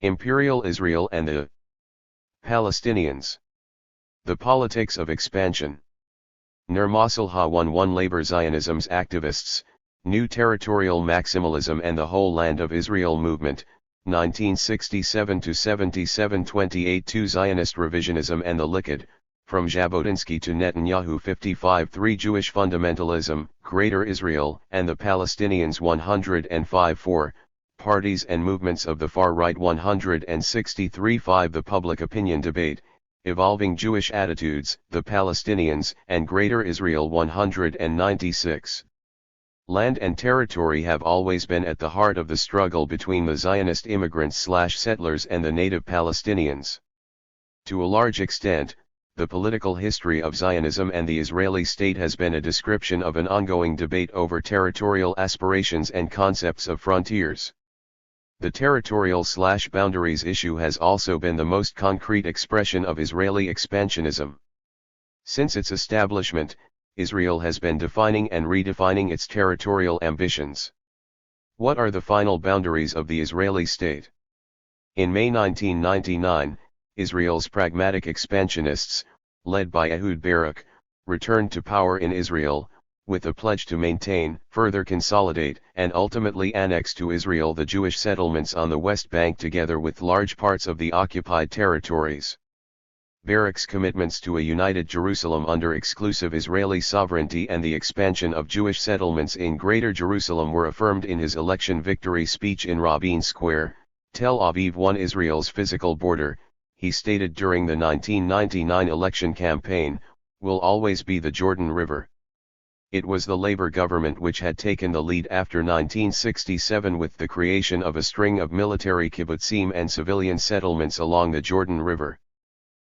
Imperial Israel and the Palestinians. The politics of expansion. Masalha 1 Labor Zionism's activists, New Territorial Maximalism and the Whole Land of Israel Movement, 1967-77 28 2 Zionist Revisionism and the Likud, from Jabotinsky to Netanyahu 55 3 Jewish Fundamentalism, Greater Israel and the Palestinians 105 4, Parties and Movements of the Far Right 163 5 The Public Opinion Debate, Evolving Jewish Attitudes, the Palestinians and Greater Israel 196. Land and territory have always been at the heart of the struggle between the Zionist immigrants/settlers and the native Palestinians. To a large extent, the political history of Zionism and the Israeli state has been a description of an ongoing debate over territorial aspirations and concepts of frontiers. The territorial/boundaries issue has also been the most concrete expression of Israeli expansionism. Since its establishment, Israel has been defining and redefining its territorial ambitions. What are the final boundaries of the Israeli state? In May 1999, Israel's pragmatic expansionists, led by Ehud Barak, returned to power in Israel, with a pledge to maintain, further consolidate, and ultimately annex to Israel the Jewish settlements on the West Bank together with large parts of the occupied territories. Barak's commitments to a united Jerusalem under exclusive Israeli sovereignty and the expansion of Jewish settlements in Greater Jerusalem were affirmed in his election victory speech in Rabin Square, Tel Aviv. 1 Israel's physical border, he stated during the 1999 election campaign, will always be the Jordan River. It was the Labor government which had taken the lead after 1967 with the creation of a string of military kibbutzim and civilian settlements along the Jordan River.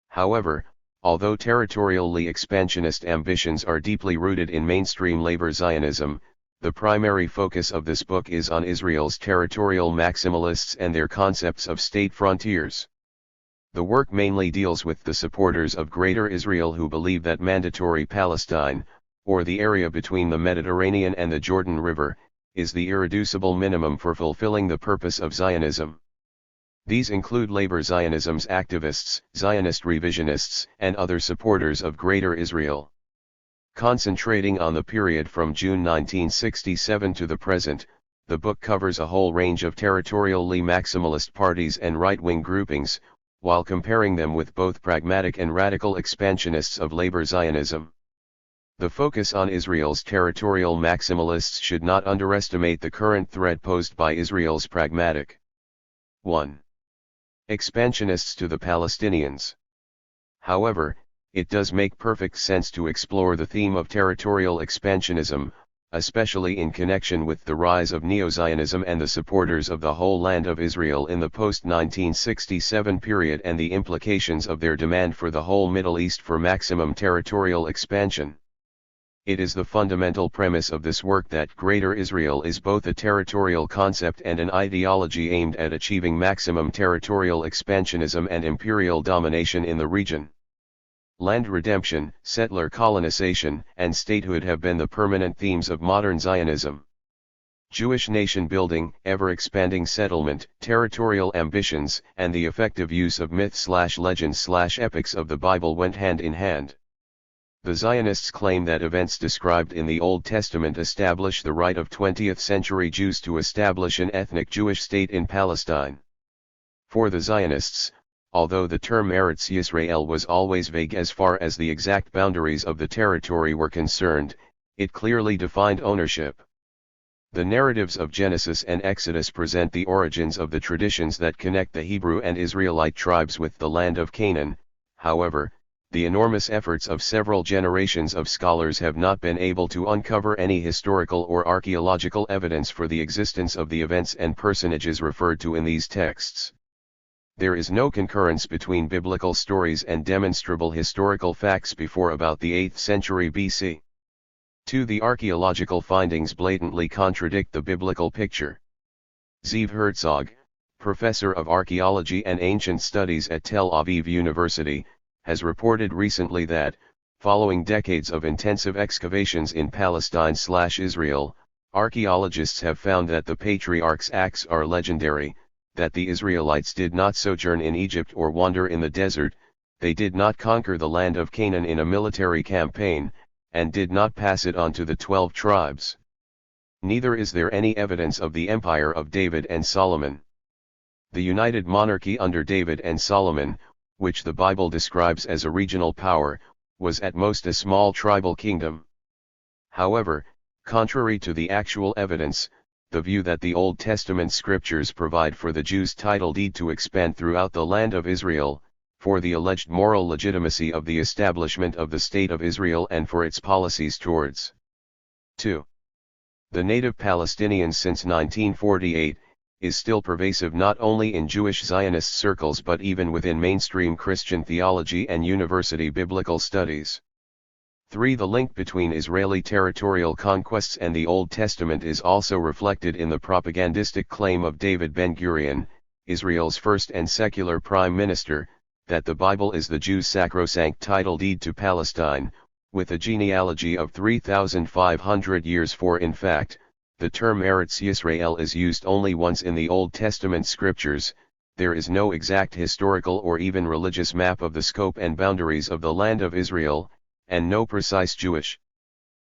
However, although territorially expansionist ambitions are deeply rooted in mainstream labor Zionism, the primary focus of this book is on Israel's territorial maximalists and their concepts of state frontiers. The work mainly deals with the supporters of Greater Israel who believe that mandatory Palestine, or the area between the Mediterranean and the Jordan River, is the irreducible minimum for fulfilling the purpose of Zionism. These include labor Zionism's activists, Zionist revisionists, and other supporters of Greater Israel. Concentrating on the period from June 1967 to the present, the book covers a whole range of territorially maximalist parties and right-wing groupings, while comparing them with both pragmatic and radical expansionists of labor Zionism. The focus on Israel's territorial maximalists should not underestimate the current threat posed by Israel's pragmatic 1. Expansionists to the Palestinians. However, it does make perfect sense to explore the theme of territorial expansionism, especially in connection with the rise of Neo-Zionism and the supporters of the whole land of Israel in the post-1967 period and the implications of their demand for the whole Middle East for maximum territorial expansion. It is the fundamental premise of this work that Greater Israel is both a territorial concept and an ideology aimed at achieving maximum territorial expansionism and imperial domination in the region. Land redemption, settler colonization, and statehood have been the permanent themes of modern Zionism. Jewish nation building, ever-expanding settlement, territorial ambitions, and the effective use of myths/legends/epics of the Bible went hand in hand. The Zionists claim that events described in the Old Testament establish the right of 20th-century Jews to establish an ethnic Jewish state in Palestine. For the Zionists, although the term Eretz Yisrael was always vague as far as the exact boundaries of the territory were concerned, it clearly defined ownership. The narratives of Genesis and Exodus present the origins of the traditions that connect the Hebrew and Israelite tribes with the land of Canaan. However, the enormous efforts of several generations of scholars have not been able to uncover any historical or archaeological evidence for the existence of the events and personages referred to in these texts. There is no concurrence between biblical stories and demonstrable historical facts before about the 8th century BC. 2. The archaeological findings blatantly contradict the biblical picture. Zeev Herzog, professor of archaeology and ancient studies at Tel Aviv University, has reported recently that, following decades of intensive excavations in Palestine/Israel, archaeologists have found that the patriarchs' acts are legendary, that the Israelites did not sojourn in Egypt or wander in the desert, they did not conquer the land of Canaan in a military campaign, and did not pass it on to the 12 tribes. Neither is there any evidence of the empire of David and Solomon. The united monarchy under David and Solomon, which the Bible describes as a regional power, was at most a small tribal kingdom. However, contrary to the actual evidence, the view that the Old Testament scriptures provide for the Jews' title deed to expand throughout the land of Israel, for the alleged moral legitimacy of the establishment of the State of Israel and for its policies towards 2. The native Palestinians since 1948, is still pervasive not only in Jewish Zionist circles but even within mainstream Christian theology and university biblical studies. 3. The link between Israeli territorial conquests and the Old Testament is also reflected in the propagandistic claim of David Ben-Gurion, Israel's first and secular prime minister, that the Bible is the Jews' sacrosanct title deed to Palestine, with a genealogy of 3,500 years. For in fact, the term Eretz Yisrael is used only once in the Old Testament scriptures. There is no exact historical or even religious map of the scope and boundaries of the land of Israel, and no precise Jewish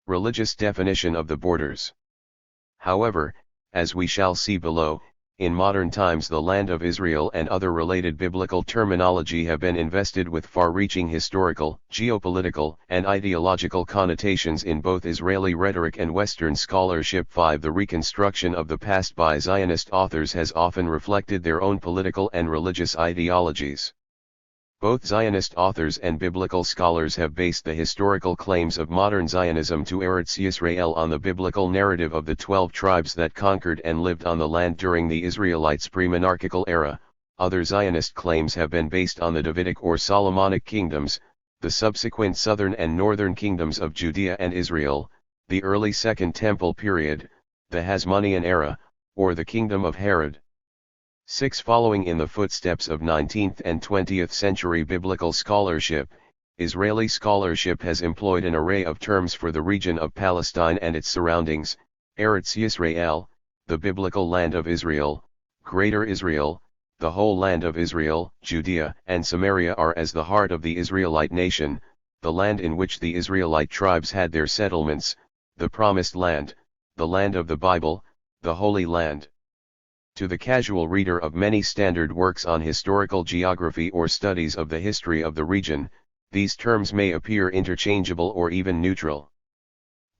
religious definition of the borders. However, as we shall see below, in modern times the land of Israel and other related biblical terminology have been invested with far-reaching historical, geopolitical, and ideological connotations in both Israeli rhetoric and Western scholarship. 5. The reconstruction of the past by Zionist authors has often reflected their own political and religious ideologies. Both Zionist authors and biblical scholars have based the historical claims of modern Zionism to Eretz Yisrael on the biblical narrative of the 12 tribes that conquered and lived on the land during the Israelites' pre-monarchical era. Other Zionist claims have been based on the Davidic or Solomonic kingdoms, the subsequent southern and northern kingdoms of Judea and Israel, the early Second Temple period, the Hasmonean era, or the kingdom of Herod. 6. Following in the footsteps of 19th and 20th century biblical scholarship, Israeli scholarship has employed an array of terms for the region of Palestine and its surroundings: Eretz Yisrael, the biblical land of Israel; Greater Israel, the whole land of Israel; Judea and Samaria are as the heart of the Israelite nation, the land in which the Israelite tribes had their settlements; the Promised Land, the land of the Bible, the Holy Land. To the casual reader of many standard works on historical geography or studies of the history of the region, these terms may appear interchangeable or even neutral.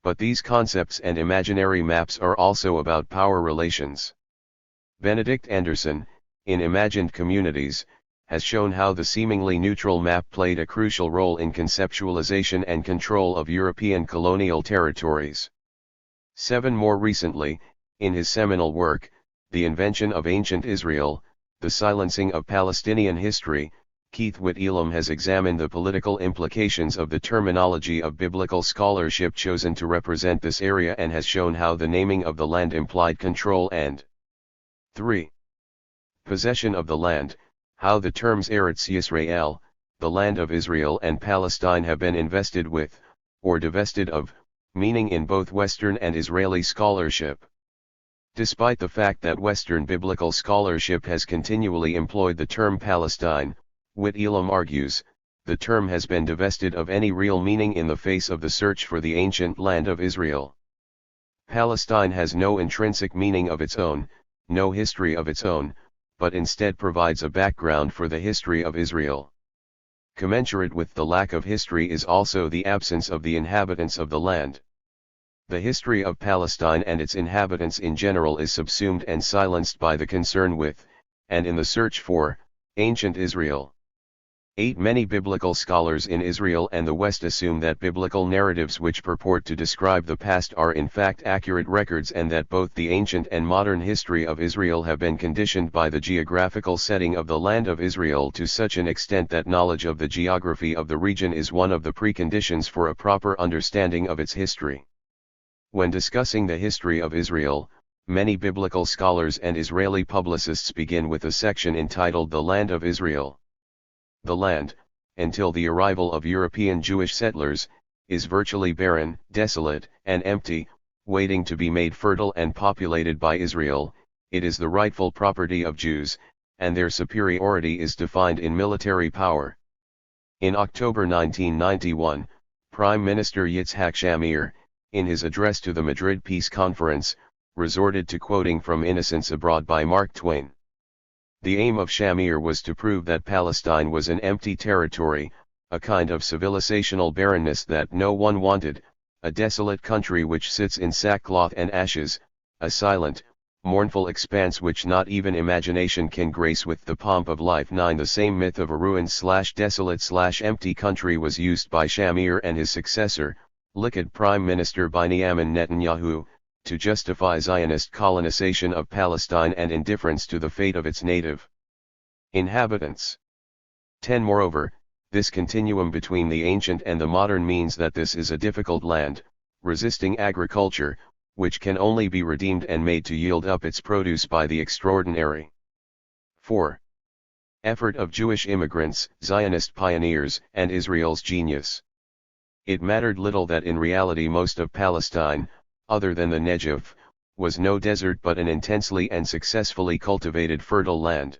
But these concepts and imaginary maps are also about power relations. Benedict Anderson, in Imagined Communities, has shown how the seemingly neutral map played a crucial role in conceptualization and control of European colonial territories. 7. More recently, in his seminal work, The Invention of Ancient Israel, The Silencing of Palestinian History, Keith Whitt-Elam has examined the political implications of the terminology of biblical scholarship chosen to represent this area and has shown how the naming of the land implied control and 3. Possession of the land, how the terms Eretz Yisrael, the land of Israel, and Palestine have been invested with, or divested of, meaning in both Western and Israeli scholarship. Despite the fact that Western biblical scholarship has continually employed the term Palestine, Whitt-Elam argues, the term has been divested of any real meaning in the face of the search for the ancient land of Israel. Palestine has no intrinsic meaning of its own, no history of its own, but instead provides a background for the history of Israel. Commensurate with the lack of history is also the absence of the inhabitants of the land. The history of Palestine and its inhabitants in general is subsumed and silenced by the concern with, and in the search for, ancient Israel. 8. Many biblical scholars in Israel and the West assume that biblical narratives which purport to describe the past are in fact accurate records, and that both the ancient and modern history of Israel have been conditioned by the geographical setting of the land of Israel to such an extent that knowledge of the geography of the region is one of the preconditions for a proper understanding of its history. When discussing the history of Israel, many biblical scholars and Israeli publicists begin with a section entitled The Land of Israel. The land, until the arrival of European Jewish settlers, is virtually barren, desolate, and empty, waiting to be made fertile and populated by Israel, it is the rightful property of Jews, and their superiority is defined in military power. In October 1991, Prime Minister Yitzhak Shamir, in his address to the Madrid Peace Conference, resorted to quoting from Innocents Abroad by Mark Twain. The aim of Shamir was to prove that Palestine was an empty territory, a kind of civilizational barrenness that no one wanted, a desolate country which sits in sackcloth and ashes, a silent, mournful expanse which not even imagination can grace with the pomp of life. 9. The same myth of a ruined/desolate/empty country was used by Shamir and his successor, Likud Prime Minister Benjamin Netanyahu, to justify Zionist colonization of Palestine and indifference to the fate of its native inhabitants. 10. Moreover, this continuum between the ancient and the modern means that this is a difficult land, resisting agriculture, which can only be redeemed and made to yield up its produce by the extraordinary 4. effort of Jewish immigrants, Zionist pioneers, and Israel's genius. It mattered little that in reality most of Palestine, other than the Negev, was no desert but an intensely and successfully cultivated fertile land.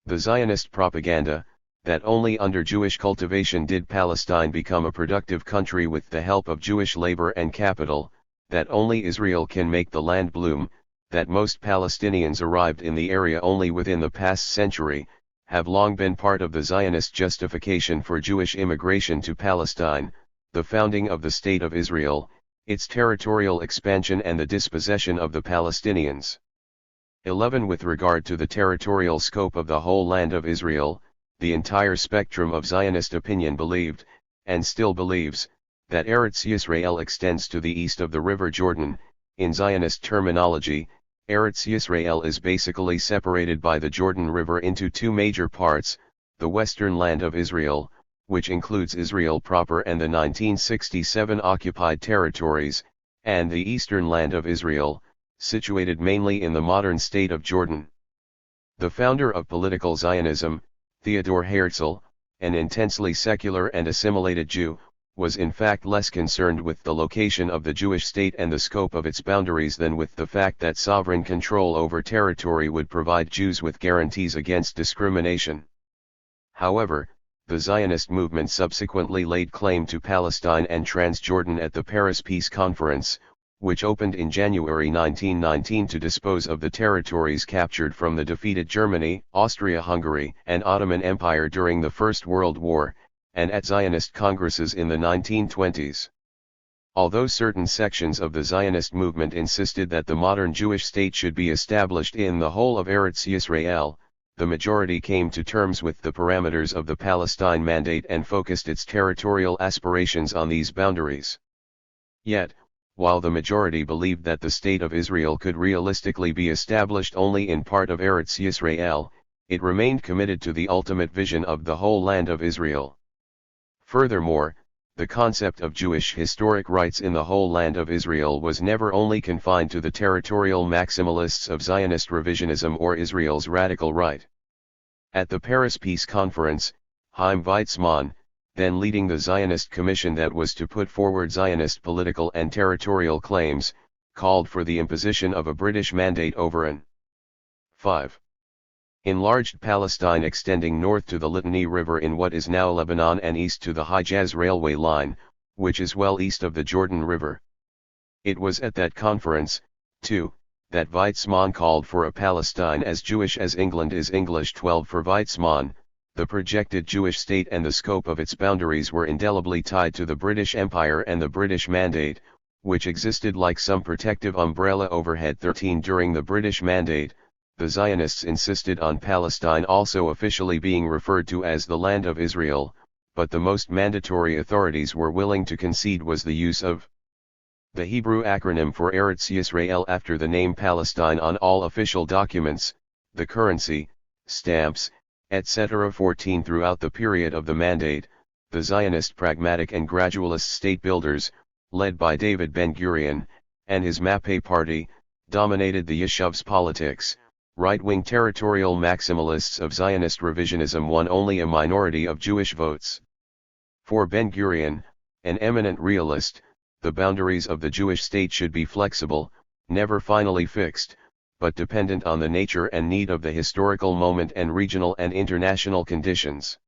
The Zionist propaganda, that only under Jewish cultivation did Palestine become a productive country with the help of Jewish labor and capital, that only Israel can make the land bloom, that most Palestinians arrived in the area only within the past century, have long been part of the Zionist justification for Jewish immigration to Palestine, the founding of the State of Israel, its territorial expansion and the dispossession of the Palestinians. 11. With regard to the territorial scope of the whole land of Israel, the entire spectrum of Zionist opinion believed, and still believes, that Eretz Yisrael extends to the east of the River Jordan. In Zionist terminology, Eretz Yisrael is basically separated by the Jordan River into two major parts, the western land of Israel, which includes Israel proper and the 1967 occupied territories, and the eastern land of Israel, situated mainly in the modern state of Jordan. The founder of political Zionism, Theodor Herzl, an intensely secular and assimilated Jew, was in fact less concerned with the location of the Jewish state and the scope of its boundaries than with the fact that sovereign control over territory would provide Jews with guarantees against discrimination. However, the Zionist movement subsequently laid claim to Palestine and Transjordan at the Paris Peace Conference, which opened in January 1919 to dispose of the territories captured from the defeated Germany, Austria-Hungary, and Ottoman Empire during the First World War, and at Zionist congresses in the 1920s. Although certain sections of the Zionist movement insisted that the modern Jewish state should be established in the whole of Eretz Yisrael, the majority came to terms with the parameters of the Palestine Mandate and focused its territorial aspirations on these boundaries. Yet, while the majority believed that the State of Israel could realistically be established only in part of Eretz Yisrael, it remained committed to the ultimate vision of the whole land of Israel. Furthermore, the concept of Jewish historic rights in the whole land of Israel was never only confined to the territorial maximalists of Zionist revisionism or Israel's radical right. At the Paris Peace Conference, Chaim Weizmann, then leading the Zionist commission that was to put forward Zionist political and territorial claims, called for the imposition of a British mandate over an 5. enlarged Palestine extending north to the Litani River in what is now Lebanon and east to the Hijaz railway line, which is well east of the Jordan River. It was at that conference, too, that Weizmann called for a Palestine as Jewish as England is English. 12. For Weizmann, the projected Jewish state and the scope of its boundaries were indelibly tied to the British Empire and the British Mandate, which existed like some protective umbrella overhead. 13. During the British Mandate, the Zionists insisted on Palestine also officially being referred to as the Land of Israel, but the most mandatory authorities were willing to concede was the use of the Hebrew acronym for Eretz Yisrael after the name Palestine on all official documents, the currency, stamps, etc. 14. Throughout the period of the Mandate, the Zionist pragmatic and gradualist state builders, led by David Ben-Gurion, and his Mappé party, dominated the Yeshuv's politics. Right-wing territorial maximalists of Zionist revisionism won only a minority of Jewish votes. For Ben-Gurion, an eminent realist, the boundaries of the Jewish state should be flexible, never finally fixed, but dependent on the nature and need of the historical moment and regional and international conditions.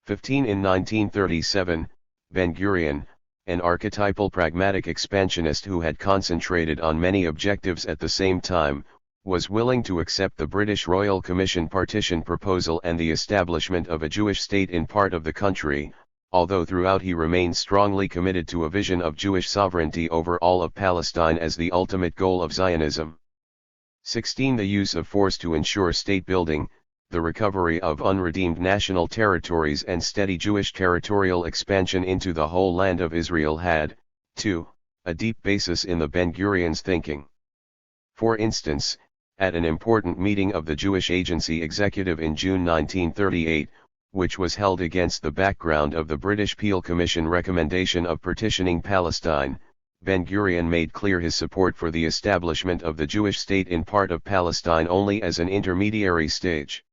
15. In 1937, Ben-Gurion, an archetypal pragmatic expansionist who had concentrated on many objectives at the same time, was willing to accept the British Royal Commission partition proposal and the establishment of a Jewish state in part of the country, although throughout he remained strongly committed to a vision of Jewish sovereignty over all of Palestine as the ultimate goal of Zionism. 16. The use of force to ensure state building, the recovery of unredeemed national territories and steady Jewish territorial expansion into the whole land of Israel had, too, a deep basis in the Ben-Gurion's thinking. For instance, at an important meeting of the Jewish Agency Executive in June 1938, which was held against the background of the British Peel Commission recommendation of partitioning Palestine, Ben-Gurion made clear his support for the establishment of the Jewish state in part of Palestine only as an intermediary stage.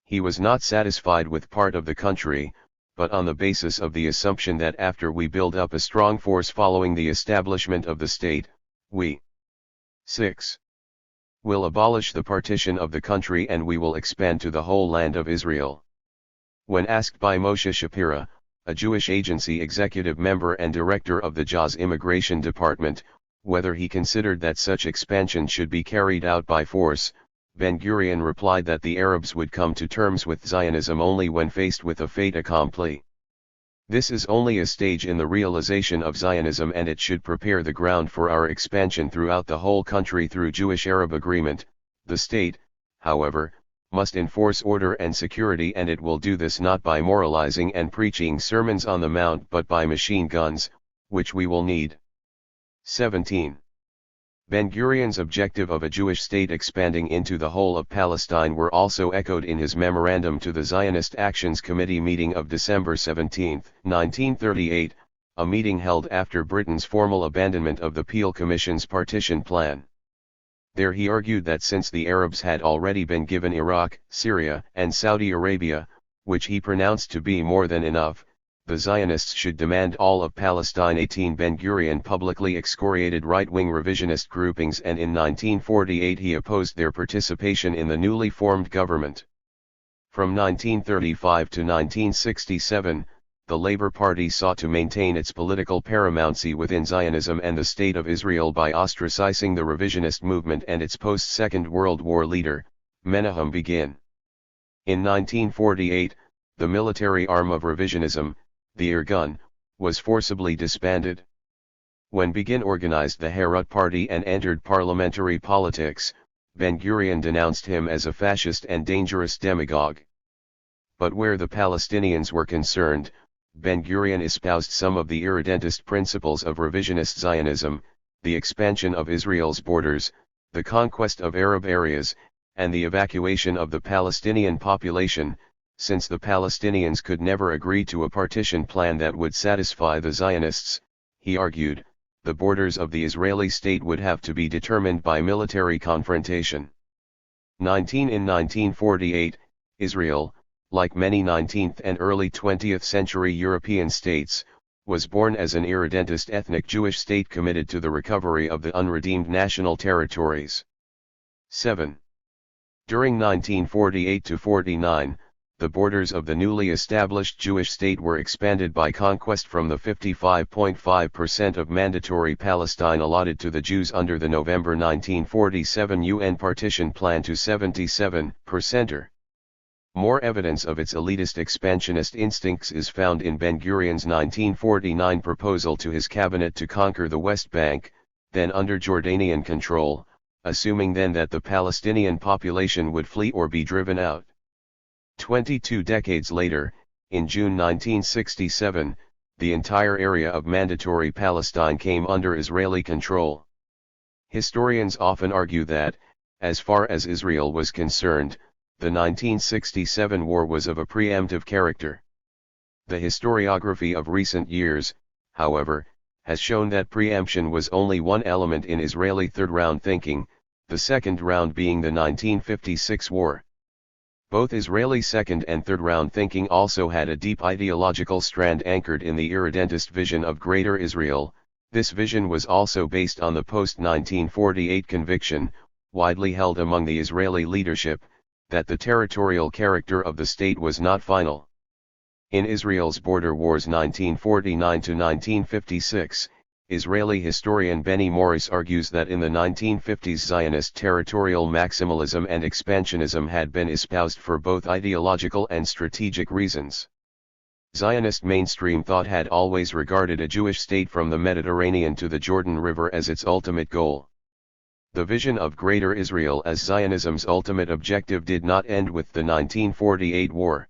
He was not satisfied with part of the country, but on the basis of the assumption that after we build up a strong force following the establishment of the state, we 6. will abolish the partition of the country and we will expand to the whole land of Israel. When asked by Moshe Shapira, a Jewish Agency executive member and director of the JA's Immigration Department, whether he considered that such expansion should be carried out by force, Ben-Gurion replied that the Arabs would come to terms with Zionism only when faced with a fait accompli. This is only a stage in the realization of Zionism and it should prepare the ground for our expansion throughout the whole country through Jewish-Arab agreement. The state, however, must enforce order and security and it will do this not by moralizing and preaching sermons on the mount but by machine guns, which we will need. 17. Ben-Gurion's objective of a Jewish state expanding into the whole of Palestine were also echoed in his memorandum to the Zionist Actions Committee meeting of December 17, 1938, a meeting held after Britain's formal abandonment of the Peel Commission's partition plan. There he argued that since the Arabs had already been given Iraq, Syria, and Saudi Arabia, which he pronounced to be more than enough, the Zionists should demand all of Palestine. 18. Ben-Gurion publicly excoriated right-wing revisionist groupings and in 1948 he opposed their participation in the newly formed government. From 1935 to 1967, the Labour Party sought to maintain its political paramountcy within Zionism and the State of Israel by ostracizing the revisionist movement and its post-Second World War leader, Menahem Begin. In 1948, the military arm of revisionism, the Irgun, was forcibly disbanded. When Begin organized the Herut Party and entered parliamentary politics, Ben-Gurion denounced him as a fascist and dangerous demagogue. But where the Palestinians were concerned, Ben-Gurion espoused some of the irredentist principles of revisionist Zionism, the expansion of Israel's borders, the conquest of Arab areas, and the evacuation of the Palestinian population, since the Palestinians could never agree to a partition plan that would satisfy the Zionists, he argued, the borders of the Israeli state would have to be determined by military confrontation. 19. In 1948, Israel, like many 19th and early 20th century European states, was born as an irredentist ethnic Jewish state committed to the recovery of the unredeemed national territories. 7. During 1948–49, the borders of the newly established Jewish state were expanded by conquest from the 55.5% of mandatory Palestine allotted to the Jews under the November 1947 UN partition plan to 77%. More evidence of its elitist expansionist instincts is found in Ben-Gurion's 1949 proposal to his cabinet to conquer the West Bank, then under Jordanian control, assuming then that the Palestinian population would flee or be driven out. 22 decades later, in June 1967, the entire area of mandatory Palestine came under Israeli control. Historians often argue that, as far as Israel was concerned, the 1967 war was of a preemptive character. The historiography of recent years, however, has shown that preemption was only one element in Israeli third-round thinking, the second round being the 1956 war. Both Israeli second and third-round thinking also had a deep ideological strand anchored in the irredentist vision of Greater Israel. This vision was also based on the post-1948 conviction, widely held among the Israeli leadership, that the territorial character of the state was not final. In Israel's border wars 1949 to 1956, Israeli historian Benny Morris argues that in the 1950s Zionist territorial maximalism and expansionism had been espoused for both ideological and strategic reasons. Zionist mainstream thought had always regarded a Jewish state from the Mediterranean to the Jordan River as its ultimate goal. The vision of Greater Israel as Zionism's ultimate objective did not end with the 1948 war.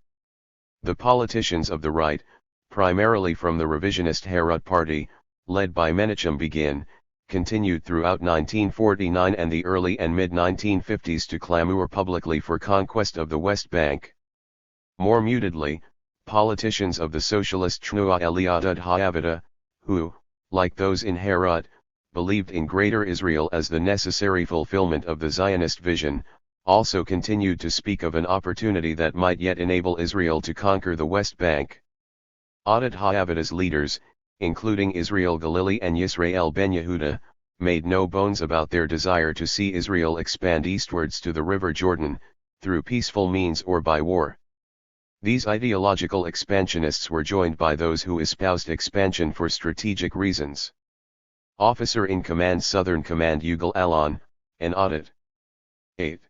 The politicians of the right, primarily from the revisionist Herod party, led by Menachem Begin, continued throughout 1949 and the early and mid-1950s to clamor publicly for conquest of the West Bank. More mutedly, politicians of the socialist Tnua Eliadad Ha'avada, who, like those in Herod, believed in Greater Israel as the necessary fulfillment of the Zionist vision, also continued to speak of an opportunity that might yet enable Israel to conquer the West Bank. Adad Ha'avada's leaders, including Israel Galili and Yisrael ben Yehuda, made no bones about their desire to see Israel expand eastwards to the River Jordan, through peaceful means or by war. These ideological expansionists were joined by those who espoused expansion for strategic reasons. Officer in Command Southern Command Yugal Alon, and Adad. 8.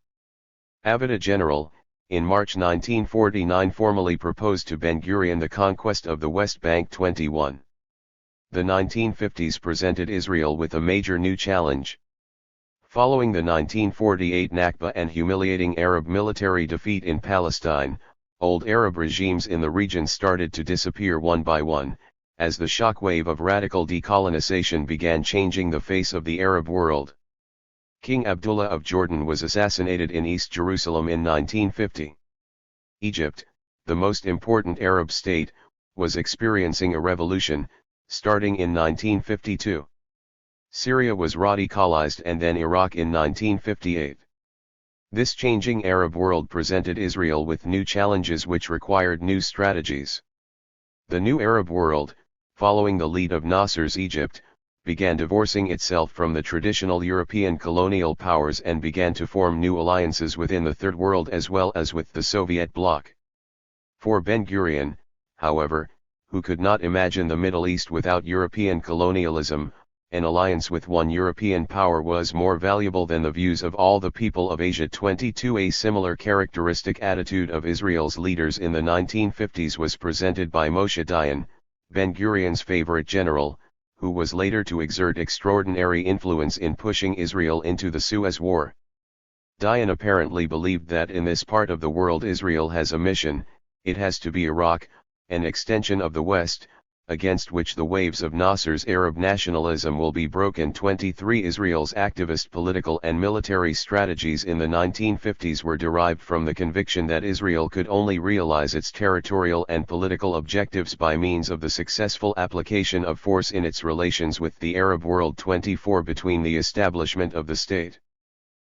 Avada General, in March 1949 formally proposed to Ben-Gurion the conquest of the West Bank. 21. The 1950s presented Israel with a major new challenge. Following the 1948 Nakba and humiliating Arab military defeat in Palestine, old Arab regimes in the region started to disappear one by one, as the shockwave of radical decolonization began changing the face of the Arab world. King Abdullah of Jordan was assassinated in East Jerusalem in 1950. Egypt, the most important Arab state, was experiencing a revolution, starting in 1952. Syria was radicalized and then Iraq in 1958. This changing Arab world presented Israel with new challenges which required new strategies. The new Arab world, following the lead of Nasser's Egypt, began divorcing itself from the traditional European colonial powers and began to form new alliances within the Third World as well as with the Soviet bloc. For Ben-Gurion, however, who could not imagine the Middle East without European colonialism, an alliance with one European power was more valuable than the views of all the people of Asia. 22. A similar characteristic attitude of Israel's leaders in the 1950s was presented by Moshe Dayan, Ben-Gurion's favorite general, who was later to exert extraordinary influence in pushing Israel into the Suez War. Dayan apparently believed that in this part of the world Israel has a mission, it has to be Iraq, an extension of the West, against which the waves of Nasser's Arab nationalism will be broken. 23. Israel's activist political and military strategies in the 1950s were derived from the conviction that Israel could only realize its territorial and political objectives by means of the successful application of force in its relations with the Arab world. 24. Between the establishment of the state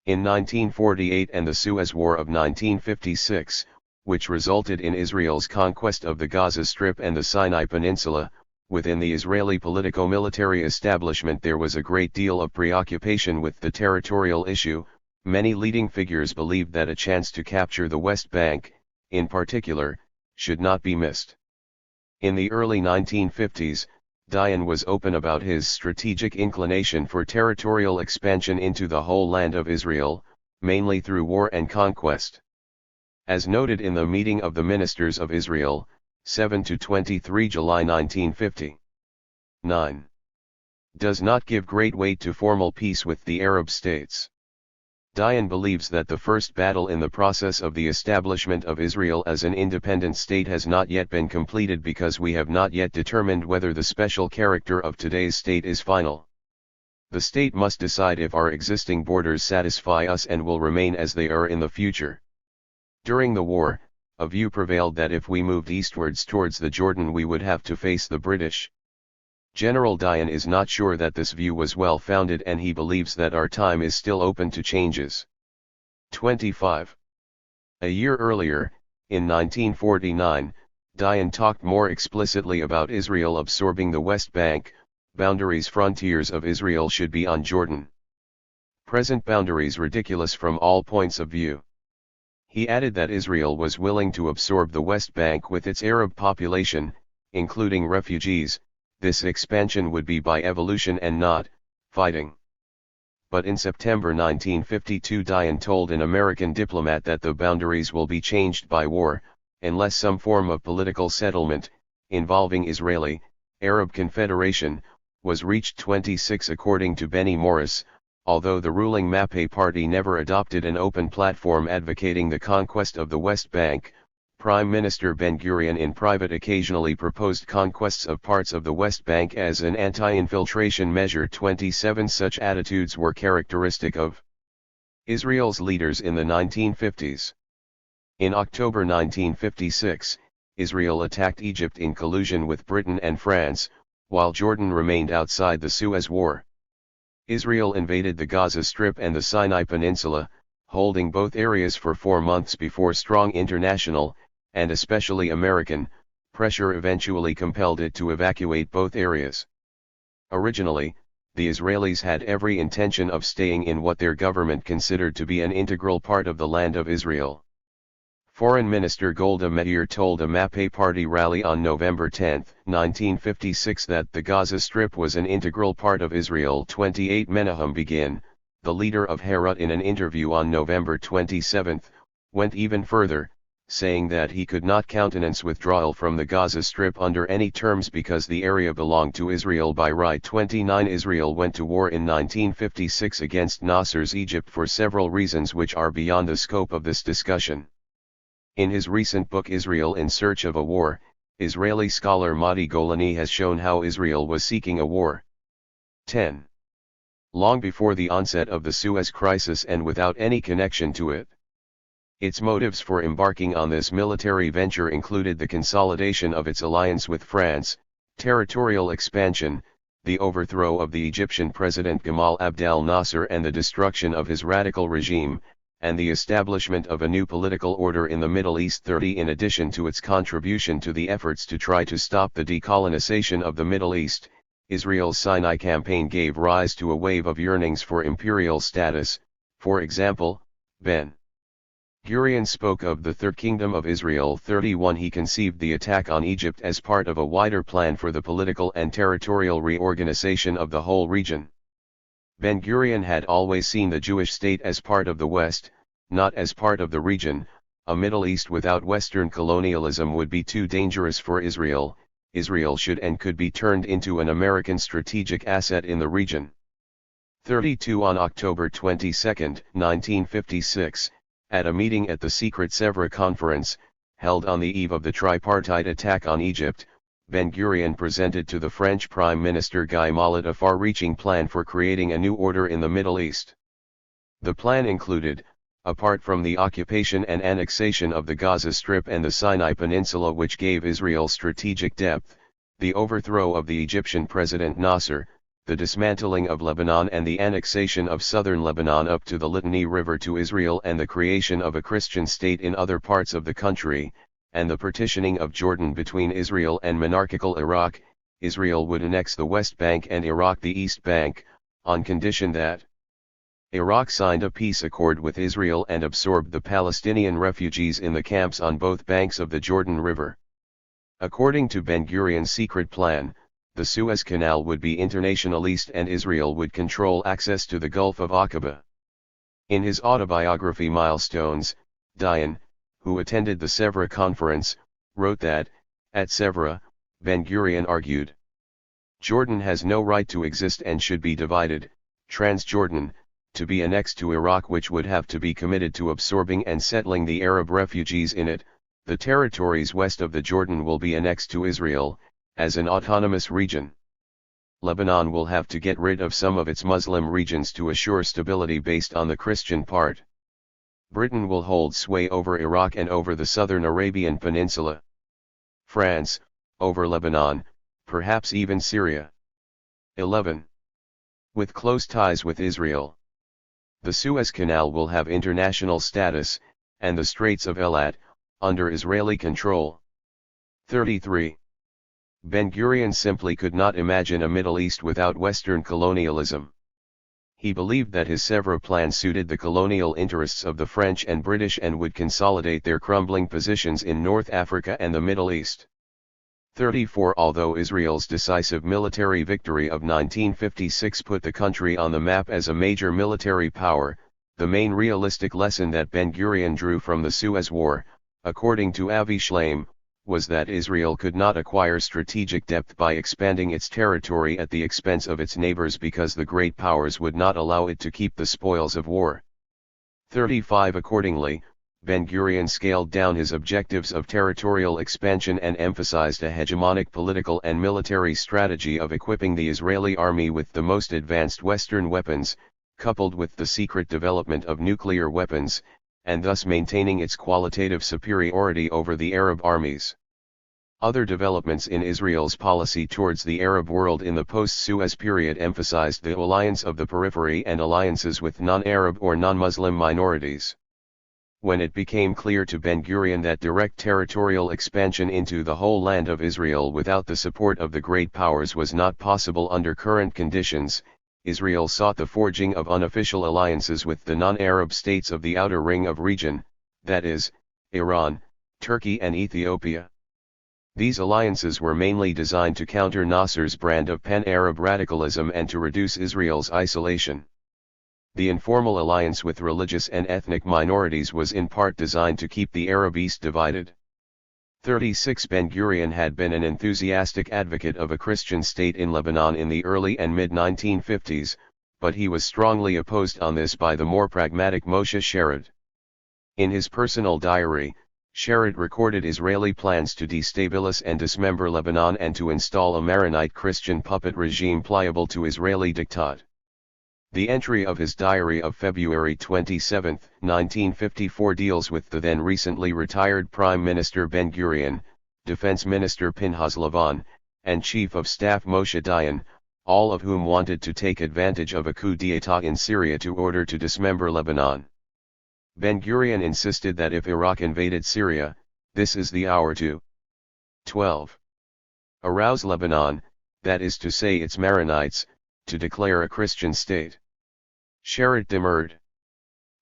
in 1948 and the Suez War of 1956, which resulted in Israel's conquest of the Gaza Strip and the Sinai Peninsula, within the Israeli politico-military establishment there was a great deal of preoccupation with the territorial issue. Many leading figures believed that a chance to capture the West Bank, in particular, should not be missed. In the early 1950s, Dayan was open about his strategic inclination for territorial expansion into the whole land of Israel, mainly through war and conquest. As noted in the meeting of the ministers of Israel, 7–23 July 1950. 9. Does not give great weight to formal peace with the Arab states. Dayan believes that the first battle in the process of the establishment of Israel as an independent state has not yet been completed because we have not yet determined whether the special character of today's state is final. The state must decide if our existing borders satisfy us and will remain as they are in the future. During the war, a view prevailed that if we moved eastwards towards the Jordan we would have to face the British. General Dayan is not sure that this view was well founded and he believes that our time is still open to changes. 25. A year earlier, in 1949, Dayan talked more explicitly about Israel absorbing the West Bank. Boundaries frontiers of Israel should be on Jordan. present boundaries ridiculous from all points of view. He added that Israel was willing to absorb the West Bank with its Arab population, including refugees. This expansion would be by evolution and not fighting. But in September 1952, Dayan told an American diplomat that the boundaries will be changed by war, unless some form of political settlement, involving Israeli, Arab Confederation, was reached. 26 According to Benny Morris, although the ruling MAPE party never adopted an open platform advocating the conquest of the West Bank, Prime Minister Ben-Gurion in private occasionally proposed conquests of parts of the West Bank as an anti-infiltration measure. 27 Such attitudes were characteristic of Israel's leaders in the 1950s. In October 1956, Israel attacked Egypt in collusion with Britain and France, while Jordan remained outside the Suez War. Israel invaded the Gaza Strip and the Sinai Peninsula, holding both areas for 4 months before strong international, and especially American, pressure eventually compelled it to evacuate both areas. Originally, the Israelis had every intention of staying in what their government considered to be an integral part of the land of Israel. Foreign Minister Golda Meir told a MAPE party rally on November 10, 1956 that the Gaza Strip was an integral part of Israel. 28 Menahem Begin, the leader of Herut, in an interview on November 27, went even further, saying that he could not countenance withdrawal from the Gaza Strip under any terms because the area belonged to Israel by right. 29 Israel went to war in 1956 against Nasser's Egypt for several reasons which are beyond the scope of this discussion. In his recent book Israel in Search of a War, Israeli scholar Mati Golani has shown how Israel was seeking a war. 10. Long before the onset of the Suez Crisis and without any connection to it. Its motives for embarking on this military venture included the consolidation of its alliance with France, territorial expansion, the overthrow of the Egyptian president Gamal Abdel Nasser and the destruction of his radical regime, and the establishment of a new political order in the Middle East. 30 In addition to its contribution to the efforts to try to stop the decolonization of the Middle East, Israel's Sinai campaign gave rise to a wave of yearnings for imperial status. For example, Ben-Gurion spoke of the Third Kingdom of Israel. 31 He conceived the attack on Egypt as part of a wider plan for the political and territorial reorganization of the whole region. Ben-Gurion had always seen the Jewish state as part of the West, not as part of the region. A Middle East without Western colonialism would be too dangerous for Israel. Israel should and could be turned into an American strategic asset in the region. 32 On October 22, 1956, at a meeting at the secret Sèvres Conference, held on the eve of the tripartite attack on Egypt, Ben-Gurion presented to the French Prime Minister Guy Mollet a far-reaching plan for creating a new order in the Middle East. The plan included, apart from the occupation and annexation of the Gaza Strip and the Sinai Peninsula which gave Israel strategic depth, the overthrow of the Egyptian President Nasser, the dismantling of Lebanon and the annexation of southern Lebanon up to the Litani River to Israel and the creation of a Christian state in other parts of the country, and the partitioning of Jordan between Israel and monarchical Iraq. Israel would annex the West Bank and Iraq the East Bank, on condition that Iraq signed a peace accord with Israel and absorbed the Palestinian refugees in the camps on both banks of the Jordan River. According to Ben-Gurion's secret plan, the Suez Canal would be internationalist and Israel would control access to the Gulf of Aqaba. In his autobiography Milestones, Dayan, who attended the Sèvres Conference, wrote that, at Sèvres, Ben-Gurion argued, Jordan has no right to exist and should be divided, Transjordan, to be annexed to Iraq which would have to be committed to absorbing and settling the Arab refugees in it. The territories west of the Jordan will be annexed to Israel, as an autonomous region. Lebanon will have to get rid of some of its Muslim regions to assure stability based on the Christian part. Britain will hold sway over Iraq and over the southern Arabian Peninsula. France, over Lebanon, perhaps even Syria. 11. With close ties with Israel. The Suez Canal will have international status, and the Straits of Eilat, under Israeli control. 33. Ben-Gurion simply could not imagine a Middle East without Western colonialism. He believed that his Sèvres plan suited the colonial interests of the French and British and would consolidate their crumbling positions in North Africa and the Middle East. 34 Although Israel's decisive military victory of 1956 put the country on the map as a major military power, the main realistic lesson that Ben-Gurion drew from the Suez War, according to Avi Shlaim, was that Israel could not acquire strategic depth by expanding its territory at the expense of its neighbors because the great powers would not allow it to keep the spoils of war. 35 Accordingly, Ben-Gurion scaled down his objectives of territorial expansion and emphasized a hegemonic political and military strategy of equipping the Israeli army with the most advanced Western weapons, coupled with the secret development of nuclear weapons, and thus maintaining its qualitative superiority over the Arab armies. Other developments in Israel's policy towards the Arab world in the post-Suez period emphasized the alliance of the periphery and alliances with non-Arab or non-Muslim minorities. When it became clear to Ben-Gurion that direct territorial expansion into the whole land of Israel without the support of the great powers was not possible under current conditions, Israel sought the forging of unofficial alliances with the non-Arab states of the outer ring of region, that is, Iran, Turkey and Ethiopia. These alliances were mainly designed to counter Nasser's brand of pan-Arab radicalism and to reduce Israel's isolation. The informal alliance with religious and ethnic minorities was in part designed to keep the Arab East divided. 36 Ben-Gurion had been an enthusiastic advocate of a Christian state in Lebanon in the early and mid-1950s, but he was strongly opposed on this by the more pragmatic Moshe Sharad. In his personal diary, Sharad recorded Israeli plans to destabilize and dismember Lebanon and to install a Maronite Christian puppet regime pliable to Israeli diktat. The entry of his diary of February 27, 1954 deals with the then recently retired Prime Minister Ben-Gurion, Defense Minister Pinhas Lavon, and Chief of Staff Moshe Dayan, all of whom wanted to take advantage of a coup d'état in Syria to order to dismember Lebanon. Ben-Gurion insisted that if Iraq invaded Syria, this is the hour to 12. Arouse Lebanon, that is to say its Maronites, to declare a Christian state. Sharad demurred.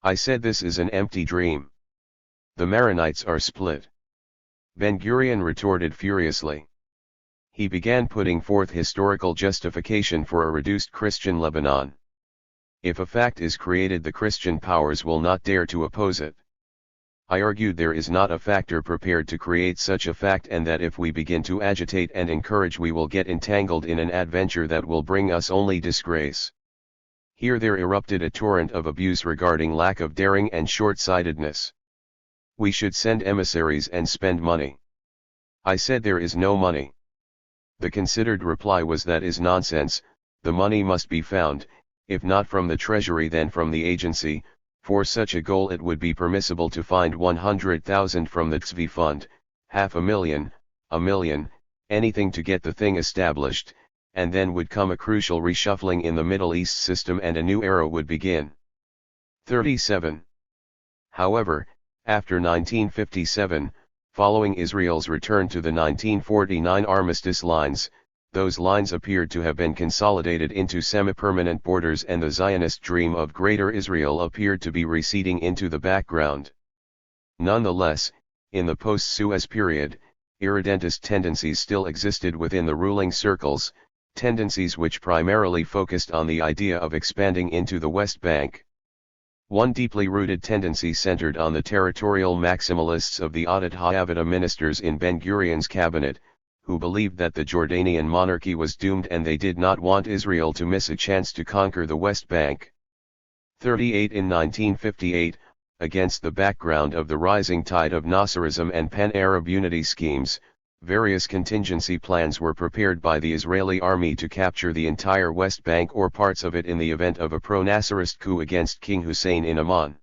I said this is an empty dream. The Maronites are split. Ben-Gurion retorted furiously. He began putting forth historical justification for a reduced Christian Lebanon. If a fact is created, the Christian powers will not dare to oppose it. I argued there is not a factor prepared to create such a fact, and that if we begin to agitate and encourage we will get entangled in an adventure that will bring us only disgrace. Here there erupted a torrent of abuse regarding lack of daring and short-sightedness. We should send emissaries and spend money. I said there is no money. The considered reply was that is nonsense, the money must be found, if not from the treasury then from the agency. For such a goal it would be permissible to find 100,000 from the TSV fund, 500,000, a million, anything to get the thing established, and then would come a crucial reshuffling in the Middle East system and a new era would begin. 37. However, after 1957, following Israel's return to the 1949 armistice lines, those lines appeared to have been consolidated into semi-permanent borders and the Zionist dream of Greater Israel appeared to be receding into the background. Nonetheless, in the post-Suez period, irredentist tendencies still existed within the ruling circles, tendencies which primarily focused on the idea of expanding into the West Bank. One deeply rooted tendency centered on the territorial maximalists of the Adat Ha'avada ministers in Ben-Gurion's cabinet, who believed that the Jordanian monarchy was doomed and they did not want Israel to miss a chance to conquer the West Bank. 38 In 1958, against the background of the rising tide of Nasserism and pan-Arab unity schemes, various contingency plans were prepared by the Israeli army to capture the entire West Bank or parts of it in the event of a pro-Nasserist coup against King Hussein in Amman.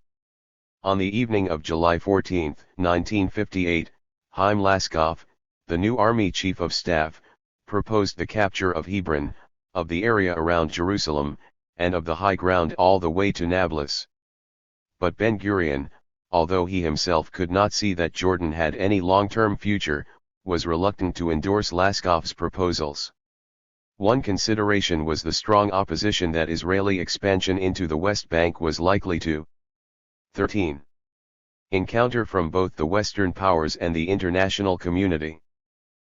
On the evening of July 14, 1958, Chaim Laskoff, the new army chief of staff, proposed the capture of Hebron, of the area around Jerusalem, and of the high ground all the way to Nablus. But Ben-Gurion, although he himself could not see that Jordan had any long-term future, was reluctant to endorse Laskoff's proposals. One consideration was the strong opposition that Israeli expansion into the West Bank was likely to 13. Encounter from both the Western powers and the international community.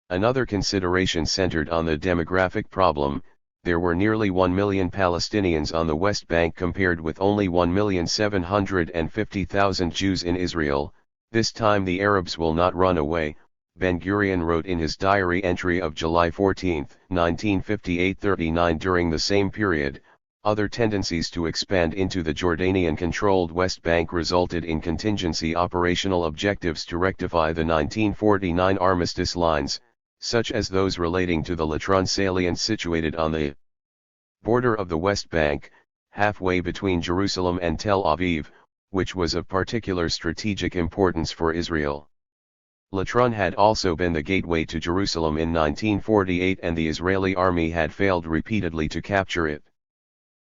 Another consideration centered on the demographic problem. There were nearly 1 million Palestinians on the West Bank compared with only 1,750,000 Jews in Israel. This time the Arabs will not run away, Ben-Gurion wrote in his diary entry of July 14, 1958-39. During the same period, other tendencies to expand into the Jordanian-controlled West Bank resulted in contingency operational objectives to rectify the 1949 armistice lines, such as those relating to the Latron salient situated on the border of the West Bank, halfway between Jerusalem and Tel Aviv, which was of particular strategic importance for Israel. Latron had also been the gateway to Jerusalem in 1948, and the Israeli army had failed repeatedly to capture it.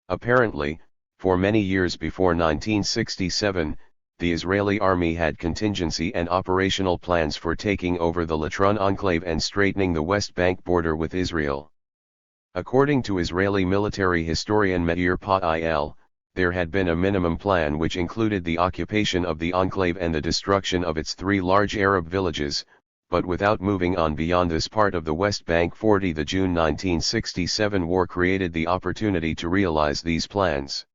Apparently, for many years before 1967, the Israeli army had contingency and operational plans for taking over the Latron enclave and straightening the West Bank border with Israel. According to Israeli military historian Meir Pa'il, there had been a minimum plan which included the occupation of the enclave and the destruction of its 3 large Arab villages, but without moving on beyond this part of the West Bank. The June 1967 war created the opportunity to realize these plans.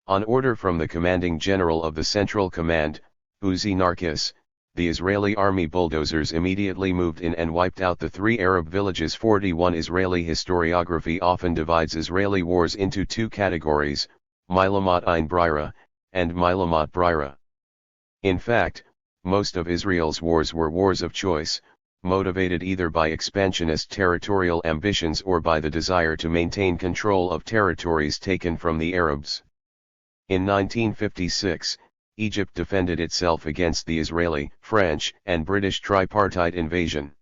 On order from the commanding general of the Central Command, Uzi Narkis, the Israeli army bulldozers immediately moved in and wiped out the 3 Arab villages. 41 Israeli historiography often divides Israeli wars into 2 categories, Milamot ein Brira, and Milamot Brira. In fact, most of Israel's wars were wars of choice, motivated either by expansionist territorial ambitions or by the desire to maintain control of territories taken from the Arabs. In 1956, Egypt defended itself against the Israeli, French, and British tripartite invasion.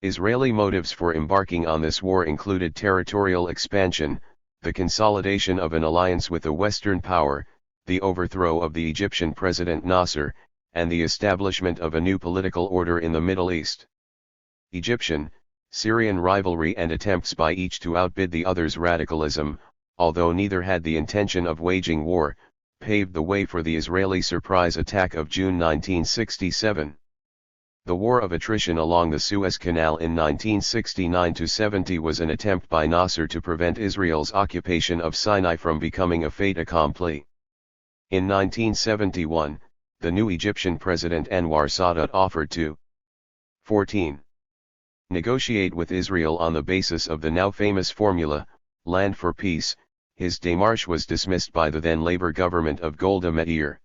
Israeli motives for embarking on this war included territorial expansion, the consolidation of an alliance with a Western power, the overthrow of the Egyptian President Nasser, and the establishment of a new political order in the Middle East. Egyptian, Syrian rivalry and attempts by each to outbid the other's radicalism, although neither had the intention of waging war, paved the way for the Israeli surprise attack of June 1967. The War of Attrition along the Suez Canal in 1969-70 was an attempt by Nasser to prevent Israel's occupation of Sinai from becoming a fait accompli. In 1971, the new Egyptian president Anwar Sadat offered to 14. Negotiate with Israel on the basis of the now famous formula, land for peace. His démarche was dismissed by the then Labour government of Golda Meir.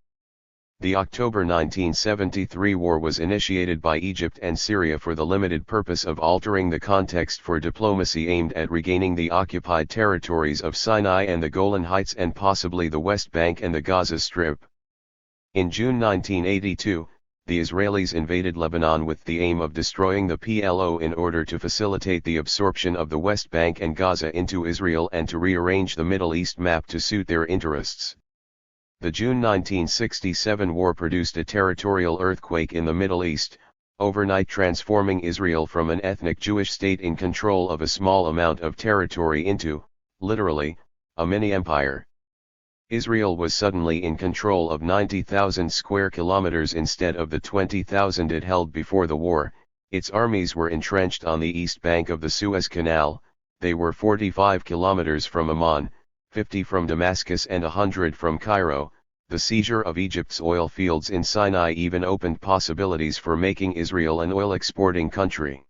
The October 1973 war was initiated by Egypt and Syria for the limited purpose of altering the context for diplomacy aimed at regaining the occupied territories of Sinai and the Golan Heights and possibly the West Bank and the Gaza Strip. In June 1982, the Israelis invaded Lebanon with the aim of destroying the PLO in order to facilitate the absorption of the West Bank and Gaza into Israel and to rearrange the Middle East map to suit their interests. The June 1967 war produced a territorial earthquake in the Middle East, overnight transforming Israel from an ethnic Jewish state in control of a small amount of territory into, literally, a mini-empire. Israel was suddenly in control of 90,000 square kilometers instead of the 20,000 it held before the war. Its armies were entrenched on the east bank of the Suez Canal. They were 45 kilometers from Amman, 50 from Damascus and 100 from Cairo. The seizure of Egypt's oil fields in Sinai even opened possibilities for making Israel an oil-exporting country.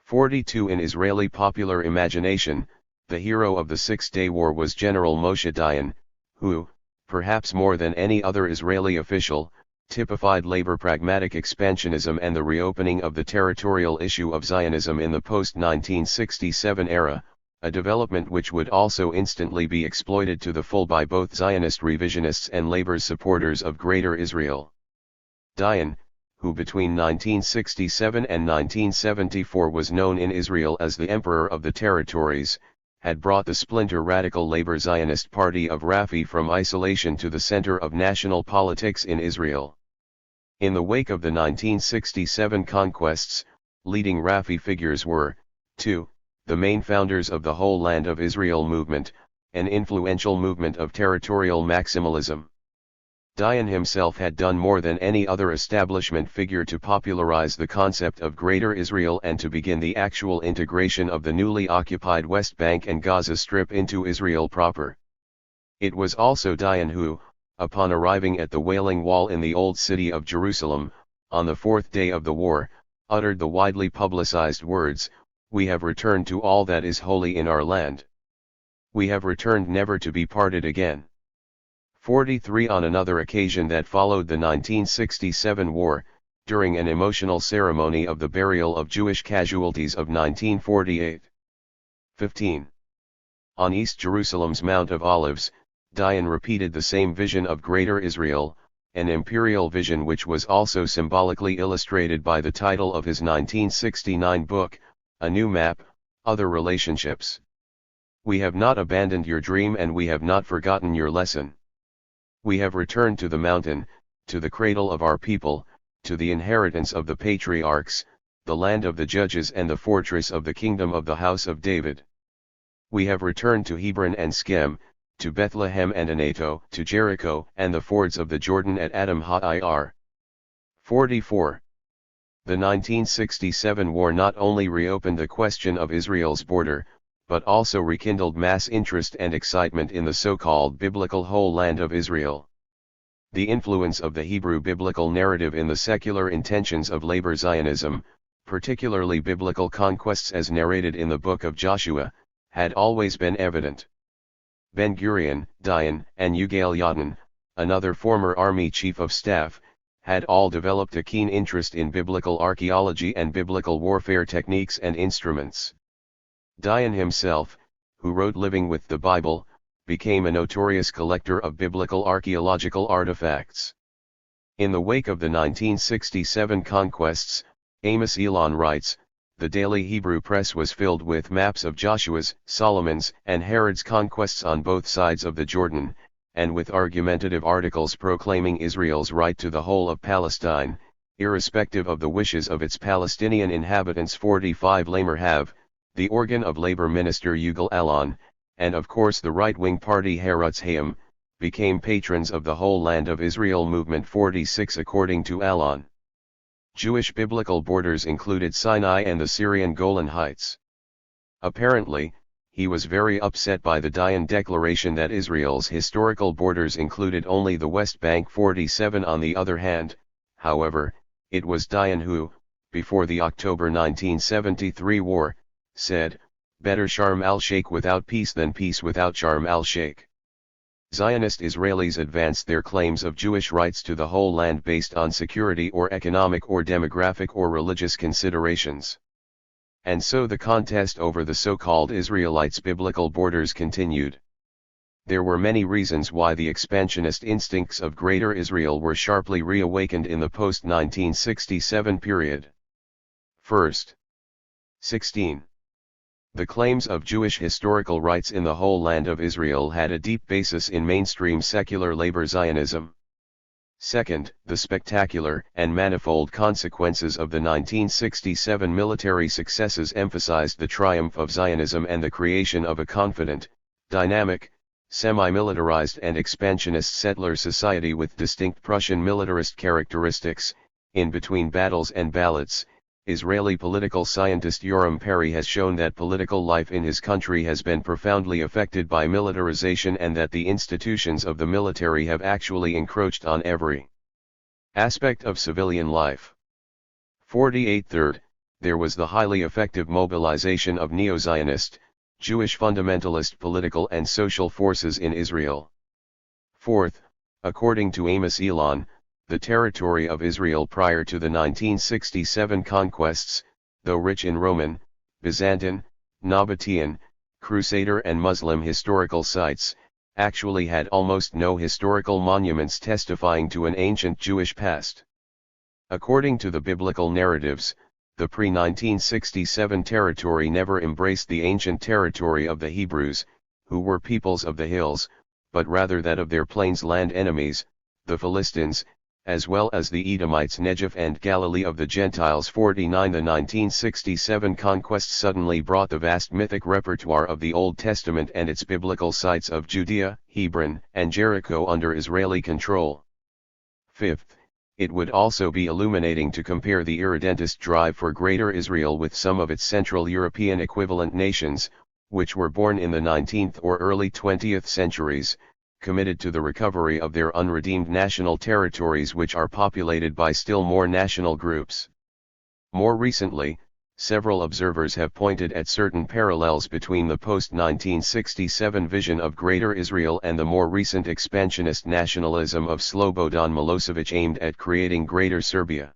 42 In Israeli popular imagination, the hero of the Six-Day War was General Moshe Dayan, who, perhaps more than any other Israeli official, typified labor pragmatic expansionism and the reopening of the territorial issue of Zionism in the post-1967 era, a development which would also instantly be exploited to the full by both Zionist revisionists and labor supporters of Greater Israel. Dayan, who between 1967 and 1974 was known in Israel as the Emperor of the Territories, had brought the splinter radical labor Zionist party of Rafi from isolation to the center of national politics in Israel. In the wake of the 1967 conquests, leading Rafi figures were, 2. the main founders of the whole land of Israel movement, an influential movement of territorial maximalism. Dayan himself had done more than any other establishment figure to popularize the concept of Greater Israel and to begin the actual integration of the newly occupied West Bank and Gaza Strip into Israel proper. It was also Dayan who, upon arriving at the Wailing Wall in the Old City of Jerusalem, on the fourth day of the war, uttered the widely publicized words, "We have returned to all that is holy in our land. We have returned never to be parted again." 43 On another occasion that followed the 1967 war, during an emotional ceremony of the burial of Jewish casualties of 1948. 15. On East Jerusalem's Mount of Olives, Dayan repeated the same vision of Greater Israel, an imperial vision which was also symbolically illustrated by the title of his 1969 book, A New Map, Other Relationships. "We have not abandoned your dream and we have not forgotten your lesson. We have returned to the mountain, to the cradle of our people, to the inheritance of the patriarchs, the land of the judges and the fortress of the kingdom of the house of David. We have returned to Hebron and Sichem, to Bethlehem and Anato, to Jericho and the fords of the Jordan at Adam Ha-ir." 44. The 1967 war not only reopened the question of Israel's border, but also rekindled mass interest and excitement in the so-called biblical whole land of Israel. The influence of the Hebrew biblical narrative in the secular intentions of labor Zionism, particularly biblical conquests as narrated in the book of Joshua, had always been evident. Ben-Gurion, Dayan, and Yigael Yadin, another former army chief of staff, had all developed a keen interest in biblical archaeology and biblical warfare techniques and instruments. Dayan himself, who wrote Living with the Bible, became a notorious collector of biblical archaeological artifacts. In the wake of the 1967 conquests, Amos Elon writes, "The daily Hebrew press was filled with maps of Joshua's, Solomon's, and Herod's conquests on both sides of the Jordan, and with argumentative articles proclaiming Israel's right to the whole of Palestine, irrespective of the wishes of its Palestinian inhabitants." 45 Lamer have, the organ of labor minister Yigael Allon, and of course the right-wing party Herutz Hayim, became patrons of the whole land of Israel movement. 46 According to Allon, Jewish biblical borders included Sinai and the Syrian Golan Heights. Apparently, he was very upset by the Dayan declaration that Israel's historical borders included only the West Bank. 47 On the other hand, however, it was Dayan who, before the October 1973 war, said, "Better Sharm el-Sheikh without peace than peace without Sharm el-Sheikh." Zionist Israelis advanced their claims of Jewish rights to the whole land based on security or economic or demographic or religious considerations. And so the contest over the so-called Israelites' biblical borders continued. There were many reasons why the expansionist instincts of Greater Israel were sharply reawakened in the post-1967 period. First, 16. The claims of Jewish historical rights in the whole land of Israel had a deep basis in mainstream secular labor Zionism. Second, the spectacular and manifold consequences of the 1967 military successes emphasized the triumph of Zionism and the creation of a confident, dynamic, semi-militarized and expansionist settler society with distinct Prussian militarist characteristics. In Between Battles and Ballots, Israeli political scientist Yoram Perry has shown that political life in his country has been profoundly affected by militarization and that the institutions of the military have actually encroached on every aspect of civilian life. 48 Third, there was the highly effective mobilization of neo-Zionist, Jewish fundamentalist political and social forces in Israel. Fourth, according to Amos Elon, the territory of Israel prior to the 1967 conquests, though rich in Roman, Byzantine, Nabatean, Crusader and Muslim historical sites, actually had almost no historical monuments testifying to an ancient Jewish past. According to the biblical narratives, the pre-1967 territory never embraced the ancient territory of the Hebrews, who were peoples of the hills, but rather that of their plains land enemies, the Philistines, as well as the Edomites Negev and Galilee of the Gentiles 49. The 1967 conquest suddenly brought the vast mythic repertoire of the Old Testament and its biblical sites of Judea, Hebron, and Jericho under Israeli control. Fifth, it would also be illuminating to compare the irredentist drive for Greater Israel with some of its Central European equivalent nations, which were born in the 19th or early 20th centuries, committed to the recovery of their unredeemed national territories which are populated by still more national groups. More recently, several observers have pointed at certain parallels between the post-1967 vision of Greater Israel and the more recent expansionist nationalism of Slobodan Milosevic aimed at creating Greater Serbia.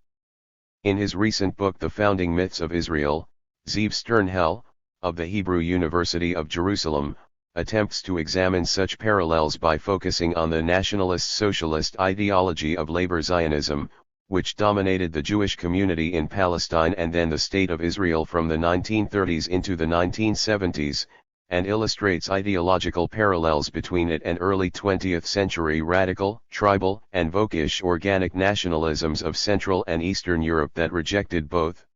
In his recent book The Founding Myths of Israel, Zeev Sternhell, of the Hebrew University of Jerusalem, attempts to examine such parallels by focusing on the nationalist-socialist ideology of labor Zionism, which dominated the Jewish community in Palestine and then the State of Israel from the 1930s into the 1970s, and illustrates ideological parallels between it and early 20th century radical, tribal, and Völkisch organic nationalisms of Central and Eastern Europe that rejected both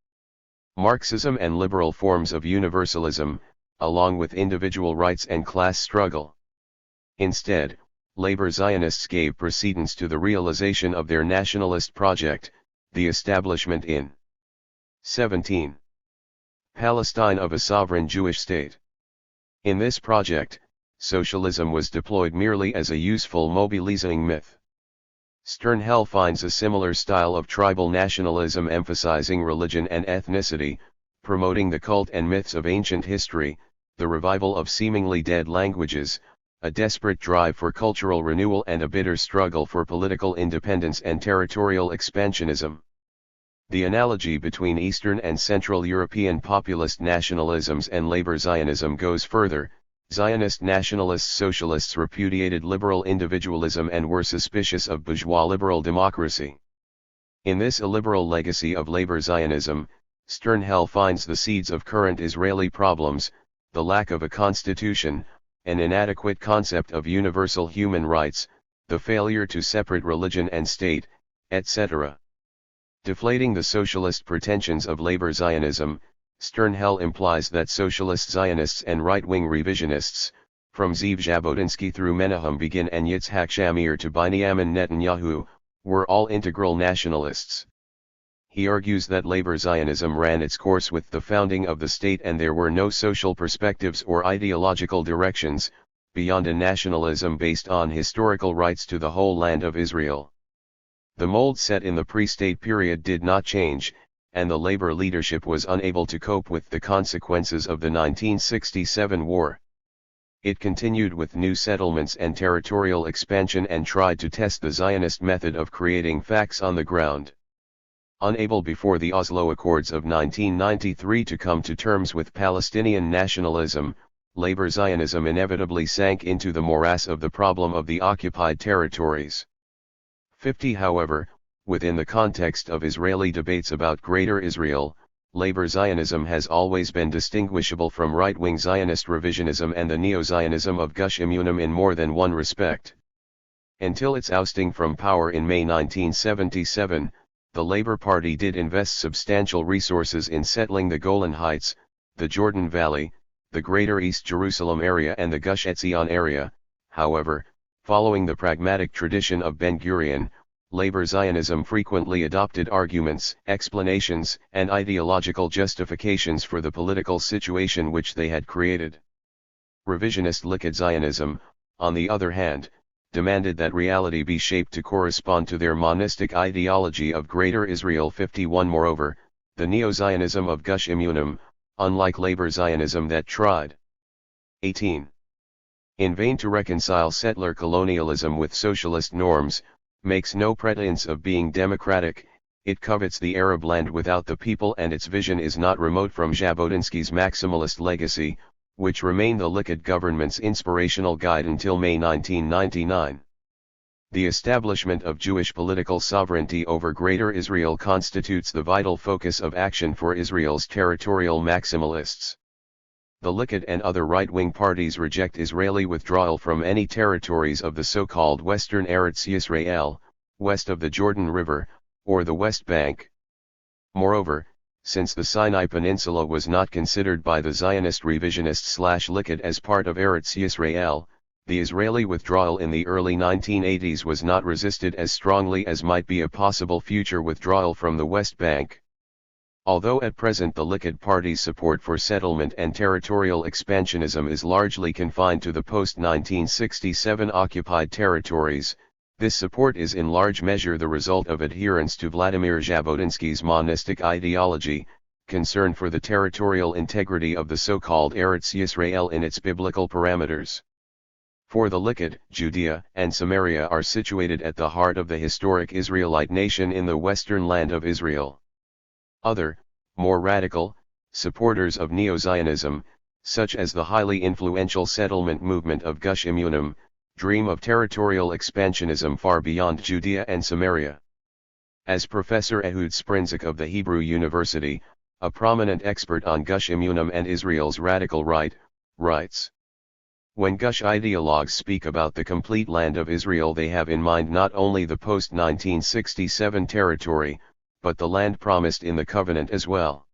Marxism and liberal forms of universalism, along with individual rights and class struggle. Instead, labor Zionists gave precedence to the realization of their nationalist project, the establishment in 17. Palestine of a sovereign Jewish state. In this project, socialism was deployed merely as a useful mobilizing myth. Sternhell finds a similar style of tribal nationalism emphasizing religion and ethnicity, promoting the cult and myths of ancient history, the revival of seemingly dead languages, a desperate drive for cultural renewal and a bitter struggle for political independence and territorial expansionism. The analogy between Eastern and Central European populist nationalisms and labor Zionism goes further. Zionist nationalist socialists repudiated liberal individualism and were suspicious of bourgeois liberal democracy. In this illiberal legacy of labor Zionism, Sternhell finds the seeds of current Israeli problems, the lack of a constitution, an inadequate concept of universal human rights, the failure to separate religion and state, etc. Deflating the socialist pretensions of labor Zionism, Sternhell implies that socialist Zionists and right-wing revisionists, from Zeev Jabotinsky through Menahem Begin and Yitzhak Shamir to Benjamin Netanyahu, were all integral nationalists. He argues that labor Zionism ran its course with the founding of the state and there were no social perspectives or ideological directions, beyond a nationalism based on historical rights to the whole land of Israel. The mold set in the pre-state period did not change, and the labor leadership was unable to cope with the consequences of the 1967 war. It continued with new settlements and territorial expansion and tried to test the Zionist method of creating facts on the ground. Unable before the Oslo Accords of 1993 to come to terms with Palestinian nationalism, labor Zionism inevitably sank into the morass of the problem of the occupied territories. 50. However, within the context of Israeli debates about Greater Israel, labor Zionism has always been distinguishable from right-wing Zionist revisionism and the neo-Zionism of Gush Emunim in more than one respect. Until its ousting from power in May 1977, the Labour Party did invest substantial resources in settling the Golan Heights, the Jordan Valley, the Greater East Jerusalem area and the Gush Etzion area. However, following the pragmatic tradition of Ben-Gurion, labor Zionism frequently adopted arguments, explanations, and ideological justifications for the political situation which they had created. Revisionist Likud Zionism, on the other hand, demanded that reality be shaped to correspond to their monistic ideology of Greater Israel. 51. Moreover, the neo-Zionism of Gush Emunim, unlike labor Zionism that tried 18. in vain to reconcile settler colonialism with socialist norms, makes no pretense of being democratic. It covets the Arab land without the people, and its vision is not remote from Jabotinsky's maximalist legacy, which remained the Likud government's inspirational guide until May 1999. The establishment of Jewish political sovereignty over Greater Israel constitutes the vital focus of action for Israel's territorial maximalists. The Likud and other right-wing parties reject Israeli withdrawal from any territories of the so-called Western Eretz Yisrael, west of the Jordan River, or the West Bank. Moreover, since the Sinai Peninsula was not considered by the Zionist revisionists/Likud as part of Eretz Yisrael, the Israeli withdrawal in the early 1980s was not resisted as strongly as might be a possible future withdrawal from the West Bank. Although at present the Likud party's support for settlement and territorial expansionism is largely confined to the post-1967 occupied territories, this support is in large measure the result of adherence to Vladimir Jabotinsky's monistic ideology, concern for the territorial integrity of the so-called Eretz Yisrael in its biblical parameters. For the Likud, Judea and Samaria are situated at the heart of the historic Israelite nation in the western land of Israel. Other, more radical, supporters of Neo-Zionism, such as the highly influential settlement movement of Gush Emunim, dream of territorial expansionism far beyond Judea and Samaria. As Professor Ehud Sprinzik of the Hebrew University, a prominent expert on Gush Emunim and Israel's radical right, writes, "When Gush ideologues speak about the complete land of Israel, they have in mind not only the post-1967 territory, but the land promised in the covenant as well.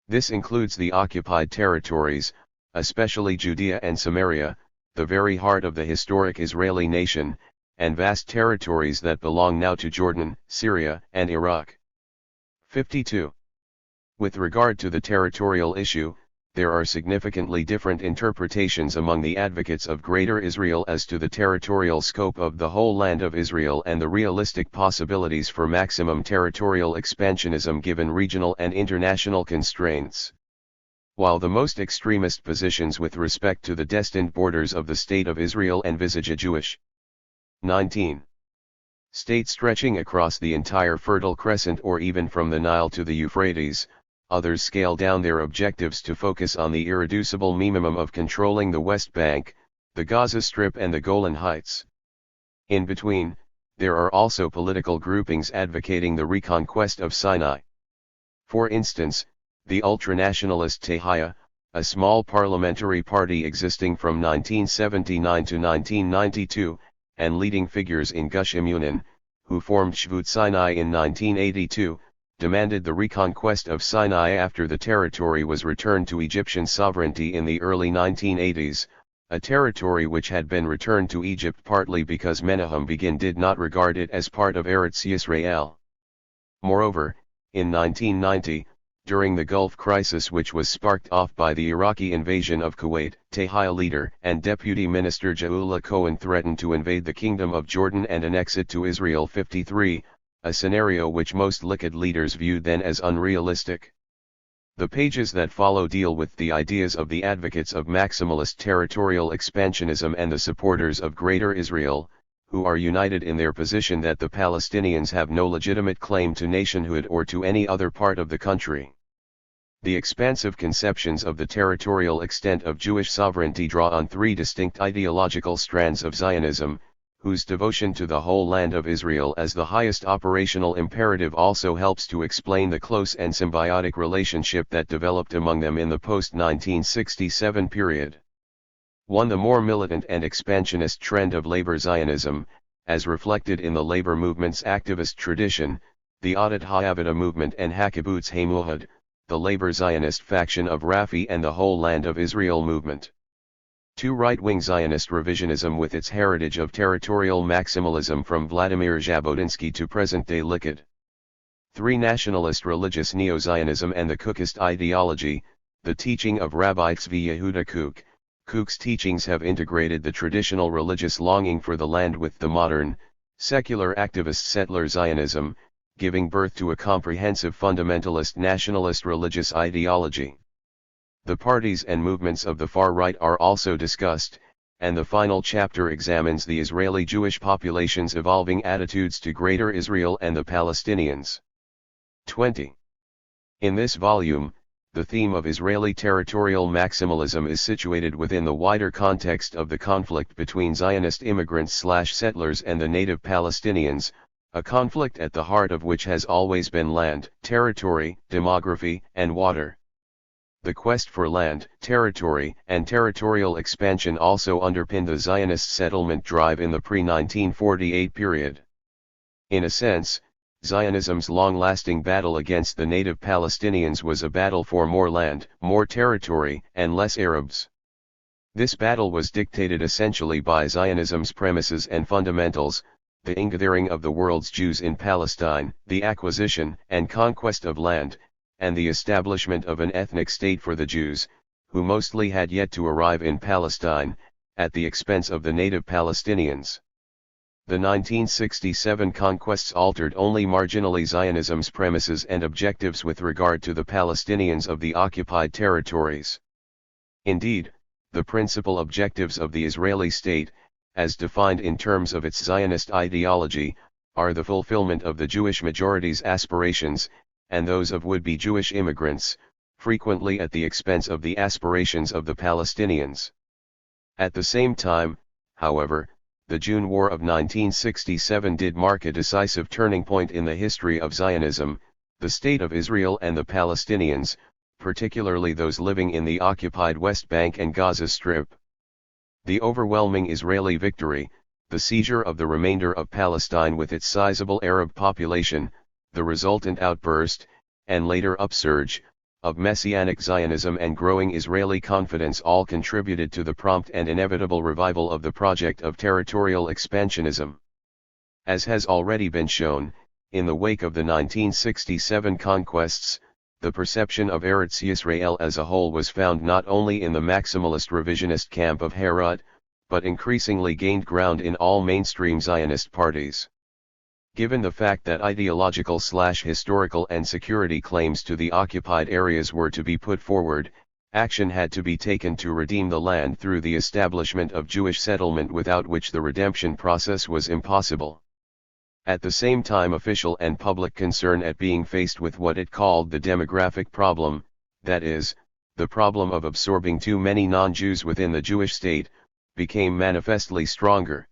This includes the occupied territories, especially Judea and Samaria, the very heart of the historic Israeli nation, and vast territories that belong now to Jordan, Syria, and Iraq." 52. With regard to the territorial issue, there are significantly different interpretations among the advocates of Greater Israel as to the territorial scope of the whole land of Israel and the realistic possibilities for maximum territorial expansionism given regional and international constraints. While the most extremist positions with respect to the destined borders of the State of Israel envisage a Jewish 19. State stretching across the entire Fertile Crescent or even from the Nile to the Euphrates, others scale down their objectives to focus on the irreducible minimum of controlling the West Bank, the Gaza Strip and the Golan Heights. In between, there are also political groupings advocating the reconquest of Sinai. For instance, the ultranationalist Tehaya, a small parliamentary party existing from 1979 to 1992, and leading figures in Gush Emunim, who formed Shvut Sinai in 1982, demanded the reconquest of Sinai after the territory was returned to Egyptian sovereignty in the early 1980s, a territory which had been returned to Egypt partly because Menahem Begin did not regard it as part of Eretz Yisrael. Moreover, in 1990, during the Gulf Crisis which was sparked off by the Iraqi invasion of Kuwait, Tehaya leader and Deputy Minister Jaula Cohen threatened to invade the Kingdom of Jordan and annex it to Israel. 53, a scenario which most Likud leaders viewed then as unrealistic. The pages that follow deal with the ideas of the advocates of maximalist territorial expansionism and the supporters of Greater Israel, who are united in their position that the Palestinians have no legitimate claim to nationhood or to any other part of the country. The expansive conceptions of the territorial extent of Jewish sovereignty draw on three distinct ideological strands of Zionism, whose devotion to the whole land of Israel as the highest operational imperative also helps to explain the close and symbiotic relationship that developed among them in the post-1967 period. 1. The more militant and expansionist trend of labor Zionism, as reflected in the labor movement's activist tradition, the Adat HaAvada movement and Hakibbutz HaMuhad, the labor Zionist faction of Rafi and the Whole Land of Israel movement. 2. Right-wing Zionist revisionism with its heritage of territorial maximalism from Vladimir Jabotinsky to present-day Likud. 3. Nationalist religious Neo-Zionism and the Kookist ideology, the teaching of Rabbi Tzvi Yehuda Kook. Kook's teachings have integrated the traditional religious longing for the land with the modern, secular activist settler Zionism, giving birth to a comprehensive fundamentalist nationalist religious ideology. The parties and movements of the far right are also discussed, and the final chapter examines the Israeli Jewish population's evolving attitudes to Greater Israel and the Palestinians. 20. In this volume, the theme of Israeli territorial maximalism is situated within the wider context of the conflict between Zionist immigrants/settlers and the native Palestinians, a conflict at the heart of which has always been land, territory, demography, and water. The quest for land, territory, and territorial expansion also underpinned the Zionist settlement drive in the pre-1948 period. In a sense, Zionism's long-lasting battle against the native Palestinians was a battle for more land, more territory, and less Arabs. This battle was dictated essentially by Zionism's premises and fundamentals: the ingathering of the world's Jews in Palestine, the acquisition and conquest of land, and the establishment of an ethnic state for the Jews, who mostly had yet to arrive in Palestine, at the expense of the native Palestinians. The 1967 conquests altered only marginally Zionism's premises and objectives with regard to the Palestinians of the occupied territories. Indeed, the principal objectives of the Israeli state, as defined in terms of its Zionist ideology, are the fulfillment of the Jewish majority's aspirations, and those of would-be Jewish immigrants, frequently at the expense of the aspirations of the Palestinians. At the same time, however, the June War of 1967 did mark a decisive turning point in the history of Zionism, the State of Israel and the Palestinians, particularly those living in the occupied West Bank and Gaza Strip. The overwhelming Israeli victory, the seizure of the remainder of Palestine with its sizable Arab population, the resultant outburst, and later upsurge, of Messianic Zionism and growing Israeli confidence all contributed to the prompt and inevitable revival of the project of territorial expansionism. As has already been shown, in the wake of the 1967 conquests, the perception of Eretz Yisrael as a whole was found not only in the maximalist revisionist camp of Herod, but increasingly gained ground in all mainstream Zionist parties. Given the fact that ideological/historical and security claims to the occupied areas were to be put forward, action had to be taken to redeem the land through the establishment of Jewish settlement, without which the redemption process was impossible. At the same time, official and public concern at being faced with what it called the demographic problem, that is, the problem of absorbing too many non-Jews within the Jewish state, became manifestly stronger.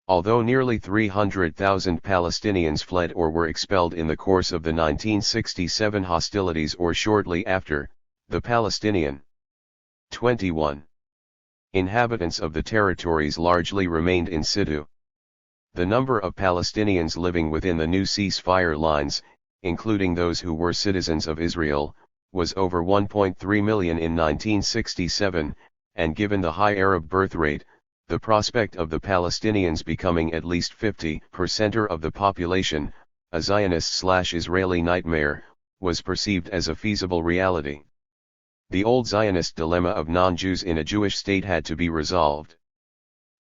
Although nearly 300,000 Palestinians fled or were expelled in the course of the 1967 hostilities or shortly after, the Palestinian 21 inhabitants of the territories largely remained in situ. The number of Palestinians living within the new ceasefire lines, including those who were citizens of Israel, was over 1.3 million in 1967, and given the high Arab birth rate, the prospect of the Palestinians becoming at least 50% of the population, a Zionist/Israeli nightmare, was perceived as a feasible reality. The old Zionist dilemma of non-Jews in a Jewish state had to be resolved.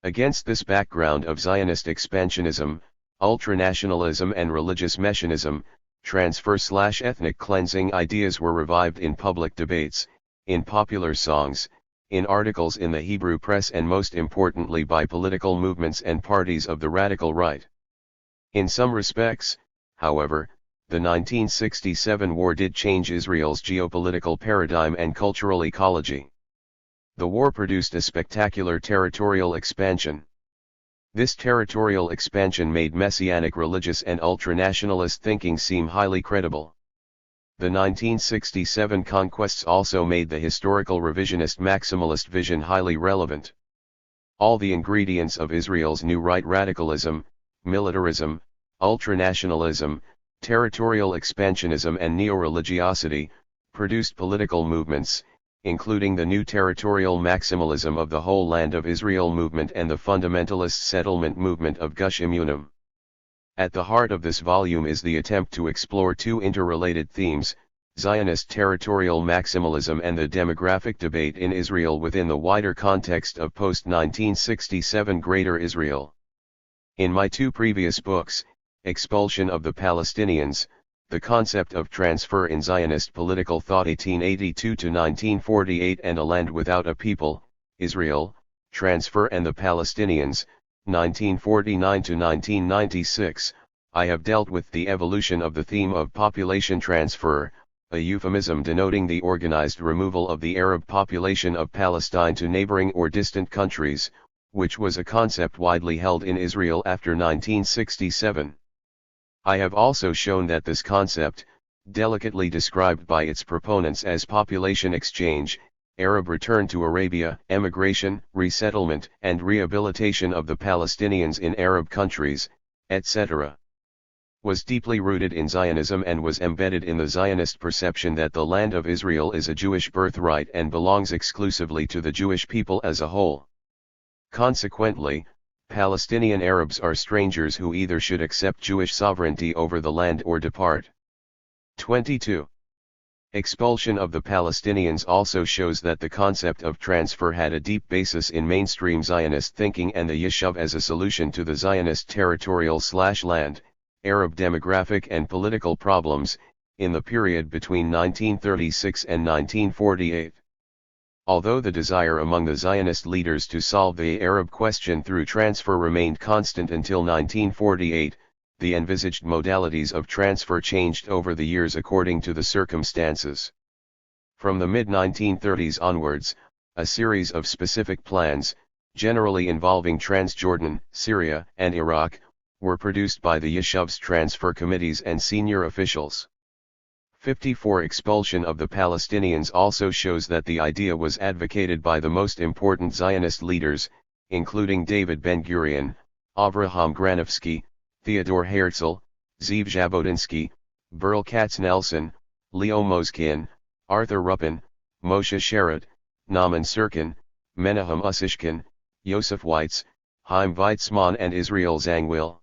Against this background of Zionist expansionism, ultranationalism and religious messianism, transfer/ethnic cleansing ideas were revived in public debates, in popular songs, in articles in the Hebrew press, and most importantly by political movements and parties of the radical right. In some respects, however, the 1967 war did change Israel's geopolitical paradigm and cultural ecology. The war produced a spectacular territorial expansion. This territorial expansion made messianic religious and ultranationalist thinking seem highly credible. The 1967 conquests also made the historical revisionist maximalist vision highly relevant. All the ingredients of Israel's new right radicalism, militarism, ultranationalism, territorial expansionism and neo-religiosity, produced political movements, including the new territorial maximalism of the whole land of Israel movement and the fundamentalist settlement movement of Gush Emunim. At the heart of this volume is the attempt to explore two interrelated themes: Zionist territorial maximalism and the demographic debate in Israel within the wider context of post-1967 Greater Israel. In my two previous books, Expulsion of the Palestinians, The Concept of Transfer in Zionist Political Thought 1882-1948 and A Land Without a People, Israel, Transfer and the Palestinians, 1949-1996, I have dealt with the evolution of the theme of population transfer, a euphemism denoting the organized removal of the Arab population of Palestine to neighboring or distant countries, which was a concept widely held in Israel after 1967. I have also shown that this concept, delicately described by its proponents as population exchange, Arab return to Arabia, emigration, resettlement and rehabilitation of the Palestinians in Arab countries, etc., was deeply rooted in Zionism and was embedded in the Zionist perception that the land of Israel is a Jewish birthright and belongs exclusively to the Jewish people as a whole. Consequently, Palestinian Arabs are strangers who either should accept Jewish sovereignty over the land or depart. 22. Expulsion of the Palestinians also shows that the concept of transfer had a deep basis in mainstream Zionist thinking, and the Yishuv as a solution to the Zionist territorial/land, Arab demographic and political problems, in the period between 1936 and 1948. Although the desire among the Zionist leaders to solve the Arab question through transfer remained constant until 1948, the envisaged modalities of transfer changed over the years according to the circumstances. From the mid-1930s onwards, a series of specific plans, generally involving Transjordan, Syria, and Iraq, were produced by the Yishuv's transfer committees and senior officials. 54. Expulsion of the Palestinians also shows that the idea was advocated by the most important Zionist leaders, including David Ben-Gurion, Avraham Granevsky, Theodore Herzl, Zeev Jabotinsky, Burl Katznelson, Leo Moskhin, Arthur Ruppin, Moshe Sherrod, Naaman Sirkin, Menahem Usishkin, Yosef Weitz, Chaim Weizmann and Israel Zangwill.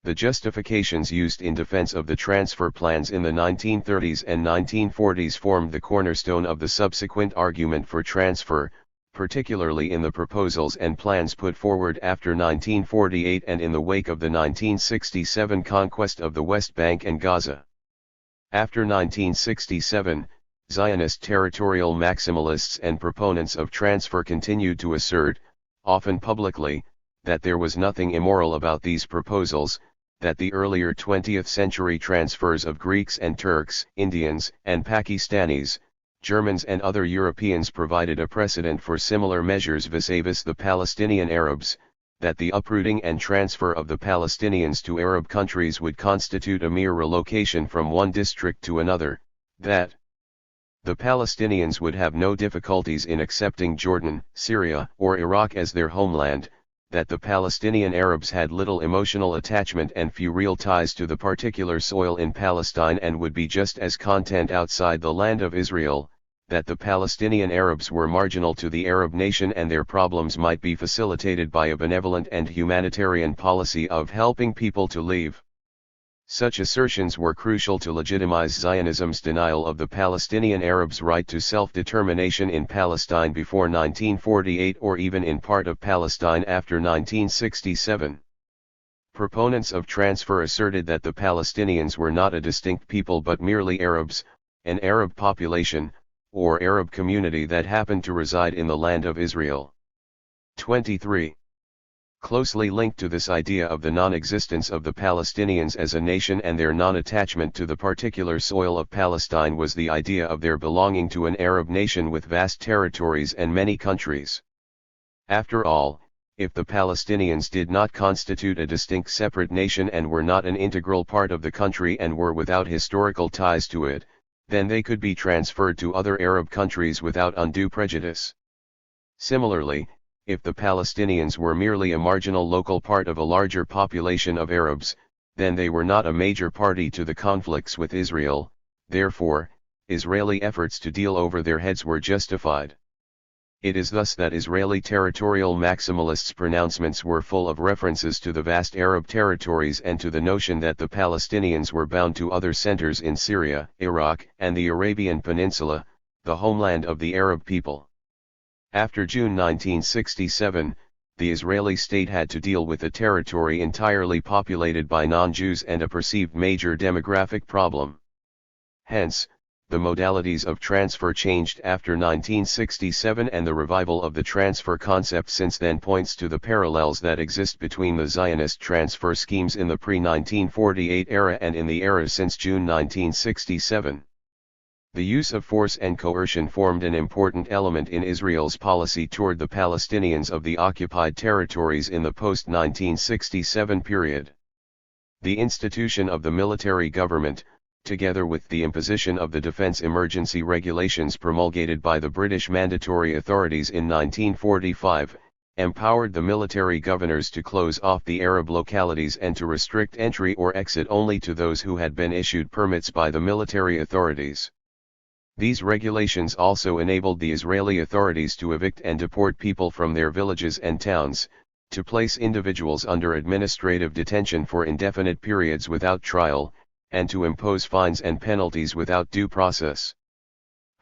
The justifications used in defense of the transfer plans in the 1930s and 1940s formed the cornerstone of the subsequent argument for transfer, particularly in the proposals and plans put forward after 1948 and in the wake of the 1967 conquest of the West Bank and Gaza. After 1967, Zionist territorial maximalists and proponents of transfer continued to assert, often publicly, that there was nothing immoral about these proposals, that the earlier 20th century transfers of Greeks and Turks, Indians and Pakistanis, Germans and other Europeans provided a precedent for similar measures vis-a-vis the Palestinian Arabs, that the uprooting and transfer of the Palestinians to Arab countries would constitute a mere relocation from one district to another, that the Palestinians would have no difficulties in accepting Jordan, Syria, or Iraq as their homeland, that the Palestinian Arabs had little emotional attachment and few real ties to the particular soil in Palestine and would be just as content outside the land of Israel, that the Palestinian Arabs were marginal to the Arab nation and their problems might be facilitated by a benevolent and humanitarian policy of helping people to leave. Such assertions were crucial to legitimize Zionism's denial of the Palestinian Arabs' right to self-determination in Palestine before 1948 or even in part of Palestine after 1967. Proponents of transfer asserted that the Palestinians were not a distinct people but merely Arabs, an Arab population, or Arab community that happened to reside in the land of Israel. 23. Closely linked to this idea of the non-existence of the Palestinians as a nation and their non-attachment to the particular soil of Palestine was the idea of their belonging to an Arab nation with vast territories and many countries. After all, if the Palestinians did not constitute a distinct separate nation and were not an integral part of the country and were without historical ties to it, then they could be transferred to other Arab countries without undue prejudice. Similarly, if the Palestinians were merely a marginal local part of a larger population of Arabs, then they were not a major party to the conflicts with Israel, therefore, Israeli efforts to deal over their heads were justified. It is thus that Israeli territorial maximalists' pronouncements were full of references to the vast Arab territories and to the notion that the Palestinians were bound to other centers in Syria, Iraq, and the Arabian Peninsula, the homeland of the Arab people. After June 1967, the Israeli state had to deal with a territory entirely populated by non-Jews and a perceived major demographic problem. Hence, the modalities of transfer changed after 1967, and the revival of the transfer concept since then points to the parallels that exist between the Zionist transfer schemes in the pre-1948 era and in the era since June 1967. The use of force and coercion formed an important element in Israel's policy toward the Palestinians of the occupied territories in the post-1967 period. The institution of the military government, together with the imposition of the defense emergency regulations promulgated by the British Mandatory Authorities in 1945, empowered the military governors to close off the Arab localities and to restrict entry or exit only to those who had been issued permits by the military authorities. These regulations also enabled the Israeli authorities to evict and deport people from their villages and towns, to place individuals under administrative detention for indefinite periods without trial, and to impose fines and penalties without due process.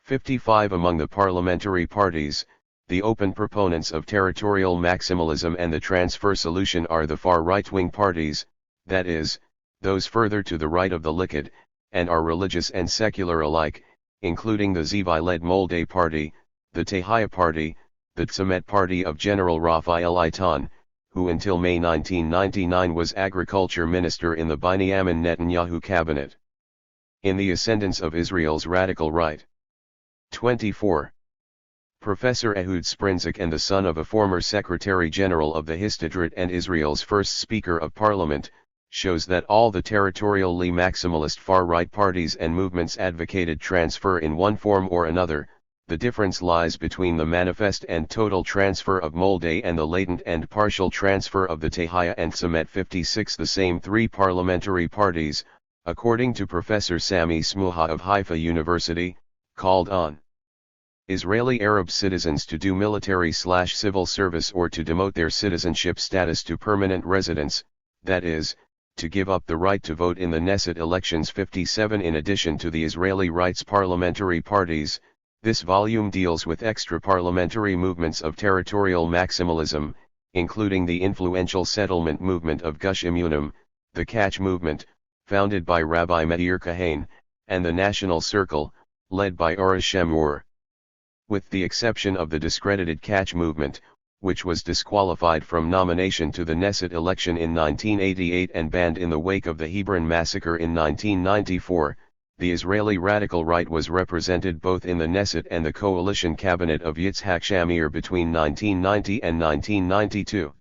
55 Among the parliamentary parties, the open proponents of territorial maximalism and the transfer solution are the far right-wing parties, that is, those further to the right of the Likud, and are religious and secular alike, including the Zivi-led Molday Party, the Tehaya Party, the Tzemet Party of General Raphael Eitan, who until May 1999 was Agriculture Minister in the Benjamin Netanyahu cabinet. In the ascendance of Israel's radical right. 24. Professor Ehud Sprinzik, and the son of a former Secretary General of the Histadrut and Israel's first Speaker of Parliament, shows that all the territorially maximalist far-right parties and movements advocated transfer in one form or another. The difference lies between the manifest and total transfer of Molday and the latent and partial transfer of the Tehaya and Tzemet. 56 The same three parliamentary parties, according to Professor Sami Smuha of Haifa University, called on Israeli Arab citizens to do military/civil service or to demote their citizenship status to permanent residence, that is, to give up the right to vote in the Knesset elections. 57 In addition to the Israeli rights parliamentary parties, this volume deals with extra-parliamentary movements of territorial maximalism, including the influential settlement movement of Gush Emunim, the Catch movement, founded by Rabbi Meir Kahane, and the National Circle, led by Ora Shemur. With the exception of the discredited Catch movement, which was disqualified from nomination to the Knesset election in 1988 and banned in the wake of the Hebron massacre in 1994, the Israeli radical right was represented both in the Knesset and the coalition cabinet of Yitzhak Shamir between 1990 and 1992.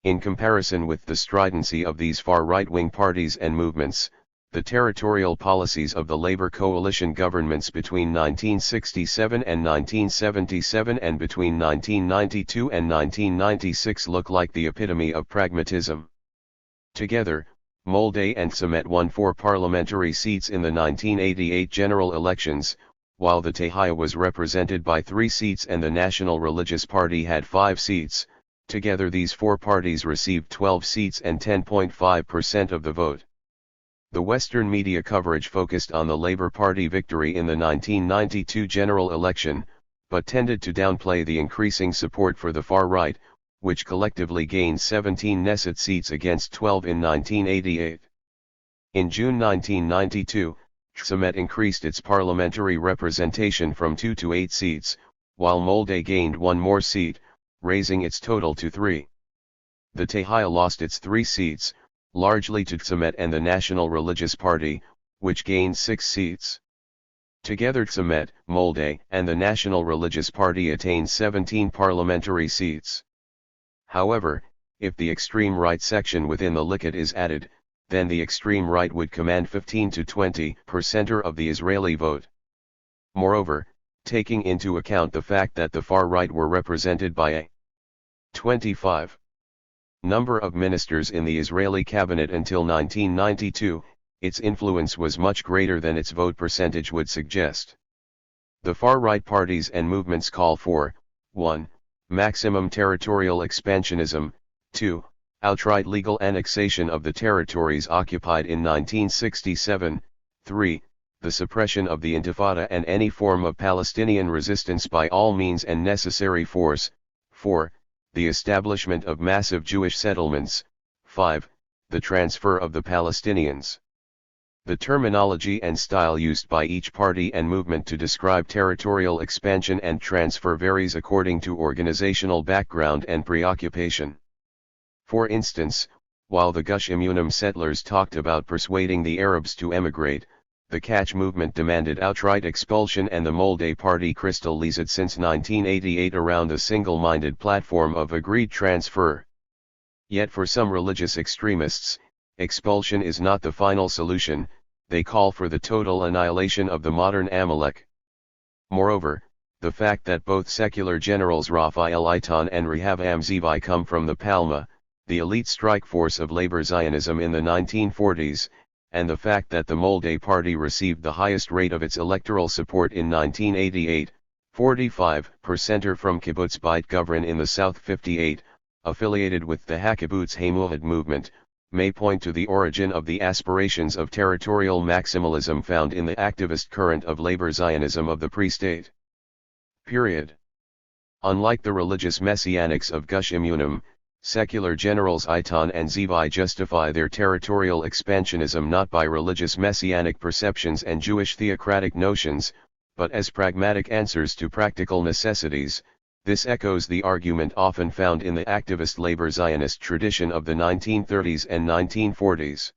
In comparison with the stridency of these far right-wing parties and movements, the territorial policies of the labor coalition governments between 1967 and 1977 and between 1992 and 1996 look like the epitome of pragmatism. Together, Molday and Tzemet won 4 parliamentary seats in the 1988 general elections, while the Tehaya was represented by 3 seats and the National Religious Party had 5 seats. Together these 4 parties received 12 seats and 10.5% of the vote. The Western media coverage focused on the Labour Party victory in the 1992 general election, but tended to downplay the increasing support for the far right, which collectively gained 17 Knesset seats against 12 in 1988. In June 1992, Tzemet increased its parliamentary representation from 2 to 8 seats, while Molday gained 1 more seat, raising its total to 3. The Tehaya lost its 3 seats, largely to Tzemet and the National Religious Party, which gained 6 seats. Together Tzemet, Molday, and the National Religious Party attained 17 parliamentary seats. However, if the extreme right section within the Likud is added, then the extreme right would command 15 to 20% of the Israeli vote. Moreover, taking into account the fact that the far right were represented by a 25 number of ministers in the Israeli cabinet until 1992, its influence was much greater than its vote percentage would suggest. The far-right parties and movements call for 1. Maximum territorial expansionism, 2. Outright legal annexation of the territories occupied in 1967, 3. The suppression of the Intifada and any form of Palestinian resistance by all means and necessary force, 4. The establishment of massive Jewish settlements, 5. The transfer of the Palestinians. The terminology and style used by each party and movement to describe territorial expansion and transfer varies according to organizational background and preoccupation. For instance, while the Gush Emunim settlers talked about persuading the Arabs to emigrate, the Catch movement demanded outright expulsion and the Molday Party crystallized since 1988 around a single-minded platform of agreed transfer. Yet for some religious extremists, expulsion is not the final solution, they call for the total annihilation of the modern Amalek. Moreover, the fact that both secular generals Raphael Eitan and Rehavam Zeevi come from the Palma, the elite strike force of labor Zionism in the 1940s, and the fact that the Molde Party received the highest rate of its electoral support in 1988, 45% from Kibbutz Beit Guvrin in the South 58, affiliated with the Hakibbutz Hamuhad movement, may point to the origin of the aspirations of territorial maximalism found in the activist current of labor Zionism of the pre-state period. Unlike the religious messianics of Gush Emunim, secular generals Eitan and Zeevi justify their territorial expansionism not by religious messianic perceptions and Jewish theocratic notions, but as pragmatic answers to practical necessities. This echoes the argument often found in the activist labor Zionist tradition of the 1930s and 1940s.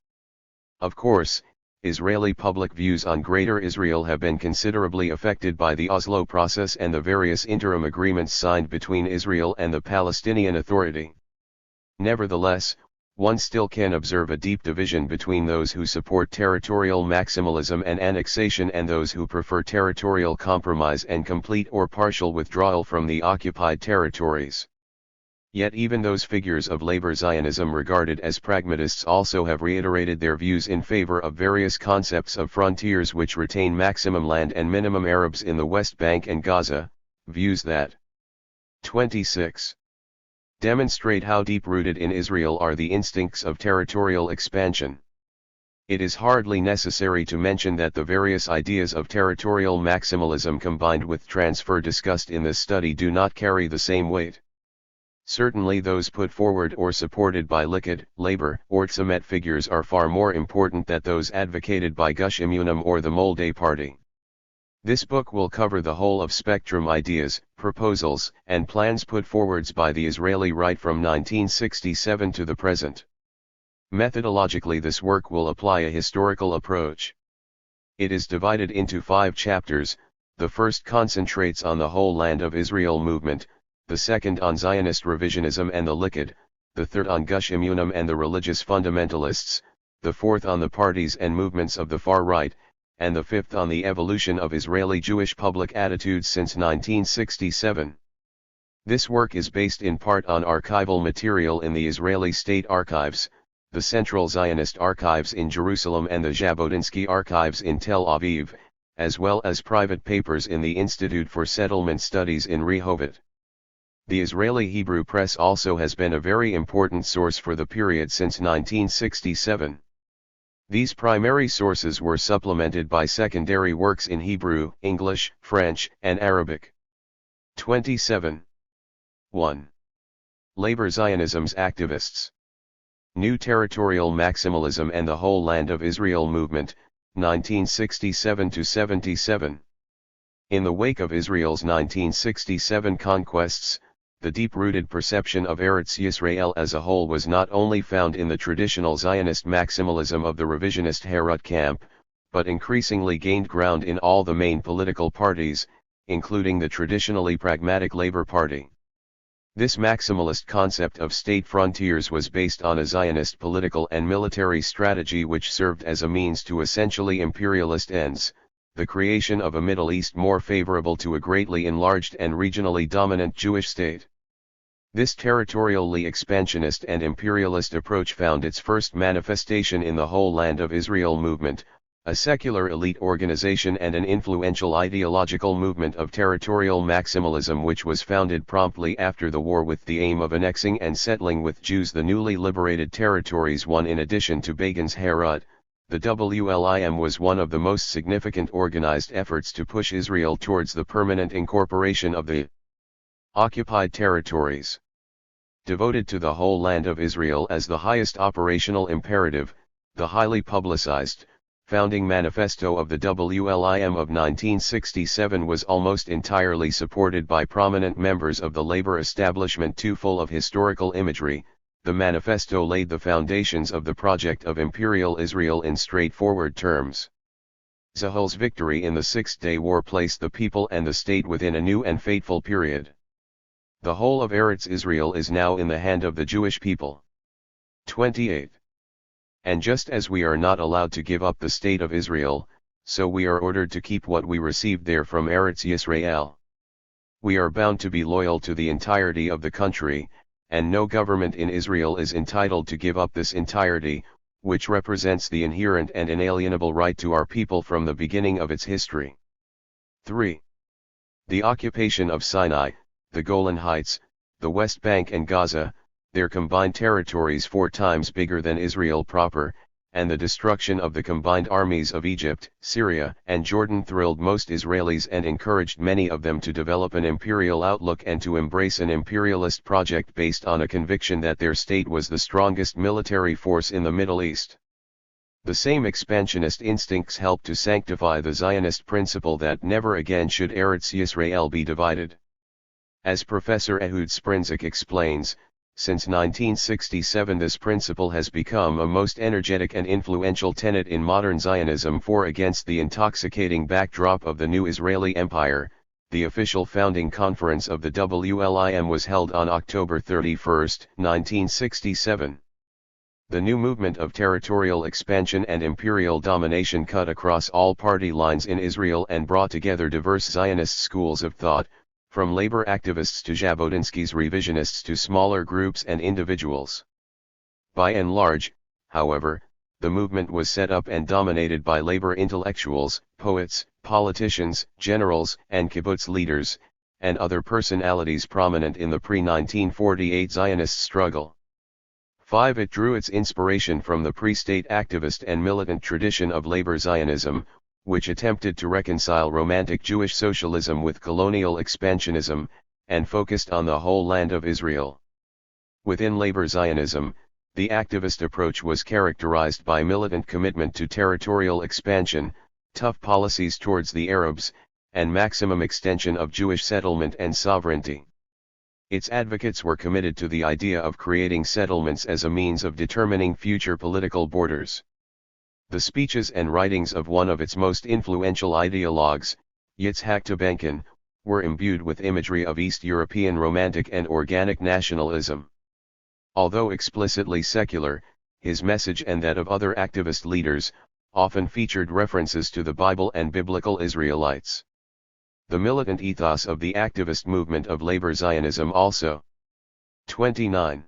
Of course, Israeli public views on Greater Israel have been considerably affected by the Oslo process and the various interim agreements signed between Israel and the Palestinian Authority. Nevertheless, one still can observe a deep division between those who support territorial maximalism and annexation and those who prefer territorial compromise and complete or partial withdrawal from the occupied territories. Yet even those figures of labor Zionism regarded as pragmatists also have reiterated their views in favor of various concepts of frontiers which retain maximum land and minimum Arabs in the West Bank and Gaza, views that 26. Demonstrate how deep-rooted in Israel are the instincts of territorial expansion. It is hardly necessary to mention that the various ideas of territorial maximalism combined with transfer discussed in this study do not carry the same weight. Certainly those put forward or supported by Likud, Labor, or Tzemet figures are far more important than those advocated by Gush Emunim or the Molde Party. This book will cover the whole of spectrum ideas, proposals, and plans put forwards by the Israeli right from 1967 to the present. Methodologically, this work will apply a historical approach. It is divided into 5 chapters. The first concentrates on the whole Land of Israel movement, the second on Zionist revisionism and the Likud, the third on Gush Emunim and the religious fundamentalists, the fourth on the parties and movements of the far right, and the fifth on the evolution of Israeli Jewish public attitudes since 1967. This work is based in part on archival material in the Israeli State Archives, the Central Zionist Archives in Jerusalem and the Jabotinsky Archives in Tel Aviv, as well as private papers in the Institute for Settlement Studies in Rehovot. The Israeli Hebrew press also has been a very important source for the period since 1967. These primary sources were supplemented by secondary works in Hebrew, English, French, and Arabic. 27. 1. Labor Zionism's activists. New Territorial Maximalism and the Whole Land of Israel Movement, 1967–77. In the wake of Israel's 1967 conquests, the deep-rooted perception of Eretz Yisrael as a whole was not only found in the traditional Zionist maximalism of the revisionist Herut camp, but increasingly gained ground in all the main political parties, including the traditionally pragmatic Labour Party. This maximalist concept of state frontiers was based on a Zionist political and military strategy which served as a means to essentially imperialist ends, the creation of a Middle East more favorable to a greatly enlarged and regionally dominant Jewish state. This territorially expansionist and imperialist approach found its first manifestation in the Whole Land of Israel movement, a secular elite organization and an influential ideological movement of territorial maximalism which was founded promptly after the war with the aim of annexing and settling with Jews the newly liberated territories won. In addition to Begin's Herut, the WLIM was one of the most significant organized efforts to push Israel towards the permanent incorporation of the occupied territories. Devoted to the whole land of Israel as the highest operational imperative, the highly publicized, founding manifesto of the WLIM of 1967 was almost entirely supported by prominent members of the labor establishment. Too full of historical imagery, the manifesto laid the foundations of the project of Imperial Israel in straightforward terms. Zahul's victory in the Six-Day War placed the people and the state within a new and fateful period. The whole of Eretz Israel is now in the hand of the Jewish people. 28. And just as we are not allowed to give up the state of Israel, so we are ordered to keep what we received there from Eretz Yisrael. We are bound to be loyal to the entirety of the country, and no government in Israel is entitled to give up this entirety, which represents the inherent and inalienable right to our people from the beginning of its history. 3. The occupation of Sinai, the Golan Heights, the West Bank and Gaza, their combined territories 4 times bigger than Israel proper, and the destruction of the combined armies of Egypt, Syria, and Jordan thrilled most Israelis and encouraged many of them to develop an imperial outlook and to embrace an imperialist project based on a conviction that their state was the strongest military force in the Middle East. The same expansionist instincts helped to sanctify the Zionist principle that never again should Eretz Yisrael be divided. As Professor Ehud Sprinzik explains, since 1967 this principle has become a most energetic and influential tenet in modern Zionism, for against the intoxicating backdrop of the new Israeli Empire, the official founding conference of the WLIM was held on October 31, 1967. The new movement of territorial expansion and imperial domination cut across all party lines in Israel and brought together diverse Zionist schools of thought, from labor activists to Jabotinsky's revisionists to smaller groups and individuals. By and large, however, the movement was set up and dominated by labor intellectuals, poets, politicians, generals, and kibbutz leaders, and other personalities prominent in the pre-1948 Zionist struggle. 5. It drew its inspiration from the pre-state activist and militant tradition of labor Zionism, which attempted to reconcile romantic Jewish socialism with colonial expansionism, and focused on the whole land of Israel. Within labor Zionism, the activist approach was characterized by militant commitment to territorial expansion, tough policies towards the Arabs, and maximum extension of Jewish settlement and sovereignty. Its advocates were committed to the idea of creating settlements as a means of determining future political borders. The speeches and writings of one of its most influential ideologues, Yitzhak Tabenkin, were imbued with imagery of East European romantic and organic nationalism. Although explicitly secular, his message and that of other activist leaders, often featured references to the Bible and biblical Israelites. The militant ethos of the activist movement of labor Zionism also 29.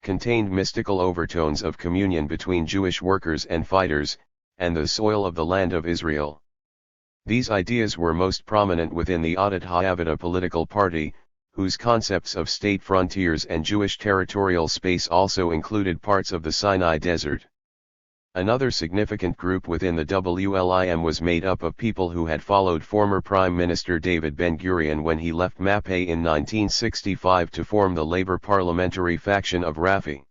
Contained mystical overtones of communion between Jewish workers and fighters, and the soil of the land of Israel. These ideas were most prominent within the Adat Ha'avada political party, whose concepts of state frontiers and Jewish territorial space also included parts of the Sinai Desert. Another significant group within the WLIM was made up of people who had followed former Prime Minister David Ben-Gurion when he left Mapei in 1965 to form the labor parliamentary faction of Rafi.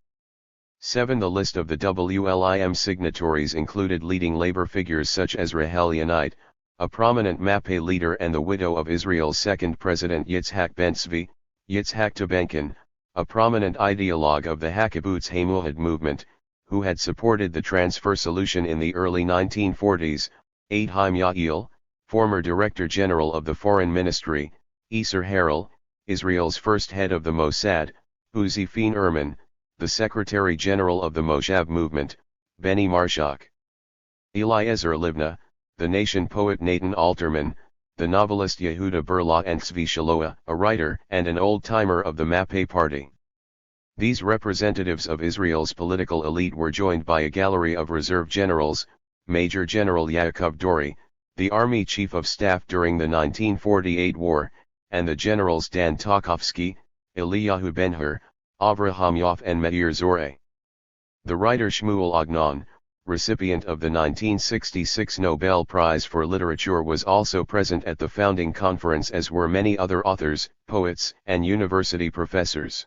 7. The list of the WLIM signatories included leading labor figures such as Rahel Yanait, a prominent Mapei leader and the widow of Israel's second president Yitzhak Ben-Zvi, Yitzhak Tabenkin, a prominent ideologue of the Hakibbutz Hamuhad movement, who had supported the transfer solution in the early 1940s, 8. Chaim Yael, former Director General of the Foreign Ministry, Isser Harel, Israel's first head of the Mossad, Uzi Fin Erman, the Secretary General of the Moshav movement, Benny Marshak. Eliezer Livna, the nation poet Nathan Alterman, the novelist Yehuda Berla and Tzvi Shaloa, a writer and an old-timer of the Mapei party. These representatives of Israel's political elite were joined by a gallery of reserve generals, Major General Yaakov Dori, the Army Chief of Staff during the 1948 war, and the generals Dan Tarkovsky, Eliyahu Ben-Hur, Avraham Yoff and Meir Zoreh. The writer Shmuel Agnon, recipient of the 1966 Nobel Prize for Literature, was also present at the founding conference, as were many other authors, poets, and university professors.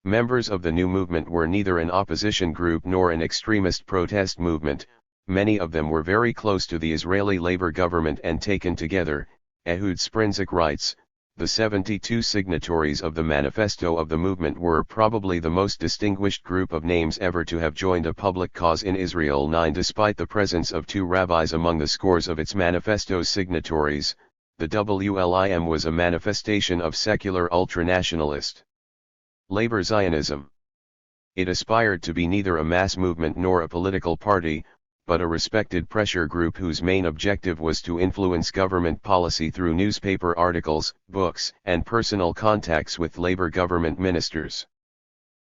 Members of the new movement were neither an opposition group nor an extremist protest movement. Many of them were very close to the Israeli labor government and taken together. Ehud Sprinzik writes, the 72 signatories of the manifesto of the movement were probably the most distinguished group of names ever to have joined a public cause in Israel. 9. Despite the presence of 2 rabbis among the scores of its manifesto signatories, the WLIM was a manifestation of secular ultranationalist labor Zionism. It aspired to be neither a mass movement nor a political party, but a respected pressure group whose main objective was to influence government policy through newspaper articles, books, and personal contacts with labor government ministers.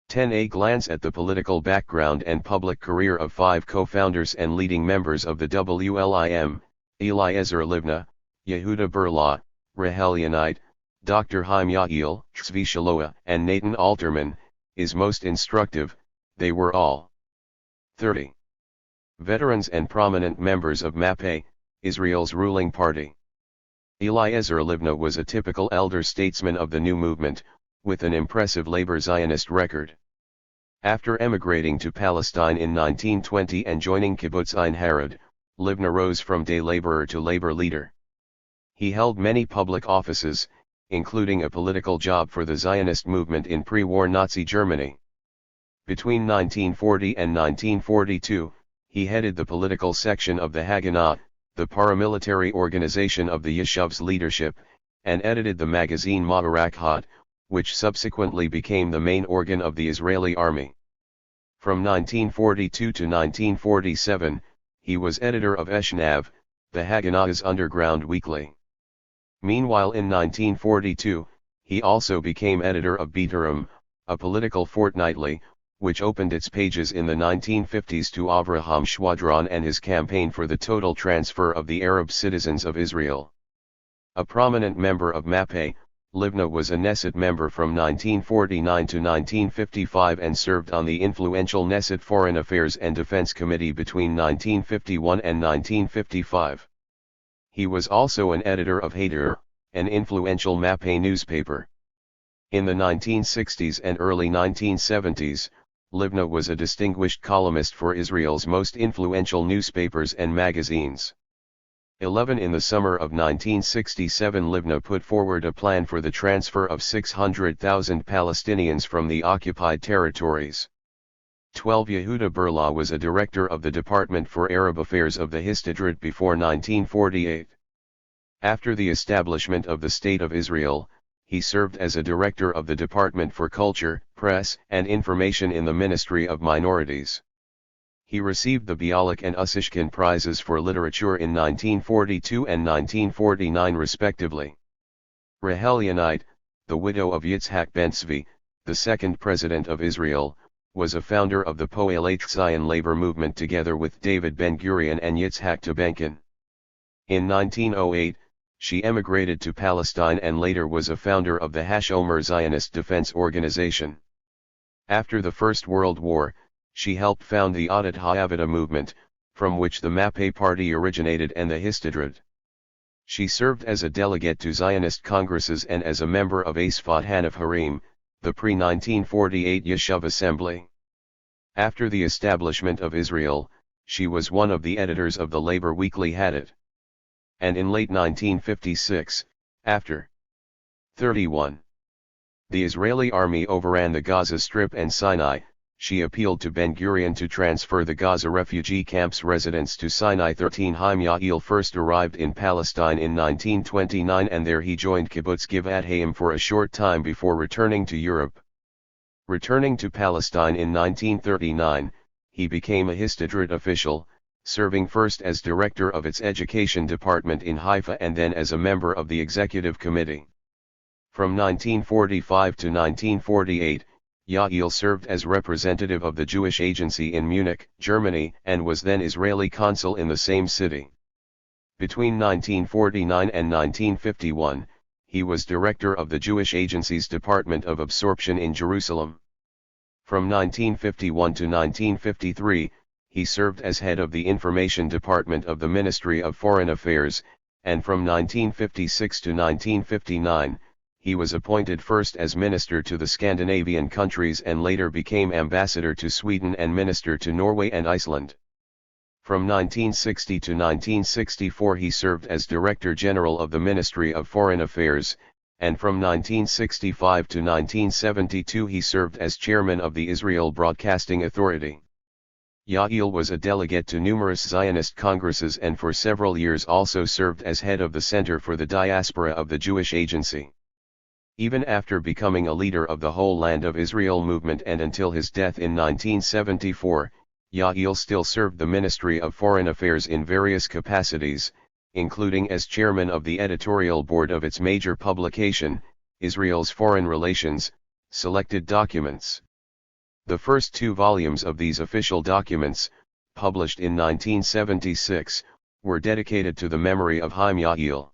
10. A glance at the political background and public career of 5 co-founders and leading members of the WLIM, Eliezer Livna, Yehuda Berla, Rahel Yanite, Dr. Chaim Yael, Tzvi Shaloa, and Nathan Alterman, is most instructive. They were all 30. Veterans and prominent members of MAPE, Israel's ruling party. Eliezer Livna was a typical elder statesman of the new movement, with an impressive labor Zionist record. After emigrating to Palestine in 1920 and joining Kibbutz Ein Harod, Livna rose from day laborer to labor leader. He held many public offices, including a political job for the Zionist movement in pre-war Nazi Germany. Between 1940 and 1942, he headed the political section of the Haganah, the paramilitary organization of the Yeshuv's leadership, and edited the magazine Ma'arak, which subsequently became the main organ of the Israeli army. From 1942 to 1947, he was editor of Eshnav, the Haganah's underground weekly. Meanwhile, in 1942, he also became editor of B'Turim, a political fortnightly, which opened its pages in the 1950s to Avraham Schwadron and his campaign for the total transfer of the Arab citizens of Israel. A prominent member of MAPE, Livna was a Knesset member from 1949 to 1955 and served on the influential Knesset Foreign Affairs and Defense Committee between 1951 and 1955. He was also an editor of Hader, an influential MAPE newspaper. In the 1960s and early 1970s, Livna was a distinguished columnist for Israel's most influential newspapers and magazines. 11. In the summer of 1967, Livna put forward a plan for the transfer of 600,000 Palestinians from the occupied territories. 12. Yehuda Berla was a director of the Department for Arab Affairs of the Histadrut before 1948. After the establishment of the State of Israel, he served as a director of the Department for Culture, Press, and Information in the Ministry of Minorities. He received the Bialik and Ussishkin Prizes for Literature in 1942 and 1949 respectively. Rahel Yanite, the widow of Yitzhak Ben-Tzvi, the second president of Israel, was a founder of the Poelei Zion labor movement together with David Ben-Gurion and Yitzhak Tabenkin. In 1908, she emigrated to Palestine and later was a founder of the Hashomer Zionist Defense Organization. After the First World War, she helped found the Adat HaAvada movement, from which the MAPE party originated, and the Histadrut. She served as a delegate to Zionist congresses and as a member of Asfat Hanav Harim, the pre-1948 Yeshuv Assembly. After the establishment of Israel, she was one of the editors of the labor weekly Hadad. And in late 1956, after 31. The Israeli army overran the Gaza Strip and Sinai, she appealed to Ben-Gurion to transfer the Gaza refugee camps residents to Sinai. 13. Chaim Yael first arrived in Palestine in 1929 and there he joined Kibbutz Givat Haim for a short time before returning to Europe. Returning to Palestine in 1939, he became a Histadrut official, serving first as director of its education department in Haifa and then as a member of the executive committee. From 1945 to 1948, Yael served as representative of the Jewish Agency in Munich, Germany, and was then Israeli consul in the same city. Between 1949 and 1951, he was director of the Jewish Agency's Department of Absorption in Jerusalem. From 1951 to 1953, he served as head of the Information Department of the Ministry of Foreign Affairs, and from 1956 to 1959, he was appointed first as minister to the Scandinavian countries and later became ambassador to Sweden and minister to Norway and Iceland. From 1960 to 1964 he served as Director General of the Ministry of Foreign Affairs, and from 1965 to 1972 he served as chairman of the Israel Broadcasting Authority. Yael was a delegate to numerous Zionist congresses and for several years also served as head of the Center for the Diaspora of the Jewish Agency. Even after becoming a leader of the Whole Land of Israel movement and until his death in 1974, Yael still served the Ministry of Foreign Affairs in various capacities, including as chairman of the editorial board of its major publication, Israel's Foreign Relations, Selected Documents. The first 2 volumes of these official documents, published in 1976, were dedicated to the memory of Chaim Yael.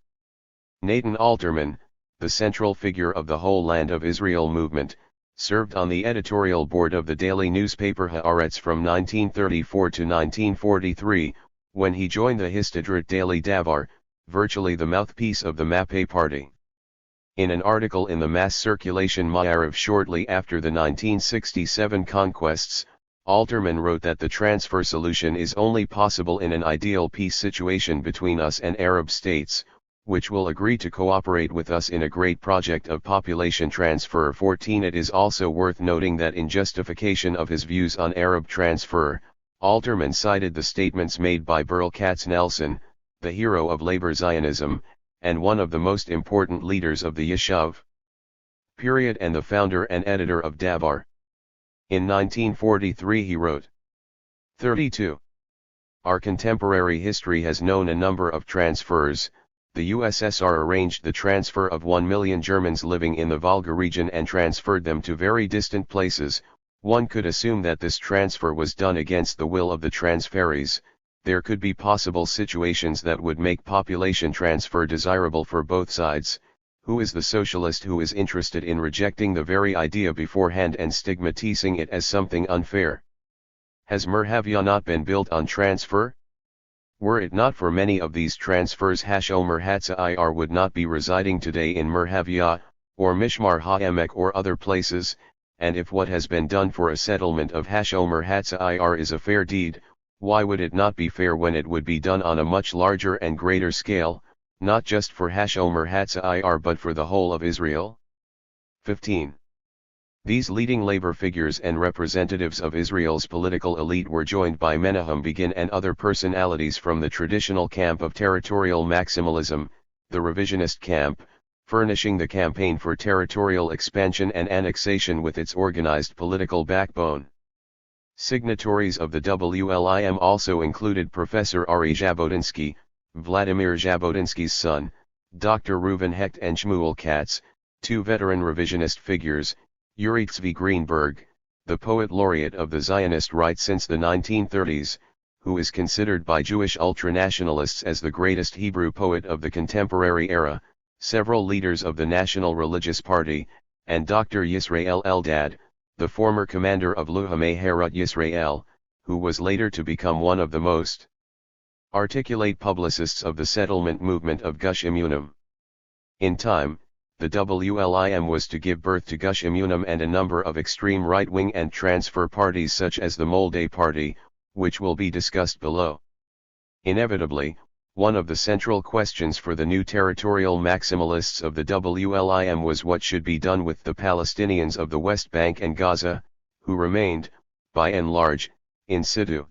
Nathan Alterman, the central figure of the whole Land of Israel movement, served on the editorial board of the daily newspaper Haaretz from 1934 to 1943, when he joined the Histadrut Daily Davar, virtually the mouthpiece of the Mappé party. In an article in the mass circulation Ma'ariv shortly after the 1967 conquests, Alterman wrote that the transfer solution is only possible in an ideal peace situation between us and Arab states, which will agree to cooperate with us in a great project of population transfer. 14. It is also worth noting that in justification of his views on Arab transfer, Alterman cited the statements made by Burl Katznelson, the hero of labor Zionism, and one of the most important leaders of the Yishuv. And the founder and editor of Davar. In 1943 he wrote, 32. Our contemporary history has known a number of transfers. The USSR arranged the transfer of 1 million Germans living in the Volga region and transferred them to very distant places. One could assume that this transfer was done against the will of the transferees. There could be possible situations that would make population transfer desirable for both sides. Who is the socialist who is interested in rejecting the very idea beforehand and stigmatizing it as something unfair? Has Merhavia not been built on transfer? Were it not for many of these transfers, Omer Hatzair would not be residing today in Merhavia, or Mishmar HaEmek or other places, and if what has been done for a settlement of Omer Hatzair is a fair deed, why would it not be fair when it would be done on a much larger and greater scale, not just for Omer Hatzair but for the whole of Israel? 15. These leading labor figures and representatives of Israel's political elite were joined by Menahem Begin and other personalities from the traditional camp of territorial maximalism, the revisionist camp, furnishing the campaign for territorial expansion and annexation with its organized political backbone. Signatories of the WLIM also included Professor Ari Jabotinsky, Vladimir Jabotinsky's son, Dr. Reuven Hecht and Shmuel Katz, 2 veteran revisionist figures, Yuri Tzvi Greenberg, the poet laureate of the Zionist right since the 1930s, who is considered by Jewish ultranationalists as the greatest Hebrew poet of the contemporary era, several leaders of the National Religious Party, and Dr. Yisrael Eldad, the former commander of Luhamei Herut Yisrael, who was later to become one of the most articulate publicists of the settlement movement of Gush Emunim. In time, the WLIM was to give birth to Gush Emunim and a number of extreme right-wing and transfer parties such as the Moldei Party, which will be discussed below. Inevitably, one of the central questions for the new territorial maximalists of the WLIM was what should be done with the Palestinians of the West Bank and Gaza, who remained, by and large, in situ.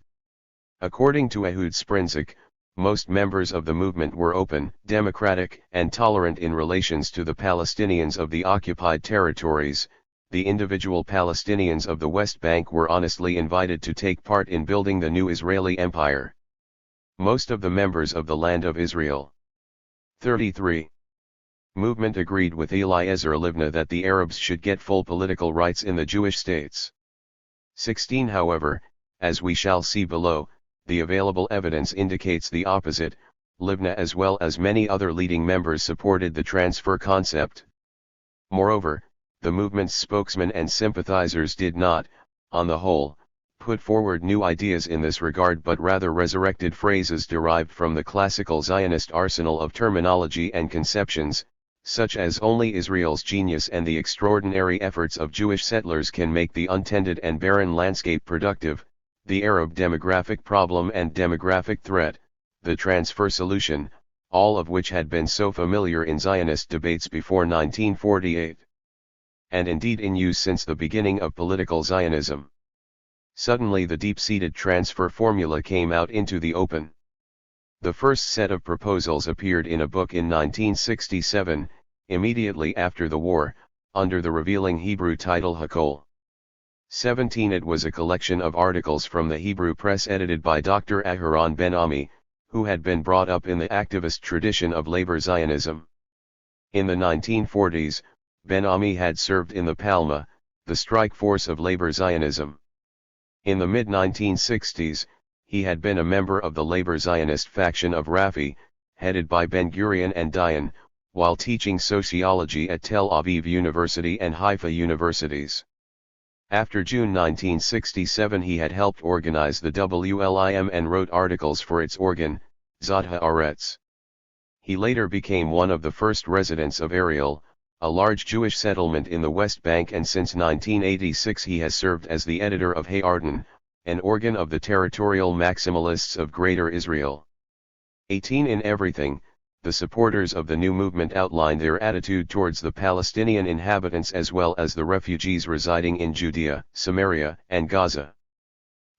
According to Ehud Sprinzik, most members of the movement were open, democratic, and tolerant in relations to the Palestinians of the occupied territories. The individual Palestinians of the West Bank were honestly invited to take part in building the new Israeli empire. Most of the members of the Land of Israel 33. Movement agreed with Eliezer Livna that the Arabs should get full political rights in the Jewish states. 16. However, as we shall see below, the available evidence indicates the opposite. Livna as well as many other leading members supported the transfer concept. Moreover, the movement's spokesmen and sympathizers did not, on the whole, put forward new ideas in this regard but rather resurrected phrases derived from the classical Zionist arsenal of terminology and conceptions, such as only Israel's genius and the extraordinary efforts of Jewish settlers can make the untended and barren landscape productive, the Arab demographic problem and demographic threat, the transfer solution, all of which had been so familiar in Zionist debates before 1948. And indeed in use since the beginning of political Zionism. Suddenly the deep-seated transfer formula came out into the open. The first set of proposals appeared in a book in 1967, immediately after the war, under the revealing Hebrew title Hakol. 17. It was a collection of articles from the Hebrew press edited by Dr. Aharon Ben-Ami, who had been brought up in the activist tradition of labor Zionism. In the 1940s, Ben-Ami had served in the Palma, the strike force of labor Zionism. In the mid-1960s, he had been a member of the labor Zionist faction of Rafi, headed by Ben-Gurion and Dayan, while teaching sociology at Tel Aviv University and Haifa universities. After June 1967 he had helped organize the WLIM and wrote articles for its organ, Zad Haaretz. He later became one of the first residents of Ariel, a large Jewish settlement in the West Bank, and since 1986 he has served as the editor of Hayarden, an organ of the territorial maximalists of Greater Israel. 18. In everything, the supporters of the new movement outlined their attitude towards the Palestinian inhabitants as well as the refugees residing in Judea, Samaria, and Gaza.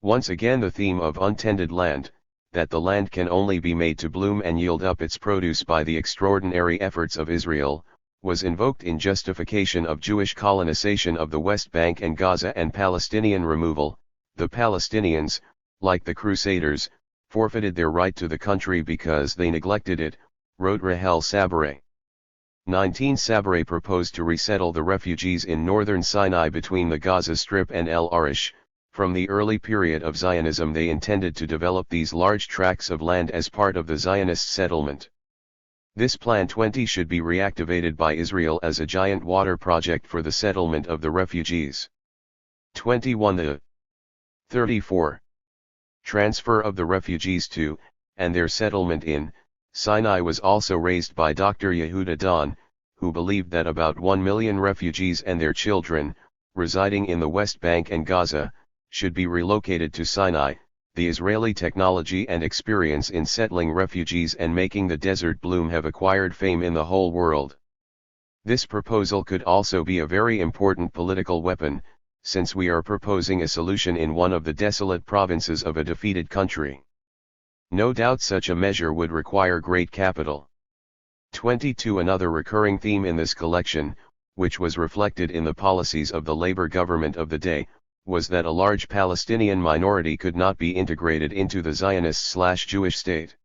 Once again the theme of untended land, that the land can only be made to bloom and yield up its produce by the extraordinary efforts of Israel, was invoked in justification of Jewish colonization of the West Bank and Gaza and Palestinian removal. The Palestinians, like the Crusaders, forfeited their right to the country because they neglected it, wrote Rahel Sabare. 19. Sabare proposed to resettle the refugees in northern Sinai between the Gaza Strip and El Arish. From the early period of Zionism they intended to develop these large tracts of land as part of the Zionist settlement. This plan 20 should be reactivated by Israel as a giant water project for the settlement of the refugees. 21. The 34. Transfer of the refugees to, and their settlement in, Sinai was also raised by Dr. Yehuda Dan, who believed that about 1 million refugees and their children, residing in the West Bank and Gaza, should be relocated to Sinai. The Israeli technology and experience in settling refugees and making the desert bloom have acquired fame in the whole world. This proposal could also be a very important political weapon, since we are proposing a solution in one of the desolate provinces of a defeated country. No doubt such a measure would require great capital. 22. Another recurring theme in this collection, which was reflected in the policies of the labor government of the day, was that a large Palestinian minority could not be integrated into the Zionist/Jewish state.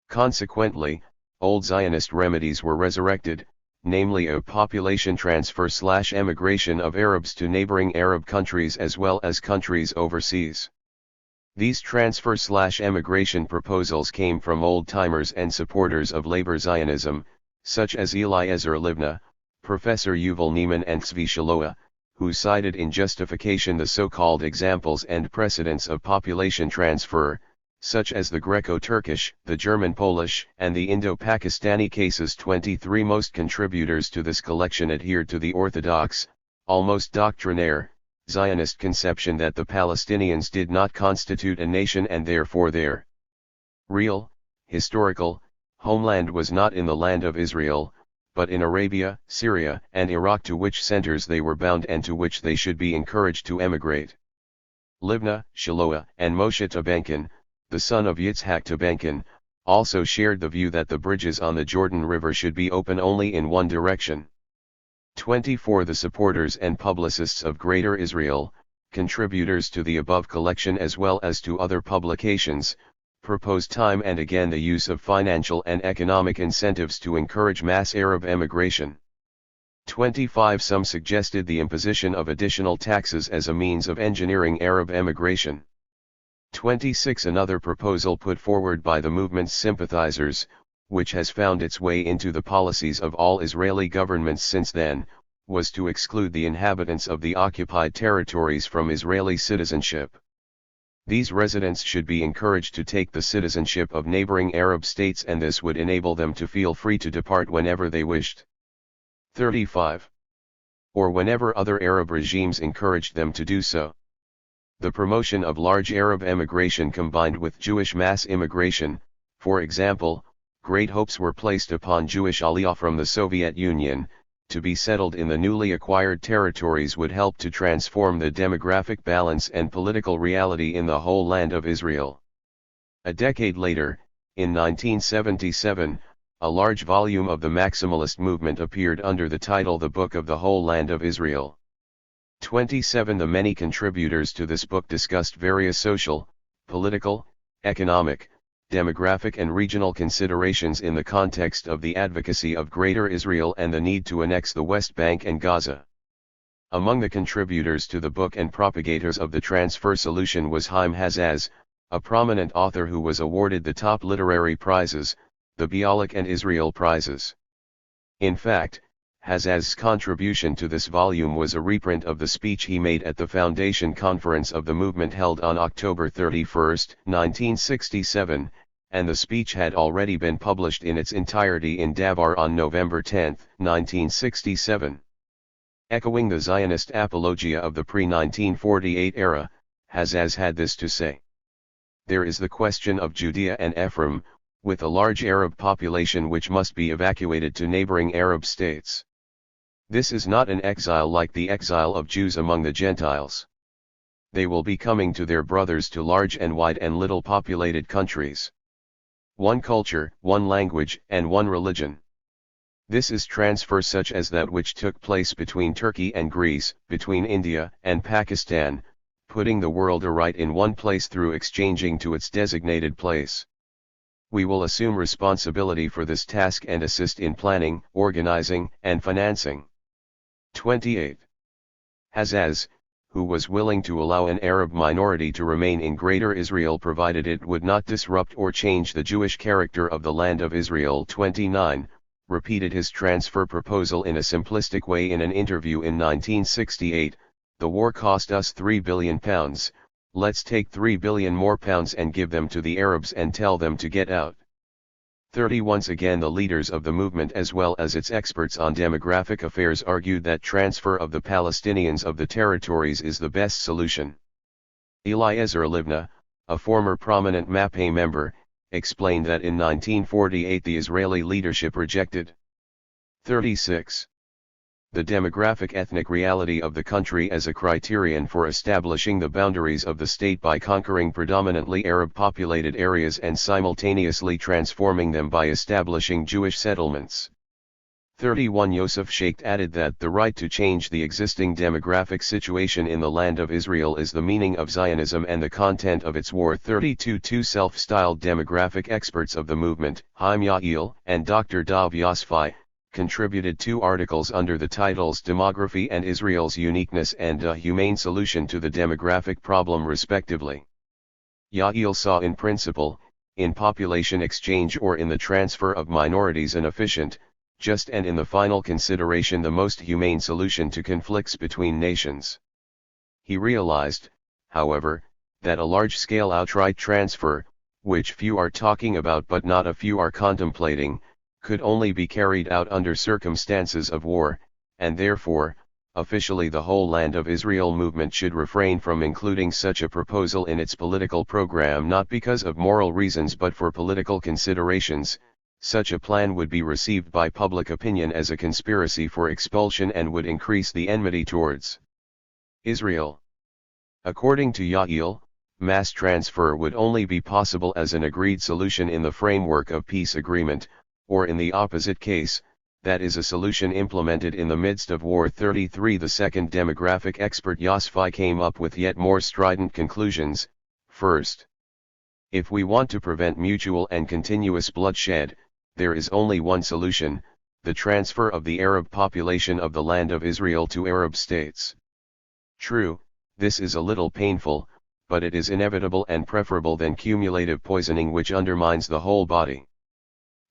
Consequently, old Zionist remedies were resurrected, namely a population transfer/emigration of Arabs to neighboring Arab countries as well as countries overseas. These transfer/emigration proposals came from old-timers and supporters of labor Zionism, such as Eliezer Livna, Professor Yuval Neiman and Tzvi Shaloa, who cited in justification the so-called examples and precedents of population transfer, such as the Greco-Turkish, the German-Polish, and the Indo-Pakistani cases. 23. Most contributors to this collection adhered to the orthodox, almost doctrinaire, Zionist conception that the Palestinians did not constitute a nation and therefore their real, historical, homeland was not in the land of Israel, but in Arabia, Syria, and Iraq, to which centers they were bound and to which they should be encouraged to emigrate. Livna, Shaloa, and Moshe Tabenkin, the son of Yitzhak Tabenkin, also shared the view that the bridges on the Jordan River should be open only in one direction. 24. The supporters and publicists of Greater Israel, contributors to the above collection as well as to other publications, proposed time and again the use of financial and economic incentives to encourage mass Arab emigration. 25. Some suggested the imposition of additional taxes as a means of engineering Arab emigration. 26. Another proposal put forward by the movement's sympathizers, which has found its way into the policies of all Israeli governments since then, was to exclude the inhabitants of the occupied territories from Israeli citizenship. These residents should be encouraged to take the citizenship of neighboring Arab states, and this would enable them to feel free to depart whenever they wished. 35. Or whenever other Arab regimes encouraged them to do so. The promotion of large Arab emigration combined with Jewish mass immigration, for example, great hopes were placed upon Jewish Aliyah from the Soviet Union, to be settled in the newly acquired territories would help to transform the demographic balance and political reality in the whole land of Israel. A decade later, in 1977, a large volume of the maximalist movement appeared under the title The Book of the Whole Land of Israel. 27. The many contributors to this book discussed various social, political, economic, demographic and regional considerations in the context of the advocacy of Greater Israel and the need to annex the West Bank and Gaza. Among the contributors to the book and propagators of the transfer solution was Haim Hazaz, a prominent author who was awarded the top literary prizes, the Bialik and Israel prizes. In fact, Hazaz's contribution to this volume was a reprint of the speech he made at the Foundation Conference of the movement held on October 31, 1967, and the speech had already been published in its entirety in Davar on November 10, 1967. Echoing the Zionist apologia of the pre-1948 era, Hazaz had this to say. There is the question of Judea and Ephraim, with a large Arab population which must be evacuated to neighboring Arab states. This is not an exile like the exile of Jews among the Gentiles. They will be coming to their brothers to large and wide and little populated countries. One culture, one language, and one religion. This is transfer such as that which took place between Turkey and Greece, between India and Pakistan, putting the world aright in one place through exchanging to its designated place. We will assume responsibility for this task and assist in planning, organizing, and financing. 28. Hazaz, who was willing to allow an Arab minority to remain in Greater Israel provided it would not disrupt or change the Jewish character of the land of Israel. 29. Repeated his transfer proposal in a simplistic way in an interview in 1968, the war cost us £3 billion, let's take £3 billion more and give them to the Arabs and tell them to get out. 30. Once again the leaders of the movement as well as its experts on demographic affairs argued that transfer of the Palestinians of the territories is the best solution. Eliezer Livna, a former prominent MAPE member, explained that in 1948 the Israeli leadership rejected. 36. The demographic ethnic reality of the country as a criterion for establishing the boundaries of the state by conquering predominantly Arab-populated areas and simultaneously transforming them by establishing Jewish settlements. 31. Yosef Sheikh added that the right to change the existing demographic situation in the land of Israel is the meaning of Zionism and the content of its war. 32. Two self-styled demographic experts of the movement, Haim Yael and Dr. Dov Yosfi, contributed 2 articles under the titles Demography and Israel's Uniqueness and A Humane Solution to the Demographic Problem respectively. Yael saw in principle, in population exchange or in the transfer of minorities an efficient, just and in the final consideration the most humane solution to conflicts between nations. He realized, however, that a large-scale outright transfer, which few are talking about but not a few are contemplating, could only be carried out under circumstances of war, and therefore, officially the whole Land of Israel movement should refrain from including such a proposal in its political program not because of moral reasons but for political considerations. Such a plan would be received by public opinion as a conspiracy for expulsion and would increase the enmity towards Israel. According to Yael, mass transfer would only be possible as an agreed solution in the framework of peace agreement, or in the opposite case, that is a solution implemented in the midst of war. 33. The second demographic expert Yosfi came up with yet more strident conclusions. First, if we want to prevent mutual and continuous bloodshed, there is only one solution, the transfer of the Arab population of the land of Israel to Arab states. True, this is a little painful, but it is inevitable and preferable than cumulative poisoning which undermines the whole body.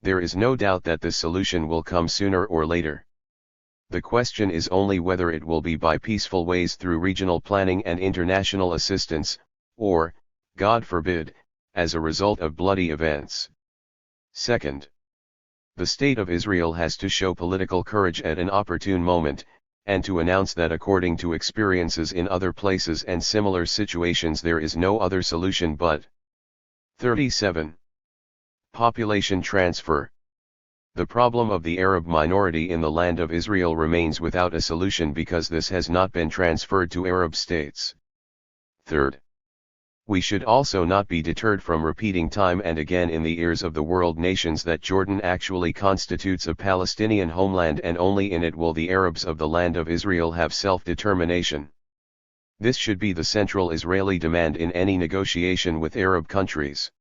There is no doubt that this solution will come sooner or later. The question is only whether it will be by peaceful ways through regional planning and international assistance, or, God forbid, as a result of bloody events. Second, the State of Israel has to show political courage at an opportune moment, and to announce that according to experiences in other places and similar situations there is no other solution but 37. Population transfer. The problem of the Arab minority in the land of Israel remains without a solution because this has not been transferred to Arab states. Third, we should also not be deterred from repeating time and again in the ears of the world nations that Jordan actually constitutes a Palestinian homeland and only in it will the Arabs of the land of Israel have self-determination. This should be the central Israeli demand in any negotiation with Arab countries.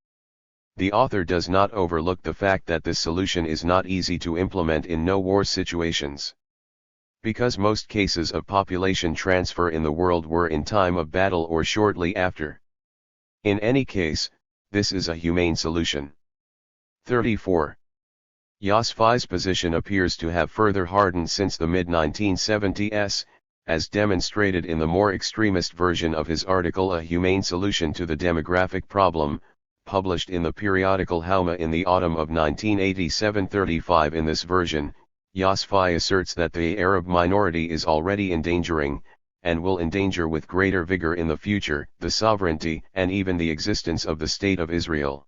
The author does not overlook the fact that this solution is not easy to implement in no-war situations. Because most cases of population transfer in the world were in time of battle or shortly after. In any case, this is a humane solution. 34. Yosfi's position appears to have further hardened since the mid-1970s, as demonstrated in the more extremist version of his article A Humane Solution to the Demographic Problem, published in the periodical Hauma in the autumn of 1987. 35. In this version, Yosfi asserts that the Arab minority is already endangering, and will endanger with greater vigor in the future, the sovereignty and even the existence of the State of Israel.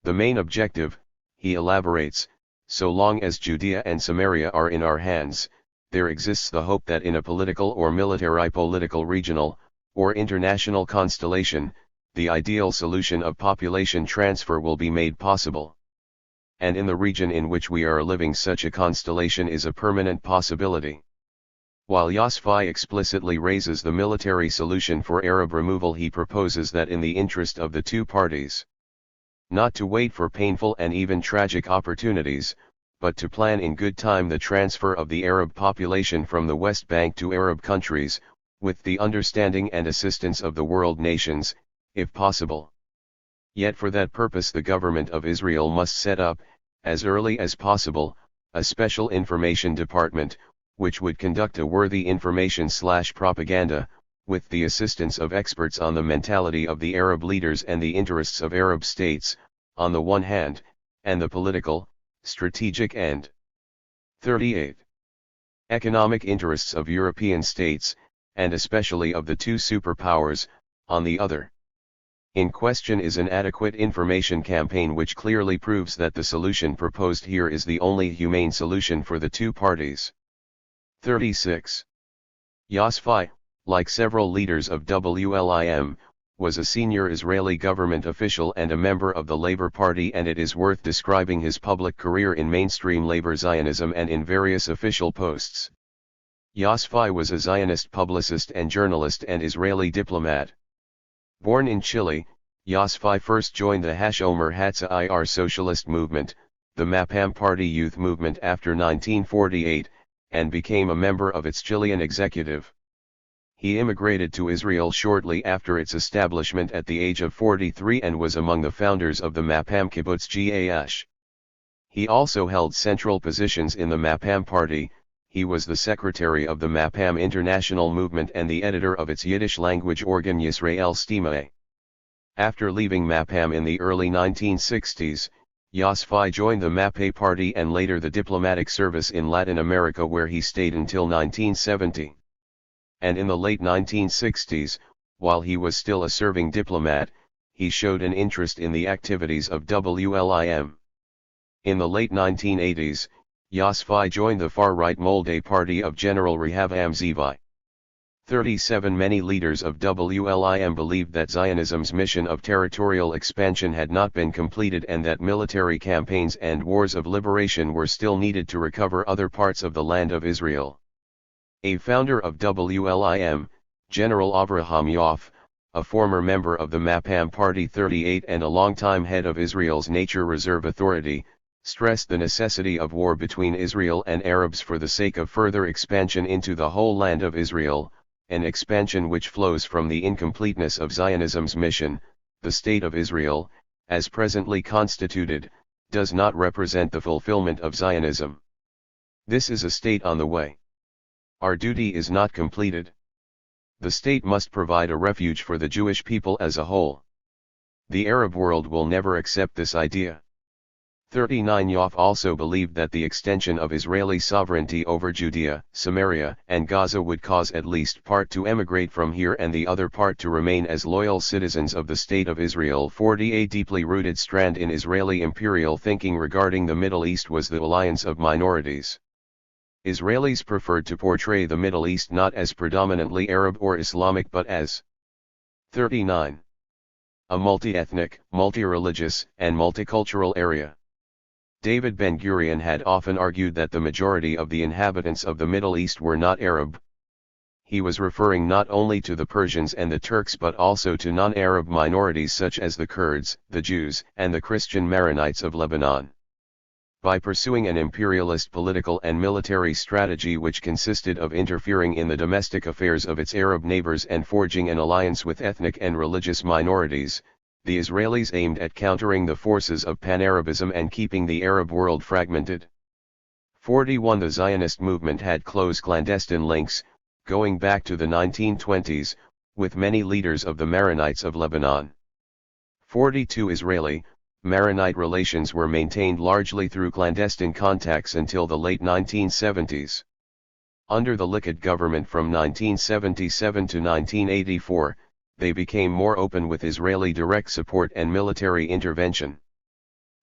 The main objective, he elaborates, so long as Judea and Samaria are in our hands, there exists the hope that in a political or military-political regional, or international constellation, the ideal solution of population transfer will be made possible. And in the region in which we are living, such a constellation is a permanent possibility. While Yosfi explicitly raises the military solution for Arab removal, he proposes that in the interest of the two parties, not to wait for painful and even tragic opportunities, but to plan in good time the transfer of the Arab population from the West Bank to Arab countries, with the understanding and assistance of the world nations, if possible. Yet for that purpose the government of Israel must set up, as early as possible, a special information department, which would conduct a worthy information/propaganda, with the assistance of experts on the mentality of the Arab leaders and the interests of Arab states, on the one hand, and the political, strategic and 38. Economic interests of European states, and especially of the two superpowers, on the other. In question is an adequate information campaign which clearly proves that the solution proposed here is the only humane solution for the two parties. 36. Yosfi, like several leaders of WLIM, was a senior Israeli government official and a member of the Labour Party, and it is worth describing his public career in mainstream Labour Zionism and in various official posts. Yosfi was a Zionist publicist and journalist and Israeli diplomat. Born in Chile, Yosfi first joined the Hashomer Hatzair socialist movement, the Mapam Party youth movement, after 1948, and became a member of its Chilean executive. He immigrated to Israel shortly after its establishment at the age of 43 and was among the founders of the Mapam Kibbutz Gash. He also held central positions in the Mapam Party. He was the secretary of the Mapam International Movement and the editor of its Yiddish-language organ Yisrael Stima. After leaving Mapam in the early 1960s, Yosfi joined the Mape Party and later the diplomatic service in Latin America, where he stayed until 1970. And in the late 1960s, while he was still a serving diplomat, he showed an interest in the activities of WLIM. In the late 1980s, Yosfi joined the far-right Molde Party of General Rehavam Zeevi. 37. Many leaders of WLIM believed that Zionism's mission of territorial expansion had not been completed and that military campaigns and wars of liberation were still needed to recover other parts of the land of Israel. A founder of WLIM, General Avraham Yoff, a former member of the Mapam Party 38 and a longtime head of Israel's Nature Reserve Authority, stressed the necessity of war between Israel and Arabs for the sake of further expansion into the whole land of Israel, an expansion which flows from the incompleteness of Zionism's mission. The State of Israel, as presently constituted, does not represent the fulfillment of Zionism. This is a state on the way. Our duty is not completed. The state must provide a refuge for the Jewish people as a whole. The Arab world will never accept this idea. 39. Yoff also believed that the extension of Israeli sovereignty over Judea, Samaria, and Gaza would cause at least part to emigrate from here and the other part to remain as loyal citizens of the State of Israel. 40. A deeply rooted strand in Israeli imperial thinking regarding the Middle East was the alliance of minorities. Israelis preferred to portray the Middle East not as predominantly Arab or Islamic but as 39. A multi-ethnic, multi-religious, and multicultural area. David Ben-Gurion had often argued that the majority of the inhabitants of the Middle East were not Arab. he was referring not only to the Persians and the Turks but also to non-Arab minorities such as the Kurds, the Jews, and the Christian Maronites of Lebanon. By pursuing an imperialist political and military strategy which consisted of interfering in the domestic affairs of its Arab neighbors and forging an alliance with ethnic and religious minorities, the Israelis aimed at countering the forces of pan-Arabism and keeping the Arab world fragmented. 41 The Zionist movement had close clandestine links, going back to the 1920s, with many leaders of the Maronites of Lebanon. 42 Israeli, Maronite relations were maintained largely through clandestine contacts until the late 1970s. Under the Likud government from 1977 to 1984, they became more open with Israeli direct support and military intervention.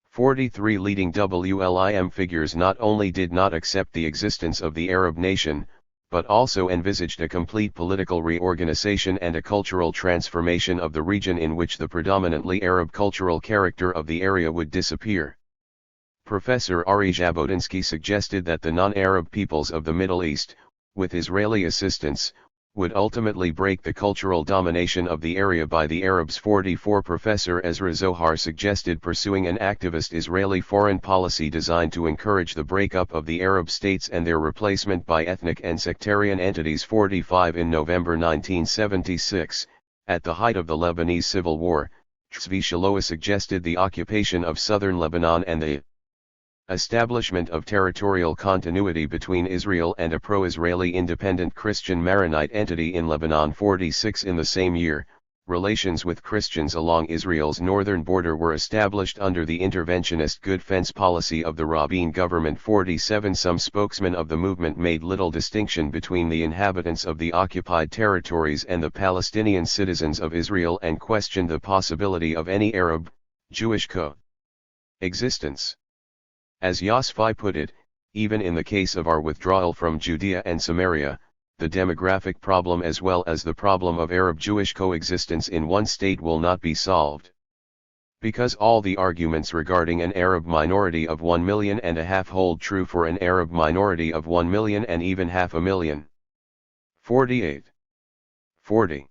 43 Leading WLIM figures not only did not accept the existence of the Arab nation, but also envisaged a complete political reorganization and a cultural transformation of the region in which the predominantly Arab cultural character of the area would disappear. Professor Ari Jabotinsky suggested that the non-Arab peoples of the Middle East, with Israeli assistance, would ultimately break the cultural domination of the area by the Arabs. 44 Professor Ezra Zohar suggested pursuing an activist Israeli foreign policy designed to encourage the breakup of the Arab states and their replacement by ethnic and sectarian entities. 45 In November 1976, at the height of the Lebanese Civil War, Tzvi Shaloa suggested the occupation of southern Lebanon and the establishment of territorial continuity between Israel and a pro-Israeli independent Christian Maronite entity in Lebanon. 46 In the same year, relations with Christians along Israel's northern border were established under the interventionist good fence policy of the Rabin government. 47 Some spokesmen of the movement made little distinction between the inhabitants of the occupied territories and the Palestinian citizens of Israel and questioned the possibility of any Arab-Jewish coexistence. As Yosfi put it, even in the case of our withdrawal from Judea and Samaria, the demographic problem as well as the problem of Arab-Jewish coexistence in one state will not be solved. Because all the arguments regarding an Arab minority of 1.5 million hold true for an Arab minority of 1 million and even 500,000. 48. 40.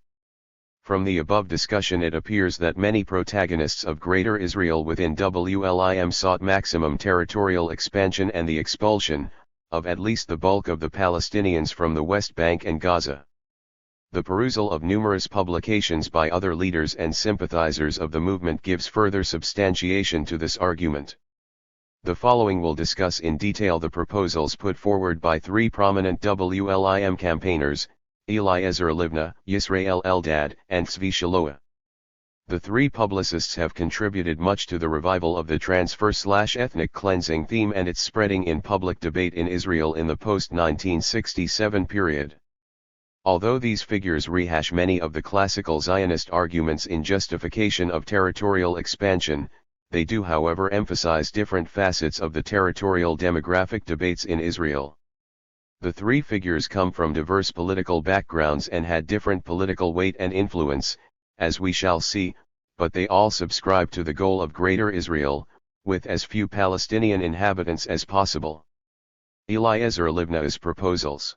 From the above discussion it appears that many protagonists of Greater Israel within WLIM sought maximum territorial expansion and the expulsion, of at least the bulk of the Palestinians from the West Bank and Gaza. The perusal of numerous publications by other leaders and sympathizers of the movement gives further substantiation to this argument. The following will discuss in detail the proposals put forward by three prominent WLIM campaigners, Eliezer Livna, Yisrael Eldad, and Tzvi Shaloa. The three publicists have contributed much to the revival of the transfer/ethnic cleansing theme and its spreading in public debate in Israel in the post-1967 period. Although these figures rehash many of the classical Zionist arguments in justification of territorial expansion, they do however emphasize different facets of the territorial demographic debates in Israel. The three figures come from diverse political backgrounds and had different political weight and influence, as we shall see, but they all subscribe to the goal of Greater Israel, with as few Palestinian inhabitants as possible. Eliezer Livna's proposals.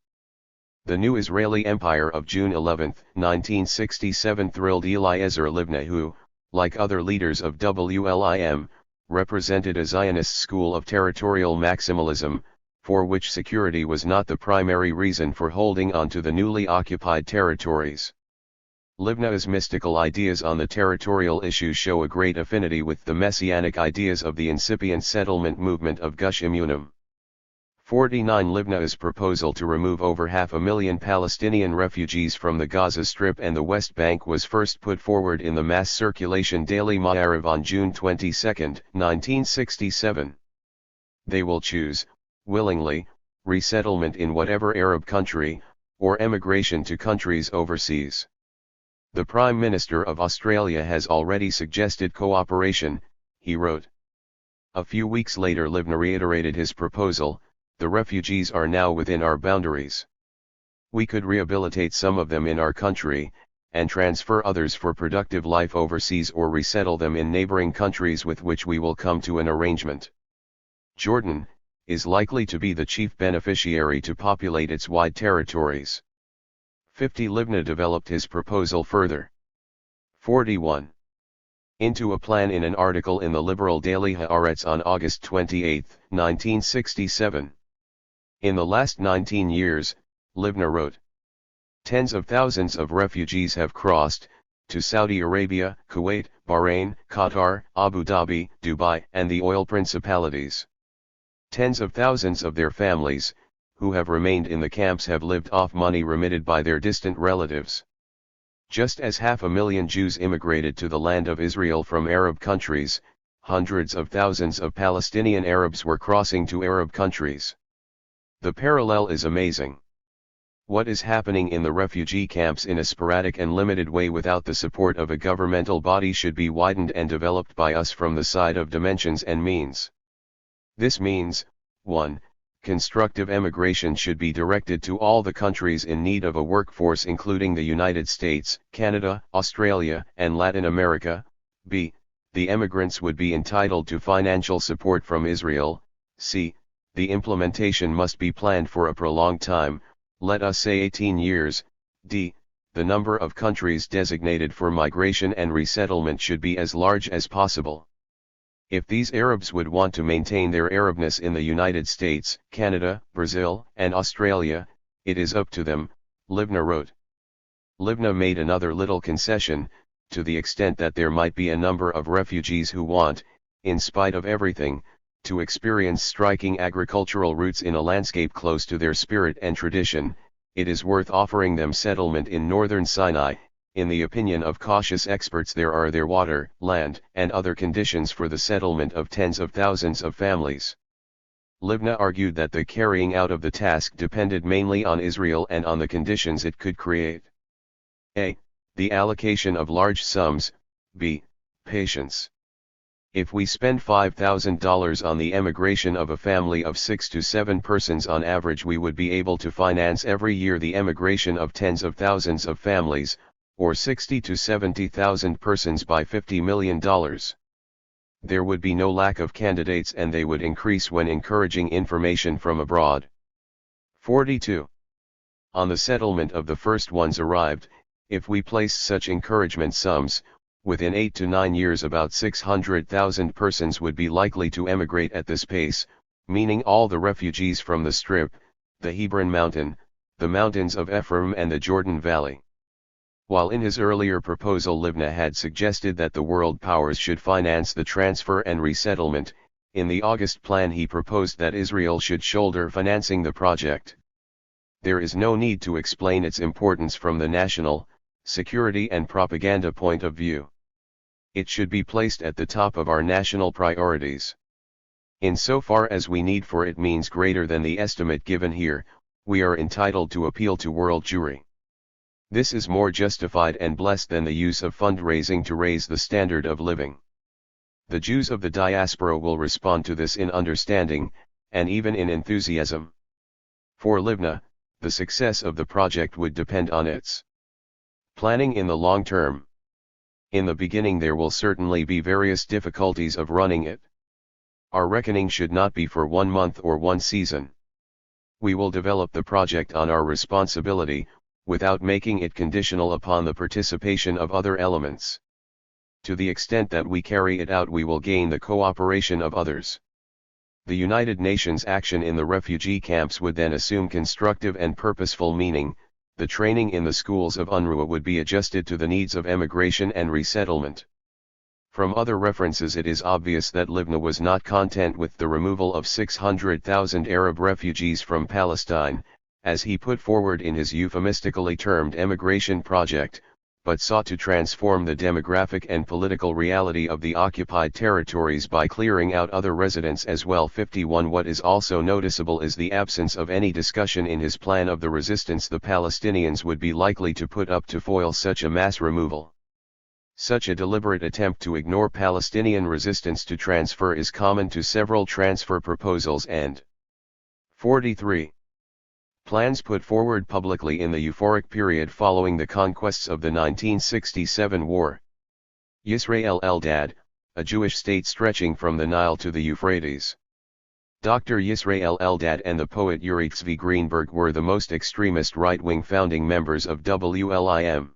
The new Israeli Empire of June 11, 1967 thrilled Eliezer Livna who, like other leaders of WLIM, represented a Zionist school of territorial maximalism, for which security was not the primary reason for holding on to the newly occupied territories. Livna's mystical ideas on the territorial issue show a great affinity with the messianic ideas of the incipient settlement movement of Gush Emunim. 49 Livna's proposal to remove over 500,000 Palestinian refugees from the Gaza Strip and the West Bank was first put forward in the mass circulation Daily Ma'ariv on June 22, 1967. They will choose, willingly, resettlement in whatever Arab country, or emigration to countries overseas. The Prime Minister of Australia has already suggested cooperation, he wrote. A few weeks later Livna reiterated his proposal, the refugees are now within our boundaries. We could rehabilitate some of them in our country, and transfer others for productive life overseas or resettle them in neighboring countries with which we will come to an arrangement. Jordan is likely to be the chief beneficiary to populate its wide territories. 50. Libna developed his proposal further. 41. Into a plan in an article in the liberal daily Haaretz on August 28, 1967. In the last 19 years, Libna wrote, tens of thousands of refugees have crossed, to Saudi Arabia, Kuwait, Bahrain, Qatar, Abu Dhabi, Dubai, and the oil principalities. Tens of thousands of their families, who have remained in the camps, have lived off money remitted by their distant relatives. Just as 500,000 Jews immigrated to the land of Israel from Arab countries, hundreds of thousands of Palestinian Arabs were crossing to Arab countries. The parallel is amazing. What is happening in the refugee camps in a sporadic and limited way without the support of a governmental body should be widened and developed by us from the side of dimensions and means. This means, 1. Constructive emigration should be directed to all the countries in need of a workforce, including the United States, Canada, Australia, and Latin America. B. The emigrants would be entitled to financial support from Israel. C. The implementation must be planned for a prolonged time, let us say 18 years. D. The number of countries designated for migration and resettlement should be as large as possible. If these Arabs would want to maintain their Arabness in the United States, Canada, Brazil, and Australia, it is up to them, Libna wrote. Libna made another little concession, to the extent that there might be a number of refugees who want, in spite of everything, to experience striking agricultural roots in a landscape close to their spirit and tradition. It is worth offering them settlement in northern Sinai. In the opinion of cautious experts, there are water, land, and other conditions for the settlement of tens of thousands of families. Libna argued that the carrying out of the task depended mainly on Israel and on the conditions it could create. A. The allocation of large sums. B. Patience. If we spend $5,000 on the emigration of a family of 6 to 7 persons on average, we would be able to finance every year the emigration of tens of thousands of families, or 60 to 70,000 persons by $50 million. There would be no lack of candidates, and they would increase when encouraging information from abroad. 42. On the settlement of the first ones arrived, if we place such encouragement sums, within 8 to 9 years about 600,000 persons would be likely to emigrate at this pace, meaning all the refugees from the Strip, the Hebron Mountain, the mountains of Ephraim and the Jordan Valley. While in his earlier proposal Libna had suggested that the world powers should finance the transfer and resettlement, in the August plan he proposed that Israel should shoulder financing the project. There is no need to explain its importance from the national, security and propaganda point of view. It should be placed at the top of our national priorities. Insofar as we need for it means greater than the estimate given here, we are entitled to appeal to world Jewry. This is more justified and blessed than the use of fundraising to raise the standard of living. The Jews of the diaspora will respond to this in understanding, and even in enthusiasm. For Libna, the success of the project would depend on its planning in the long term. In the beginning there will certainly be various difficulties of running it. Our reckoning should not be for 1 month or 1 season. We will develop the project on our responsibility, without making it conditional upon the participation of other elements. To the extent that we carry it out, we will gain the cooperation of others. The United Nations action in the refugee camps would then assume constructive and purposeful meaning. The training in the schools of UNRWA would be adjusted to the needs of emigration and resettlement. From other references it is obvious that Libna was not content with the removal of 600,000 Arab refugees from Palestine, as he put forward in his euphemistically termed emigration project, but sought to transform the demographic and political reality of the occupied territories by clearing out other residents as well. 51. What is also noticeable is the absence of any discussion in his plan of the resistance the Palestinians would be likely to put up to foil such a mass removal. Such a deliberate attempt to ignore Palestinian resistance to transfer is common to several transfer proposals and 43. Plans put forward publicly in the euphoric period following the conquests of the 1967 war. Yisrael Eldad, a Jewish state stretching from the Nile to the Euphrates. Dr. Yisrael Eldad and the poet Yuri Tzvi Greenberg were the most extremist right-wing founding members of WLIM.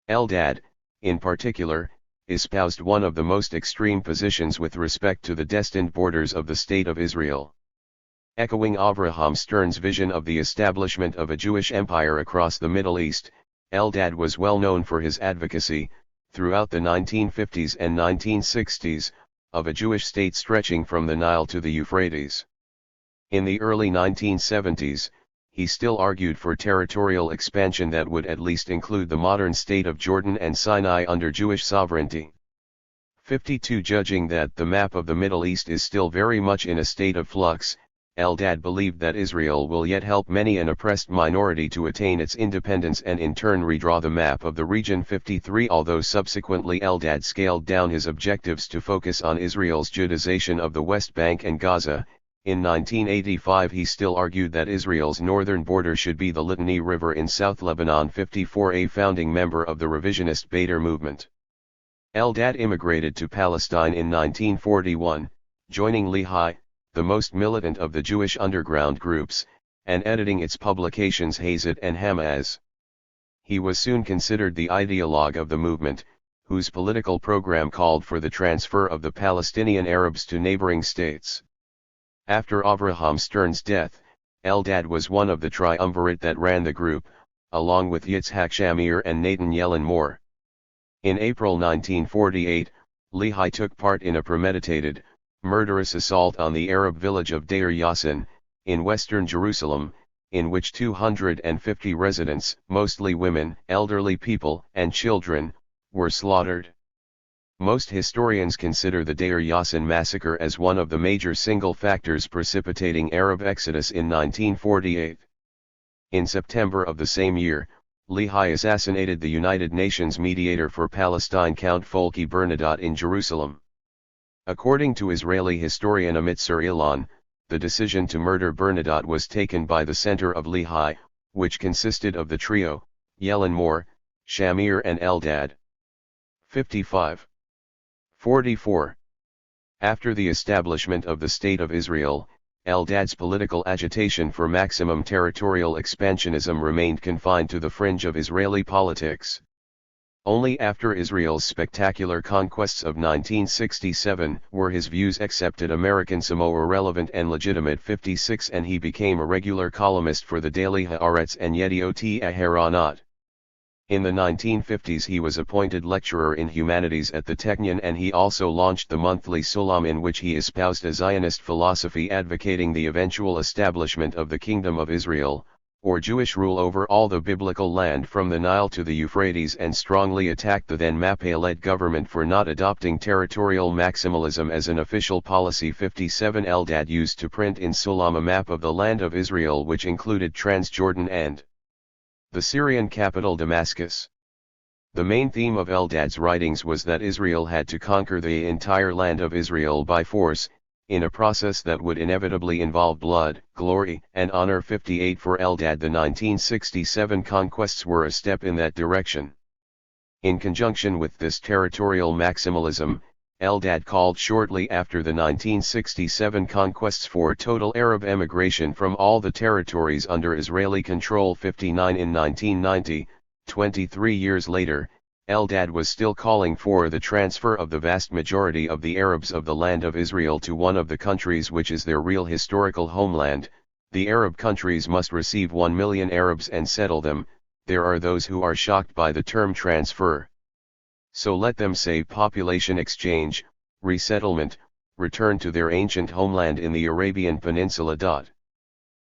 Eldad, in particular, espoused one of the most extreme positions with respect to the destined borders of the State of Israel. Echoing Avraham Stern's vision of the establishment of a Jewish empire across the Middle East, Eldad was well known for his advocacy, throughout the 1950s and 1960s, of a Jewish state stretching from the Nile to the Euphrates. In the early 1970s, he still argued for territorial expansion that would at least include the modern state of Jordan and Sinai under Jewish sovereignty. 52 Judging that the map of the Middle East is still very much in a state of flux, Eldad believed that Israel will yet help many an oppressed minority to attain its independence and in turn redraw the map of the region. 53 Although subsequently Eldad scaled down his objectives to focus on Israel's Judaization of the West Bank and Gaza, in 1985 he still argued that Israel's northern border should be the Litani River in South Lebanon. 54 A founding member of the revisionist Baader movement, Eldad immigrated to Palestine in 1941, joining Lehi, the most militant of the Jewish underground groups, and editing its publications Hazet and Hamaz. He was soon considered the ideologue of the movement, whose political program called for the transfer of the Palestinian Arabs to neighboring states. After Avraham Stern's death, Eldad was one of the triumvirate that ran the group, along with Yitzhak Shamir and Nathan Yellen Moore. In April 1948, Lehi took part in a premeditated, murderous assault on the Arab village of Deir Yassin, in western Jerusalem, in which 250 residents, mostly women, elderly people, and children, were slaughtered. Most historians consider the Deir Yassin massacre as one of the major single factors precipitating Arab exodus in 1948. In September of the same year, Lehi assassinated the United Nations mediator for Palestine Count Folke Bernadotte in Jerusalem. According to Israeli historian Amitzur Ilan, the decision to murder Bernadotte was taken by the center of Lehi, which consisted of the trio, Yellen Moore, Shamir and Eldad. 55. 44. After the establishment of the State of Israel, Eldad's political agitation for maximum territorial expansionism remained confined to the fringe of Israeli politics. Only after Israel's spectacular conquests of 1967 were his views accepted American Samoa relevant and legitimate. 56 And he became a regular columnist for the Daily Haaretz and Yediot Aharonot. In the 1950s he was appointed lecturer in humanities at the Technion, and he also launched the monthly Sulam, in which he espoused a Zionist philosophy advocating the eventual establishment of the Kingdom of Israel, or Jewish rule over all the biblical land from the Nile to the Euphrates, and strongly attacked the then Mapei-led government for not adopting territorial maximalism as an official policy. 57 Eldad used to print in Sulam a map of the land of Israel which included Transjordan and the Syrian capital Damascus. The main theme of Eldad's writings was that Israel had to conquer the entire land of Israel by force, in a process that would inevitably involve blood, glory, and honor. 58 For Eldad, the 1967 conquests were a step in that direction. In conjunction with this territorial maximalism, Eldad called shortly after the 1967 conquests for total Arab emigration from all the territories under Israeli control. 59 In 1990, 23 years later, Eldad was still calling for the transfer of the vast majority of the Arabs of the land of Israel to one of the countries which is their real historical homeland. The Arab countries must receive 1 million Arabs and settle them. There are those who are shocked by the term transfer. So let them say population exchange, resettlement, return to their ancient homeland in the Arabian Peninsula.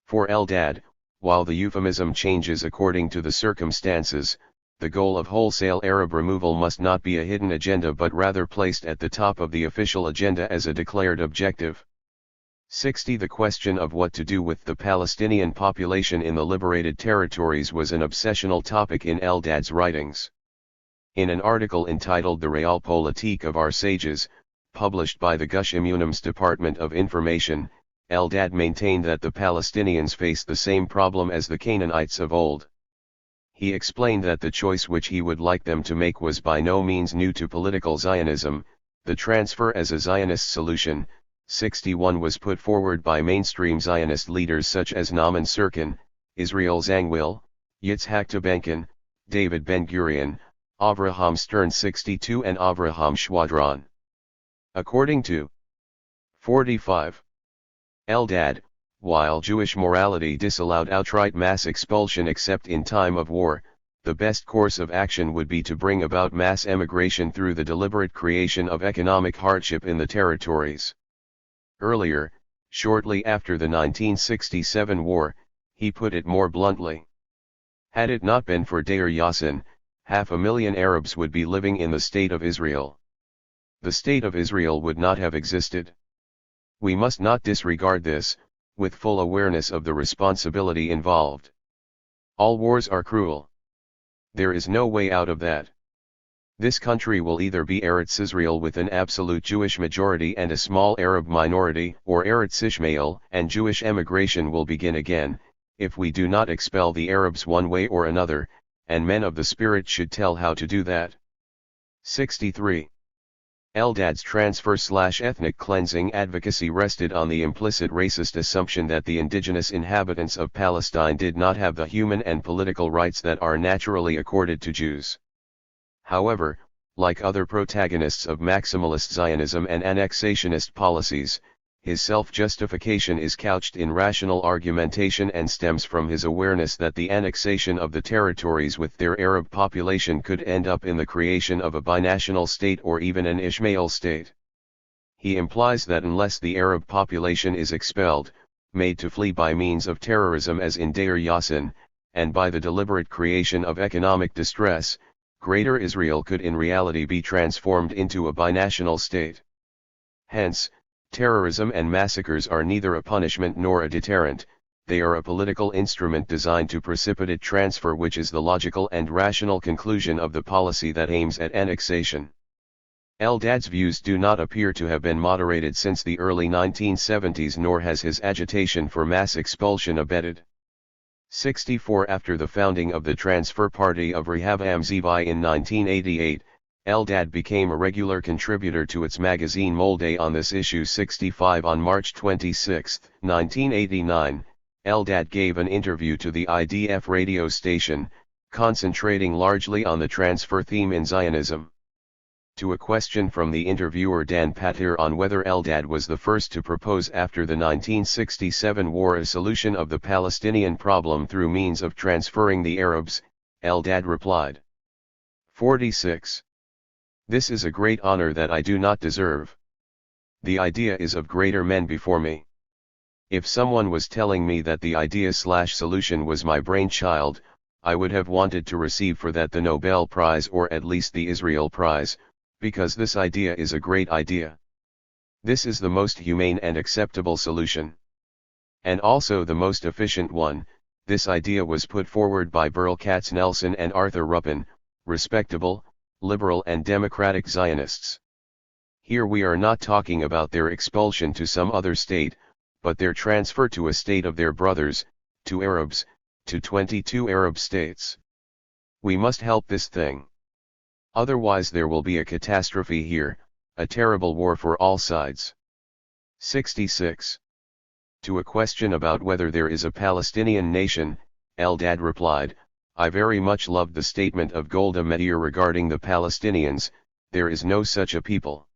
For Eldad, while the euphemism changes according to the circumstances, the goal of wholesale Arab removal must not be a hidden agenda but rather placed at the top of the official agenda as a declared objective. 60 The question of what to do with the Palestinian population in the liberated territories was an obsessional topic in Eldad's writings. In an article entitled The Realpolitik of Our Sages, published by the Gush Emunim's Department of Information, Eldad maintained that the Palestinians face the same problem as the Canaanites of old. He explained that the choice which he would like them to make was by no means new to political Zionism, the transfer as a Zionist solution, 61 was put forward by mainstream Zionist leaders such as Naaman Sirkin, Israel Zangwill, Yitzhak Tabenkin, David Ben-Gurion, Avraham Stern 62 and Avraham Schwadron. According to 45. Eldad, while Jewish morality disallowed outright mass expulsion except in time of war, the best course of action would be to bring about mass emigration through the deliberate creation of economic hardship in the territories. Earlier, shortly after the 1967 war, he put it more bluntly. Had it not been for Deir Yassin, 500,000 Arabs would be living in the State of Israel. The State of Israel would not have existed. We must not disregard this, with full awareness of the responsibility involved. All wars are cruel. There is no way out of that. This country will either be Eretz Israel with an absolute Jewish majority and a small Arab minority, or Eretz Ishmael and Jewish emigration will begin again, if we do not expel the Arabs one way or another, and men of the Spirit should tell how to do that. 63. Eldad's transfer/ethnic cleansing advocacy rested on the implicit racist assumption that the indigenous inhabitants of Palestine did not have the human and political rights that are naturally accorded to Jews. However, like other protagonists of maximalist Zionism and annexationist policies, his self-justification is couched in rational argumentation and stems from his awareness that the annexation of the territories with their Arab population could end up in the creation of a binational state or even an Ishmael state. He implies that unless the Arab population is expelled, made to flee by means of terrorism as in Deir Yassin, and by the deliberate creation of economic distress, Greater Israel could in reality be transformed into a binational state. Hence, terrorism and massacres are neither a punishment nor a deterrent, they are a political instrument designed to precipitate transfer, which is the logical and rational conclusion of the policy that aims at annexation. Eldad's views do not appear to have been moderated since the early 1970s, nor has his agitation for mass expulsion abated. 64. After the founding of the Transfer Party of Rehavam Zeevi in 1988, Eldad became a regular contributor to its magazine Molday on this issue. 65. On March 26, 1989, Eldad gave an interview to the IDF radio station, concentrating largely on the transfer theme in Zionism. To a question from the interviewer Dan Patir on whether Eldad was the first to propose after the 1967 war a solution of the Palestinian problem through means of transferring the Arabs, Eldad replied. 46. This is a great honor that I do not deserve. The idea is of greater men before me. If someone was telling me that the idea/solution was my brainchild, I would have wanted to receive for that the Nobel Prize or at least the Israel Prize, because this idea is a great idea. This is the most humane and acceptable solution. And also the most efficient one. This idea was put forward by Burl Katznelson and Arthur Ruppin, respectable, liberal and democratic Zionists. Here we are not talking about their expulsion to some other state, but their transfer to a state of their brothers, to Arabs, to 22 Arab states. We must help this thing. Otherwise there will be a catastrophe here, a terrible war for all sides. 66. To a question about whether there is a Palestinian nation, Eldad replied, I very much loved the statement of Golda Meir regarding the Palestinians, there is no such a people.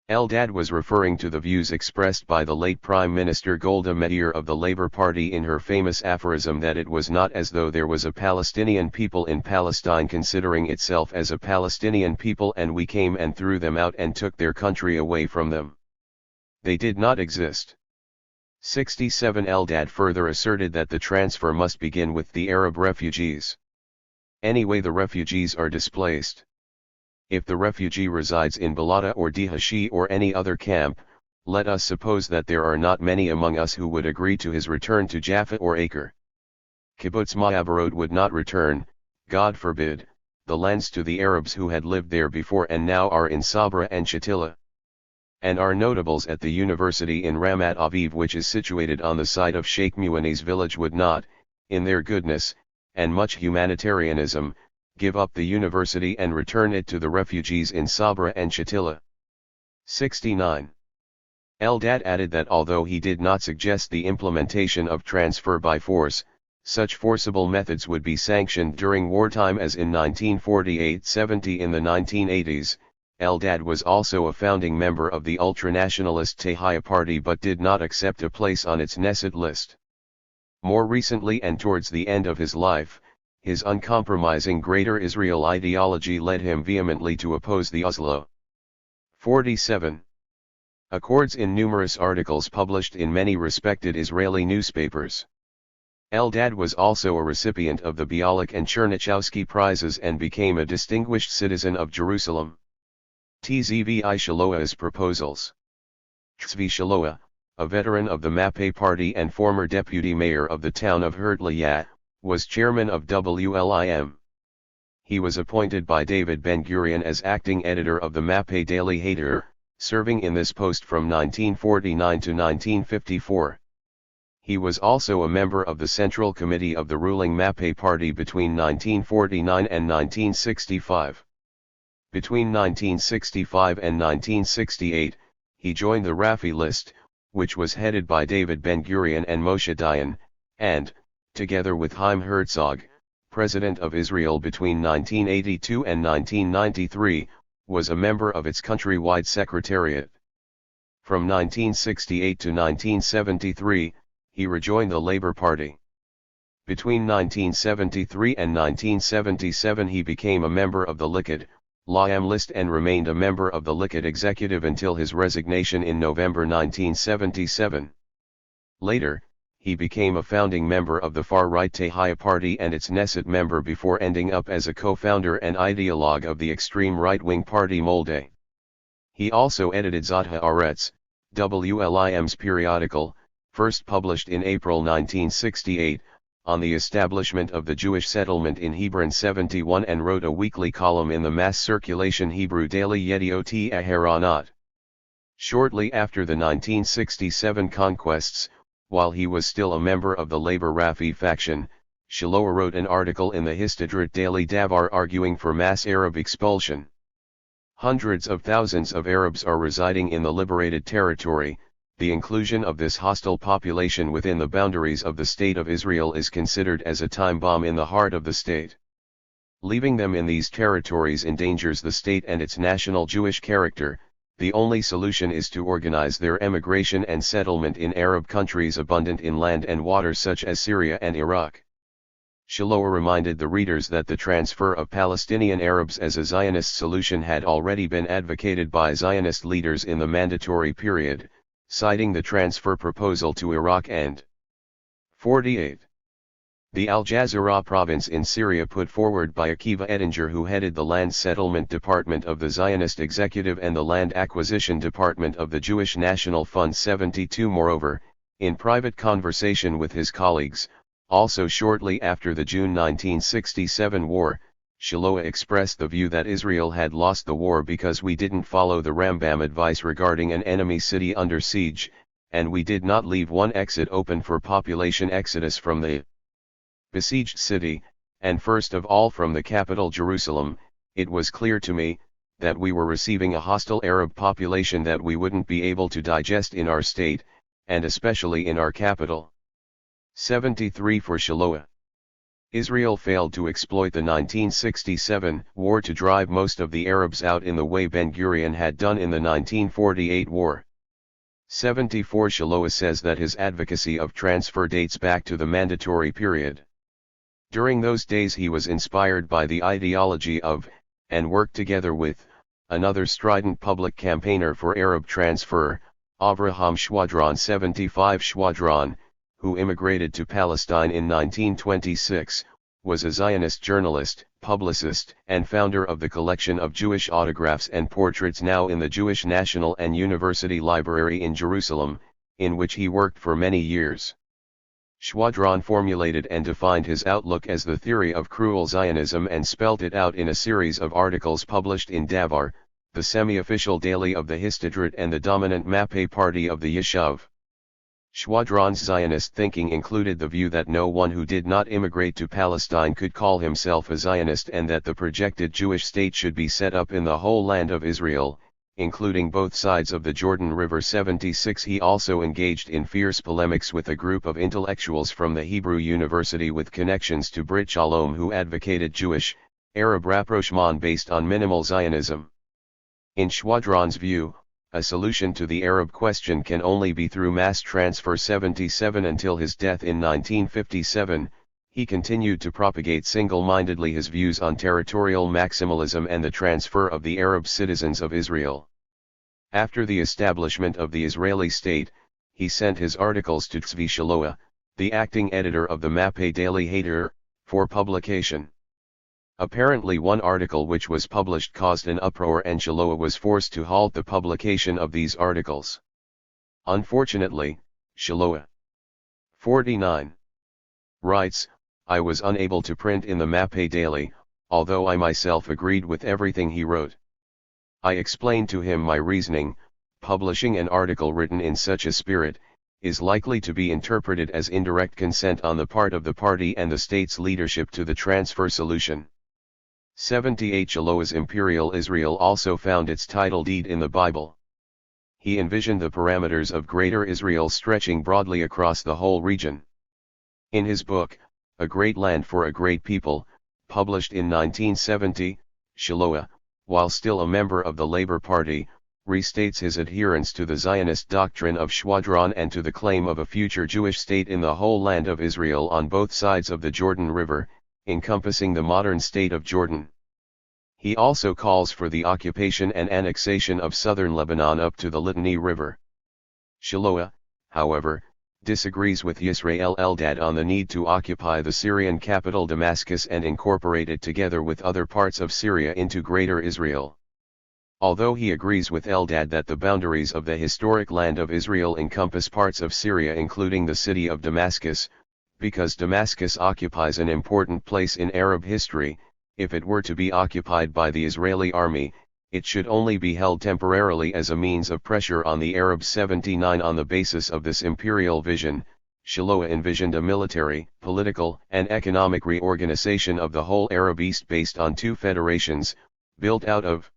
Eldad was referring to the views expressed by the late Prime Minister Golda Meir of the Labour Party in her famous aphorism that it was not as though there was a Palestinian people in Palestine considering itself as a Palestinian people and we came and threw them out and took their country away from them. They did not exist. 67. Eldad further asserted that the transfer must begin with the Arab refugees. Anyway, the refugees are displaced. If the refugee resides in Balata or Dihashi or any other camp, let us suppose that there are not many among us who would agree to his return to Jaffa or Acre. Kibbutz Ma'abarot would not return, God forbid, the lands to the Arabs who had lived there before and now are in Sabra and Shatila. And our notables at the university in Ramat Aviv, which is situated on the site of Sheikh Muani's village, would not, in their goodness, and much humanitarianism, give up the university and return it to the refugees in Sabra and Shatila. 69. Eldad added that although he did not suggest the implementation of transfer by force, such forcible methods would be sanctioned during wartime as in 1948-70 in the 1980s. Eldad was also a founding member of the ultranationalist Tehya party but did not accept a place on its Knesset list. More recently and towards the end of his life, his uncompromising Greater Israel ideology led him vehemently to oppose the Oslo 47 Accords in numerous articles published in many respected Israeli newspapers. Eldad was also a recipient of the Bialik and Chernychowski prizes and became a distinguished citizen of Jerusalem. Tzvi Shaloa's proposals. Tzvi Shaloa, a veteran of the Mappé party and former deputy mayor of the town of Herzliya, was chairman of WLIM. He was appointed by David Ben-Gurion as acting editor of the Mappé Daily Hater, serving in this post from 1949 to 1954. He was also a member of the Central Committee of the ruling Mappé party between 1949 and 1965. Between 1965 and 1968, he joined the Rafi list, which was headed by David Ben-Gurion and Moshe Dayan, and, together with Chaim Herzog, President of Israel between 1982 and 1993, was a member of its countrywide secretariat. From 1968 to 1973, he rejoined the Labour Party. Between 1973 and 1977 he became a member of the Likud, Liam list and remained a member of the Likud executive until his resignation in November 1977. Later, he became a founding member of the far-right Tehya party and its Knesset member before ending up as a co-founder and ideologue of the extreme right-wing party Molde. He also edited Zot Haaretz, WLIM's periodical, first published in April 1968, on the establishment of the Jewish settlement in Hebron 71 and wrote a weekly column in the mass circulation Hebrew daily Yediot Aharonot. Shortly after the 1967 conquests, while he was still a member of the Labour Rafi faction, Shaloa wrote an article in the Histadrut Daily Davar arguing for mass Arab expulsion. Hundreds of thousands of Arabs are residing in the liberated territory. The inclusion of this hostile population within the boundaries of the State of Israel is considered as a time bomb in the heart of the state. Leaving them in these territories endangers the state and its national Jewish character. The only solution is to organize their emigration and settlement in Arab countries abundant in land and water such as Syria and Iraq. Shaloa reminded the readers that the transfer of Palestinian Arabs as a Zionist solution had already been advocated by Zionist leaders in the mandatory period, citing the transfer proposal to Iraq and 48. The Al-Jazira province in Syria put forward by Akiva Ettinger, who headed the Land Settlement Department of the Zionist Executive and the Land Acquisition Department of the Jewish National Fund 72. Moreover, in private conversation with his colleagues, also shortly after the June 1967 war, Shaloa expressed the view that Israel had lost the war because we didn't follow the Rambam advice regarding an enemy city under siege, and we did not leave one exit open for population exodus from the besieged city, and first of all from the capital Jerusalem. It was clear to me that we were receiving a hostile Arab population that we wouldn't be able to digest in our state, and especially in our capital. 73 For Shaloa, Israel failed to exploit the 1967 war to drive most of the Arabs out in the way Ben-Gurion had done in the 1948 war. 74 Shaloa says that his advocacy of transfer dates back to the mandatory period. During those days he was inspired by the ideology of, and worked together with, another strident public campaigner for Arab transfer, Avraham Schwadron 75 Schwadron, who immigrated to Palestine in 1926, was a Zionist journalist, publicist, and founder of the collection of Jewish autographs and portraits now in the Jewish National and University Library in Jerusalem, in which he worked for many years. Schwadron formulated and defined his outlook as the theory of cruel Zionism and spelt it out in a series of articles published in Davar, the semi-official daily of the Histadrut and the dominant Mappé party of the Yishuv. Schwadron's Zionist thinking included the view that no one who did not immigrate to Palestine could call himself a Zionist and that the projected Jewish state should be set up in the whole land of Israel, including both sides of the Jordan River. 76 He also engaged in fierce polemics with a group of intellectuals from the Hebrew University with connections to Brit Shalom who advocated Jewish-Arab rapprochement based on minimal Zionism. In Schwadron's view, a solution to the Arab question can only be through mass transfer. 77 Until his death in 1957, he continued to propagate single-mindedly his views on territorial maximalism and the transfer of the Arab citizens of Israel. After the establishment of the Israeli state, he sent his articles to Tzvi Shaloa, the acting editor of the Mappé Daily Hater, for publication. Apparently one article which was published caused an uproar and Shaloa was forced to halt the publication of these articles. Unfortunately, Shaloa 49 writes, I was unable to print in the Mappé Daily, although I myself agreed with everything he wrote. I explained to him my reasoning. Publishing an article written in such a spirit is likely to be interpreted as indirect consent on the part of the party and the state's leadership to the transfer solution. 78 Shaloa's Imperial Israel also found its title deed in the Bible. He envisioned the parameters of Greater Israel stretching broadly across the whole region. In his book, A Great Land for a Great People, published in 1970, Shaloa, while still a member of the Labour Party, restates his adherence to the Zionist doctrine of Schwadron and to the claim of a future Jewish state in the whole land of Israel on both sides of the Jordan River, encompassing the modern state of Jordan. He also calls for the occupation and annexation of southern Lebanon up to the Litani River. Shaloa, however, disagrees with Yisrael Eldad on the need to occupy the Syrian capital Damascus and incorporate it together with other parts of Syria into Greater Israel. Although he agrees with Eldad that the boundaries of the historic land of Israel encompass parts of Syria including the city of Damascus, because Damascus occupies an important place in Arab history, if it were to be occupied by the Israeli army, it should only be held temporarily as a means of pressure on the Arabs. 79 On the basis of this imperial vision, Shaloa envisioned a military, political, and economic reorganization of the whole Arab East based on two federations, built out of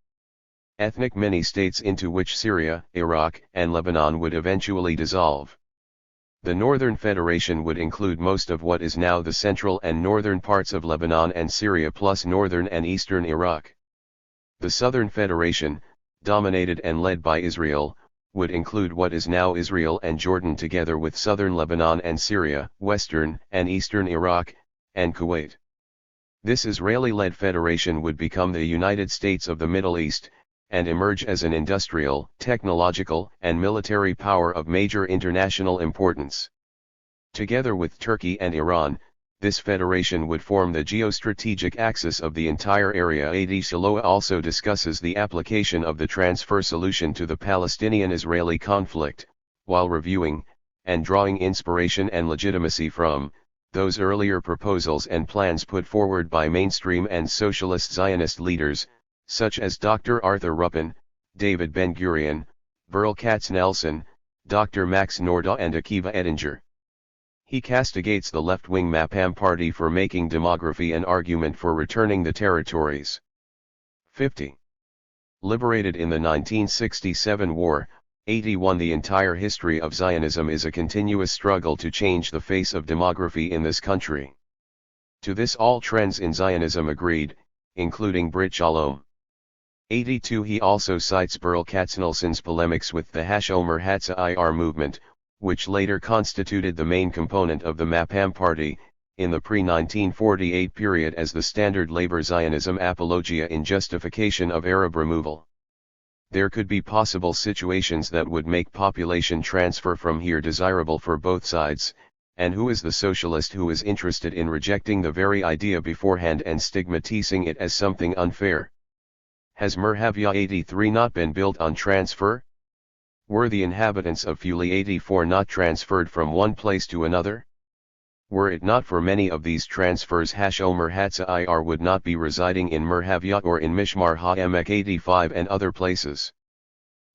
ethnic mini-states into which Syria, Iraq, and Lebanon would eventually dissolve. The Northern Federation would include most of what is now the central and northern parts of Lebanon and Syria plus northern and eastern Iraq. The Southern Federation, dominated and led by Israel, would include what is now Israel and Jordan together with southern Lebanon and Syria, western and eastern Iraq, and Kuwait. This Israeli-led federation would become the United States of the Middle East, and emerge as an industrial, technological, and military power of major international importance. Together with Turkey and Iran, this federation would form the geostrategic axis of the entire area. AD Shaloa also discusses the application of the transfer solution to the Palestinian-Israeli conflict, while reviewing, and drawing inspiration and legitimacy from, those earlier proposals and plans put forward by mainstream and socialist Zionist leaders, such as Dr. Arthur Ruppin, David Ben-Gurion, Burl Katznelson, Dr. Max Nordau and Akiva Edinger. He castigates the left-wing Mapam party for making demography an argument for returning the territories. 50. Liberated in the 1967 war, 81 The entire history of Zionism is a continuous struggle to change the face of demography in this country. To this all trends in Zionism agreed, including Brit Shalom. 82 He also cites Burl Katznelson's polemics with the Omer Hatzair movement, which later constituted the main component of the Mapam party, in the pre-1948 period as the standard labor Zionism apologia in justification of Arab removal. There could be possible situations that would make population transfer from here desirable for both sides, and who is the socialist who is interested in rejecting the very idea beforehand and stigmatizing it as something unfair? Has Merhavia 83 not been built on transfer? Were the inhabitants of Fuli 84 not transferred from one place to another? Were it not for many of these transfers Omer Hatzair would not be residing in Merhavia or in Mishmar HaEmek 85 and other places.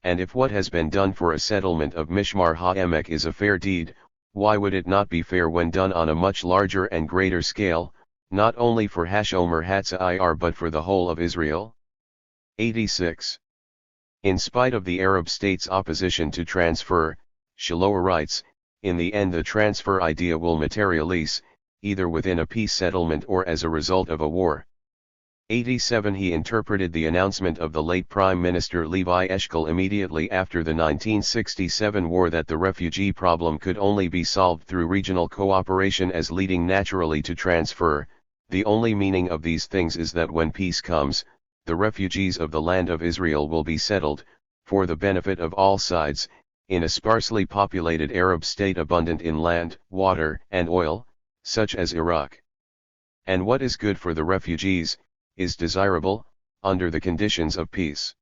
And if what has been done for a settlement of Mishmar HaEmek is a fair deed, why would it not be fair when done on a much larger and greater scale, not only for Omer Hatzair but for the whole of Israel? 86. In spite of the Arab states' opposition to transfer, Shiloah writes, in the end the transfer idea will materialize, either within a peace settlement or as a result of a war. 87 He interpreted the announcement of the late Prime Minister Levi Eshkol immediately after the 1967 war that the refugee problem could only be solved through regional cooperation as leading naturally to transfer. The only meaning of these things is that when peace comes, the refugees of the land of Israel will be settled, for the benefit of all sides, in a sparsely populated Arab state abundant in land, water, and oil, such as Iraq. And what is good for the refugees, is desirable, under the conditions of peace.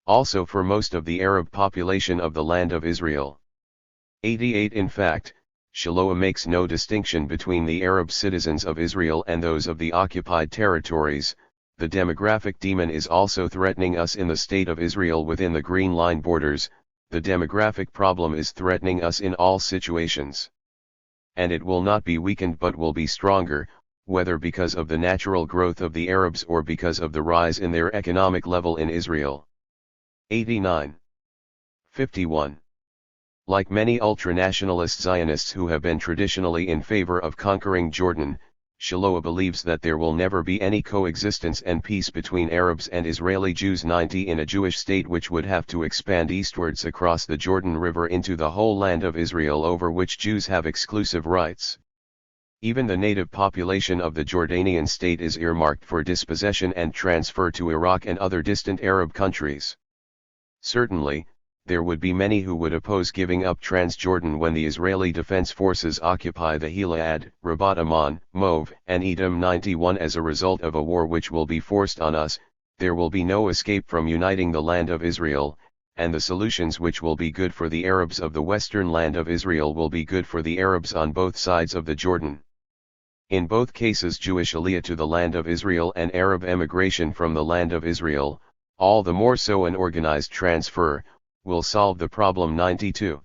Also for most of the Arab population of the land of Israel. 88 In fact, Shiloah makes no distinction between the Arab citizens of Israel and those of the occupied territories. The demographic demon is also threatening us in the state of Israel within the Green Line borders. The demographic problem is threatening us in all situations. And it will not be weakened but will be stronger, whether because of the natural growth of the Arabs or because of the rise in their economic level in Israel. 89. 51. Like many ultranationalist Zionists who have been traditionally in favor of conquering Jordan, Shiloah believes that there will never be any coexistence and peace between Arabs and Israeli Jews. 90 In a Jewish state which would have to expand eastwards across the Jordan River into the whole land of Israel over which Jews have exclusive rights. Even the native population of the Jordanian state is earmarked for dispossession and transfer to Iraq and other distant Arab countries. Certainly, there would be many who would oppose giving up Transjordan when the Israeli Defense Forces occupy the Gilead, Rabat Ammon, Mov, and Edom. 91 As a result of a war which will be forced on us, there will be no escape from uniting the land of Israel, and the solutions which will be good for the Arabs of the western land of Israel will be good for the Arabs on both sides of the Jordan. In both cases Jewish aliyah to the land of Israel and Arab emigration from the land of Israel, all the more so an organized transfer, will solve the problem. 92.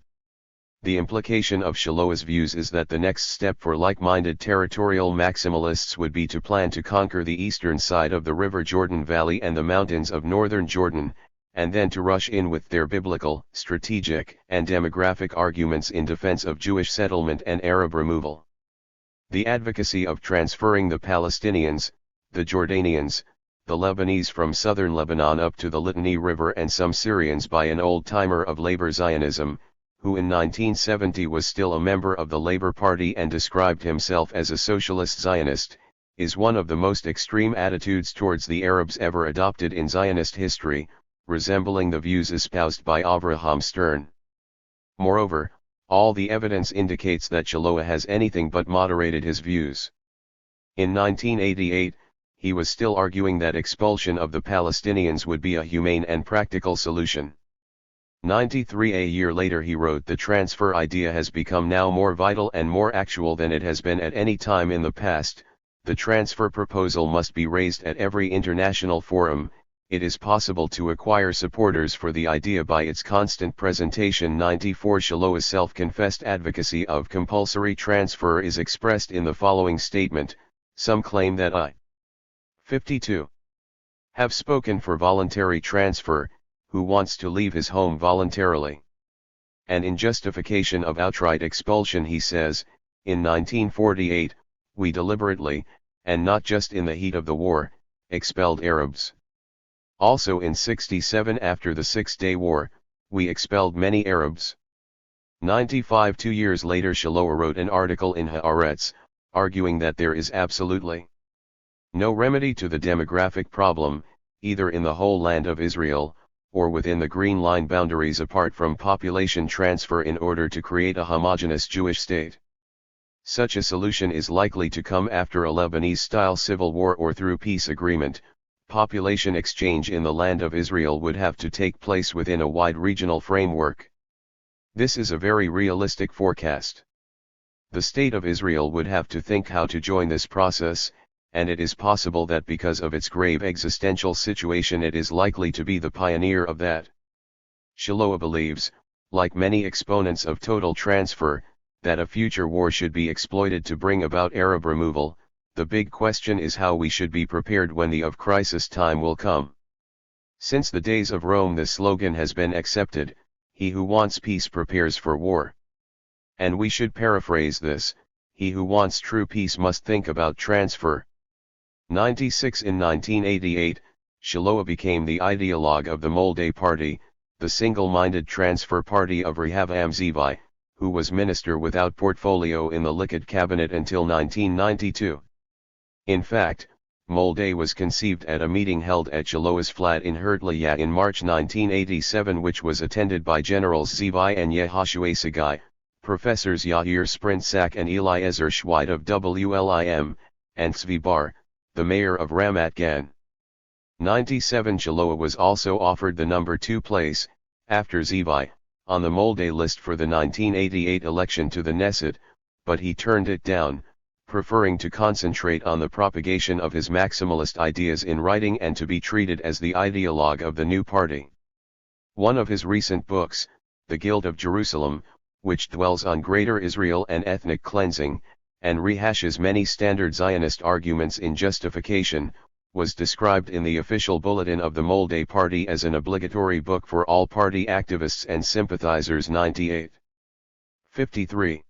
The implication of Shiloah's views is that the next step for like-minded territorial maximalists would be to plan to conquer the eastern side of the River Jordan Valley and the mountains of northern Jordan, and then to rush in with their biblical, strategic, and demographic arguments in defense of Jewish settlement and Arab removal. The advocacy of transferring the Palestinians, the Jordanians, the Lebanese from southern Lebanon up to the Litani River and some Syrians by an old-timer of labor Zionism, who in 1970 was still a member of the Labour Party and described himself as a socialist Zionist, is one of the most extreme attitudes towards the Arabs ever adopted in Zionist history, resembling the views espoused by Avraham Stern. Moreover, all the evidence indicates that Shiloah has anything but moderated his views. In 1988, he was still arguing that expulsion of the Palestinians would be a humane and practical solution. 93 A year later he wrote, the transfer idea has become now more vital and more actual than it has been at any time in the past. The transfer proposal must be raised at every international forum. It is possible to acquire supporters for the idea by its constant presentation. 94 Shiloah's self-confessed advocacy of compulsory transfer is expressed in the following statement: some claim that I 52. Have spoken for voluntary transfer, who wants to leave his home voluntarily. And in justification of outright expulsion he says, in 1948, we deliberately, and not just in the heat of the war, expelled Arabs. Also in 67 after the Six-Day War, we expelled many Arabs. 95 2 years later Shiloah wrote an article in Haaretz, arguing that there is absolutely no remedy to the demographic problem, either in the whole land of Israel, or within the Green Line boundaries apart from population transfer in order to create a homogeneous Jewish state. Such a solution is likely to come after a Lebanese-style civil war or through peace agreement. Population exchange in the land of Israel would have to take place within a wide regional framework. This is a very realistic forecast. The state of Israel would have to think how to join this process, and it is possible that because of its grave existential situation it is likely to be the pioneer of that. Shiloah believes, like many exponents of total transfer, that a future war should be exploited to bring about Arab removal. The big question is how we should be prepared when the of crisis time will come. Since the days of Rome this slogan has been accepted, he who wants peace prepares for war. And we should paraphrase this, he who wants true peace must think about transfer. 96 In 1988, Shiloah became the ideologue of the Molday Party, the single-minded transfer party of Rehavam Zeevi, who was minister without portfolio in the Likud cabinet until 1992. In fact, Molday was conceived at a meeting held at Shiloah's flat in Herzliya in March 1987, which was attended by Generals Zeevi and Yehoshua Sagai, Professors Yair Sprintsak and Eliezer Schweid of WLIM, and Tzvi Bar, the mayor of Ramat Gan. 97 Shiloah was also offered the number 2 place, after Zeevi, on the Molday list for the 1988 election to the Knesset, but he turned it down, preferring to concentrate on the propagation of his maximalist ideas in writing and to be treated as the ideologue of the new party. One of his recent books, The Guild of Jerusalem, which dwells on Greater Israel and ethnic cleansing, and rehashes many standard Zionist arguments in justification, was described in the official bulletin of the Molday Party as an obligatory book for all party activists and sympathizers. 98. 53.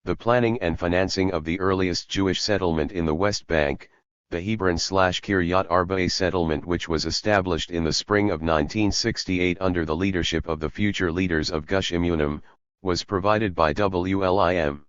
The planning and financing of the earliest Jewish settlement in the West Bank, the Hebron/Kiryat Arba settlement, which was established in the spring of 1968 under the leadership of the future leaders of Gush Emunim, was provided by WLIM.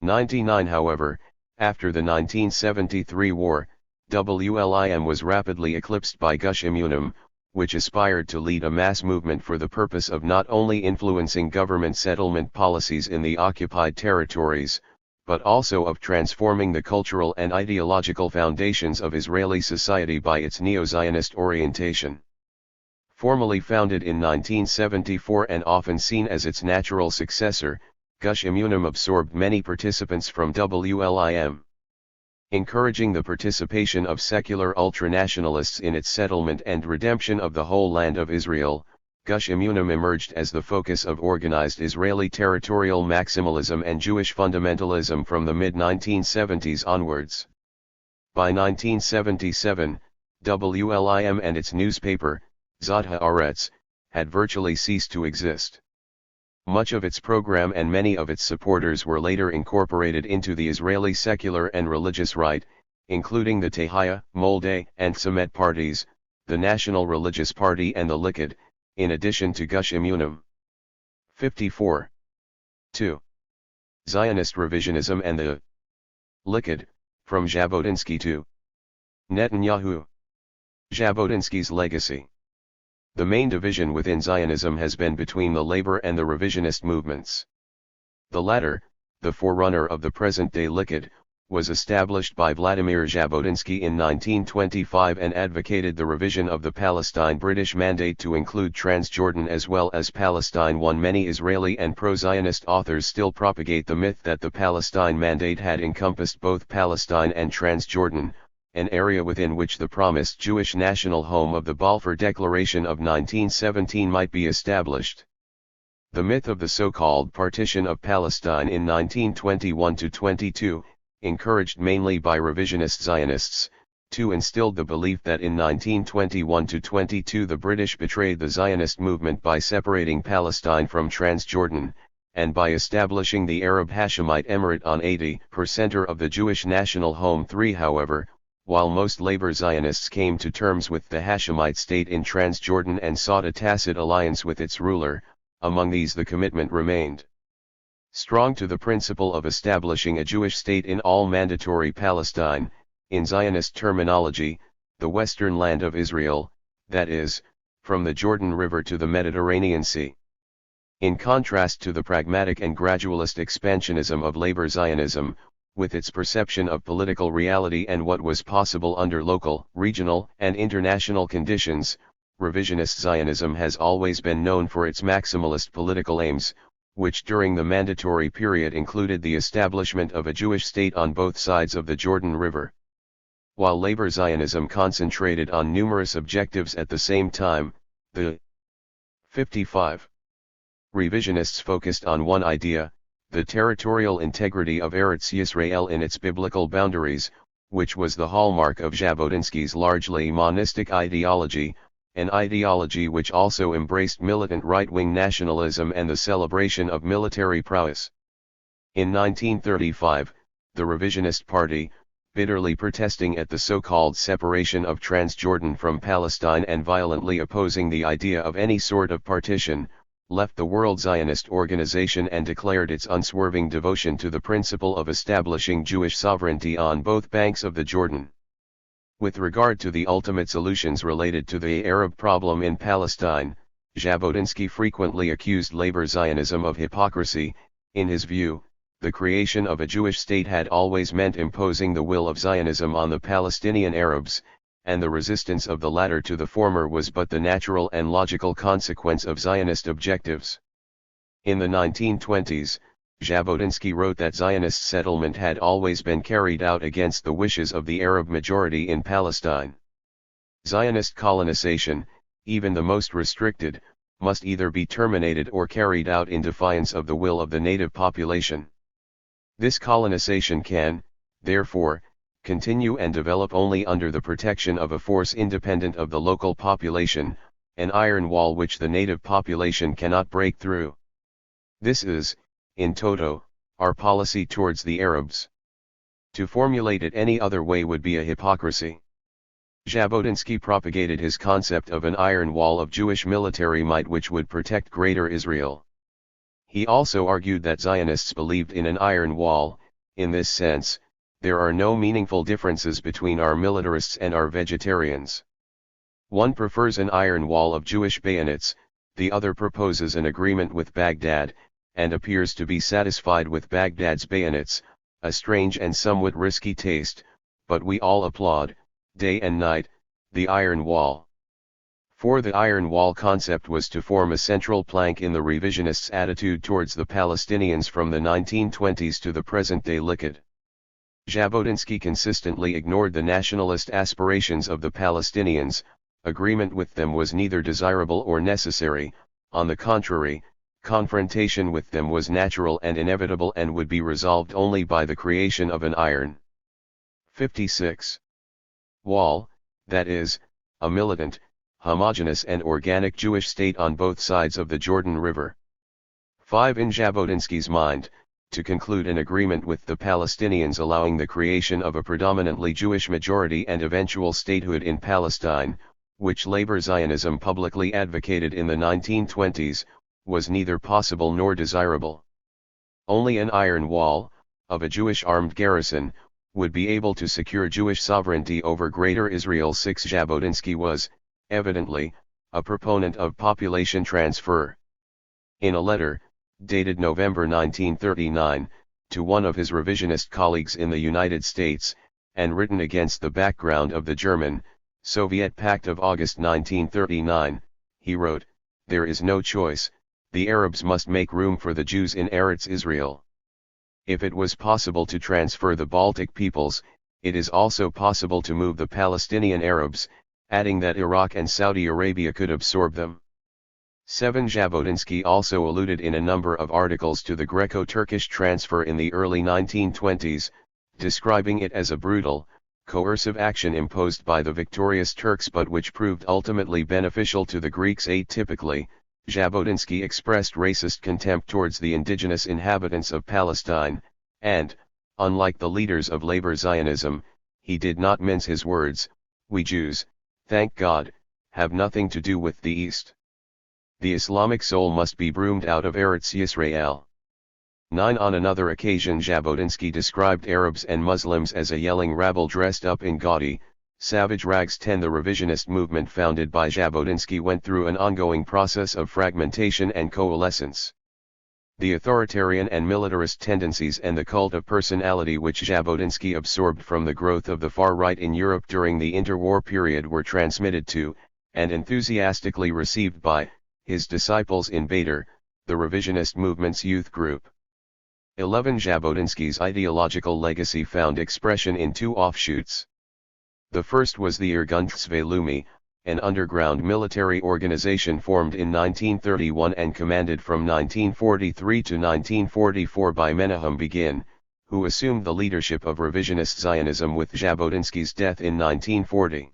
99 However, after the 1973 war, WLIM was rapidly eclipsed by Gush Emunim, which aspired to lead a mass movement for the purpose of not only influencing government settlement policies in the occupied territories, but also of transforming the cultural and ideological foundations of Israeli society by its neo-Zionist orientation. Formally founded in 1974 and often seen as its natural successor, Gush Emunim absorbed many participants from WLIM. Encouraging the participation of secular ultranationalists in its settlement and redemption of the whole land of Israel, Gush Emunim emerged as the focus of organized Israeli territorial maximalism and Jewish fundamentalism from the mid-1970s onwards. By 1977, WLIM and its newspaper, Zod Haaretz, had virtually ceased to exist. Much of its program and many of its supporters were later incorporated into the Israeli secular and religious right, including the Tehaya, Molday, and Tzemet parties, the National Religious Party and the Likud, in addition to Gush Emunim. 54. 2. Zionist revisionism and the Likud, from Jabotinsky to Netanyahu. Jabotinsky's legacy. The main division within Zionism has been between the labor and the revisionist movements. The latter, the forerunner of the present-day Likud, was established by Vladimir Jabotinsky in 1925 and advocated the revision of the Palestine-British Mandate to include Transjordan as well as Palestine. Many Israeli and pro-Zionist authors still propagate the myth that the Palestine Mandate had encompassed both Palestine and Transjordan, an area within which the promised Jewish national home of the Balfour Declaration of 1917 might be established. The myth of the so-called partition of Palestine in 1921-22, encouraged mainly by revisionist Zionists, too instilled the belief that in 1921-22 the British betrayed the Zionist movement by separating Palestine from Transjordan, and by establishing the Arab Hashemite Emirate on 80% of the Jewish national home. 3 However, while most labor Zionists came to terms with the Hashemite state in Transjordan and sought a tacit alliance with its ruler, among these the commitment remained strong to the principle of establishing a Jewish state in all mandatory Palestine, in Zionist terminology, the western land of Israel, that is, from the Jordan River to the Mediterranean Sea. In contrast to the pragmatic and gradualist expansionism of labor Zionism, with its perception of political reality and what was possible under local, regional, and international conditions, revisionist Zionism has always been known for its maximalist political aims, which during the mandatory period included the establishment of a Jewish state on both sides of the Jordan River. While labor Zionism concentrated on numerous objectives at the same time, the 55 revisionists focused on one idea, the territorial integrity of Eretz Yisrael in its biblical boundaries, which was the hallmark of Jabotinsky's largely monistic ideology, an ideology which also embraced militant right-wing nationalism and the celebration of military prowess. In 1935, the Revisionist Party, bitterly protesting at the so-called separation of Transjordan from Palestine and violently opposing the idea of any sort of partition, left the World Zionist Organization and declared its unswerving devotion to the principle of establishing Jewish sovereignty on both banks of the Jordan. With regard to the ultimate solutions related to the Arab problem in Palestine, Jabotinsky frequently accused labor Zionism of hypocrisy. In his view, the creation of a Jewish state had always meant imposing the will of Zionism on the Palestinian Arabs, and the resistance of the latter to the former was but the natural and logical consequence of Zionist objectives. In the 1920s, Jabotinsky wrote that Zionist settlement had always been carried out against the wishes of the Arab majority in Palestine. Zionist colonization, even the most restricted, must either be terminated or carried out in defiance of the will of the native population. This colonization can, therefore, continue and develop only under the protection of a force independent of the local population, an iron wall which the native population cannot break through. This is, in toto, our policy towards the Arabs. To formulate it any other way would be a hypocrisy. Jabotinsky propagated his concept of an iron wall of Jewish military might which would protect Greater Israel. He also argued that Zionists believed in an iron wall. In this sense, there are no meaningful differences between our militarists and our vegetarians. One prefers an iron wall of Jewish bayonets, the other proposes an agreement with Baghdad, and appears to be satisfied with Baghdad's bayonets, a strange and somewhat risky taste, but we all applaud, day and night, the iron wall. For the iron wall concept was to form a central plank in the revisionists' attitude towards the Palestinians from the 1920s to the present-day Likud. Jabotinsky consistently ignored the nationalist aspirations of the Palestinians. Agreement with them was neither desirable or necessary. On the contrary, confrontation with them was natural and inevitable and would be resolved only by the creation of an iron 56 wall, that is, a militant, homogeneous and organic Jewish state on both sides of the Jordan River. 5. In Jabotinsky's mind, to conclude an agreement with the Palestinians allowing the creation of a predominantly Jewish majority and eventual statehood in Palestine, which labor Zionism publicly advocated in the 1920s, was neither possible nor desirable. Only an iron wall, of a Jewish armed garrison, would be able to secure Jewish sovereignty over Greater Israel. 6. Jabotinsky was, evidently, a proponent of population transfer. In a letter, dated November 1939, to one of his revisionist colleagues in the United States, and written against the background of the German-Soviet Pact of August 1939, he wrote, "There is no choice, the Arabs must make room for the Jews in Eretz Israel. If it was possible to transfer the Baltic peoples, it is also possible to move the Palestinian Arabs," adding that Iraq and Saudi Arabia could absorb them. 7. Jabotinsky also alluded in a number of articles to the Greco-Turkish transfer in the early 1920s, describing it as a brutal, coercive action imposed by the victorious Turks but which proved ultimately beneficial to the Greeks. 8. Typically, Jabotinsky expressed racist contempt towards the indigenous inhabitants of Palestine, and, unlike the leaders of labor Zionism, he did not mince his words. "We Jews, thank God, have nothing to do with the East. The Islamic soul must be broomed out of Eretz Yisrael." 9. On another occasion Jabotinsky described Arabs and Muslims as a yelling rabble dressed up in gaudy, savage rags. 10. The revisionist movement founded by Jabotinsky went through an ongoing process of fragmentation and coalescence. The authoritarian and militarist tendencies and the cult of personality which Jabotinsky absorbed from the growth of the far right in Europe during the interwar period were transmitted to, and enthusiastically received by, his disciples in Beitar, the revisionist movement's youth group. 11. Jabotinsky's ideological legacy found expression in two offshoots. The first was the Irgun-Tzvei Leumi, an underground military organization formed in 1931 and commanded from 1943 to 1944 by Menahem Begin, who assumed the leadership of revisionist Zionism with Jabotinsky's death in 1940.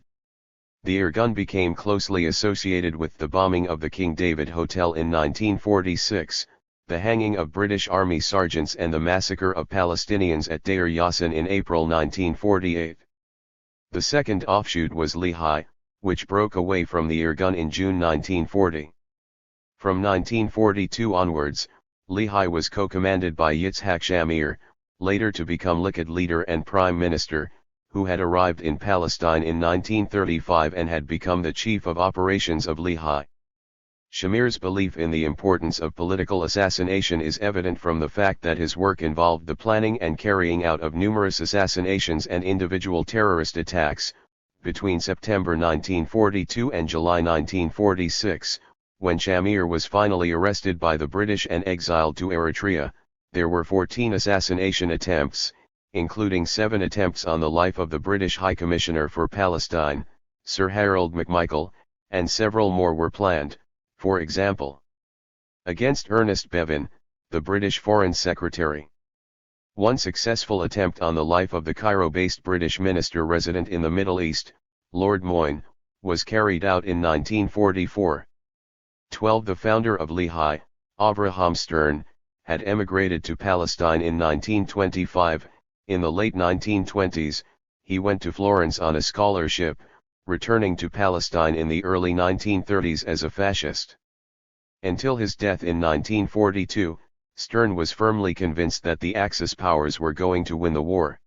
The Irgun became closely associated with the bombing of the King David Hotel in 1946, the hanging of British Army sergeants and the massacre of Palestinians at Deir Yassin in April 1948. The second offshoot was Lehi, which broke away from the Irgun in June 1940. From 1942 onwards, Lehi was co-commanded by Yitzhak Shamir, later to become Likud leader and prime minister, who had arrived in Palestine in 1935 and had become the chief of operations of Lehi. Shamir's belief in the importance of political assassination is evident from the fact that his work involved the planning and carrying out of numerous assassinations and individual terrorist attacks. Between September 1942 and July 1946, when Shamir was finally arrested by the British and exiled to Eritrea, there were 14 assassination attempts, including 7 attempts on the life of the British High Commissioner for Palestine, Sir Harold McMichael, and several more were planned. For example, against Ernest Bevin, the British Foreign Secretary. One successful attempt on the life of the Cairo-based British minister resident in the Middle East, Lord Moyne, was carried out in 1944. 12. The founder of Lehi, Avraham Stern, had emigrated to Palestine in 1925. In the late 1920s, he went to Florence on a scholarship, returning to Palestine in the early 1930s as a fascist. Until his death in 1942, Stern was firmly convinced that the Axis powers were going to win the war.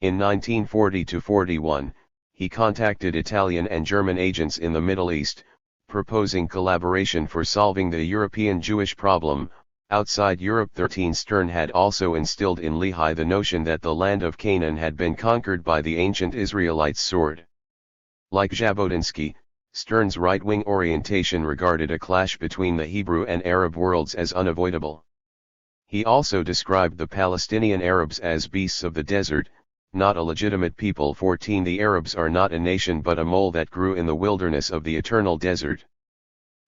In 1940-41, he contacted Italian and German agents in the Middle East, proposing collaboration for solving the European Jewish problem. Outside Europe, 13. Stern had also instilled in Lehi the notion that the land of Canaan had been conquered by the ancient Israelites' sword. Like Jabotinsky, Stern's right-wing orientation regarded a clash between the Hebrew and Arab worlds as unavoidable. He also described the Palestinian Arabs as beasts of the desert, not a legitimate people. 14. The Arabs are not a nation but a mole that grew in the wilderness of the eternal desert.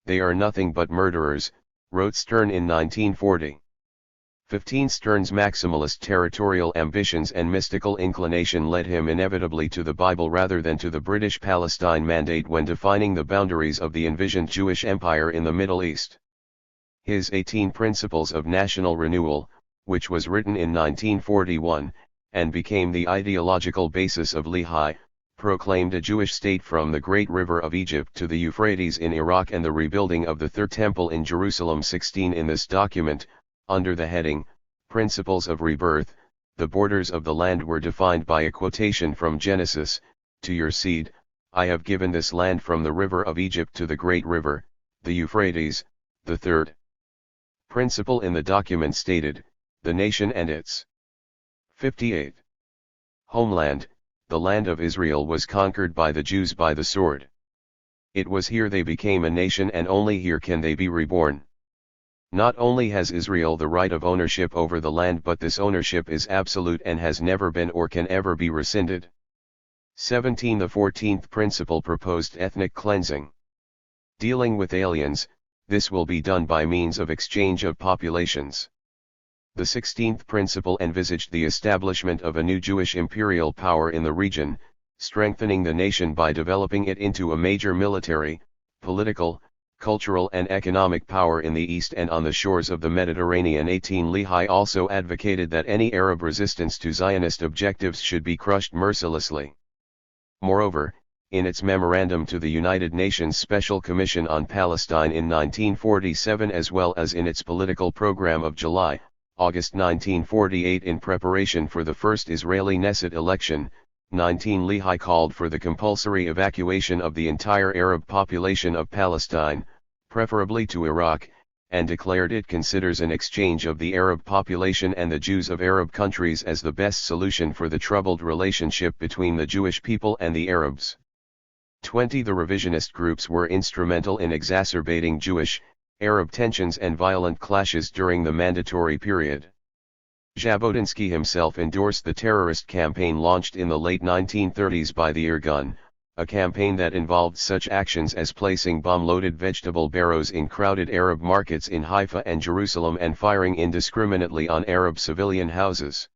They are nothing but murderers, wrote Stern in 1940. 15. Stern's maximalist territorial ambitions and mystical inclination led him inevitably to the Bible rather than to the British Palestine Mandate when defining the boundaries of the envisioned Jewish empire in the Middle East. His 18 Principles of National Renewal, which was written in 1941, and became the ideological basis of Lehi, proclaimed a Jewish state from the Great River of Egypt to the Euphrates in Iraq and the rebuilding of the Third Temple in Jerusalem. 16. In this document, under the heading, Principles of Rebirth, the borders of the land were defined by a quotation from Genesis, "To your seed, I have given this land from the river of Egypt to the great river, the Euphrates." The third principle in the document stated, "The nation and its 58 homeland, the land of Israel was conquered by the Jews by the sword. It was here they became a nation and only here can they be reborn. Not only has Israel the right of ownership over the land but this ownership is absolute and has never been or can ever be rescinded." 17. The 14th principle proposed ethnic cleansing. Dealing with aliens, this will be done by means of exchange of populations. The 16th principle envisaged the establishment of a new Jewish imperial power in the region, strengthening the nation by developing it into a major military, political, cultural and economic power in the east and on the shores of the Mediterranean. 18. Lehi also advocated that any Arab resistance to Zionist objectives should be crushed mercilessly. Moreover, in its memorandum to the United Nations Special Commission on Palestine in 1947 as well as in its political program of July-August 1948 in preparation for the first Israeli Knesset election, 19. Lehi called for the compulsory evacuation of the entire Arab population of Palestine, preferably to Iraq, and declared it considers an exchange of the Arab population and the Jews of Arab countries as the best solution for the troubled relationship between the Jewish people and the Arabs. 20. The revisionist groups were instrumental in exacerbating Jewish-Arab tensions and violent clashes during the mandatory period. Jabotinsky himself endorsed the terrorist campaign launched in the late 1930s by the Irgun, a campaign that involved such actions as placing bomb-loaded vegetable barrows in crowded Arab markets in Haifa and Jerusalem and firing indiscriminately on Arab civilian houses.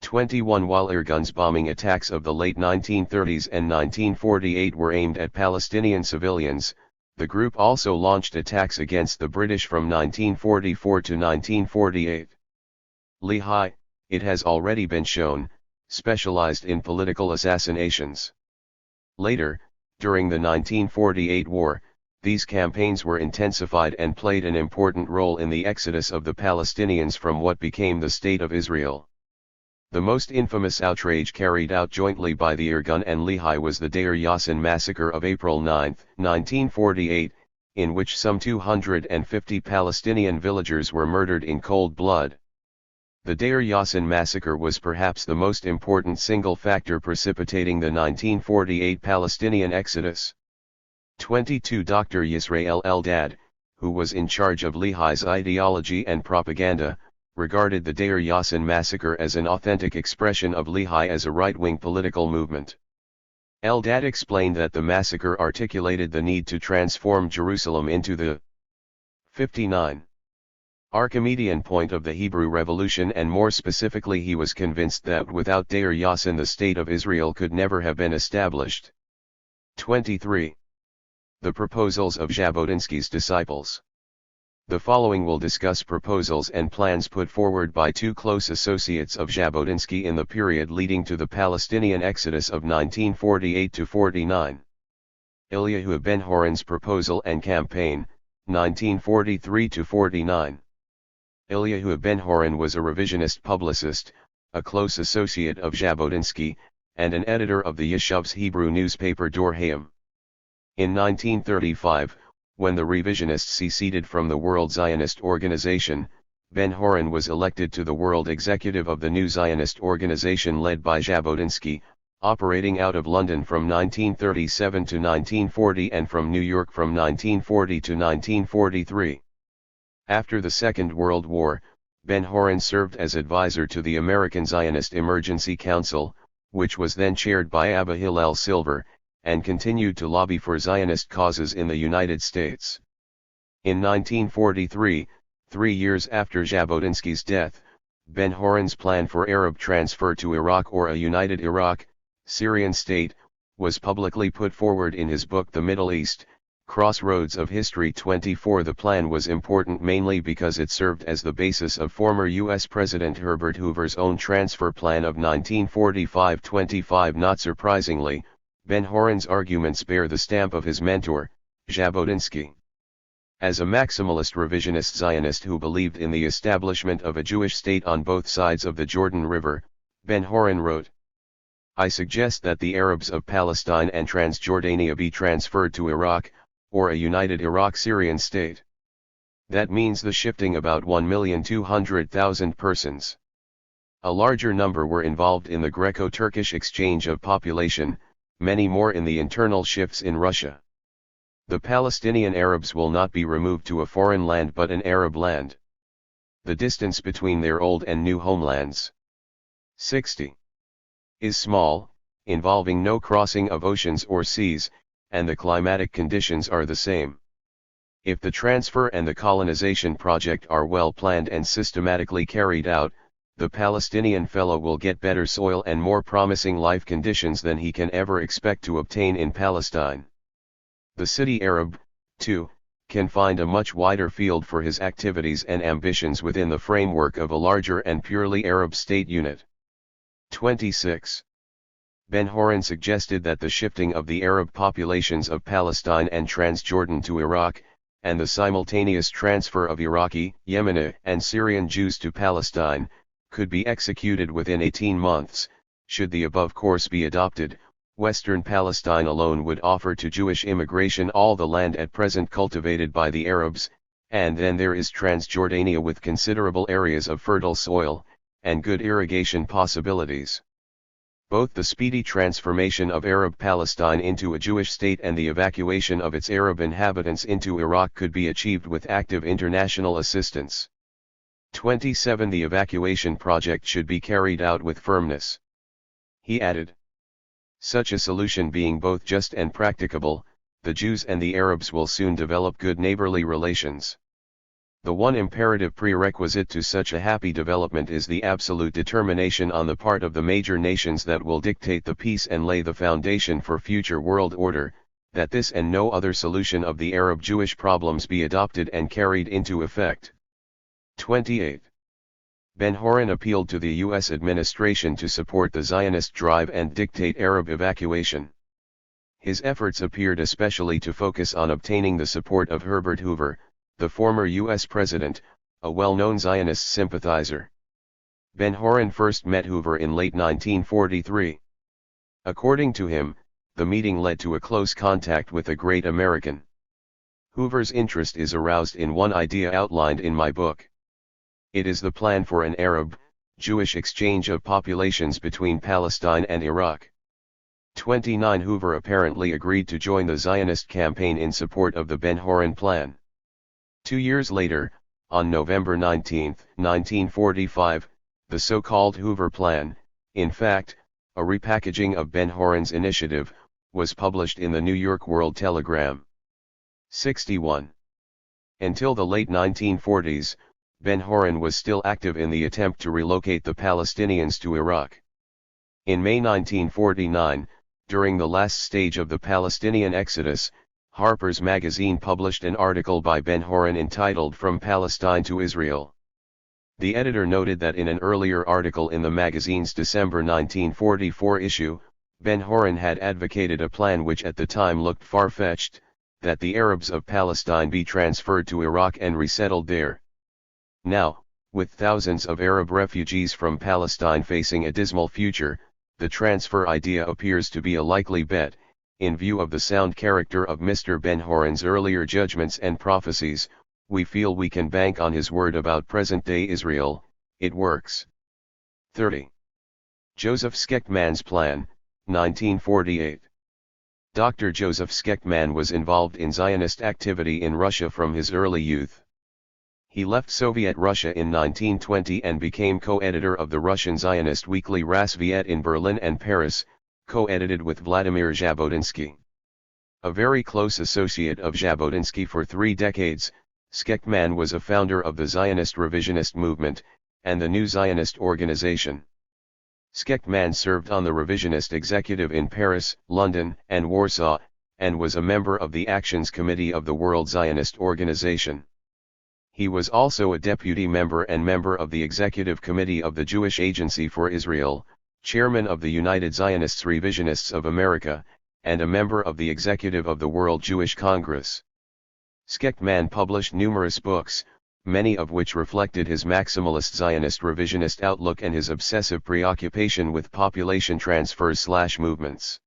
21 While Irgun's bombing attacks of the late 1930s and 1948 were aimed at Palestinian civilians, the group also launched attacks against the British from 1944 to 1948. Lehi, it has already been shown, specialized in political assassinations. Later, during the 1948 war, these campaigns were intensified and played an important role in the exodus of the Palestinians from what became the State of Israel. The most infamous outrage carried out jointly by the Irgun and Lehi was the Deir Yassin massacre of April 9, 1948, in which some 250 Palestinian villagers were murdered in cold blood. The Deir Yassin massacre was perhaps the most important single factor precipitating the 1948 Palestinian exodus. 22 Dr. Yisrael Eldad, who was in charge of Lehi's ideology and propaganda, regarded the Deir Yassin massacre as an authentic expression of Lehi as a right-wing political movement. Eldad explained that the massacre articulated the need to transform Jerusalem into the 59 Archimedean point of the Hebrew Revolution, and more specifically he was convinced that without Deir Yassin the State of Israel could never have been established. 23. The proposals of Jabotinsky's disciples. The following will discuss proposals and plans put forward by two close associates of Jabotinsky in the period leading to the Palestinian exodus of 1948 to 49. Eliyahu Ben-Horon's proposal and campaign, 1943 to 49. Eliyahu Ben-Horon was a revisionist publicist, a close associate of Jabotinsky, and an editor of the Yeshuv's Hebrew newspaper Dor Hayim. In 1935, when the revisionists seceded from the World Zionist Organization, Ben-Horon was elected to the World Executive of the new Zionist organization led by Jabotinsky, operating out of London from 1937 to 1940 and from New York from 1940 to 1943. After the Second World War, Ben-Horon served as advisor to the American Zionist Emergency Council, which was then chaired by Abba Hillel Silver, and continued to lobby for Zionist causes in the United States. In 1943, 3 years after Jabotinsky's death, Ben-Horon's plan for Arab transfer to Iraq or a united Iraq, Syrian state, was publicly put forward in his book The Middle East, Crossroads of History 24. The plan was important mainly because it served as the basis of former U.S. President Herbert Hoover's own transfer plan of 1945-25. Not surprisingly, Ben-Horon's arguments bear the stamp of his mentor, Jabotinsky. As a maximalist revisionist Zionist who believed in the establishment of a Jewish state on both sides of the Jordan River, Ben-Horon wrote, "I suggest that the Arabs of Palestine and Transjordania be transferred to Iraq, or a united Iraq-Syrian state. That means the shifting about 1,200,000 persons. A larger number were involved in the Greco-Turkish exchange of population, many more in the internal shifts in Russia. The Palestinian Arabs will not be removed to a foreign land but an Arab land. The distance between their old and new homelands, 60, is small, involving no crossing of oceans or seas, and the climatic conditions are the same. If the transfer and the colonization project are well planned and systematically carried out, the Palestinian fellow will get better soil and more promising life conditions than he can ever expect to obtain in Palestine. The city Arab, too, can find a much wider field for his activities and ambitions within the framework of a larger and purely Arab state unit." 26. Ben-Horon suggested that the shifting of the Arab populations of Palestine and Transjordan to Iraq, and the simultaneous transfer of Iraqi, Yemeni, and Syrian Jews to Palestine, could be executed within 18 months. Should the above course be adopted, Western Palestine alone would offer to Jewish immigration all the land at present cultivated by the Arabs, and then there is Transjordania with considerable areas of fertile soil, and good irrigation possibilities. Both the speedy transformation of Arab Palestine into a Jewish state and the evacuation of its Arab inhabitants into Iraq could be achieved with active international assistance. 27. The evacuation project should be carried out with firmness. He added, "Such a solution being both just and practicable, the Jews and the Arabs will soon develop good neighborly relations. The one imperative prerequisite to such a happy development is the absolute determination on the part of the major nations that will dictate the peace and lay the foundation for future world order, that this and no other solution of the Arab-Jewish problems be adopted and carried into effect. 28. Ben-Horon appealed to the U.S. administration to support the Zionist drive and dictate Arab evacuation. His efforts appeared especially to focus on obtaining the support of Herbert Hoover, the former U.S. president, a well-known Zionist sympathizer. Ben-Horon first met Hoover in late 1943. According to him, the meeting led to a close contact with a great American. Hoover's interest is aroused in one idea outlined in my book. It is the plan for an Arab-Jewish exchange of populations between Palestine and Iraq. 29. Hoover apparently agreed to join the Zionist campaign in support of the Ben-Horon plan. 2 years later, on November 19, 1945, the so-called Hoover Plan, in fact, a repackaging of Ben-Horon's initiative, was published in the New York World Telegram. 61. Until the late 1940s, Ben-Horon was still active in the attempt to relocate the Palestinians to Iraq. In May 1949, during the last stage of the Palestinian exodus, Harper's Magazine published an article by Ben-Horon entitled "From Palestine to Israel." The editor noted that in an earlier article in the magazine's December 1944 issue, Ben-Horon had advocated a plan which at the time looked far-fetched, that the Arabs of Palestine be transferred to Iraq and resettled there. Now, with thousands of Arab refugees from Palestine facing a dismal future, the transfer idea appears to be a likely bet. In view of the sound character of Mr. Ben-Horon's earlier judgments and prophecies, we feel we can bank on his word about present-day Israel. It works. 30. Joseph Skechtman's Plan, 1948. Dr. Joseph Skechtman was involved in Zionist activity in Russia from his early youth. He left Soviet Russia in 1920 and became co-editor of the Russian Zionist weekly Rassvet in Berlin and Paris, co-edited with Vladimir Jabotinsky. A very close associate of Jabotinsky for 3 decades, Skechtman was a founder of the Zionist revisionist movement, and the New Zionist Organization. Skechtman served on the revisionist executive in Paris, London, and Warsaw, and was a member of the Actions Committee of the World Zionist Organization. He was also a deputy member and member of the Executive Committee of the Jewish Agency for Israel, chairman of the United Zionists Revisionists of America, and a member of the executive of the World Jewish Congress. Skechtman published numerous books, many of which reflected his maximalist Zionist revisionist outlook and his obsessive preoccupation with population transfers/movements.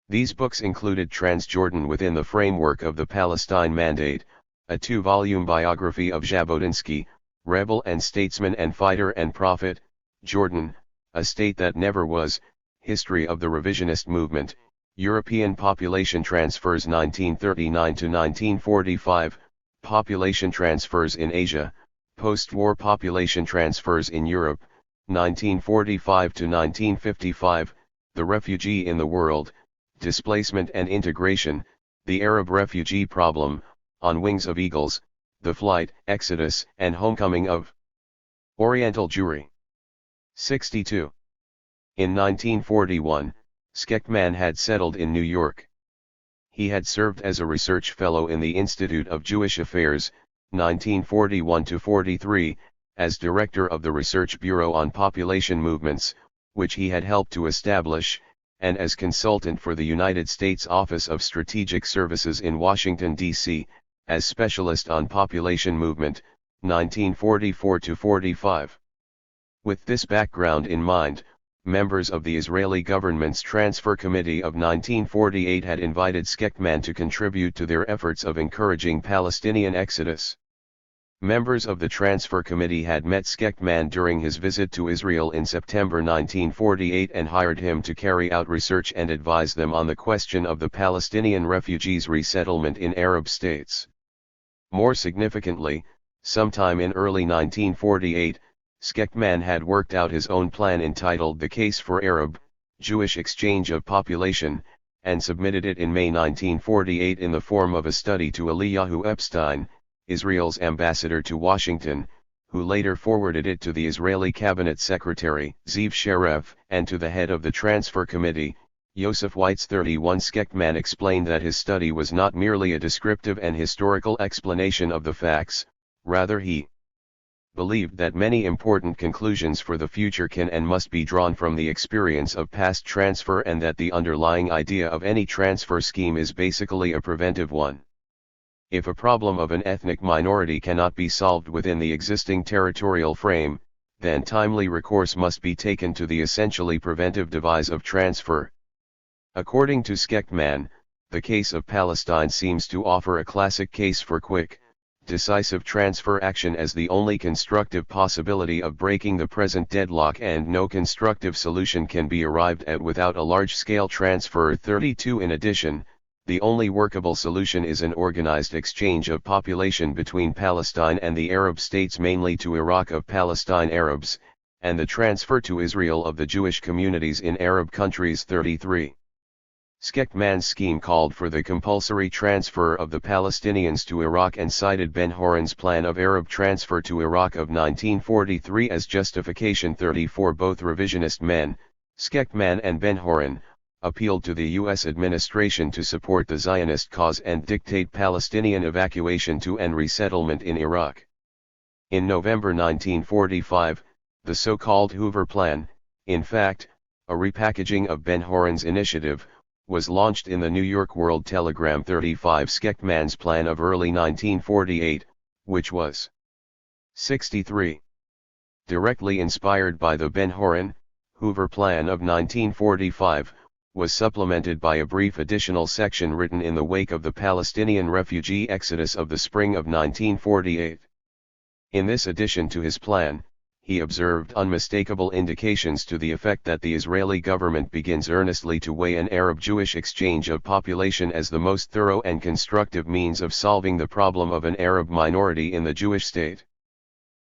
These books included Transjordan Within the Framework of the Palestine Mandate, a 2-volume biography of Jabotinsky, rebel and statesman and fighter and prophet, Jordan, A State That Never Was, History of the Revisionist Movement, European Population Transfers 1939–1945, Population Transfers in Asia, Post-War Population Transfers in Europe, 1945–1955, The Refugee in the World, Displacement and Integration, The Arab Refugee Problem, On Wings of Eagles, The Flight, Exodus, and Homecoming of Oriental Jewry. 62. In 1941, Skechtman had settled in New York. He had served as a research fellow in the Institute of Jewish Affairs, 1941–43, as director of the Research Bureau on Population Movements, which he had helped to establish, and as consultant for the United States Office of Strategic Services in Washington, D.C., as specialist on population movement, 1944–45. With this background in mind, members of the Israeli government's Transfer Committee of 1948 had invited Skechtman to contribute to their efforts of encouraging Palestinian exodus. Members of the Transfer Committee had met Skechtman during his visit to Israel in September 1948 and hired him to carry out research and advise them on the question of the Palestinian refugees' resettlement in Arab states. More significantly, sometime in early 1948, Skechtman had worked out his own plan entitled The Case for Arab-Jewish Exchange of Population, and submitted it in May 1948 in the form of a study to Eliyahu Epstein, Israel's ambassador to Washington, who later forwarded it to the Israeli Cabinet Secretary, Ziv Sharef, and to the head of the Transfer Committee, Yosef Weitz. 31 Skechtman explained that his study was not merely a descriptive and historical explanation of the facts, rather he believed that many important conclusions for the future can and must be drawn from the experience of past transfer, and that the underlying idea of any transfer scheme is basically a preventive one. If a problem of an ethnic minority cannot be solved within the existing territorial frame, then timely recourse must be taken to the essentially preventive device of transfer. According to Skechtman, the case of Palestine seems to offer a classic case for quick, decisive transfer action as the only constructive possibility of breaking the present deadlock, and no constructive solution can be arrived at without a large-scale transfer. 32 In addition, the only workable solution is an organized exchange of population between Palestine and the Arab states, mainly to Iraq of Palestine Arabs, and the transfer to Israel of the Jewish communities in Arab countries. 33. Skechtman's scheme called for the compulsory transfer of the Palestinians to Iraq and cited Ben-Horon's plan of Arab transfer to Iraq of 1943 as justification. 34 Both revisionist men, Skechtman and Ben-Horon, appealed to the U.S. administration to support the Zionist cause and dictate Palestinian evacuation to and resettlement in Iraq. In November 1945, the so-called Hoover Plan, in fact, a repackaging of Ben-Horon's initiative, was launched in the New York World Telegram. 35 Skechtman's plan of early 1948, which was 63. Directly inspired by the Ben-Horon, Hoover Plan of 1945, was supplemented by a brief additional section written in the wake of the Palestinian refugee exodus of the spring of 1948. In this addition to his plan, he observed unmistakable indications to the effect that the Israeli government begins earnestly to weigh an Arab-Jewish exchange of population as the most thorough and constructive means of solving the problem of an Arab minority in the Jewish state.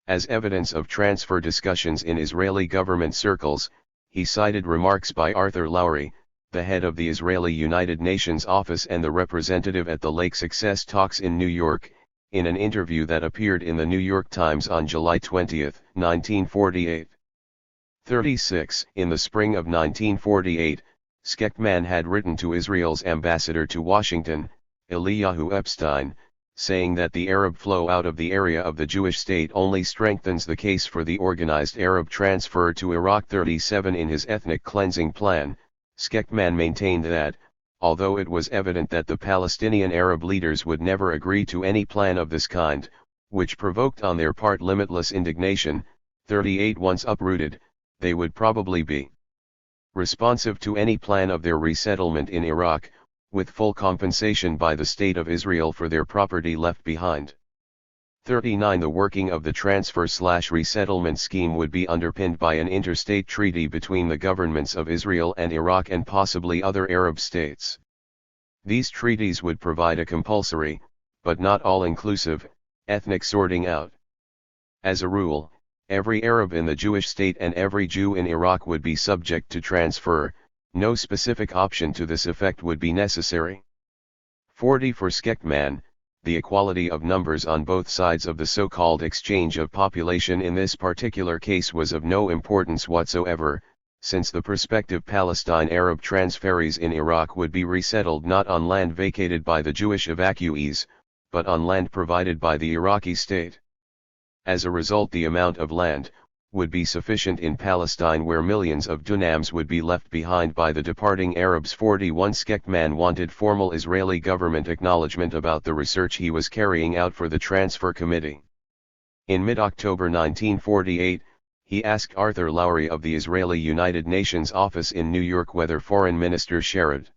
As evidence of transfer discussions in Israeli government circles, he cited remarks by Arthur Lowry, the head of the Israeli United Nations office and the representative at the Lake Success talks in New York, in an interview that appeared in the New York Times on July 20, 1948. 36 In the spring of 1948, Skechtman had written to Israel's ambassador to Washington, Eliyahu Epstein, saying that the Arab flow out of the area of the Jewish state only strengthens the case for the organized Arab transfer to Iraq. 37 In his ethnic cleansing plan, Skechtman maintained that, although it was evident that the Palestinian Arab leaders would never agree to any plan of this kind, which provoked on their part limitless indignation, 38 Once uprooted, they would probably be responsive to any plan of their resettlement in Iraq, with full compensation by the State of Israel for their property left behind. 39 The working of the transfer/resettlement scheme would be underpinned by an interstate treaty between the governments of Israel and Iraq and possibly other Arab states. These treaties would provide a compulsory, but not all-inclusive, ethnic sorting out. As a rule, every Arab in the Jewish state and every Jew in Iraq would be subject to transfer. No specific option to this effect would be necessary. 40 For Skechtman, the equality of numbers on both sides of the so-called exchange of population in this particular case was of no importance whatsoever, since the prospective Palestine Arab transferees in Iraq would be resettled not on land vacated by the Jewish evacuees, but on land provided by the Iraqi state. As a result, the amount of land would be sufficient in Palestine, where millions of dunams would be left behind by the departing Arabs. 41 Skechtman wanted formal Israeli government acknowledgement about the research he was carrying out for the Transfer Committee. In mid-October 1948, he asked Arthur Lowry of the Israeli United Nations office in New York whether Foreign Minister Sherrod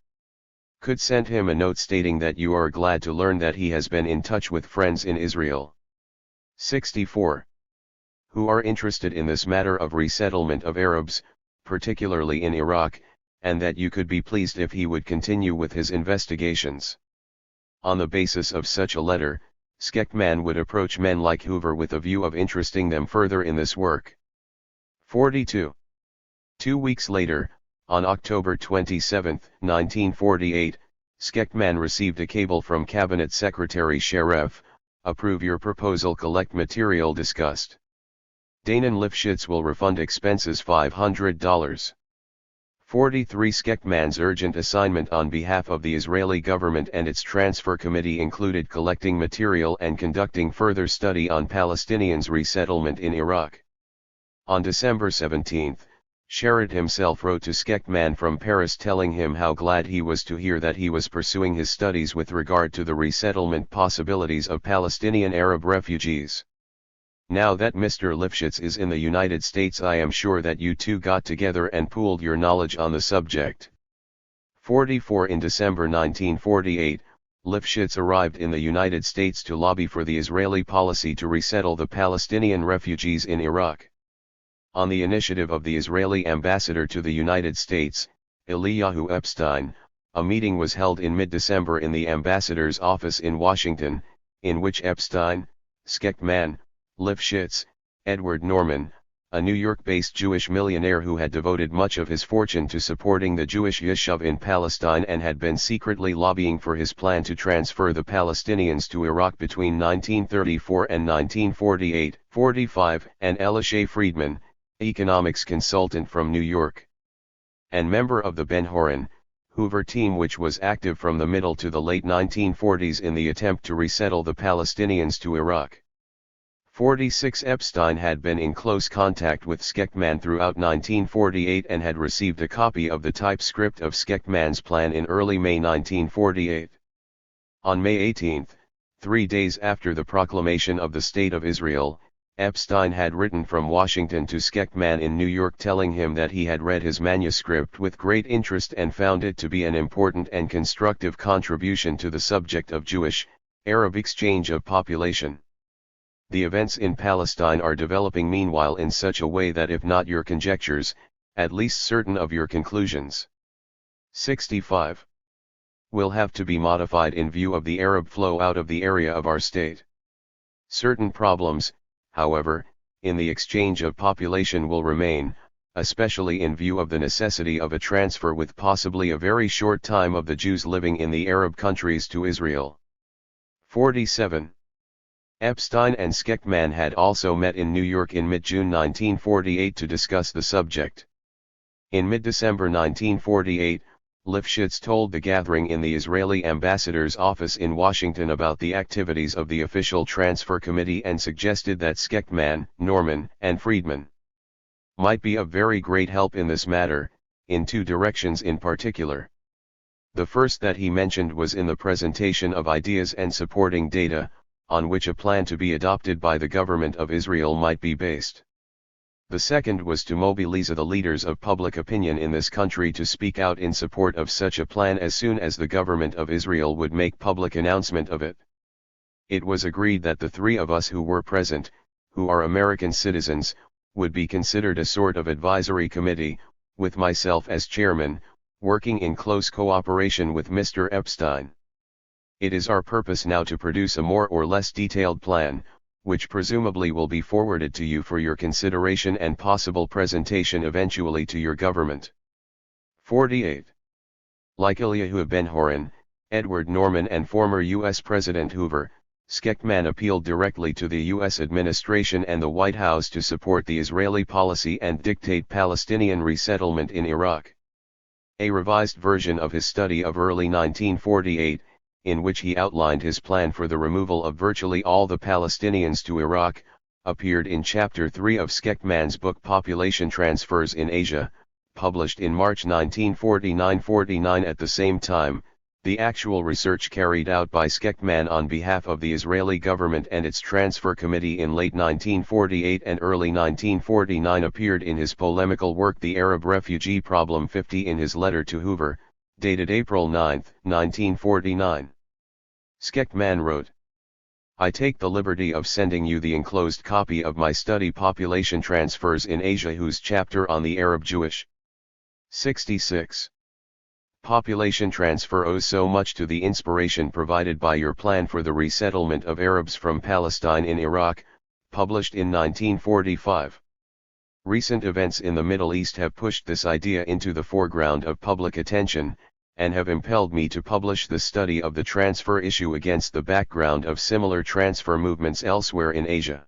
could send him a note stating that you are glad to learn that he has been in touch with friends in Israel. 64. Who are interested in this matter of resettlement of Arabs, particularly in Iraq, and that you could be pleased if he would continue with his investigations. On the basis of such a letter, Skechtman would approach men like Hoover with a view of interesting them further in this work. 42. 2 weeks later, on October 27, 1948, Skechtman received a cable from Cabinet Secretary Sharef, approve your proposal. Collect material discussed. Danon Lifshitz will refund expenses $500. 43 Skekman's urgent assignment on behalf of the Israeli government and its transfer committee included collecting material and conducting further study on Palestinians' resettlement in Iraq. On December 17, Sherrod himself wrote to Skekman from Paris telling him how glad he was to hear that he was pursuing his studies with regard to the resettlement possibilities of Palestinian Arab refugees. Now that Mr. Lifshitz is in the United States, I am sure that you two got together and pooled your knowledge on the subject. 44 In December 1948, Lifshitz arrived in the United States to lobby for the Israeli policy to resettle the Palestinian refugees in Iraq. On the initiative of the Israeli ambassador to the United States, Eliyahu Epstein, a meeting was held in mid-December in the ambassador's office in Washington, in which Epstein, Skekman, Lifshitz, Edward Norman, a New York-based Jewish millionaire who had devoted much of his fortune to supporting the Jewish Yishuv in Palestine and had been secretly lobbying for his plan to transfer the Palestinians to Iraq between 1934 and 1948-45, and Elisha Friedman, economics consultant from New York, and member of the Ben-Horon, Hoover team, which was active from the middle to the late 1940s in the attempt to resettle the Palestinians to Iraq. 46 Epstein had been in close contact with Skekman throughout 1948 and had received a copy of the typescript of Skekman's plan in early May 1948. On May 18, 3 days after the proclamation of the State of Israel, Epstein had written from Washington to Skekman in New York telling him that he had read his manuscript with great interest and found it to be an important and constructive contribution to the subject of Jewish-Arab exchange of population. The events in Palestine are developing meanwhile in such a way that if not your conjectures, at least certain of your conclusions, 65, will have to be modified in view of the Arab flow out of the area of our state. Certain problems, however, in the exchange of population will remain, especially in view of the necessity of a transfer with possibly a very short time of the Jews living in the Arab countries to Israel. 47. Epstein and Skekman had also met in New York in mid-June 1948 to discuss the subject. In mid-December 1948, Lifshitz told the gathering in the Israeli ambassador's office in Washington about the activities of the official transfer committee and suggested that Skekman, Norman, and Friedman might be of very great help in this matter, in two directions in particular. The first that he mentioned was in the presentation of ideas and supporting data, on which a plan to be adopted by the government of Israel might be based. The second was to mobilize the leaders of public opinion in this country to speak out in support of such a plan as soon as the government of Israel would make public announcement of it. It was agreed that the three of us who were present, who are American citizens, would be considered a sort of advisory committee, with myself as chairman, working in close cooperation with Mr. Epstein. It is our purpose now to produce a more or less detailed plan, which presumably will be forwarded to you for your consideration and possible presentation eventually to your government. 48. Like Eliyahu Ben-Horon, Edward Norman and former U.S. President Hoover, Skekman appealed directly to the U.S. administration and the White House to support the Israeli policy and dictate Palestinian resettlement in Iraq. A revised version of his study of early 1948, in which he outlined his plan for the removal of virtually all the Palestinians to Iraq, appeared in Chapter 3 of Skekman's book Population Transfers in Asia, published in March 1949. At the same time, the actual research carried out by Skekman on behalf of the Israeli government and its transfer committee in late 1948 and early 1949 appeared in his polemical work The Arab Refugee Problem 50 in his letter to Hoover, dated April 9, 1949. Skekman wrote, "I take the liberty of sending you the enclosed copy of my study Population Transfers in Asia, whose chapter on the Arab Jewish 66. Population transfer owes so much to the inspiration provided by your plan for the resettlement of Arabs from Palestine in Iraq, published in 1945. Recent events in the Middle East have pushed this idea into the foreground of public attention, and have impelled me to publish the study of the transfer issue against the background of similar transfer movements elsewhere in Asia.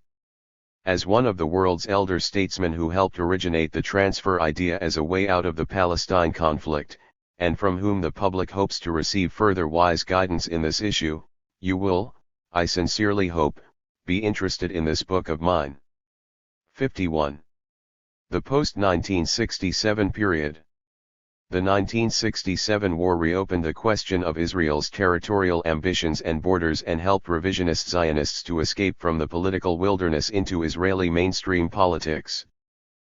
As one of the world's elder statesmen who helped originate the transfer idea as a way out of the Palestine conflict, and from whom the public hopes to receive further wise guidance in this issue, you will, I sincerely hope, be interested in this book of mine. 51. The post-1967 period. The 1967 war reopened the question of Israel's territorial ambitions and borders and helped revisionist Zionists to escape from the political wilderness into Israeli mainstream politics.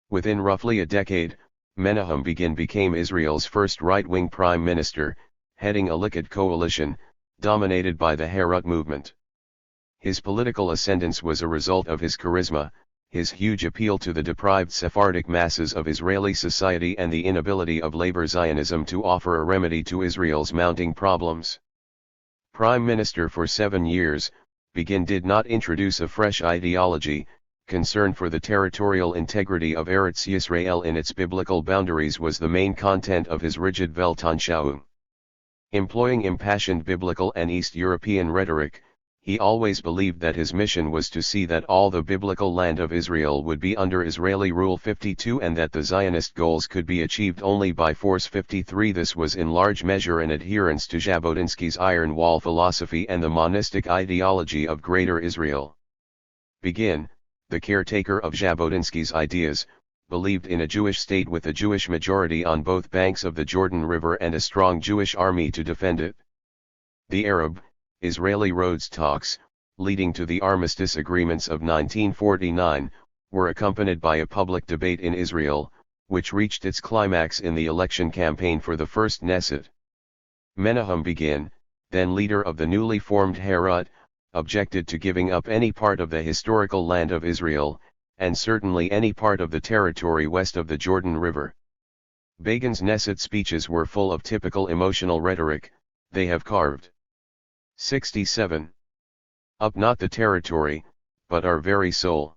Within roughly a decade, Menahem Begin became Israel's first right-wing prime minister, heading a Likud coalition, dominated by the Herut movement. His political ascendance was a result of his charisma, his huge appeal to the deprived Sephardic masses of Israeli society and the inability of labor Zionism to offer a remedy to Israel's mounting problems. Prime Minister for 7 years, Begin did not introduce a fresh ideology. Concern for the territorial integrity of Eretz Yisrael in its biblical boundaries was the main content of his rigid Weltanschauung. Employing impassioned biblical and East European rhetoric, he always believed that his mission was to see that all the biblical land of Israel would be under Israeli rule. 52 and that the Zionist goals could be achieved only by force. 53 This was in large measure an adherence to Jabotinsky's Iron Wall philosophy and the monistic ideology of Greater Israel. Begin, the caretaker of Jabotinsky's ideas, believed in a Jewish state with a Jewish majority on both banks of the Jordan River and a strong Jewish army to defend it. The Arab-Israeli Rhodes talks, leading to the armistice agreements of 1949, were accompanied by a public debate in Israel, which reached its climax in the election campaign for the first Knesset. Menahem Begin, then leader of the newly formed Herut, objected to giving up any part of the historical land of Israel, and certainly any part of the territory west of the Jordan River. Begin's Knesset speeches were full of typical emotional rhetoric. They have carved 67. Up not the territory, but our very soul.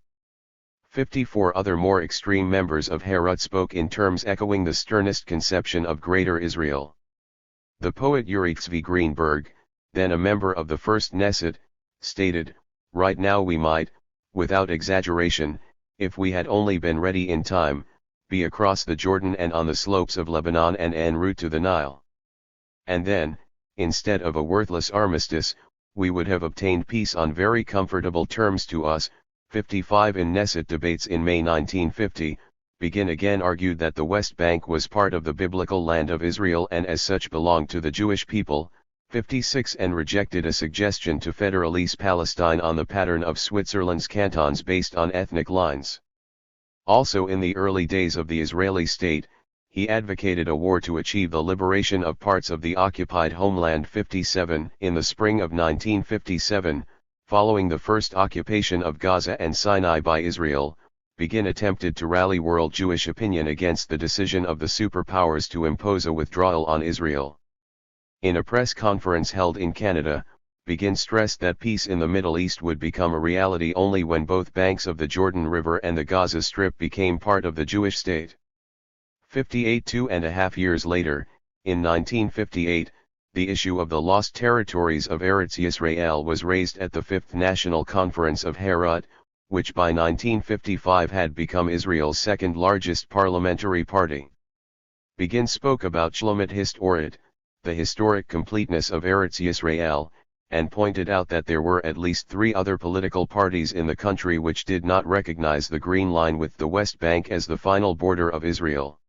54 Other more extreme members of Herut spoke in terms echoing the sternest conception of Greater Israel. The poet Uri Tzvi Greenberg, then a member of the first Knesset, stated, "Right now we might, without exaggeration, if we had only been ready in time, be across the Jordan and on the slopes of Lebanon and en route to the Nile. And then, instead of a worthless armistice, we would have obtained peace on very comfortable terms to us." 55 In Knesset debates in May 1950, Begin again argued that the West Bank was part of the biblical land of Israel and as such belonged to the Jewish people. 56 And rejected a suggestion to federalize Palestine on the pattern of Switzerland's cantons based on ethnic lines. Also in the early days of the Israeli state, he advocated a war to achieve the liberation of parts of the occupied homeland. 57 In the spring of 1957, following the first occupation of Gaza and Sinai by Israel, Begin attempted to rally world Jewish opinion against the decision of the superpowers to impose a withdrawal on Israel. In a press conference held in Canada, Begin stressed that peace in the Middle East would become a reality only when both banks of the Jordan River and the Gaza Strip became part of the Jewish state. 58 2.5 years later, in 1958, the issue of the lost territories of Eretz Yisrael was raised at the Fifth National Conference of Herut, which by 1955 had become Israel's second largest parliamentary party. Begin spoke about Shlomit Historit, the historic completeness of Eretz Yisrael, and pointed out that there were at least 3 other political parties in the country which did not recognize the Green Line with the West Bank as the final border of Israel.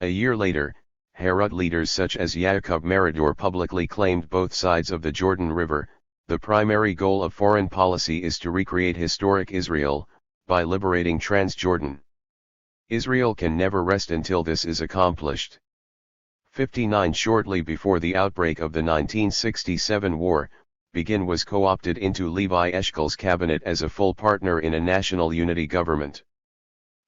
A year later, Herut leaders such as Yaakov Meridor publicly claimed both sides of the Jordan River. The primary goal of foreign policy is to recreate historic Israel, by liberating Transjordan. Israel can never rest until this is accomplished. 59 Shortly before the outbreak of the 1967 war, Begin was co-opted into Levi Eshkol's cabinet as a full partner in a national unity government.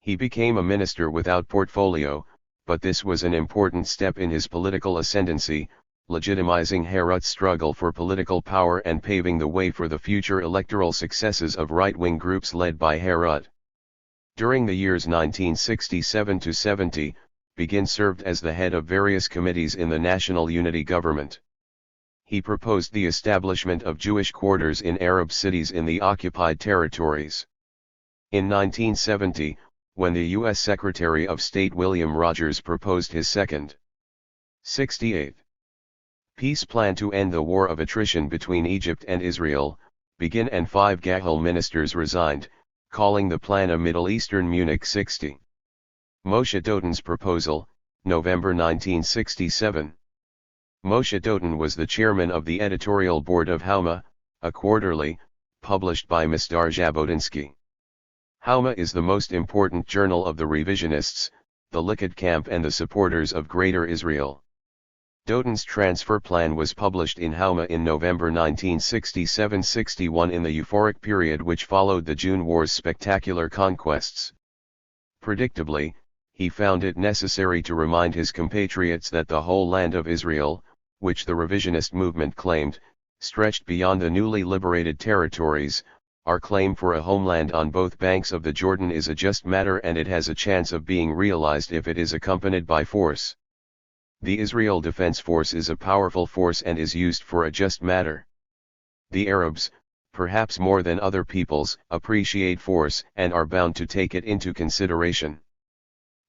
He became a minister without portfolio, but this was an important step in his political ascendancy, legitimizing Herut's struggle for political power and paving the way for the future electoral successes of right-wing groups led by Herut. During the years 1967 to 70, Begin served as the head of various committees in the National Unity Government. He proposed the establishment of Jewish quarters in Arab cities in the occupied territories. In 1970, when the U.S. Secretary of State William Rogers proposed his second 68th peace plan to end the war of attrition between Egypt and Israel, began and 5 Gahel ministers resigned, calling the plan a Middle Eastern Munich 60. Moshe Dotan's proposal, November 1967. Moshe Dotan was the chairman of the editorial board of Hauma, a quarterly, published by Mr. Jabotinsky. Hauma is the most important journal of the revisionists, the Likud camp and the supporters of Greater Israel. Dotan's transfer plan was published in Hauma in November 1967-61 in the euphoric period which followed the June War's spectacular conquests. Predictably, he found it necessary to remind his compatriots that the whole land of Israel, which the revisionist movement claimed, stretched beyond the newly liberated territories. Our claim for a homeland on both banks of the Jordan is a just matter and it has a chance of being realized if it is accompanied by force. The Israel Defense Force is a powerful force and is used for a just matter. The Arabs, perhaps more than other peoples, appreciate force and are bound to take it into consideration.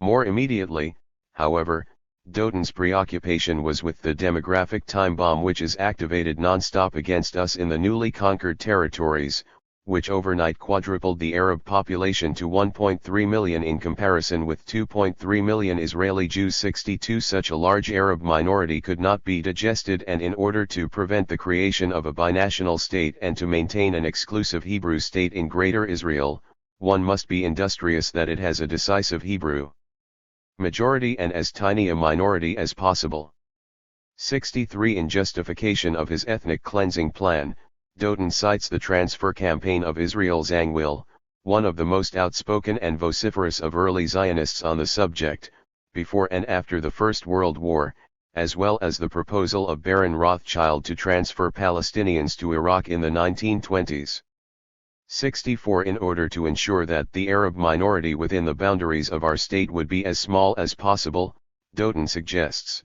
More immediately, however, Dotan's preoccupation was with the demographic time bomb which is activated non-stop against us in the newly conquered territories, which overnight quadrupled the Arab population to 1.3 million in comparison with 2.3 million Israeli Jews. 62 Such a large Arab minority could not be digested, and in order to prevent the creation of a binational state and to maintain an exclusive Hebrew state in Greater Israel, one must be industrious that it has a decisive Hebrew majority and as tiny a minority as possible. 63 In justification of his ethnic cleansing plan, Dotan cites the transfer campaign of Israel Zangwill, one of the most outspoken and vociferous of early Zionists on the subject, before and after the First World War, as well as the proposal of Baron Rothschild to transfer Palestinians to Iraq in the 1920s. 64 In order to ensure that the Arab minority within the boundaries of our state would be as small as possible, Dotan suggests,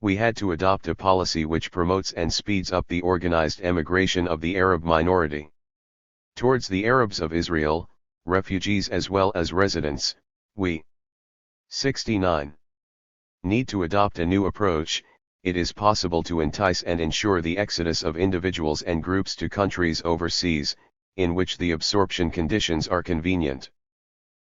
we had to adopt a policy which promotes and speeds up the organized emigration of the Arab minority towards the Arabs of Israel, refugees as well as residents. We 69 need to adopt a new approach. It is possible to entice and ensure the exodus of individuals and groups to countries overseas, in which the absorption conditions are convenient.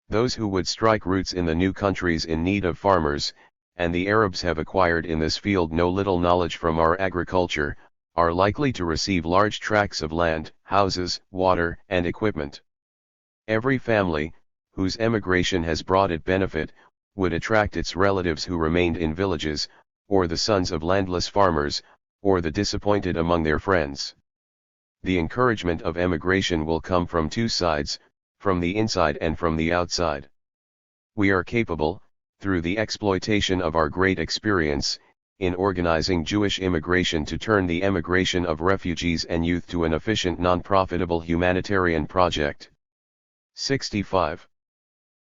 Those who would strike roots in the new countries in need of farmers, and the Arabs have acquired in this field no little knowledge from our agriculture, are likely to receive large tracts of land, houses, water, and equipment. Every family, whose emigration has brought it benefit, would attract its relatives who remained in villages, or the sons of landless farmers, or the disappointed among their friends. The encouragement of emigration will come from two sides, from the inside and from the outside. We are capable, through the exploitation of our great experience, in organizing Jewish immigration to turn the emigration of refugees and youth to an efficient non-profitable humanitarian project. 65.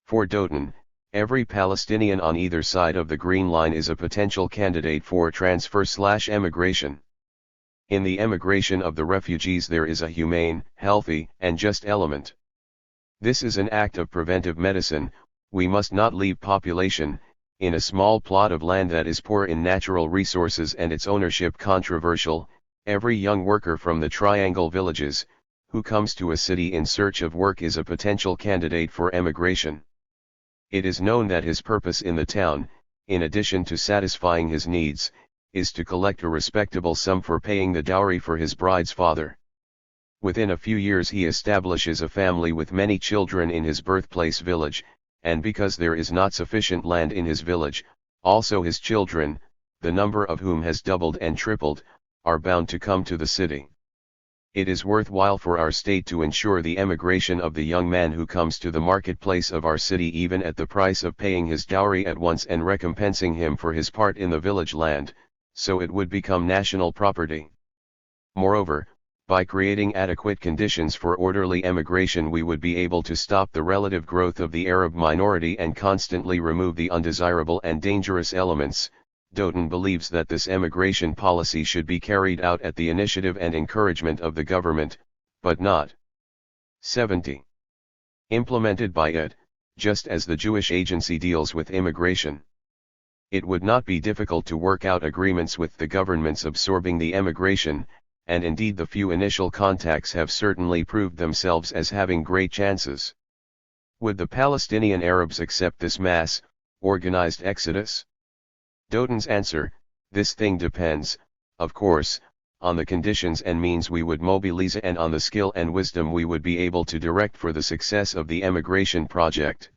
For Dotan, every Palestinian on either side of the Green Line is a potential candidate for transfer/emigration. In the emigration of the refugees there is a humane, healthy, and just element. This is an act of preventive medicine. We must not leave population, in a small plot of land that is poor in natural resources and its ownership controversial. Every young worker from the Triangle villages, who comes to a city in search of work is a potential candidate for emigration. It is known that his purpose in the town, in addition to satisfying his needs, is to collect a respectable sum for paying the dowry for his bride's father. Within a few years he establishes a family with many children in his birthplace village, and because there is not sufficient land in his village, also his children, the number of whom has doubled and tripled, are bound to come to the city. It is worthwhile for our state to ensure the emigration of the young man who comes to the marketplace of our city even at the price of paying his dowry at once and recompensing him for his part in the village land, so it would become national property. Moreover, By creating adequate conditions for orderly emigration we would be able to stop the relative growth of the Arab minority and constantly remove the undesirable and dangerous elements. Doughton believes that this emigration policy should be carried out at the initiative and encouragement of the government, but not 70. Implemented by it, just as the Jewish Agency deals with immigration. It would not be difficult to work out agreements with the governments absorbing the emigration, and indeed the few initial contacts have certainly proved themselves as having great chances. Would the Palestinian Arabs accept this mass, organized exodus? Doughton's answer: this thing depends, of course, on the conditions and means we would mobilize and on the skill and wisdom we would be able to direct for the success of the emigration project.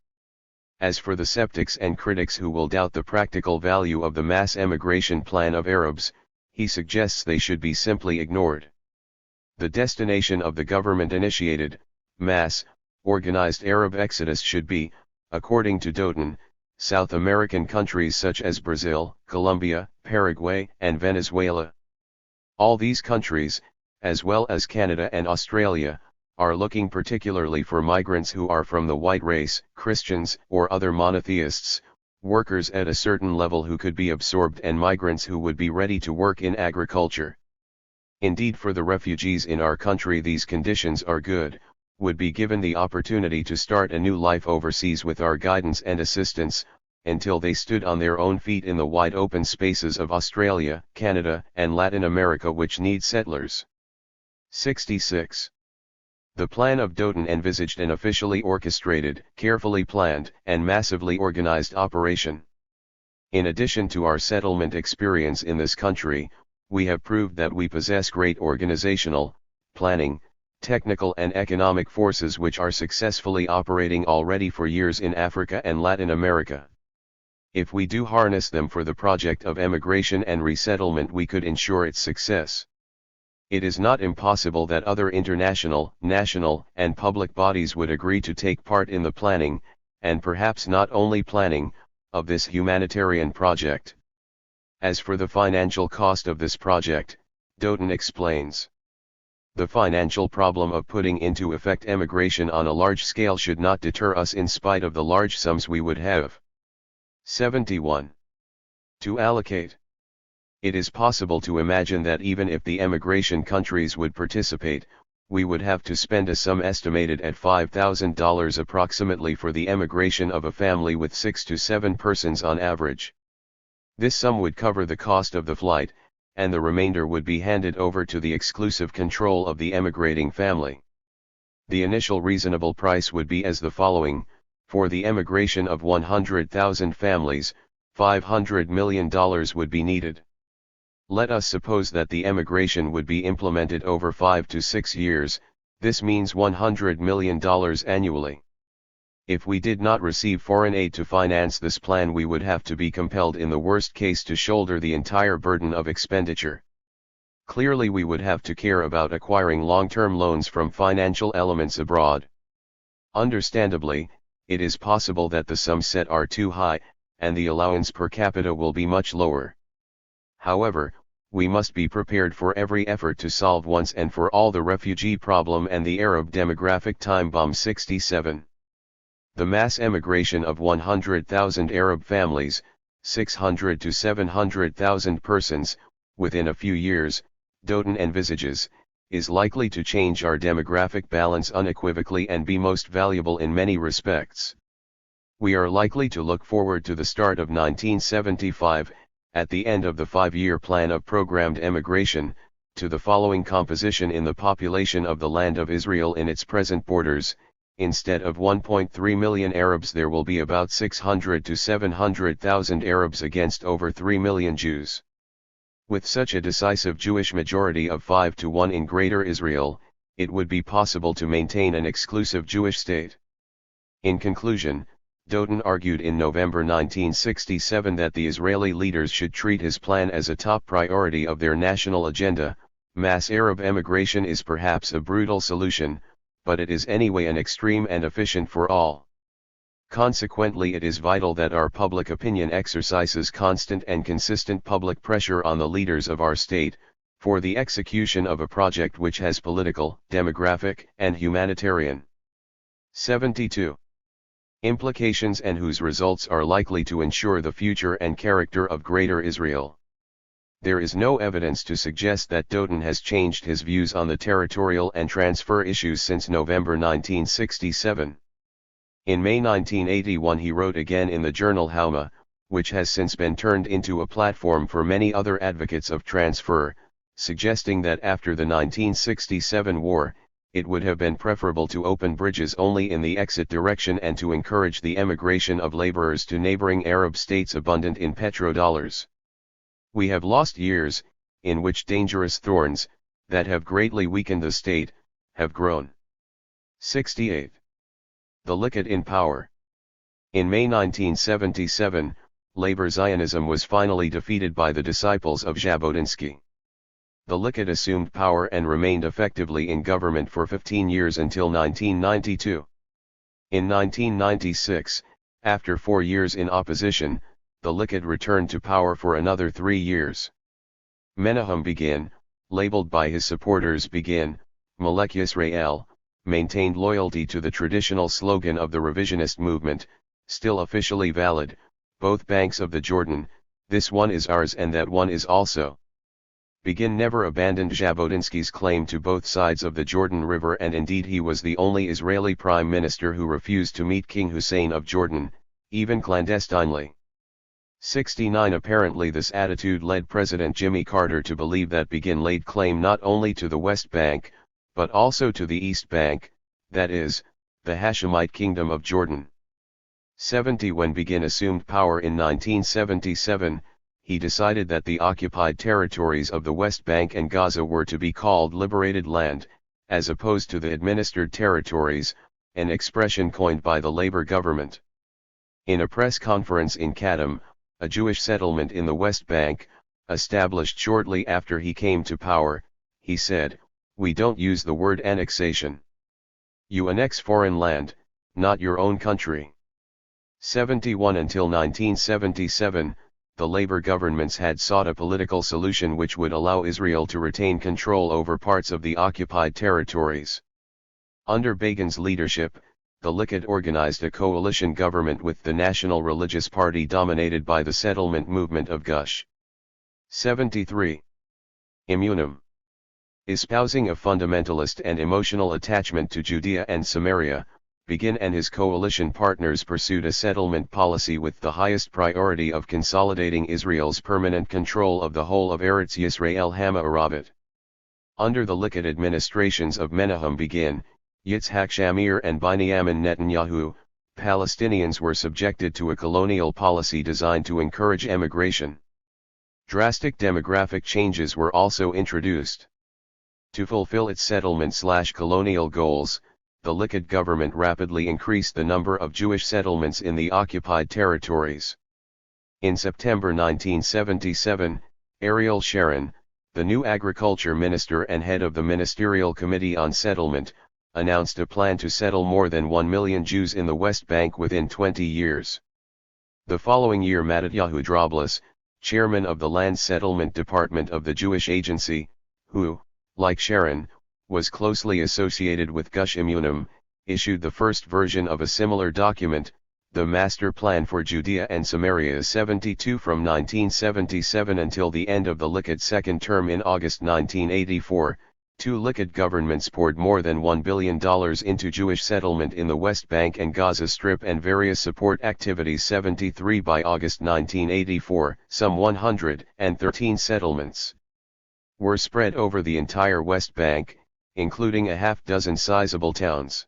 As for the skeptics and critics who will doubt the practical value of the mass emigration plan of Arabs, he suggests they should be simply ignored. The destination of the government-initiated, mass, organized Arab exodus should be, according to Doughton, South American countries such as Brazil, Colombia, Paraguay, and Venezuela. All these countries, as well as Canada and Australia, are looking particularly for migrants who are from the white race, Christians, or other monotheists, workers at a certain level who could be absorbed and migrants who would be ready to work in agriculture. Indeed, for the refugees in our country these conditions are good, would be given the opportunity to start a new life overseas with our guidance and assistance, until they stood on their own feet in the wide open spaces of Australia, Canada, and Latin America which need settlers. 66. The plan of Doughton envisaged an officially orchestrated, carefully planned, and massively organized operation. In addition to our settlement experience in this country, we have proved that we possess great organizational, planning, technical and economic forces which are successfully operating already for years in Africa and Latin America. If we do harness them for the project of emigration and resettlement we could ensure its success. It is not impossible that other international, national, and public bodies would agree to take part in the planning, and perhaps not only planning, of this humanitarian project. As for the financial cost of this project, Doughton explains. The financial problem of putting into effect emigration on a large scale should not deter us in spite of the large sums we would have. 71. To allocate. It is possible to imagine that even if the emigration countries would participate, we would have to spend a sum estimated at $5,000 approximately for the emigration of a family with 6 to 7 persons on average. This sum would cover the cost of the flight, and the remainder would be handed over to the exclusive control of the emigrating family. The initial reasonable price would be as the following: for the emigration of 100,000 families, $500 million would be needed. Let us suppose that the emigration would be implemented over 5 to 6 years, this means $100 million annually. If we did not receive foreign aid to finance this plan we would have to be compelled in the worst case to shoulder the entire burden of expenditure. Clearly we would have to care about acquiring long-term loans from financial elements abroad. Understandably, it is possible that the sums set are too high, and the allowance per capita will be much lower. However, we must be prepared for every effort to solve once and for all the refugee problem and the Arab demographic time bomb. 67. The mass emigration of 100,000 Arab families, 600 to 700,000 persons, within a few years, Doughton envisages, is likely to change our demographic balance unequivocally and be most valuable in many respects. We are likely to look forward to the start of 1975, at the end of the 5-year plan of programmed emigration, to the following composition in the population of the land of Israel in its present borders: instead of 1.3 million Arabs there will be about 600 to 700,000 Arabs against over 3 million Jews. With such a decisive Jewish majority of 5 to 1 in Greater Israel, it would be possible to maintain an exclusive Jewish state. In conclusion, Doughton argued in November 1967 that the Israeli leaders should treat his plan as a top priority of their national agenda. Mass Arab emigration is perhaps a brutal solution, but it is anyway an extreme and efficient for all. Consequently, it is vital that our public opinion exercises constant and consistent public pressure on the leaders of our state, for the execution of a project which has political, demographic, and humanitarian 72 implications and whose results are likely to ensure the future and character of Greater Israel. There is no evidence to suggest that Doughton has changed his views on the territorial and transfer issues since November 1967. In May 1981 he wrote again in the journal Hauma, which has since been turned into a platform for many other advocates of transfer, suggesting that after the 1967 war, it would have been preferable to open bridges only in the exit direction and to encourage the emigration of laborers to neighboring Arab states abundant in petrodollars. We have lost years, in which dangerous thorns, that have greatly weakened the state, have grown. 68. The Likud in power. In May 1977, Labor Zionism was finally defeated by the disciples of Jabotinsky. The Likud assumed power and remained effectively in government for 15 years until 1992. In 1996, after 4 years in opposition, the Likud returned to power for another 3 years. Menahem Begin, labeled by his supporters Begin, Melech Yisrael, maintained loyalty to the traditional slogan of the revisionist movement, still officially valid, both banks of the Jordan, this one is ours and that one is also. Begin never abandoned Jabotinsky's claim to both sides of the Jordan River, and indeed he was the only Israeli prime minister who refused to meet King Hussein of Jordan, even clandestinely. 69 Apparently this attitude led President Jimmy Carter to believe that Begin laid claim not only to the West Bank, but also to the East Bank, that is, the Hashemite Kingdom of Jordan. 70 When Begin assumed power in 1977, he decided that the occupied territories of the West Bank and Gaza were to be called liberated land, as opposed to the administered territories, an expression coined by the Labor government. In a press conference in Kadam, a Jewish settlement in the West Bank, established shortly after he came to power, he said, "We don't use the word annexation. You annex foreign land, not your own country." 71 Until 1977, the Labor governments had sought a political solution which would allow Israel to retain control over parts of the occupied territories. Under Begin's leadership, the Likud organized a coalition government with the National Religious Party dominated by the settlement movement of Gush. 73. Immunim. Espousing a fundamentalist and emotional attachment to Judea and Samaria, Begin and his coalition partners pursued a settlement policy with the highest priority of consolidating Israel's permanent control of the whole of Eretz Yisrael Hama Arabit. Under the Likud administrations of Menahem Begin, Yitzhak Shamir and Binyamin Netanyahu, Palestinians were subjected to a colonial policy designed to encourage emigration. Drastic demographic changes were also introduced. To fulfill its settlement/colonial goals, the Likud government rapidly increased the number of Jewish settlements in the occupied territories. In September 1977, Ariel Sharon, the new agriculture minister and head of the Ministerial Committee on Settlement, announced a plan to settle more than 1 million Jews in the West Bank within 20 years. The following year Mattatyahu Droblis, chairman of the Land Settlement Department of the Jewish Agency, who, like Sharon, was closely associated with Gush Immunim, issued the first version of a similar document, the Master Plan for Judea and Samaria 72 from 1977 until the end of the Likud's second term in August 1984. Two Likud governments poured more than $1 billion into Jewish settlement in the West Bank and Gaza Strip and various support activities. 73 By August 1984, some 113 settlements were spread over the entire West Bank, including a half-dozen sizable towns.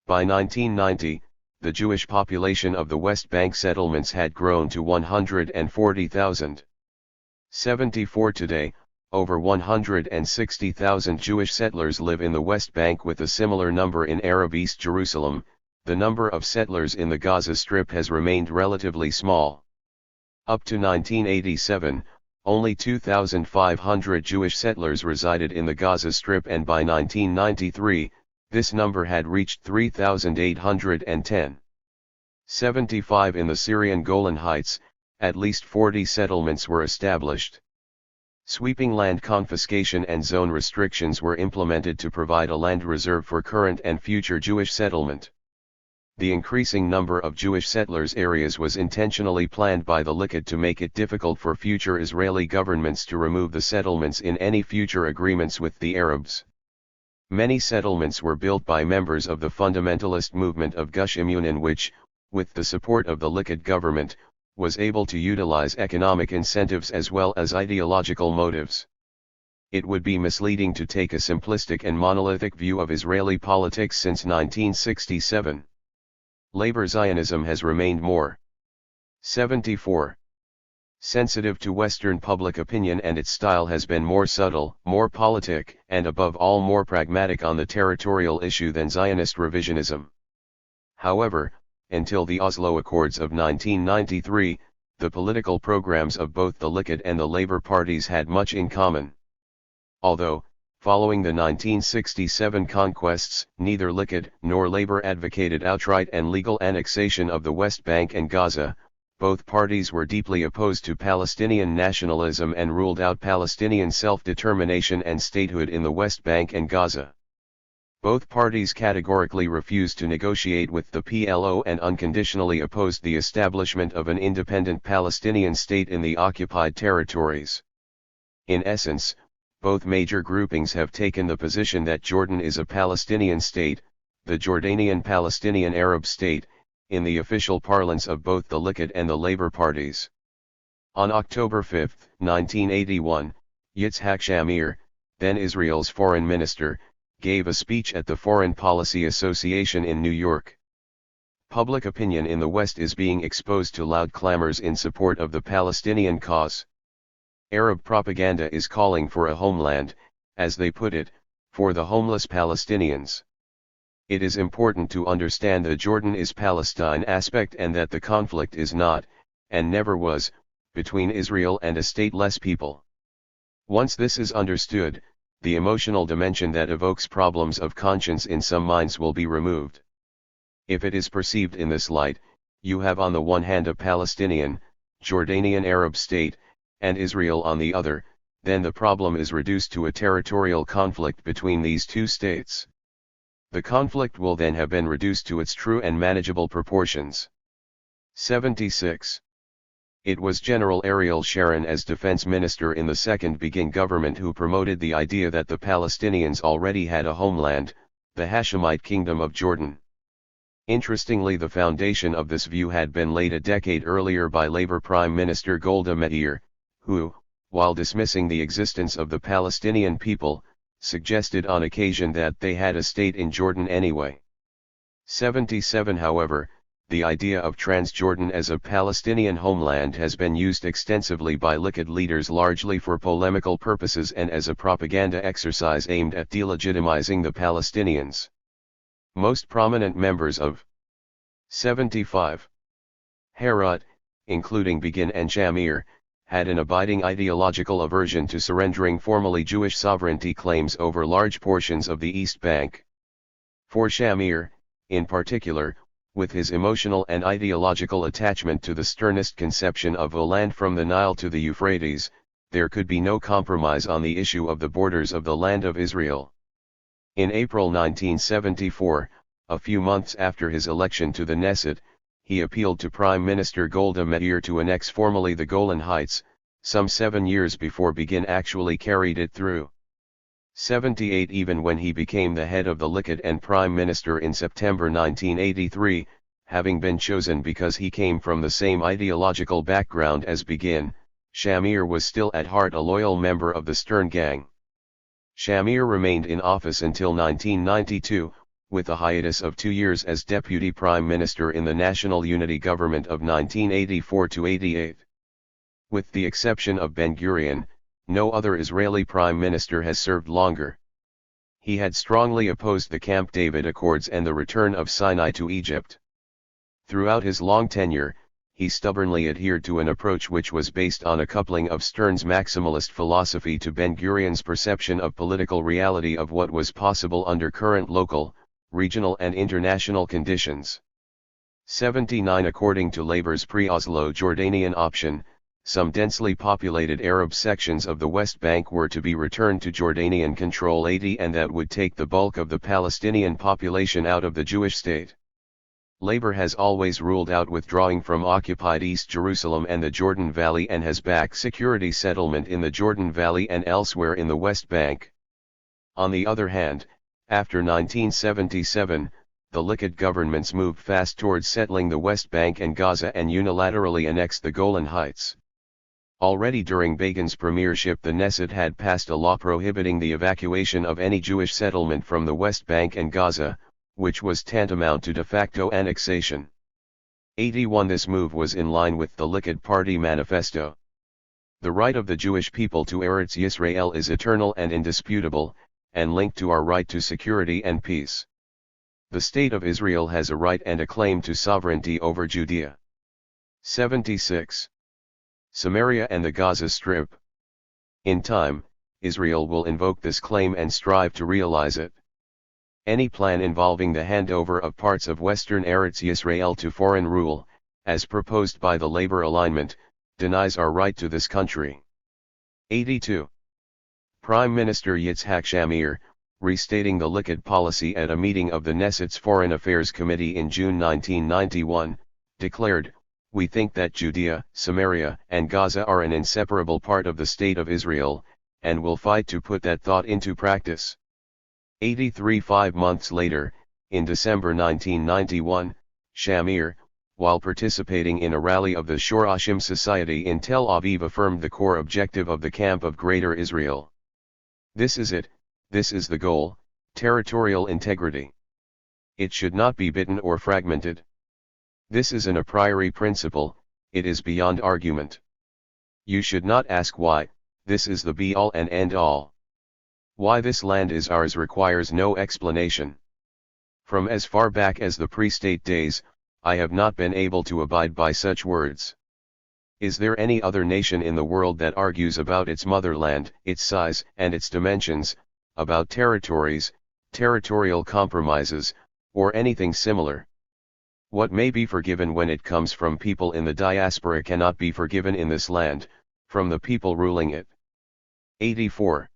By 1990, the Jewish population of the West Bank settlements had grown to 140,000. 74 Today, over 160,000 Jewish settlers live in the West Bank with a similar number in Arab East Jerusalem. The number of settlers in the Gaza Strip has remained relatively small. Up to 1987, only 2,500 Jewish settlers resided in the Gaza Strip, and by 1993, this number had reached 3,810. 75 In the Syrian Golan Heights, at least 40 settlements were established. Sweeping land confiscation and zone restrictions were implemented to provide a land reserve for current and future Jewish settlement. The increasing number of Jewish settlers areas was intentionally planned by the Likud to make it difficult for future Israeli governments to remove the settlements in any future agreements with the Arabs. Many settlements were built by members of the fundamentalist movement of Gush Emunin which, with the support of the Likud government, was able to utilize economic incentives as well as ideological motives. It would be misleading to take a simplistic and monolithic view of Israeli politics since 1967. Labor Zionism has remained more 74. Sensitive to Western public opinion, and its style has been more subtle, more politic, and above all more pragmatic on the territorial issue than Zionist revisionism. However, until the Oslo Accords of 1993, the political programs of both the Likud and the Labour parties had much in common. Although, following the 1967 conquests, neither Likud nor Labour advocated outright and legal annexation of the West Bank and Gaza, both parties were deeply opposed to Palestinian nationalism and ruled out Palestinian self-determination and statehood in the West Bank and Gaza. Both parties categorically refused to negotiate with the PLO and unconditionally opposed the establishment of an independent Palestinian state in the occupied territories. In essence, both major groupings have taken the position that Jordan is a Palestinian state, the Jordanian Palestinian Arab state, in the official parlance of both the Likud and the Labour parties. On October 5, 1981, Yitzhak Shamir, then Israel's foreign minister, gave a speech at the Foreign Policy Association in New York. Public opinion in the West is being exposed to loud clamors in support of the Palestinian cause. Arab propaganda is calling for a homeland, as they put it, for the homeless Palestinians. It is important to understand the Jordan is Palestine aspect and that the conflict is not, and never was, between Israel and a stateless people. Once this is understood, the emotional dimension that evokes problems of conscience in some minds will be removed. If it is perceived in this light, you have on the one hand a Palestinian, Jordanian Arab state, and Israel on the other, then the problem is reduced to a territorial conflict between these two states. The conflict will then have been reduced to its true and manageable proportions. 76. It was General Ariel Sharon as defense minister in the second Begin government who promoted the idea that the Palestinians already had a homeland, the Hashemite Kingdom of Jordan. Interestingly, the foundation of this view had been laid a decade earlier by Labour Prime Minister Golda Meir, who, while dismissing the existence of the Palestinian people, suggested on occasion that they had a state in Jordan anyway. 77. However, the idea of Transjordan as a Palestinian homeland has been used extensively by Likud leaders largely for polemical purposes and as a propaganda exercise aimed at delegitimizing the Palestinians. Most prominent members of 75. Herut, including Begin and Shamir, had an abiding ideological aversion to surrendering formally Jewish sovereignty claims over large portions of the East Bank. For Shamir, in particular, with his emotional and ideological attachment to the sternest conception of a land from the Nile to the Euphrates, there could be no compromise on the issue of the borders of the land of Israel. In April 1974, a few months after his election to the Knesset, he appealed to Prime Minister Golda Meir to annex formally the Golan Heights, some 7 years before Begin actually carried it through. 78. Even when he became the head of the Likud and Prime Minister in September 1983, having been chosen because he came from the same ideological background as Begin, Shamir was still at heart a loyal member of the Stern Gang. Shamir remained in office until 1992, with a hiatus of 2 years as Deputy Prime Minister in the National Unity Government of 1984–88. With the exception of Ben-Gurion, no other Israeli Prime Minister has served longer. He had strongly opposed the Camp David Accords and the return of Sinai to Egypt. Throughout his long tenure, he stubbornly adhered to an approach which was based on a coupling of Stern's maximalist philosophy to Ben-Gurion's perception of political reality of what was possible under current local, regional and international conditions. 79. According to Labour's pre-Oslo Jordanian option, some densely populated Arab sections of the West Bank were to be returned to Jordanian control, and that would take the bulk of the Palestinian population out of the Jewish state. Labor has always ruled out withdrawing from occupied East Jerusalem and the Jordan Valley, and has backed security settlement in the Jordan Valley and elsewhere in the West Bank. On the other hand, after 1977, the Likud governments moved fast towards settling the West Bank and Gaza and unilaterally annexed the Golan Heights. Already during Begin's premiership, the Knesset had passed a law prohibiting the evacuation of any Jewish settlement from the West Bank and Gaza, which was tantamount to de facto annexation. 81 This move was in line with the Likud party manifesto. The right of the Jewish people to Eretz Yisrael is eternal and indisputable, and linked to our right to security and peace. The State of Israel has a right and a claim to sovereignty over Judea. 76. Samaria and the Gaza Strip. In time, Israel will invoke this claim and strive to realize it. Any plan involving the handover of parts of Western Eretz Yisrael to foreign rule, as proposed by the labor alignment, denies our right to this country. 82. Prime Minister Yitzhak Shamir, restating the Likud policy at a meeting of the Knesset's Foreign Affairs Committee in June 1991, declared, "We think that Judea, Samaria, and Gaza are an inseparable part of the State of Israel, and will fight to put that thought into practice." 83 5 months later, in December 1991, Shamir, while participating in a rally of the Shorashim Society in Tel Aviv, affirmed the core objective of the Camp of Greater Israel. "This is it, this is the goal, territorial integrity. It should not be bitten or fragmented. This is an a priori principle, it is beyond argument. You should not ask why, this is the be-all and end-all. Why this land is ours requires no explanation. From as far back as the pre-state days, I have not been able to abide by such words. Is there any other nation in the world that argues about its motherland, its size and its dimensions, about territories, territorial compromises, or anything similar? What may be forgiven when it comes from people in the diaspora cannot be forgiven in this land, from the people ruling it." 84.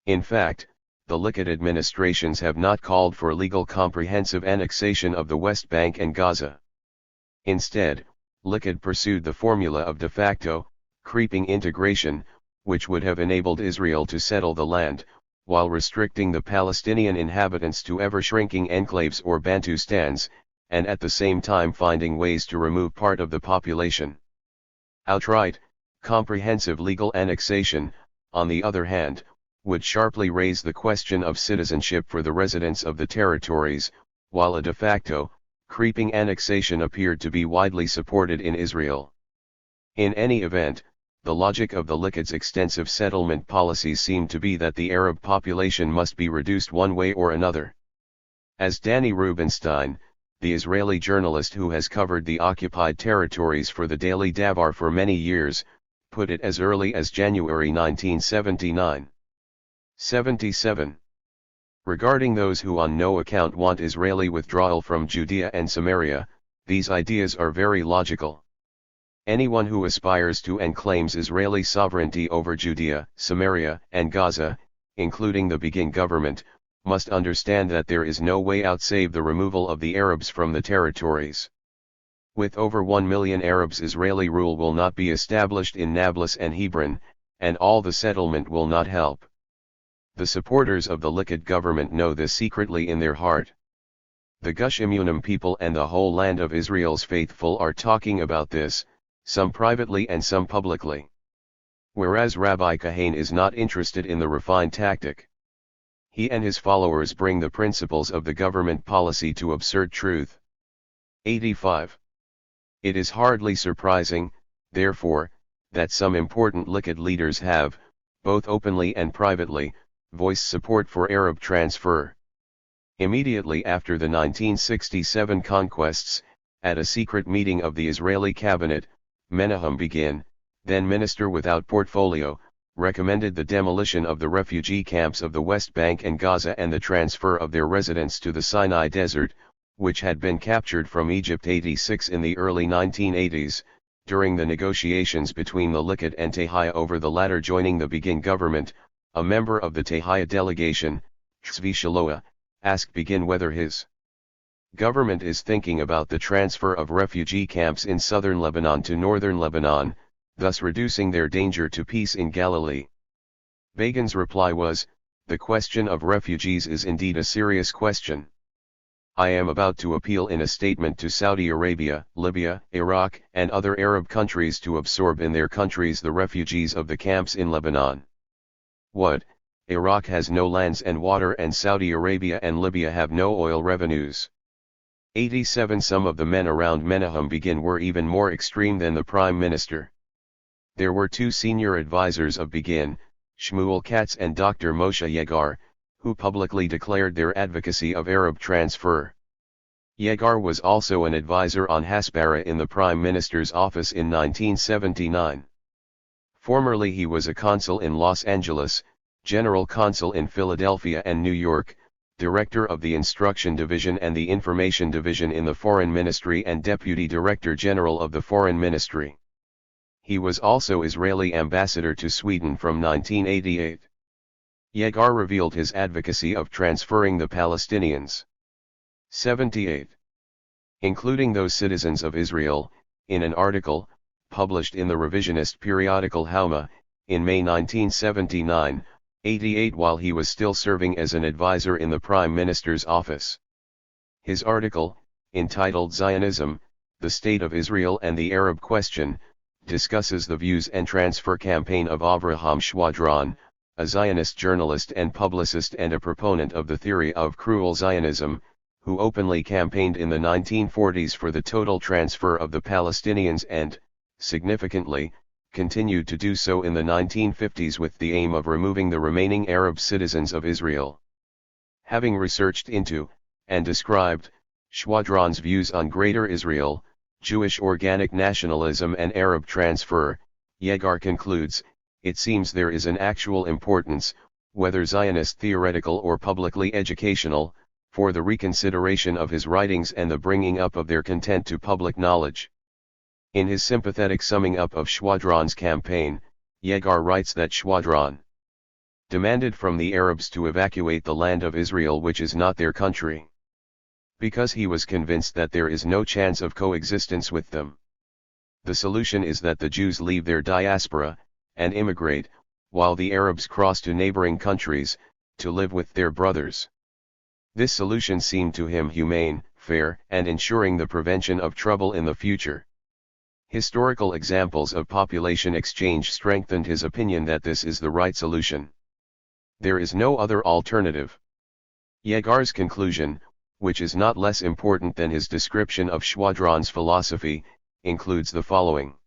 In fact, the Likud administrations have not called for legal comprehensive annexation of the West Bank and Gaza. Instead, Likud pursued the formula of de facto, creeping integration, which would have enabled Israel to settle the land, while restricting the Palestinian inhabitants to ever-shrinking enclaves or Bantustans, and at the same time finding ways to remove part of the population. Outright, comprehensive legal annexation, on the other hand, would sharply raise the question of citizenship for the residents of the territories, while a de facto, creeping annexation appeared to be widely supported in Israel. In any event, the logic of the Likud's extensive settlement policies seemed to be that the Arab population must be reduced one way or another. As Danny Rubenstein, the Israeli journalist who has covered the occupied territories for the Daily Davar for many years, put it as early as January 1979. 77. Regarding those who on no account want Israeli withdrawal from Judea and Samaria, these ideas are very logical. Anyone who aspires to and claims Israeli sovereignty over Judea, Samaria, and Gaza, including the Begin government, must understand that there is no way out save the removal of the Arabs from the territories. With over 1 million Arabs, Israeli rule will not be established in Nablus and Hebron, and all the settlement will not help. The supporters of the Likud government know this secretly in their heart. The Gush Emunim people and the whole land of Israel's faithful are talking about this, some privately and some publicly. Whereas Rabbi Kahane is not interested in the refined tactic. He and his followers bring the principles of the government policy to absurd truth. 85. It is hardly surprising, therefore, that some important Likud leaders have, both openly and privately, voiced support for Arab transfer. Immediately after the 1967 conquests, at a secret meeting of the Israeli cabinet, Menahem Begin, then minister without portfolio, recommended the demolition of the refugee camps of the West Bank and Gaza and the transfer of their residents to the Sinai Desert, which had been captured from Egypt 86 in the early 1980s, during the negotiations between the Likud and Tehaya over the latter joining the Begin government, a member of the Tehaya delegation, Tzvi Shaloa, asked Begin whether his government is thinking about the transfer of refugee camps in southern Lebanon to northern Lebanon, thus reducing their danger to peace in Galilee. Begin's reply was, "The question of refugees is indeed a serious question. I am about to appeal in a statement to Saudi Arabia, Libya, Iraq, and other Arab countries to absorb in their countries the refugees of the camps in Lebanon. What? Iraq has no lands and water and Saudi Arabia and Libya have no oil revenues." 87 Some of the men around Menahem Begin were even more extreme than the Prime Minister. There were two senior advisors of Begin, Shmuel Katz and Dr. Moshe Yegar, who publicly declared their advocacy of Arab transfer. Yegar was also an advisor on Hasbara in the Prime Minister's office in 1979. Formerly he was a consul in Los Angeles, general consul in Philadelphia and New York, director of the Instruction Division and the Information Division in the Foreign Ministry and Deputy Director General of the Foreign Ministry. He was also Israeli ambassador to Sweden from 1988. Yegar revealed his advocacy of transferring the Palestinians. 78. Including those citizens of Israel, in an article, published in the revisionist periodical Hauma, in May 1979, 88 while he was still serving as an advisor in the Prime Minister's office. His article, entitled Zionism, the State of Israel and the Arab Question, discusses the views and transfer campaign of Avraham Schwadron, a Zionist journalist and publicist and a proponent of the theory of cruel Zionism, who openly campaigned in the 1940s for the total transfer of the Palestinians and, significantly, continued to do so in the 1950s with the aim of removing the remaining Arab citizens of Israel. Having researched into, and described, Schwadron's views on Greater Israel, Jewish organic nationalism and Arab transfer, Yegar concludes, it seems there is an actual importance, whether Zionist theoretical or publicly educational, for the reconsideration of his writings and the bringing up of their content to public knowledge. In his sympathetic summing up of Schwadron's campaign, Yegar writes that Schwadron demanded from the Arabs to evacuate the land of Israel which is not their country, because he was convinced that there is no chance of coexistence with them. The solution is that the Jews leave their diaspora, and immigrate, while the Arabs cross to neighboring countries, to live with their brothers. This solution seemed to him humane, fair, and ensuring the prevention of trouble in the future. Historical examples of population exchange strengthened his opinion that this is the right solution. There is no other alternative. Yegar's conclusion, which is not less important than his description of Schwadron's philosophy, includes the following.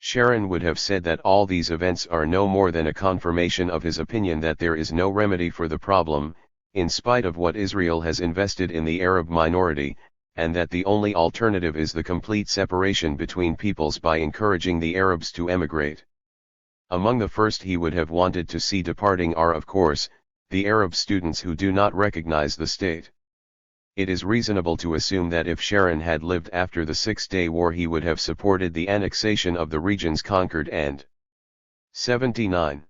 Sharon would have said that all these events are no more than a confirmation of his opinion that there is no remedy for the problem, in spite of what Israel has invested in the Arab minority, and that the only alternative is the complete separation between peoples by encouraging the Arabs to emigrate. Among the first he would have wanted to see departing are of course, the Arab students who do not recognize the state. It is reasonable to assume that if Sharon had lived after the Six-Day War he would have supported the annexation of the regions conquered and 79.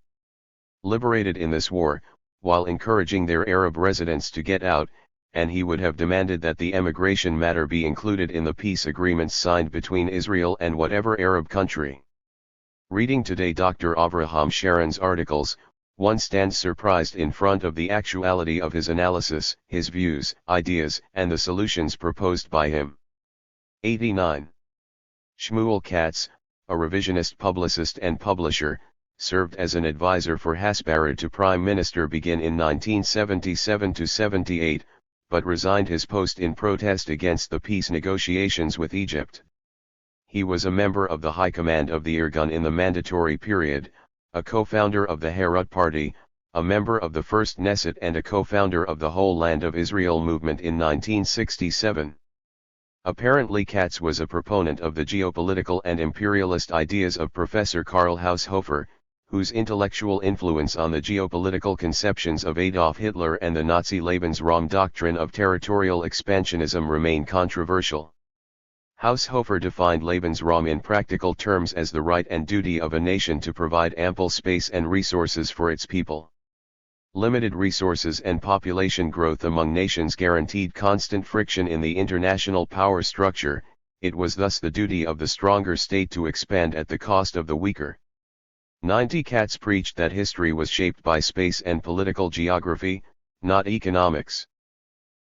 Liberated in this war, while encouraging their Arab residents to get out, and he would have demanded that the emigration matter be included in the peace agreements signed between Israel and whatever Arab country. Reading today Dr. Avraham Sharon's articles, one stands surprised in front of the actuality of his analysis, his views, ideas, and the solutions proposed by him. 89. Shmuel Katz, a revisionist publicist and publisher, served as an advisor for Hasbara to Prime Minister Begin in 1977-78, but resigned his post in protest against the peace negotiations with Egypt. He was a member of the High Command of the Irgun in the mandatory period, a co-founder of the Herut Party, a member of the First Knesset and a co-founder of the Whole Land of Israel movement in 1967. Apparently Katz was a proponent of the geopolitical and imperialist ideas of Professor Karl Haushofer, whose intellectual influence on the geopolitical conceptions of Adolf Hitler and the Nazi Lebensraum doctrine of territorial expansionism remain controversial. Haushofer defined Lebensraum in practical terms as the right and duty of a nation to provide ample space and resources for its people. Limited resources and population growth among nations guaranteed constant friction in the international power structure. It was thus the duty of the stronger state to expand at the cost of the weaker. 90 Katz preached that history was shaped by space and political geography, not economics.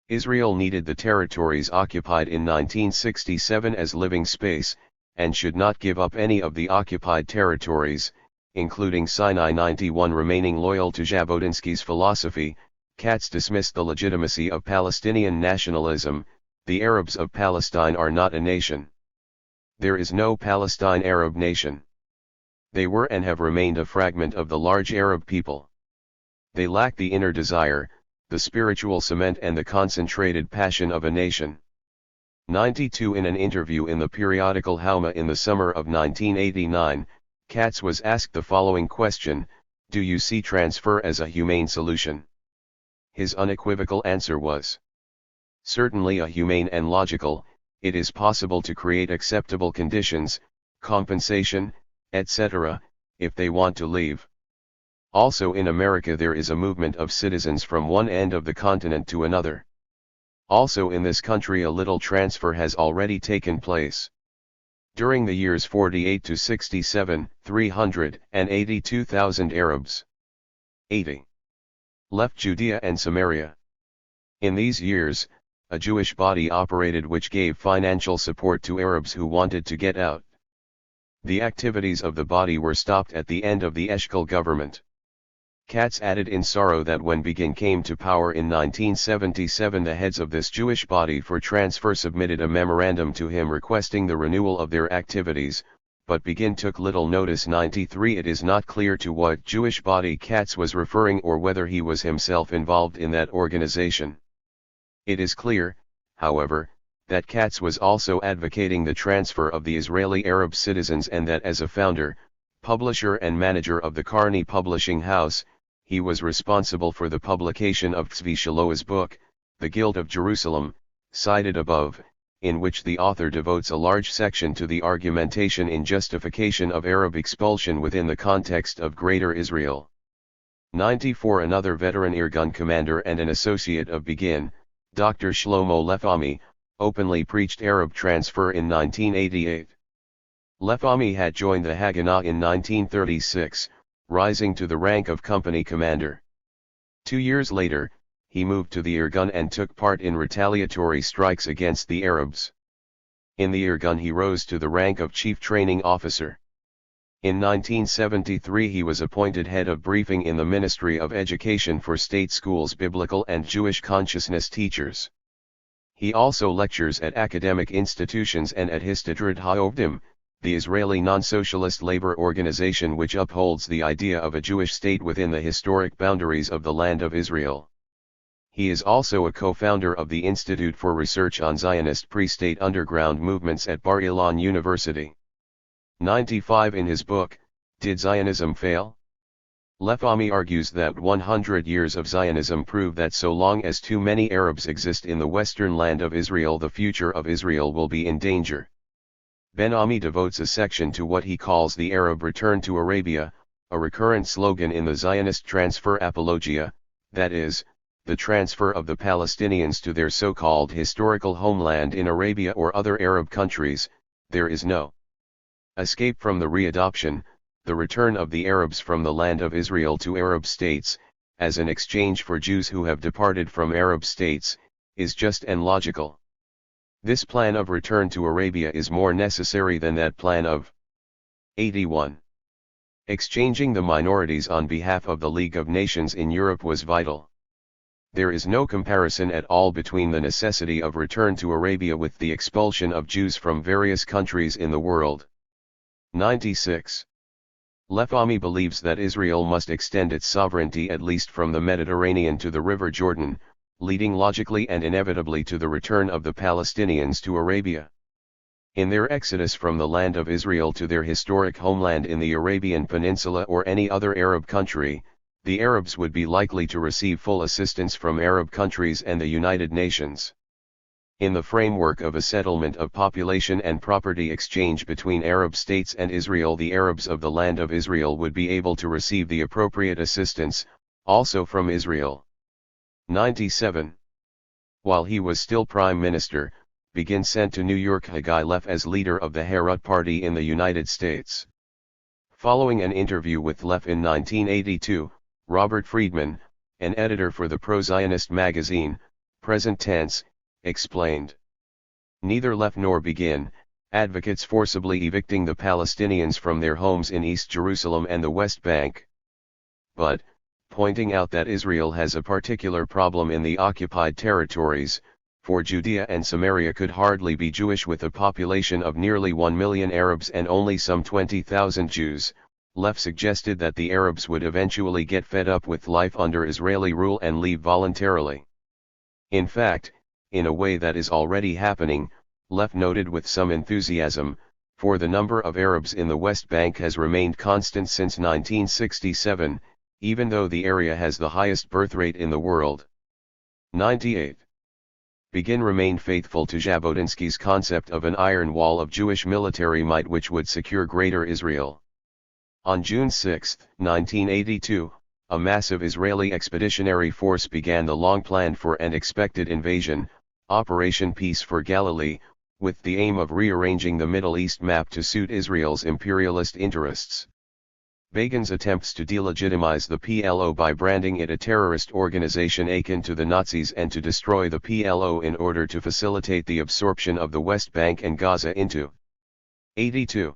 Israel needed the territories occupied in 1967 as living space, and should not give up any of the occupied territories, including Sinai. 91 Remaining loyal to Jabotinsky's philosophy, Katz dismissed the legitimacy of Palestinian nationalism. The Arabs of Palestine are not a nation. There is no Palestine Arab nation. They were and have remained a fragment of the large Arab people. They lack the inner desire, the spiritual cement and the concentrated passion of a nation. 92 In an interview in the periodical Hauma in the summer of 1989, Katz was asked the following question: do you see transfer as a humane solution? His unequivocal answer was: certainly a humane and logical. It is possible to create acceptable conditions, compensation, etc., if they want to leave. Also in America there is a movement of citizens from one end of the continent to another. Also in this country a little transfer has already taken place. During the years 48 to 67, 382,000 Arabs, 80, left Judea and Samaria. In these years, a Jewish body operated which gave financial support to Arabs who wanted to get out. The activities of the body were stopped at the end of the Eshkol government. Katz added in sorrow that when Begin came to power in 1977 the heads of this Jewish body for transfer submitted a memorandum to him requesting the renewal of their activities, but Begin took little notice. 93 It is not clear to what Jewish body Katz was referring or whether he was himself involved in that organization. It is clear, however, that Katz was also advocating the transfer of the Israeli Arab citizens and that as a founder, publisher and manager of the Carney Publishing House, he was responsible for the publication of Tzvi Shaloa's book, The Guild of Jerusalem, cited above, in which the author devotes a large section to the argumentation in justification of Arab expulsion within the context of Greater Israel. 94 Another veteran Irgun commander and an associate of Begin, Dr. Shlomo Lefami, openly preached Arab transfer in 1988. Lefami had joined the Haganah in 1936, rising to the rank of company commander. 2 years later, he moved to the Irgun and took part in retaliatory strikes against the Arabs. In the Irgun he rose to the rank of chief training officer. In 1973 he was appointed head of briefing in the Ministry of Education for state schools biblical and Jewish consciousness teachers. He also lectures at academic institutions and at Histadrut HaOvdim, the Israeli non-socialist labor organization which upholds the idea of a Jewish state within the historic boundaries of the land of Israel. He is also a co-founder of the Institute for Research on Zionist Pre-State Underground Movements at Bar Ilan University. 95 In his book, Did Zionism Fail? Lefami argues that 100 years of Zionism prove that so long as too many Arabs exist in the western land of Israel the future of Israel will be in danger. Ben Ami devotes a section to what he calls the Arab return to Arabia, a recurrent slogan in the Zionist transfer apologia, that is, the transfer of the Palestinians to their so-called historical homeland in Arabia or other Arab countries. There is no escape from the readoption, the return of the Arabs from the land of Israel to Arab states, as an exchange for Jews who have departed from Arab states, is just and logical. This plan of return to Arabia is more necessary than that plan of 81. Exchanging the minorities on behalf of the League of Nations in Europe was vital. There is no comparison at all between the necessity of return to Arabia with the expulsion of Jews from various countries in the world. 96. Lefami believes that Israel must extend its sovereignty at least from the Mediterranean to the River Jordan, leading logically and inevitably to the return of the Palestinians to Arabia. In their exodus from the land of Israel to their historic homeland in the Arabian Peninsula or any other Arab country, the Arabs would be likely to receive full assistance from Arab countries and the United Nations. In the framework of a settlement of population and property exchange between Arab states and Israel, the Arabs of the land of Israel would be able to receive the appropriate assistance, also from Israel. 97. While he was still Prime Minister, Begin sent to New York Haggai Leff as leader of the Herut Party in the United States. Following an interview with Leff in 1982, Robert Friedman, an editor for the pro-Zionist magazine, Present Tense, explained. Neither Leff nor Begin advocates forcibly evicting the Palestinians from their homes in East Jerusalem and the West Bank. But, pointing out that Israel has a particular problem in the occupied territories, for Judea and Samaria could hardly be Jewish with a population of nearly 1 million Arabs and only some 20,000 Jews, Leff suggested that the Arabs would eventually get fed up with life under Israeli rule and leave voluntarily. In fact, in a way that is already happening, Leff noted with some enthusiasm, for the number of Arabs in the West Bank has remained constant since 1967, even though the area has the highest birth rate in the world. 98. Begin remained faithful to Jabotinsky's concept of an iron wall of Jewish military might which would secure Greater Israel. On June 6, 1982, a massive Israeli expeditionary force began the long-planned for and expected invasion, Operation Peace for Galilee, with the aim of rearranging the Middle East map to suit Israel's imperialist interests. Begin's attempts to delegitimize the PLO by branding it a terrorist organization akin to the Nazis and to destroy the PLO in order to facilitate the absorption of the West Bank and Gaza into 82.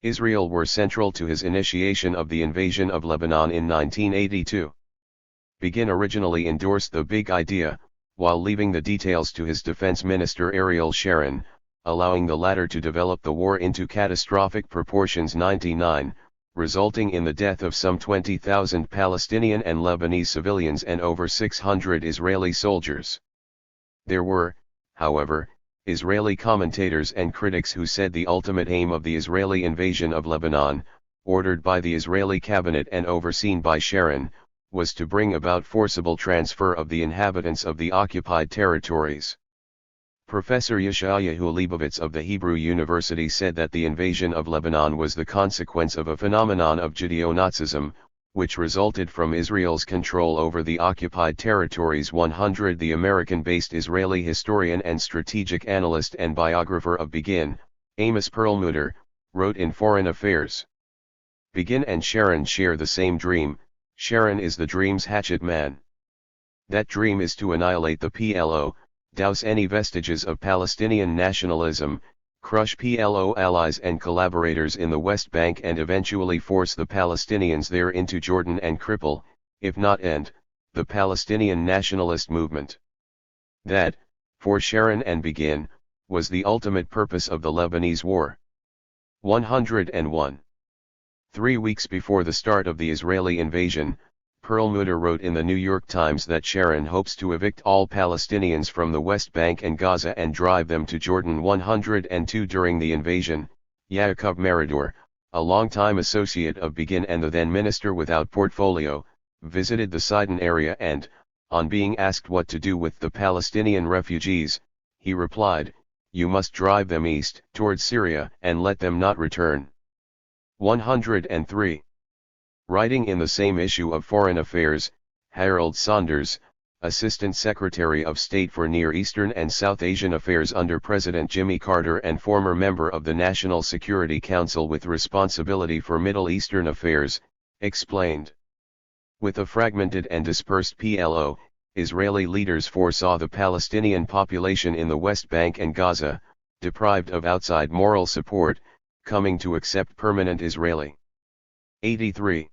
Israel were central to his initiation of the invasion of Lebanon in 1982. Begin originally endorsed the big idea, while leaving the details to his defense minister Ariel Sharon, allowing the latter to develop the war into catastrophic proportions. 99, resulting in the death of some 20,000 Palestinian and Lebanese civilians and over 600 Israeli soldiers. There were, however, Israeli commentators and critics who said the ultimate aim of the Israeli invasion of Lebanon, ordered by the Israeli cabinet and overseen by Sharon, was to bring about forcible transfer of the inhabitants of the occupied territories. Professor Yeshayahu Leibovitz of the Hebrew University said that the invasion of Lebanon was the consequence of a phenomenon of Judeo-Nazism, which resulted from Israel's control over the occupied territories. 100 The American-based Israeli historian and strategic analyst and biographer of Begin, Amos Perlmutter, wrote in Foreign Affairs. Begin and Sharon share the same dream. Sharon is the dream's hatchet man. That dream is to annihilate the PLO, douse any vestiges of Palestinian nationalism, crush PLO allies and collaborators in the West Bank and eventually force the Palestinians there into Jordan and cripple, if not end, the Palestinian nationalist movement. That, for Sharon and Begin, was the ultimate purpose of the Lebanese war. 101. 3 weeks before the start of the Israeli invasion, Perlmutter wrote in the New York Times that Sharon hopes to evict all Palestinians from the West Bank and Gaza and drive them to Jordan. 102 During the invasion, Yaakov Meridor, a longtime associate of Begin and the then minister without portfolio, visited the Sidon area and, on being asked what to do with the Palestinian refugees, he replied, "You must drive them east, towards Syria, and let them not return." 103. Writing in the same issue of Foreign Affairs, Harold Saunders, Assistant Secretary of State for Near Eastern and South Asian Affairs under President Jimmy Carter and former member of the National Security Council with responsibility for Middle Eastern affairs, explained. With a fragmented and dispersed PLO, Israeli leaders foresaw the Palestinian population in the West Bank and Gaza, deprived of outside moral support, coming to accept permanent Israeli 83.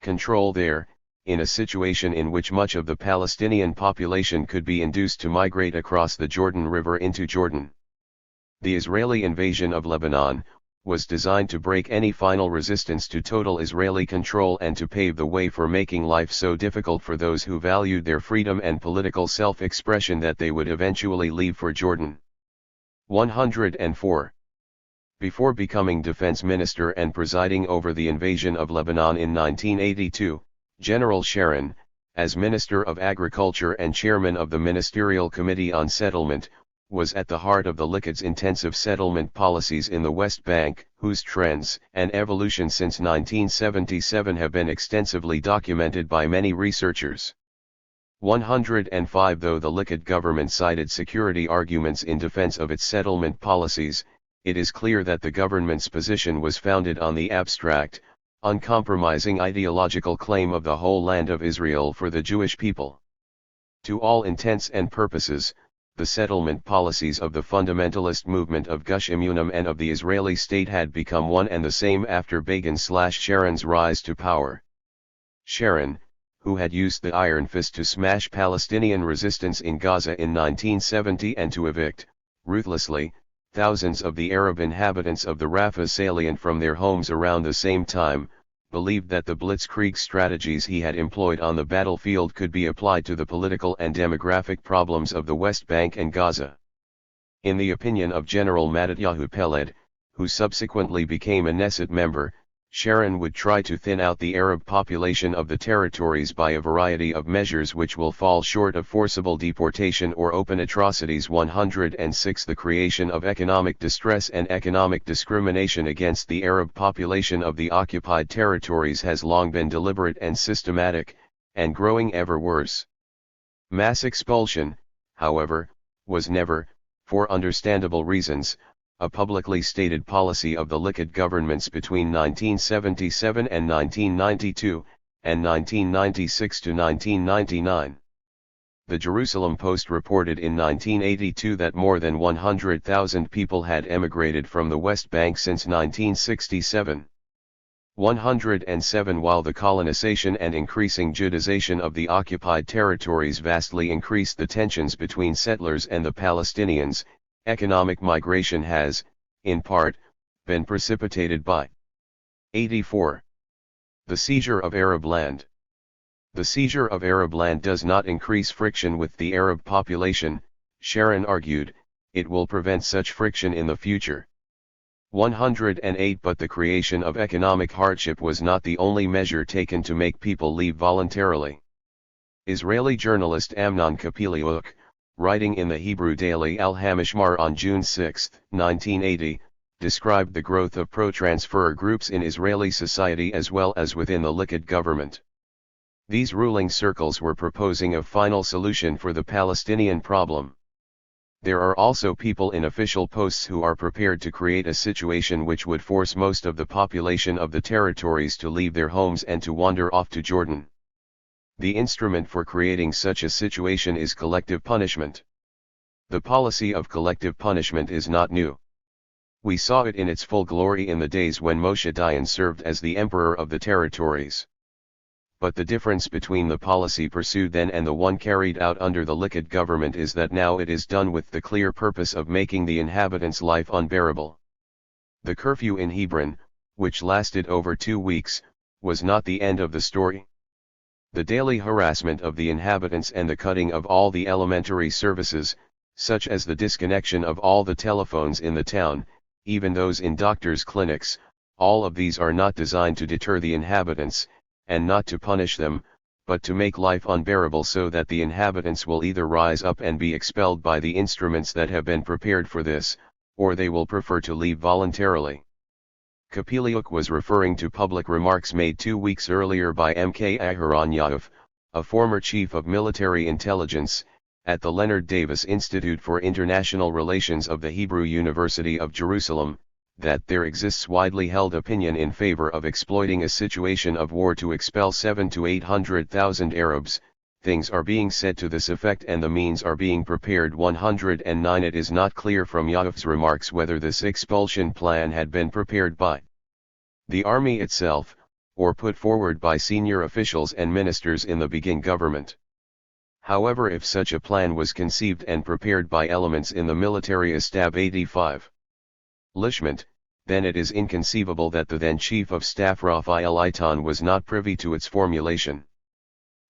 Control there, in a situation in which much of the Palestinian population could be induced to migrate across the Jordan River into Jordan. The Israeli invasion of Lebanon was designed to break any final resistance to total Israeli control and to pave the way for making life so difficult for those who valued their freedom and political self-expression that they would eventually leave for Jordan. 104. Before becoming defense minister and presiding over the invasion of Lebanon in 1982, General Sharon, as Minister of Agriculture and Chairman of the Ministerial Committee on Settlement, was at the heart of the Likud intensive settlement policies in the West Bank, whose trends and evolution since 1977 have been extensively documented by many researchers. 105 Though the Likud government cited security arguments in defense of its settlement policies, it is clear that the government's position was founded on the abstract, uncompromising ideological claim of the whole land of Israel for the Jewish people. To all intents and purposes, the settlement policies of the fundamentalist movement of Gush Emunim and of the Israeli state had become one and the same after Begin/Sharon's rise to power. Sharon, who had used the iron fist to smash Palestinian resistance in Gaza in 1970 and to evict, ruthlessly, thousands of the Arab inhabitants of the Rafah salient from their homes around the same time, believed that the blitzkrieg strategies he had employed on the battlefield could be applied to the political and demographic problems of the West Bank and Gaza. In the opinion of General Matityahu Peled, who subsequently became a Knesset member, Sharon would try to thin out the Arab population of the territories by a variety of measures which will fall short of forcible deportation or open atrocities. 106 The creation of economic distress and economic discrimination against the Arab population of the occupied territories has long been deliberate and systematic, and growing ever worse. Mass expulsion, however, was never, for understandable reasons, a publicly stated policy of the Likud governments between 1977 and 1992, and 1996 to 1999. The Jerusalem Post reported in 1982 that more than 100,000 people had emigrated from the West Bank since 1967. 107 While the colonization and increasing Judaization of the occupied territories vastly increased the tensions between settlers and the Palestinians, economic migration has, in part, been precipitated by 84. The seizure of Arab land. The seizure of Arab land does not increase friction with the Arab population, Sharon argued, it will prevent such friction in the future. 108 But the creation of economic hardship was not the only measure taken to make people leave voluntarily. Israeli journalist Amnon Kapiliuk, writing in the Hebrew daily Al-Hamishmar on June 6, 1980, described the growth of pro-transfer groups in Israeli society as well as within the Likud government. These ruling circles were proposing a final solution for the Palestinian problem. There are also people in official posts who are prepared to create a situation which would force most of the population of the territories to leave their homes and to wander off to Jordan. The instrument for creating such a situation is collective punishment. The policy of collective punishment is not new. We saw it in its full glory in the days when Moshe Dayan served as the emperor of the territories. But the difference between the policy pursued then and the one carried out under the Likud government is that now it is done with the clear purpose of making the inhabitants' life unbearable. The curfew in Hebron, which lasted over 2 weeks, was not the end of the story. The daily harassment of the inhabitants and the cutting of all the elementary services, such as the disconnection of all the telephones in the town, even those in doctors' clinics, all of these are not designed to deter the inhabitants, and not to punish them, but to make life unbearable so that the inhabitants will either rise up and be expelled by the instruments that have been prepared for this, or they will prefer to leave voluntarily. Kapiliuk was referring to public remarks made 2 weeks earlier by M.K. Aharon Yaakov, a former chief of military intelligence, at the Leonard Davis Institute for International Relations of the Hebrew University of Jerusalem, that there exists widely held opinion in favor of exploiting a situation of war to expel 700,000 to 800,000 Arabs. Things are being said to this effect and the means are being prepared. 109 It is not clear from Yaakov's remarks whether this expulsion plan had been prepared by the army itself, or put forward by senior officials and ministers in the Begin government. However, if such a plan was conceived and prepared by elements in the military Stab 85 Lishment, then it is inconceivable that the then Chief of Staff Raphael Eitan was not privy to its formulation.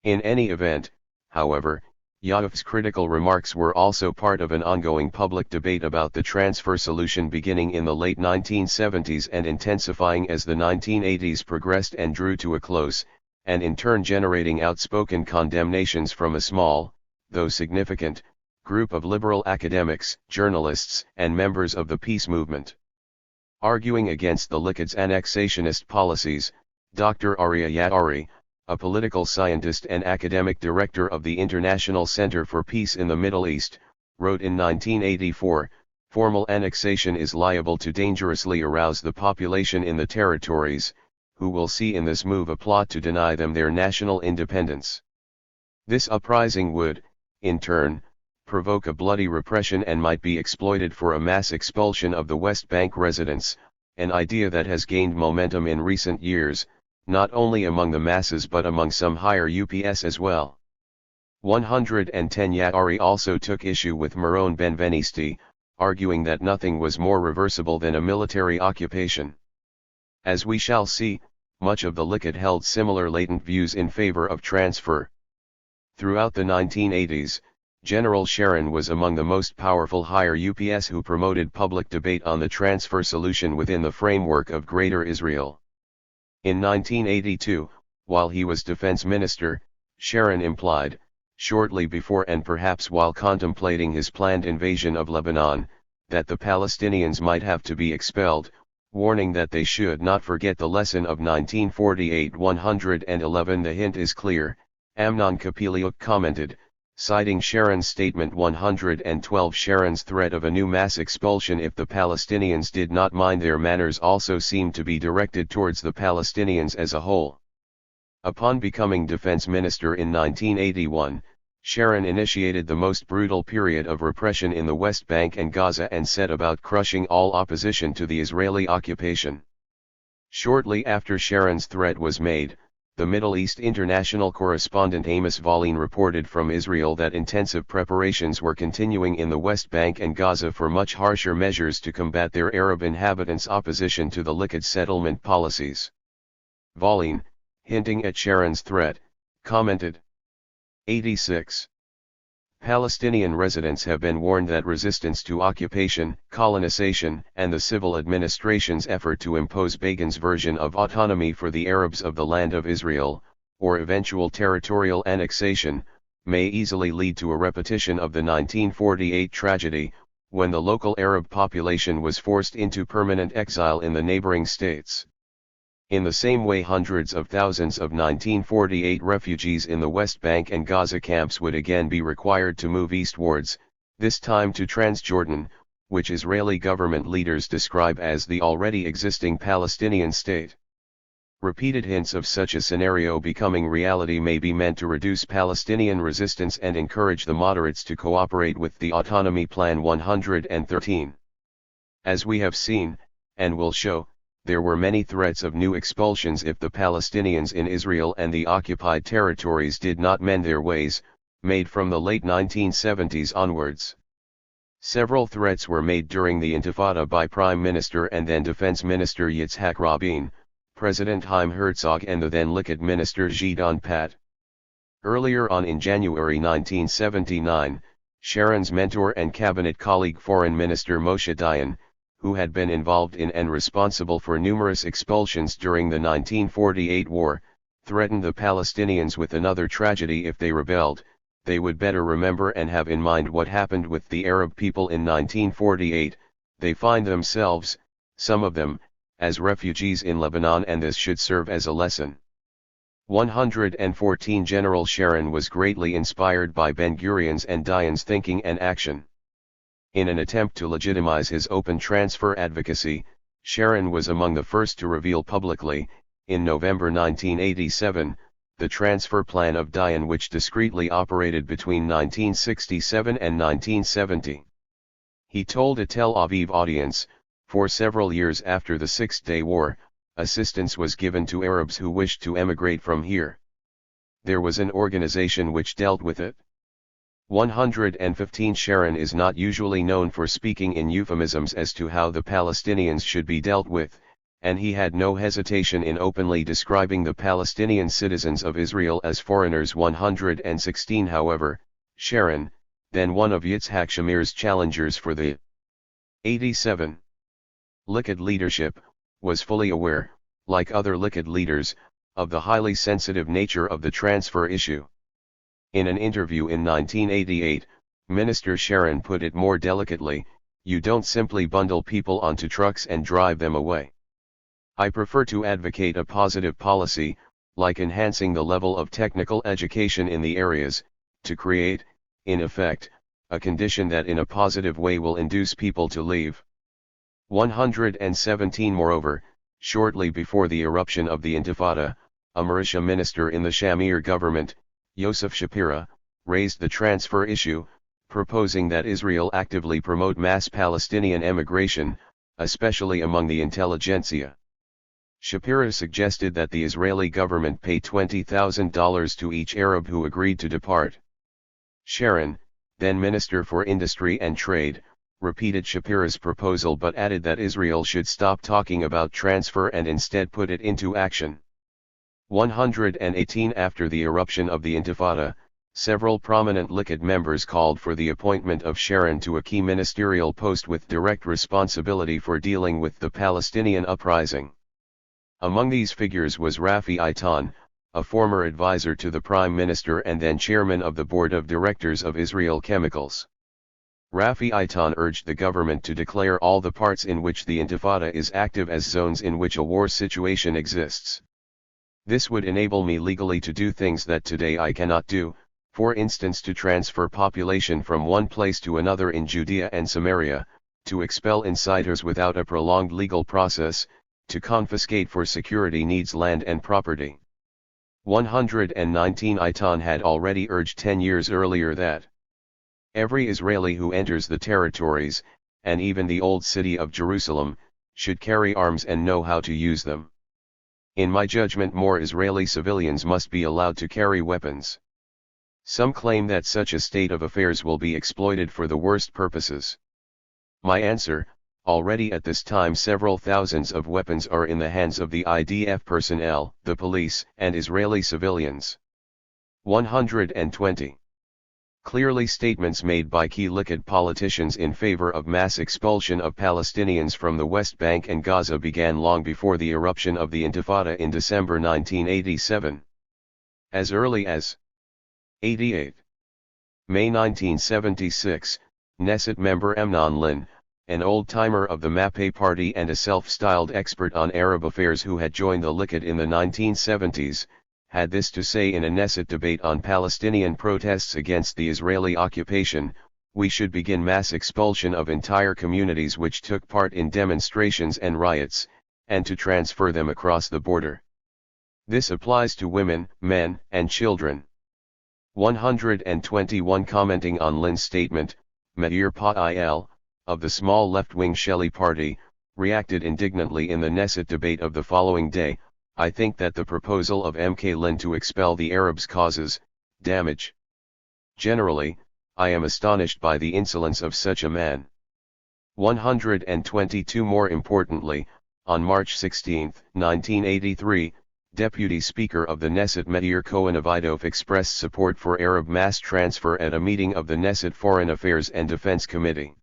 In any event, however, Yaakov's critical remarks were also part of an ongoing public debate about the transfer solution beginning in the late 1970s and intensifying as the 1980s progressed and drew to a close, and in turn generating outspoken condemnations from a small, though significant, group of liberal academics, journalists, and members of the peace movement. Arguing against the Likud annexationist policies, Dr. Arya Yattari, a political scientist and academic director of the International Center for Peace in the Middle East, wrote in 1984, "Formal annexation is liable to dangerously arouse the population in the territories, who will see in this move a plot to deny them their national independence. This uprising would, in turn, provoke a bloody repression and might be exploited for a mass expulsion of the West Bank residents, an idea that has gained momentum in recent years, not only among the masses but among some higher UPS as well." 110 Yattari also took issue with Marone Benvenisti, arguing that nothing was more reversible than a military occupation. As we shall see, much of the Likud held similar latent views in favor of transfer. Throughout the 1980s, General Sharon was among the most powerful higher UPS who promoted public debate on the transfer solution within the framework of Greater Israel. In 1982, while he was defense minister, Sharon implied, shortly before and perhaps while contemplating his planned invasion of Lebanon, that the Palestinians might have to be expelled, warning that they should not forget the lesson of 1948. 111 The hint is clear, Amnon Kapeliuk commented, citing Sharon's statement 112. Sharon's threat of a new mass expulsion if the Palestinians did not mind their manners also seemed to be directed towards the Palestinians as a whole. Upon becoming defense minister in 1981, Sharon initiated the most brutal period of repression in the West Bank and Gaza and set about crushing all opposition to the Israeli occupation. Shortly after Sharon's threat was made, the Middle East international correspondent Amos Volin reported from Israel that intensive preparations were continuing in the West Bank and Gaza for much harsher measures to combat their Arab inhabitants' opposition to the Likud settlement policies. Volin, hinting at Sharon's threat, commented, 86. Palestinian residents have been warned that resistance to occupation, colonization, and the civil administration's effort to impose Begin's version of autonomy for the Arabs of the Land of Israel, or eventual territorial annexation, may easily lead to a repetition of the 1948 tragedy, when the local Arab population was forced into permanent exile in the neighboring states. In the same way, hundreds of thousands of 1948 refugees in the West Bank and Gaza camps would again be required to move eastwards, this time to Transjordan, which Israeli government leaders describe as the already existing Palestinian state. Repeated hints of such a scenario becoming reality may be meant to reduce Palestinian resistance and encourage the moderates to cooperate with the Autonomy Plan 113. As we have seen, and will show, there were many threats of new expulsions if the Palestinians in Israel and the occupied territories did not mend their ways, made from the late 1970s onwards. Several threats were made during the Intifada by Prime Minister and then Defense Minister Yitzhak Rabin, President Chaim Herzog and the then Likud Minister Gideon Pat. Earlier on in January 1979, Sharon's mentor and cabinet colleague Foreign Minister Moshe Dayan, who had been involved in and responsible for numerous expulsions during the 1948 war, threatened the Palestinians with another tragedy if they rebelled. They would better remember and have in mind what happened with the Arab people in 1948. They find themselves, some of them, as refugees in Lebanon, and this should serve as a lesson. 114 General Sharon was greatly inspired by Ben-Gurion's and Dayan's thinking and action. In an attempt to legitimize his open transfer advocacy, Sharon was among the first to reveal publicly, in November 1987, the transfer plan of Dayan, which discreetly operated between 1967 and 1970. He told a Tel Aviv audience, for several years after the Six-Day War, assistance was given to Arabs who wished to emigrate from here. There was an organization which dealt with it. 115 Sharon is not usually known for speaking in euphemisms as to how the Palestinians should be dealt with, and he had no hesitation in openly describing the Palestinian citizens of Israel as foreigners. 116 However, Sharon, then one of Yitzhak Shamir's challengers for the 87 Likud leadership, was fully aware, like other Likud leaders, of the highly sensitive nature of the transfer issue. In an interview in 1988, Minister Sharon put it more delicately: "You don't simply bundle people onto trucks and drive them away. I prefer to advocate a positive policy, like enhancing the level of technical education in the areas, to create, in effect, a condition that in a positive way will induce people to leave." 117 Moreover, shortly before the eruption of the Intifada, a militia minister in the Shamir government, Yosef Shapira, raised the transfer issue, proposing that Israel actively promote mass Palestinian emigration, especially among the intelligentsia. Shapira suggested that the Israeli government pay $20,000 to each Arab who agreed to depart. Sharon, then Minister for Industry and Trade, repeated Shapira's proposal but added that Israel should stop talking about transfer and instead put it into action. 118 After the eruption of the Intifada, several prominent Likud members called for the appointment of Sharon to a key ministerial post with direct responsibility for dealing with the Palestinian uprising. Among these figures was Rafi Eitan, a former advisor to the Prime Minister and then chairman of the Board of Directors of Israel Chemicals. Rafi Eitan urged the government to declare all the parts in which the Intifada is active as zones in which a war situation exists. This would enable me legally to do things that today I cannot do, for instance to transfer population from one place to another in Judea and Samaria, to expel insiders without a prolonged legal process, to confiscate for security needs land and property. 119 Eitan had already urged 10 years earlier that every Israeli who enters the territories, and even the old city of Jerusalem, should carry arms and know how to use them. In my judgment, more Israeli civilians must be allowed to carry weapons. Some claim that such a state of affairs will be exploited for the worst purposes. My answer: already at this time several thousands of weapons are in the hands of the IDF personnel, the police, and Israeli civilians. 120. Clearly, statements made by key Likud politicians in favor of mass expulsion of Palestinians from the West Bank and Gaza began long before the eruption of the Intifada in December 1987. As early as 88. May 1976, Knesset member Amnon Lin, an old-timer of the Mapei party and a self-styled expert on Arab affairs who had joined the Likud in the 1970s, had this to say in a Knesset debate on Palestinian protests against the Israeli occupation: "We should begin mass expulsion of entire communities which took part in demonstrations and riots, and to transfer them across the border. This applies to women, men, and children." 121 Commenting on Lin's statement, Meir Pa'il, of the small left-wing Shelley party, reacted indignantly in the Knesset debate of the following day: "I think that the proposal of MK Lin to expel the Arabs causes damage. Generally, I am astonished by the insolence of such a man." 122 More importantly, on March 16, 1983, Deputy Speaker of the Knesset Meir Cohen-Avidov expressed support for Arab mass transfer at a meeting of the Knesset Foreign Affairs and Defense Committee.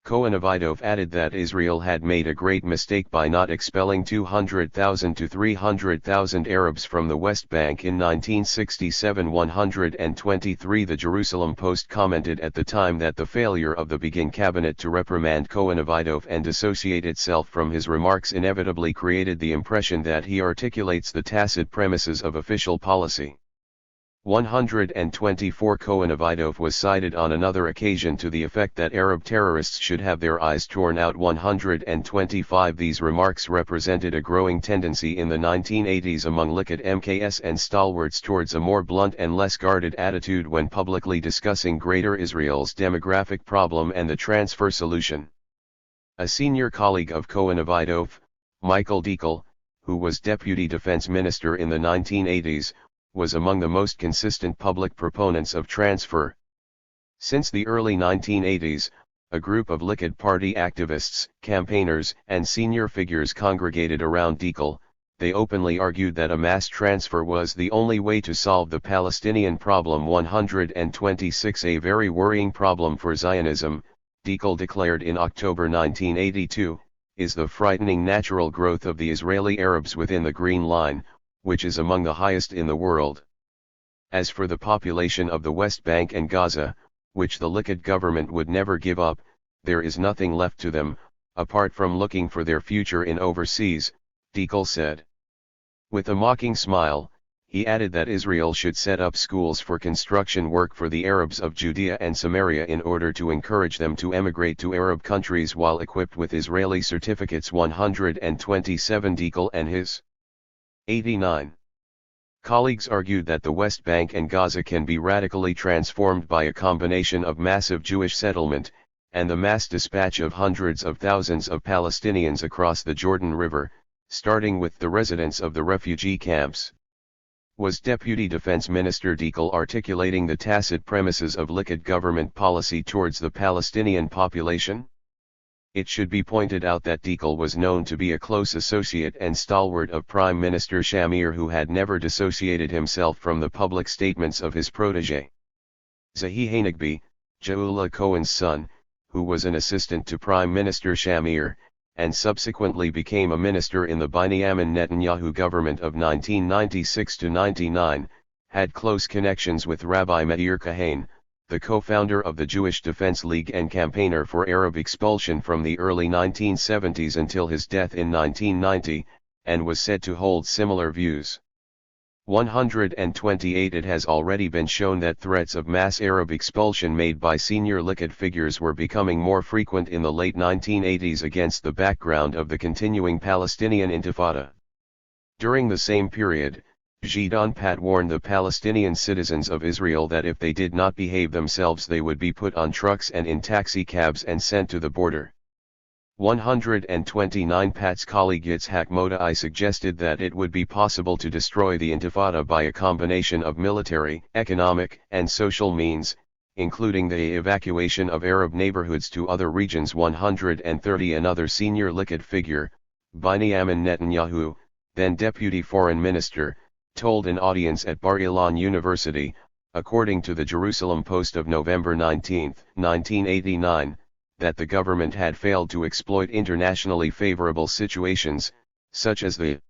Cohen-Avidov added that Israel had made a great mistake by not expelling 200,000 to 300,000 Arabs from the West Bank in 1967. 123 The Jerusalem Post commented at the time that the failure of the Begin cabinet to reprimand Cohen-Avidov and dissociate itself from his remarks inevitably created the impression that he articulates the tacit premises of official policy. 124 Cohen-Avidov was cited on another occasion to the effect that Arab terrorists should have their eyes torn out. 125 These remarks represented a growing tendency in the 1980s among Likud MKS and stalwarts towards a more blunt and less guarded attitude when publicly discussing Greater Israel's demographic problem and the transfer solution. A senior colleague of Cohen-Avidov, Michael Diekel, who was Deputy Defense Minister in the 1980s, was among the most consistent public proponents of transfer. Since the early 1980s, a group of Likud party activists, campaigners, and senior figures congregated around Diekel. They openly argued that a mass transfer was the only way to solve the Palestinian problem. 126 A very worrying problem for Zionism, Diekel declared in October 1982, is the frightening natural growth of the Israeli Arabs within the Green Line, which is among the highest in the world. As for the population of the West Bank and Gaza, which the Likud government would never give up, there is nothing left to them, apart from looking for their future in overseas, Dikal said. With a mocking smile, he added that Israel should set up schools for construction work for the Arabs of Judea and Samaria in order to encourage them to emigrate to Arab countries while equipped with Israeli certificates. 127 Dikal and his 89 colleagues argued that the West Bank and Gaza can be radically transformed by a combination of massive Jewish settlement, and the mass dispatch of hundreds of thousands of Palestinians across the Jordan River, starting with the residents of the refugee camps. Was Deputy Defense Minister Dikal articulating the tacit premises of Likud government policy towards the Palestinian population? It should be pointed out that Dikal was known to be a close associate and stalwart of Prime Minister Shamir, who had never dissociated himself from the public statements of his protege. Zahi Hanegbi, Jaula Cohen's son, who was an assistant to Prime Minister Shamir, and subsequently became a minister in the Benjamin Netanyahu government of 1996 to 99, had close connections with Rabbi Meir Kahane, the co-founder of the Jewish Defense League and campaigner for Arab expulsion from the early 1970s until his death in 1990, and was said to hold similar views. 128 It has already been shown that threats of mass Arab expulsion made by senior Likud figures were becoming more frequent in the late 1980s against the background of the continuing Palestinian Intifada. During the same period, Gideon Pat warned the Palestinian citizens of Israel that if they did not behave themselves they would be put on trucks and in taxi cabs and sent to the border. 129 Pat's colleague Yitzhak Modai suggested that it would be possible to destroy the Intifada by a combination of military, economic, and social means, including the evacuation of Arab neighborhoods to other regions. 130 Another senior Likud figure, Benjamin Netanyahu, then Deputy Foreign Minister, told an audience at Bar Ilan University, according to the Jerusalem Post of November 19, 1989, that the government had failed to exploit internationally favorable situations, such as the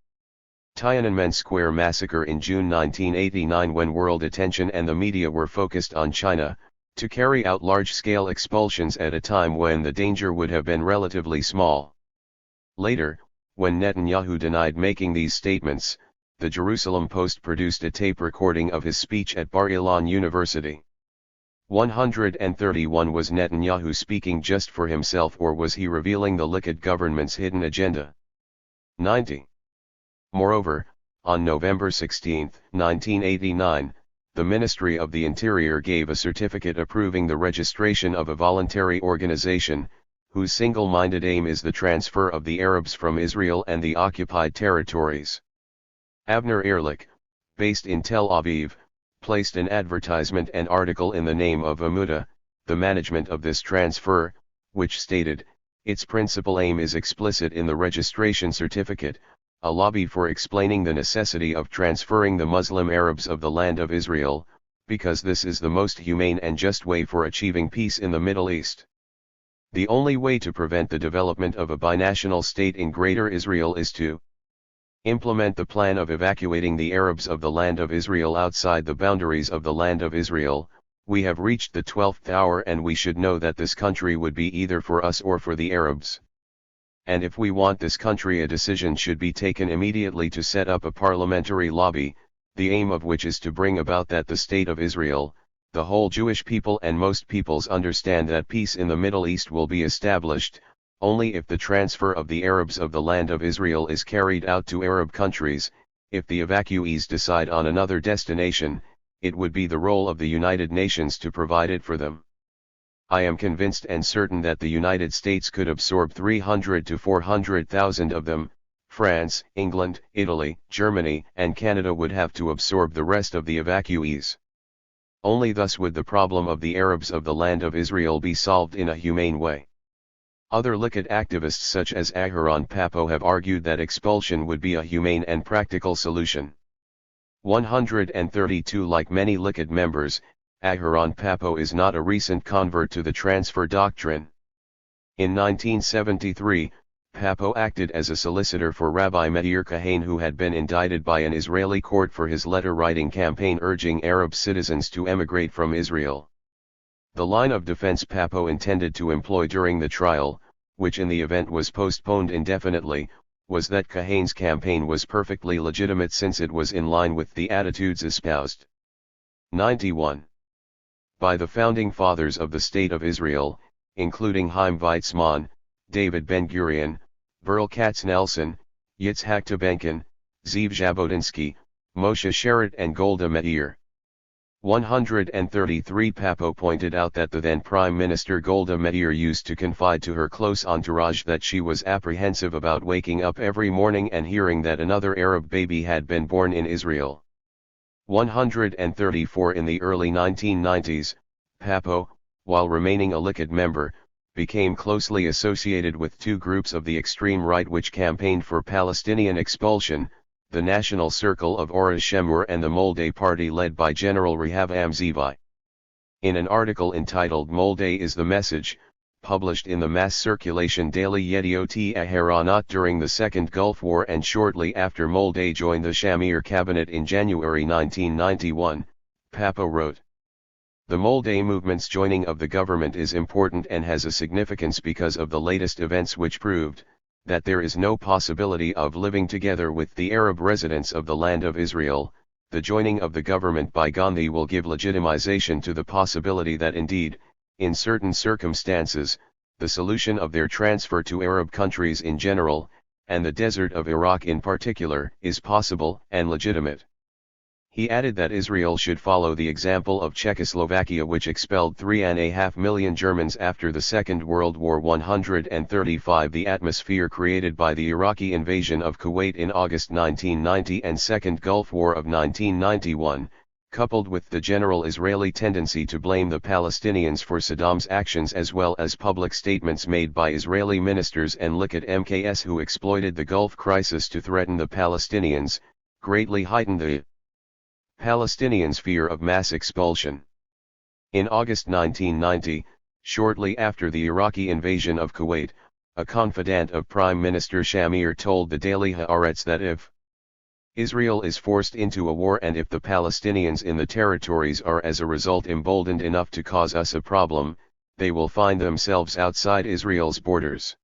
Tiananmen Square massacre in June 1989, when world attention and the media were focused on China, to carry out large-scale expulsions at a time when the danger would have been relatively small. Later, when Netanyahu denied making these statements, the Jerusalem Post produced a tape recording of his speech at Bar Ilan University. 131 Was Netanyahu speaking just for himself, or was he revealing the Likud government's hidden agenda? 90. Moreover, on November 16, 1989, the Ministry of the Interior gave a certificate approving the registration of a voluntary organization, whose single-minded aim is the transfer of the Arabs from Israel and the occupied territories. Avner Ehrlich, based in Tel Aviv, placed an advertisement and article in the name of Amuda, the management of this transfer, which stated, its principal aim is explicit in the registration certificate, a lobby for explaining the necessity of transferring the Muslim Arabs of the land of Israel, because this is the most humane and just way for achieving peace in the Middle East. The only way to prevent the development of a binational state in Greater Israel is to implement the plan of evacuating the Arabs of the land of Israel outside the boundaries of the land of Israel. We have reached the 12th hour, and we should know that this country would be either for us or for the Arabs. And if we want this country, a decision should be taken immediately to set up a parliamentary lobby, the aim of which is to bring about that the state of Israel, the whole Jewish people and most peoples understand that peace in the Middle East will be established, only if the transfer of the Arabs of the land of Israel is carried out to Arab countries. If the evacuees decide on another destination, it would be the role of the United Nations to provide it for them. I am convinced and certain that the United States could absorb 300 to 400,000 of them. France, England, Italy, Germany, and Canada would have to absorb the rest of the evacuees. Only thus would the problem of the Arabs of the land of Israel be solved in a humane way. Other Likud activists such as Aharon Papo have argued that expulsion would be a humane and practical solution. 132 Like many Likud members, Aharon Papo is not a recent convert to the transfer doctrine. In 1973, Papo acted as a solicitor for Rabbi Meir Kahane, who had been indicted by an Israeli court for his letter-writing campaign urging Arab citizens to emigrate from Israel. The line of defense Papo intended to employ during the trial, which in the event was postponed indefinitely, was that Kahane's campaign was perfectly legitimate since it was in line with the attitudes espoused. 91. By the founding fathers of the State of Israel, including Chaim Weizmann, David Ben-Gurion, Berl Katznelson, Yitzhak Tabenkin, Zeev Jabotinsky, Moshe Sharett and Golda Meir. 133 Papo pointed out that the then Prime Minister Golda Meir used to confide to her close entourage that she was apprehensive about waking up every morning and hearing that another Arab baby had been born in Israel. 134 In the early 1990s, Papo, while remaining a Likud member, became closely associated with two groups of the extreme right which campaigned for Palestinian expulsion, the National Circle of Or Shemur and the Moldei Party led by General Rehavam Zeevi. In an article entitled Moldei is the Message, published in the mass circulation daily Yediot Aharonot during the Second Gulf War and shortly after Moldei joined the Shamir cabinet in January 1991, Papo wrote, "The Moldei movement's joining of the government is important and has a significance because of the latest events which proved that there is no possibility of living together with the Arab residents of the land of Israel. The joining of the government by Gandhi will give legitimization to the possibility that indeed, in certain circumstances, the solution of their transfer to Arab countries in general, and the desert of Iraq in particular, is possible and legitimate." He added that Israel should follow the example of Czechoslovakia, which expelled 3.5 million Germans after the Second World War. 135 The atmosphere created by the Iraqi invasion of Kuwait in August 1990 and Second Gulf War of 1991, coupled with the general Israeli tendency to blame the Palestinians for Saddam's actions as well as public statements made by Israeli ministers and Likud MKS who exploited the Gulf crisis to threaten the Palestinians, greatly heightened the Palestinians' fear of mass expulsion. In August 1990, shortly after the Iraqi invasion of Kuwait, a confidant of Prime Minister Shamir told the Daily Haaretz that if Israel is forced into a war and if the Palestinians in the territories are as a result emboldened enough to cause us a problem, they will find themselves outside Israel's borders.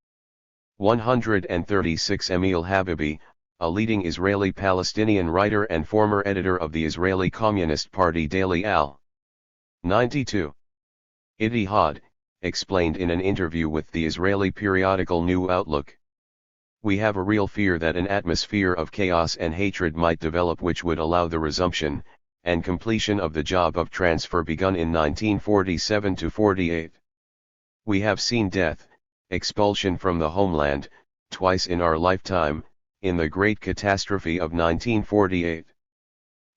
136 Emil Habibi, a leading Israeli-Palestinian writer and former editor of the Israeli Communist Party Daily Al. 92. Ittihad, explained in an interview with the Israeli periodical New Outlook. "We have a real fear that an atmosphere of chaos and hatred might develop which would allow the resumption and completion of the job of transfer begun in 1947-48. We have seen death, expulsion from the homeland, twice in our lifetime, in the Great Catastrophe of 1948.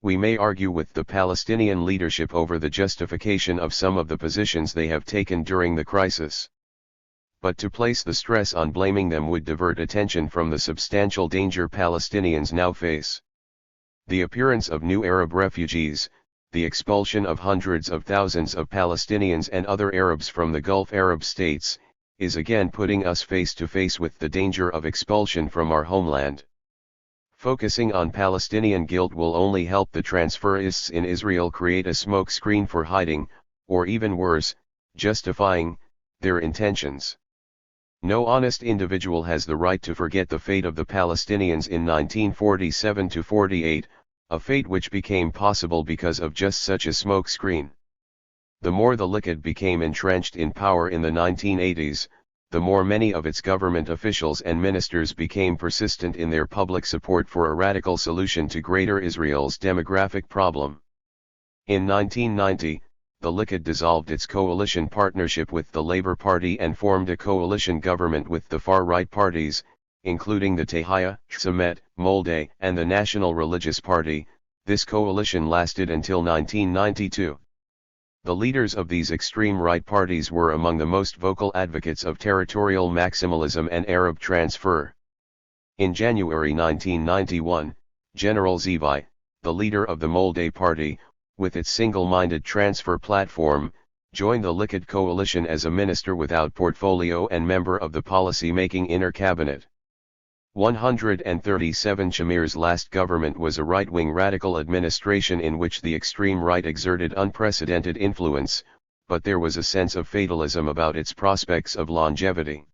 We may argue with the Palestinian leadership over the justification of some of the positions they have taken during the crisis. But to place the stress on blaming them would divert attention from the substantial danger Palestinians now face. The appearance of new Arab refugees, the expulsion of hundreds of thousands of Palestinians and other Arabs from the Gulf Arab states, is again putting us face to face with the danger of expulsion from our homeland. Focusing on Palestinian guilt will only help the transferists in Israel create a smokescreen for hiding, or even worse, justifying, their intentions. No honest individual has the right to forget the fate of the Palestinians in 1947-48, a fate which became possible because of just such a smokescreen. The more the Likud became entrenched in power in the 1980s, the more many of its government officials and ministers became persistent in their public support for a radical solution to Greater Israel's demographic problem. In 1990, the Likud dissolved its coalition partnership with the Labour Party and formed a coalition government with the far-right parties, including the Tehaya, Tzemet, Moldei, and the National Religious Party. This coalition lasted until 1992. The leaders of these extreme right parties were among the most vocal advocates of territorial maximalism and Arab transfer. In January 1991, General Zeevi, the leader of the Moldei Party, with its single-minded transfer platform, joined the Likud coalition as a minister without portfolio and member of the policy-making inner cabinet. 137 Shamir's last government was a right-wing radical administration in which the extreme right exerted unprecedented influence, but there was a sense of fatalism about its prospects of longevity.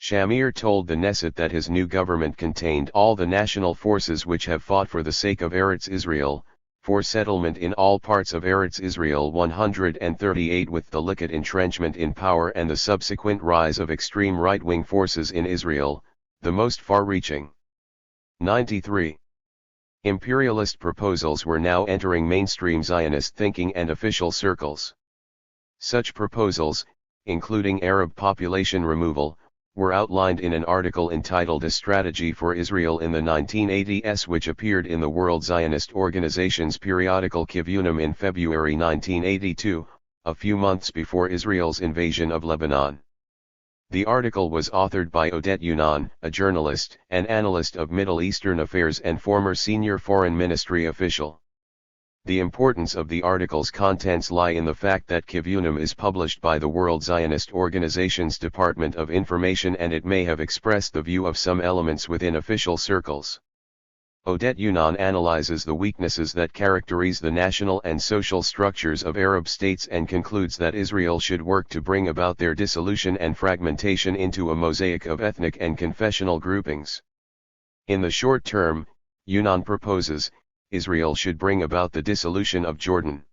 Shamir told the Knesset that his new government contained all the national forces which have fought for the sake of Eretz Israel, for settlement in all parts of Eretz Israel. 138 With the Likud entrenchment in power and the subsequent rise of extreme right-wing forces in Israel, the most far-reaching. 93. Imperialist proposals were now entering mainstream Zionist thinking and official circles. Such proposals, including Arab population removal, were outlined in an article entitled A Strategy for Israel in the 1980s, which appeared in the World Zionist Organization's periodical Kivunim in February 1982, a few months before Israel's invasion of Lebanon. The article was authored by Odette Yunan, a journalist and analyst of Middle Eastern affairs and former senior foreign ministry official. The importance of the article's contents lie in the fact that Kivunim is published by the World Zionist Organization's Department of Information, and it may have expressed the view of some elements within official circles. Odette Yunan analyzes the weaknesses that characterize the national and social structures of Arab states and concludes that Israel should work to bring about their dissolution and fragmentation into a mosaic of ethnic and confessional groupings. In the short term, Yunan proposes, Israel should bring about the dissolution of Jordan.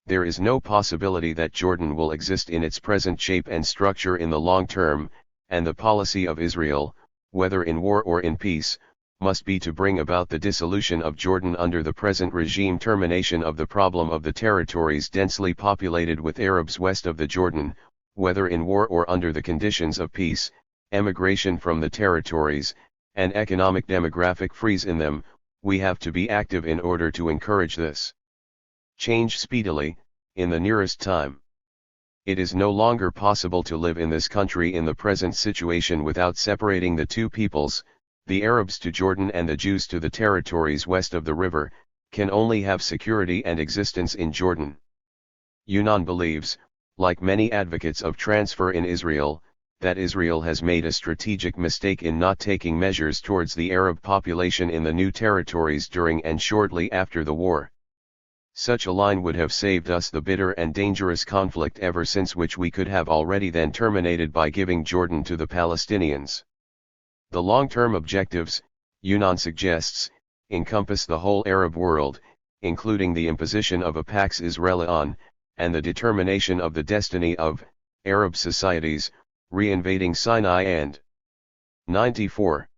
There is no possibility that Jordan will exist in its present shape and structure in the long term, and the policy of Israel, whether in war or in peace, must be to bring about the dissolution of Jordan under the present regime, termination of the problem of the territories densely populated with Arabs west of the Jordan, whether in war or under the conditions of peace, emigration from the territories, and economic demographic freeze in them. We have to be active in order to encourage this change speedily, in the nearest time. It is no longer possible to live in this country in the present situation without separating the two peoples, the Arabs to Jordan and the Jews to the territories west of the river, can only have security and existence in Jordan. Yunan believes, like many advocates of transfer in Israel, that Israel has made a strategic mistake in not taking measures towards the Arab population in the new territories during and shortly after the war. Such a line would have saved us the bitter and dangerous conflict ever since, which we could have already then terminated by giving Jordan to the Palestinians. The long-term objectives, Yunan suggests, encompass the whole Arab world, including the imposition of a Pax Israelon, and the determination of the destiny of Arab societies, re-invading Sinai and 94.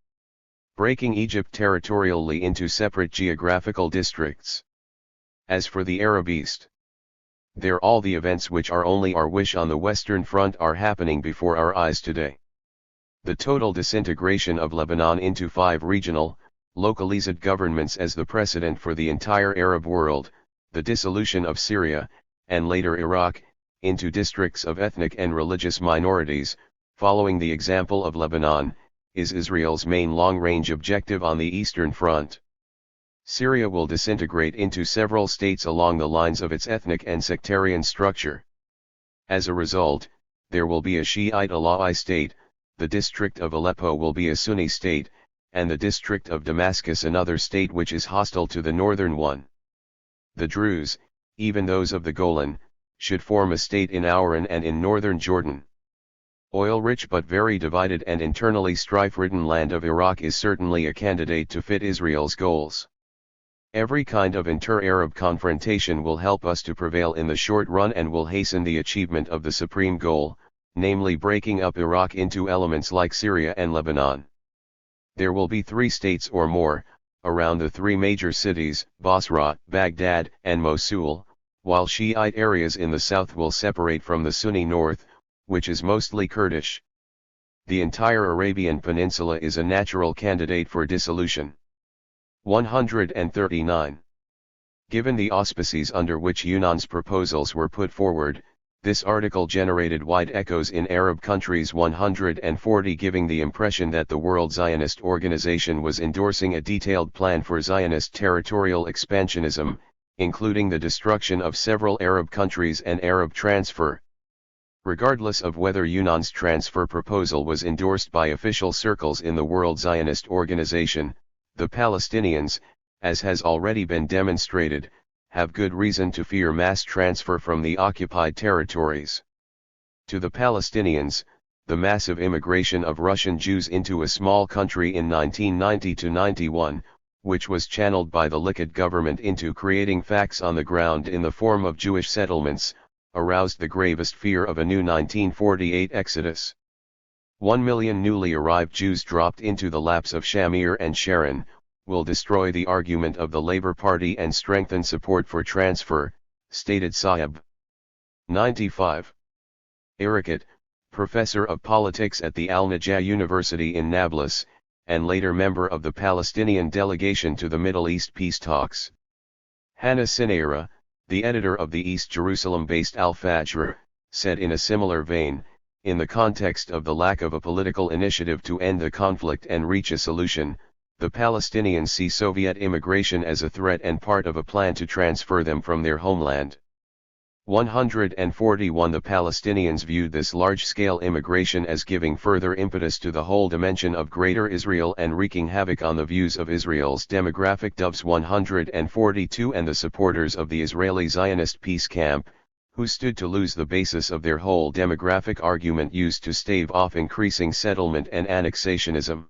Breaking Egypt territorially into separate geographical districts. As for the Arab East, there all the events which are only our wish on the Western Front are happening before our eyes today. The total disintegration of Lebanon into 5 regional, localized governments as the precedent for the entire Arab world, the dissolution of Syria, and later Iraq, into districts of ethnic and religious minorities, following the example of Lebanon, is Israel's main long-range objective on the Eastern Front. Syria will disintegrate into several states along the lines of its ethnic and sectarian structure. As a result, there will be a Shiite Alawi state, the district of Aleppo will be a Sunni state, and the district of Damascus another state which is hostile to the northern one. The Druze, even those of the Golan, should form a state in Auran and in northern Jordan. Oil-rich but very divided and internally strife-ridden land of Iraq is certainly a candidate to fit Israel's goals. Every kind of inter-Arab confrontation will help us to prevail in the short run and will hasten the achievement of the supreme goal, namely breaking up Iraq into elements like Syria and Lebanon. There will be 3 states or more, around the 3 major cities, Basra, Baghdad, and Mosul, while Shiite areas in the south will separate from the Sunni north, which is mostly Kurdish. The entire Arabian Peninsula is a natural candidate for dissolution. 139. Given the auspices under which Yunan's proposals were put forward, this article generated wide echoes in Arab countries. 140, giving the impression that the World Zionist Organization was endorsing a detailed plan for Zionist territorial expansionism. including the destruction of several Arab countries and Arab transfer. Regardless of whether Yunnan's transfer proposal was endorsed by official circles in the World Zionist Organization, the Palestinians, as has already been demonstrated, have good reason to fear mass transfer from the occupied territories. To the Palestinians, the massive immigration of Russian Jews into a small country in 1990–91, which was channeled by the Likud government into creating facts on the ground in the form of Jewish settlements, aroused the gravest fear of a new 1948 exodus. 1 million newly arrived Jews dropped into the laps of Shamir and Sharon, will destroy the argument of the Labour Party and strengthen support for transfer, stated Saeb. 95. Arakat, professor of politics at the Al-Najah University in Nablus, and later member of the Palestinian delegation to the Middle East peace talks. Hannah Sineira, the editor of the East Jerusalem-based Al-Fajr, said in a similar vein, in the context of the lack of a political initiative to end the conflict and reach a solution, the Palestinians see Soviet immigration as a threat and part of a plan to transfer them from their homeland. 141 The Palestinians viewed this large-scale immigration as giving further impetus to the whole dimension of Greater Israel and wreaking havoc on the views of Israel's demographic doves. 142 And the supporters of the Israeli Zionist peace camp, who stood to lose the basis of their whole demographic argument used to stave off increasing settlement and annexationism.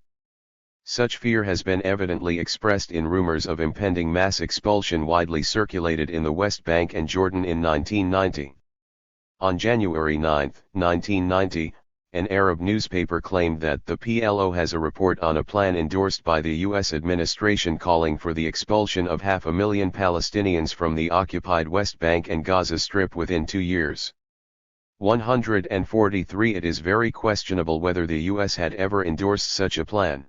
Such fear has been evidently expressed in rumors of impending mass expulsion widely circulated in the West Bank and Jordan in 1990. On January 9, 1990, an Arab newspaper claimed that the PLO has a report on a plan endorsed by the U.S. administration calling for the expulsion of 500,000 Palestinians from the occupied West Bank and Gaza Strip within 2 years. 143 It is very questionable whether the U.S. had ever endorsed such a plan.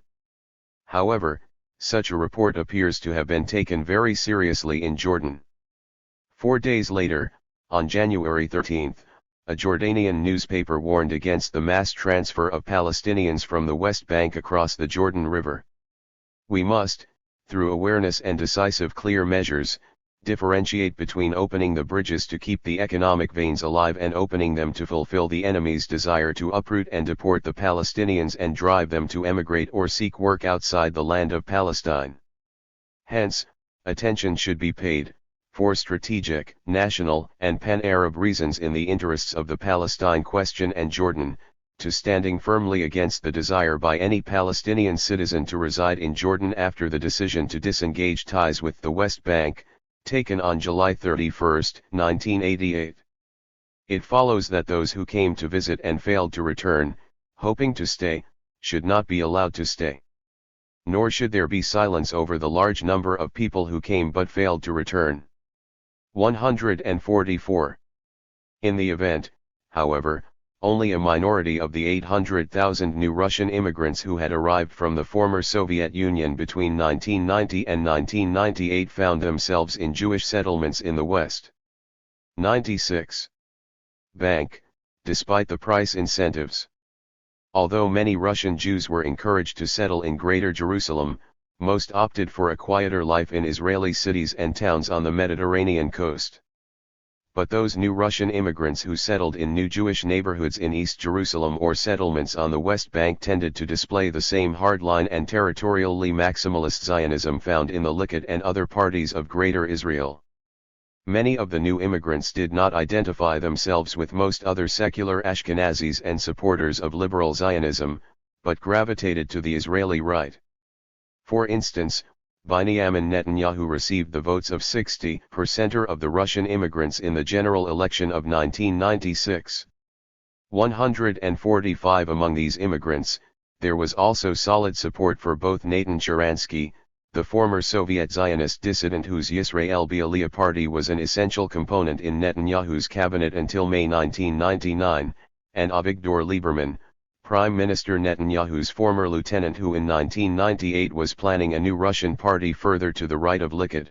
However, such a report appears to have been taken very seriously in Jordan. 4 days later, on January 13, a Jordanian newspaper warned against the mass transfer of Palestinians from the West Bank across the Jordan River. We must, through awareness and decisive clear measures, differentiate between opening the bridges to keep the economic veins alive and opening them to fulfill the enemy's desire to uproot and deport the Palestinians and drive them to emigrate or seek work outside the land of Palestine. Hence, attention should be paid, for strategic, national, and pan-Arab reasons in the interests of the Palestine question and Jordan, to standing firmly against the desire by any Palestinian citizen to reside in Jordan after the decision to disengage ties with the West Bank, taken on July 31, 1988. It follows that those who came to visit and failed to return, hoping to stay, should not be allowed to stay. Nor should there be silence over the large number of people who came but failed to return. 144. In the event, however, only a minority of the 800,000 new Russian immigrants who had arrived from the former Soviet Union between 1990 and 1998 found themselves in Jewish settlements in the West. 96. Bank, despite the price incentives. Although many Russian Jews were encouraged to settle in Greater Jerusalem, most opted for a quieter life in Israeli cities and towns on the Mediterranean coast. But those new Russian immigrants who settled in new Jewish neighborhoods in East Jerusalem or settlements on the West Bank tended to display the same hardline and territorially maximalist Zionism found in the Likud and other parties of Greater Israel. Many of the new immigrants did not identify themselves with most other secular Ashkenazis and supporters of liberal Zionism, but gravitated to the Israeli right. For instance, Benjamin Netanyahu received the votes of 60% of the Russian immigrants in the general election of 1996. 145 Among these immigrants, there was also solid support for both Natan Sharansky, the former Soviet Zionist dissident whose Yisrael Be'aliyah party was an essential component in Netanyahu's cabinet until May 1999, and Avigdor Lieberman, Prime Minister Netanyahu's former lieutenant who in 1998 was planning a new Russian party further to the right of Likud.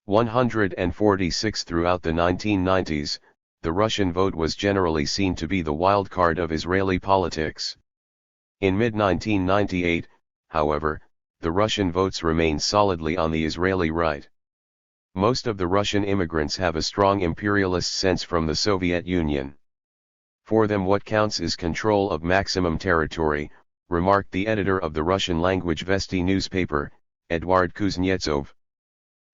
146 Throughout the 1990s, the Russian vote was generally seen to be the wild card of Israeli politics. In mid-1998, however, the Russian votes remained solidly on the Israeli right. Most of the Russian immigrants have a strong imperialist sense from the Soviet Union. For them what counts is control of maximum territory, remarked the editor of the Russian-language Vesti newspaper, Eduard Kuznetsov.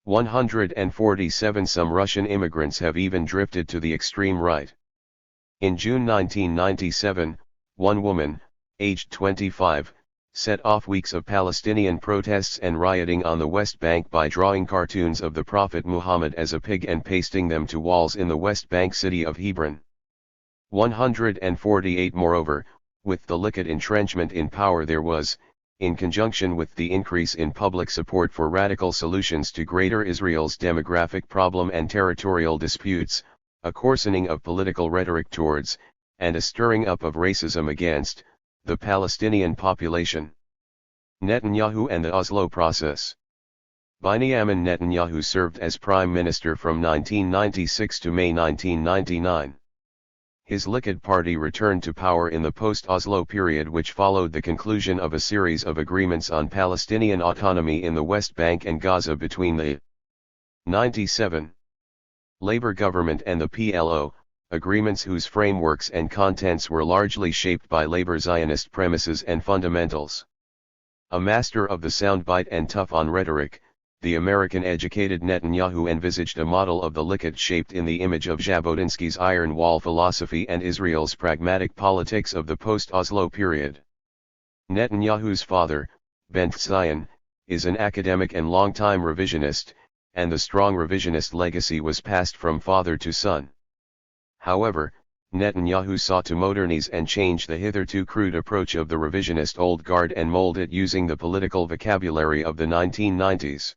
147 Some Russian immigrants have even drifted to the extreme right. In June 1997, one woman, aged 25, set off weeks of Palestinian protests and rioting on the West Bank by drawing cartoons of the Prophet Muhammad as a pig and pasting them to walls in the West Bank city of Hebron. 148 Moreover, with the Likud entrenchment in power there was, in conjunction with the increase in public support for radical solutions to Greater Israel's demographic problem and territorial disputes, a coarsening of political rhetoric towards, and a stirring up of racism against, the Palestinian population. Netanyahu and the Oslo Process. Benjamin Netanyahu served as prime minister from 1996 to May 1999. His Likud party returned to power in the post-Oslo period, which followed the conclusion of a series of agreements on Palestinian autonomy in the West Bank and Gaza between the 97 Labour government and the PLO, agreements whose frameworks and contents were largely shaped by Labour Zionist premises and fundamentals. A master of the soundbite and tough on rhetoric, the American-educated Netanyahu envisaged a model of the Likud shaped in the image of Jabotinsky's Iron Wall philosophy and Israel's pragmatic politics of the post-Oslo period. Netanyahu's father, Ben-Zion, is an academic and longtime revisionist, and the strong revisionist legacy was passed from father to son. However, Netanyahu sought to modernize and change the hitherto crude approach of the revisionist old guard and mold it using the political vocabulary of the 1990s.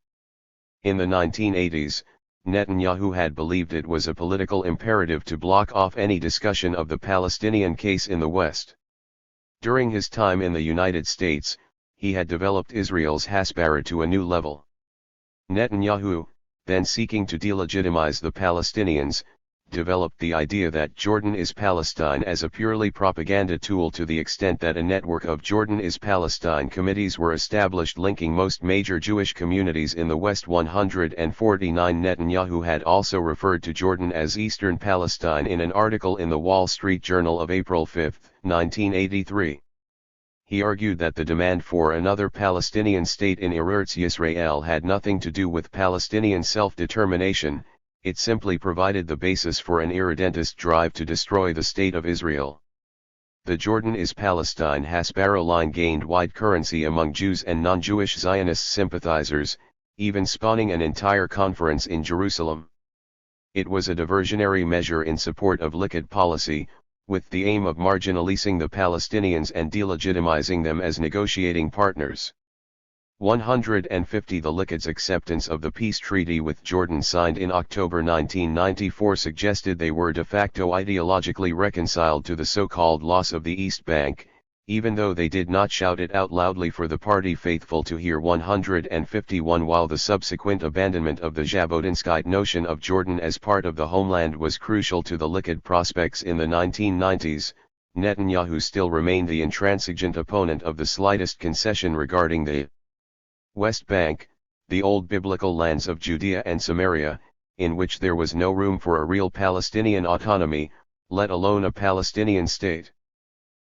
In the 1980s, Netanyahu had believed it was a political imperative to block off any discussion of the Palestinian case in the West. During his time in the United States, he had developed Israel's Hasbara to a new level. Netanyahu, then seeking to delegitimize the Palestinians, developed the idea that Jordan is Palestine as a purely propaganda tool, to the extent that a network of Jordan is Palestine committees were established linking most major Jewish communities in the West. 149 Netanyahu had also referred to Jordan as Eastern Palestine in an article in the Wall Street Journal of April 5, 1983. He argued that the demand for another Palestinian state in Eretz Yisrael had nothing to do with Palestinian self-determination. It simply provided the basis for an irredentist drive to destroy the State of Israel. The Jordan is Palestine Hasbara line gained wide currency among Jews and non-Jewish Zionist sympathizers, even spawning an entire conference in Jerusalem. It was a diversionary measure in support of Likud policy, with the aim of marginalizing the Palestinians and delegitimizing them as negotiating partners. 150 The Likud's acceptance of the peace treaty with Jordan signed in October 1994 suggested they were de facto ideologically reconciled to the so-called loss of the East Bank, even though they did not shout it out loudly for the party faithful to hear. 151 While the subsequent abandonment of the Jabotinskite notion of Jordan as part of the homeland was crucial to the Likud prospects in the 1990s, Netanyahu still remained the intransigent opponent of the slightest concession regarding the West Bank, the old biblical lands of Judea and Samaria, in which there was no room for a real Palestinian autonomy, let alone a Palestinian state.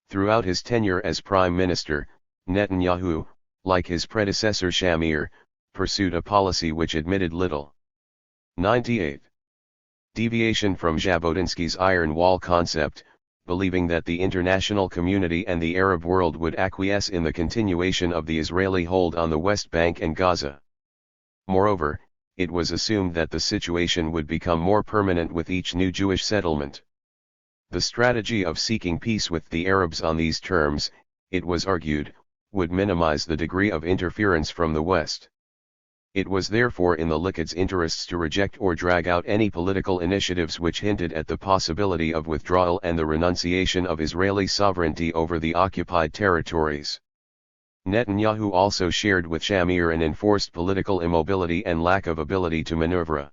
Throughout his tenure as prime minister, Netanyahu, like his predecessor Shamir, pursued a policy which admitted little. 98. Deviation from Jabotinsky's Iron Wall concept, believing that the international community and the Arab world would acquiesce in the continuation of the Israeli hold on the West Bank and Gaza. Moreover, it was assumed that the situation would become more permanent with each new Jewish settlement. The strategy of seeking peace with the Arabs on these terms, it was argued, would minimize the degree of interference from the West. It was therefore in the Likud's interests to reject or drag out any political initiatives which hinted at the possibility of withdrawal and the renunciation of Israeli sovereignty over the occupied territories. Netanyahu also shared with Shamir an enforced political immobility and lack of ability to maneuver.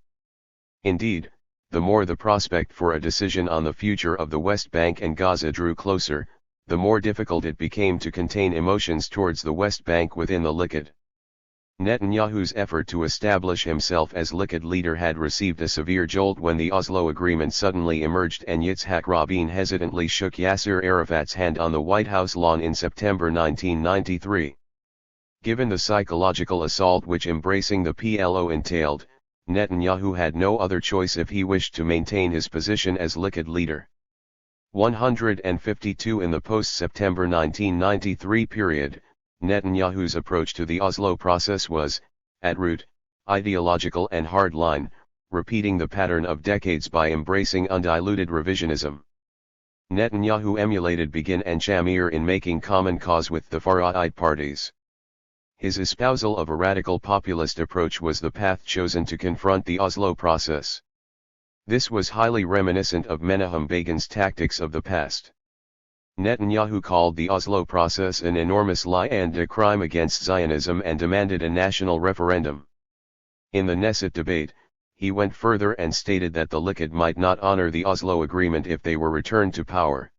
Indeed, the more the prospect for a decision on the future of the West Bank and Gaza drew closer, the more difficult it became to contain emotions towards the West Bank within the Likud. Netanyahu's effort to establish himself as Likud leader had received a severe jolt when the Oslo Agreement suddenly emerged and Yitzhak Rabin hesitantly shook Yasser Arafat's hand on the White House lawn in September 1993. Given the psychological assault which embracing the PLO entailed, Netanyahu had no other choice if he wished to maintain his position as Likud leader. 152 In the post-September 1993 period, Netanyahu's approach to the Oslo process was, at root, ideological and hardline, repeating the pattern of decades by embracing undiluted revisionism. Netanyahu emulated Begin and Shamir in making common cause with the far-right parties. His espousal of a radical populist approach was the path chosen to confront the Oslo process. This was highly reminiscent of Menahem Begin's tactics of the past. Netanyahu called the Oslo process an enormous lie and a crime against Zionism and demanded a national referendum. In the Knesset debate, he went further and stated that the Likud might not honor the Oslo Agreement if they were returned to power.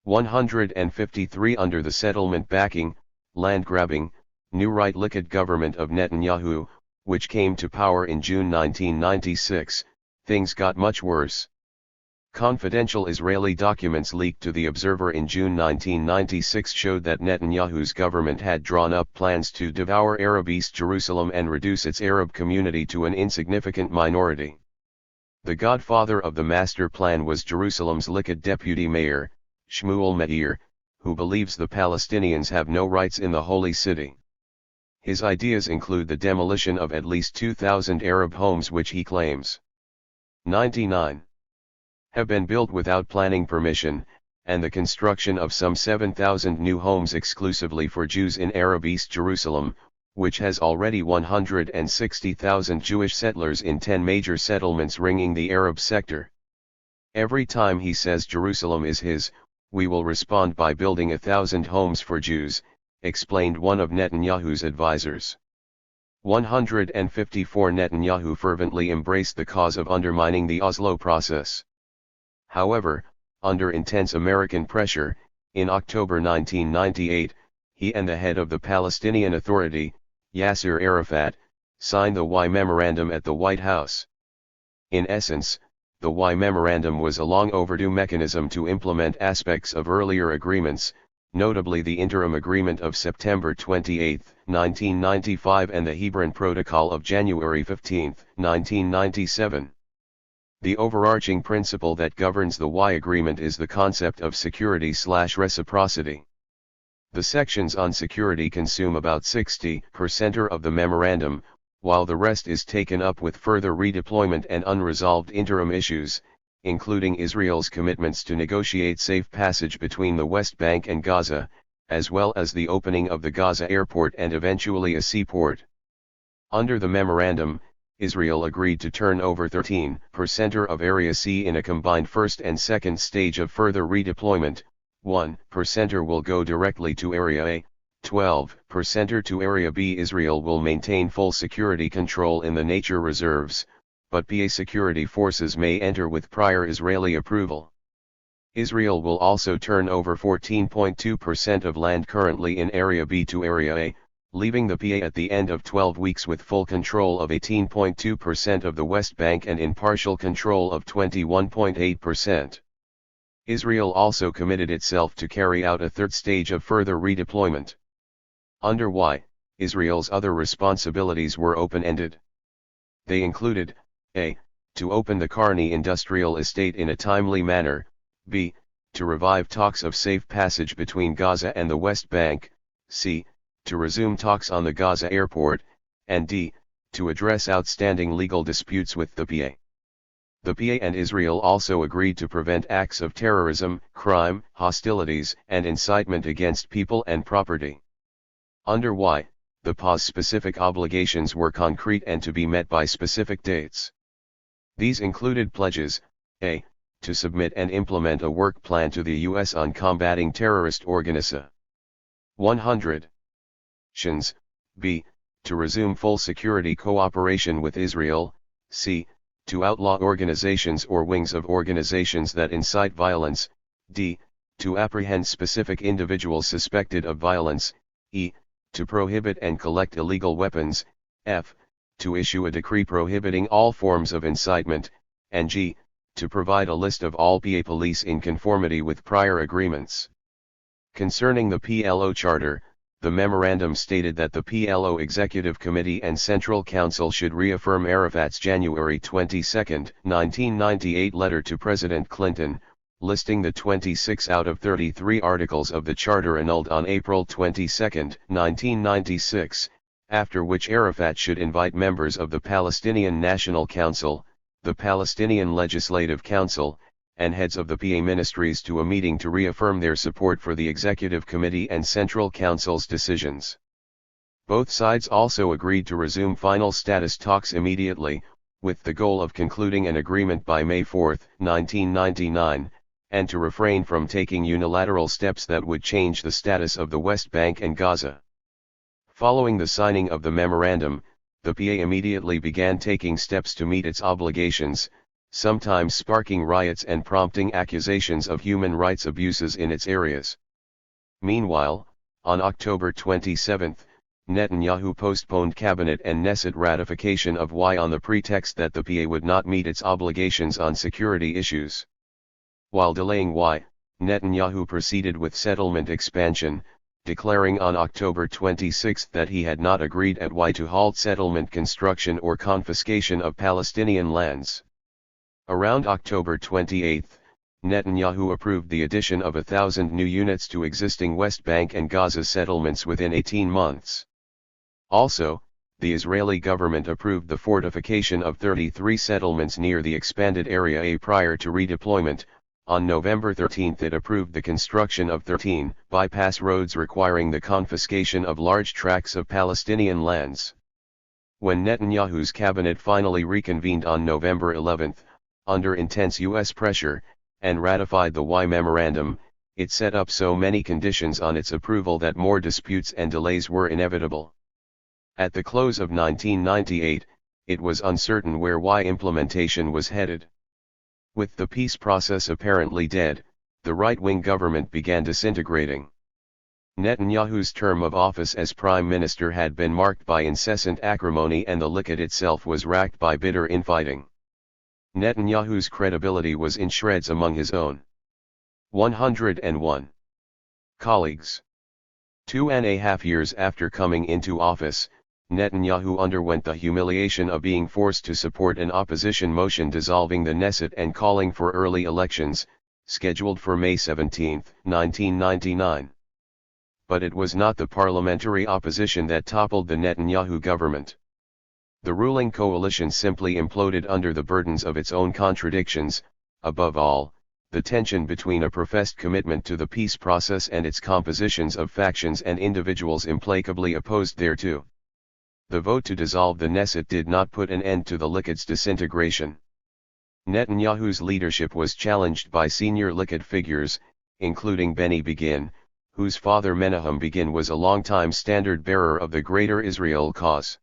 153 Under the settlement backing, land-grabbing, new right Likud government of Netanyahu, which came to power in June 1996, things got much worse. Confidential Israeli documents leaked to The Observer in June 1996 showed that Netanyahu's government had drawn up plans to devour Arab East Jerusalem and reduce its Arab community to an insignificant minority. The godfather of the master plan was Jerusalem's Likud deputy mayor, Shmuel Meir, who believes the Palestinians have no rights in the holy city. His ideas include the demolition of at least 2,000 Arab homes which he claims 99 have been built without planning permission, and the construction of some 7,000 new homes exclusively for Jews in Arab East Jerusalem, which has already 160,000 Jewish settlers in 10 major settlements ringing the Arab sector. Every time he says Jerusalem is his, we will respond by building 1,000 homes for Jews, explained one of Netanyahu's advisors. 154 Netanyahu fervently embraced the cause of undermining the Oslo process. However, under intense American pressure, in October 1998, he and the head of the Palestinian Authority, Yasser Arafat, signed the Y Memorandum at the White House. In essence, the Y Memorandum was a long overdue mechanism to implement aspects of earlier agreements, notably the Interim Agreement of September 28, 1995 and the Hebron Protocol of January 15, 1997. The overarching principle that governs the Y Agreement is the concept of security/reciprocity. The sections on security consume about 60% of the memorandum, while the rest is taken up with further redeployment and unresolved interim issues, including Israel's commitments to negotiate safe passage between the West Bank and Gaza, as well as the opening of the Gaza airport and eventually a seaport. Under the memorandum, Israel agreed to turn over 13% of Area C in a combined first and second stage of further redeployment. 1% will go directly to Area A, 12% to Area B. Israel will maintain full security control in the nature reserves, but BA security forces may enter with prior Israeli approval. Israel will also turn over 14.2% of land currently in Area B to Area A, leaving the PA at the end of 12 weeks with full control of 18.2% of the West Bank and in partial control of 21.8%. Israel also committed itself to carry out a third stage of further redeployment. Under Y, Israel's other responsibilities were open-ended. They included, A. To open the Karni industrial estate in a timely manner, B. To revive talks of safe passage between Gaza and the West Bank, C. To resume talks on the Gaza airport, and D. To address outstanding legal disputes with the PA. The PA and Israel also agreed to prevent acts of terrorism, crime, hostilities, and incitement against people and property. Under Y, the PA's specific obligations were concrete and to be met by specific dates. These included pledges, A. To submit and implement a work plan to the U.S. on combating terrorist organizations. 100. B. To resume full security cooperation with Israel, C. To outlaw organizations or wings of organizations that incite violence, D. To apprehend specific individuals suspected of violence, E. to prohibit and collect illegal weapons, f. to issue a decree prohibiting all forms of incitement, and g. to provide a list of all PA police in conformity with prior agreements. Concerning the PLO Charter, the memorandum stated that the PLO Executive Committee and Central Council should reaffirm Arafat's January 22, 1998 letter to President Clinton, listing the 26 out of 33 articles of the Charter annulled on April 22, 1996, after which Arafat should invite members of the Palestinian National Council, the Palestinian Legislative Council, and heads of the PA ministries to a meeting to reaffirm their support for the Executive Committee and Central Council's decisions. Both sides also agreed to resume final status talks immediately, with the goal of concluding an agreement by May 4, 1999, and to refrain from taking unilateral steps that would change the status of the West Bank and Gaza. Following the signing of the memorandum, the PA immediately began taking steps to meet its obligations, sometimes sparking riots and prompting accusations of human rights abuses in its areas. Meanwhile, on October 27, Netanyahu postponed cabinet and Knesset ratification of Y on the pretext that the PA would not meet its obligations on security issues. While delaying Y, Netanyahu proceeded with settlement expansion, declaring on October 26 that he had not agreed at Y to halt settlement construction or confiscation of Palestinian lands. Around October 28, Netanyahu approved the addition of 1,000 new units to existing West Bank and Gaza settlements within 18 months. Also, the Israeli government approved the fortification of 33 settlements near the expanded Area A prior to redeployment. On November 13 it approved the construction of 13 bypass roads requiring the confiscation of large tracts of Palestinian lands. When Netanyahu's cabinet finally reconvened on November 11, under intense U.S. pressure, and ratified the Y memorandum, it set up so many conditions on its approval that more disputes and delays were inevitable. At the close of 1998, it was uncertain where Y implementation was headed. With the peace process apparently dead, the right-wing government began disintegrating. Netanyahu's term of office as prime minister had been marked by incessant acrimony, and the Likud itself was racked by bitter infighting. Netanyahu's credibility was in shreds among his own 101 colleagues. 2.5 years after coming into office, Netanyahu underwent the humiliation of being forced to support an opposition motion dissolving the Knesset and calling for early elections, scheduled for May 17, 1999. But it was not the parliamentary opposition that toppled the Netanyahu government. The ruling coalition simply imploded under the burdens of its own contradictions, above all, the tension between a professed commitment to the peace process and its compositions of factions and individuals implacably opposed thereto. The vote to dissolve the Knesset did not put an end to the Likud's disintegration. Netanyahu's leadership was challenged by senior Likud figures, including Benny Begin, whose father Menahem Begin was a longtime standard-bearer of the Greater Israel cause.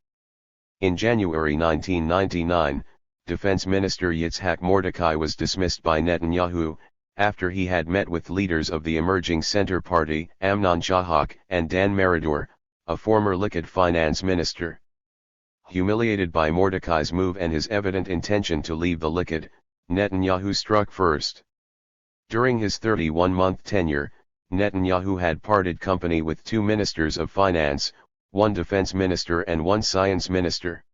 In January 1999, Defense Minister Yitzhak Mordechai was dismissed by Netanyahu, after he had met with leaders of the emerging Center Party, Amnon Shahak and Dan Meridor, a former Likud finance minister. Humiliated by Mordechai's move and his evident intention to leave the Likud, Netanyahu struck first. During his 31-month tenure, Netanyahu had parted company with 2 ministers of finance, 1 defense minister and 1 science minister.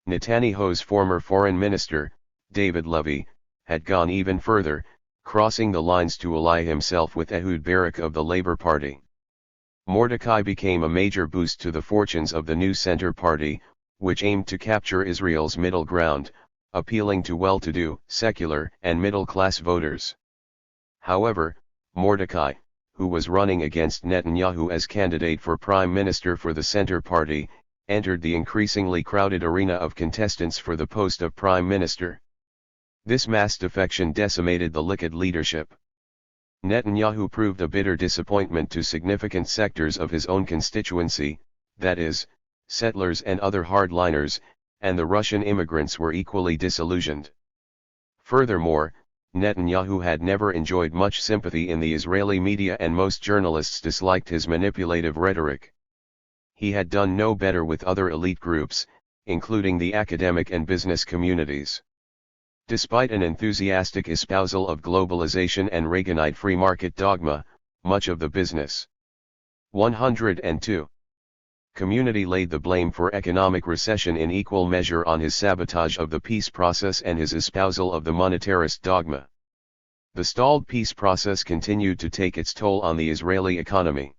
Netanyahu's former foreign minister, David Levy, had gone even further, crossing the lines to ally himself with Ehud Barak of the Labour Party. Mordechai became a major boost to the fortunes of the new Center Party, which aimed to capture Israel's middle ground, appealing to well-to-do, secular, and middle-class voters. However, Mordechai, who was running against Netanyahu as candidate for prime minister for the Center Party, entered the increasingly crowded arena of contestants for the post of prime minister. This mass defection decimated the Likud leadership. Netanyahu proved a bitter disappointment to significant sectors of his own constituency, that is, settlers and other hardliners, and the Russian immigrants were equally disillusioned. Furthermore, Netanyahu had never enjoyed much sympathy in the Israeli media, and most journalists disliked his manipulative rhetoric. He had done no better with other elite groups, including the academic and business communities. Despite an enthusiastic espousal of globalization and Reaganite free market dogma, much of the business 102 community laid the blame for economic recession in equal measure on his sabotage of the peace process and his espousal of the monetarist dogma. The stalled peace process continued to take its toll on the Israeli economy.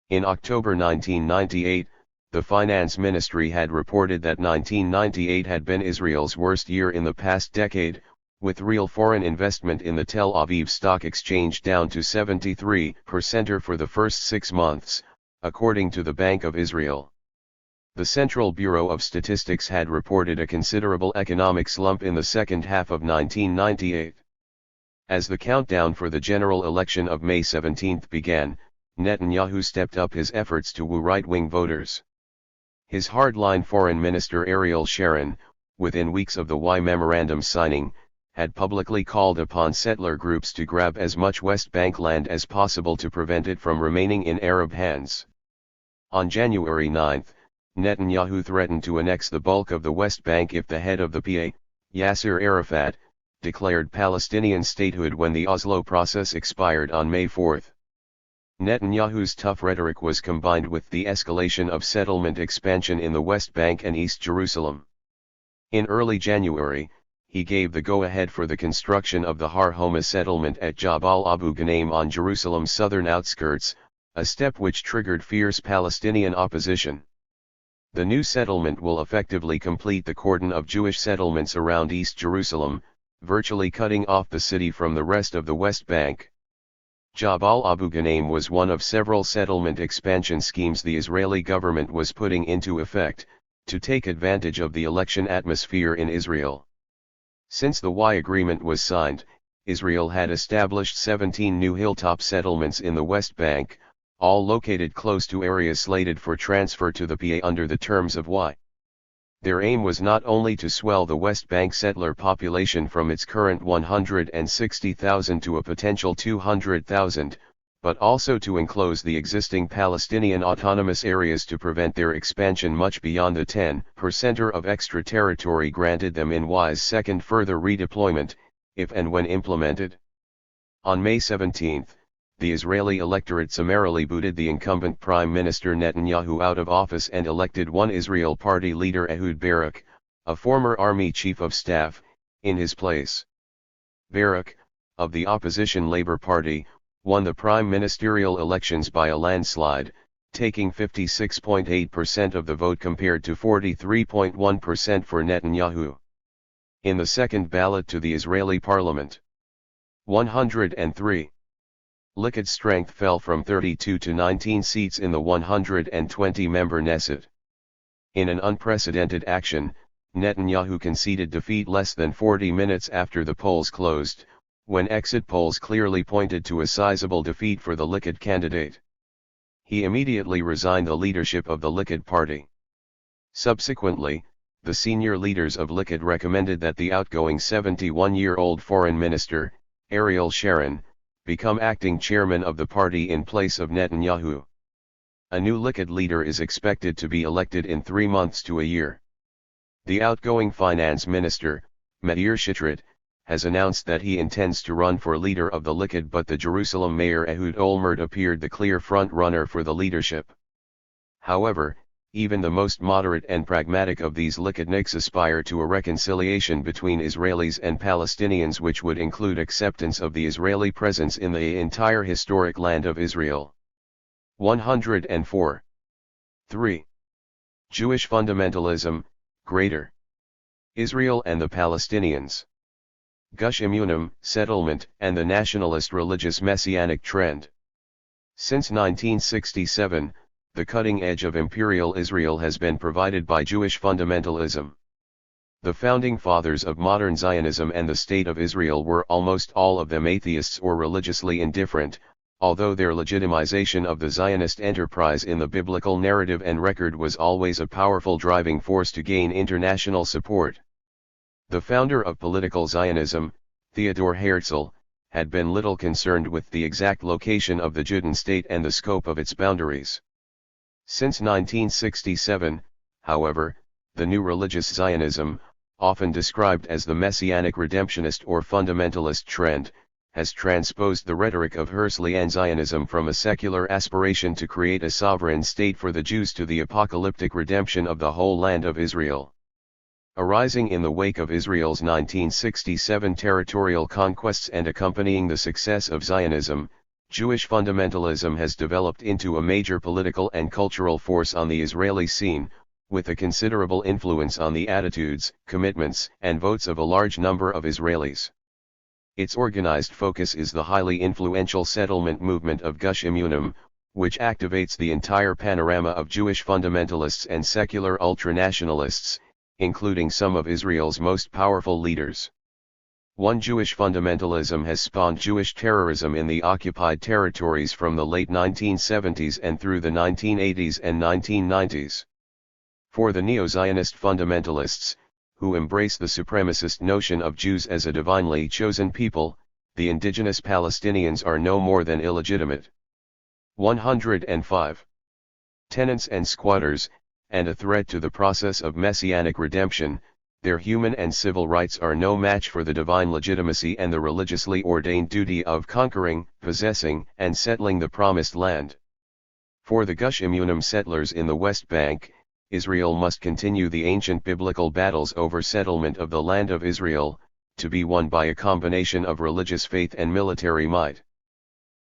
In October 1998, the Finance Ministry had reported that 1998 had been Israel's worst year in the past decade, with real foreign investment in the Tel Aviv Stock Exchange down to 73% for the first 6 months, according to the Bank of Israel. The Central Bureau of Statistics had reported a considerable economic slump in the second half of 1998. As the countdown for the general election of May 17 began, Netanyahu stepped up his efforts to woo right-wing voters. His hardline foreign minister Ariel Sharon, within weeks of the Y memorandum signing, had publicly called upon settler groups to grab as much West Bank land as possible to prevent it from remaining in Arab hands. On January 9, Netanyahu threatened to annex the bulk of the West Bank if the head of the PA, Yasser Arafat, declared Palestinian statehood when the Oslo process expired on May 4. Netanyahu's tough rhetoric was combined with the escalation of settlement expansion in the West Bank and East Jerusalem. In early January, he gave the go-ahead for the construction of the Har Homa settlement at Jabal Abu Ghneim on Jerusalem's southern outskirts, a step which triggered fierce Palestinian opposition. The new settlement will effectively complete the cordon of Jewish settlements around East Jerusalem, virtually cutting off the city from the rest of the West Bank. Jabal Abu Ghneim was one of several settlement expansion schemes the Israeli government was putting into effect, to take advantage of the election atmosphere in Israel. Since the Y agreement was signed, Israel had established 17 new hilltop settlements in the West Bank, all located close to areas slated for transfer to the PA under the terms of Y. Their aim was not only to swell the West Bank settler population from its current 160,000 to a potential 200,000, but also to enclose the existing Palestinian autonomous areas to prevent their expansion much beyond the 10% of extra territory granted them in Y's second further redeployment, if and when implemented. On May 17, the Israeli electorate summarily booted the incumbent Prime Minister Netanyahu out of office and elected one Israel Party leader Ehud Barak, a former army chief of staff, in his place. Barak, of the opposition Labour Party, won the prime ministerial elections by a landslide, taking 56.8% of the vote compared to 43.1% for Netanyahu. In the second ballot to the Israeli parliament, 103. Likud strength fell from 32 to 19 seats in the 120-member Knesset. In an unprecedented action, Netanyahu conceded defeat less than 40 minutes after the polls closed, when exit polls clearly pointed to a sizable defeat for the Likud candidate. He immediately resigned the leadership of the Likud party. Subsequently, the senior leaders of Likud recommended that the outgoing 71-year-old foreign minister, Ariel Sharon, become acting chairman of the party in place of Netanyahu. A new Likud leader is expected to be elected in 3 months to a year. The outgoing finance minister, Meir Shitrit, has announced that he intends to run for leader of the Likud, but the Jerusalem mayor Ehud Olmert appeared the clear front-runner for the leadership. However, even the most moderate and pragmatic of these Likudniks aspire to a reconciliation between Israelis and Palestinians, which would include acceptance of the Israeli presence in the entire historic land of Israel. 104. 3. Jewish fundamentalism, greater. Israel and the Palestinians. Gush Emunim, settlement, and the nationalist religious messianic trend. Since 1967, the cutting edge of Imperial Israel has been provided by Jewish fundamentalism. The founding fathers of modern Zionism and the State of Israel were almost all of them atheists or religiously indifferent, although their legitimization of the Zionist enterprise in the biblical narrative and record was always a powerful driving force to gain international support. The founder of political Zionism, Theodor Herzl, had been little concerned with the exact location of the Judean state and the scope of its boundaries. Since 1967, however, the new religious Zionism, often described as the Messianic redemptionist or fundamentalist trend, has transposed the rhetoric of Herzlian Zionism from a secular aspiration to create a sovereign state for the Jews to the apocalyptic redemption of the whole land of Israel. Arising in the wake of Israel's 1967 territorial conquests and accompanying the success of Zionism, Jewish fundamentalism has developed into a major political and cultural force on the Israeli scene, with a considerable influence on the attitudes, commitments, and votes of a large number of Israelis. Its organized focus is the highly influential settlement movement of Gush Emunim, which activates the entire panorama of Jewish fundamentalists and secular ultranationalists, including some of Israel's most powerful leaders. One Jewish fundamentalism has spawned Jewish terrorism in the occupied territories from the late 1970s and through the 1980s and 1990s. For the neo-Zionist fundamentalists, who embrace the supremacist notion of Jews as a divinely chosen people, the indigenous Palestinians are no more than illegitimate. 105. Tenants and squatters, and a threat to the process of messianic redemption, their human and civil rights are no match for the divine legitimacy and the religiously ordained duty of conquering, possessing, and settling the promised land. For the Gush Emunim settlers in the West Bank, Israel must continue the ancient biblical battles over settlement of the land of Israel, to be won by a combination of religious faith and military might.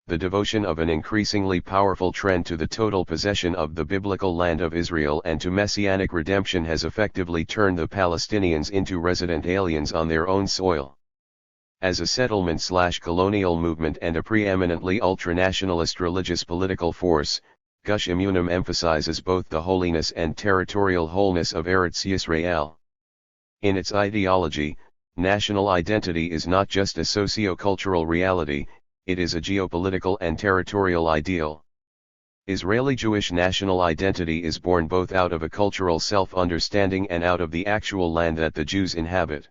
The devotion of an increasingly powerful trend to the total possession of the biblical land of Israel and to messianic redemption has effectively turned the Palestinians into resident aliens on their own soil. As a settlement/colonial movement and a preeminently ultranationalist religious political force, Gush Emunim emphasizes both the holiness and territorial wholeness of Eretz Yisrael. In its ideology, national identity is not just a socio-cultural reality, it is a geopolitical and territorial ideal. Israeli Jewish national identity is born both out of a cultural self-understanding and out of the actual land that the Jews inhabit.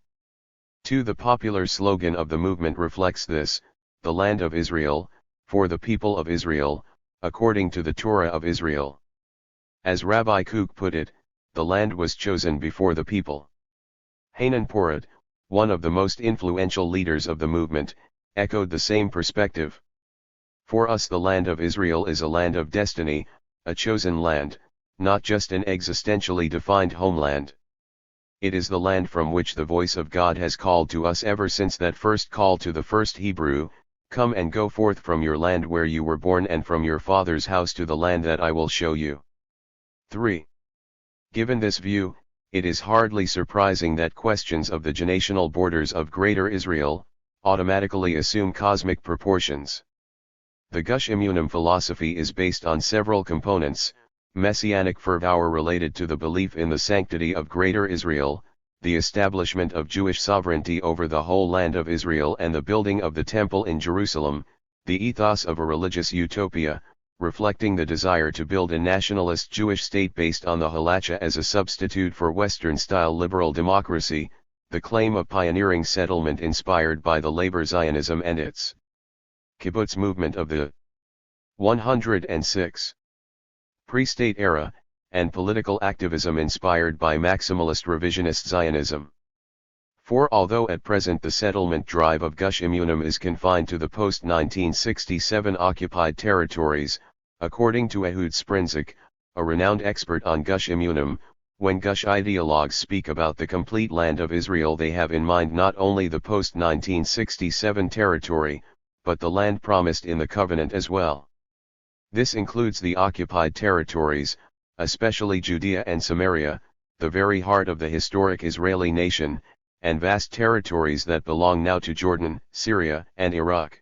The popular slogan of the movement reflects this: the land of Israel, for the people of Israel, according to the Torah of Israel. As Rabbi Kook put it, the land was chosen before the people. Hanan Porat, one of the most influential leaders of the movement, echoed the same perspective. For us, the land of Israel is a land of destiny, a chosen land, not just an existentially defined homeland. It is the land from which the voice of God has called to us ever since that first call to the first Hebrew, "Come and go forth from your land where you were born and from your father's house to the land that I will show you." 3. Given this view, it is hardly surprising that questions of the genational borders of Greater Israel automatically assume cosmic proportions. The Gush Emunim philosophy is based on several components: messianic fervor related to the belief in the sanctity of Greater Israel, the establishment of Jewish sovereignty over the whole land of Israel and the building of the Temple in Jerusalem, the ethos of a religious utopia, reflecting the desire to build a nationalist Jewish state based on the halacha as a substitute for Western-style liberal democracy, the claim of pioneering settlement inspired by the labor Zionism and its kibbutz movement of the 106 pre-state era, and political activism inspired by maximalist revisionist Zionism. For although at present the settlement drive of Gush Emunim is confined to the post-1967 occupied territories, according to Ehud Sprinzik, a renowned expert on Gush Emunim, when Gush ideologues speak about the complete land of Israel, they have in mind not only the post-1967 territory, but the land promised in the covenant as well. This includes the occupied territories, especially Judea and Samaria, the very heart of the historic Israeli nation, and vast territories that belong now to Jordan, Syria, and Iraq.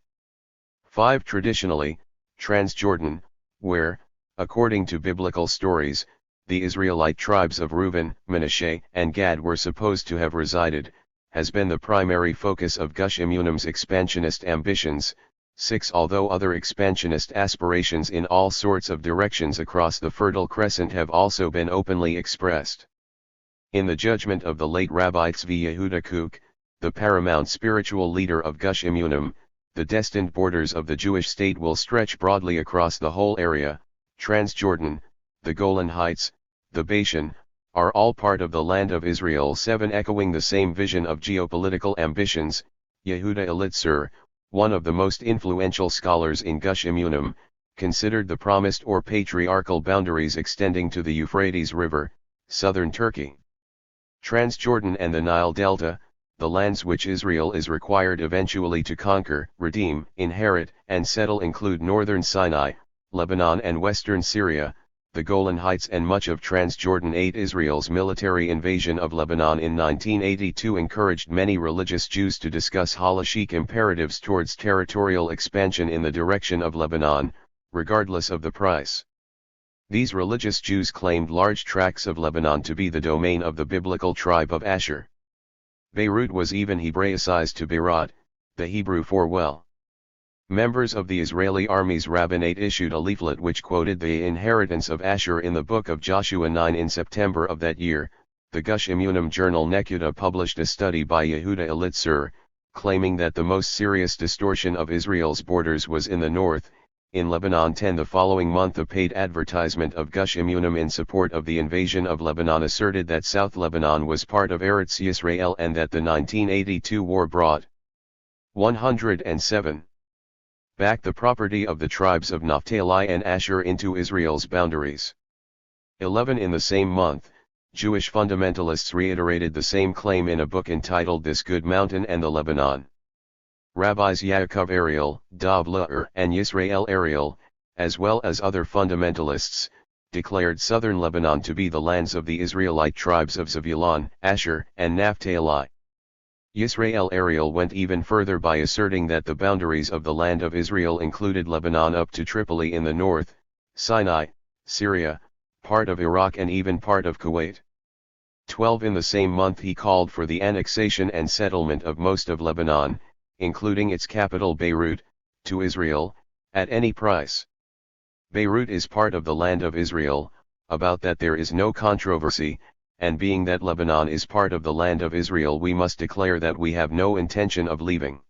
5. Traditionally, Transjordan, where, according to biblical stories, the Israelite tribes of Reuben, Manasseh, and Gad were supposed to have resided, has been the primary focus of Gush Emunim's expansionist ambitions. 6. Although other expansionist aspirations in all sorts of directions across the Fertile Crescent have also been openly expressed. In the judgment of the late Rabbi Tzvi Yehuda Kook, the paramount spiritual leader of Gush Emunim, the destined borders of the Jewish state will stretch broadly across the whole area, Transjordan, the Golan Heights, the Bashan, are all part of the land of Israel. 7. Echoing the same vision of geopolitical ambitions, Yehuda Elitzur, one of the most influential scholars in Gush Emunim, considered the promised or patriarchal boundaries extending to the Euphrates River, southern Turkey, Transjordan and the Nile Delta, the lands which Israel is required eventually to conquer, redeem, inherit, and settle include northern Sinai, Lebanon and western Syria, the Golan Heights and much of Transjordan. 8. Israel's military invasion of Lebanon in 1982 encouraged many religious Jews to discuss halachic imperatives towards territorial expansion in the direction of Lebanon, regardless of the price. These religious Jews claimed large tracts of Lebanon to be the domain of the biblical tribe of Asher. Beirut was even Hebraicized to Beirut, the Hebrew for well. Members of the Israeli army's rabbinate issued a leaflet which quoted the inheritance of Asher in the book of Joshua 9. In September of that year, the Gush Emunim journal Nekuda published a study by Yehuda Elitzur, claiming that the most serious distortion of Israel's borders was in the north, in Lebanon. 10. The following month a paid advertisement of Gush Emunim in support of the invasion of Lebanon asserted that South Lebanon was part of Eretz Yisrael and that the 1982 war brought 107. Back the property of the tribes of Naphtali and Asher into Israel's boundaries. 11. In the same month, Jewish fundamentalists reiterated the same claim in a book entitled This Good Mountain and the Lebanon. Rabbis Yaakov Ariel, Dov Le'er, and Yisrael Ariel, as well as other fundamentalists, declared southern Lebanon to be the lands of the Israelite tribes of Zebulun, Asher, and Naphtali. Yisrael Ariel went even further by asserting that the boundaries of the land of Israel included Lebanon up to Tripoli in the north, Sinai, Syria, part of Iraq and even part of Kuwait. 12. In the same month he called for the annexation and settlement of most of Lebanon, including its capital Beirut, to Israel, at any price. Beirut is part of the land of Israel, about that there is no controversy, and being that Lebanon is part of the land of Israel we must declare that we have no intention of leaving.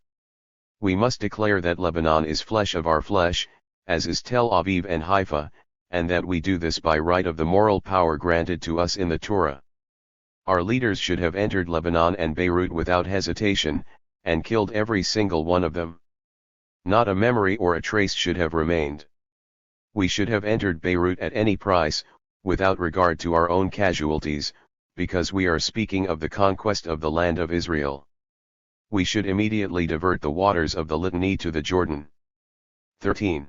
We must declare that Lebanon is flesh of our flesh, as is Tel Aviv and Haifa, and that we do this by right of the moral power granted to us in the Torah. Our leaders should have entered Lebanon and Beirut without hesitation, and killed every single one of them. Not a memory or a trace should have remained. We should have entered Beirut at any price, without regard to our own casualties, because we are speaking of the conquest of the land of Israel. We should immediately divert the waters of the Litany to the Jordan. 13.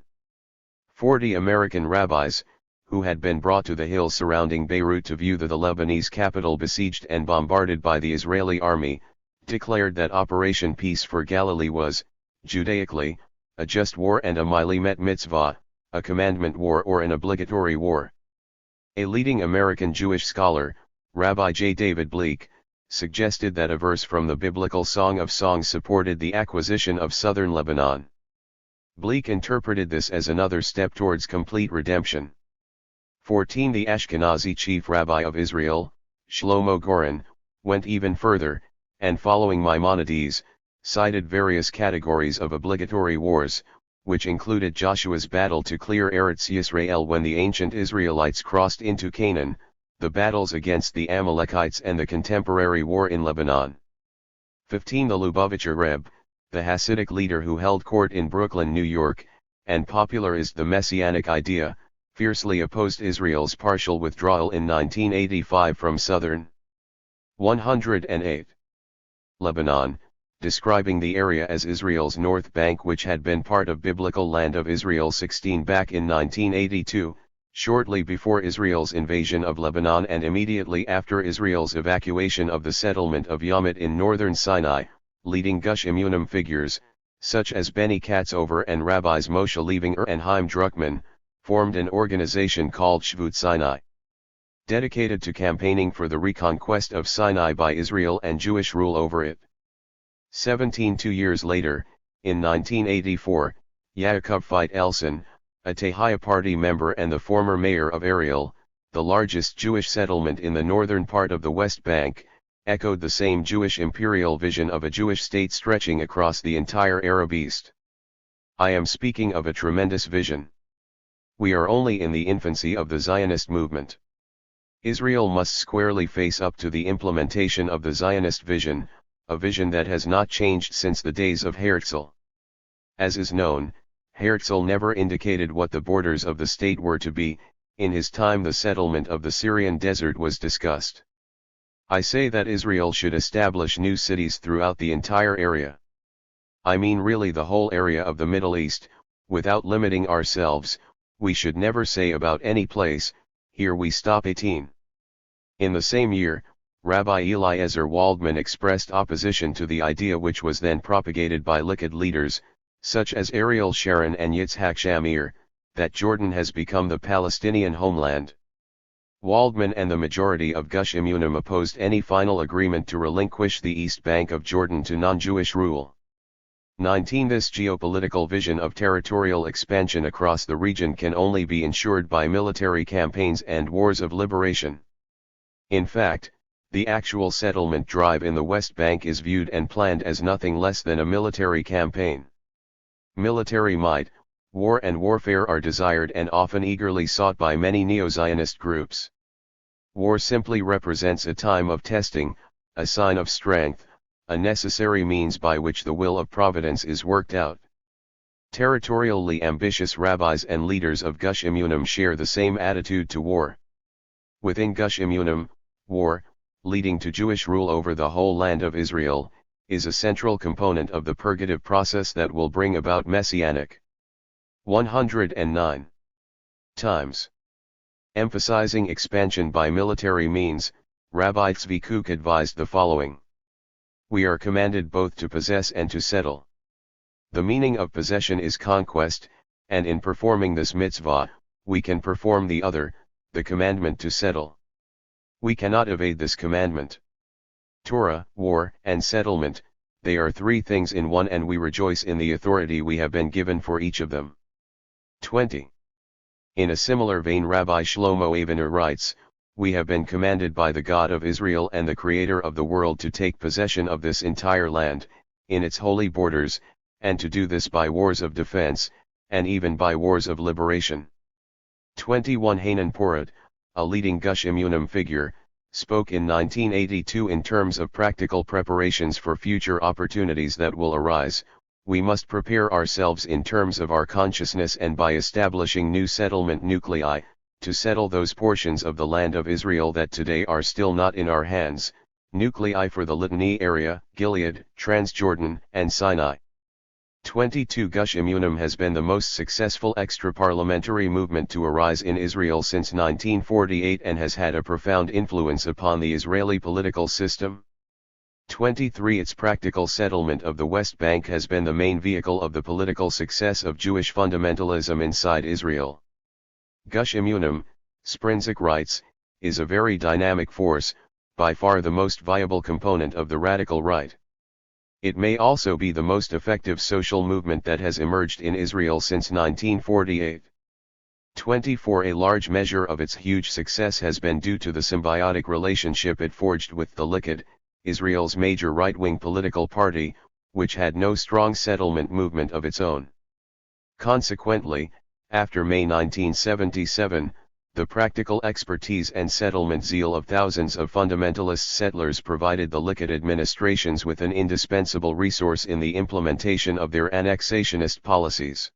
40 American rabbis, who had been brought to the hills surrounding Beirut to view the Lebanese capital besieged and bombarded by the Israeli army, declared that Operation Peace for Galilee was, Judaically, a just war and a milimet mitzvah, a commandment war or an obligatory war. A leading American Jewish scholar, Rabbi J. David Bleek, suggested that a verse from the biblical Song of Songs supported the acquisition of southern Lebanon. Bleek interpreted this as another step towards complete redemption. 14 The Ashkenazi chief rabbi of Israel, Shlomo Goren, went even further, and following Maimonides, cited various categories of obligatory wars, which included Joshua's battle to clear Eretz Yisrael when the ancient Israelites crossed into Canaan, the battles against the Amalekites and the contemporary war in Lebanon. 15 The Lubavitcher Rebbe, the Hasidic leader who held court in Brooklyn, New York, and popularized the Messianic idea, fiercely opposed Israel's partial withdrawal in 1985 from southern 108 Lebanon, describing the area as Israel's North Bank, which had been part of biblical land of Israel 16 back in 1982, shortly before Israel's invasion of Lebanon and immediately after Israel's evacuation of the settlement of Yamit in northern Sinai. Leading Gush Emunim figures, such as Benny Katzover and rabbis Moshe Levinger and Chaim Druckman, formed an organization called Shvut Sinai, dedicated to campaigning for the reconquest of Sinai by Israel and Jewish rule over it. 17 2 years later, in 1984, Yaakov Veit Elson, a Tehaya Party member and the former mayor of Ariel, the largest Jewish settlement in the northern part of the West Bank, echoed the same Jewish imperial vision of a Jewish state stretching across the entire Arab East. I am speaking of a tremendous vision. We are only in the infancy of the Zionist movement. Israel must squarely face up to the implementation of the Zionist vision, a vision that has not changed since the days of Herzl. As is known, Herzl never indicated what the borders of the state were to be. In his time the settlement of the Syrian desert was discussed. I say that Israel should establish new cities throughout the entire area. I mean really the whole area of the Middle East, without limiting ourselves. We should never say about any place, here we stop 18. In the same year, Rabbi Eliezer Waldman expressed opposition to the idea which was then propagated by Likud leaders, such as Ariel Sharon and Yitzhak Shamir, that Jordan has become the Palestinian homeland. Waldman and the majority of Gush Emunim opposed any final agreement to relinquish the East Bank of Jordan to non-Jewish rule. 19. This geopolitical vision of territorial expansion across the region can only be ensured by military campaigns and wars of liberation. In fact, the actual settlement drive in the West Bank is viewed and planned as nothing less than a military campaign. Military might, war and warfare are desired and often eagerly sought by many neo-Zionist groups. War simply represents a time of testing, a sign of strength, a necessary means by which the will of providence is worked out. Territorially ambitious rabbis and leaders of Gush Emunim share the same attitude to war. Within Gush Emunim, war, leading to Jewish rule over the whole land of Israel, is a central component of the purgative process that will bring about Messianic. 109 times. Emphasizing expansion by military means, Rabbi Tzvi Kook advised the following. We are commanded both to possess and to settle. The meaning of possession is conquest, and in performing this mitzvah, we can perform the other, the commandment to settle. We cannot evade this commandment. Torah, war, and settlement, they are three things in one, and we rejoice in the authority we have been given for each of them. 20. In a similar vein, Rabbi Shlomo Aviner writes, we have been commanded by the God of Israel and the Creator of the world to take possession of this entire land, in its holy borders, and to do this by wars of defense, and even by wars of liberation. 21. Hanan Porat, a leading Gush Emunim figure, spoke in 1982 in terms of practical preparations for future opportunities that will arise. We must prepare ourselves in terms of our consciousness and by establishing new settlement nuclei, to settle those portions of the land of Israel that today are still not in our hands, nuclei for the Litani area, Gilead, Transjordan, and Sinai. 22. Gush Emunim has been the most successful extra-parliamentary movement to arise in Israel since 1948 and has had a profound influence upon the Israeli political system. 23. Its practical settlement of the West Bank has been the main vehicle of the political success of Jewish fundamentalism inside Israel. Gush Emunim, Sprinzik writes, is a very dynamic force, by far the most viable component of the radical right. It may also be the most effective social movement that has emerged in Israel since 1948. 24. A large measure of its huge success has been due to the symbiotic relationship it forged with the Likud, Israel's major right-wing political party, which had no strong settlement movement of its own. Consequently, after May 1977, the practical expertise and settlement zeal of thousands of fundamentalist settlers provided the Likud administrations with an indispensable resource in the implementation of their annexationist policies.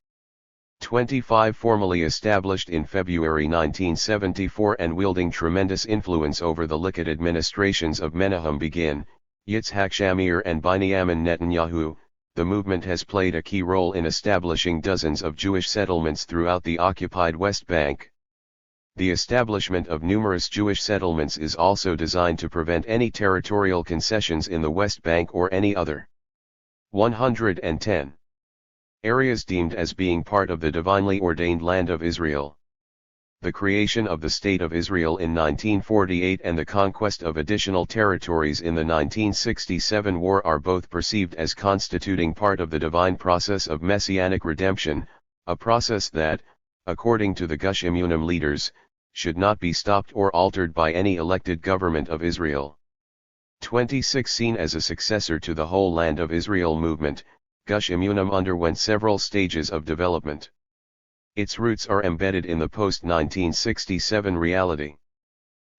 25. Formally established in February 1974 and wielding tremendous influence over the Likud administrations of Menahem Begin, Yitzhak Shamir and Binyamin Netanyahu, the movement has played a key role in establishing dozens of Jewish settlements throughout the occupied West Bank. The establishment of numerous Jewish settlements is also designed to prevent any territorial concessions in the West Bank or any other. 110. Areas deemed as being part of the divinely ordained land of Israel. The creation of the State of Israel in 1948 and the conquest of additional territories in the 1967 war are both perceived as constituting part of the divine process of messianic redemption, a process that, according to the Gush Emunim leaders, should not be stopped or altered by any elected government of Israel. 26. Seen as a successor to the whole land of Israel movement, Gush Emunim underwent several stages of development. Its roots are embedded in the post-1967 reality.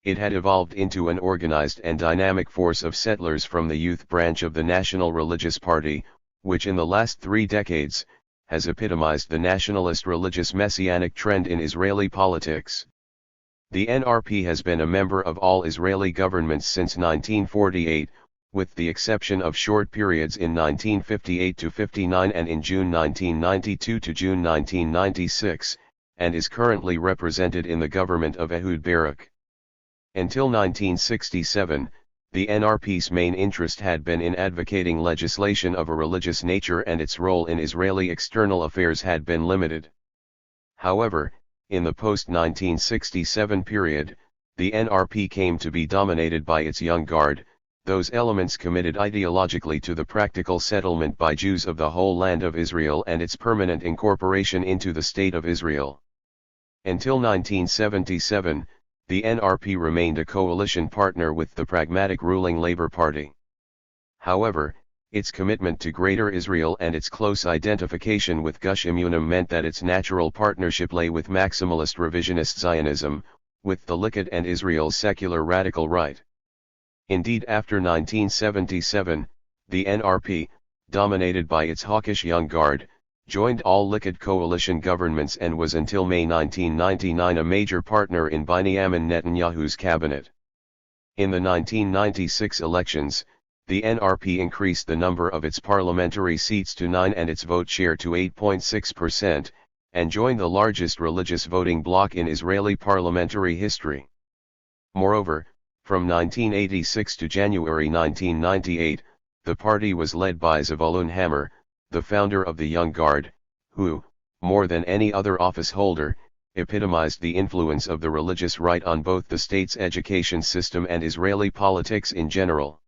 It had evolved into an organized and dynamic force of settlers from the youth branch of the National Religious Party, which in the last 3 decades, has epitomized the nationalist religious messianic trend in Israeli politics. The NRP has been a member of all Israeli governments since 1948, with the exception of short periods in 1958 to 59 and in June 1992 to June 1996, and is currently represented in the government of Ehud Barak. Until 1967, the NRP's main interest had been in advocating legislation of a religious nature, and its role in Israeli external affairs had been limited. However, in the post-1967 period, the NRP came to be dominated by its young guard, those elements committed ideologically to the practical settlement by Jews of the whole land of Israel and its permanent incorporation into the State of Israel. Until 1977, the NRP remained a coalition partner with the pragmatic ruling Labour Party. However, its commitment to Greater Israel and its close identification with Gush Emunim meant that its natural partnership lay with maximalist revisionist Zionism, with the Likud and Israel's secular radical right. Indeed, after 1977, the NRP, dominated by its hawkish young guard, joined all Likud coalition governments and was until May 1999 a major partner in Benjamin Netanyahu's cabinet. In the 1996 elections, the NRP increased the number of its parliamentary seats to 9 and its vote share to 8.6%, and joined the largest religious voting bloc in Israeli parliamentary history. Moreover, from 1986 to January 1998, the party was led by Zevulun Hammer, the founder of the Young Guard, who, more than any other office holder, epitomized the influence of the religious right on both the state's education system and Israeli politics in general.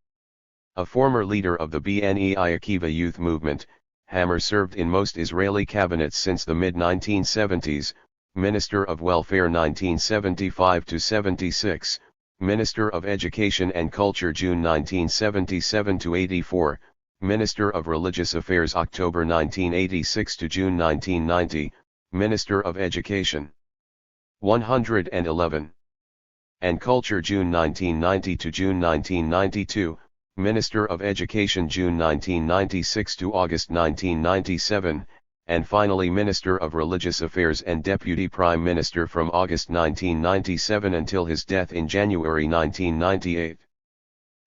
A former leader of the Bnei Akiva youth movement, Hammer served in most Israeli cabinets since the mid-1970s, Minister of Welfare 1975 to 76, Minister of Education and Culture June 1977 to 84, Minister of Religious Affairs October 1986 to June 1990, Minister of Education 111, and Culture June 1990 to June 1992, Minister of Education June 1996 to August 1997, and finally Minister of Religious Affairs and Deputy Prime Minister from August 1997 until his death in January 1998.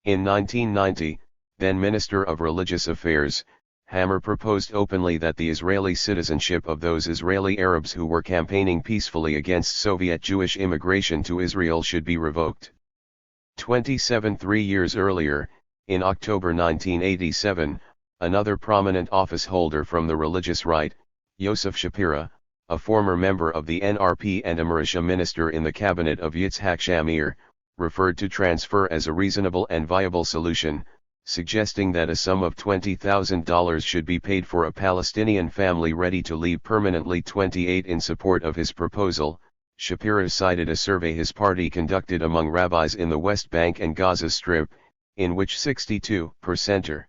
In 1990, then Minister of Religious Affairs, Hammer proposed openly that the Israeli citizenship of those Israeli Arabs who were campaigning peacefully against Soviet Jewish immigration to Israel should be revoked. 3 years earlier, in October 1987, another prominent office holder from the religious right, Yosef Shapira, a former member of the NRP and a Marisha minister in the cabinet of Yitzhak Shamir, referred to transfer as a reasonable and viable solution, suggesting that a sum of $20,000 should be paid for a Palestinian family ready to leave permanently. 28 In support of his proposal, Shapira cited a survey his party conducted among rabbis in the West Bank and Gaza Strip, in which 62%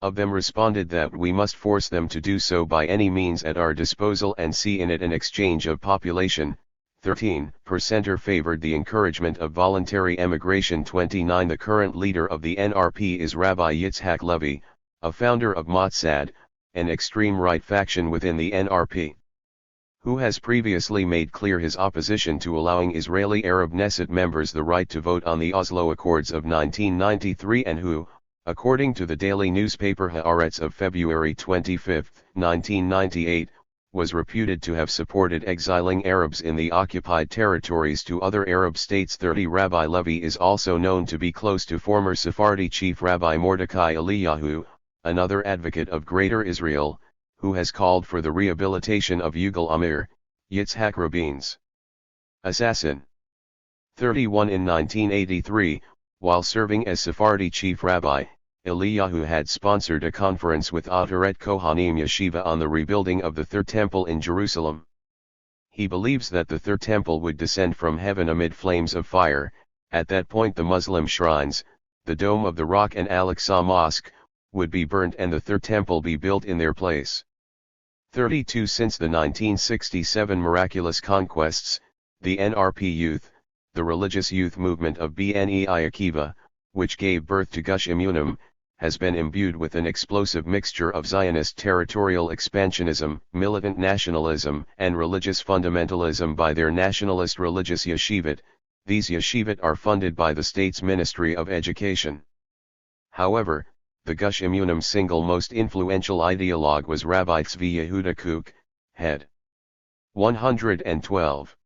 of them responded that we must force them to do so by any means at our disposal and see in it an exchange of population. 13% favored the encouragement of voluntary emigration. 29 The current leader of the NRP is Rabbi Yitzhak Levy, a founder of Mossad, an extreme right faction within the NRP, who has previously made clear his opposition to allowing Israeli Arab Knesset members the right to vote on the Oslo Accords of 1993 and who, according to the daily newspaper Haaretz of February 25, 1998, was reputed to have supported exiling Arabs in the occupied territories to other Arab states. 30 Rabbi Levy is also known to be close to former Sephardi chief Rabbi Mordecai Eliyahu, another advocate of Greater Israel, who has called for the rehabilitation of Yugal Amir, Yitzhak Rabin's assassin. 31 In 1983, while serving as Sephardi chief rabbi, Eliyahu had sponsored a conference with Ataret Kohanim Yeshiva on the rebuilding of the Third Temple in Jerusalem. He believes that the Third Temple would descend from heaven amid flames of fire. At that point the Muslim shrines, the Dome of the Rock and Al-Aqsa Mosque, would be burnt and the Third Temple be built in their place. 32 Since the 1967 miraculous conquests, the NRP Youth, the religious youth movement of Bnei Akiva, which gave birth to Gush Emunim, has been imbued with an explosive mixture of Zionist territorial expansionism, militant nationalism, and religious fundamentalism by their nationalist religious yeshivot. These yeshivot are funded by the state's Ministry of Education. However, the Gush Emunim single most influential ideologue was Rabbi Tzvi Yehuda Kook, head 112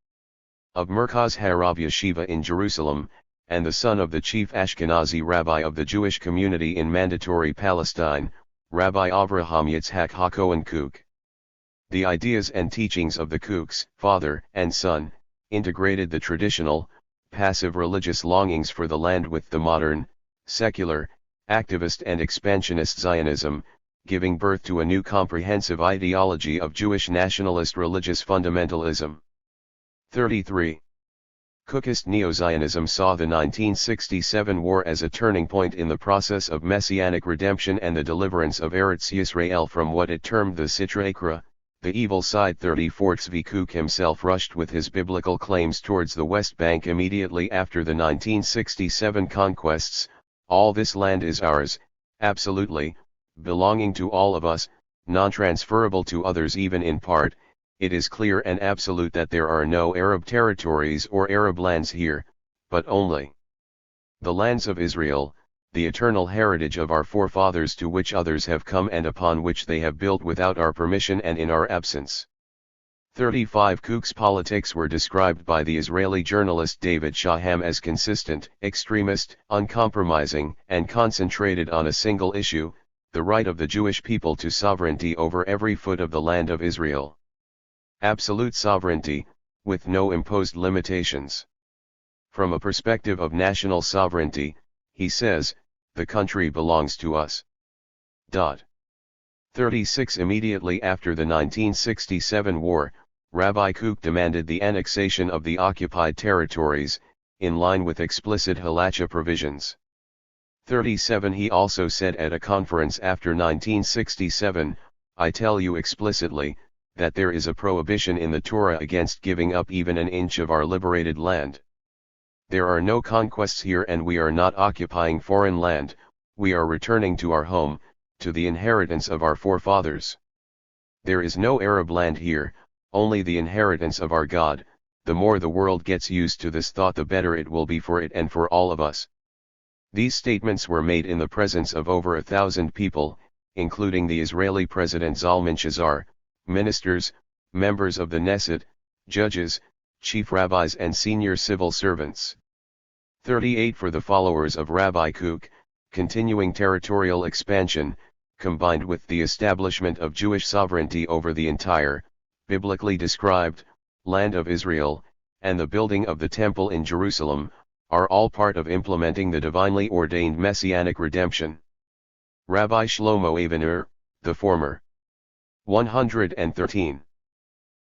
of Merkaz Harav Yeshiva in Jerusalem, and the son of the chief Ashkenazi rabbi of the Jewish community in Mandatory Palestine, Rabbi Avraham Yitzhak HaKohen Kook. The ideas and teachings of the Kooks, father and son, integrated the traditional, passive religious longings for the land with the modern, secular, activist and expansionist Zionism, giving birth to a new comprehensive ideology of Jewish nationalist religious fundamentalism. 33. Kookist Neo-Zionism saw the 1967 war as a turning point in the process of messianic redemption and the deliverance of Eretz Yisrael from what it termed the Sitra Achra, the evil side. 34 Tzvi Kook himself rushed with his biblical claims towards the West Bank immediately after the 1967 conquests. All this land is ours, absolutely, belonging to all of us, non-transferable to others even in part. It is clear and absolute that there are no Arab territories or Arab lands here, but only the lands of Israel, the eternal heritage of our forefathers to which others have come and upon which they have built without our permission and in our absence. 35 Kook's politics were described by the Israeli journalist David Shaham as consistent, extremist, uncompromising, and concentrated on a single issue, the right of the Jewish people to sovereignty over every foot of the land of Israel. Absolute sovereignty, with no imposed limitations. From a perspective of national sovereignty, he says, the country belongs to us. 36 Immediately after the 1967 war, Rabbi Kook demanded the annexation of the occupied territories, in line with explicit halacha provisions. 37 He also said at a conference after 1967, I tell you explicitly, that there is a prohibition in the Torah against giving up even an inch of our liberated land. There are no conquests here and we are not occupying foreign land, we are returning to our home, to the inheritance of our forefathers. There is no Arab land here, only the inheritance of our God. The more the world gets used to this thought the better it will be for it and for all of us. These statements were made in the presence of over 1,000 people, including the Israeli President Zalman Shazar, ministers, members of the Knesset, judges, chief rabbis and senior civil servants. 38 For the followers of Rabbi Kook, continuing territorial expansion, combined with the establishment of Jewish sovereignty over the entire, biblically described, land of Israel, and the building of the Temple in Jerusalem, are all part of implementing the divinely ordained messianic redemption. Rabbi Shlomo Avener, the former 113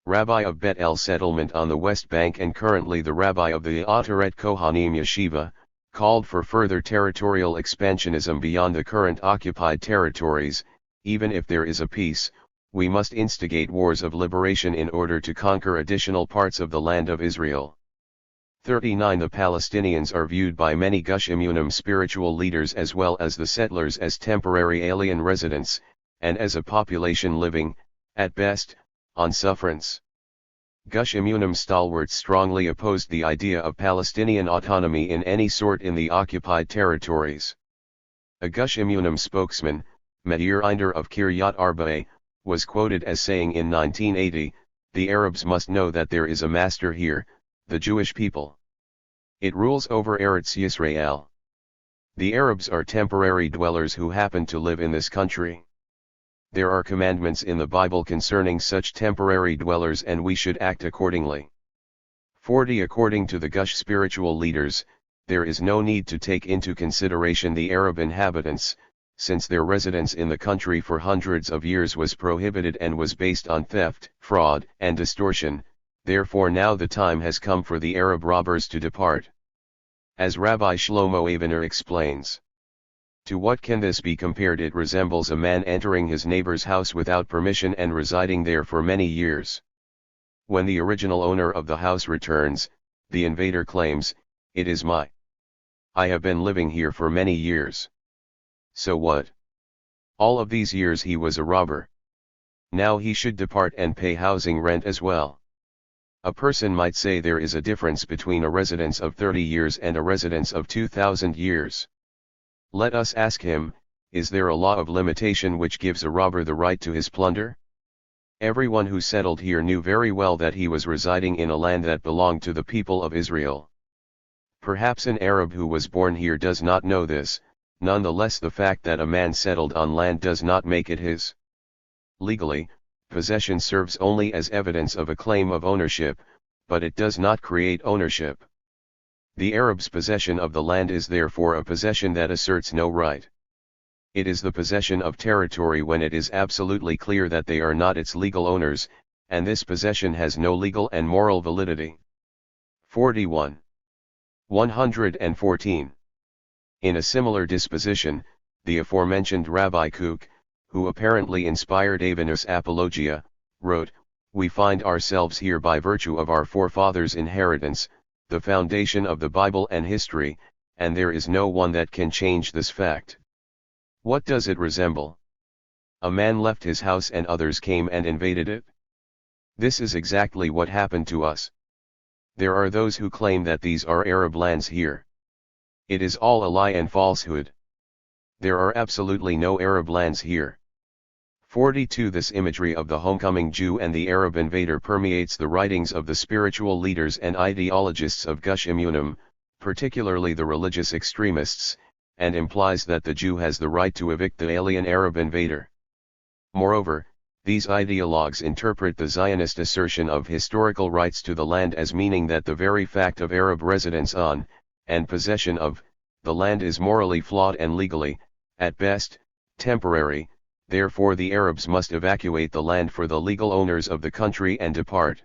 Rabbi of Bet El settlement on the West Bank and currently the Rabbi of the Ataret Kohanim Yeshiva, called for further territorial expansionism beyond the current occupied territories. Even if there is a peace, we must instigate wars of liberation in order to conquer additional parts of the land of Israel. 39 The Palestinians are viewed by many Gush Emunim spiritual leaders as well as the settlers as temporary alien residents, and as a population living, at best, on sufferance. Gush Emunim stalwarts strongly opposed the idea of Palestinian autonomy in any sort in the occupied territories. A Gush Emunim spokesman, Meir Einder of Kiryat Arba, was quoted as saying in 1980, the Arabs must know that there is a master here, the Jewish people. It rules over Eretz Yisrael. The Arabs are temporary dwellers who happen to live in this country. There are commandments in the Bible concerning such temporary dwellers and we should act accordingly. 40 According to the Gush spiritual leaders, there is no need to take into consideration the Arab inhabitants, since their residence in the country for hundreds of years was prohibited and was based on theft, fraud, and distortion. Therefore now the time has come for the Arab robbers to depart. As Rabbi Shlomo Avener explains, To what can this be compared? It resembles a man entering his neighbor's house without permission and residing there for many years. When the original owner of the house returns, the invader claims, "It is mine. I have been living here for many years." So what? All of these years he was a robber. Now he should depart and pay housing rent as well. A person might say there is a difference between a residence of 30 years and a residence of 2,000 years. Let us ask him, is there a law of limitation which gives a robber the right to his plunder? Everyone who settled here knew very well that he was residing in a land that belonged to the people of Israel. Perhaps an Arab who was born here does not know this, nonetheless the fact that a man settled on land does not make it his. Legally, possession serves only as evidence of a claim of ownership, but it does not create ownership. The Arab's possession of the land is therefore a possession that asserts no right. It is the possession of territory when it is absolutely clear that they are not its legal owners, and this possession has no legal and moral validity. 41. 114. In a similar disposition, the aforementioned Rabbi Kook, who apparently inspired Avenus Apologia, wrote, "We find ourselves here by virtue of our forefathers' inheritance, the foundation of the Bible and history, and there is no one that can change this fact." What does it resemble? A man left his house and others came and invaded it? This is exactly what happened to us. There are those who claim that these are Arab lands here. It is all a lie and falsehood. There are absolutely no Arab lands here. 42. This imagery of the homecoming Jew and the Arab invader permeates the writings of the spiritual leaders and ideologists of Gush Emunim, particularly the religious extremists, and implies that the Jew has the right to evict the alien Arab invader. Moreover, these ideologues interpret the Zionist assertion of historical rights to the land as meaning that the very fact of Arab residence on, and possession of, the land is morally flawed and legally, at best, temporary. Therefore the Arabs must evacuate the land for the legal owners of the country and depart.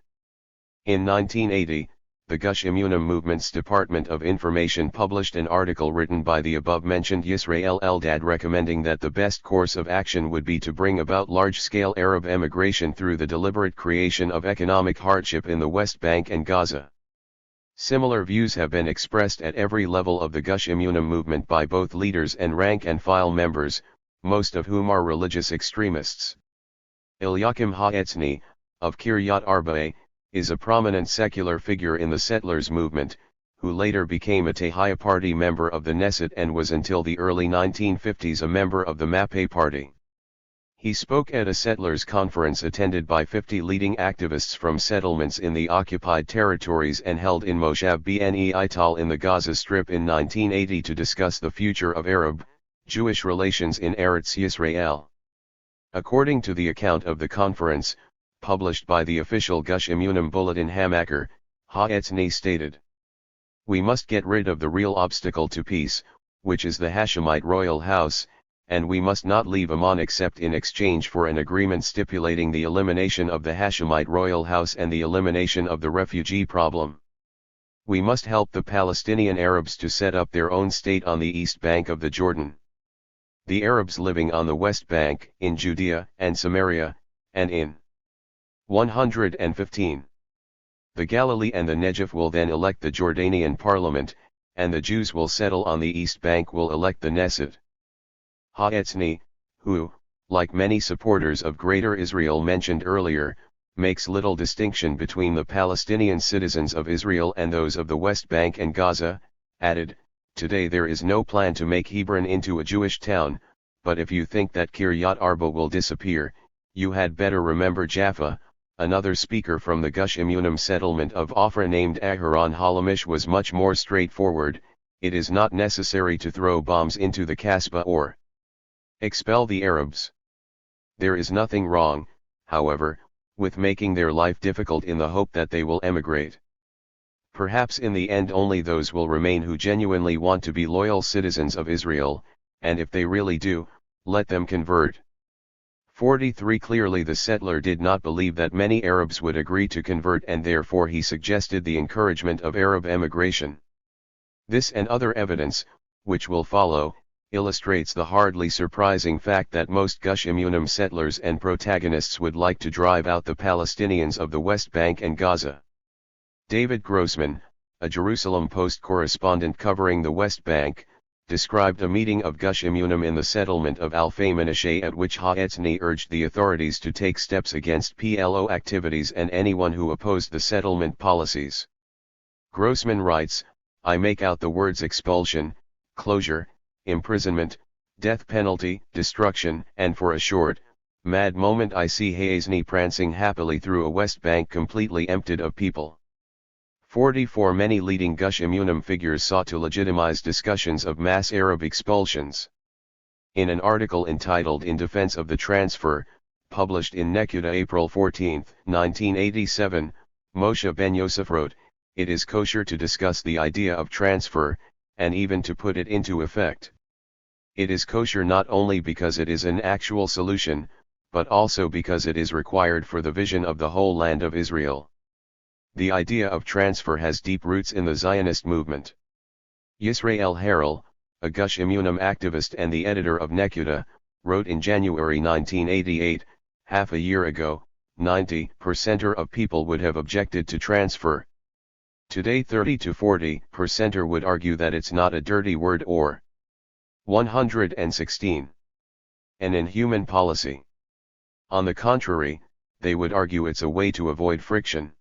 In 1980, the Gush Emunim Movement's Department of Information published an article written by the above-mentioned Yisrael Eldad recommending that the best course of action would be to bring about large-scale Arab emigration through the deliberate creation of economic hardship in the West Bank and Gaza. Similar views have been expressed at every level of the Gush Emunim movement by both leaders and rank-and-file members, most of whom are religious extremists. Eliakim Ha'etzny, of Kiryat Arba, is a prominent secular figure in the settlers movement, who later became a Tehaya Party member of the Knesset and was until the early 1950s a member of the Mapei Party. He spoke at a settlers conference attended by 50 leading activists from settlements in the occupied territories and held in Moshav Bnei Ital in the Gaza Strip in 1980 to discuss the future of Arab-Jewish relations in Eretz Yisrael. According to the account of the conference, published by the official Gush Emunim Bulletin Hamaker, Ha'etzny stated, "We must get rid of the real obstacle to peace, which is the Hashemite royal house, and we must not leave Amman except in exchange for an agreement stipulating the elimination of the Hashemite royal house and the elimination of the refugee problem. We must help the Palestinian Arabs to set up their own state on the east bank of the Jordan. The Arabs living on the west bank, in Judea and Samaria, and in 115. The Galilee and the Negev will then elect the Jordanian parliament, and the Jews will settle on the east bank will elect the Knesset." Ha'etzny, who, like many supporters of Greater Israel mentioned earlier, makes little distinction between the Palestinian citizens of Israel and those of the West Bank and Gaza, added, "Today there is no plan to make Hebron into a Jewish town, but if you think that Kiryat Arba will disappear, you had better remember Jaffa." Another speaker from the Gush Emunim settlement of Ofra named Aharon Halamish was much more straightforward. "It is not necessary to throw bombs into the Kasbah or expel the Arabs. There is nothing wrong, however, with making their life difficult in the hope that they will emigrate. Perhaps in the end only those will remain who genuinely want to be loyal citizens of Israel, and if they really do, let them convert." 43. Clearly the settler did not believe that many Arabs would agree to convert, and therefore he suggested the encouragement of Arab emigration. This and other evidence, which will follow, illustrates the hardly surprising fact that most Gush Emunim settlers and protagonists would like to drive out the Palestinians of the West Bank and Gaza. David Grossman, a Jerusalem Post correspondent covering the West Bank, described a meeting of Gush Emunim in the settlement of Alfei Menashe at which Ha'etzny urged the authorities to take steps against PLO activities and anyone who opposed the settlement policies. Grossman writes, "I make out the words expulsion, closure, imprisonment, death penalty, destruction, and for a short, mad moment I see Ha'etzny prancing happily through a West Bank completely emptied of people." 44 Many leading Gush Emunim figures sought to legitimize discussions of mass Arab expulsions. In an article entitled In Defense of the Transfer, published in Nekuda April 14, 1987, Moshe Ben Yosef wrote, "It is kosher to discuss the idea of transfer, and even to put it into effect. It is kosher not only because it is an actual solution, but also because it is required for the vision of the whole land of Israel." The idea of transfer has deep roots in the Zionist movement. Yisrael Harel, a Gush Emunim activist and the editor of Nekuda, wrote in January 1988, half a year ago, 90% of people would have objected to transfer. Today 30 to 40% would argue that it's not a dirty word or 116. An inhuman policy. On the contrary, they would argue it's a way to avoid friction.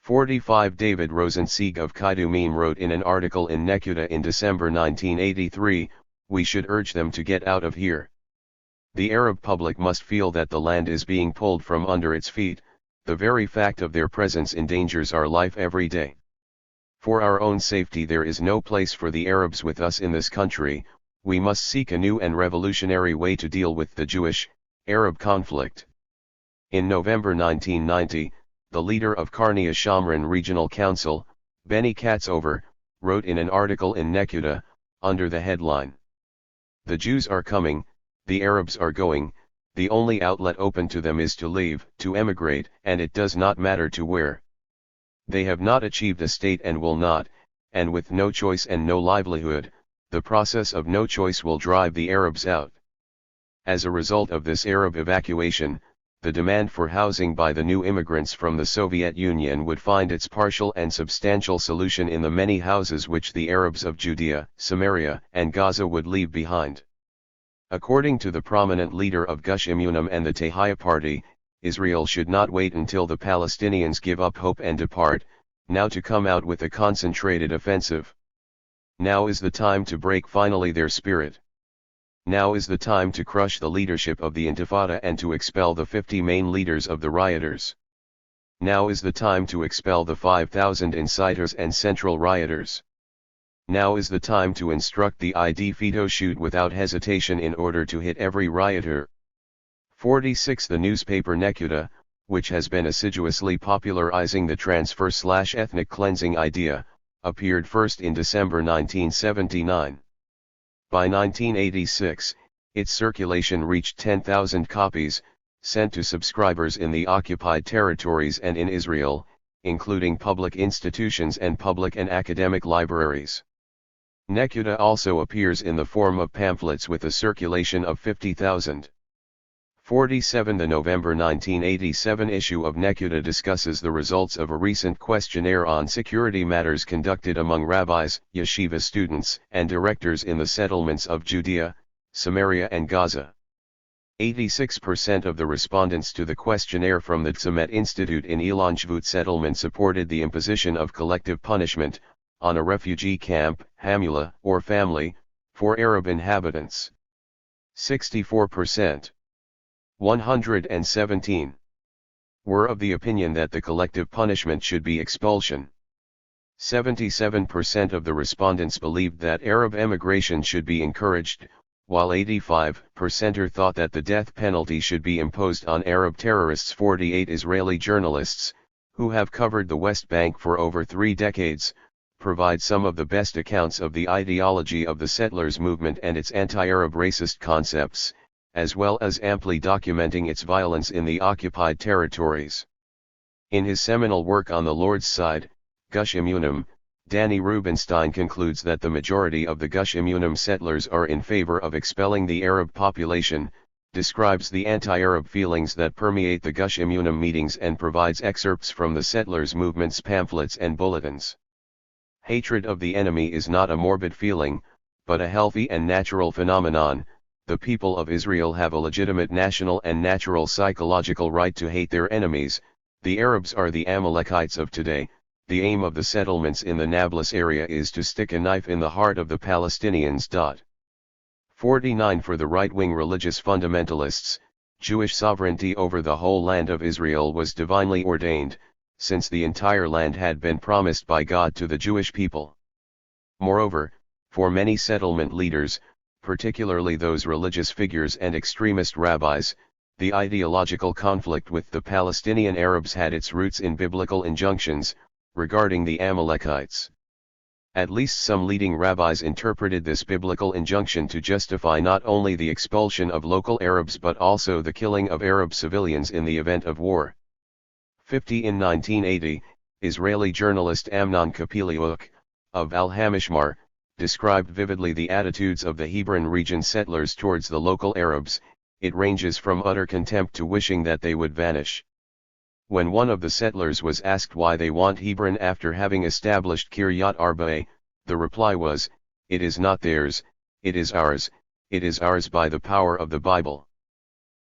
45 David Rosensieg of Kaidumim wrote in an article in Nekuda in December 1983, "We should urge them to get out of here. The Arab public must feel that the land is being pulled from under its feet, the very fact of their presence endangers our life every day. For our own safety there is no place for the Arabs with us in this country, we must seek a new and revolutionary way to deal with the Jewish-Arab conflict." In November 1990, the leader of Karnia Shamron Regional Council, Benny Katzover, wrote in an article in Nekuda, under the headline, "The Jews are coming, the Arabs are going, the only outlet open to them is to leave, to emigrate, and it does not matter to where. They have not achieved a state and will not, and with no choice and no livelihood, the process of no choice will drive the Arabs out. As a result of this Arab evacuation, the demand for housing by the new immigrants from the Soviet Union would find its partial and substantial solution in the many houses which the Arabs of Judea, Samaria, and Gaza would leave behind." According to the prominent leader of Gush Emunim and the Tehiyah Party, Israel should not wait until the Palestinians give up hope and depart, now to come out with a concentrated offensive. Now is the time to break finally their spirit. Now is the time to crush the leadership of the Intifada and to expel the 50 main leaders of the rioters. Now is the time to expel the 5,000 inciters and central rioters. Now is the time to instruct the ID Fito shoot without hesitation in order to hit every rioter. 46 The newspaper Nekuda, which has been assiduously popularizing the transfer/ethnic cleansing idea, appeared first in December 1979. By 1986, its circulation reached 10,000 copies, sent to subscribers in the occupied territories and in Israel, including public institutions and public and academic libraries. Nekuda also appears in the form of pamphlets with a circulation of 50,000. 47 The November 1987 issue of Nekuda discusses the results of a recent questionnaire on security matters conducted among rabbis, yeshiva students, and directors in the settlements of Judea, Samaria and Gaza. 86% of the respondents to the questionnaire from the Tzemet Institute in Elanchvut settlement supported the imposition of collective punishment, on a refugee camp, Hamula, or family, for Arab inhabitants. 64%. 117. Were of the opinion that the collective punishment should be expulsion. 77% of the respondents believed that Arab emigration should be encouraged, while 85% thought that the death penalty should be imposed on Arab terrorists. 48 Israeli journalists, who have covered the West Bank for over 3 decades, provide some of the best accounts of the ideology of the settlers movement and its anti-Arab racist concepts, as well as amply documenting its violence in the occupied territories. In his seminal work On the Lord's Side, Gush Emunim, Danny Rubenstein concludes that the majority of the Gush Emunim settlers are in favor of expelling the Arab population, describes the anti-Arab feelings that permeate the Gush Emunim meetings and provides excerpts from the settlers' movement's pamphlets and bulletins. Hatred of the enemy is not a morbid feeling, but a healthy and natural phenomenon. The people of Israel have a legitimate national and natural psychological right to hate their enemies. The Arabs are the Amalekites of today. The aim of the settlements in the Nablus area is to stick a knife in the heart of the Palestinians. 49 For the right-wing religious fundamentalists, Jewish sovereignty over the whole land of Israel was divinely ordained, since the entire land had been promised by God to the Jewish people. Moreover, for many settlement leaders, particularly those religious figures and extremist rabbis, the ideological conflict with the Palestinian Arabs had its roots in biblical injunctions regarding the Amalekites. At least some leading rabbis interpreted this biblical injunction to justify not only the expulsion of local Arabs but also the killing of Arab civilians in the event of war. 50 In 1980, Israeli journalist Amnon Kapeliuk, of Al-Hamishmar, described vividly the attitudes of the Hebron region settlers towards the local Arabs. It ranges from utter contempt to wishing that they would vanish. When one of the settlers was asked why they want Hebron after having established Kiryat Arba, the reply was, "It is not theirs, it is ours by the power of the Bible.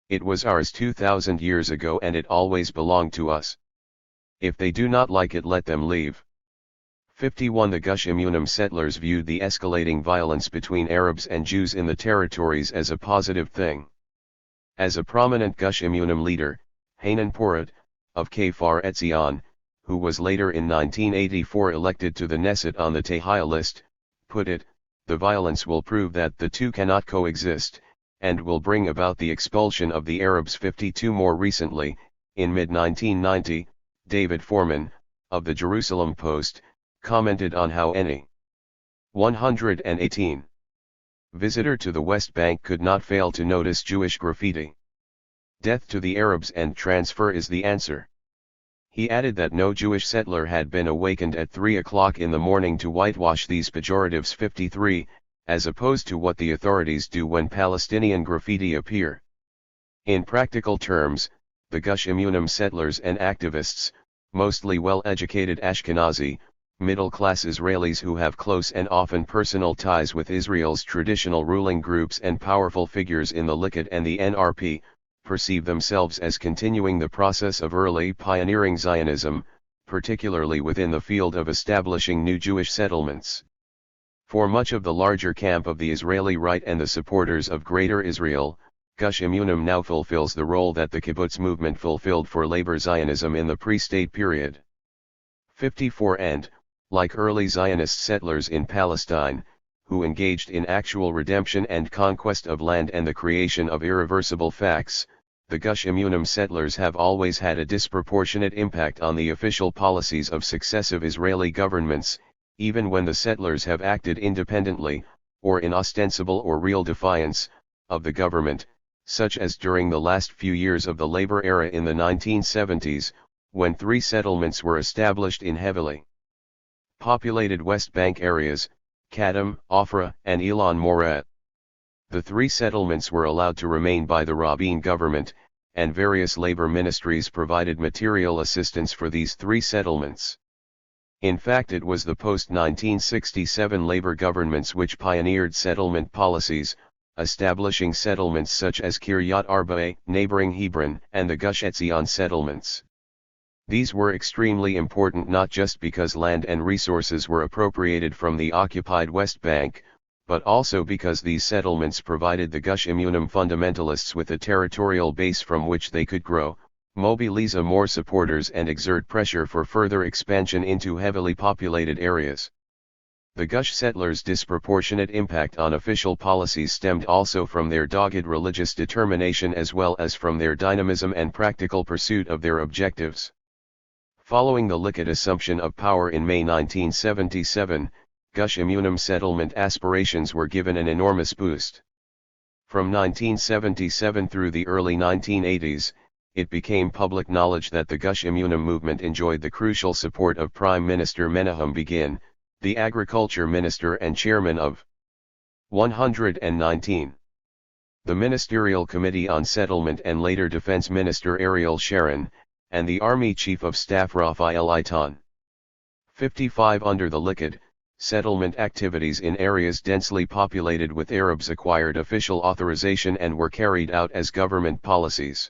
It was ours 2,000 years ago and it always belonged to us. If they do not like it, let them leave." 51 The Gush Emunim settlers viewed the escalating violence between Arabs and Jews in the territories as a positive thing. As a prominent Gush Emunim leader, Hanan Porat, of Kfar Etzion, who was later in 1984 elected to the Knesset on the Tehillah list, put it, "The violence will prove that the two cannot coexist, and will bring about the expulsion of the Arabs." 52 More recently, in mid-1990, David Foreman, of the Jerusalem Post, commented on how any 118 visitor to the West Bank could not fail to notice Jewish graffiti. "Death to the Arabs and transfer is the answer." He added that no Jewish settler had been awakened at 3 o'clock in the morning to whitewash these pejoratives. 53, as opposed to what the authorities do when Palestinian graffiti appear. In practical terms, the Gush Emunim settlers and activists, mostly well-educated Ashkenazi, middle-class Israelis who have close and often personal ties with Israel's traditional ruling groups and powerful figures in the Likud and the NRP, perceive themselves as continuing the process of early pioneering Zionism, particularly within the field of establishing new Jewish settlements. For much of the larger camp of the Israeli right and the supporters of Greater Israel, Gush Emunim now fulfills the role that the kibbutz movement fulfilled for labor Zionism in the pre-state period. 54 And, like early Zionist settlers in Palestine, who engaged in actual redemption and conquest of land and the creation of irreversible facts, the Gush Emunim settlers have always had a disproportionate impact on the official policies of successive Israeli governments, even when the settlers have acted independently, or in ostensible or real defiance, of the government, such as during the last few years of the labor era in the 1970s, when 3 settlements were established in heavily populated West Bank areas, Kadam, Ofra, and Elon Morat. The 3 settlements were allowed to remain by the Rabin government, and various labor ministries provided material assistance for these 3 settlements. In fact, it was the post-1967 labor governments which pioneered settlement policies, establishing settlements such as Kiryat Arba, neighboring Hebron, and the Gush Etzion settlements. These were extremely important not just because land and resources were appropriated from the occupied West Bank, but also because these settlements provided the Gush Emunim fundamentalists with a territorial base from which they could grow, mobilize more supporters and exert pressure for further expansion into heavily populated areas. The Gush settlers' disproportionate impact on official policies stemmed also from their dogged religious determination as well as from their dynamism and practical pursuit of their objectives. Following the Likud assumption of power in May 1977, Gush Emunim settlement aspirations were given an enormous boost. From 1977 through the early 1980s, it became public knowledge that the Gush Emunim movement enjoyed the crucial support of Prime Minister Menahem Begin, the Agriculture Minister and Chairman of 119. The Ministerial Committee on Settlement and later Defense Minister Ariel Sharon, and the Army Chief of Staff Raphael Eitan. 55. Under the Likud, settlement activities in areas densely populated with Arabs acquired official authorization and were carried out as government policies.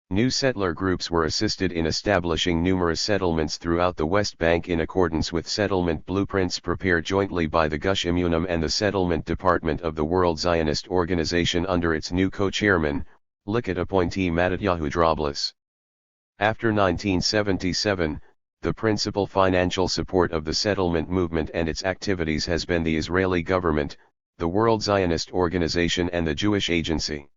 New settler groups were assisted in establishing numerous settlements throughout the West Bank in accordance with settlement blueprints prepared jointly by the Gush Emunim and the Settlement Department of the World Zionist Organization under its new co-chairman, Likud appointee Matityahu Droblis. After 1977, the principal financial support of the settlement movement and its activities has been the Israeli government, the World Zionist Organization and the Jewish Agency.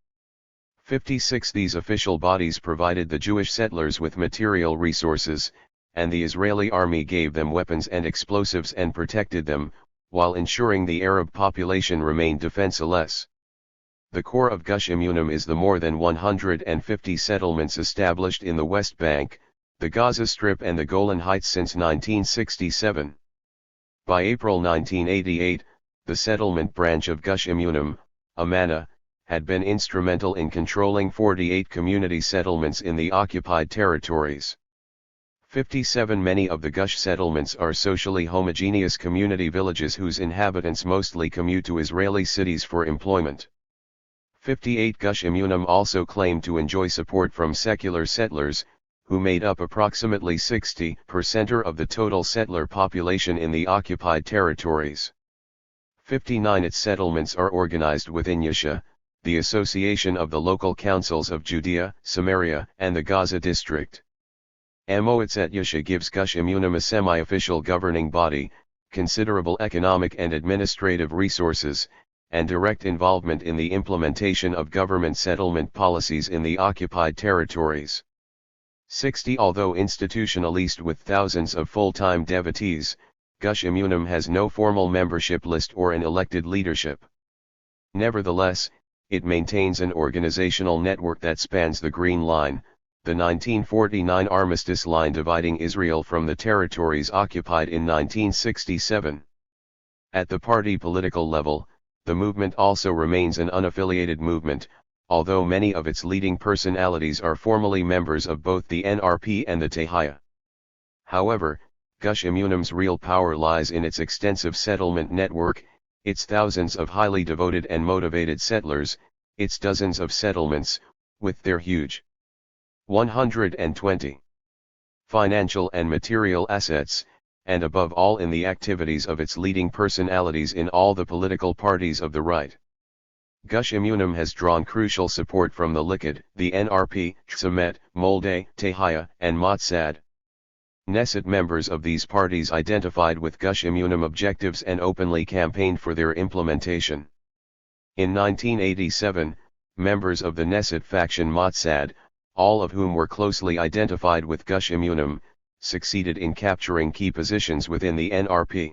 56. These official bodies provided the Jewish settlers with material resources, and the Israeli army gave them weapons and explosives and protected them, while ensuring the Arab population remained defenseless. The core of Gush Emunim is the more than 150 settlements established in the West Bank, the Gaza Strip and the Golan Heights since 1967. By April 1988, the settlement branch of Gush Emunim, Amana, had been instrumental in controlling 48 community settlements in the occupied territories. 57. Many of the Gush settlements are socially homogeneous community villages whose inhabitants mostly commute to Israeli cities for employment. 58. Gush Emunim also claim to enjoy support from secular settlers, who made up approximately 60% of the total settler population in the occupied territories. 59. Its settlements are organized within Yesha, the Association of the Local Councils of Judea, Samaria, and the Gaza District. Moetzet Yesha gives Gush Emunim a semi-official governing body, considerable economic and administrative resources, and direct involvement in the implementation of government settlement policies in the occupied territories. 60. Although institutionalized with thousands of full-time devotees, Gush Emunim has no formal membership list or an elected leadership. Nevertheless, it maintains an organizational network that spans the Green Line, the 1949 armistice line dividing Israel from the territories occupied in 1967. At the party political level, the movement also remains an unaffiliated movement, although many of its leading personalities are formally members of both the NRP and the Tehaya. However, Gush Emunim's real power lies in its extensive settlement network, its thousands of highly devoted and motivated settlers, its dozens of settlements, with their huge 120 financial and material assets, and above all in the activities of its leading personalities in all the political parties of the right. Gush Emunim has drawn crucial support from the Likud, the NRP, Tzemet, Molde, Tehaya, and Mossad. Knesset members of these parties identified with Gush Emunim objectives and openly campaigned for their implementation. In 1987, members of the Knesset faction Mossad, all of whom were closely identified with Gush Emunim, succeeded in capturing key positions within the NRP.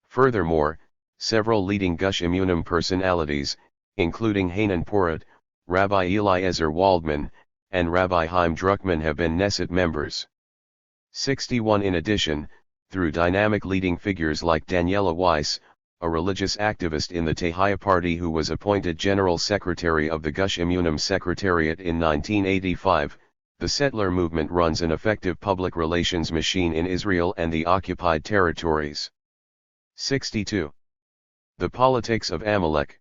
Furthermore, several leading Gush Emunim personalities, including Hanan Porat, Rabbi Eliezer Waldman, and Rabbi Chaim Druckman have been Knesset members. 61. In addition, through dynamic leading figures like Daniela Weiss, a religious activist in the Tehaya party who was appointed General Secretary of the Gush Emunim Secretariat in 1985, the settler movement runs an effective public relations machine in Israel and the occupied territories. 62. The politics of Amalek.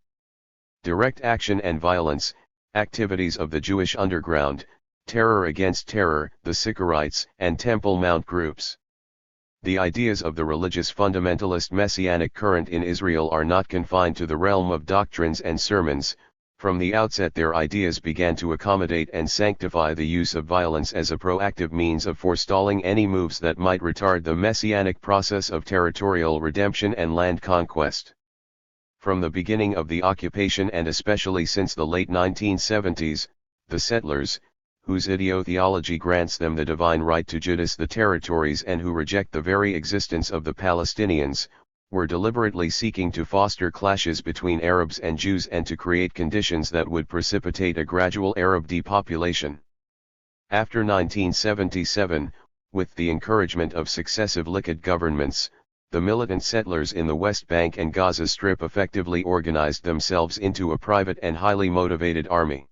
Direct action and violence, activities of the Jewish underground, terror against terror, the Sicarites and Temple Mount groups. The ideas of the religious fundamentalist messianic current in Israel are not confined to the realm of doctrines and sermons. From the outset their ideas began to accommodate and sanctify the use of violence as a proactive means of forestalling any moves that might retard the messianic process of territorial redemption and land conquest. From the beginning of the occupation and especially since the late 1970s, the settlers, whose ideotheology grants them the divine right to judice the territories and who reject the very existence of the Palestinians, were deliberately seeking to foster clashes between Arabs and Jews and to create conditions that would precipitate a gradual Arab depopulation. After 1977, with the encouragement of successive Likud governments, the militant settlers in the West Bank and Gaza Strip effectively organized themselves into a private and highly motivated army.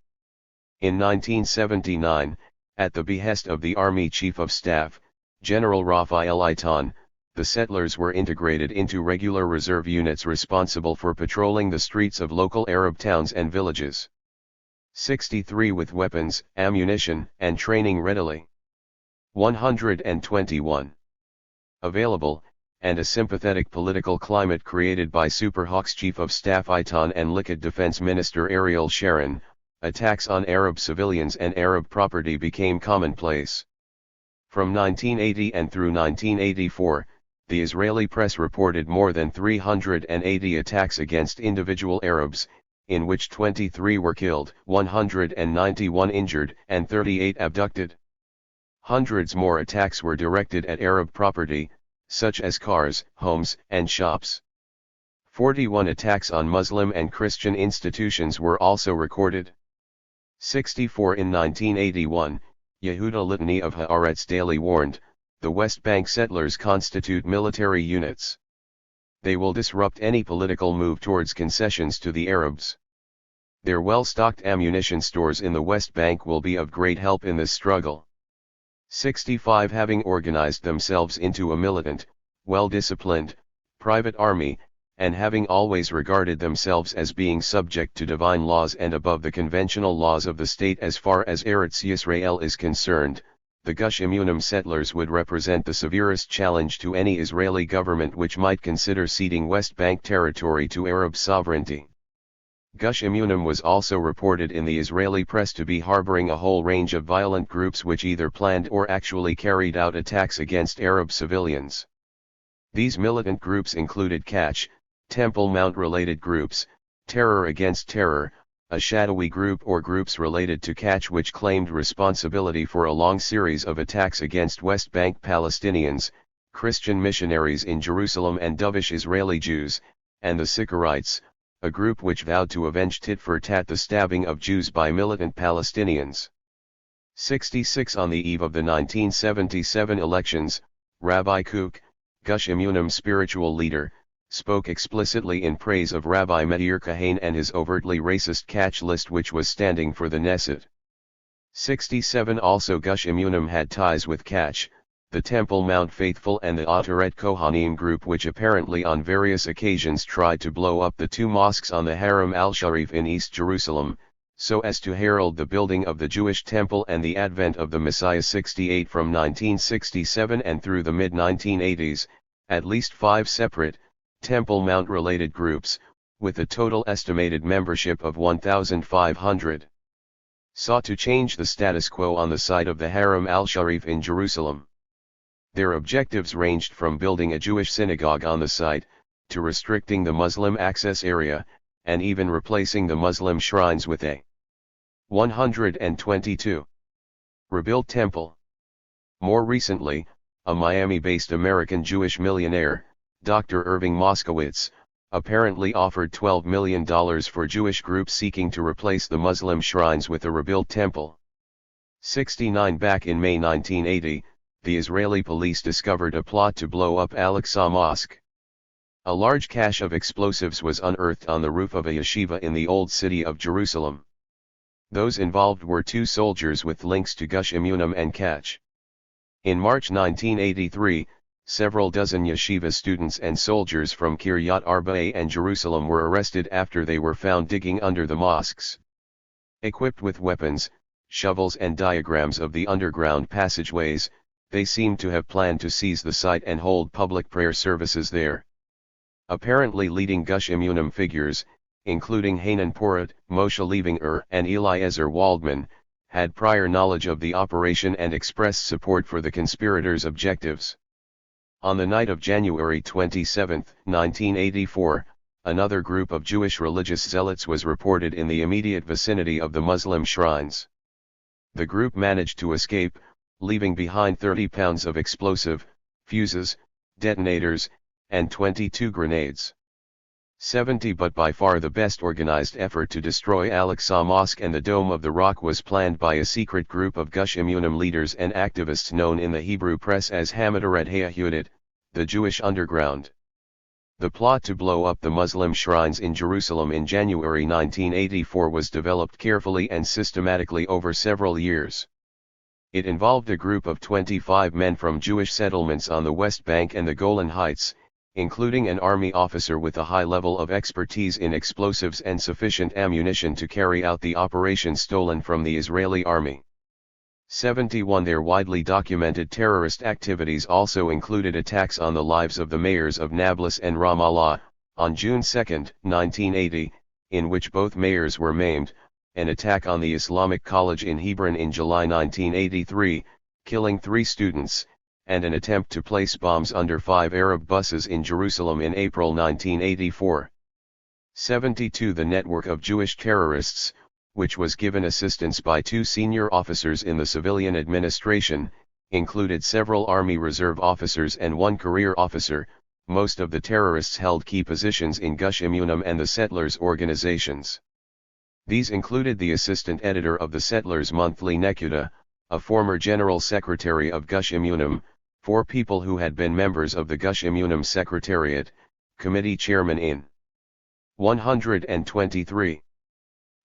In 1979, at the behest of the Army Chief of Staff, General Raphael Eitan, the settlers were integrated into regular reserve units responsible for patrolling the streets of local Arab towns and villages. 63 with weapons, ammunition, and training readily. 121 available, and a sympathetic political climate created by Superhawks Chief of Staff Eitan and Likud Defense Minister Ariel Sharon, attacks on Arab civilians and Arab property became commonplace. From 1980 and through 1984, the Israeli press reported more than 380 attacks against individual Arabs, in which 23 were killed, 191 injured, and 38 abducted. Hundreds more attacks were directed at Arab property, such as cars, homes, and shops. 41 attacks on Muslim and Christian institutions were also recorded. 64 in 1981, Yehuda Litany of Haaretz Daily warned, the West Bank settlers constitute military units. They will disrupt any political move towards concessions to the Arabs. Their well-stocked ammunition stores in the West Bank will be of great help in this struggle. 65 having organized themselves into a militant, well-disciplined, private army, and having always regarded themselves as being subject to divine laws and above the conventional laws of the state as far as Eretz Yisrael is concerned, the Gush Emunim settlers would represent the severest challenge to any Israeli government which might consider ceding West Bank territory to Arab sovereignty. Gush Emunim was also reported in the Israeli press to be harboring a whole range of violent groups which either planned or actually carried out attacks against Arab civilians. These militant groups included Catch, Temple Mount-related groups, Terror Against Terror, a shadowy group or groups related to Catch which claimed responsibility for a long series of attacks against West Bank Palestinians, Christian missionaries in Jerusalem and dovish Israeli Jews, and the Sicarites, a group which vowed to avenge tit for tat the stabbing of Jews by militant Palestinians. 66 on the eve of the 1977 elections, Rabbi Kook, Gush Emunim spiritual leader, spoke explicitly in praise of Rabbi Meir Kahane and his overtly racist Catch list which was standing for the Knesset. 67 also Gush Emunim had ties with Catch, the Temple Mount Faithful and the Ataret Kohanim group which apparently on various occasions tried to blow up the two mosques on the Haram al-Sharif in East Jerusalem, so as to herald the building of the Jewish temple and the advent of the Messiah. 68 From 1967 and through the mid-1980s, at least 5 separate, Temple Mount-related groups, with a total estimated membership of 1,500, sought to change the status quo on the site of the Haram al-Sharif in Jerusalem. Their objectives ranged from building a Jewish synagogue on the site, to restricting the Muslim access area, and even replacing the Muslim shrines with a 122 rebuilt temple. More recently, a Miami-based American Jewish millionaire, Dr. Irving Moskowitz, apparently offered $12 million for Jewish groups seeking to replace the Muslim shrines with a rebuilt temple. 69 Back in May 1980, the Israeli police discovered a plot to blow up Al-Aqsa Mosque. A large cache of explosives was unearthed on the roof of a yeshiva in the Old City of Jerusalem. Those involved were 2 soldiers with links to Gush Emunim and Catch. In March 1983, several dozen yeshiva students and soldiers from Kiryat Arba and Jerusalem were arrested after they were found digging under the mosques. Equipped with weapons, shovels and diagrams of the underground passageways, they seemed to have planned to seize the site and hold public prayer services there. Apparently leading Gush Emunim figures, including Hanan Porat, Moshe Levinger and Eliezer Waldman, had prior knowledge of the operation and expressed support for the conspirators' objectives. On the night of January 27, 1984, another group of Jewish religious zealots was reported in the immediate vicinity of the Muslim shrines. The group managed to escape, leaving behind 30 pounds of explosive, fuses, detonators, and 22 grenades. 70 But by far the best organized effort to destroy Al-Aqsa Mosque and the Dome of the Rock was planned by a secret group of Gush Emunim leaders and activists known in the Hebrew press as Hamadoret HaYehudit, The Jewish Underground. The plot to blow up the Muslim shrines in Jerusalem in January 1984 was developed carefully and systematically over several years. It involved a group of 25 men from Jewish settlements on the West Bank and the Golan Heights, including an army officer with a high level of expertise in explosives and sufficient ammunition to carry out the operation stolen from the Israeli army. 71 Their widely documented terrorist activities also included attacks on the lives of the mayors of Nablus and Ramallah, on June 2, 1980, in which both mayors were maimed, an attack on the Islamic College in Hebron in July 1983, killing 3 students, and an attempt to place bombs under 5 Arab buses in Jerusalem in April 1984. 72 The network of Jewish terrorists, which was given assistance by 2 senior officers in the civilian administration, included several Army Reserve officers and 1 career officer. Most of the terrorists held key positions in Gush Emunim and the Settlers organizations. These included the assistant editor of the Settlers Monthly Nekuda, a former general secretary of Gush Emunim, 4 people who had been members of the Gush Emunim Secretariat, committee chairman in 123.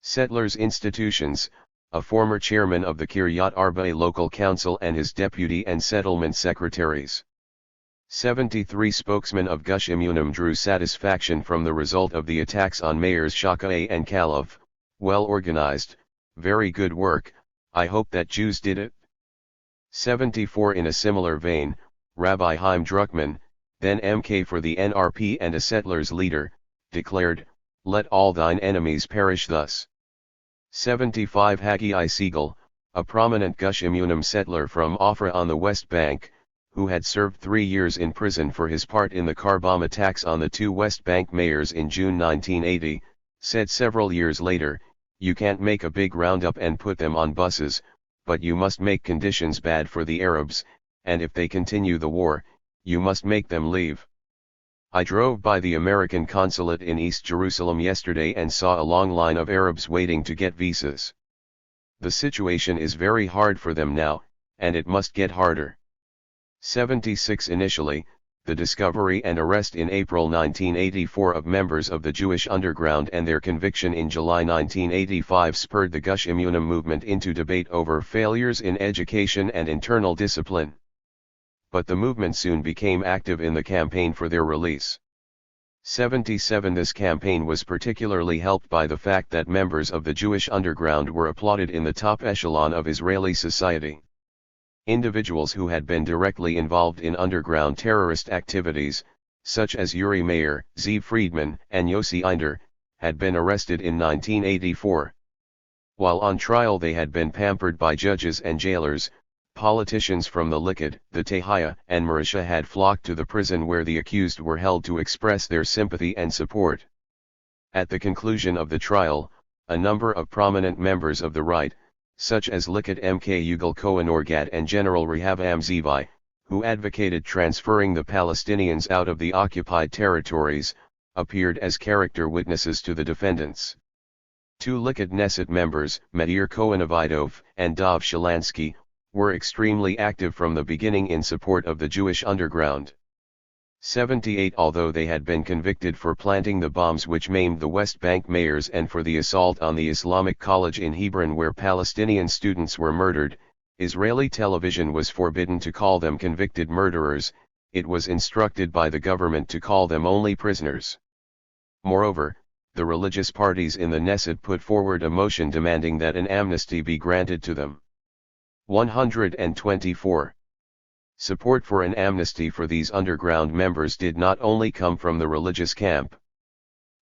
Settlers Institutions, a former chairman of the Kiryat Arba local council and his deputy and settlement secretaries. 73 spokesmen of Gush Emunim drew satisfaction from the result of the attacks on mayors Shaka and Kalov. Well organized, very good work, I hope that Jews did it. 74 In a similar vein, Rabbi Chaim Druckman, then MK for the NRP and a settlers leader, declared, "Let all thine enemies perish thus." 75 Haggai Siegel, a prominent Gush Emunim settler from Ofra on the West Bank, who had served 3 years in prison for his part in the car bomb attacks on the 2 West Bank mayors in June 1980, said several years later, "You can't make a big roundup and put them on buses, but you must make conditions bad for the Arabs, and if they continue the war, you must make them leave." I drove by the American consulate in East Jerusalem yesterday and saw a long line of Arabs waiting to get visas. The situation is very hard for them now, and it must get harder. 76 Initially, the discovery and arrest in April 1984 of members of the Jewish underground and their conviction in July 1985 spurred the Gush Emunim movement into debate over failures in education and internal discipline. But the movement soon became active in the campaign for their release. 77 This campaign was particularly helped by the fact that members of the Jewish underground were applauded in the top echelon of Israeli society. Individuals who had been directly involved in underground terrorist activities, such as Uri Meir, Zeev Friedman, and Yossi Einder, had been arrested in 1984. While on trial they had been pampered by judges and jailers. Politicians from the Likud, the Tehaya, and Marisha had flocked to the prison where the accused were held to express their sympathy and support. At the conclusion of the trial, a number of prominent members of the right, such as Likud MK Yugal Cohen Orgat and General Rehavam Zevi, who advocated transferring the Palestinians out of the occupied territories, appeared as character witnesses to the defendants. 2 Likud Knesset members, Meir Cohen Avidov and Dov Shalansky, were extremely active from the beginning in support of the Jewish underground. 78 Although they had been convicted for planting the bombs which maimed the West Bank mayors and for the assault on the Islamic College in Hebron where Palestinian students were murdered, Israeli television was forbidden to call them convicted murderers, it was instructed by the government to call them only prisoners. Moreover, the religious parties in the Knesset put forward a motion demanding that an amnesty be granted to them. 124. Support for an amnesty for these underground members did not only come from the religious camp.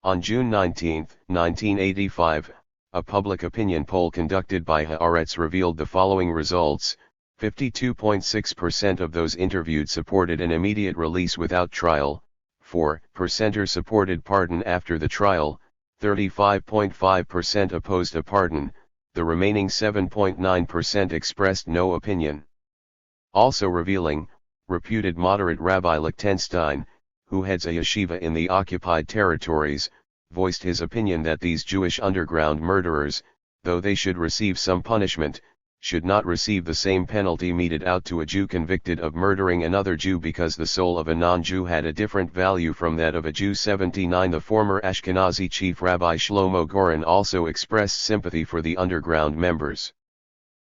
On June 19, 1985, a public opinion poll conducted by Haaretz revealed the following results: 52.6% of those interviewed supported an immediate release without trial, 4% supported pardon after the trial, 35.5% opposed a pardon, the remaining 7.9% expressed no opinion. Also revealing, reputed moderate Rabbi Lichtenstein, who heads a yeshiva in the occupied territories, voiced his opinion that these Jewish underground murderers, though they should receive some punishment, should not receive the same penalty meted out to a Jew convicted of murdering another Jew because the soul of a non-Jew had a different value from that of a Jew. 79 The former Ashkenazi chief Rabbi Shlomo Goren also expressed sympathy for the underground members.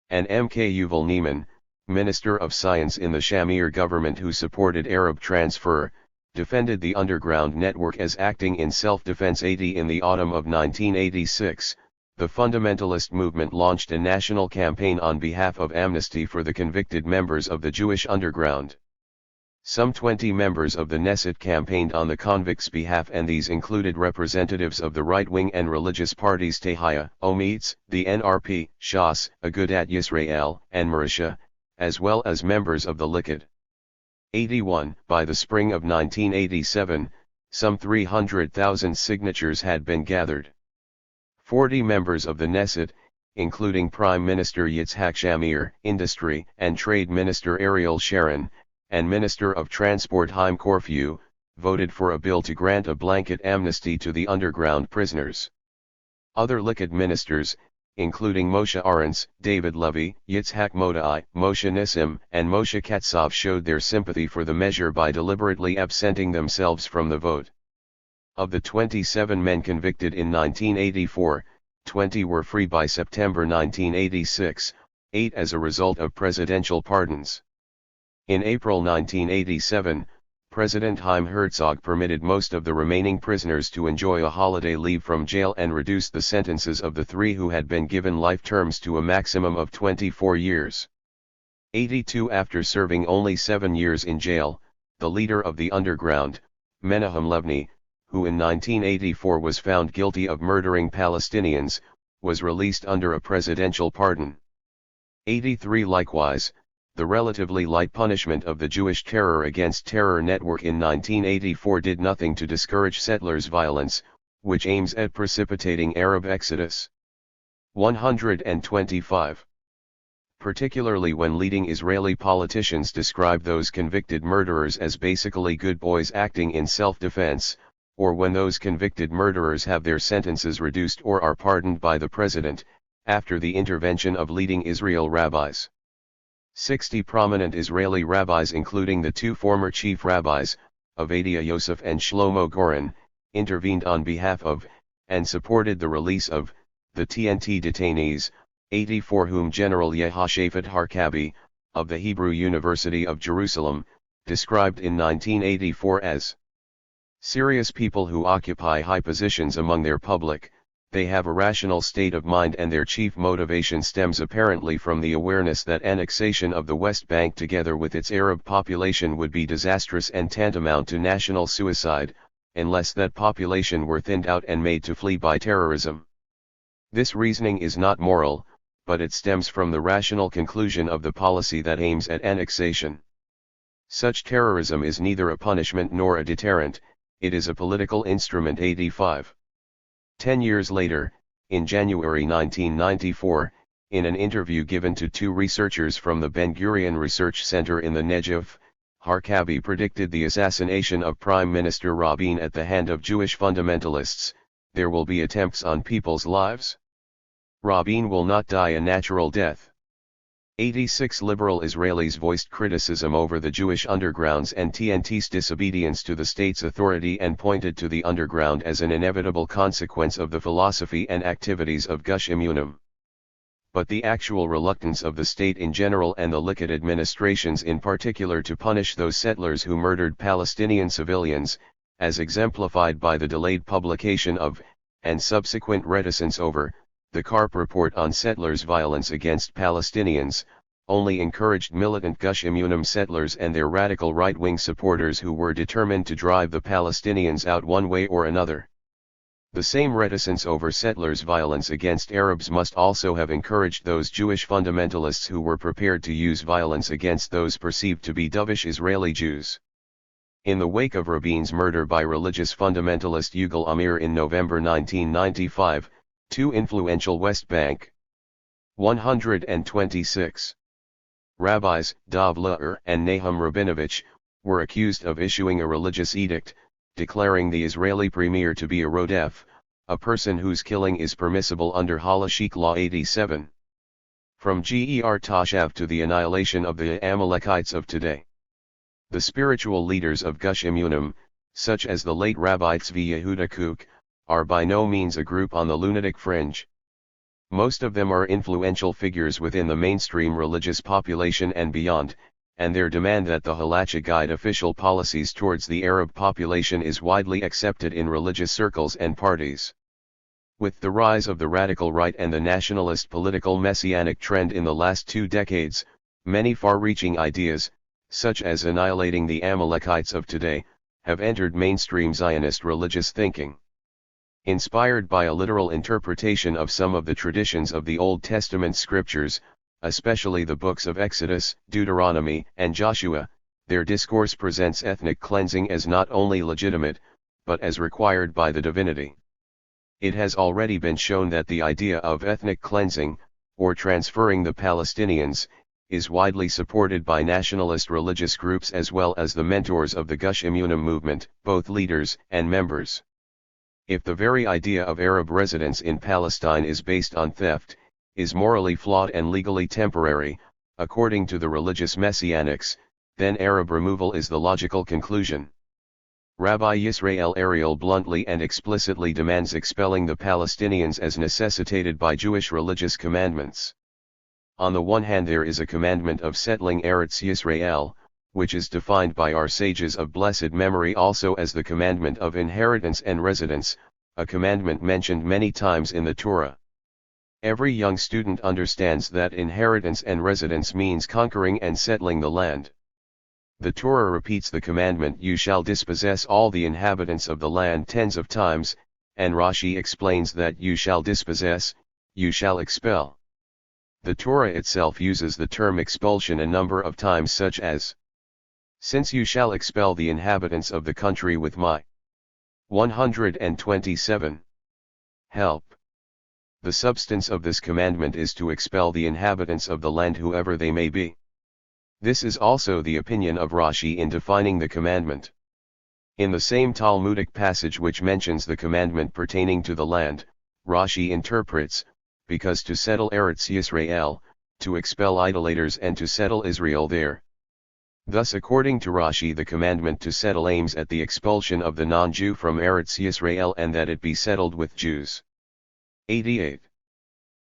And M.K. Yuval Ne'eman, Minister of Science in the Shamir government who supported Arab transfer, defended the underground network as acting in self-defense. 80 In the autumn of 1986, the fundamentalist movement launched a national campaign on behalf of amnesty for the convicted members of the Jewish underground. Some 20 members of the Knesset campaigned on the convicts' behalf, and these included representatives of the right-wing and religious parties Tehaya, Omitz, the NRP, Shas, Agudat Yisrael, and Marisha, as well as members of the Likud. 81 By the spring of 1987, some 300,000 signatures had been gathered. 40 members of the Knesset, including Prime Minister Yitzhak Shamir, Industry and Trade Minister Ariel Sharon, and Minister of Transport Chaim Korfu, voted for a bill to grant a blanket amnesty to the underground prisoners. Other Likud ministers, including Moshe Arens, David Levy, Yitzhak Modai, Moshe Nissim, and Moshe Katsav, showed their sympathy for the measure by deliberately absenting themselves from the vote. Of the 27 men convicted in 1984, 20 were free by September 1986, 8 as a result of presidential pardons. In April 1987, President Chaim Herzog permitted most of the remaining prisoners to enjoy a holiday leave from jail and reduced the sentences of the 3 who had been given life terms to a maximum of 24 years. 82 After serving only 7 years in jail, the leader of the underground, Menahem Levy, who in 1984 was found guilty of murdering Palestinians, was released under a presidential pardon. 83 Likewise, the relatively light punishment of the Jewish Terror Against Terror Network in 1984 did nothing to discourage settlers' violence, which aims at precipitating Arab exodus. 125. Particularly when leading Israeli politicians describe those convicted murderers as basically good boys acting in self-defense, or when those convicted murderers have their sentences reduced or are pardoned by the president, after the intervention of leading Israel rabbis. 60 prominent Israeli rabbis, including the 2 former chief rabbis, Ovadia Yosef and Shlomo Goren, intervened on behalf of, and supported the release of, the TNT detainees, 80 for whom General Yehoshaphat Harkabi, of the Hebrew University of Jerusalem, described in 1984 as serious people who occupy high positions among their public. They have a rational state of mind, and their chief motivation stems apparently from the awareness that annexation of the West Bank together with its Arab population would be disastrous and tantamount to national suicide, unless that population were thinned out and made to flee by terrorism. This reasoning is not moral, but it stems from the rational conclusion of the policy that aims at annexation. Such terrorism is neither a punishment nor a deterrent, it is a political instrument. 85. 10 years later, in January 1994, in an interview given to 2 researchers from the Ben-Gurion Research Center in the Negev, Harkabi predicted the assassination of Prime Minister Rabin at the hand of Jewish fundamentalists. There will be attempts on people's lives. Rabin will not die a natural death. 86 Liberal Israelis voiced criticism over the Jewish undergrounds and TNT's disobedience to the state's authority and pointed to the underground as an inevitable consequence of the philosophy and activities of Gush Emunim. But the actual reluctance of the state in general and the Likud administrations in particular to punish those settlers who murdered Palestinian civilians, as exemplified by the delayed publication of, and subsequent reticence over, the Karp report on settlers' violence against Palestinians, only encouraged militant Gush Emunim settlers and their radical right-wing supporters who were determined to drive the Palestinians out one way or another. The same reticence over settlers' violence against Arabs must also have encouraged those Jewish fundamentalists who were prepared to use violence against those perceived to be dovish Israeli Jews. In the wake of Rabin's murder by religious fundamentalist Yugal Amir in November 1995, 2 influential West Bank 126 rabbis, Dov Le'er and Nahum Rabinovich, were accused of issuing a religious edict, declaring the Israeli premier to be a rodef, a person whose killing is permissible under Halachic Law 87. From Ger Tashav to the annihilation of the Amalekites of today. The spiritual leaders of Gush Emunim, such as the late Rabbi Tzvi Yehuda Kook, are by no means a group on the lunatic fringe. Most of them are influential figures within the mainstream religious population and beyond, and their demand that the halacha guide official policies towards the Arab population is widely accepted in religious circles and parties. With the rise of the radical right and the nationalist political messianic trend in the last 2 decades, many far-reaching ideas, such as annihilating the Amalekites of today, have entered mainstream Zionist religious thinking. Inspired by a literal interpretation of some of the traditions of the Old Testament scriptures, especially the books of Exodus, Deuteronomy, and Joshua, their discourse presents ethnic cleansing as not only legitimate, but as required by the divinity. It has already been shown that the idea of ethnic cleansing, or transferring the Palestinians, is widely supported by nationalist religious groups as well as the mentors of the Gush Emunim movement, both leaders and members. If the very idea of Arab residence in Palestine is based on theft, is morally flawed and legally temporary, according to the religious messianics, then Arab removal is the logical conclusion. Rabbi Yisrael Ariel bluntly and explicitly demands expelling the Palestinians as necessitated by Jewish religious commandments. On the one hand there is a commandment of settling Eretz Yisrael, which is defined by our sages of blessed memory also as the commandment of inheritance and residence, a commandment mentioned many times in the Torah. Every young student understands that inheritance and residence means conquering and settling the land. The Torah repeats the commandment "You shall dispossess all the inhabitants of the land" tens of times, and Rashi explains that "you shall dispossess, you shall expel." The Torah itself uses the term expulsion a number of times, such as, "Since you shall expel the inhabitants of the country with my." 127. Help. The substance of this commandment is to expel the inhabitants of the land whoever they may be. This is also the opinion of Rashi in defining the commandment. In the same Talmudic passage which mentions the commandment pertaining to the land, Rashi interprets, because to settle Eretz Yisrael, to expel idolaters and to settle Israel there. Thus according to Rashi the commandment to settle aims at the expulsion of the non-Jew from Eretz Yisrael and that it be settled with Jews. 88.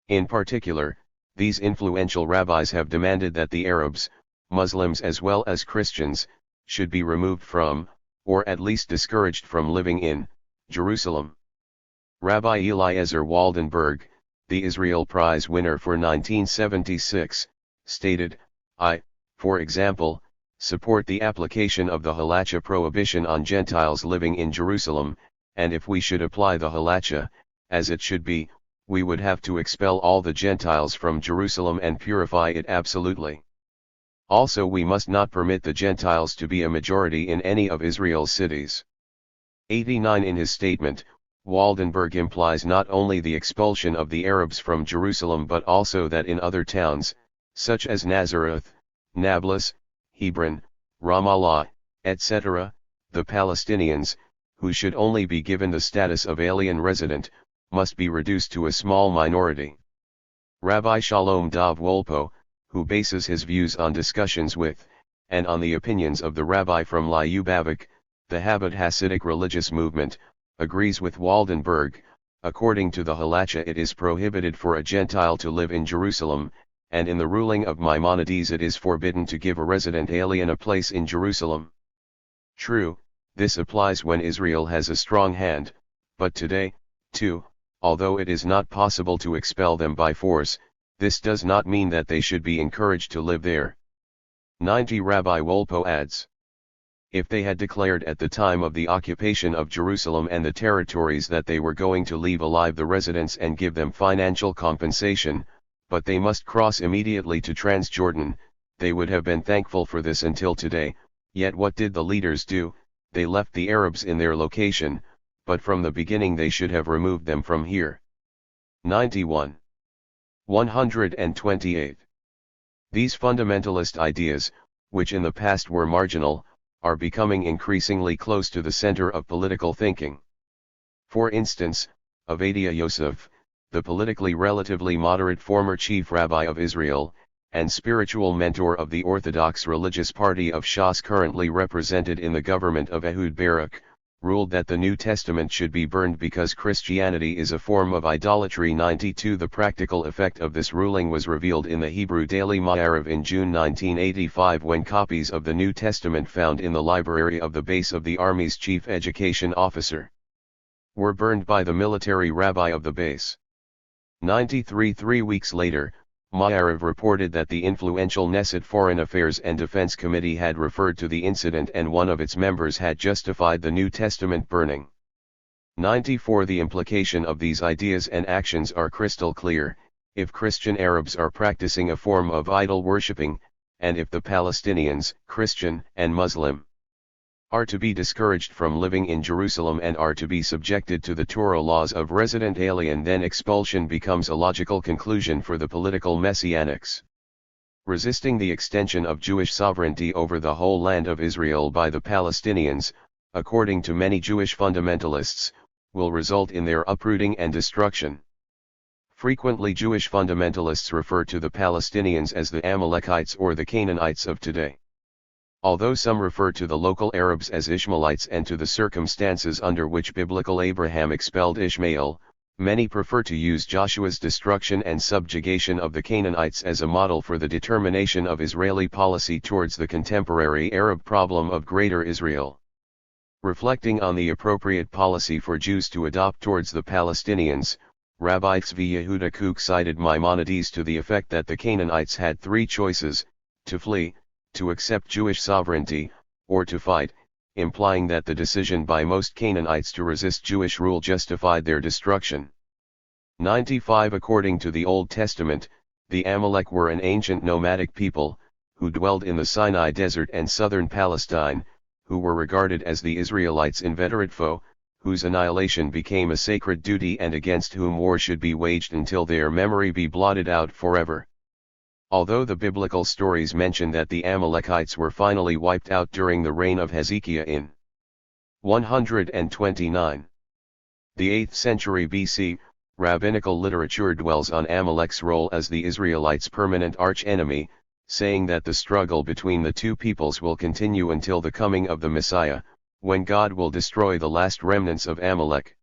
In particular, these influential rabbis have demanded that the Arabs, Muslims as well as Christians, should be removed from, or at least discouraged from living in, Jerusalem. Rabbi Eliezer Waldenberg, the Israel Prize winner for 1976, stated, "I, for example, support the application of the halacha prohibition on Gentiles living in Jerusalem, and if we should apply the halacha, as it should be, we would have to expel all the Gentiles from Jerusalem and purify it absolutely. Also we must not permit the Gentiles to be a majority in any of Israel's cities." 89. In his statement, Waldenberg implies not only the expulsion of the Arabs from Jerusalem but also that in other towns, such as Nazareth, Nablus, Hebron, Ramallah, etc., the Palestinians, who should only be given the status of alien resident, must be reduced to a small minority. Rabbi Shalom Dov Wolpo, who bases his views on discussions with, and on the opinions of the rabbi from Lyubavitch, the Habit Hasidic religious movement, agrees with Waldenberg. According to the halacha it is prohibited for a Gentile to live in Jerusalem, and in the ruling of Maimonides it is forbidden to give a resident alien a place in Jerusalem. True, this applies when Israel has a strong hand, but today, too, although it is not possible to expel them by force, this does not mean that they should be encouraged to live there. 90. Rabbi Wolpo adds, "If they had declared at the time of the occupation of Jerusalem and the territories that they were going to leave alive the residents and give them financial compensation, but they must cross immediately to Transjordan, they would have been thankful for this until today. Yet what did the leaders do? They left the Arabs in their location, but from the beginning they should have removed them from here." 91. 128. These fundamentalist ideas, which in the past were marginal, are becoming increasingly close to the center of political thinking. For instance, Avadia Yosef, the politically relatively moderate former chief rabbi of Israel, and spiritual mentor of the Orthodox religious party of Shas currently represented in the government of Ehud Barak, ruled that the New Testament should be burned because Christianity is a form of idolatry. 92 The practical effect of this ruling was revealed in the Hebrew Daily Ma'ariv in June 1985 when copies of the New Testament found in the library of the base of the Army's chief education officer were burned by the military rabbi of the base. 93 3 weeks later, Ma'ariv reported that the influential Knesset Foreign Affairs and Defense Committee had referred to the incident and one of its members had justified the New Testament burning. 94 The implication of these ideas and actions are crystal clear: if Christian Arabs are practicing a form of idol worshipping, and if the Palestinians, Christian and Muslim, are to be discouraged from living in Jerusalem and are to be subjected to the Torah laws of resident alien, then expulsion becomes a logical conclusion for the political messianics. Resisting the extension of Jewish sovereignty over the whole land of Israel by the Palestinians, according to many Jewish fundamentalists, will result in their uprooting and destruction. Frequently Jewish fundamentalists refer to the Palestinians as the Amalekites or the Canaanites of today. Although some refer to the local Arabs as Ishmaelites and to the circumstances under which biblical Abraham expelled Ishmael, many prefer to use Joshua's destruction and subjugation of the Canaanites as a model for the determination of Israeli policy towards the contemporary Arab problem of Greater Israel. Reflecting on the appropriate policy for Jews to adopt towards the Palestinians, Rabbi Tzvi Yehuda Kook cited Maimonides to the effect that the Canaanites had three choices: to flee, to accept Jewish sovereignty, or to fight, implying that the decision by most Canaanites to resist Jewish rule justified their destruction. 95 According to the Old Testament, the Amalek were an ancient nomadic people, who dwelled in the Sinai Desert and southern Palestine, who were regarded as the Israelites' inveterate foe, whose annihilation became a sacred duty and against whom war should be waged until their memory be blotted out forever. Although the biblical stories mention that the Amalekites were finally wiped out during the reign of Hezekiah in 129. The 8th century BC, rabbinical literature dwells on Amalek's role as the Israelites' permanent arch-enemy, saying that the struggle between the two peoples will continue until the coming of the Messiah, when God will destroy the last remnants of Amalek.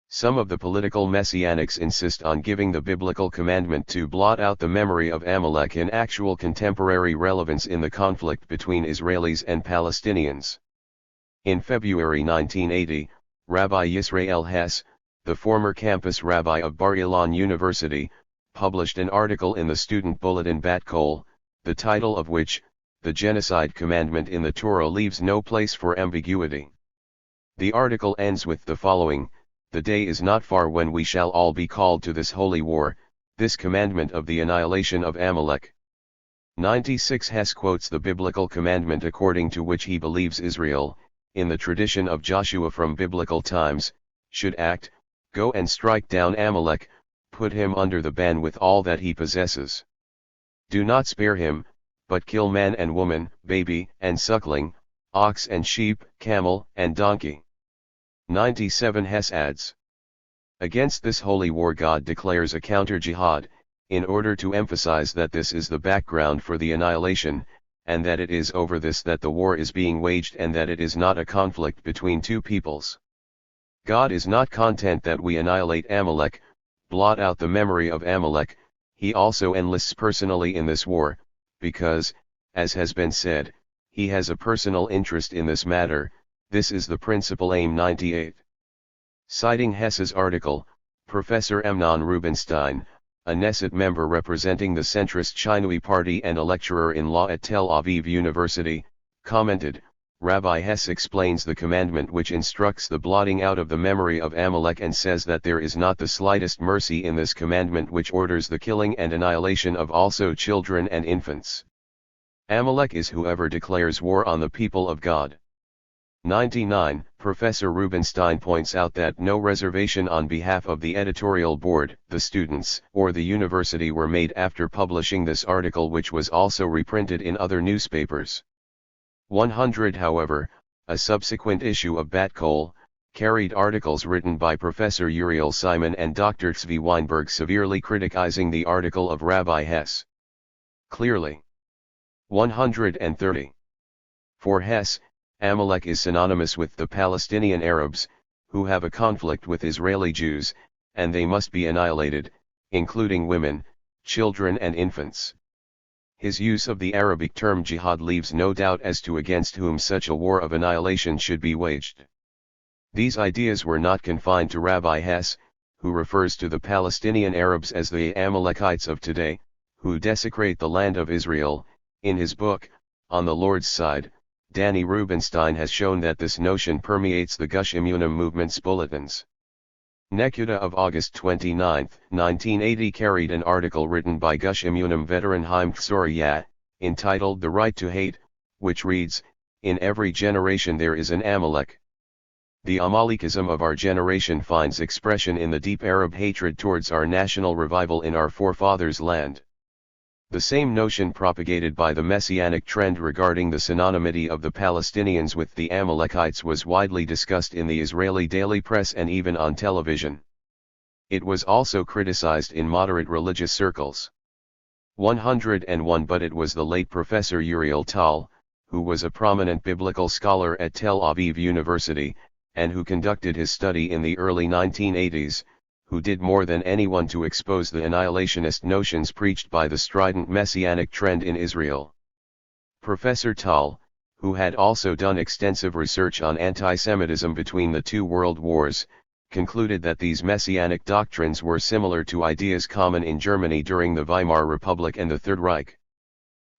Some of the political messianics insist on giving the biblical commandment to blot out the memory of Amalek in actual contemporary relevance in the conflict between Israelis and Palestinians. In February 1980, Rabbi Yisrael Hess, the former campus rabbi of Bar Ilan University, published an article in the student bulletin Bat Kol, the title of which, "The Genocide Commandment in the Torah Leaves No Place for Ambiguity." The article ends with the following: "The day is not far when we shall all be called to this holy war, this commandment of the annihilation of Amalek." 96 Hess quotes the biblical commandment according to which he believes Israel, in the tradition of Joshua from biblical times, should act: "Go and strike down Amalek, put him under the ban with all that he possesses. Do not spare him, but kill man and woman, baby and suckling, ox and sheep, camel and donkey." 97 Hess adds: "Against this holy war God declares a counter-jihad, in order to emphasize that this is the background for the annihilation, and that it is over this that the war is being waged and that it is not a conflict between two peoples. God is not content that we annihilate Amalek, blot out the memory of Amalek, he also enlists personally in this war, because, as has been said, he has a personal interest in this matter. This is the principal aim." 98. Citing Hess's article, Professor Amnon Rubinstein, a Knesset member representing the centrist Shinui party and a lecturer in law at Tel Aviv University, commented, "Rabbi Hess explains the commandment which instructs the blotting out of the memory of Amalek and says that there is not the slightest mercy in this commandment which orders the killing and annihilation of also children and infants. Amalek is whoever declares war on the people of God." 99. Professor Rubinstein points out that no reservation on behalf of the editorial board, the students, or the university were made after publishing this article, which was also reprinted in other newspapers. 100. However, a subsequent issue of Bat Kol, carried articles written by Professor Uriel Simon and Dr. Tzvi Weinberg severely criticizing the article of Rabbi Hess. Clearly. 130. For Hess, Amalek is synonymous with the Palestinian Arabs, who have a conflict with Israeli Jews, and they must be annihilated, including women, children and infants. His use of the Arabic term jihad leaves no doubt as to against whom such a war of annihilation should be waged. These ideas were not confined to Rabbi Hess, who refers to the Palestinian Arabs as the Amalekites of today, who desecrate the land of Israel. In his book, On the Lord's Side, Danny Rubenstein has shown that this notion permeates the Gush Emunim movement's bulletins. Nekuda of August 29, 1980 carried an article written by Gush Emunim veteran Haim Tzoria, entitled The Right to Hate, which reads, "In every generation there is an Amalek. The Amalekism of our generation finds expression in the deep Arab hatred towards our national revival in our forefathers' land." The same notion propagated by the messianic trend regarding the synonymity of the Palestinians with the Amalekites was widely discussed in the Israeli daily press and even on television. It was also criticized in moderate religious circles. 101 But it was the late Professor Uriel Tal, who was a prominent biblical scholar at Tel Aviv University, and who conducted his study in the early 1980s, who did more than anyone to expose the annihilationist notions preached by the strident messianic trend in Israel. Professor Tal, who had also done extensive research on anti-Semitism between the two world wars, concluded that these messianic doctrines were similar to ideas common in Germany during the Weimar Republic and the Third Reich.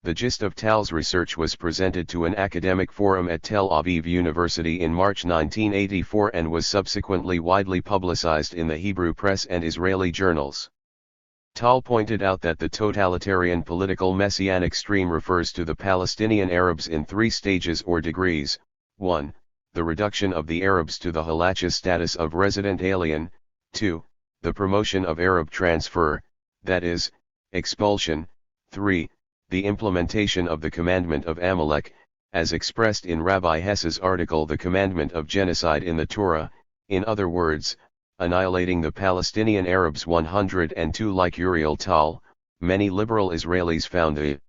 The gist of Tal's research was presented to an academic forum at Tel Aviv University in March 1984 and was subsequently widely publicized in the Hebrew press and Israeli journals. Tal pointed out that the totalitarian political messianic stream refers to the Palestinian Arabs in three stages or degrees: 1. The reduction of the Arabs to the halachah status of resident alien; 2. The promotion of Arab transfer, that is, expulsion; 3. The implementation of the commandment of Amalek, as expressed in Rabbi Hess's article The Commandment of Genocide in the Torah, in other words, annihilating the Palestinian Arabs. 102 Like Uriel Tal, many liberal Israelis found the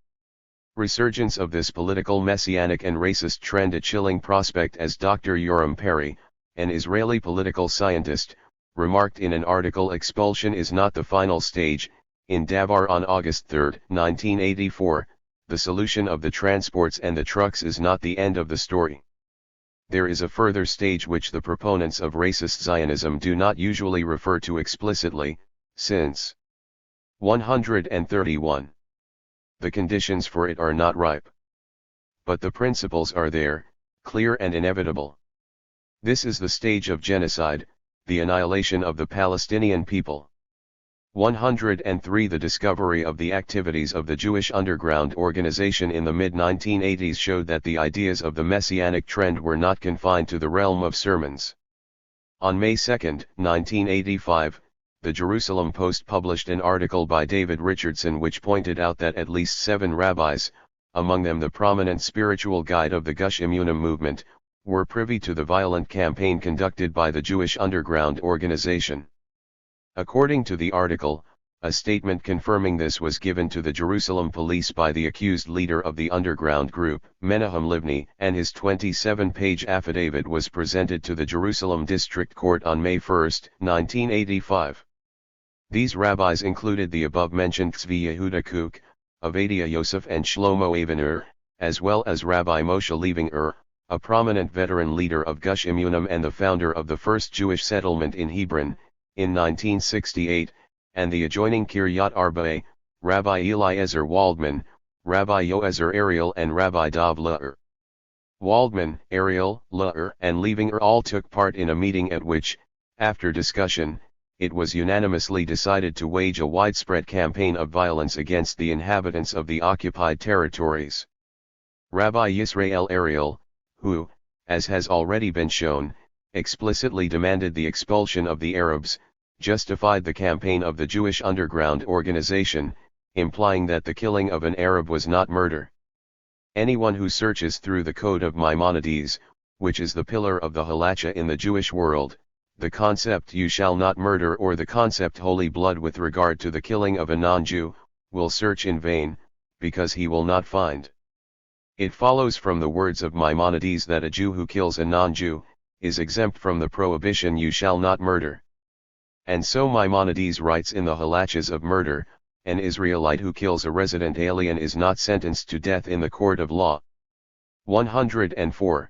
resurgence of this political messianic and racist trend a chilling prospect, as Dr. Yoram Perry, an Israeli political scientist, remarked in an article Expulsion is not the final stage. In Davar on August 3, 1984, the solution of the transports and the trucks is not the end of the story. There is a further stage which the proponents of racist Zionism do not usually refer to explicitly, since 131. The conditions for it are not ripe. But the principles are there, clear and inevitable. This is the stage of genocide, the annihilation of the Palestinian people. 103 The discovery of the activities of the Jewish underground organization in the mid-1980s showed that the ideas of the messianic trend were not confined to the realm of sermons. On May 2, 1985, the Jerusalem Post published an article by David Richardson which pointed out that at least 7 rabbis, among them the prominent spiritual guide of the Gush Emunim movement, were privy to the violent campaign conducted by the Jewish underground organization. According to the article, a statement confirming this was given to the Jerusalem police by the accused leader of the underground group, Menahem Livni, and his 27-page affidavit was presented to the Jerusalem District Court on May 1, 1985. These rabbis included the above-mentioned Tzvi Yehuda Kook, Avadia Yosef and Shlomo Avener, as well as Rabbi Moshe Levinger, a prominent veteran leader of Gush Emunim and the founder of the first Jewish settlement in Hebron, in 1968, and the adjoining Kiryat Arba, Rabbi Eliezer Waldman, Rabbi Yoezer Ariel and Rabbi Dov Le'er. Waldman, Ariel, Le'er and Levinger all took part in a meeting at which, after discussion, it was unanimously decided to wage a widespread campaign of violence against the inhabitants of the occupied territories. Rabbi Yisrael Ariel, who, as has already been shown, explicitly demanded the expulsion of the Arabs, justified the campaign of the Jewish underground organization, implying that the killing of an Arab was not murder. Anyone who searches through the Code of Maimonides, which is the pillar of the halacha in the Jewish world, the concept "you shall not murder" or the concept holy blood with regard to the killing of a non-Jew, will search in vain, because he will not find. It follows from the words of Maimonides that a Jew who kills a non-Jew, is exempt from the prohibition "you shall not murder." And so Maimonides writes in the halachas of murder, an Israelite who kills a resident alien is not sentenced to death in the court of law. 104.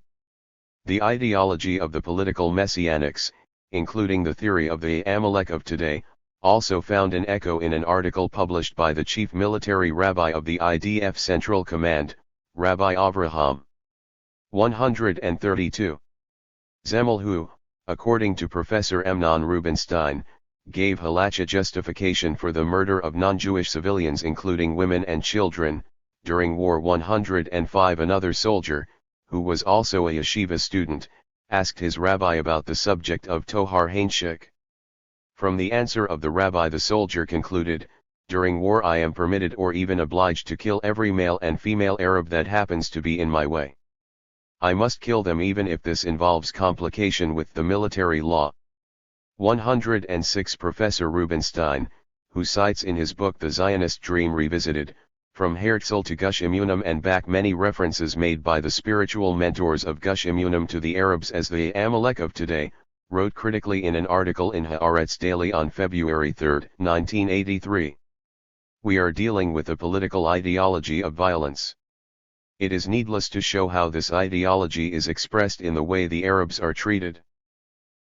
The ideology of the political messianics, including the theory of the Amalek of today, also found an echo in an article published by the chief military rabbi of the IDF Central Command, Rabbi Avraham. 132. Zemel who, according to Professor Amnon Rubinstein, gave halacha justification for the murder of non-Jewish civilians including women and children, during War 105. Another soldier, who was also a yeshiva student, asked his rabbi about the subject of Tohar Hainshik. From the answer of the rabbi the soldier concluded, "During war I am permitted or even obliged to kill every male and female Arab that happens to be in my way. I must kill them even if this involves complication with the military law." 106. Professor Rubinstein, who cites in his book The Zionist Dream Revisited, From Herzl to Gush Emunim and back many references made by the spiritual mentors of Gush Emunim to the Arabs as the Amalek of today, wrote critically in an article in Haaretz Daily on February 3, 1983. We are dealing with a political ideology of violence. It is needless to show how this ideology is expressed in the way the Arabs are treated.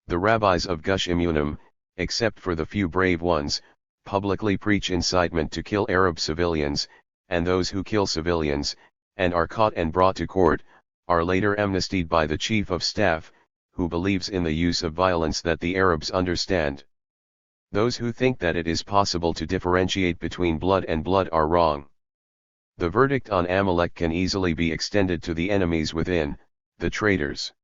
The rabbis of Gush Emunim, except for the few brave ones, publicly preach incitement to kill Arab civilians, and those who kill civilians, and are caught and brought to court, are later amnestied by the Chief of Staff, who believes in the use of violence that the Arabs understand. Those who think that it is possible to differentiate between blood and blood are wrong. The verdict on Amalek can easily be extended to the enemies within, the traitors.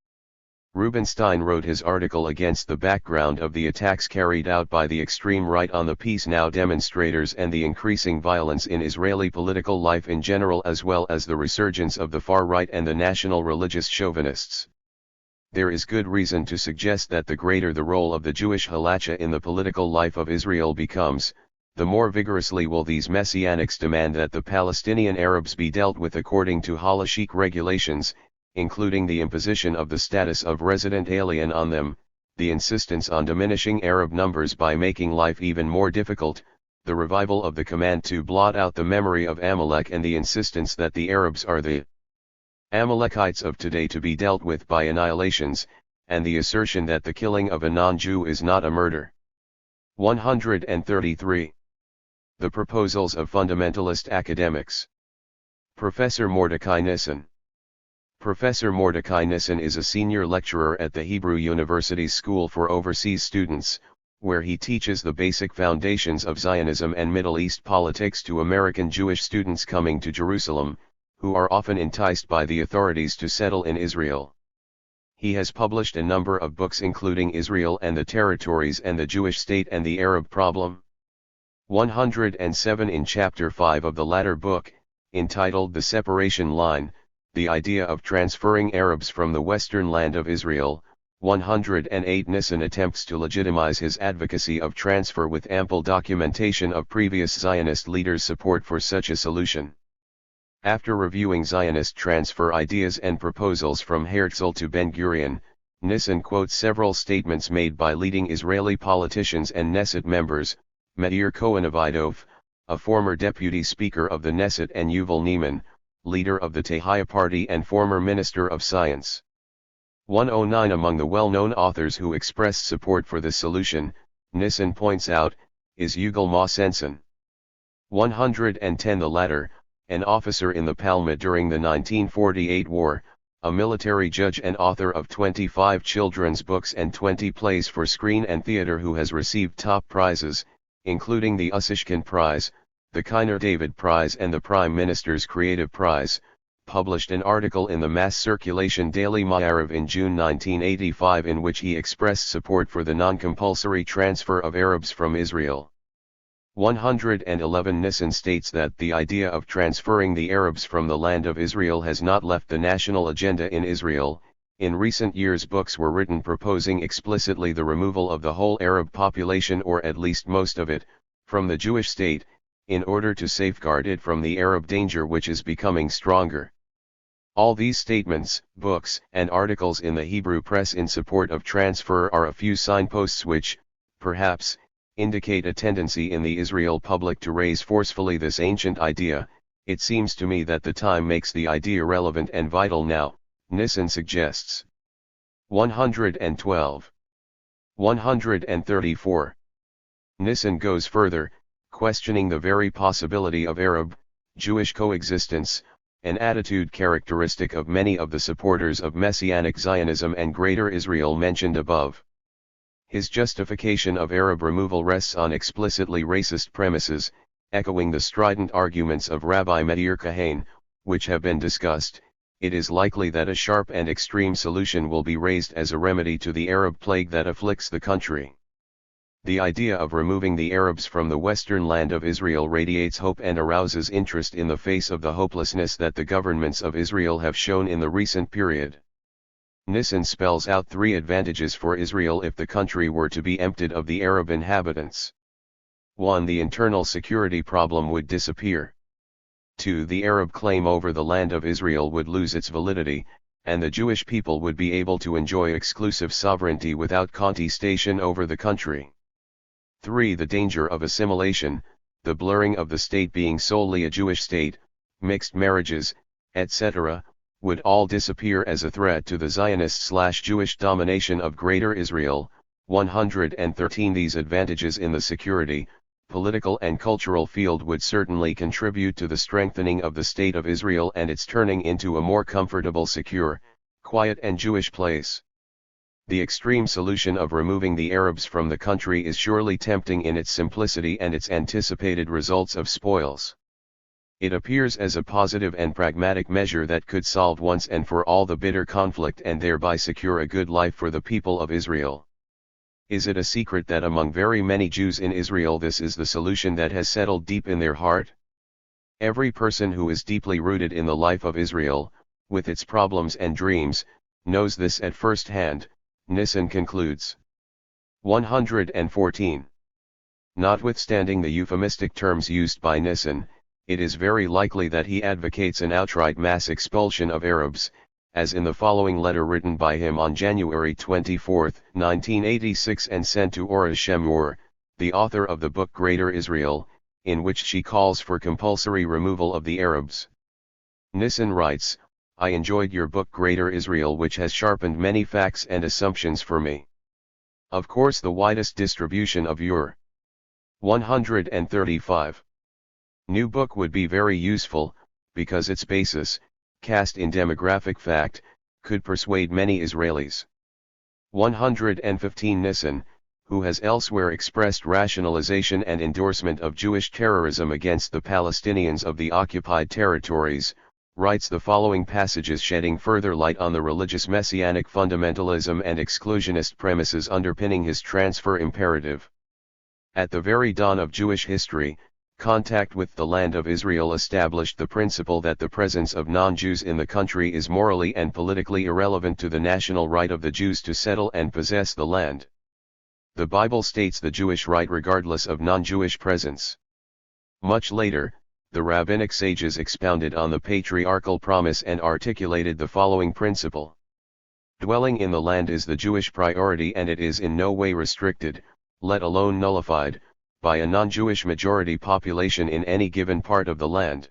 Rubinstein wrote his article against the background of the attacks carried out by the extreme right on the Peace Now demonstrators and the increasing violence in Israeli political life in general, as well as the resurgence of the far right and the national religious chauvinists. There is good reason to suggest that the greater the role of the Jewish halacha in the political life of Israel becomes, the more vigorously will these messianics demand that the Palestinian Arabs be dealt with according to halachic regulations, including the imposition of the status of resident alien on them, the insistence on diminishing Arab numbers by making life even more difficult, the revival of the command to blot out the memory of Amalek and the insistence that the Arabs are the Amalekites of today to be dealt with by annihilations, and the assertion that the killing of a non-Jew is not a murder. 133. The proposals of fundamentalist academics. Professor Mordecai Nissen. Professor Mordecai Nissen is a senior lecturer at the Hebrew University's School for Overseas Students, where he teaches the basic foundations of Zionism and Middle East politics to American Jewish students coming to Jerusalem, who are often enticed by the authorities to settle in Israel. He has published a number of books including Israel and the Territories and the Jewish State and the Arab Problem. 107. In Chapter 5 of the latter book, entitled The Separation Line, the idea of transferring Arabs from the western land of Israel, 108. Nissen attempts to legitimize his advocacy of transfer with ample documentation of previous Zionist leaders' support for such a solution. After reviewing Zionist transfer ideas and proposals from Herzl to Ben-Gurion, Nissen quotes several statements made by leading Israeli politicians and Knesset members, Meir Cohen-Avidov, a former deputy speaker of the Knesset, and Yuval Ne'eman, leader of the Tehaya Party and former Minister of Science. 109. Among the well-known authors who expressed support for this solution, Nissen points out, is Yugal Ma-Sensen. 110. The latter, an officer in the Palma during the 1948 war, a military judge and author of 25 children's books and 20 plays for screen and theater, who has received top prizes, including the Ussishkin Prize, the Kiner David Prize and the Prime Minister's Creative Prize, published an article in the mass circulation Daily Ma'ariv in June 1985 in which he expressed support for the non-compulsory transfer of Arabs from Israel. 111. Nissen states that the idea of transferring the Arabs from the land of Israel has not left the national agenda in Israel, In recent years books were written proposing explicitly the removal of the whole Arab population or at least most of it, from the Jewish state, in order to safeguard it from the Arab danger which is becoming stronger. All these statements, books, and articles in the Hebrew press in support of transfer are a few signposts which, perhaps, indicate a tendency in the Israel public to raise forcefully this ancient idea. It seems to me that the time makes the idea relevant and vital now, Nissen suggests. 112. 134. Nissen goes further, questioning the very possibility of Arab-Jewish coexistence, an attitude characteristic of many of the supporters of Messianic Zionism and Greater Israel mentioned above. His justification of Arab removal rests on explicitly racist premises, echoing the strident arguments of Rabbi Meir Kahane, which have been discussed. It is likely that a sharp and extreme solution will be raised as a remedy to the Arab plague that afflicts the country. The idea of removing the Arabs from the western land of Israel radiates hope and arouses interest in the face of the hopelessness that the governments of Israel have shown in the recent period. Nissen spells out 3 advantages for Israel if the country were to be emptied of the Arab inhabitants. 1. The internal security problem would disappear. 2. The Arab claim over the land of Israel would lose its validity, and the Jewish people would be able to enjoy exclusive sovereignty without contestation over the country. 3. The danger of assimilation, the blurring of the state being solely a Jewish state, mixed marriages, etc., would all disappear as a threat to the Zionist/Jewish domination of Greater Israel. 113. These advantages in the security, political and cultural field would certainly contribute to the strengthening of the State of Israel and its turning into a more comfortable, secure, quiet and Jewish place. The extreme solution of removing the Arabs from the country is surely tempting in its simplicity and its anticipated results of spoils. It appears as a positive and pragmatic measure that could solve once and for all the bitter conflict and thereby secure a good life for the people of Israel. Is it a secret that among very many Jews in Israel this is the solution that has settled deep in their heart? Every person who is deeply rooted in the life of Israel, with its problems and dreams, knows this at first hand, Nissen concludes. 114. Notwithstanding the euphemistic terms used by Nissen, it is very likely that he advocates an outright mass expulsion of Arabs, as in the following letter written by him on January 24, 1986 and sent to Ora Shemur, the author of the book Greater Israel, in which she calls for compulsory removal of the Arabs. Nissen writes, "I enjoyed your book Greater Israel, which has sharpened many facts and assumptions for me. Of course the widest distribution of your 135 new book would be very useful, because its basis, cast in demographic fact, could persuade many Israelis." 115. Nissen, who has elsewhere expressed rationalization and endorsement of Jewish terrorism against the Palestinians of the occupied territories, writes the following passages shedding further light on the religious messianic fundamentalism and exclusionist premises underpinning his transfer imperative. At the very dawn of Jewish history, contact with the land of Israel established the principle that the presence of non-Jews in the country is morally and politically irrelevant to the national right of the Jews to settle and possess the land. The Bible states the Jewish right regardless of non-Jewish presence. Much later, the rabbinic sages expounded on the patriarchal promise and articulated the following principle. Dwelling in the land is the Jewish priority, and it is in no way restricted, let alone nullified, by a non-Jewish majority population in any given part of the land.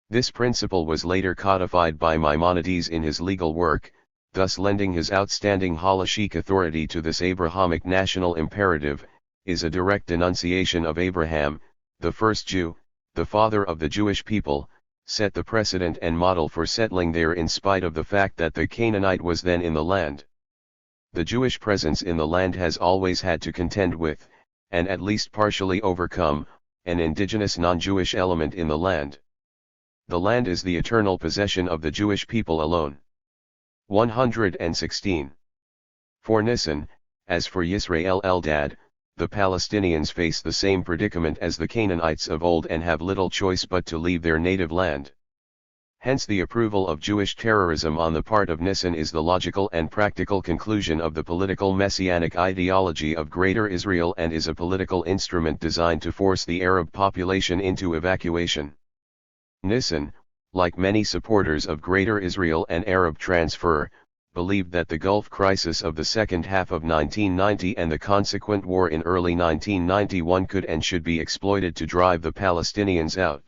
This principle was later codified by Maimonides in his legal work, thus lending his outstanding halachic authority to this Abrahamic national imperative, is a direct denunciation of Abraham, the first Jew, the father of the Jewish people, set the precedent and model for settling there in spite of the fact that the Canaanite was then in the land. The Jewish presence in the land has always had to contend with, and at least partially overcome, an indigenous non-Jewish element in the land. The land is the eternal possession of the Jewish people alone. 116. For Nissen, as for Yisrael Eldad, the Palestinians face the same predicament as the Canaanites of old and have little choice but to leave their native land. Hence the approval of Jewish terrorism on the part of Nissan is the logical and practical conclusion of the political messianic ideology of Greater Israel and is a political instrument designed to force the Arab population into evacuation. Nissan, like many supporters of Greater Israel and Arab transfer, believed that the Gulf crisis of the second half of 1990 and the consequent war in early 1991 could and should be exploited to drive the Palestinians out.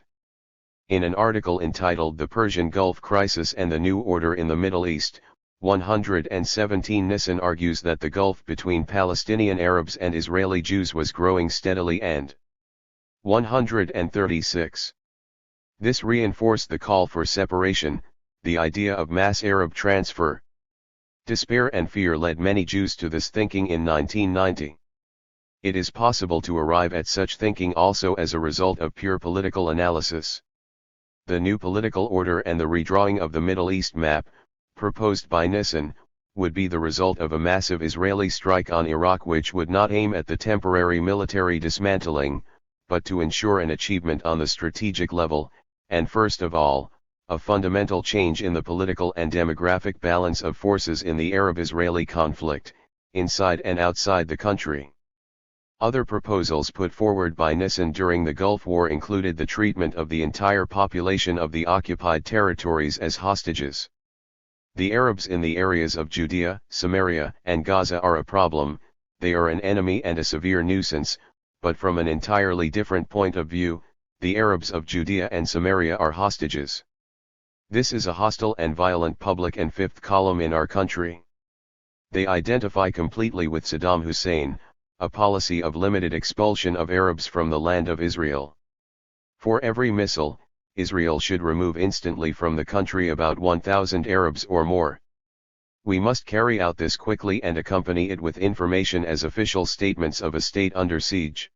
In an article entitled The Persian Gulf Crisis and the New Order in the Middle East, 117, Nissan argues that the gulf between Palestinian Arabs and Israeli Jews was growing steadily and 136. This reinforced the call for separation, the idea of mass Arab transfer. Despair and fear led many Jews to this thinking in 1990. It is possible to arrive at such thinking also as a result of pure political analysis. The new political order and the redrawing of the Middle East map, proposed by Nissan, would be the result of a massive Israeli strike on Iraq which would not aim at the temporary military dismantling, but to ensure an achievement on the strategic level, and first of all, a fundamental change in the political and demographic balance of forces in the Arab-Israeli conflict, inside and outside the country. Other proposals put forward by Nissan during the Gulf War included the treatment of the entire population of the occupied territories as hostages. The Arabs in the areas of Judea, Samaria, and Gaza are a problem, they are an enemy and a severe nuisance, but from an entirely different point of view, the Arabs of Judea and Samaria are hostages. This is a hostile and violent public and fifth column in our country. They identify completely with Saddam Hussein, a policy of limited expulsion of Arabs from the land of Israel. For every missile, Israel should remove instantly from the country about 1,000 Arabs or more. We must carry out this quickly and accompany it with information as official statements of a state under siege.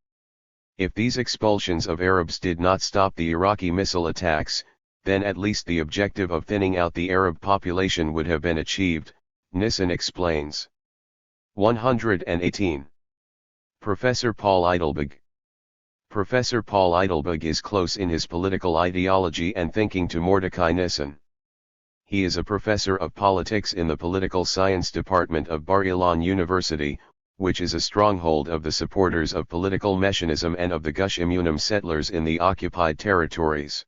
If these expulsions of Arabs did not stop the Iraqi missile attacks, then at least the objective of thinning out the Arab population would have been achieved, Nissan explains. 118. Professor Paul Eidelberg. Professor Paul Eidelberg is close in his political ideology and thinking to Mordecai Nissan. He is a professor of politics in the Political Science Department of Bar-Ilan University, which is a stronghold of the supporters of political Messianism and of the Gush Emunim settlers in the occupied territories.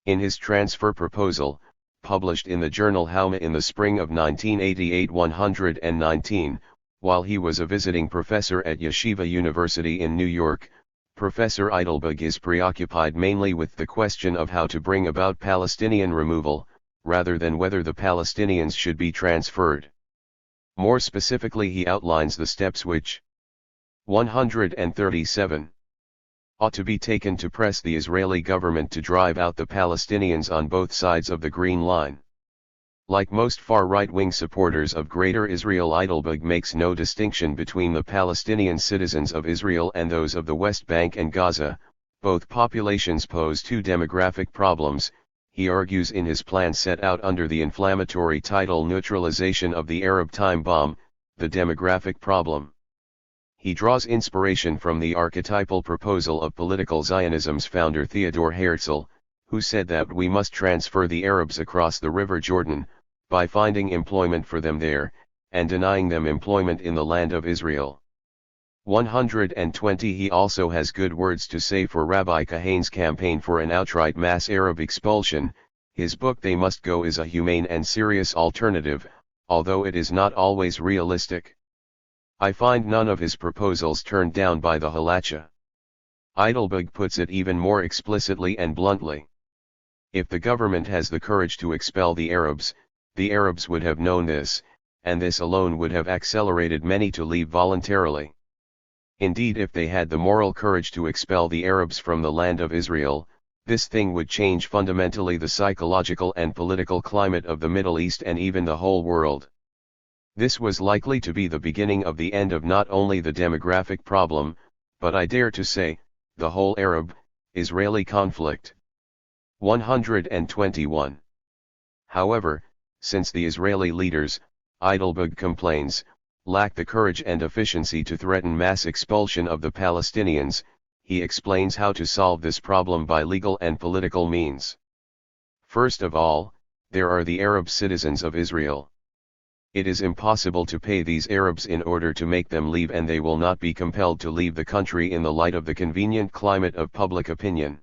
In his transfer proposal, published in the journal Hauma in the spring of 1988, 119, while he was a visiting professor at Yeshiva University in New York, Professor Eidelberg is preoccupied mainly with the question of how to bring about Palestinian removal, rather than whether the Palestinians should be transferred. More specifically, he outlines the steps which 137 ought to be taken to press the Israeli government to drive out the Palestinians on both sides of the Green Line. Like most far right-wing supporters of Greater Israel, Eidelberg makes no distinction between the Palestinian citizens of Israel and those of the West Bank and Gaza. Both populations pose two demographic problems, he argues in his plan set out under the inflammatory title Neutralization of the Arab Time Bomb, the demographic problem. He draws inspiration from the archetypal proposal of political Zionism's founder Theodor Herzl, who said that we must transfer the Arabs across the River Jordan, by finding employment for them there, and denying them employment in the land of Israel. 120. He also has good words to say for Rabbi Kahane's campaign for an outright mass Arab expulsion. His book They Must Go is a humane and serious alternative, although it is not always realistic. I find none of his proposals turned down by the Halacha. Eidelberg puts it even more explicitly and bluntly. If the government has the courage to expel the Arabs would have known this, and this alone would have accelerated many to leave voluntarily. Indeed, if they had the moral courage to expel the Arabs from the land of Israel, this thing would change fundamentally the psychological and political climate of the Middle East and even the whole world. This was likely to be the beginning of the end of not only the demographic problem, but I dare to say, the whole Arab-Israeli conflict. 121. However, since the Israeli leaders, Eidelberg complains, lack the courage and efficiency to threaten mass expulsion of the Palestinians, he explains how to solve this problem by legal and political means. First of all, there are the Arab citizens of Israel. It is impossible to pay these Arabs in order to make them leave, and they will not be compelled to leave the country in the light of the convenient climate of public opinion.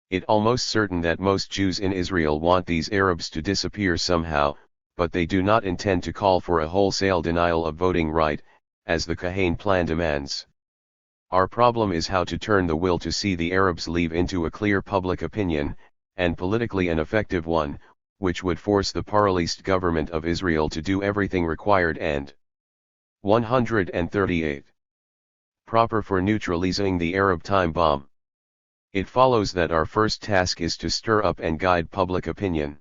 It almost certain that most Jews in Israel want these Arabs to disappear somehow, but they do not intend to call for a wholesale denial of voting right, as the Kahane plan demands. Our problem is how to turn the will to see the Arabs leave into a clear public opinion, and politically an effective one, which would force the pluralist government of Israel to do everything required and 138. Proper for neutralizing the Arab time bomb. It follows that our first task is to stir up and guide public opinion.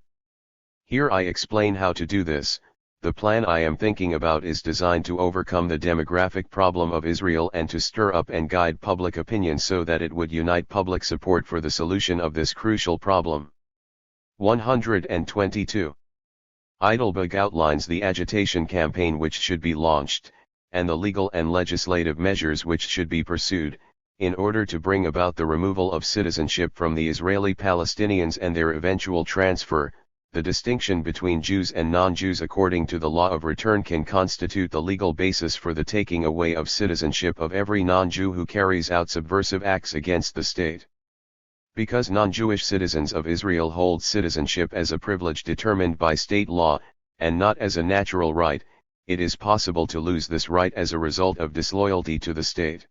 Here I explain how to do this. The plan I am thinking about is designed to overcome the demographic problem of Israel and to stir up and guide public opinion so that it would unite public support for the solution of this crucial problem. 122. Heidelberg outlines the agitation campaign which should be launched, and the legal and legislative measures which should be pursued, in order to bring about the removal of citizenship from the Israeli Palestinians and their eventual transfer. The distinction between Jews and non-Jews according to the law of return can constitute the legal basis for the taking away of citizenship of every non-Jew who carries out subversive acts against the state. Because non-Jewish citizens of Israel hold citizenship as a privilege determined by state law, and not as a natural right, it is possible to lose this right as a result of disloyalty to the state.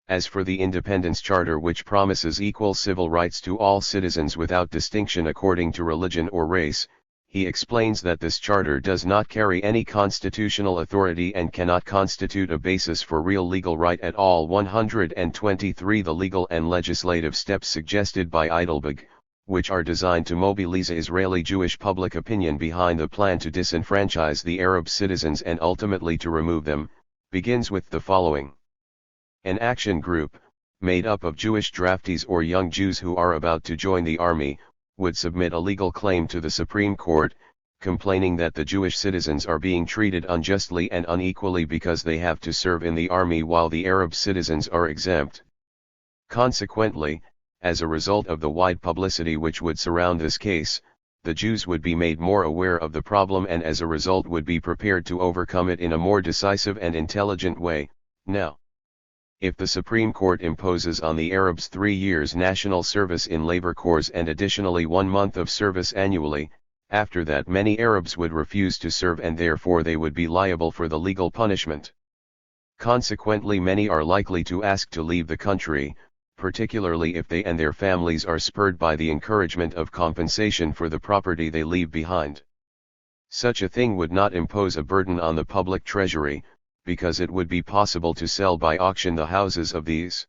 As for the Independence Charter, which promises equal civil rights to all citizens without distinction according to religion or race, he explains that this charter does not carry any constitutional authority and cannot constitute a basis for real legal right at all. 123. The legal and legislative steps suggested by Heidelberg, which are designed to mobilize Israeli Jewish public opinion behind the plan to disenfranchise the Arab citizens and ultimately to remove them, begins with the following. An action group, made up of Jewish draftees or young Jews who are about to join the army, would submit a legal claim to the Supreme Court, complaining that the Jewish citizens are being treated unjustly and unequally because they have to serve in the army while the Arab citizens are exempt. Consequently, as a result of the wide publicity which would surround this case, the Jews would be made more aware of the problem and as a result would be prepared to overcome it in a more decisive and intelligent way. Now, if the Supreme Court imposes on the Arabs 3 years national service in labor corps and additionally 1 month of service annually, after that many Arabs would refuse to serve and therefore they would be liable for the legal punishment. Consequently, many are likely to ask to leave the country, particularly if they and their families are spurred by the encouragement of compensation for the property they leave behind. Such a thing would not impose a burden on the public treasury, because it would be possible to sell by auction the houses of these.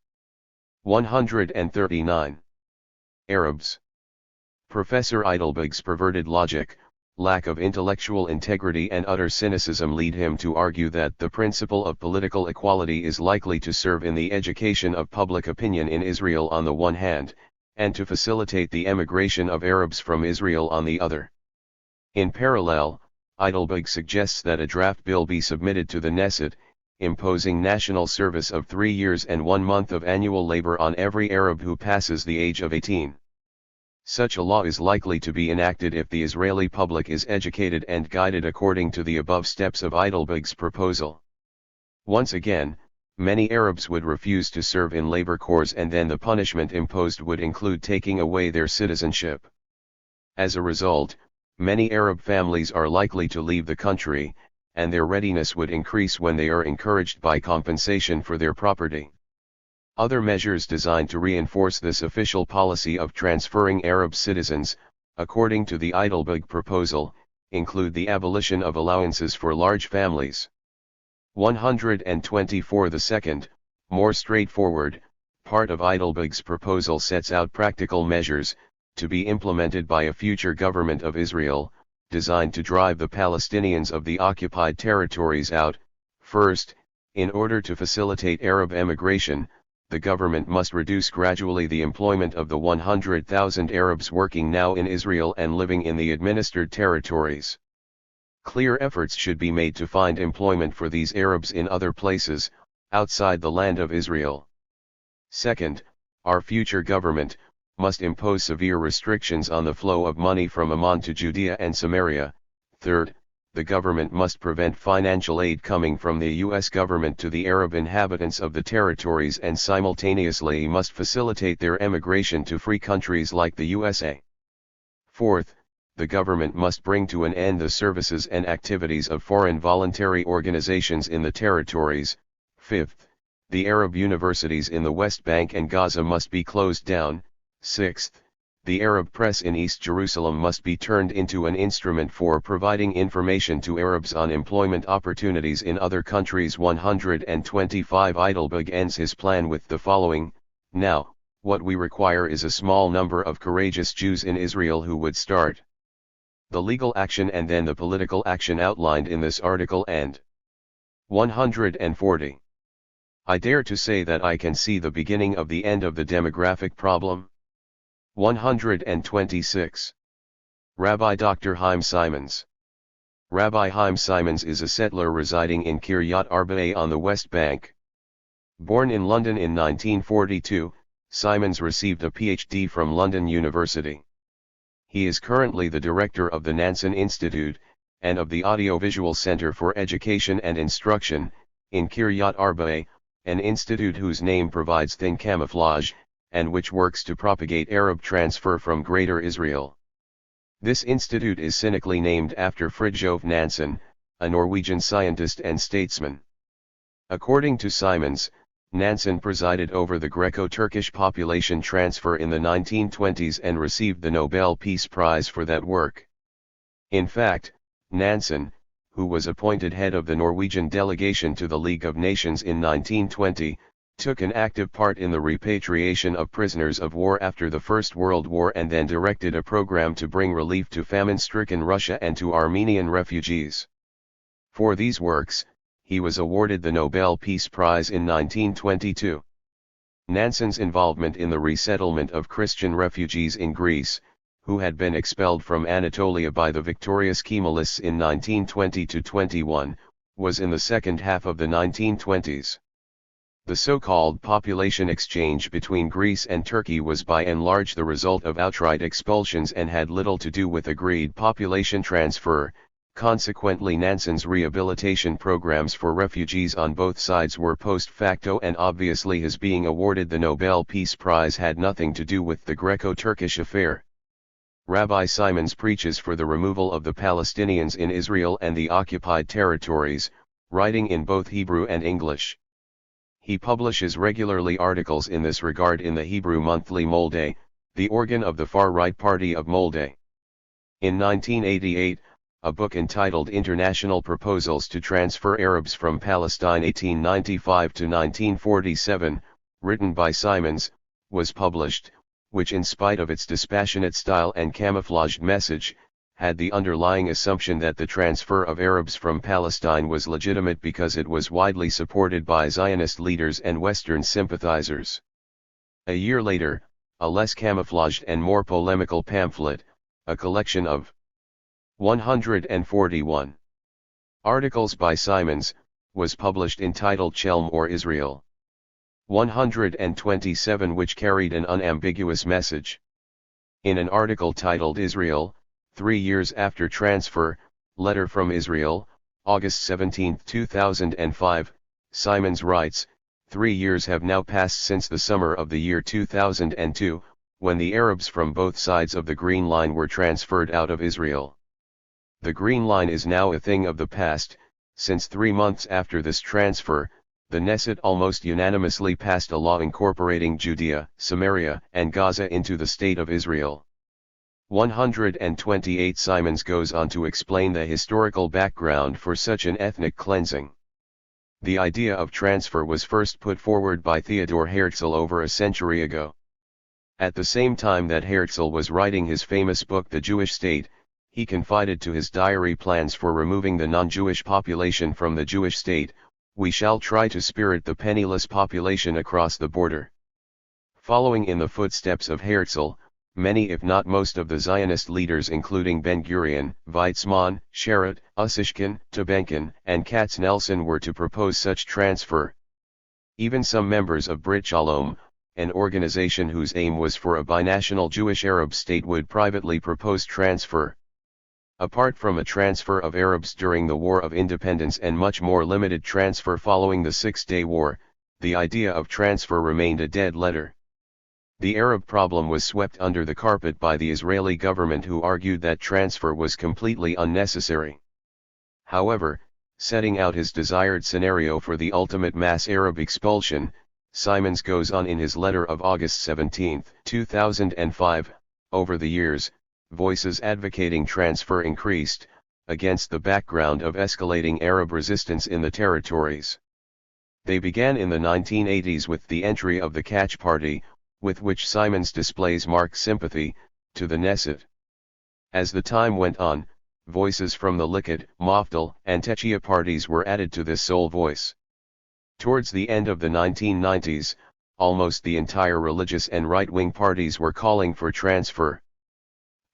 139. Arabs. Professor Heidelberg's perverted logic, lack of intellectual integrity and utter cynicism lead him to argue that the principle of political equality is likely to serve in the education of public opinion in Israel on the one hand, and to facilitate the emigration of Arabs from Israel on the other. In parallel, Heidelberg suggests that a draft bill be submitted to the Knesset, imposing national service of 3 years and 1 month of annual labor on every Arab who passes the age of 18. Such a law is likely to be enacted if the Israeli public is educated and guided according to the above steps of Heidelberg's proposal. Once again, many Arabs would refuse to serve in labor corps and then the punishment imposed would include taking away their citizenship. As a result, many Arab families are likely to leave the country, and their readiness would increase when they are encouraged by compensation for their property. Other measures designed to reinforce this official policy of transferring Arab citizens, according to the Heidelberg proposal, include the abolition of allowances for large families. 124. The second, more straightforward, part of Heidelberg's proposal sets out practical measures, to be implemented by a future government of Israel, designed to drive the Palestinians of the occupied territories out. First, in order to facilitate Arab emigration, the government must reduce gradually the employment of the 100,000 Arabs working now in Israel and living in the administered territories. Clear efforts should be made to find employment for these Arabs in other places, outside the land of Israel. Second, our future government, must impose severe restrictions on the flow of money from Amman to Judea and Samaria. Third, the government must prevent financial aid coming from the U.S. government to the Arab inhabitants of the territories and simultaneously must facilitate their emigration to free countries like the USA. Fourth, the government must bring to an end the services and activities of foreign voluntary organizations in the territories. Fifth, the Arab universities in the West Bank and Gaza must be closed down. Sixth, the Arab press in East Jerusalem must be turned into an instrument for providing information to Arabs on employment opportunities in other countries. 125 Eidelberg ends his plan with the following: "Now, what we require is a small number of courageous Jews in Israel who would start the legal action and then the political action outlined in this article." And 140. I dare to say that I can see the beginning of the end of the demographic problem. 126. Rabbi Dr. Chaim Simons. Rabbi Chaim Simons is a settler residing in Kiryat Arba on the West Bank. Born in London in 1942, Simons received a PhD from London University. He is currently the director of the Nansen Institute, and of the Audiovisual Center for Education and Instruction, in Kiryat Arba, an institute whose name provides thin camouflage, and which works to propagate Arab transfer from Greater Israel. This institute is cynically named after Fridtjof Nansen, a Norwegian scientist and statesman. According to Simons, Nansen presided over the Greco-Turkish population transfer in the 1920s and received the Nobel Peace Prize for that work. In fact, Nansen, who was appointed head of the Norwegian delegation to the League of Nations in 1920, took an active part in the repatriation of prisoners of war after the First World War and then directed a program to bring relief to famine-stricken Russia and to Armenian refugees. For these works, he was awarded the Nobel Peace Prize in 1922. Nansen's involvement in the resettlement of Christian refugees in Greece, who had been expelled from Anatolia by the victorious Kemalists in 1920-21, was in the second half of the 1920s. The so-called population exchange between Greece and Turkey was by and large the result of outright expulsions and had little to do with agreed population transfer. Consequently, Nansen's rehabilitation programs for refugees on both sides were post facto, and obviously his being awarded the Nobel Peace Prize had nothing to do with the Greco-Turkish affair. Rabbi Simons preaches for the removal of the Palestinians in Israel and the occupied territories, writing in both Hebrew and English. He publishes regularly articles in this regard in the Hebrew monthly Molde, the organ of the far-right party of Molde. In 1988, a book entitled International Proposals to Transfer Arabs from Palestine 1895 to 1947, written by Simons, was published, which in spite of its dispassionate style and camouflaged message, had the underlying assumption that the transfer of Arabs from Palestine was legitimate because it was widely supported by Zionist leaders and Western sympathizers. A year later, a less camouflaged and more polemical pamphlet, a collection of 141 articles by Simons, was published entitled Chelm or Israel. 127, which carried an unambiguous message. In an article titled Israel, 3 years after transfer, Letter from Israel, August 17, 2005, Simons writes, 3 years have now passed since the summer of the year 2002, when the Arabs from both sides of the Green Line were transferred out of Israel. The Green Line is now a thing of the past, since 3 months after this transfer, the Knesset almost unanimously passed a law incorporating Judea, Samaria, and Gaza into the State of Israel. 128 Simons goes on to explain the historical background for such an ethnic cleansing. The idea of transfer was first put forward by Theodor Herzl over a century ago. At the same time that Herzl was writing his famous book The Jewish State, he confided to his diary plans for removing the non-Jewish population from the Jewish state. We shall try to spirit the penniless population across the border. Following in the footsteps of Herzl, many if not most of the Zionist leaders including Ben-Gurion, Weizmann, Sherrod, Ussishkin, Tabenkin, and Katz-Nelson were to propose such transfer. Even some members of Brit Shalom, an organization whose aim was for a binational Jewish-Arab state would privately propose transfer. Apart from a transfer of Arabs during the War of Independence and much more limited transfer following the Six-Day War, the idea of transfer remained a dead letter. The Arab problem was swept under the carpet by the Israeli government, who argued that transfer was completely unnecessary. However, setting out his desired scenario for the ultimate mass Arab expulsion, Simons goes on in his letter of August 17, 2005, over the years, voices advocating transfer increased, against the background of escalating Arab resistance in the territories. They began in the 1980s with the entry of the Catch Party, with which Simons displays marked sympathy, to the Knesset. As the time went on, voices from the Likud, Mafdal, and Techia parties were added to this sole voice. Towards the end of the 1990s, almost the entire religious and right-wing parties were calling for transfer.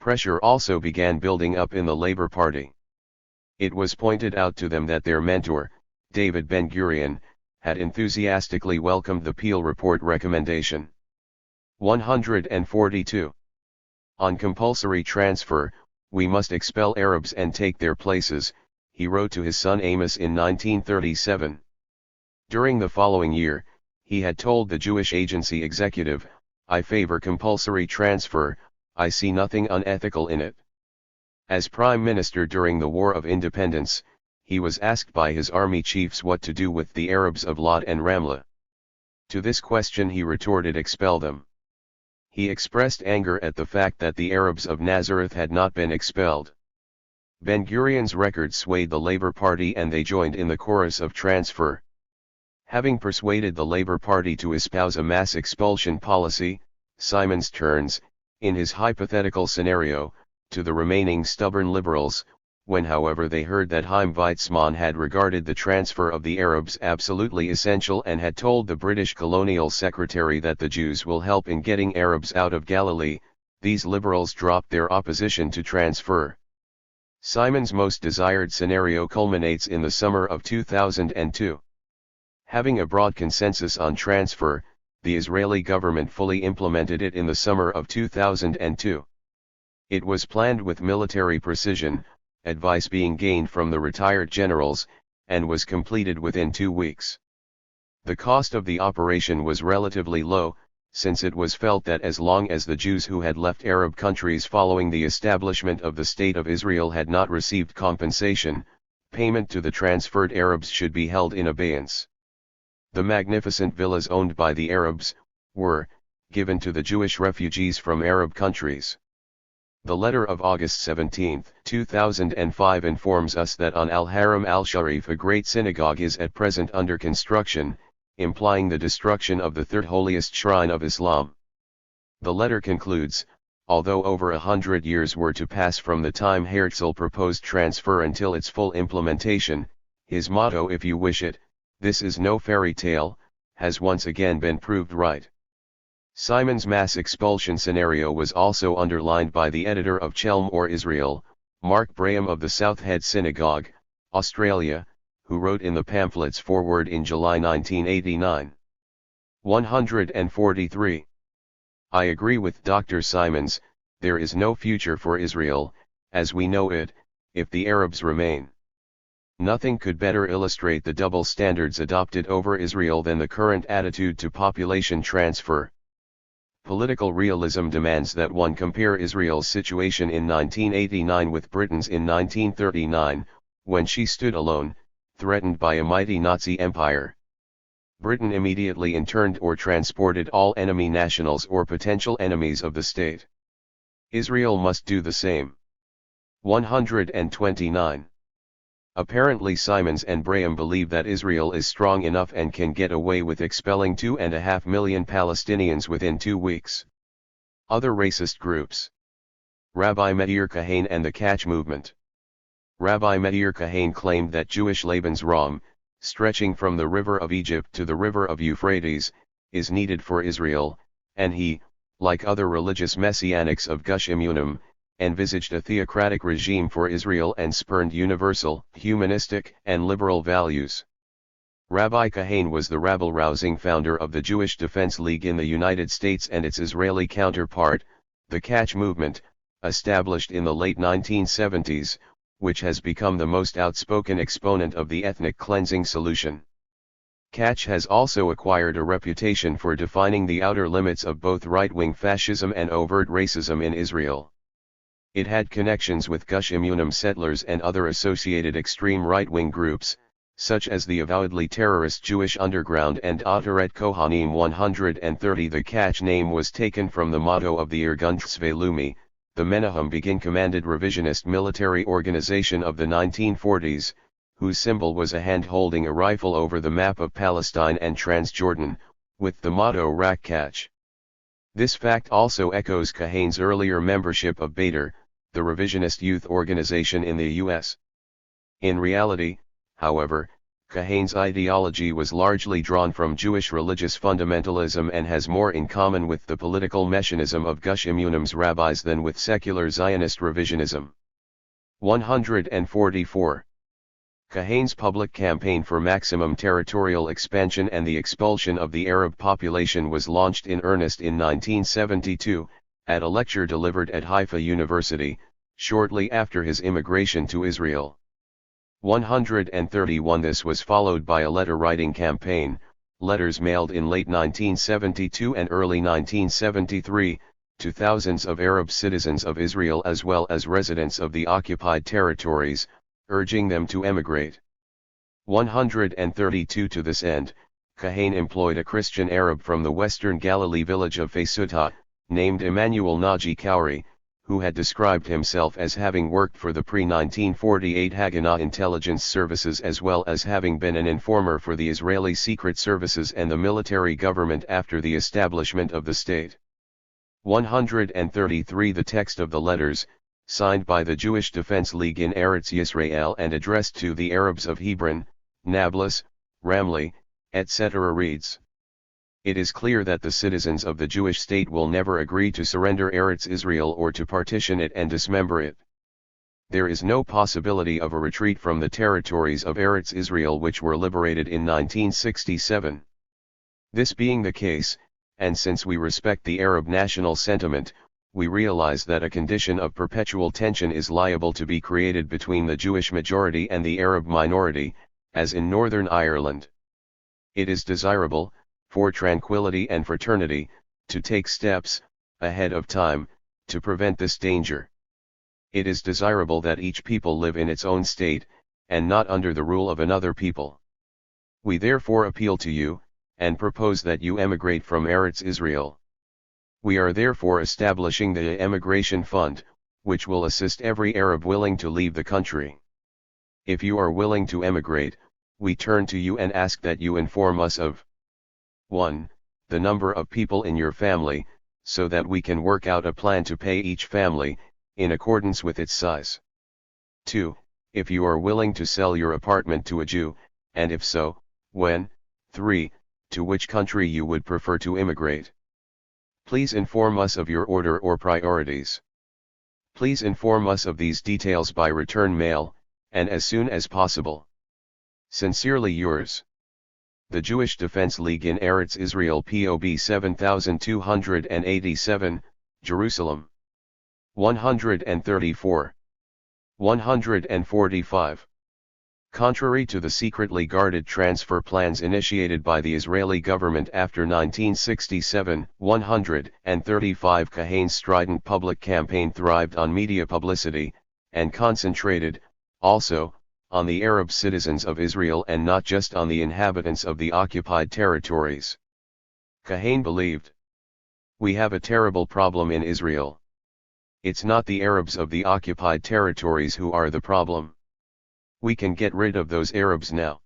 Pressure also began building up in the Labour Party. It was pointed out to them that their mentor, David Ben-Gurion, had enthusiastically welcomed the Peel Report recommendation. 142. On compulsory transfer, we must expel Arabs and take their places, he wrote to his son Amos in 1937. During the following year, he had told the Jewish Agency executive, "I favor compulsory transfer, I see nothing unethical in it." As Prime Minister during the War of Independence, he was asked by his army chiefs what to do with the Arabs of Lod and Ramla. To this question he retorted, "Expel them." He expressed anger at the fact that the Arabs of Nazareth had not been expelled. Ben-Gurion's record swayed the Labour Party and they joined in the chorus of transfer. Having persuaded the Labour Party to espouse a mass expulsion policy, Simons turns, in his hypothetical scenario, to the remaining stubborn liberals. When however they heard that Chaim Weizmann had regarded the transfer of the Arabs absolutely essential and had told the British colonial secretary that the Jews will help in getting Arabs out of Galilee, these liberals dropped their opposition to transfer. Simons' most desired scenario culminates in the summer of 2002. Having a broad consensus on transfer, the Israeli government fully implemented it in the summer of 2002. It was planned with military precision, advice being gained from the retired generals, and was completed within 2 weeks. The cost of the operation was relatively low, since it was felt that as long as the Jews who had left Arab countries following the establishment of the State of Israel had not received compensation, payment to the transferred Arabs should be held in abeyance. The magnificent villas owned by the Arabs were given to the Jewish refugees from Arab countries. The letter of August 17, 2005 informs us that on Al-Haram al-Sharif a great synagogue is at present under construction, implying the destruction of the third holiest shrine of Islam. The letter concludes, although over 100 years were to pass from the time Herzl proposed transfer until its full implementation, his motto, "If you wish it, this is no fairy tale," has once again been proved right. Simons' mass expulsion scenario was also underlined by the editor of Chelm or Israel, Mark Braham of the South Head Synagogue, Australia, who wrote in the pamphlet's foreword in July 1989. 143. I agree with Dr. Simons, there is no future for Israel, as we know it, if the Arabs remain. Nothing could better illustrate the double standards adopted over Israel than the current attitude to population transfer. Political realism demands that one compare Israel's situation in 1989 with Britain's in 1939, when she stood alone, threatened by a mighty Nazi empire. Britain immediately interned or transported all enemy nationals or potential enemies of the state. Israel must do the same. 129. Apparently Simons and Braham believe that Israel is strong enough and can get away with expelling 2.5 million Palestinians within 2 weeks. Other racist groups. Rabbi Meir Kahane and the Catch Movement. Rabbi Meir Kahane claimed that Jewish Lebensraum, stretching from the river of Egypt to the river of Euphrates, is needed for Israel, and he, like other religious messianics of Gush Emunim, envisaged a theocratic regime for Israel and spurned universal, humanistic, and liberal values. Rabbi Kahane was the rabble-rousing founder of the Jewish Defense League in the United States and its Israeli counterpart, the Catch Movement, established in the late 1970s, which has become the most outspoken exponent of the ethnic cleansing solution. Catch has also acquired a reputation for defining the outer limits of both right-wing fascism and overt racism in Israel. It had connections with Gush Emunim settlers and other associated extreme right-wing groups, such as the avowedly terrorist Jewish Underground and Ataret Kohanim 130. The Catch name was taken from the motto of the Irgun Tzvei Leumi, the Menahem Begin-commanded revisionist military organization of the 1940s, whose symbol was a hand holding a rifle over the map of Palestine and Transjordan, with the motto Rak Catch. This fact also echoes Kahane's earlier membership of Beitar, the revisionist youth organization in the U.S. In reality, however, Kahane's ideology was largely drawn from Jewish religious fundamentalism and has more in common with the political messianism of Gush Emunim's rabbis than with secular Zionist revisionism. 144. Kahane's public campaign for maximum territorial expansion and the expulsion of the Arab population was launched in earnest in 1972, at a lecture delivered at Haifa University, shortly after his immigration to Israel. 131. This was followed by a letter-writing campaign, letters mailed in late 1972 and early 1973, to thousands of Arab citizens of Israel as well as residents of the occupied territories, urging them to emigrate. 132. To this end, Kahane employed a Christian Arab from the western Galilee village of Faisutah, named Emmanuel Naji Kauri, who had described himself as having worked for the pre-1948 Haganah intelligence services as well as having been an informer for the Israeli secret services and the military government after the establishment of the state. 133. The text of the letters, signed by the Jewish Defense League in Eretz Yisrael and addressed to the Arabs of Hebron, Nablus, Ramleh, etc. reads: It is clear that the citizens of the Jewish state will never agree to surrender Eretz Israel or to partition it and dismember it. There is no possibility of a retreat from the territories of Eretz Israel which were liberated in 1967. This being the case, and since we respect the Arab national sentiment, we realize that a condition of perpetual tension is liable to be created between the Jewish majority and the Arab minority, as in Northern Ireland. It is desirable, for tranquility and fraternity, to take steps, ahead of time, to prevent this danger. It is desirable that each people live in its own state, and not under the rule of another people. We therefore appeal to you, and propose that you emigrate from Eretz Israel. We are therefore establishing the Emigration Fund, which will assist every Arab willing to leave the country. If you are willing to emigrate, we turn to you and ask that you inform us of 1. The number of people in your family, so that we can work out a plan to pay each family, in accordance with its size. 2. If you are willing to sell your apartment to a Jew, and if so, when. 3. To which country you would prefer to immigrate. Please inform us of your order or priorities. Please inform us of these details by return mail, and as soon as possible. Sincerely yours. The Jewish Defense League in Eretz Israel, POB 7287, Jerusalem. 134. 145. Contrary to the secretly guarded transfer plans initiated by the Israeli government after 1967, 135 Kahane's strident public campaign thrived on media publicity, and concentrated, also, on the Arab citizens of Israel and not just on the inhabitants of the occupied territories. Kahane believed, "We have a terrible problem in Israel. It's not the Arabs of the occupied territories who are the problem. We can get rid of those Arabs now.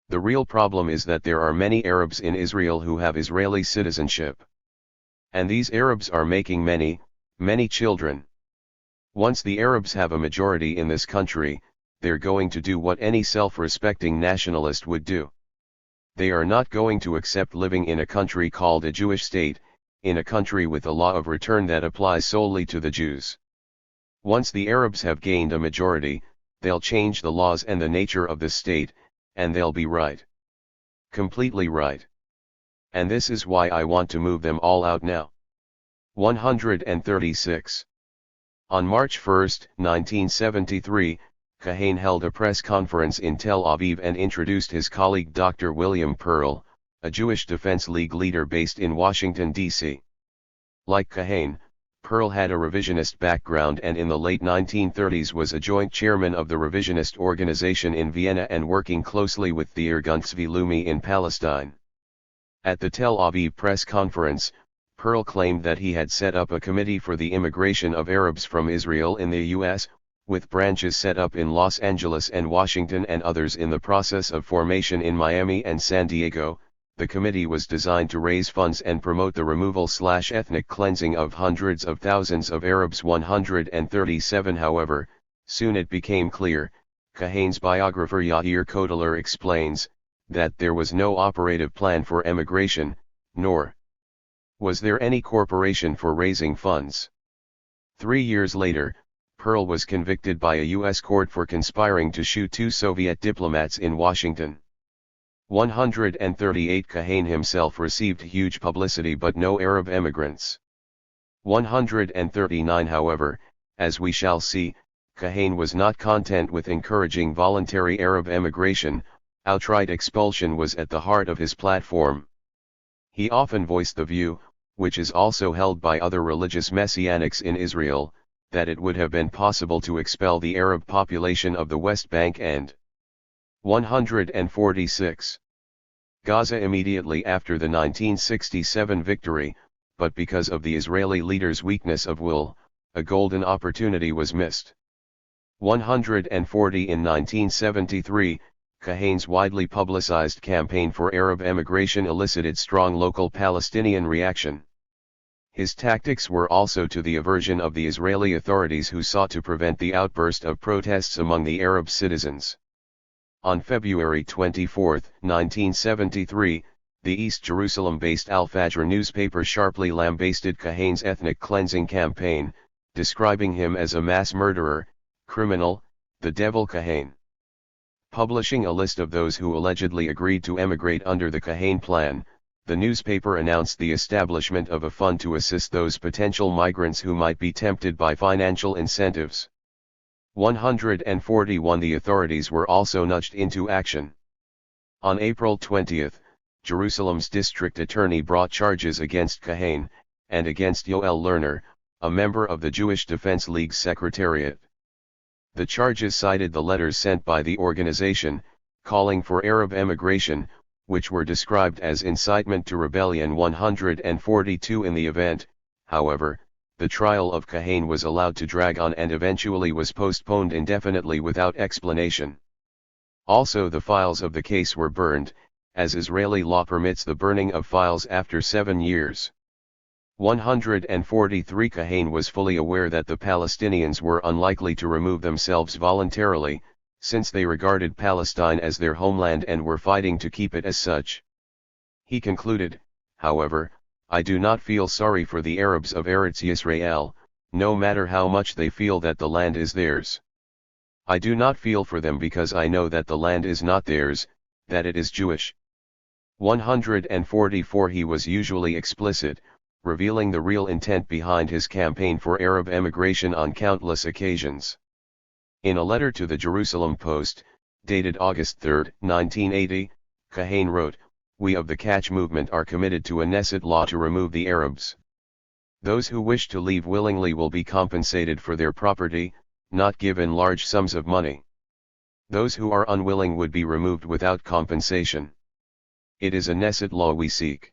The real problem is that there are many Arabs in Israel who have Israeli citizenship. And these Arabs are making many, many children. Once the Arabs have a majority in this country, they're going to do what any self-respecting nationalist would do. They are not going to accept living in a country called a Jewish state, in a country with a law of return that applies solely to the Jews. Once the Arabs have gained a majority, they'll change the laws and the nature of the state, and they'll be right. Completely right. And this is why I want to move them all out now. 136. On March 1, 1973, Kahane held a press conference in Tel Aviv and introduced his colleague Dr. William Pearl, a Jewish Defense League leader based in Washington, D.C. Like Kahane, Pearl had a revisionist background and in the late 1930s was a joint chairman of the revisionist organization in Vienna and working closely with the Irgun Tzvi Leumi in Palestine. At the Tel Aviv press conference, Pearl claimed that he had set up a committee for the immigration of Arabs from Israel in the U.S., with branches set up in Los Angeles and Washington and others in the process of formation in Miami and San Diego. The committee was designed to raise funds and promote the removal/ethnic cleansing of hundreds of thousands of Arabs. 137. However, soon it became clear, Kahane's biographer Yair Koteler explains, that there was no operative plan for emigration, nor was there any corporation for raising funds. 3 years later, Pearl was convicted by a U.S. court for conspiring to shoot 2 Soviet diplomats in Washington. 138. Kahane himself received huge publicity but no Arab emigrants. 139. However, as we shall see, Kahane was not content with encouraging voluntary Arab emigration. Outright expulsion was at the heart of his platform. He often voiced the view, which is also held by other religious messianics in Israel, that it would have been possible to expel the Arab population of the West Bank and 146. Gaza immediately after the 1967 victory, but because of the Israeli leaders' weakness of will, a golden opportunity was missed. 140. In 1973, Kahane's widely publicized campaign for Arab emigration elicited strong local Palestinian reaction. His tactics were also to the aversion of the Israeli authorities who sought to prevent the outburst of protests among the Arab citizens. On February 24, 1973, the East Jerusalem-based Al-Fajr newspaper sharply lambasted Kahane's ethnic cleansing campaign, describing him as a mass murderer, criminal, the devil Kahane. Publishing a list of those who allegedly agreed to emigrate under the Kahane plan, the newspaper announced the establishment of a fund to assist those potential migrants who might be tempted by financial incentives. 141. The authorities were also nudged into action. On April 20, Jerusalem's district attorney brought charges against Kahane, and against Yoel Lerner, a member of the Jewish Defense League's secretariat. The charges cited the letters sent by the organization, calling for Arab emigration, which were described as incitement to rebellion. 142. In the event, however, the trial of Kahane was allowed to drag on and eventually was postponed indefinitely without explanation. Also, the files of the case were burned, as Israeli law permits the burning of files after 7 years. 143. Kahane was fully aware that the Palestinians were unlikely to remove themselves voluntarily, since they regarded Palestine as their homeland and were fighting to keep it as such. He concluded, however, I do not feel sorry for the Arabs of Eretz Yisrael, no matter how much they feel that the land is theirs. I do not feel for them because I know that the land is not theirs, that it is Jewish. 144. He was usually explicit, revealing the real intent behind his campaign for Arab emigration on countless occasions. In a letter to the Jerusalem Post, dated August 3, 1980, Kahane wrote, "We of the Catch movement are committed to a Knesset law to remove the Arabs. Those who wish to leave willingly will be compensated for their property, not given large sums of money. Those who are unwilling would be removed without compensation. It is a Knesset law we seek."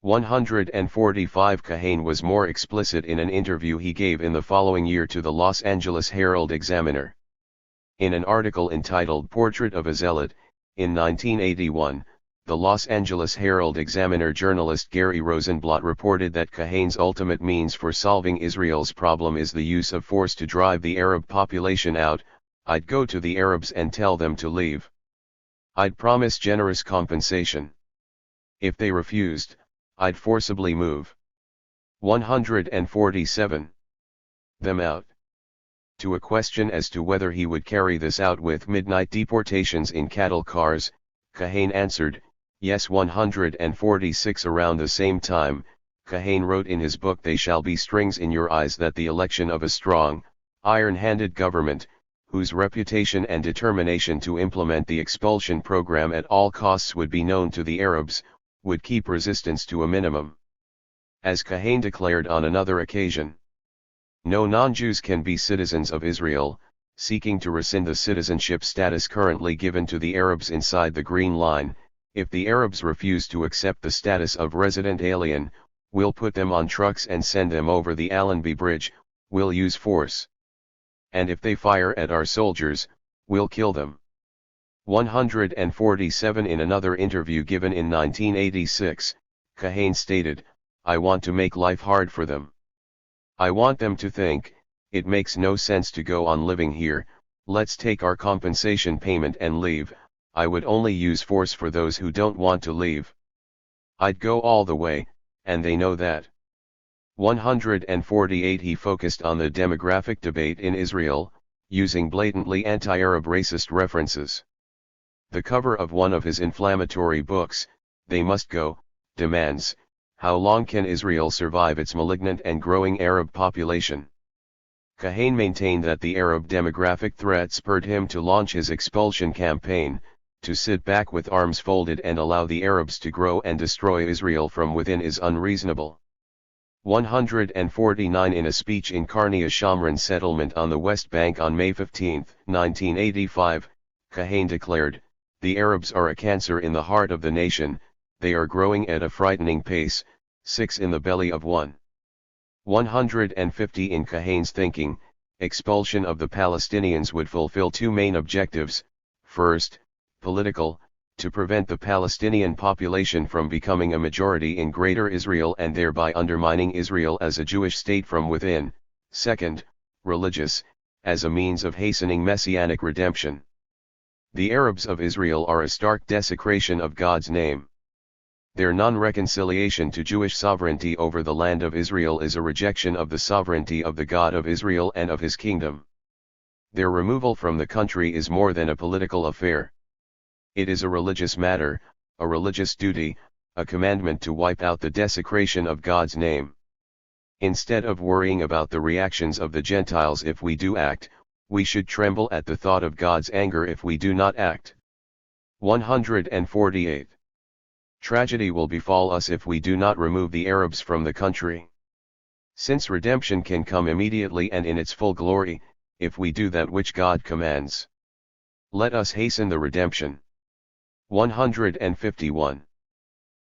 145. Kahane was more explicit in an interview he gave in the following year to the Los Angeles Herald-Examiner. In an article entitled Portrait of a Zealot, in 1981, the Los Angeles Herald-Examiner journalist Gary Rosenblatt reported that Kahane's ultimate means for solving Israel's problem is the use of force to drive the Arab population out. I'd go to the Arabs and tell them to leave. I'd promise generous compensation. If they refused, I'd forcibly move. 147. Them out. To a question as to whether he would carry this out with midnight deportations in cattle cars, Kahane answered, Yes, 146. Around the same time, Kahane wrote in his book They Shall Be Strings in Your Eyes that the election of a strong, iron-handed government, whose reputation and determination to implement the expulsion program at all costs would be known to the Arabs, would keep resistance to a minimum. As Kahane declared on another occasion, no non-Jews can be citizens of Israel, seeking to rescind the citizenship status currently given to the Arabs inside the Green Line. If the Arabs refuse to accept the status of resident alien, we'll put them on trucks and send them over the Allenby Bridge, we'll use force. And if they fire at our soldiers, we'll kill them. 147. In another interview given in 1986, Kahane stated, I want to make life hard for them. I want them to think, it makes no sense to go on living here, let's take our compensation payment and leave. I would only use force for those who don't want to leave. I'd go all the way, and they know that. 148. He focused on the demographic debate in Israel, using blatantly anti-Arab racist references. The cover of one of his inflammatory books, They Must Go, demands, how long can Israel survive its malignant and growing Arab population? Kahane maintained that the Arab demographic threat spurred him to launch his expulsion campaign, to sit back with arms folded and allow the Arabs to grow and destroy Israel from within is unreasonable. 149. In a speech in Karnia Shamran settlement on the West Bank on May 15, 1985, Kahane declared, the Arabs are a cancer in the heart of the nation, they are growing at a frightening pace, 6 in the belly of one. 150. In Kahane's thinking, expulsion of the Palestinians would fulfill two main objectives: first, political, to prevent the Palestinian population from becoming a majority in Greater Israel and thereby undermining Israel as a Jewish state from within; second, religious, as a means of hastening messianic redemption. The Arabs of Israel are a stark desecration of God's name. Their non-reconciliation to Jewish sovereignty over the land of Israel is a rejection of the sovereignty of the God of Israel and of his kingdom. Their removal from the country is more than a political affair. It is a religious matter, a religious duty, a commandment to wipe out the desecration of God's name. Instead of worrying about the reactions of the Gentiles if we do act, we should tremble at the thought of God's anger if we do not act. 148. Tragedy will befall us if we do not remove the Arabs from the country. Since redemption can come immediately and in its full glory, if we do that which God commands. Let us hasten the redemption. 151.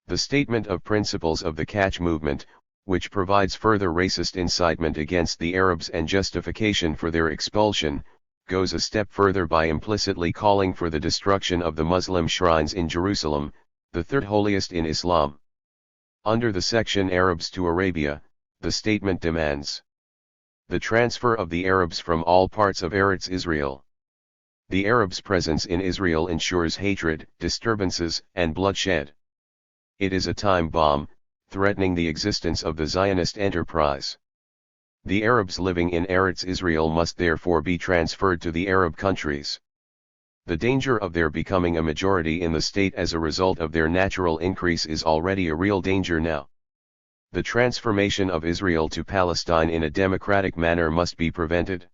The statement of principles of the Catch movement, which provides further racist incitement against the Arabs and justification for their expulsion, goes a step further by implicitly calling for the destruction of the Muslim shrines in Jerusalem, the third holiest in Islam. Under the section Arabs to Arabia, the statement demands the transfer of the Arabs from all parts of Eretz Israel. The Arabs' presence in Israel ensures hatred, disturbances, and bloodshed. It is a time bomb, threatening the existence of the Zionist enterprise. The Arabs living in Eretz Israel must therefore be transferred to the Arab countries. The danger of their becoming a majority in the state as a result of their natural increase is already a real danger now. The transformation of Israel to Palestine in a democratic manner must be prevented.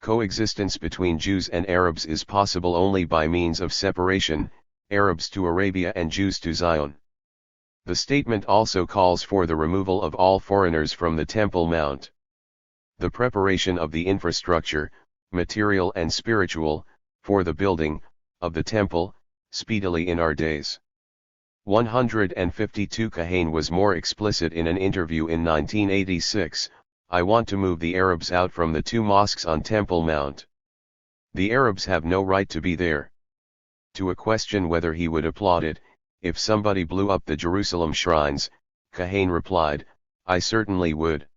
Coexistence between Jews and Arabs is possible only by means of separation, Arabs to Arabia and Jews to Zion. The statement also calls for the removal of all foreigners from the Temple Mount. The preparation of the infrastructure, material and spiritual, for the building of the temple, speedily in our days. 152. Kahane was more explicit in an interview in 1986, I want to move the Arabs out from the two mosques on Temple Mount. The Arabs have no right to be there. To a question whether he would applaud it, if somebody blew up the Jerusalem shrines, Kahane replied, I certainly would.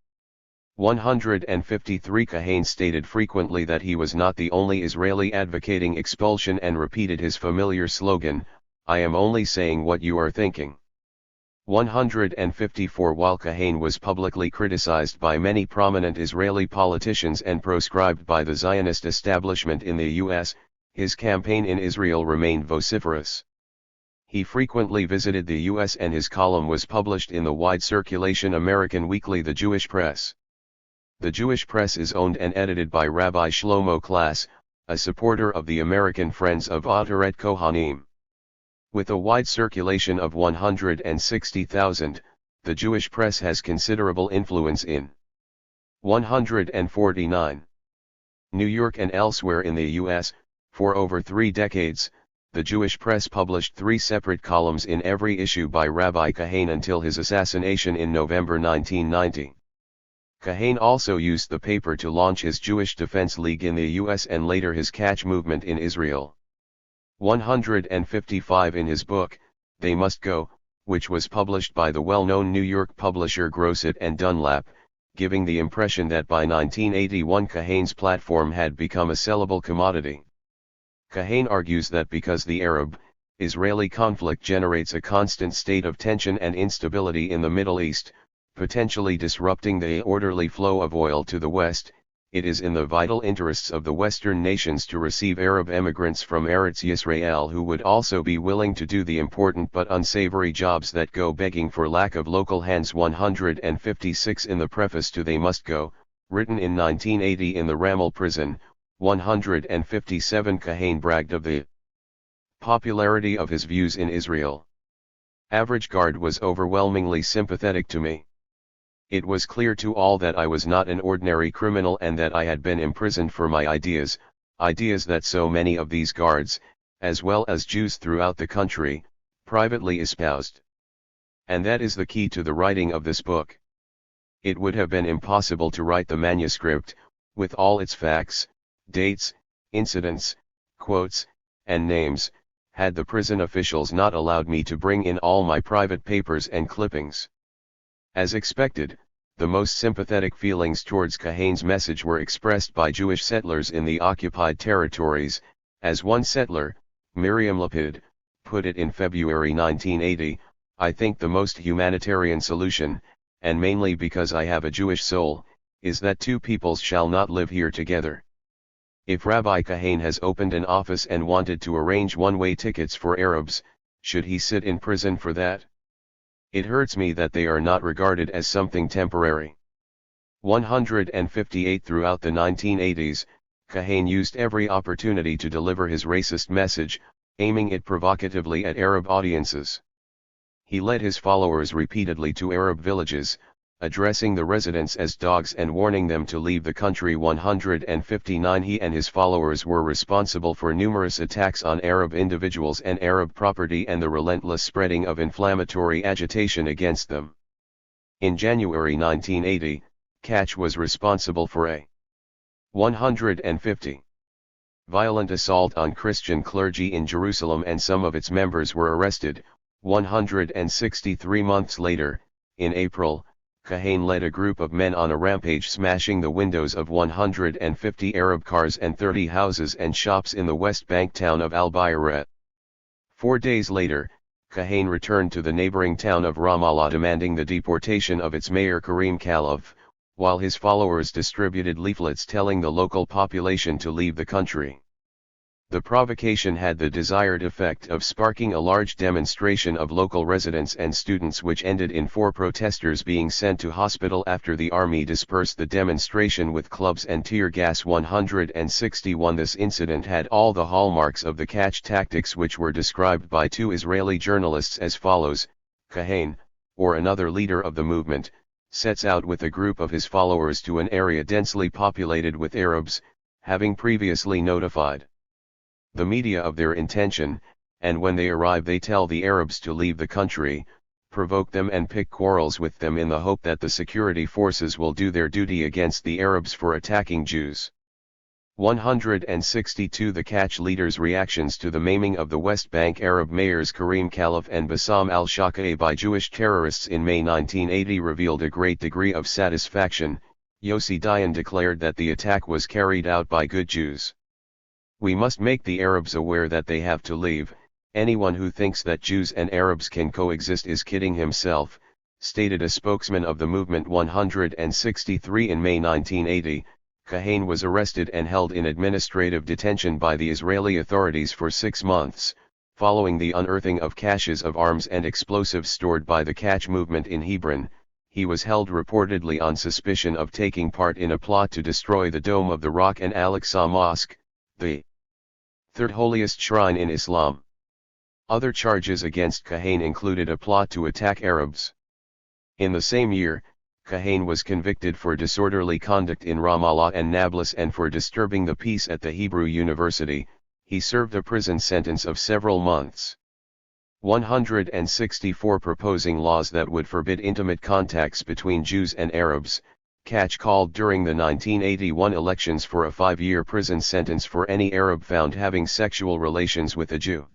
153. Kahane stated frequently that he was not the only Israeli advocating expulsion and repeated his familiar slogan, I am only saying what you are thinking. 154. While Kahane was publicly criticized by many prominent Israeli politicians and proscribed by the Zionist establishment in the U.S., his campaign in Israel remained vociferous. He frequently visited the U.S. and his column was published in the wide circulation American weekly The Jewish Press. The Jewish Press is owned and edited by Rabbi Shlomo Klass, a supporter of the American Friends of Oteret Kohanim. With a wide circulation of 160,000, the Jewish Press has considerable influence in 149. New York and elsewhere in the U.S., for over 3 decades, the Jewish Press published 3 separate columns in every issue by Rabbi Kahane until his assassination in November 1990. Kahane also used the paper to launch his Jewish Defense League in the U.S. and later his Catch movement in Israel. 155 in his book, They Must Go, which was published by the well-known New York publisher Grosset and Dunlap, giving the impression that by 1981 Kahane's platform had become a sellable commodity. Kahane argues that because the Arab-Israeli conflict generates a constant state of tension and instability in the Middle East, potentially disrupting the orderly flow of oil to the West, it is in the vital interests of the Western nations to receive Arab emigrants from Eretz Yisrael who would also be willing to do the important but unsavory jobs that go begging for lack of local hands. 156 in the preface to They Must Go, written in 1980 in the Ramel prison. 157 Kahane bragged of the popularity of his views in Israel. Average guard was overwhelmingly sympathetic to me. It was clear to all that I was not an ordinary criminal and that I had been imprisoned for my ideas, ideas that so many of these guards, as well as Jews throughout the country, privately espoused. And that is the key to the writing of this book. It would have been impossible to write the manuscript, with all its facts, dates, incidents, quotes, and names, had the prison officials not allowed me to bring in all my private papers and clippings. As expected, the most sympathetic feelings towards Kahane's message were expressed by Jewish settlers in the occupied territories, as one settler, Miriam Lapid, put it in February 1980, I think the most humanitarian solution, and mainly because I have a Jewish soul, is that 2 peoples shall not live here together. If Rabbi Kahane has opened an office and wanted to arrange one-way tickets for Arabs, should he sit in prison for that? It hurts me that they are not regarded as something temporary. 158 Throughout the 1980s, Kahane used every opportunity to deliver his racist message, aiming it provocatively at Arab audiences. He led his followers repeatedly to Arab villages, addressing the residents as dogs and warning them to leave the country. 159 He and his followers were responsible for numerous attacks on Arab individuals and Arab property and the relentless spreading of inflammatory agitation against them. In January 1980, Catch was responsible for a 150 violent assault on Christian clergy in Jerusalem and some of its members were arrested. 163 months later, in April, Kahane led a group of men on a rampage smashing the windows of 150 Arab cars and 30 houses and shops in the West Bank town of Al-Bayret. 4 days later, Kahane returned to the neighboring town of Ramallah demanding the deportation of its mayor Karim Khalaf, while his followers distributed leaflets telling the local population to leave the country. The provocation had the desired effect of sparking a large demonstration of local residents and students which ended in 4 protesters being sent to hospital after the army dispersed the demonstration with clubs and tear gas. 161 This incident had all the hallmarks of the Catch tactics which were described by 2 Israeli journalists as follows. Kahane, or another leader of the movement, sets out with a group of his followers to an area densely populated with Arabs, having previously notified the media of their intention, and when they arrive they tell the Arabs to leave the country, provoke them and pick quarrels with them in the hope that the security forces will do their duty against the Arabs for attacking Jews. 162 The Catch leaders' reactions to the maiming of the West Bank Arab mayors Karim Khalaf and Bassam al-Shaqai by Jewish terrorists in May 1980 revealed a great degree of satisfaction. Yossi Dayan declared that the attack was carried out by good Jews. We must make the Arabs aware that they have to leave. Anyone who thinks that Jews and Arabs can coexist is kidding himself, stated a spokesman of the movement. 163 In May 1980, Kahane was arrested and held in administrative detention by the Israeli authorities for 6 months, Following the unearthing of caches of arms and explosives stored by the Catch movement in Hebron, he was held reportedly on suspicion of taking part in a plot to destroy the Dome of the Rock and Al-Aqsa Mosque, the third holiest shrine in Islam. Other charges against Kahane included a plot to attack Arabs. In the same year, Kahane was convicted for disorderly conduct in Ramallah and Nablus and for disturbing the peace at the Hebrew University. He served a prison sentence of several months. 164 Proposing laws that would forbid intimate contacts between Jews and Arabs. Catch called during the 1981 elections for a 5-year prison sentence for any Arab found having sexual relations with a Jew.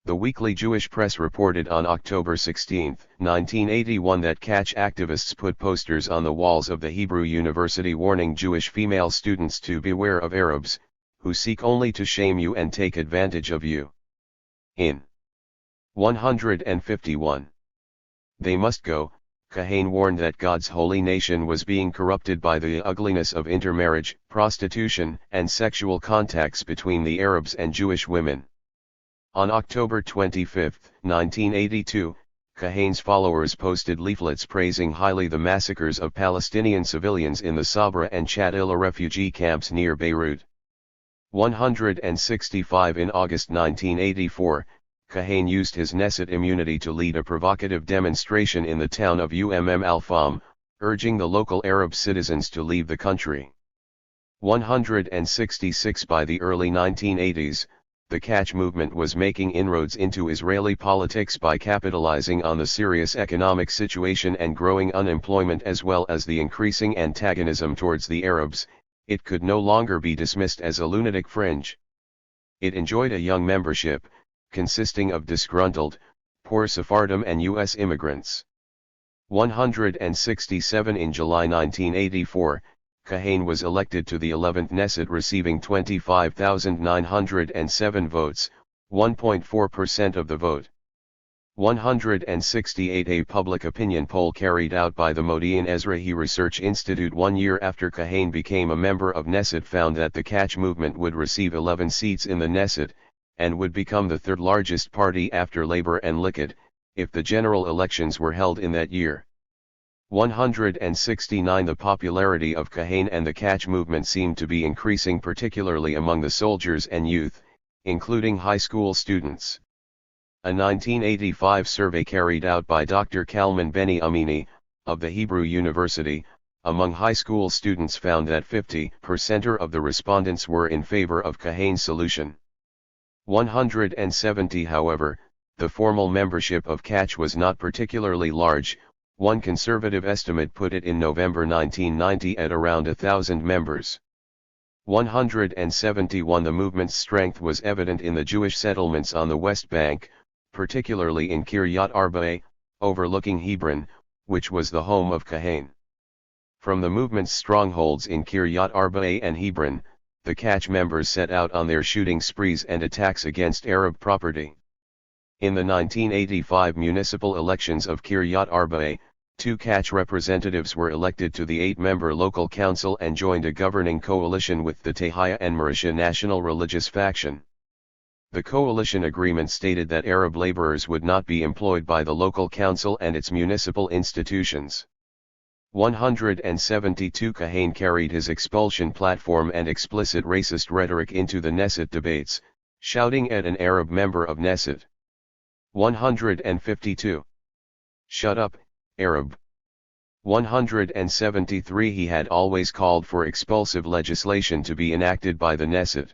The Weekly Jewish Press reported on October 16, 1981 that Catch activists put posters on the walls of the Hebrew University warning Jewish female students to beware of Arabs, who seek only to shame you and take advantage of you. In 151. They must go. Kahane warned that God's holy nation was being corrupted by the ugliness of intermarriage, prostitution, and sexual contacts between the Arabs and Jewish women. On October 25, 1982, Kahane's followers posted leaflets praising highly the massacres of Palestinian civilians in the Sabra and Chatila refugee camps near Beirut. 165 In August 1984, Kahane used his Knesset immunity to lead a provocative demonstration in the town of Al-Fam, urging the local Arab citizens to leave the country. 166 By the early 1980s, the Catch movement was making inroads into Israeli politics by capitalizing on the serious economic situation and growing unemployment as well as the increasing antagonism towards the Arabs. It could no longer be dismissed as a lunatic fringe. It enjoyed a young membership, consisting of disgruntled, poor Sephardim and U.S. immigrants. 167 In July 1984, Kahane was elected to the 11th Knesset receiving 25,907 votes, 1.4% of the vote. 168 A public opinion poll carried out by the Modi'in Ezrahi Research Institute 1 year after Kahane became a member of Knesset found that the Catch movement would receive 11 seats in the Knesset, and would become the third largest party after Labour and Likud, if the general elections were held in that year. 169 The popularity of Kahane and the Catch movement seemed to be increasing particularly among the soldiers and youth, including high school students. A 1985 survey carried out by Dr. Kalman Beni Amini, of the Hebrew University, among high school students found that 50% of the respondents were in favor of Kahane's solution. 170 However, the formal membership of Catch was not particularly large. One conservative estimate put it in November 1990 at around 1,000 members. 171 The movement's strength was evident in the Jewish settlements on the West Bank, particularly in Kiryat Arba, overlooking Hebron, which was the home of Kahane. From the movement's strongholds in Kiryat Arba and Hebron, the Catch members set out on their shooting sprees and attacks against Arab property. In the 1985 municipal elections of Kiryat Arba, 2 Catch representatives were elected to the 8-member local council and joined a governing coalition with the Tehaya and Marisha National Religious Faction. The coalition agreement stated that Arab laborers would not be employed by the local council and its municipal institutions. 172 Kahane carried his expulsion platform and explicit racist rhetoric into the Knesset debates, shouting at an Arab member of Knesset. 152. Shut up, Arab. 173 He had always called for expulsive legislation to be enacted by the Knesset.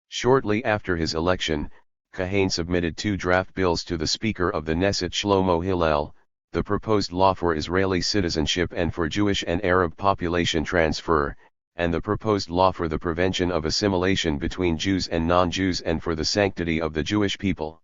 Shortly after his election, Kahane submitted 2 draft bills to the Speaker of the Knesset Shlomo Hillel, the proposed law for Israeli citizenship and for Jewish and Arab population transfer, and the proposed law for the prevention of assimilation between Jews and non-Jews and for the sanctity of the Jewish people.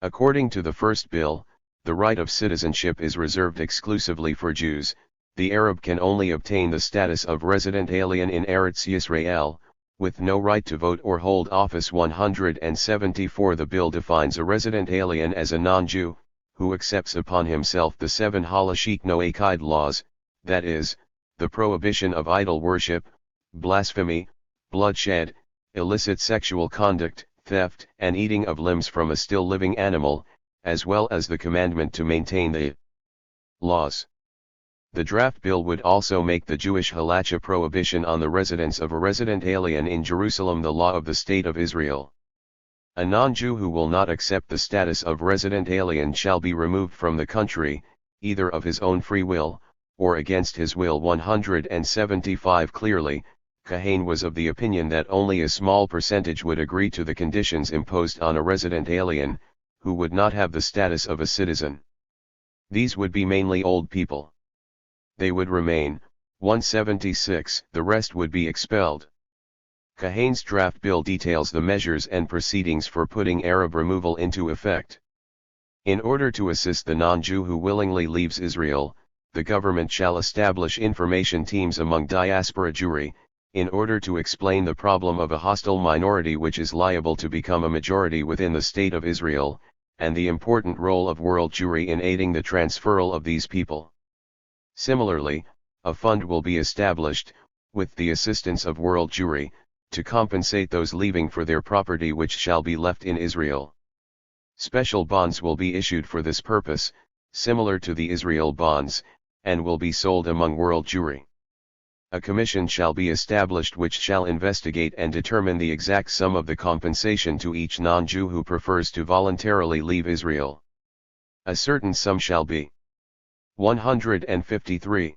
According to the first bill, the right of citizenship is reserved exclusively for Jews. The Arab can only obtain the status of resident alien in Eretz Yisrael, with no right to vote or hold office. 174 The bill defines a resident alien as a non-Jew, who accepts upon himself the 7 Halachik Noachied laws, that is, the prohibition of idol worship, blasphemy, bloodshed, illicit sexual conduct, theft, and eating of limbs from a still living animal, as well as the commandment to maintain the laws. The draft bill would also make the Jewish halacha prohibition on the residence of a resident alien in Jerusalem the law of the State of Israel. A non-Jew who will not accept the status of resident alien shall be removed from the country, either of his own free will, or against his will. 175 Clearly, Kahane was of the opinion that only a small percentage would agree to the conditions imposed on a resident alien, who would not have the status of a citizen. These would be mainly old people. They would remain. 176 The rest would be expelled. Kahane's draft bill details the measures and proceedings for putting Arab removal into effect. In order to assist the non-Jew who willingly leaves Israel, the government shall establish information teams among diaspora Jewry, in order to explain the problem of a hostile minority which is liable to become a majority within the State of Israel, and the important role of world Jewry in aiding the transferal of these people. Similarly, a fund will be established, with the assistance of world Jewry, to compensate those leaving for their property which shall be left in Israel. Special bonds will be issued for this purpose, similar to the Israel bonds, and will be sold among world Jewry. A commission shall be established which shall investigate and determine the exact sum of the compensation to each non-Jew who prefers to voluntarily leave Israel. A certain sum shall be 153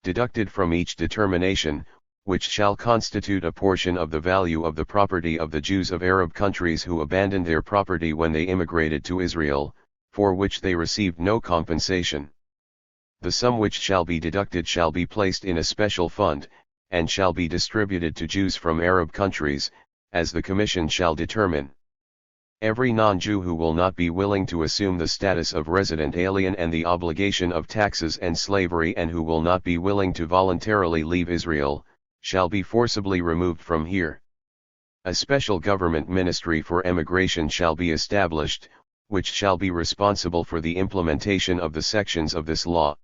deducted from each determination, which shall constitute a portion of the value of the property of the Jews of Arab countries who abandoned their property when they immigrated to Israel, for which they received no compensation. The sum which shall be deducted shall be placed in a special fund, and shall be distributed to Jews from Arab countries, as the Commission shall determine. Every non-Jew who will not be willing to assume the status of resident alien and the obligation of taxes and slavery, and who will not be willing to voluntarily leave Israel, shall be forcibly removed from here. A special government ministry for emigration shall be established, which shall be responsible for the implementation of the sections of this law.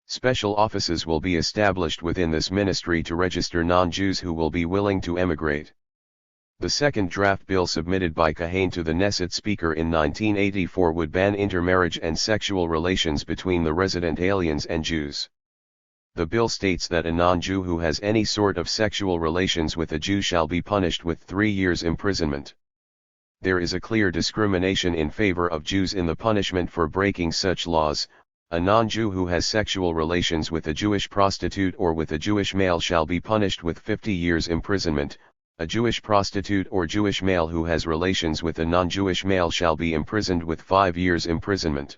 Special offices will be established within this ministry to register non-Jews who will be willing to emigrate. The second draft bill submitted by Kahane to the Knesset Speaker in 1984 would ban intermarriage and sexual relations between the resident aliens and Jews. The bill states that a non-Jew who has any sort of sexual relations with a Jew shall be punished with 3 years imprisonment. There is a clear discrimination in favor of Jews in the punishment for breaking such laws. A non-Jew who has sexual relations with a Jewish prostitute or with a Jewish male shall be punished with 50 years imprisonment. A Jewish prostitute or Jewish male who has relations with a non-Jewish male shall be imprisoned with 5 years imprisonment.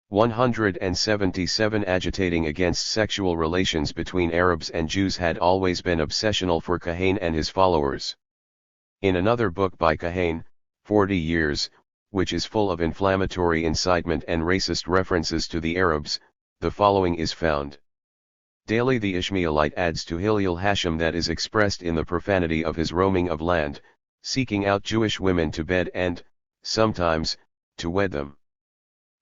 177 Agitating against sexual relations between Arabs and Jews had always been obsessional for Kahane and his followers. In another book by Kahane, 40 Years, which is full of inflammatory incitement and racist references to the Arabs, the following is found. Daily the Ishmaelite adds to Hilul Hashem that is expressed in the profanity of his roaming of land, seeking out Jewish women to bed and, sometimes, to wed them.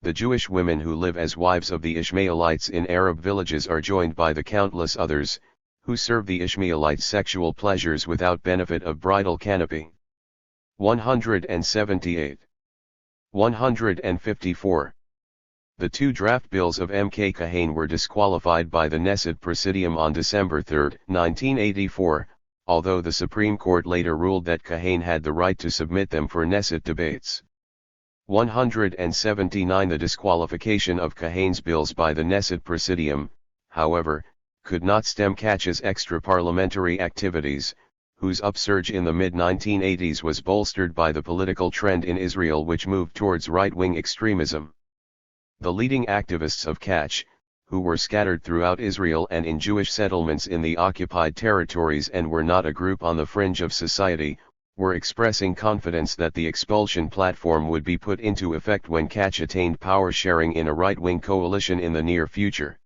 The Jewish women who live as wives of the Ishmaelites in Arab villages are joined by the countless others, who serve the Ishmaelite sexual pleasures without benefit of bridal canopy. 178. 154. The 2 draft bills of M.K. Kahane were disqualified by the Knesset Presidium on December 3, 1984, although the Supreme Court later ruled that Kahane had the right to submit them for Knesset debates. 179 The disqualification of Kahane's bills by the Knesset Presidium, however, could not stem Kach's extra-parliamentary activities, whose upsurge in the mid-1980s was bolstered by the political trend in Israel which moved towards right-wing extremism. The leading activists of Kach, who were scattered throughout Israel and in Jewish settlements in the occupied territories and were not a group on the fringe of society, were expressing confidence that the expulsion platform would be put into effect when Kach attained power sharing in a right-wing coalition in the near future.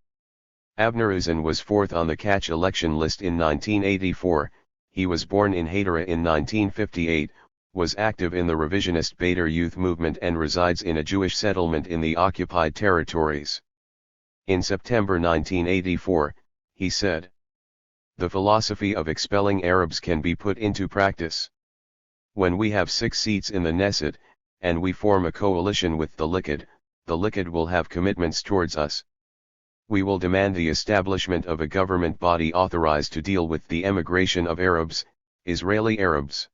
Avner Uzan was 4th on the Kach election list in 1984, he was born in Hadera in 1958, was active in the revisionist Beitar youth movement and resides in a Jewish settlement in the occupied territories. In September 1984, he said, "The philosophy of expelling Arabs can be put into practice. When we have 6 seats in the Knesset, and we form a coalition with the Likud will have commitments towards us. We will demand the establishment of a government body authorized to deal with the emigration of Arabs, Israeli Arabs.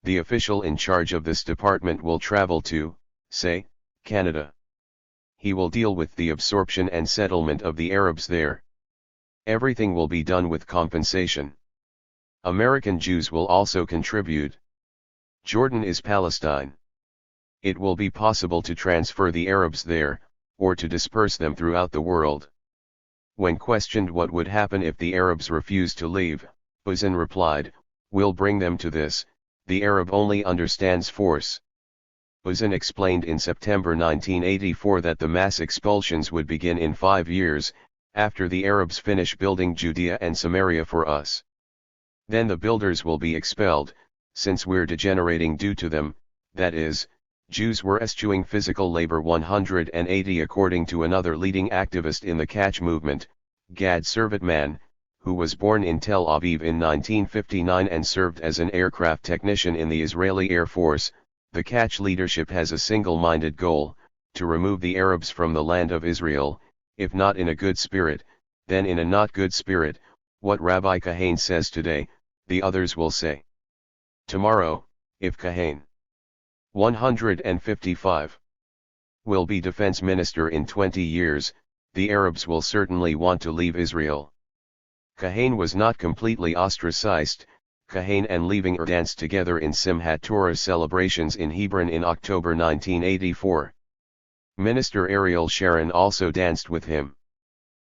The official in charge of this department will travel to, say, Canada. He will deal with the absorption and settlement of the Arabs there. Everything will be done with compensation. American Jews will also contribute. Jordan is Palestine. It will be possible to transfer the Arabs there, or to disperse them throughout the world. When questioned what would happen if the Arabs refused to leave, Uzan replied, "We'll bring them to this, the Arab only understands force." Uzan explained in September 1984 that the mass expulsions would begin in 5 years, after the Arabs finish building Judea and Samaria for us. Then the builders will be expelled, since we're degenerating due to them, that is, Jews were eschewing physical labor. 180 According to another leading activist in the catch movement, Gad Servetman, who was born in Tel Aviv in 1959 and served as an aircraft technician in the Israeli Air Force, the catch leadership has a single-minded goal, to remove the Arabs from the land of Israel, if not in a good spirit, then in a not good spirit. What Rabbi Kahane says today, the others will say tomorrow, if Kahane 155 will be defense minister in 20 years, the Arabs will certainly want to leave Israel. Kahane was not completely ostracized. Kahane and Leaving danced together in Simchat Torah celebrations in Hebron in October 1984. Minister Ariel Sharon also danced with him.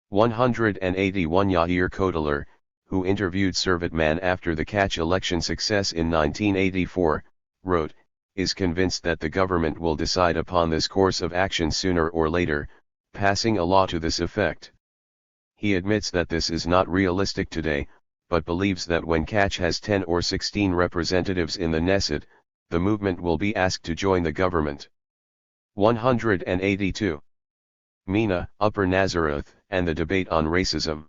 181 Yair Kodeler, who interviewed Servetman after the catch election success in 1984, wrote, is convinced that the government will decide upon this course of action sooner or later, passing a law to this effect. He admits that this is not realistic today, but believes that when Catch has 10 or 16 representatives in the Knesset, the movement will be asked to join the government. 182. Mina, Upper Nazareth, and the debate on racism.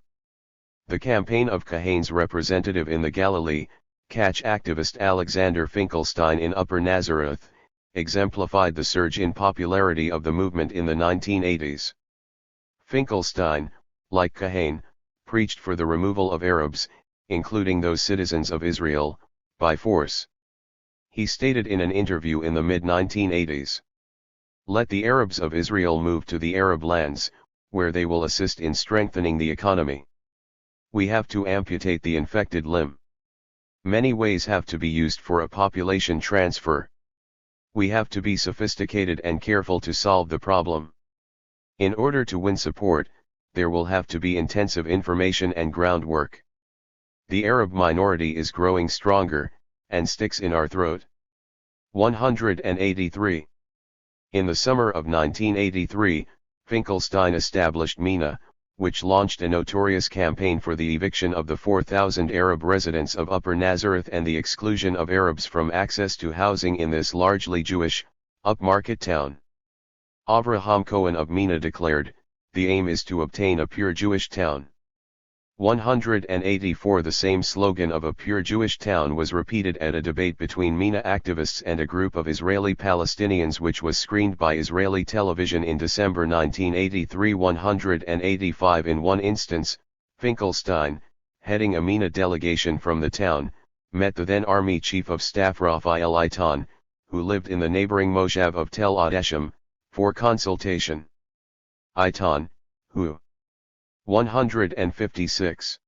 The campaign of Kahane's representative in the Galilee, Catch activist Alexander Finkelstein in Upper Nazareth, exemplified the surge in popularity of the movement in the 1980s. Finkelstein, like Kahane, preached for the removal of Arabs, including those citizens of Israel, by force. He stated in an interview in the mid-1980s, "Let the Arabs of Israel move to the Arab lands, where they will assist in strengthening the economy. We have to amputate the infected limb. Many ways have to be used for a population transfer. We have to be sophisticated and careful to solve the problem. In order to win support, there will have to be intensive information and groundwork. The Arab minority is growing stronger, and sticks in our throat." 183. In the summer of 1983, Finkelstein established Mina, which launched a notorious campaign for the eviction of the 4,000 Arab residents of Upper Nazareth and the exclusion of Arabs from access to housing in this largely Jewish, upmarket town. Avraham Cohen of Mina declared, "The aim is to obtain a pure Jewish town." 184. The same slogan of a pure Jewish town was repeated at a debate between Mina activists and a group of Israeli Palestinians which was screened by Israeli television in December 1983. 185. In one instance, Finkelstein, heading a Mina delegation from the town, met the then Army Chief of Staff Raphael Eitan, who lived in the neighboring Moshav of Tel Adesham, for consultation. Eitan, who 156.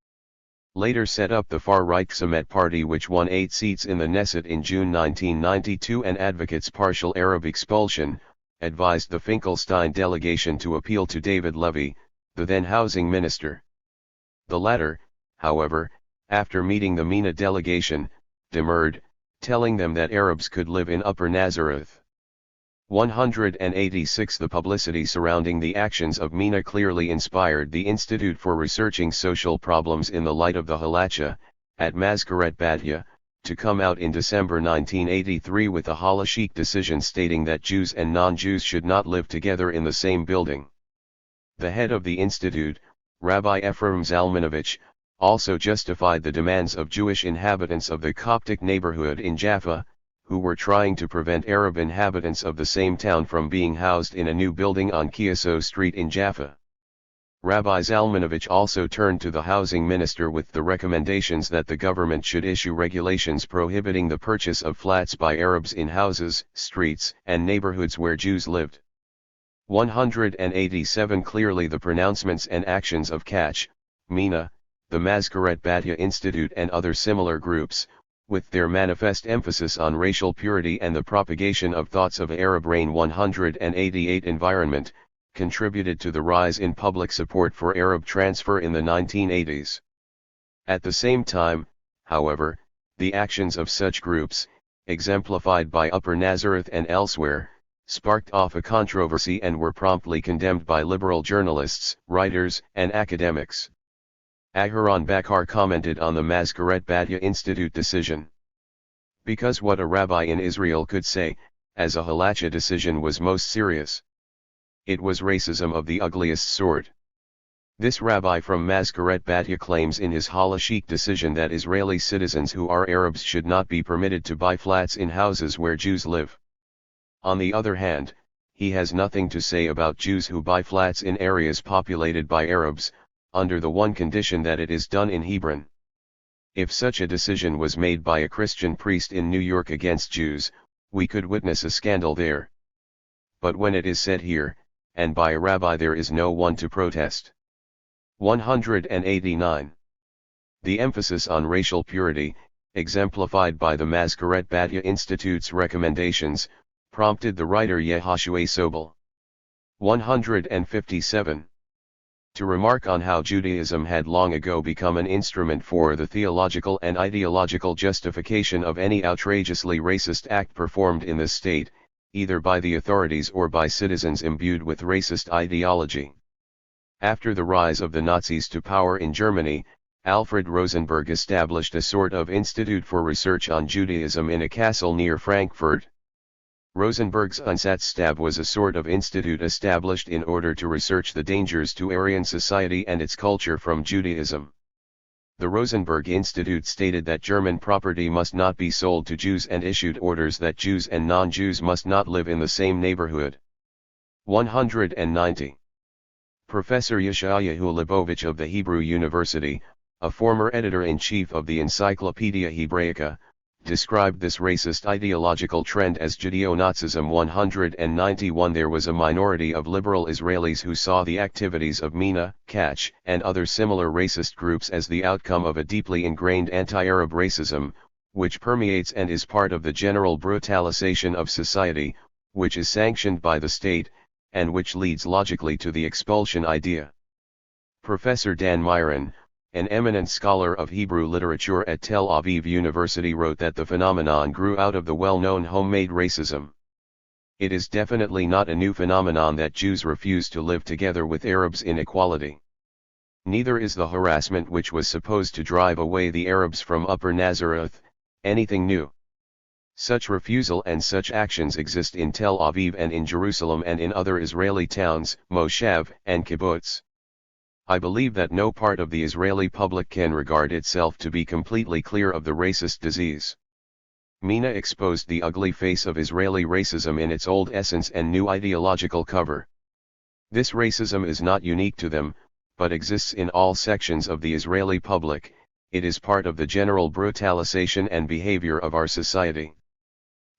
Later set up the far-right Ksamet party which won 8 seats in the Knesset in June 1992 and advocates partial Arab expulsion, advised the Finkelstein delegation to appeal to David Levy, the then housing minister. The latter, however, after meeting the Mina delegation, demurred, telling them that Arabs could live in Upper Nazareth. 186. The publicity surrounding the actions of Mina clearly inspired the Institute for Researching Social Problems in the Light of the Halacha, at Mazkaret Badia, to come out in December 1983 with a halachic decision stating that Jews and non-Jews should not live together in the same building. The head of the Institute, Rabbi Ephraim Zalmanovich, also justified the demands of Jewish inhabitants of the Coptic neighborhood in Jaffa, who were trying to prevent Arab inhabitants of the same town from being housed in a new building on Kiaso Street in Jaffa. Rabbi Zalmanovich also turned to the housing minister with the recommendations that the government should issue regulations prohibiting the purchase of flats by Arabs in houses, streets, and neighborhoods where Jews lived. 187 Clearly the pronouncements and actions of Kach, Mina, the Mazkaret Batya Institute and other similar groups, with their manifest emphasis on racial purity and the propagation of thoughts of Arab Reign 188 environment, contributed to the rise in public support for Arab transfer in the 1980s. At the same time, however, the actions of such groups, exemplified by Upper Nazareth and elsewhere, sparked off a controversy and were promptly condemned by liberal journalists, writers, and academics. Aharon Bakar commented on the Mazkaret Batya Institute decision. Because what a rabbi in Israel could say, as a halacha decision was most serious. It was racism of the ugliest sort. This rabbi from Mazkaret Batya claims in his halachic decision that Israeli citizens who are Arabs should not be permitted to buy flats in houses where Jews live. On the other hand, he has nothing to say about Jews who buy flats in areas populated by Arabs, under the one condition that it is done in Hebron. If such a decision was made by a Christian priest in New York against Jews, we could witness a scandal there. But when it is said here, and by a rabbi, there is no one to protest. 189. The emphasis on racial purity, exemplified by the Mazkaret Batya Institute's recommendations, prompted the writer Yehoshua Sobel. 157. To remark on how Judaism had long ago become an instrument for the theological and ideological justification of any outrageously racist act performed in the state, either by the authorities or by citizens imbued with racist ideology. After the rise of the Nazis to power in Germany, Alfred Rosenberg established a sort of institute for research on Judaism in a castle near Frankfurt. Rosenberg's Einsatzstab was a sort of institute established in order to research the dangers to Aryan society and its culture from Judaism. The Rosenberg Institute stated that German property must not be sold to Jews and issued orders that Jews and non-Jews must not live in the same neighborhood. 190. Professor Yeshayahu Leibovich of the Hebrew University, a former editor-in-chief of the Encyclopedia Hebraica, described this racist ideological trend as Judeo-Nazism. 191. There was a minority of liberal Israelis who saw the activities of Mina, Kach, and other similar racist groups as the outcome of a deeply ingrained anti-Arab racism, which permeates and is part of the general brutalization of society, which is sanctioned by the state, and which leads logically to the expulsion idea. Professor Dan Myron, an eminent scholar of Hebrew literature at Tel Aviv University, wrote that the phenomenon grew out of the well-known homemade racism. It is definitely not a new phenomenon that Jews refuse to live together with Arabs in equality. Neither is the harassment which was supposed to drive away the Arabs from Upper Nazareth anything new. Such refusal and such actions exist in Tel Aviv and in Jerusalem and in other Israeli towns, moshav, and kibbutz. I believe that no part of the Israeli public can regard itself to be completely clear of the racist disease. Mina exposed the ugly face of Israeli racism in its old essence and new ideological cover. This racism is not unique to them, but exists in all sections of the Israeli public. It is part of the general brutalization and behavior of our society.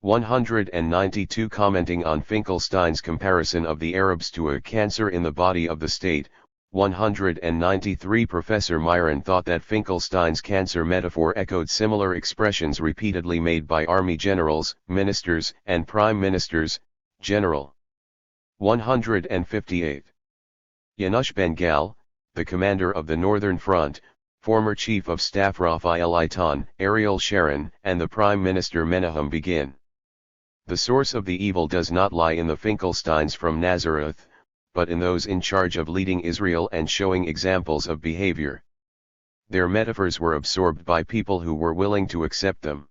192. Commenting on Finkelstein's comparison of the Arabs to a cancer in the body of the state, 193. Professor Myron thought that Finkelstein's cancer metaphor echoed similar expressions repeatedly made by army generals, ministers, and prime ministers. General. 158. Yanush Ben-Gal, the commander of the Northern Front, former Chief of Staff Raphael Eitan, Ariel Sharon, and the Prime Minister Menahem Begin. The source of the evil does not lie in the Finkelsteins from Nazareth, but in those in charge of leading Israel and showing examples of behavior. Their metaphors were absorbed by people who were willing to accept them.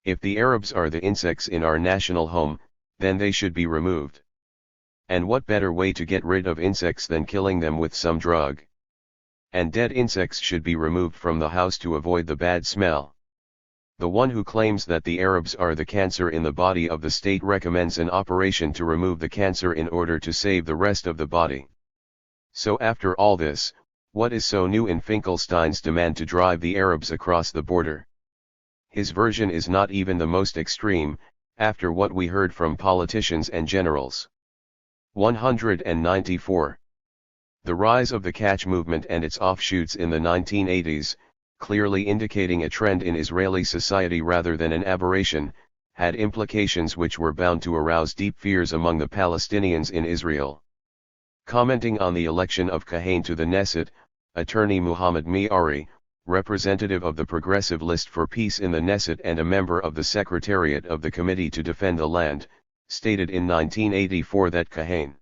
If the Arabs are the insects in our national home, then they should be removed. And what better way to get rid of insects than killing them with some drug? And dead insects should be removed from the house to avoid the bad smell. The one who claims that the Arabs are the cancer in the body of the state recommends an operation to remove the cancer in order to save the rest of the body. So after all this, what is so new in Finkelstein's demand to drive the Arabs across the border? His version is not even the most extreme, after what we heard from politicians and generals. 194. The rise of the catch movement and its offshoots in the 1980s, clearly indicating a trend in Israeli society rather than an aberration, had implications which were bound to arouse deep fears among the Palestinians in Israel. Commenting on the election of Kahan to the Knesset, attorney Muhammad Miari, representative of the Progressive List for Peace in the Knesset and a member of the Secretariat of the Committee to Defend the Land, stated in 1984 that Kahan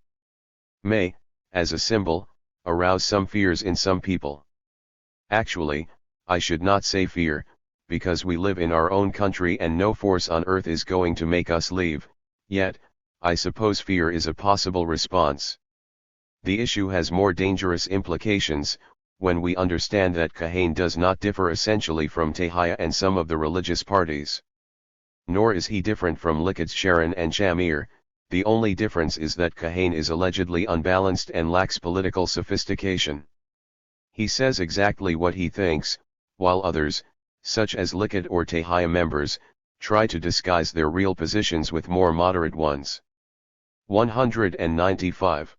may, as a symbol, arouse some fears in some people. Actually, I should not say fear, because we live in our own country and no force on earth is going to make us leave, yet, I suppose fear is a possible response. The issue has more dangerous implications, when we understand that Kahan does not differ essentially from Tehaya and some of the religious parties. Nor is he different from Likud, Sharon and Shamir. The only difference is that Kahan is allegedly unbalanced and lacks political sophistication. He says exactly what he thinks, while others, such as Likud or Tehaya members, try to disguise their real positions with more moderate ones. 195.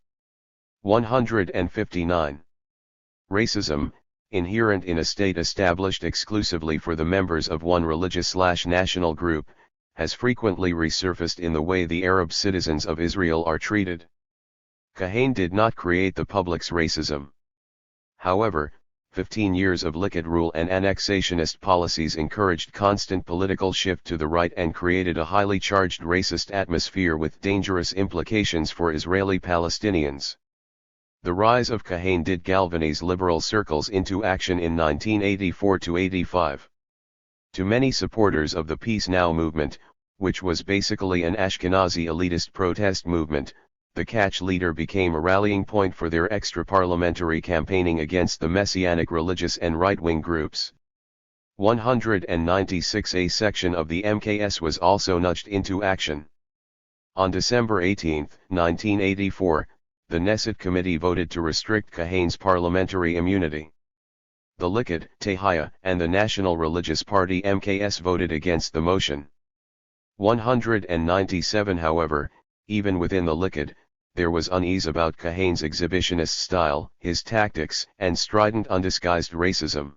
159. Racism, inherent in a state established exclusively for the members of one religious/national group, has frequently resurfaced in the way the Arab citizens of Israel are treated. Kahan did not create the public's racism. However, 15 years of Likud rule and annexationist policies encouraged constant political shift to the right and created a highly charged racist atmosphere with dangerous implications for Israeli Palestinians. The rise of Kahan did galvanize liberal circles into action in 1984–85. To many supporters of the Peace Now movement, which was basically an Ashkenazi elitist protest movement, the catch leader became a rallying point for their extra-parliamentary campaigning against the messianic religious and right-wing groups. 196. A section of the MKS was also nudged into action. On December 18, 1984, the Knesset Committee voted to restrict Kahan's parliamentary immunity. The Likud, Tehaya, and the National Religious Party MKS voted against the motion. 197. However, even within the Likud, there was unease about Kahan's exhibitionist style, his tactics, and strident undisguised racism.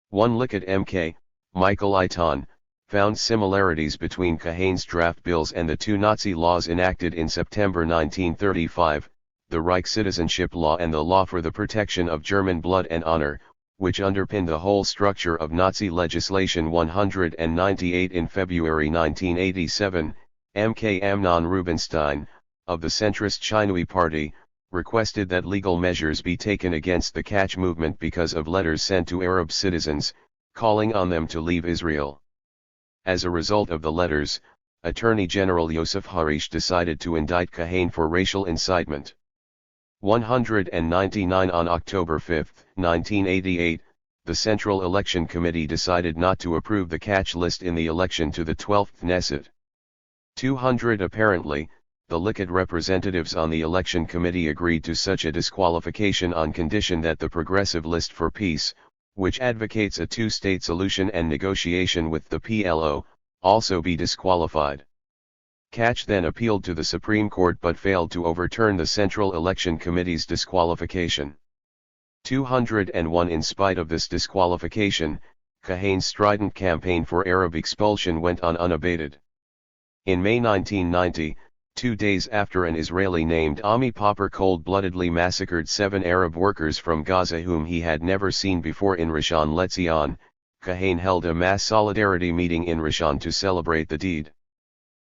One Likud MK, Michael Eitan, found similarities between Kahan's draft bills and the two Nazi laws enacted in September 1935, the Reich Citizenship Law and the Law for the Protection of German Blood and Honor, which underpinned the whole structure of Nazi legislation. 198. In February 1987, MK Amnon Rubinstein, of the centrist Shinui Party, requested that legal measures be taken against the catch movement because of letters sent to Arab citizens, calling on them to leave Israel. As a result of the letters, Attorney General Yosef Harish decided to indict Kahan for racial incitement. 199. On October 5, 1988, the Central Election Committee decided not to approve the catch list in the election to the 12th Knesset. 200. Apparently, the Likud representatives on the election committee agreed to such a disqualification on condition that the Progressive List for Peace, which advocates a two-state solution and negotiation with the PLO, also be disqualified. Catch then appealed to the Supreme Court but failed to overturn the Central Election Committee's disqualification. 201. In spite of this disqualification, Kahan's strident campaign for Arab expulsion went on unabated. In May 1990, 2 days after an Israeli named Ami Popper cold-bloodedly massacred 7 Arab workers from Gaza whom he had never seen before in Rishon LeZion, Kahan held a mass solidarity meeting in Rishon to celebrate the deed.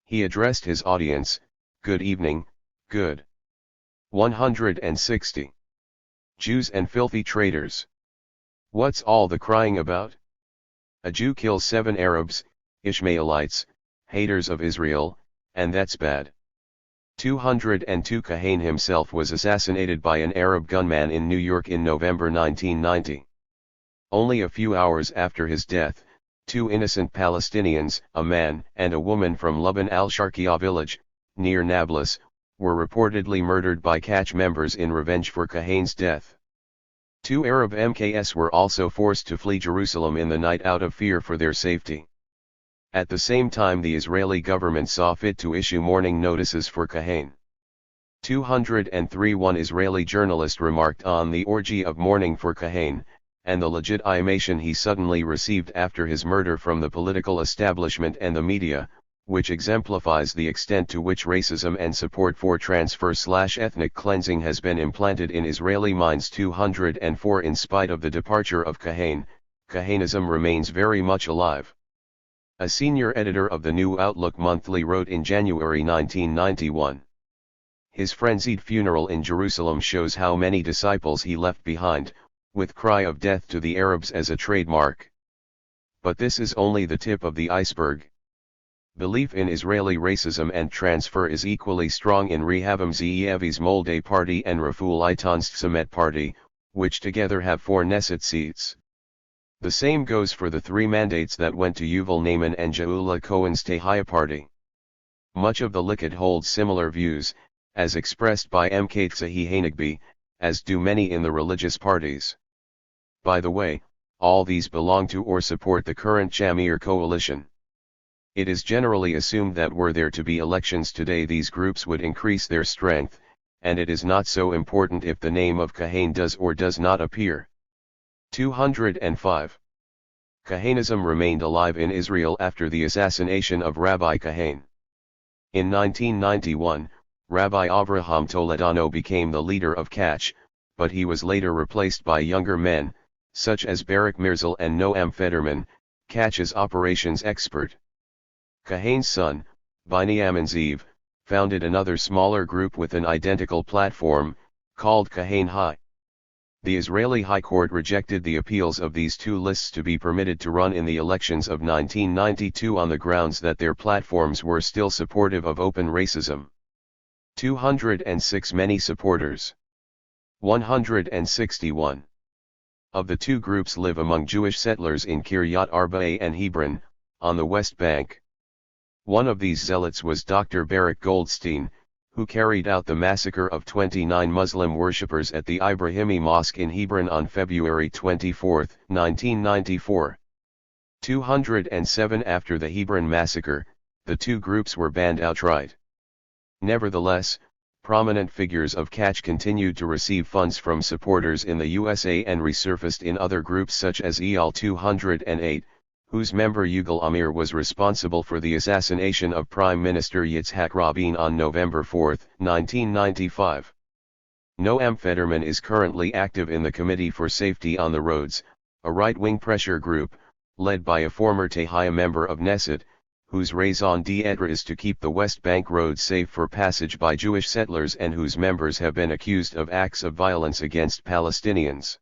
He addressed his audience, "Good evening, good." 160. Jews and filthy traitors. What's all the crying about? A Jew kills 7 Arabs, Ishmaelites, haters of Israel, and that's bad. 202. Kahan himself was assassinated by an Arab gunman in New York in November 1990. Only a few hours after his death, Two innocent Palestinians, a man and a woman from Luban al-Sharqiya village, near Nablus, were reportedly murdered by Kach members in revenge for Kahane's death. Two Arab MKS were also forced to flee Jerusalem in the night out of fear for their safety. At the same time, the Israeli government saw fit to issue mourning notices for Kahane. 203 One Israeli journalist remarked on the orgy of mourning for Kahane, and the legitimation he suddenly received after his murder from the political establishment and the media, which exemplifies the extent to which racism and support for transfer/ethnic cleansing has been implanted in Israeli minds. 204 In spite of the departure of Kahane, Kahanism remains very much alive. A senior editor of the New Outlook Monthly wrote in January 1991. His frenzied funeral in Jerusalem shows how many disciples he left behind, with cry of death to the Arabs as a trademark. But this is only the tip of the iceberg. Belief in Israeli racism and transfer is equally strong in Rehavam Ze'evi's Molde Party and Raful Eitan's Tzemet Party, which together have 4 Knesset seats. The same goes for the 3 mandates that went to Yuval Naaman and Je'ula Cohen's Tehaya Party. Much of the Likud holds similar views, as expressed by Mk Tzahi Hanegbi, as do many in the religious parties. By the way, all these belong to or support the current Shamir coalition. It is generally assumed that were there to be elections today, these groups would increase their strength, and it is not so important if the name of Kahane does or does not appear. 205. Kahanism remained alive in Israel after the assassination of Rabbi Kahane. In 1991, Rabbi Avraham Toledano became the leader of Kach, but he was later replaced by younger men, such as Barak Mirzal and Noam Federman, Kach's operations expert. Kahane's son, Binyamin Zeev, founded another smaller group with an identical platform, called Kahane High. The Israeli High Court rejected the appeals of these 2 lists to be permitted to run in the elections of 1992 on the grounds that their platforms were still supportive of open racism. 206 Many supporters. 161 of the 2 groups live among Jewish settlers in Kiryat Arba and Hebron, on the West Bank. One of these zealots was Dr. Barak Goldstein, who carried out the massacre of 29 Muslim worshippers at the Ibrahimi Mosque in Hebron on February 24, 1994. 207 After the Hebron massacre, the 2 groups were banned outright. Nevertheless, prominent figures of Kach continued to receive funds from supporters in the USA and resurfaced in other groups such as EL 208, whose member Yugal Amir was responsible for the assassination of Prime Minister Yitzhak Rabin on November 4, 1995. Noam Federman is currently active in the Committee for Safety on the Roads, a right-wing pressure group, led by a former Tehaya member of Knesset, whose raison d'etre is to keep the West Bank roads safe for passage by Jewish settlers and whose members have been accused of acts of violence against Palestinians.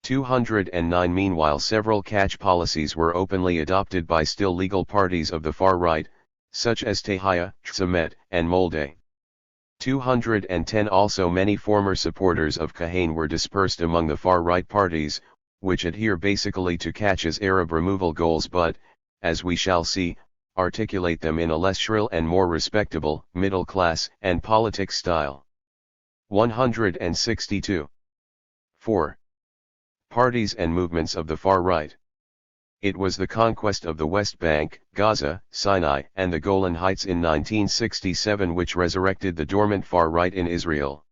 209 Meanwhile, several Kach policies were openly adopted by still legal parties of the far right, such as Tehaya, Tzemet, and Molde. 210 Also many former supporters of Kahane were dispersed among the far right parties, which adhere basically to Kach's Arab removal goals but, as we shall see, articulate them in a less shrill and more respectable, middle class, and politic style. 162. 4. Parties and movements of the far right. It was the conquest of the West Bank, Gaza, Sinai, and the Golan Heights in 1967 which resurrected the dormant far right in Israel.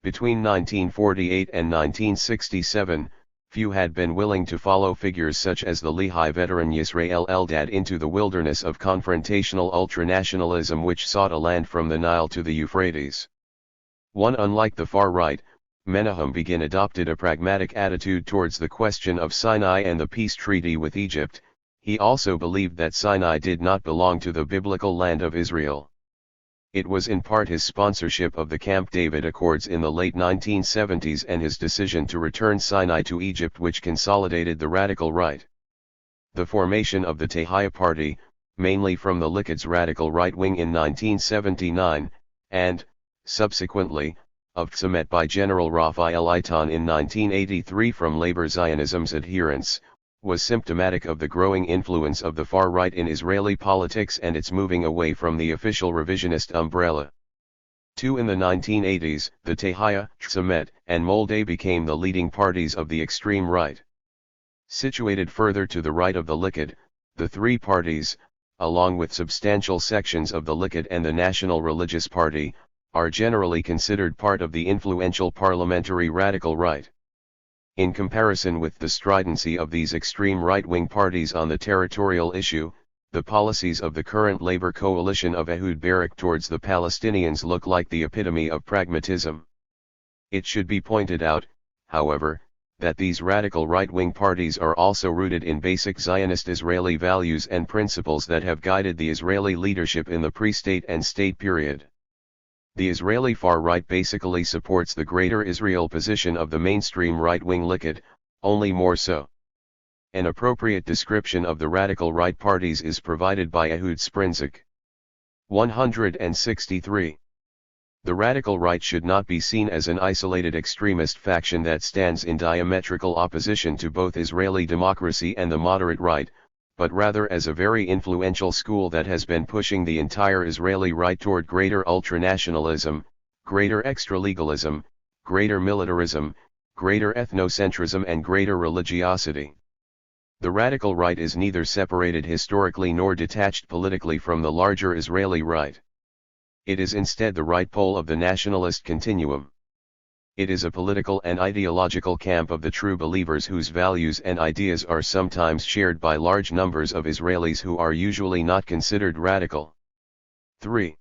Between 1948 and 1967, few had been willing to follow figures such as the Lehi veteran Yisrael Eldad into the wilderness of confrontational ultranationalism which sought a land from the Nile to the Euphrates. Unlike the far right, Menahem Begin adopted a pragmatic attitude towards the question of Sinai and the peace treaty with Egypt. He also believed that Sinai did not belong to the biblical land of Israel. It was in part his sponsorship of the Camp David Accords in the late 1970s and his decision to return Sinai to Egypt which consolidated the radical right. The formation of the Tehaya Party, mainly from the Likud's radical right wing in 1979, and, subsequently, of Tzemet by General Raphael Eitan in 1983 from Labor Zionism's adherents, was symptomatic of the growing influence of the far right in Israeli politics and its moving away from the official revisionist umbrella. 2. In the 1980s, the THIRD, and MOLDE became the leading parties of the extreme right. Situated further to the right of the Likud, the three parties, along with substantial sections of the Likud and the National Religious Party, are generally considered part of the influential parliamentary radical right. In comparison with the stridency of these extreme right-wing parties on the territorial issue, the policies of the current labor coalition of Ehud Barak towards the Palestinians look like the epitome of pragmatism. It should be pointed out, however, that these radical right-wing parties are also rooted in basic Zionist Israeli values and principles that have guided the Israeli leadership in the pre-state and state period. The Israeli far right basically supports the Greater Israel position of the mainstream right-wing Likud, only more so. An appropriate description of the radical right parties is provided by Ehud Sprinzik. 163. The radical right should not be seen as an isolated extremist faction that stands in diametrical opposition to both Israeli democracy and the moderate right, but rather as a very influential school that has been pushing the entire Israeli right toward greater ultranationalism, greater extra-legalism, greater militarism, greater ethnocentrism and greater religiosity. The radical right is neither separated historically nor detached politically from the larger Israeli right. It is instead the right pole of the nationalist continuum. It is a political and ideological camp of the true believers whose values and ideas are sometimes shared by large numbers of Israelis who are usually not considered radical. 3.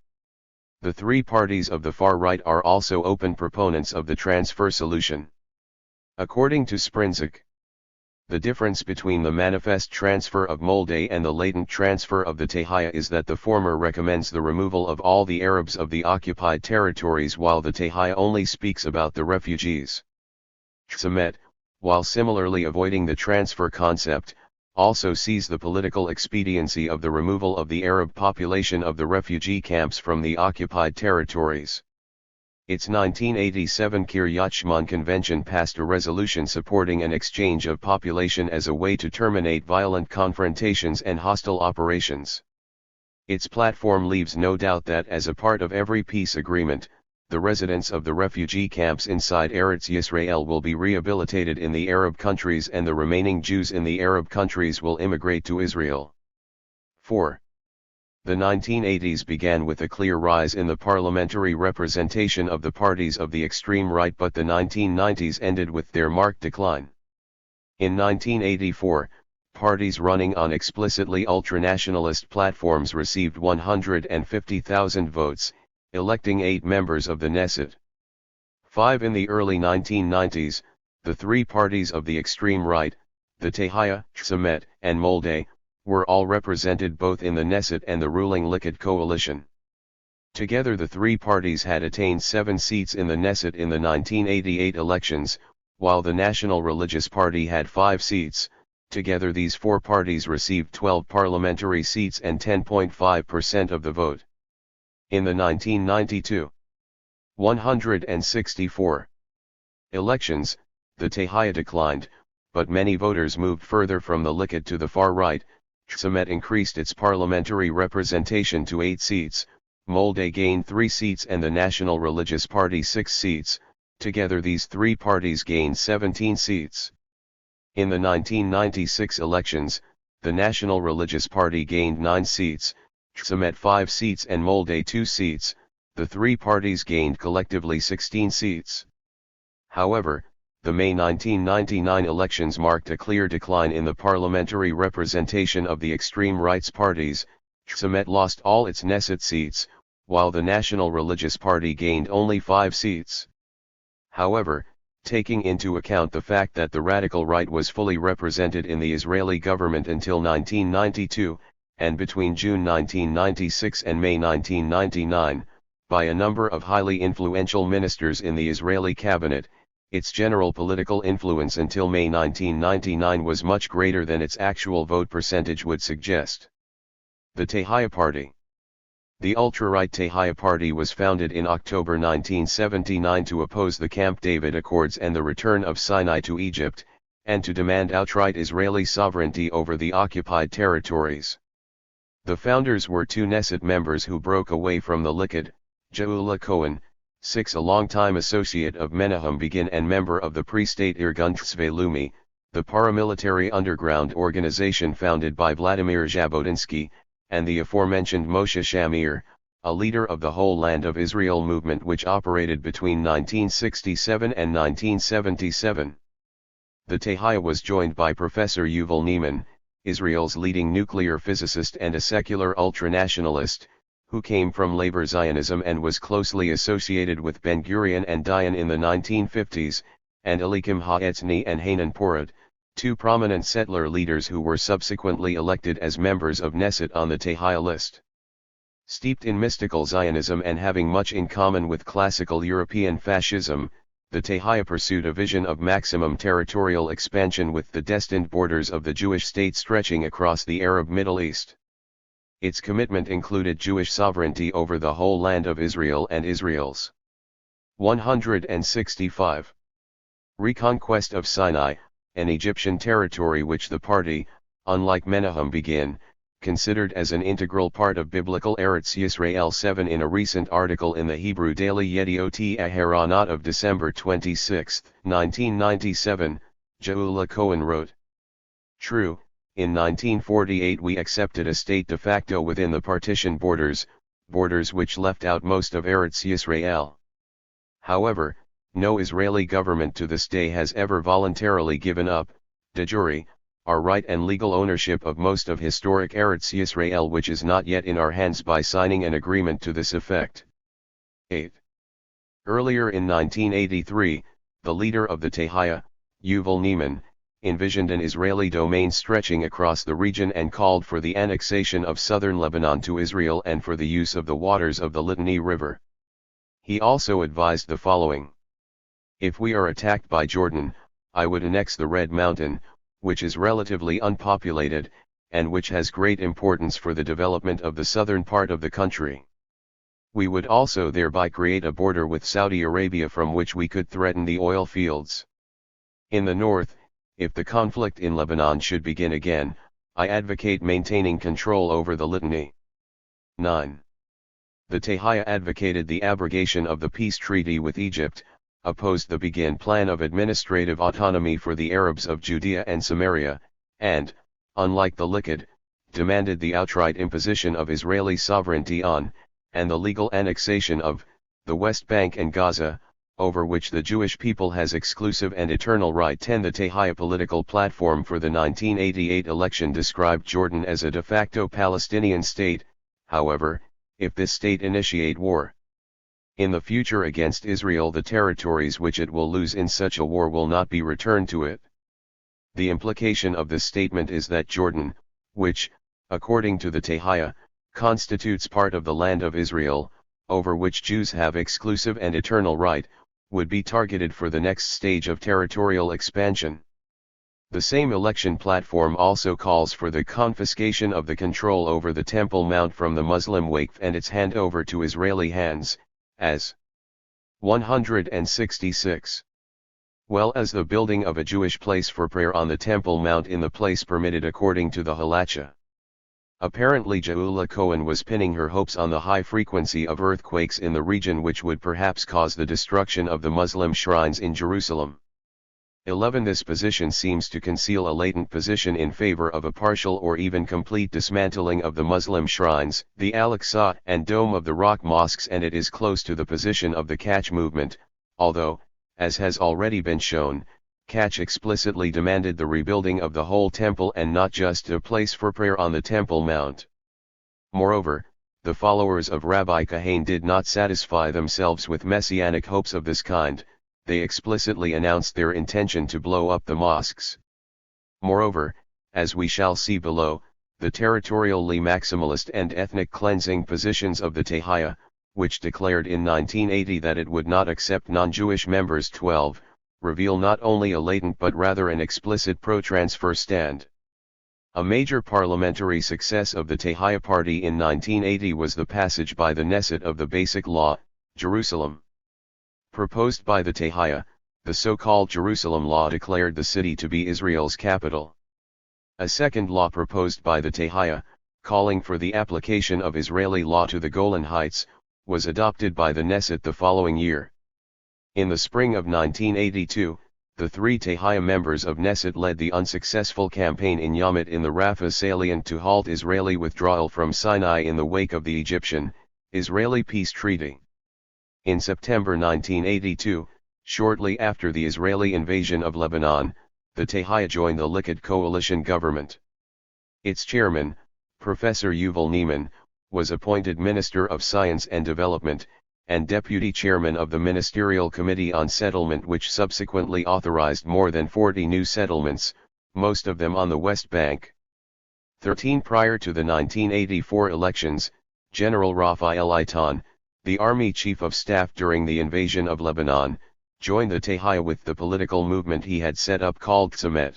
The three parties of the far right are also open proponents of the transfer solution. According to Sprinzik, the difference between the manifest transfer of MOLDE and the latent transfer of the THIRD is that the former recommends the removal of all the Arabs of the occupied territories while the THIRD only speaks about the refugees. THIRD, while similarly avoiding the transfer concept, also sees the political expediency of the removal of the Arab population of the refugee camps from the occupied territories. Its 1987 Kiryat Shimon Convention passed a resolution supporting an exchange of population as a way to terminate violent confrontations and hostile operations. Its platform leaves no doubt that as a part of every peace agreement, the residents of the refugee camps inside Eretz Yisrael will be rehabilitated in the Arab countries and the remaining Jews in the Arab countries will immigrate to Israel. 4. The 1980s began with a clear rise in the parliamentary representation of the parties of the extreme right, but the 1990s ended with their marked decline. In 1984, parties running on explicitly ultranationalist platforms received 150,000 votes, electing 8 members of the Knesset. 5. In the early 1990s, the three parties of the extreme right, the THIRD, and MOLDE, were all represented both in the Knesset and the ruling Likud coalition. Together the three parties had attained 7 seats in the Knesset in the 1988 elections, while the National Religious Party had 5 seats. Together these 4 parties received 12 parliamentary seats and 10.5% of the vote. In the 1992 164 elections, the THIRD declined, but many voters moved further from the Likud to the far right. THIRD increased its parliamentary representation to 8 seats, MOLDE gained 3 seats and the National Religious Party 6 seats, together these three parties gained 17 seats. In the 1996 elections, the National Religious Party gained 9 seats, THIRD 5 seats and MOLDE 2 seats, the three parties gained collectively 16 seats. However, the May 1999 elections marked a clear decline in the parliamentary representation of the extreme right's parties. THIRD lost all its Knesset seats, while the National Religious Party gained only 5 seats. However, taking into account the fact that the radical right was fully represented in the Israeli government until 1992, and between June 1996 and May 1999, by a number of highly influential ministers in the Israeli cabinet, its general political influence until May 1999 was much greater than its actual vote percentage would suggest. The THIRD Party. The ultra-right THIRD Party was founded in October 1979 to oppose the Camp David Accords and the return of Sinai to Egypt, and to demand outright Israeli sovereignty over the occupied territories. The founders were two Knesset members who broke away from the Likud, Geulah Cohen, 6 a longtime associate of Menahem Begin and member of the pre-state Irgun Tzvei Leumi, the paramilitary underground organization founded by Vladimir Jabotinsky, and the aforementioned Moshe Shamir, a leader of the Whole Land of Israel movement which operated between 1967 and 1977. The Tehaya was joined by Professor Yuval Ne'eman, Israel's leading nuclear physicist and a secular ultranationalist, who came from labor Zionism and was closely associated with Ben-Gurion and Dayan in the 1950s, and Elikim Ha'etzny and Hanan Porad, two prominent settler leaders who were subsequently elected as members of Knesset on the Tehaya list. Steeped in mystical Zionism and having much in common with classical European fascism, the Tehaya pursued a vision of maximum territorial expansion with the destined borders of the Jewish state stretching across the Arab Middle East. Its commitment included Jewish sovereignty over the whole land of Israel and Israel's 165. Reconquest of Sinai, an Egyptian territory which the party, unlike Menahem Begin, considered as an integral part of biblical Eretz Yisrael. 7 In a recent article in the Hebrew daily Yediot Aharonot of December 26, 1997, Geulah Cohen wrote, "True, in 1948 we accepted a state de facto within the partition borders which left out most of Eretz Yisrael. However, no Israeli government to this day has ever voluntarily given up, de jure, our right and legal ownership of most of historic Eretz Yisrael, which is not yet in our hands, by signing an agreement to this effect." 8. Earlier in 1983, the leader of the Tehaya, Yuval Ne'eman, envisioned an Israeli domain stretching across the region and called for the annexation of southern Lebanon to Israel and for the use of the waters of the Litani River. He also advised the following: "If we are attacked by Jordan, I would annex the Red Mountain, which is relatively unpopulated, and which has great importance for the development of the southern part of the country. We would also thereby create a border with Saudi Arabia from which we could threaten the oil fields. In the north, if the conflict in Lebanon should begin again, I advocate maintaining control over the Litani." 9. The Tehaya advocated the abrogation of the peace treaty with Egypt, opposed the Begin plan of administrative autonomy for the Arabs of Judea and Samaria, and, unlike the Likud, demanded the outright imposition of Israeli sovereignty on, and the legal annexation of, the West Bank and Gaza, over which the Jewish people has exclusive and eternal right. 10 The Tehaya political platform for the 1988 election described Jordan as a de facto Palestinian state, however, if this state initiate war in the future against Israel, the territories which it will lose in such a war will not be returned to it. The implication of this statement is that Jordan, which, according to the Tehaya, constitutes part of the land of Israel, over which Jews have exclusive and eternal right, would be targeted for the next stage of territorial expansion. The same election platform also calls for the confiscation of the control over the Temple Mount from the Muslim Waqf and its handover to Israeli hands, as 166. Well as the building of a Jewish place for prayer on the Temple Mount in the place permitted according to the Halacha. Apparently Geulah Cohen was pinning her hopes on the high frequency of earthquakes in the region, which would perhaps cause the destruction of the Muslim shrines in Jerusalem. 11 This position seems to conceal a latent position in favor of a partial or even complete dismantling of the Muslim shrines, the Al-Aqsa and Dome of the Rock mosques, and it is close to the position of the Catch movement, although, as has already been shown, Catch explicitly demanded the rebuilding of the whole temple and not just a place for prayer on the Temple Mount. Moreover, the followers of Rabbi Kahane did not satisfy themselves with messianic hopes of this kind. They explicitly announced their intention to blow up the mosques. Moreover, as we shall see below, the territorially maximalist and ethnic cleansing positions of the Tehaya, which declared in 1980 that it would not accept non-Jewish members. 12, reveal not only a latent but rather an explicit pro-transfer stand. A major parliamentary success of the Tehaya party in 1980 was the passage by the Knesset of the Basic Law, Jerusalem. Proposed by the Tehaya, the so-called Jerusalem Law declared the city to be Israel's capital. A second law proposed by the Tehaya, calling for the application of Israeli law to the Golan Heights, was adopted by the Knesset the following year. In the spring of 1982, the three Tehaya members of Knesset led the unsuccessful campaign in Yamit in the Rafah salient to halt Israeli withdrawal from Sinai in the wake of the Egyptian-Israeli peace treaty. In September 1982, shortly after the Israeli invasion of Lebanon, the Tehaya joined the Likud coalition government. Its chairman, Professor Yuval Neiman, was appointed Minister of Science and Development, and Deputy Chairman of the Ministerial Committee on Settlement, which subsequently authorized more than 40 new settlements, most of them on the West Bank. 13 prior to the 1984 elections, General Raphael Eitan, the Army Chief of Staff during the invasion of Lebanon, joined the Tehaya with the political movement he had set up called Tzamet.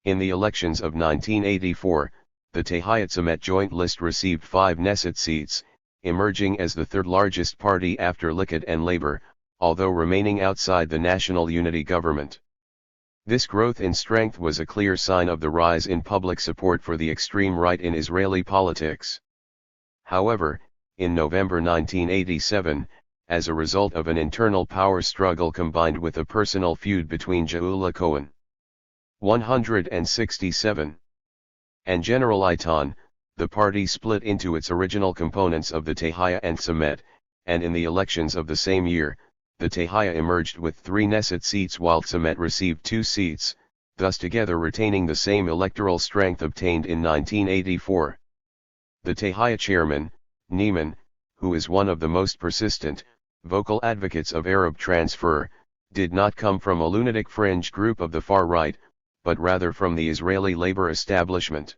In the elections of 1984, the Tehaya Tzamet joint list received 5 Knesset seats, emerging as the third largest party after Likud and Labor, although remaining outside the national unity government. This growth in strength was a clear sign of the rise in public support for the extreme right in Israeli politics. However, in November 1987, as a result of an internal power struggle combined with a personal feud between Geulah Cohen, 167, and General Eitan, the party split into its original components of the Tehaya and Tzamet, and in the elections of the same year, the Tehaya emerged with 3 Knesset seats while Tzamet received 2 seats, thus together retaining the same electoral strength obtained in 1984. The Tehaya chairman, Neiman, who is one of the most persistent, vocal advocates of Arab transfer, did not come from a lunatic fringe group of the far right, but rather from the Israeli labor establishment.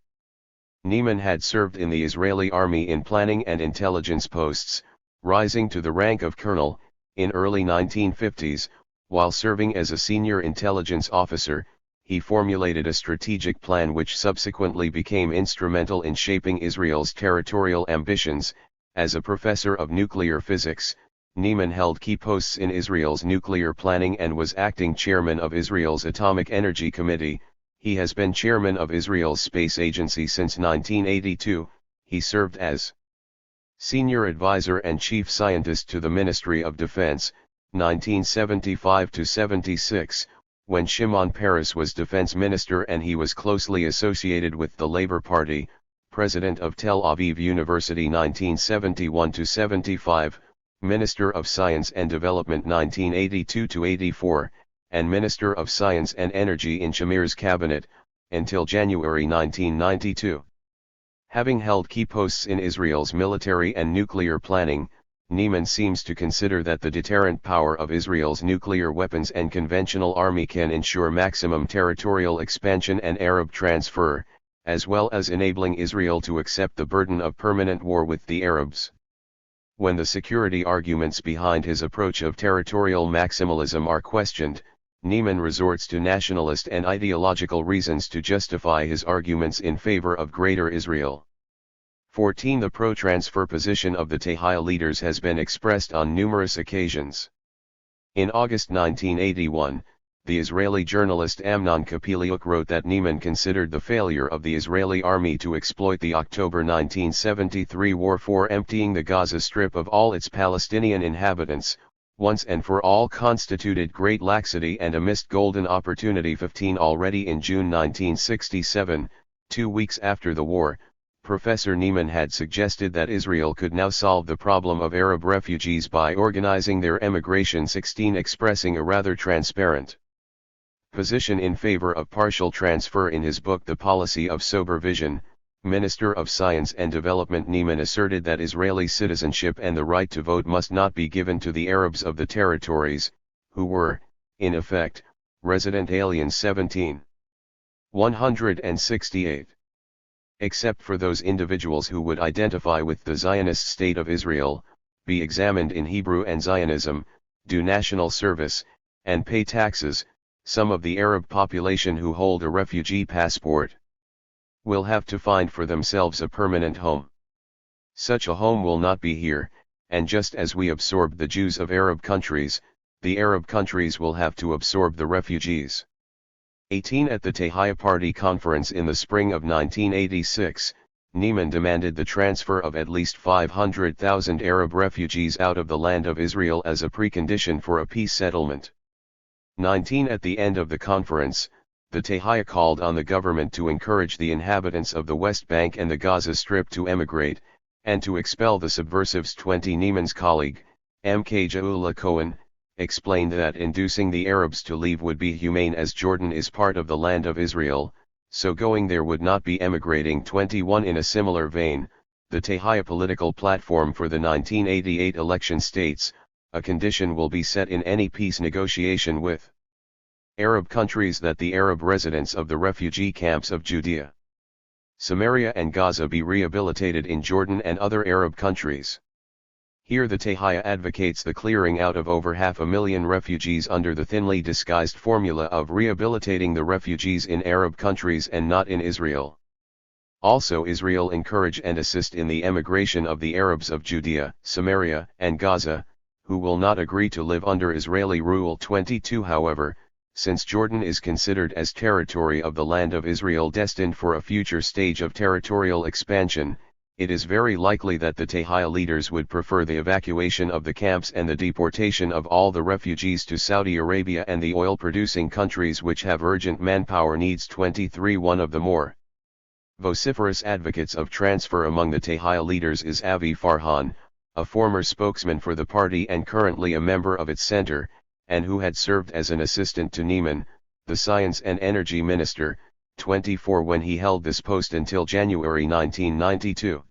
Neiman had served in the Israeli army in planning and intelligence posts, rising to the rank of colonel, in early 1950s, while serving as a senior intelligence officer, he formulated a strategic plan which subsequently became instrumental in shaping Israel's territorial ambitions. As a professor of nuclear physics, Neiman held key posts in Israel's nuclear planning and was acting chairman of Israel's Atomic Energy Committee. He has been chairman of Israel's space agency since 1982. He served as senior advisor and chief scientist to the Ministry of Defense, 1975-76, when Shimon Peres was defense minister, and he was closely associated with the Labor Party, president of Tel Aviv University 1971-75, Minister of Science and Development 1982-84, and Minister of Science and Energy in Shamir's cabinet, until January 1992. Having held key posts in Israel's military and nuclear planning, Neiman seems to consider that the deterrent power of Israel's nuclear weapons and conventional army can ensure maximum territorial expansion and Arab transfer, as well as enabling Israel to accept the burden of permanent war with the Arabs. When the security arguments behind his approach of territorial maximalism are questioned, Neiman resorts to nationalist and ideological reasons to justify his arguments in favor of Greater Israel. 14. The pro-transfer position of the Tehaya leaders has been expressed on numerous occasions. In August 1981, the Israeli journalist Amnon Kapeliuk wrote that Neiman considered the failure of the Israeli army to exploit the October 1973 war for emptying the Gaza Strip of all its Palestinian inhabitants, once and for all constituted great laxity and a missed golden opportunity. 15. Already in June 1967, 2 weeks after the war, Professor Neiman had suggested that Israel could now solve the problem of Arab refugees by organizing their emigration. 16. Expressing a rather transparent position in favor of partial transfer in his book The Policy of Sober Vision, Minister of Science and Development Neiman asserted that Israeli citizenship and the right to vote must not be given to the Arabs of the territories, who were, in effect, resident aliens. 17. 168. Except for those individuals who would identify with the Zionist state of Israel, be examined in Hebrew and Zionism, do national service, and pay taxes, some of the Arab population who hold a refugee passport will have to find for themselves a permanent home. Such a home will not be here, and just as we absorbed the Jews of Arab countries, the Arab countries will have to absorb the refugees. 18 At the Tahrir Party conference in the spring of 1986, Neiman demanded the transfer of at least 500,000 Arab refugees out of the land of Israel as a precondition for a peace settlement. 19 At the end of the conference, the Tahrir called on the government to encourage the inhabitants of the West Bank and the Gaza Strip to emigrate, and to expel the subversives. 20 Neiman's colleague, Mkjaula Cohen, explained that inducing the Arabs to leave would be humane as Jordan is part of the land of Israel, so going there would not be emigrating. 21 In a similar vein, the Tahrir political platform for the 1988 election states, a condition will be set in any peace negotiation with Arab countries that the Arab residents of the refugee camps of Judea, Samaria and Gaza be rehabilitated in Jordan and other Arab countries. Here the Tahrir advocates the clearing out of over 500,000 refugees under the thinly disguised formula of rehabilitating the refugees in Arab countries and not in Israel. Also Israel encourage and assist in the emigration of the Arabs of Judea, Samaria, and Gaza, who will not agree to live under Israeli rule. 22 However, since Jordan is considered as territory of the land of Israel destined for a future stage of territorial expansion, it is very likely that the Tahrir leaders would prefer the evacuation of the camps and the deportation of all the refugees to Saudi Arabia and the oil-producing countries which have urgent manpower needs. 23 One of the more vociferous advocates of transfer among the Tahrir leaders is Avi Farhan, a former spokesman for the party and currently a member of its center, and who had served as an assistant to Neiman, the Science and Energy Minister, 24 when he held this post until January 1992.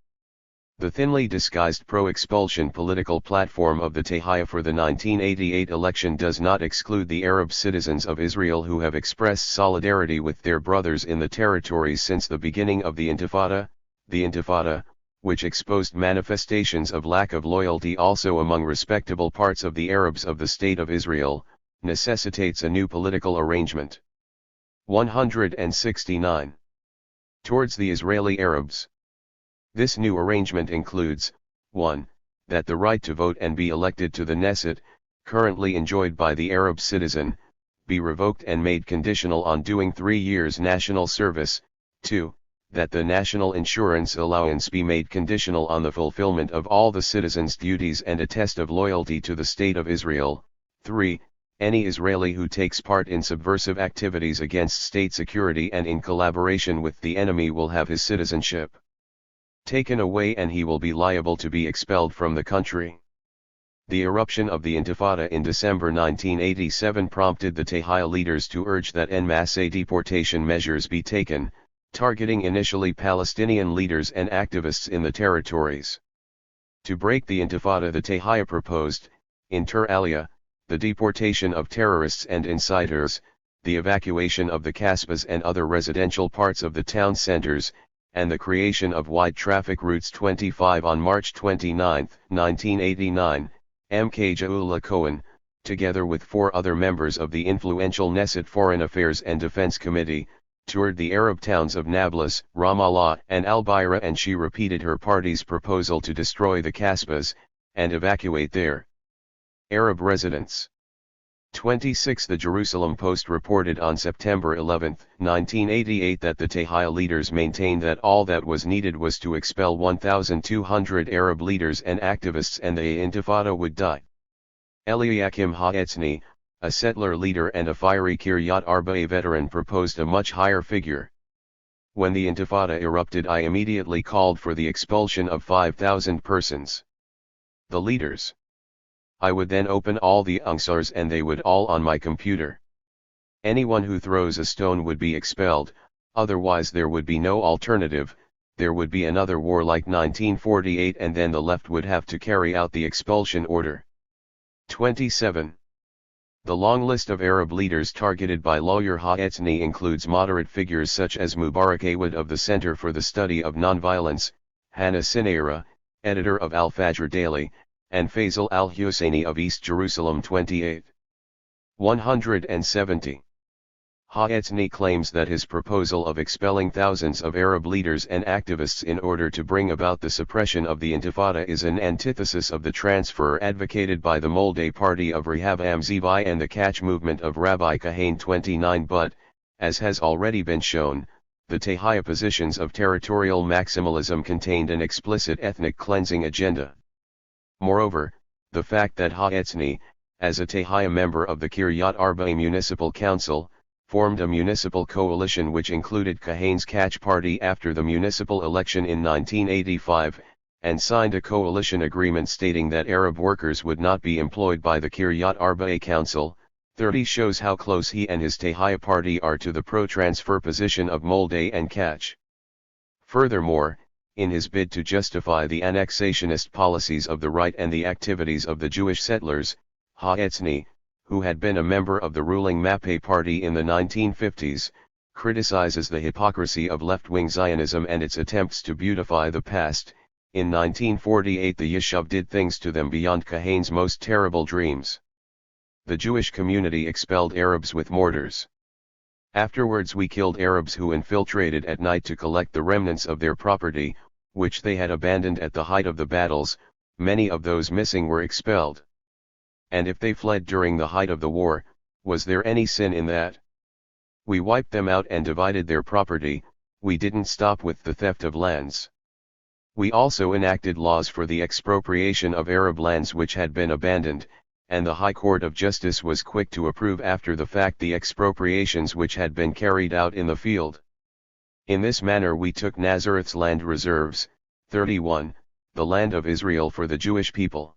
The thinly disguised pro-expulsion political platform of the Tahrir for the 1988 election does not exclude the Arab citizens of Israel who have expressed solidarity with their brothers in the territories since the beginning of the Intifada, which exposed manifestations of lack of loyalty also among respectable parts of the Arabs of the State of Israel, necessitates a new political arrangement. 169. Towards the Israeli Arabs. This new arrangement includes, 1. That the right to vote and be elected to the Knesset, currently enjoyed by the Arab citizen, be revoked and made conditional on doing 3 years national service. 2. That the national insurance allowance be made conditional on the fulfillment of all the citizens' duties and a test of loyalty to the State of Israel. 3. Any Israeli who takes part in subversive activities against state security and in collaboration with the enemy will have his citizenship taken away and he will be liable to be expelled from the country. The eruption of the Intifada in December 1987 prompted the Tahrir leaders to urge that en masse deportation measures be taken, targeting initially Palestinian leaders and activists in the territories. To break the Intifada, the Tahrir proposed, inter alia, the deportation of terrorists and insiders, the evacuation of the Kasbahs and other residential parts of the town centers, and the creation of wide traffic routes. 25 On March 29, 1989, Mkjaula Cohen, together with 4 other members of the influential Knesset Foreign Affairs and Defense Committee, toured the Arab towns of Nablus, Ramallah and Al-Baira, and she repeated her party's proposal to destroy the Kasbahs, and evacuate their Arab residents. 26 The Jerusalem Post reported on September 11, 1988 that the Tahrir leaders maintained that all that was needed was to expel 1,200 Arab leaders and activists and the Intifada would die. Eliakim Ha'etzni, a settler leader and a fiery Kiryat Arba veteran, proposed a much higher figure. When the Intifada erupted, I immediately called for the expulsion of 5,000 persons. The leaders. I would then open all the Ansars and they would all on my computer. Anyone who throws a stone would be expelled, otherwise there would be no alternative, there would be another war like 1948 and then the left would have to carry out the expulsion order. 27. The long list of Arab leaders targeted by lawyer Ha'etzni includes moderate figures such as Mubarak Awad of the Center for the Study of Nonviolence, Hannah Sineira, editor of Al-Fajr Daily, and Faisal al-Husseini of East Jerusalem. 28. 170. Ha'etzny claims that his proposal of expelling thousands of Arab leaders and activists in order to bring about the suppression of the Intifada is an antithesis of the transfer advocated by the Molday party of Rehavam Zeevi and the Catch movement of Rabbi Kahane 29, but, as has already been shown, the Tehaya positions of territorial maximalism contained an explicit ethnic cleansing agenda. Moreover, the fact that Ha'etzny, as a Tehaya member of the Kiryat Arba Municipal Council, formed a municipal coalition which included Kahane's Catch party after the municipal election in 1985, and signed a coalition agreement stating that Arab workers would not be employed by the Kiryat Arba Council, 30 shows how close he and his Tehaya party are to the pro-transfer position of Molday and Catch. Furthermore, in his bid to justify the annexationist policies of the right and the activities of the Jewish settlers, Ha'etzny, who had been a member of the ruling Mape party in the 1950s, criticizes the hypocrisy of left-wing Zionism and its attempts to beautify the past. In 1948 the Yishuv did things to them beyond Kahane's most terrible dreams. The Jewish community expelled Arabs with mortars. Afterwards we killed Arabs who infiltrated at night to collect the remnants of their property, which they had abandoned at the height of the battles. Many of those missing were expelled. And if they fled during the height of the war, was there any sin in that? We wiped them out and divided their property. We didn't stop with the theft of lands. We also enacted laws for the expropriation of Arab lands which had been abandoned, and the High Court of Justice was quick to approve after the fact the expropriations which had been carried out in the field. In this manner we took Nazareth's land reserves, 31, the land of Israel for the Jewish people.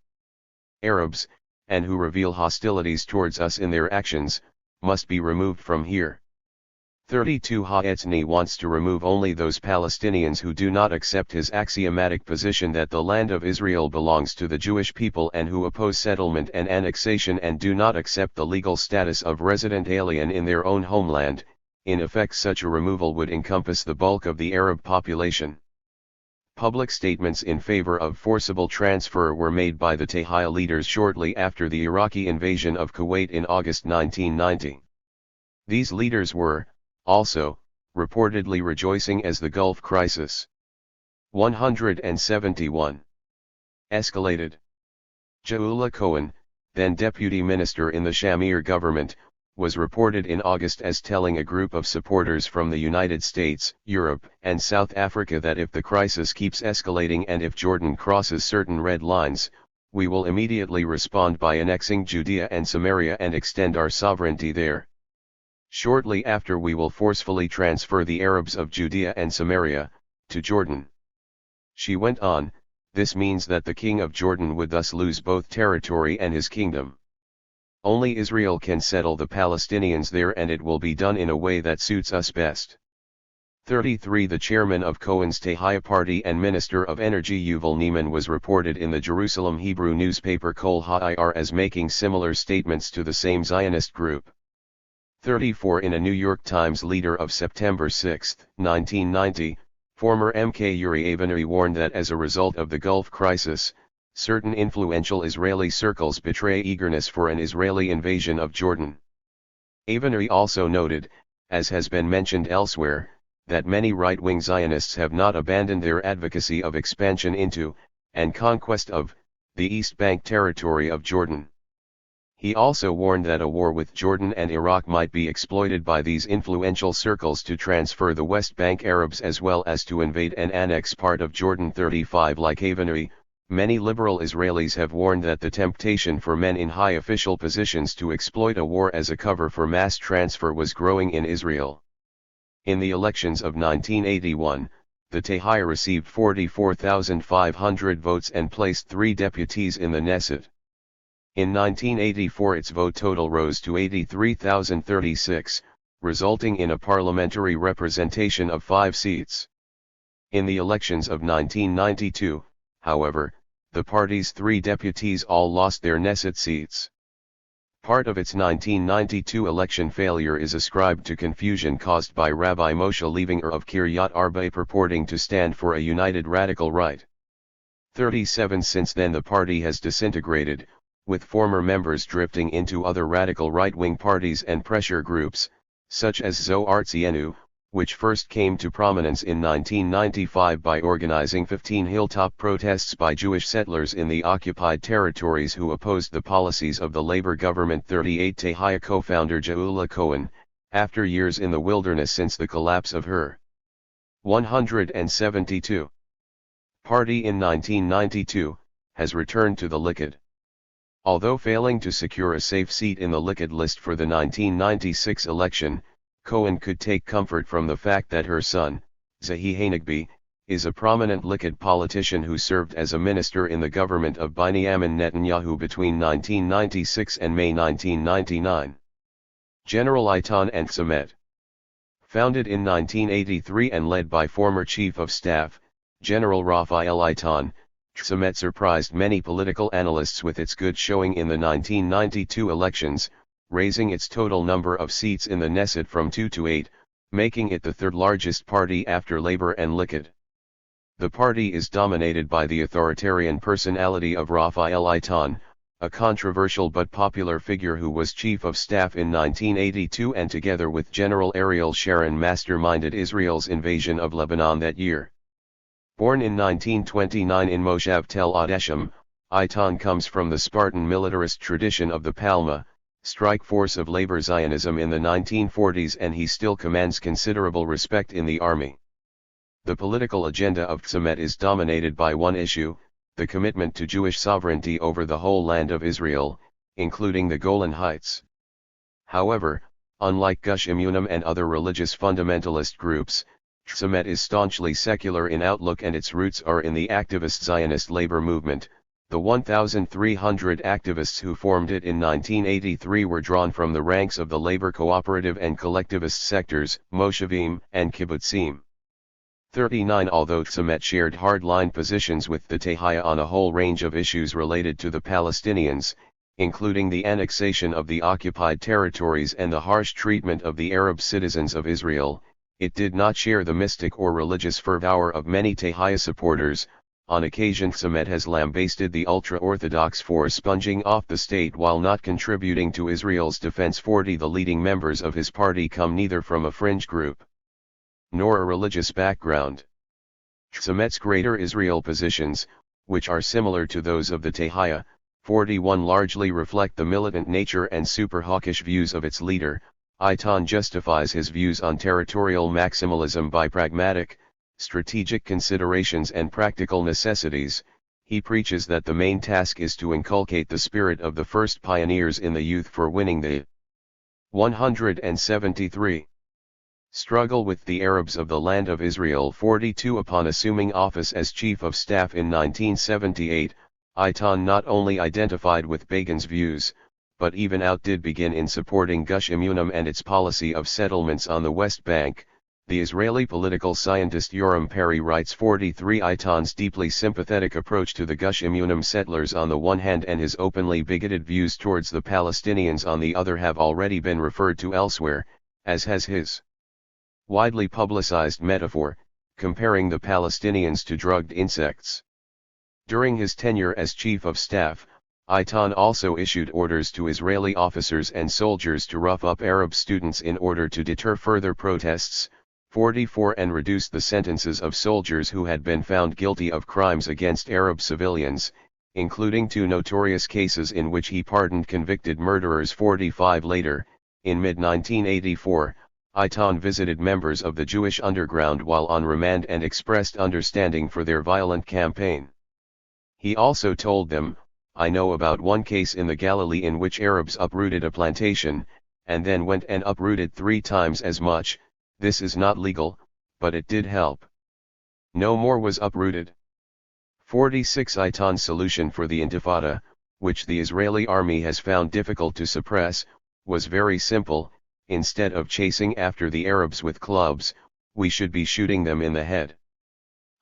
Arabs, and who reveal hostilities towards us in their actions, must be removed from here. 32 Ha'etzny wants to remove only those Palestinians who do not accept his axiomatic position that the land of Israel belongs to the Jewish people and who oppose settlement and annexation and do not accept the legal status of resident alien in their own homeland. In effect, such a removal would encompass the bulk of the Arab population. Public statements in favor of forcible transfer were made by the Tehaya leaders shortly after the Iraqi invasion of Kuwait in August 1990. These leaders were, also, reportedly rejoicing as the Gulf crisis. 171. Escalated. Jaula Cohen, then deputy minister in the Shamir government, was reported in August as telling a group of supporters from the United States, Europe, and South Africa that if the crisis keeps escalating and if Jordan crosses certain red lines, we will immediately respond by annexing Judea and Samaria and extend our sovereignty there. Shortly after we will forcefully transfer the Arabs of Judea and Samaria to Jordan. She went on, this means that the king of Jordan would thus lose both territory and his kingdom. Only Israel can settle the Palestinians there and it will be done in a way that suits us best. 33 The chairman of Cohen's Tehaya party and minister of energy Yuval Neiman was reported in the Jerusalem Hebrew newspaper Kol Ha'ir as making similar statements to the same Zionist group. 34 In a New York Times leader of September 6, 1990, former MK Yuri Avineri warned that as a result of the Gulf crisis, certain influential Israeli circles betray eagerness for an Israeli invasion of Jordan. Avineri also noted, as has been mentioned elsewhere, that many right-wing Zionists have not abandoned their advocacy of expansion into, and conquest of, the East Bank territory of Jordan. He also warned that a war with Jordan and Iraq might be exploited by these influential circles to transfer the West Bank Arabs as well as to invade and annex part of Jordan. 35 Like Avineri, many liberal Israelis have warned that the temptation for men in high official positions to exploit a war as a cover for mass transfer was growing in Israel. In the elections of 1981, the Tehaya received 44,500 votes and placed 3 deputies in the Knesset. In 1984 its vote total rose to 83,036, resulting in a parliamentary representation of 5 seats. In the elections of 1992, however, the party's 3 deputies all lost their Knesset seats. Part of its 1992 election failure is ascribed to confusion caused by Rabbi Moshe leaving of Kiryat Arba purporting to stand for a united radical right. 37 Since then the party has disintegrated, with former members drifting into other radical right-wing parties and pressure groups. such as Zoartzienu, which first came to prominence in 1995 by organizing 15 hilltop protests by Jewish settlers in the occupied territories who opposed the policies of the Labor government. 38 Tehaya co-founder Jaula Cohen, after years in the wilderness since the collapse of her 172 party in 1992, has returned to the Likud. Although failing to secure a safe seat in the Likud list for the 1996 election, Cohen could take comfort from the fact that her son, Zahi Hanegbi, is a prominent Likud politician who served as a minister in the government of Benjamin Netanyahu between 1996 and May 1999. General Eitan and Tzimet. Founded in 1983 and led by former Chief of Staff, General Raphael Eitan, Tzimet surprised many political analysts with its good showing in the 1992 elections, raising its total number of seats in the Knesset from 2 to 8, making it the third largest party after Labor and Likud. The party is dominated by the authoritarian personality of Raphael Eitan, a controversial but popular figure who was Chief of Staff in 1982 and together with General Ariel Sharon masterminded Israel's invasion of Lebanon that year. Born in 1929 in Moshav Tel Adesham, Eitan comes from the Spartan militarist tradition of the Palma, strike force of labor Zionism in the 1940s, and he still commands considerable respect in the army. The political agenda of Tzimet is dominated by one issue, the commitment to Jewish sovereignty over the whole land of Israel, including the Golan Heights. However, unlike Gush Emunim and other religious fundamentalist groups, Tzimet is staunchly secular in outlook and its roots are in the activist Zionist labor movement. The 1,300 activists who formed it in 1983 were drawn from the ranks of the labor cooperative and collectivist sectors, Moshavim and Kibbutzim. 39 Although Tzimet shared hardline positions with the Tehaya on a whole range of issues related to the Palestinians, including the annexation of the occupied territories and the harsh treatment of the Arab citizens of Israel, it did not share the mystic or religious fervor of many Tehaya supporters. On occasion Tzimet has lambasted the ultra-Orthodox for sponging off the state while not contributing to Israel's defense. 40 The leading members of his party come neither from a fringe group nor a religious background. Tzimet's Greater Israel positions, which are similar to those of the Tehaya, 41 largely reflect the militant nature and super-hawkish views of its leader. Eitan justifies his views on territorial maximalism by pragmatic, strategic considerations and practical necessities. He preaches that the main task is to inculcate the spirit of the first pioneers in the youth for winning the 173 struggle with the Arabs of the land of Israel. 42 Upon assuming office as Chief of Staff in 1978, Eitan not only identified with Begin's views, but even outdid Begin in supporting Gush Emunim and its policy of settlements on the West Bank. The Israeli political scientist Yoram Perry writes 43 Eitan's deeply sympathetic approach to the Gush Emunim settlers on the one hand and his openly bigoted views towards the Palestinians on the other have already been referred to elsewhere, as has his widely publicized metaphor, comparing the Palestinians to drugged insects. During his tenure as Chief of Staff, Eitan also issued orders to Israeli officers and soldiers to rough up Arab students in order to deter further protests. 44 And reduced the sentences of soldiers who had been found guilty of crimes against Arab civilians, including 2 notorious cases in which he pardoned convicted murderers. 45 Later, in mid-1984, Eitan visited members of the Jewish underground while on remand and expressed understanding for their violent campaign. He also told them, "I know about one case in the Galilee in which Arabs uprooted a plantation, and then went and uprooted 3 times as much. This is not legal, but it did help. No more was uprooted." 46 Eitan's solution for the Intifada, which the Israeli army has found difficult to suppress, was very simple: instead of chasing after the Arabs with clubs, we should be shooting them in the head.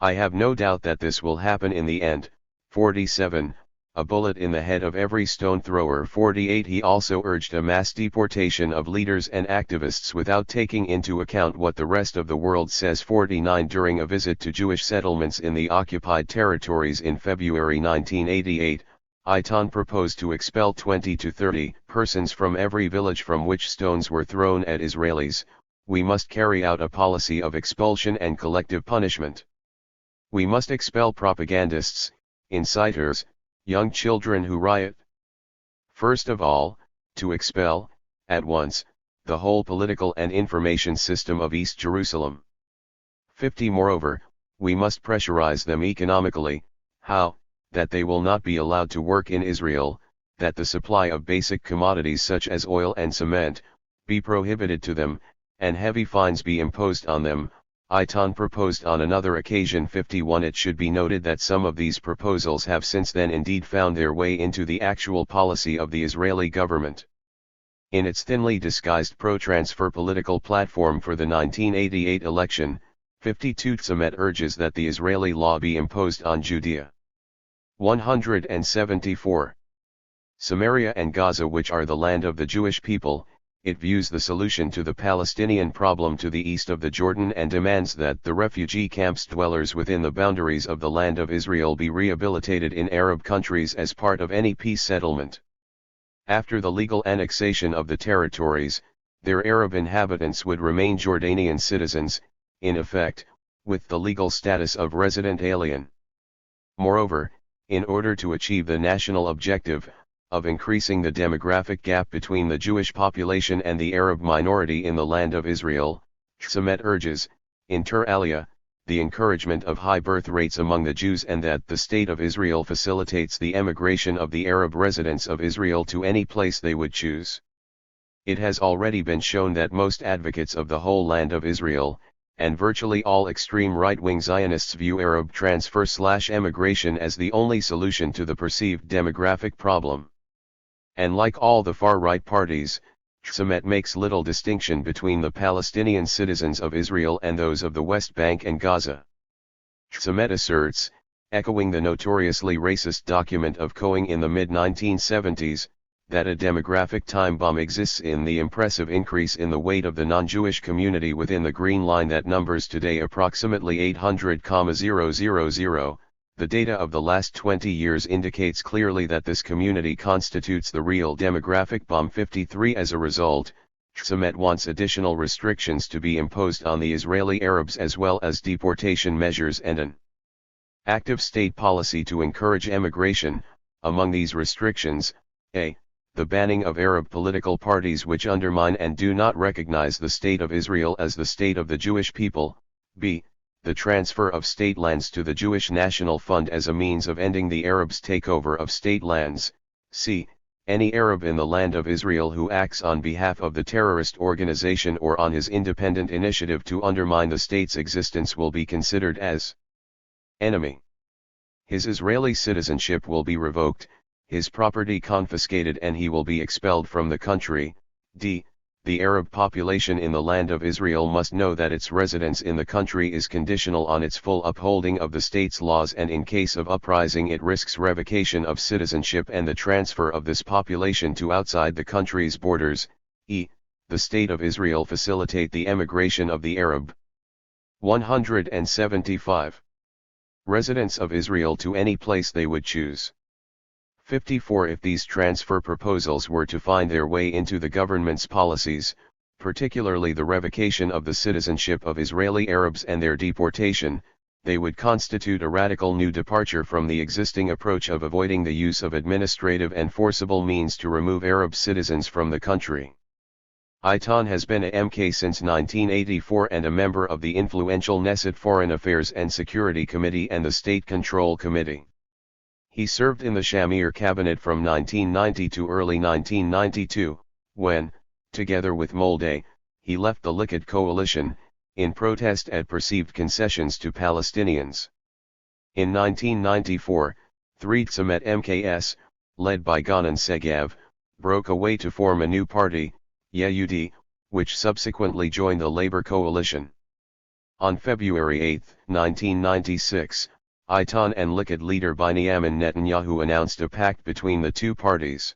I have no doubt that this will happen in the end. 47 A bullet in the head of every stone thrower. 48 He also urged a mass deportation of leaders and activists without taking into account what the rest of the world says. 49 During a visit to Jewish settlements in the occupied territories in February 1988, Eitan proposed to expel 20 to 30 persons from every village from which stones were thrown at Israelis. We must carry out a policy of expulsion and collective punishment. We must expel propagandists, inciters, young children who riot. First of all, to expel, at once, the whole political and information system of East Jerusalem. 50. Moreover, we must pressurize them economically. How? That they will not be allowed to work in Israel, that the supply of basic commodities such as oil and cement, be prohibited to them, and heavy fines be imposed on them. Eitan proposed on another occasion. 51. It should be noted that some of these proposals have since then indeed found their way into the actual policy of the Israeli government. In its thinly disguised pro-transfer political platform for the 1988 election, 52. Tzamet urges that the Israeli law be imposed on Judea. 174. Samaria and Gaza, which are the land of the Jewish people, it views the solution to the Palestinian problem to the east of the Jordan and demands that the refugee camps dwellers within the boundaries of the land of Israel be rehabilitated in Arab countries as part of any peace settlement. After the legal annexation of the territories, their Arab inhabitants would remain Jordanian citizens, in effect, with the legal status of resident alien. Moreover, in order to achieve the national objective of increasing the demographic gap between the Jewish population and the Arab minority in the land of Israel, Tzamet urges, inter alia, the encouragement of high birth rates among the Jews, and that the State of Israel facilitates the emigration of the Arab residents of Israel to any place they would choose. It has already been shown that most advocates of the whole land of Israel, and virtually all extreme right-wing Zionists, view Arab transfer/emigration as the only solution to the perceived demographic problem. And like all the far-right parties, Tzamet makes little distinction between the Palestinian citizens of Israel and those of the West Bank and Gaza. Tzamet asserts, echoing the notoriously racist document of Cohen in the mid-1970s, that a demographic time bomb exists in the impressive increase in the weight of the non-Jewish community within the Green Line that numbers today approximately 800,000. The data of the last 20 years indicates clearly that this community constitutes the real demographic bomb. 53. As a result, Tzamet wants additional restrictions to be imposed on the Israeli Arabs, as well as deportation measures and an active state policy to encourage emigration. Among these restrictions, a. The banning of Arab political parties which undermine and do not recognize the State of Israel as the state of the Jewish people. B. The transfer of state lands to the Jewish National Fund as a means of ending the Arabs' takeover of state lands. C. Any Arab in the land of Israel who acts on behalf of the terrorist organization or on his independent initiative to undermine the state's existence will be considered as enemy. His Israeli citizenship will be revoked, his property confiscated, and he will be expelled from the country. D. The Arab population in the land of Israel must know that its residence in the country is conditional on its full upholding of the state's laws, and in case of uprising it risks revocation of citizenship and the transfer of this population to outside the country's borders. E. The State of Israel facilitate the emigration of the Arab 175 residents of Israel to any place they would choose. 54. If these transfer proposals were to find their way into the government's policies, particularly the revocation of the citizenship of Israeli Arabs and their deportation, they would constitute a radical new departure from the existing approach of avoiding the use of administrative and forcible means to remove Arab citizens from the country. Eitan has been a MK since 1984 and a member of the influential Knesset Foreign Affairs and Security Committee and the State Control Committee. He served in the Shamir cabinet from 1990 to early 1992, when, together with Molday, he left the Likud coalition, in protest at perceived concessions to Palestinians. In 1994, three Tzamet MKS, led by Ganon Segav, broke away to form a new party, Yehudi, which subsequently joined the Labor coalition. On February 8, 1996, Eitan and Likud leader Benjamin Netanyahu announced a pact between the two parties.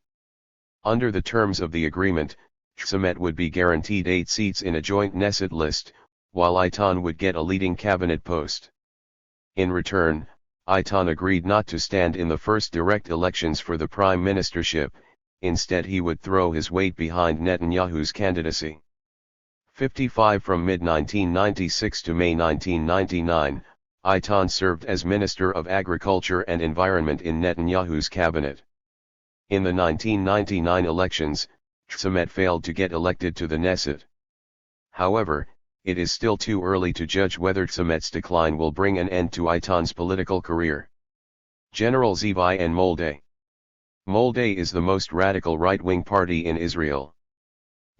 Under the terms of the agreement, Tzamet would be guaranteed 8 seats in a joint Knesset list, while Eitan would get a leading cabinet post. In return, Eitan agreed not to stand in the first direct elections for the prime ministership, instead he would throw his weight behind Netanyahu's candidacy. 55 From mid-1996 to May 1999, Eitan served as Minister of Agriculture and Environment in Netanyahu's cabinet. In the 1999 elections, Tzamet failed to get elected to the Knesset. However, it is still too early to judge whether Tzamet's decline will bring an end to Eitan's political career. General Zvi and Moldeh. Moldeh is the most radical right-wing party in Israel.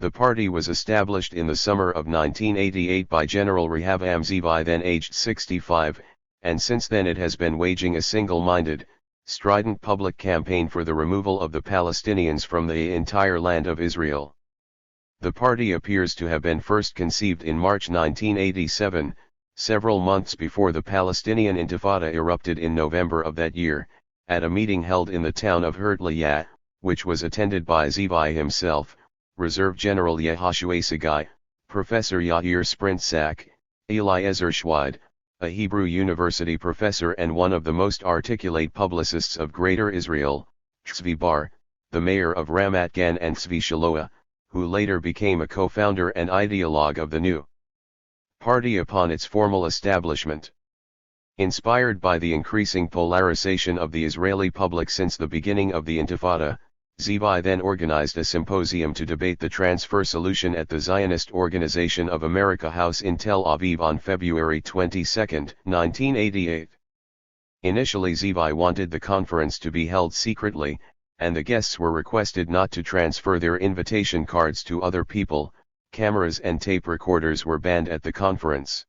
The party was established in the summer of 1988 by General Rehavam Zvi, then aged 65, and since then it has been waging a single-minded, strident public campaign for the removal of the Palestinians from the entire land of Israel. The party appears to have been first conceived in March 1987, several months before the Palestinian Intifada erupted in November of that year, at a meeting held in the town of Herzliya, which was attended by Zvi himself, Reserve General Yehoshua Sagai, Professor Yair Sprintsak, Eliezer Schweid, a Hebrew University professor and one of the most articulate publicists of Greater Israel, Tzvi Bar, the mayor of Ramat Gan, and Tzvi Shaloa, who later became a co-founder and ideologue of the new party upon its formal establishment. Inspired by the increasing polarization of the Israeli public since the beginning of the Intifada, Zvi then organized a symposium to debate the transfer solution at the Zionist Organization of America House in Tel Aviv on February 22, 1988. Initially Zvi wanted the conference to be held secretly, and the guests were requested not to transfer their invitation cards to other people. Cameras and tape recorders were banned at the conference.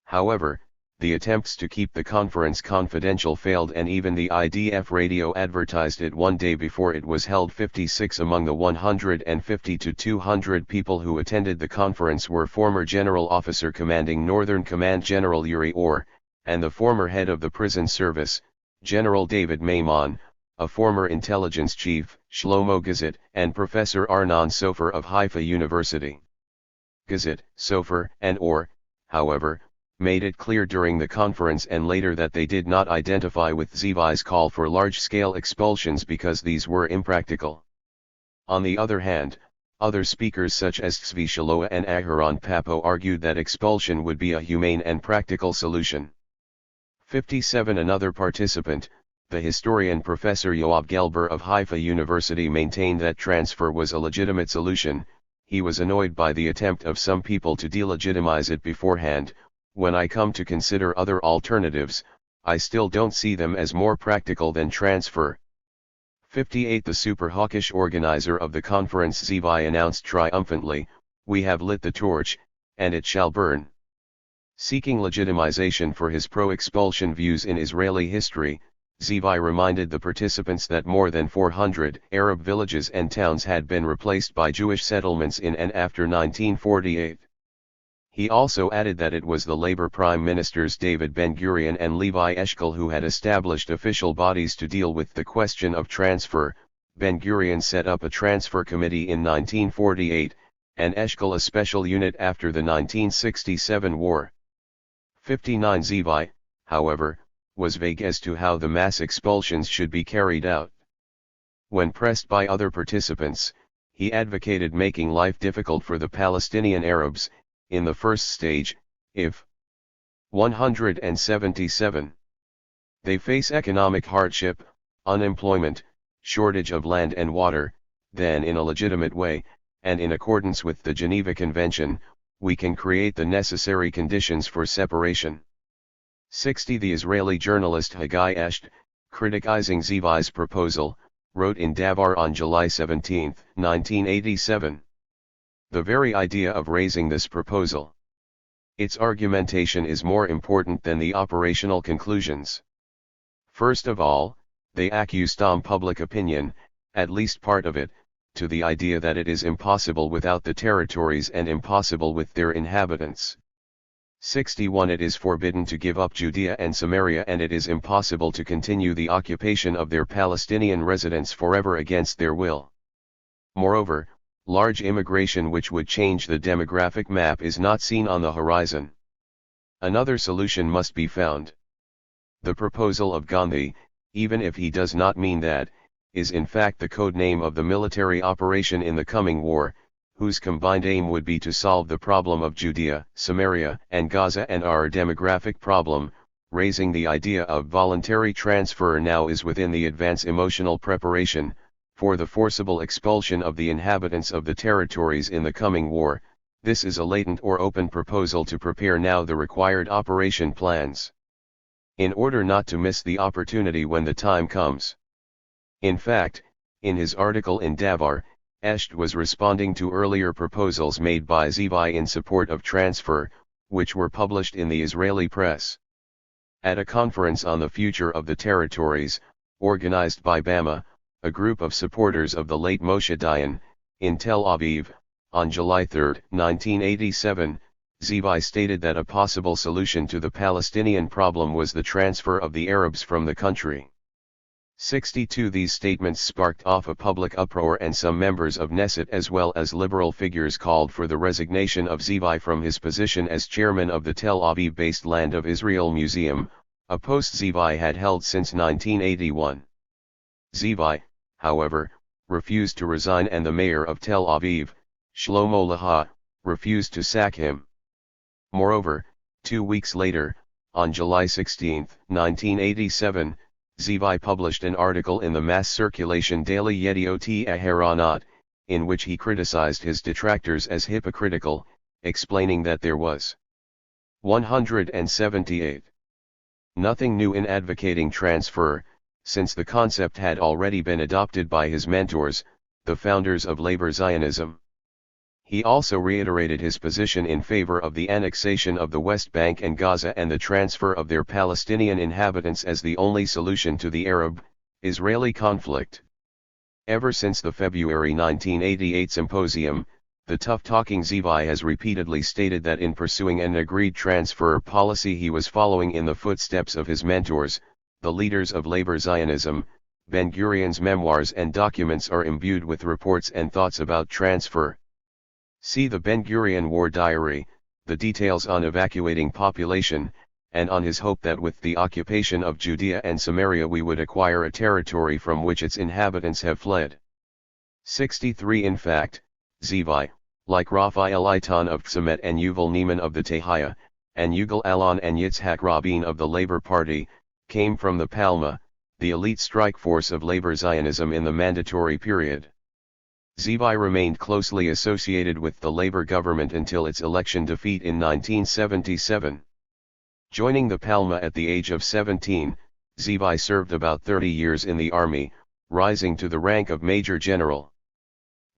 However, the attempts to keep the conference confidential failed, and even the IDF radio advertised it one day before it was held. 56 among the 150 to 200 people who attended the conference were former General Officer Commanding Northern Command General Yuri Orr, and the former head of the prison service, General David Maimon, a former intelligence chief, Shlomo Gazit, and Professor Arnon Sofer of Haifa University. Gazit, Sofer, and Orr, however, made it clear during the conference and later that they did not identify with Zvi's call for large-scale expulsions because these were impractical. On the other hand, other speakers such as Tzvi Shaloa and Aharon Papo argued that expulsion would be a humane and practical solution. 57 Another participant, the historian Professor Yoav Gelber of Haifa University, maintained that transfer was a legitimate solution. He was annoyed by the attempt of some people to delegitimize it beforehand. When I come to consider other alternatives, I still don't see them as more practical than transfer. 58 The super hawkish organizer of the conference Zvi announced triumphantly, "We have lit the torch, and it shall burn." Seeking legitimization for his pro-expulsion views in Israeli history, Zvi reminded the participants that more than 400 Arab villages and towns had been replaced by Jewish settlements in and after 1948. He also added that it was the Labor Prime Ministers David Ben-Gurion and Levi Eshkol who had established official bodies to deal with the question of transfer. Ben-Gurion set up a transfer committee in 1948, and Eshkol a special unit after the 1967 war. 59 Zvi, however, was vague as to how the mass expulsions should be carried out. When pressed by other participants, he advocated making life difficult for the Palestinian Arabs. In the first stage, if 177 they face economic hardship, unemployment, shortage of land and water, then in a legitimate way, and in accordance with the Geneva Convention, we can create the necessary conditions for separation. 60 The Israeli journalist Haggai Esht, criticizing Zvi's proposal, wrote in Davar on July 17, 1987. The very idea of raising this proposal. Its argumentation is more important than the operational conclusions. First of all, they accuse public opinion, at least part of it, to the idea that it is impossible without the territories and impossible with their inhabitants. 61 It is forbidden to give up Judea and Samaria, and it is impossible to continue the occupation of their Palestinian residents forever against their will. Moreover, large immigration which would change the demographic map is not seen on the horizon. Another solution must be found. The proposal of Gandhi, even if he does not mean that, is in fact the code name of the military operation in the coming war, whose combined aim would be to solve the problem of Judea, Samaria, and Gaza and our demographic problem. Raising the idea of voluntary transfer now is within the advance emotional preparation for the forcible expulsion of the inhabitants of the territories in the coming war. This is a latent or open proposal to prepare now the required operation plans, in order not to miss the opportunity when the time comes. In fact, in his article in Davar, Esht was responding to earlier proposals made by Zivi in support of transfer, which were published in the Israeli press. At a conference on the future of the territories, organized by Bama, a group of supporters of the late Moshe Dayan, in Tel Aviv, on July 3, 1987, Zivi stated that a possible solution to the Palestinian problem was the transfer of the Arabs from the country. 62 These statements sparked off a public uproar, and some members of Knesset as well as liberal figures called for the resignation of Zivi from his position as chairman of the Tel Aviv-based Land of Israel Museum, a post Zivi had held since 1981. Zivi, however, refused to resign, and the mayor of Tel Aviv, Shlomo Laha, refused to sack him. Moreover, 2 weeks later, on July 16, 1987, Zivi published an article in the mass circulation daily Yediot Aharonot, in which he criticized his detractors as hypocritical, explaining that there was 178. Nothing new in advocating transfer, since the concept had already been adopted by his mentors, the founders of labor Zionism. He also reiterated his position in favor of the annexation of the West Bank and Gaza and the transfer of their Palestinian inhabitants as the only solution to the Arab-Israeli conflict. Ever since the February 1988 symposium, the tough-talking Zivi has repeatedly stated that in pursuing an agreed transfer policy he was following in the footsteps of his mentors, the leaders of labor Zionism. Ben-Gurion's memoirs and documents are imbued with reports and thoughts about transfer. See the Ben-Gurion War Diary, the details on evacuating population, and on his hope that with the occupation of Judea and Samaria we would acquire a territory from which its inhabitants have fled. 63 In fact, Zivi, like Raphael Eitan of Ktsamet and Yuval Neiman of the Tehaya, and Yugal Alon and Yitzhak Rabin of the Labor Party, came from the Palma, the elite strike force of labor Zionism in the mandatory period. Zivi remained closely associated with the Labor government until its election defeat in 1977. Joining the Palma at the age of 17, Zivi served about 30 years in the army, rising to the rank of Major General.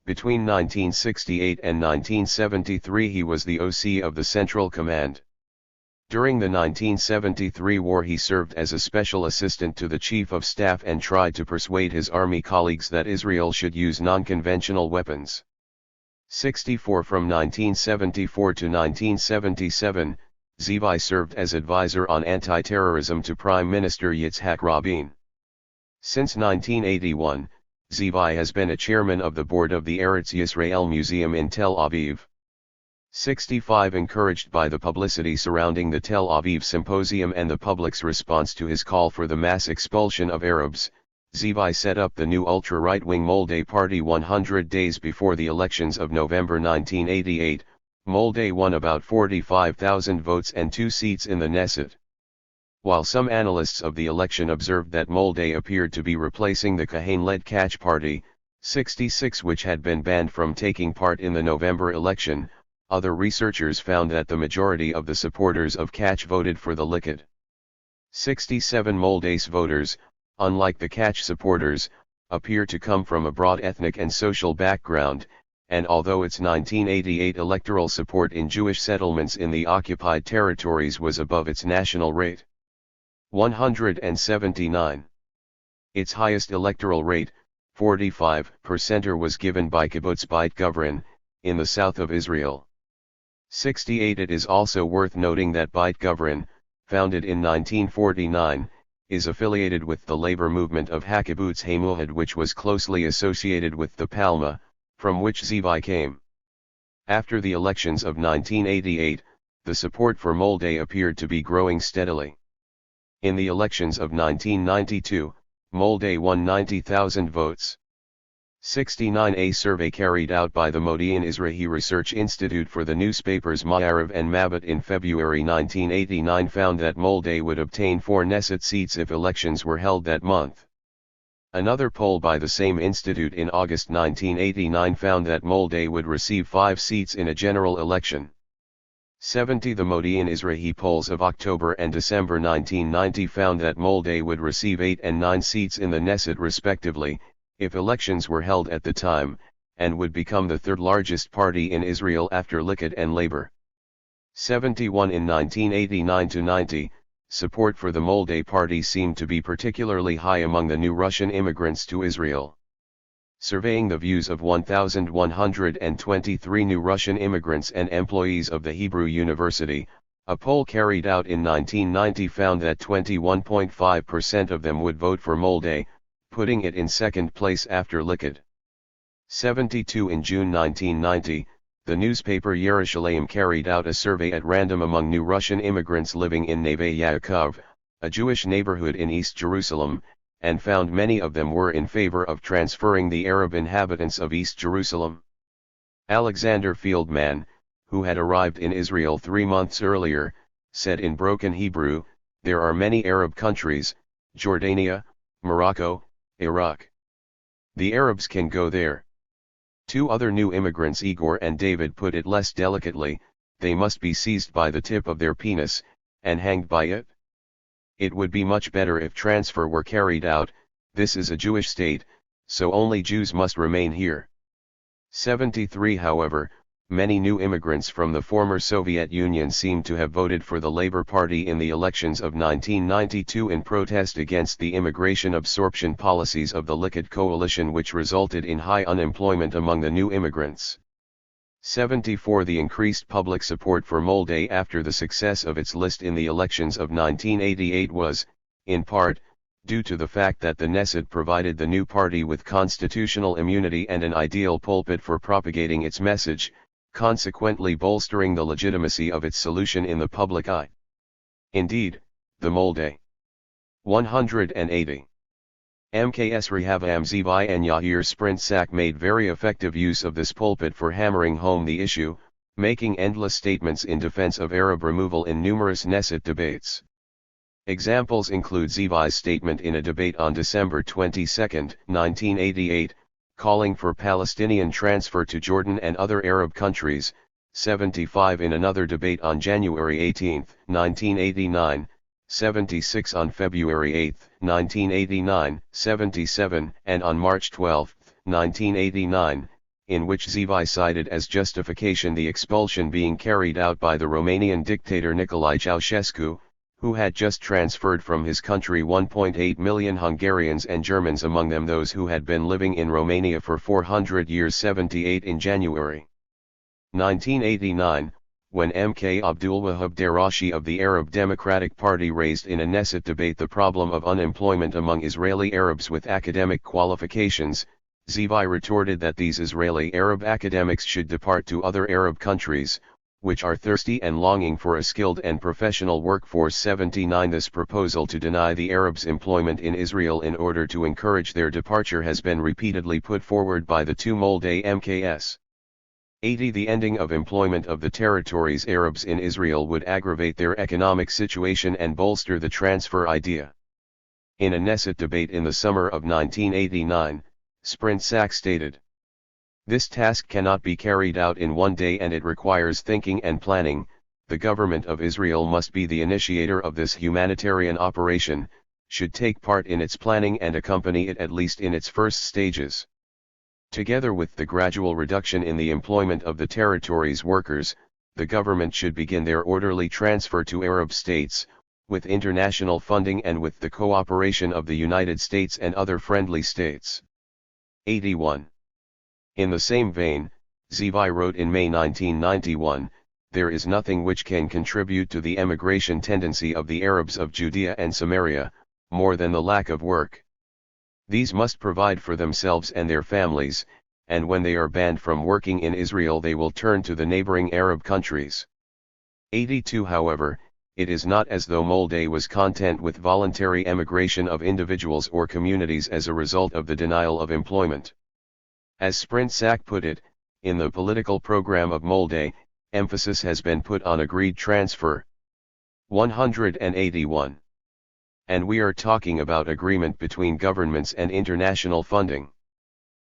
Between 1968 and 1973 he was the OC of the Central Command. During the 1973 war he served as a special assistant to the Chief of Staff and tried to persuade his army colleagues that Israel should use non-conventional weapons. 64 From 1974 to 1977, Zivi served as advisor on anti-terrorism to Prime Minister Yitzhak Rabin. Since 1981, Zivi has been a chairman of the board of the Eretz Yisrael Museum in Tel Aviv. 65 Encouraged by the publicity surrounding the Tel Aviv Symposium and the public's response to his call for the mass expulsion of Arabs, Zivi set up the new ultra-right-wing Molday Party 100 days before the elections of November 1988. Molday won about 45,000 votes and 2 seats in the Knesset. While some analysts of the election observed that Molday appeared to be replacing the Kahan-led Catch Party, 66 which had been banned from taking part in the November election, other researchers found that the majority of the supporters of Catch voted for the Likud. 67 Molday's voters, unlike the Catch supporters, appear to come from a broad ethnic and social background, and although its 1988 electoral support in Jewish settlements in the occupied territories was above its national rate, 179. Its highest electoral rate, 45%, was given by Kibbutz Beit Guvrin, in the south of Israel. 68 It is also worth noting that Beit Guvrin, founded in 1949, is affiliated with the labor movement of HaKibbutz HaMuhad, which was closely associated with the Palma, from which Zivi came. After the elections of 1988, the support for Molday appeared to be growing steadily. In the elections of 1992, Molday won 90,000 votes. 69. A survey carried out by the Modi'in Israhi Research Institute for the newspapers Ma'ariv and Mabit in February 1989 found that Molday would obtain 4 Knesset seats if elections were held that month. Another poll by the same institute in August 1989 found that Molday would receive 5 seats in a general election. 70. The Modi'in Israhi polls of October and December 1990 found that Molday would receive 8 and 9 seats in the Knesset respectively, if elections were held at the time, and would become the third largest party in Israel after Likud and Labor. 71. In 1989-90, support for the Molday party seemed to be particularly high among the new Russian immigrants to Israel. Surveying the views of 1,123 new Russian immigrants and employees of the Hebrew University, a poll carried out in 1990 found that 21.5% of them would vote for Molday, putting it in second place after Likud. 72. In June 1990, the newspaper Yerushalayim carried out a survey at random among new Russian immigrants living in Neve Yaakov, a Jewish neighborhood in East Jerusalem, and found many of them were in favor of transferring the Arab inhabitants of East Jerusalem. Alexander Fieldman, who had arrived in Israel 3 months earlier, said in broken Hebrew, "There are many Arab countries, Jordania, Morocco, Iraq. The Arabs can go there." 2 other new immigrants, Igor and David, put it less delicately: "They must be seized by the tip of their penis, and hanged by it. It would be much better if transfer were carried out. This is a Jewish state, so only Jews must remain here." 73. However, many new immigrants from the former Soviet Union seem to have voted for the Labour Party in the elections of 1992 in protest against the immigration absorption policies of the Likud coalition, which resulted in high unemployment among the new immigrants. 74. The increased public support for Molday after the success of its list in the elections of 1988 was, in part, due to the fact that the Knesset provided the new party with constitutional immunity and an ideal pulpit for propagating its message, consequently bolstering the legitimacy of its solution in the public eye. Indeed, the Molday 180. MKS Rehavam Zevi and Yair Sprintsak made very effective use of this pulpit for hammering home the issue, making endless statements in defense of Arab removal in numerous Knesset debates. Examples include Zevi's statement in a debate on December 22, 1988, calling for Palestinian transfer to Jordan and other Arab countries, 75 in another debate on January 18, 1989, 76 on February 8, 1989, 77, and on March 12, 1989, in which Zevi cited as justification the expulsion being carried out by the Romanian dictator Nicolae Ceausescu, who had just transferred from his country 1.8 million Hungarians and Germans, among them those who had been living in Romania for 400 years. 78 in January 1989, when MK Abdulwahab Darashi of the Arab Democratic Party raised in a Knesset debate the problem of unemployment among Israeli Arabs with academic qualifications, Zevi retorted that these Israeli Arab academics should depart to other Arab countries, which are thirsty and longing for a skilled and professional workforce. 79 This proposal to deny the Arabs employment in Israel in order to encourage their departure has been repeatedly put forward by the 2 Molday MKS. 80 The ending of employment of the territory's Arabs in Israel would aggravate their economic situation and bolster the transfer idea. In a Knesset debate in the summer of 1989, Sprintsak stated, "This task cannot be carried out in one day and it requires thinking and planning. The government of Israel must be the initiator of this humanitarian operation, should take part in its planning and accompany it at least in its first stages. Together with the gradual reduction in the employment of the territory's workers, the government should begin their orderly transfer to Arab states, with international funding and with the cooperation of the United States and other friendly states." 81. In the same vein, Zevi wrote in May 1991, "There is nothing which can contribute to the emigration tendency of the Arabs of Judea and Samaria, more than the lack of work. These must provide for themselves and their families, and when they are banned from working in Israel they will turn to the neighboring Arab countries." 82 However, it is not as though Molde was content with voluntary emigration of individuals or communities as a result of the denial of employment. As Sprint-Sack put it, in the political program of Molde, emphasis has been put on agreed transfer. 181. And we are talking about agreement between governments and international funding.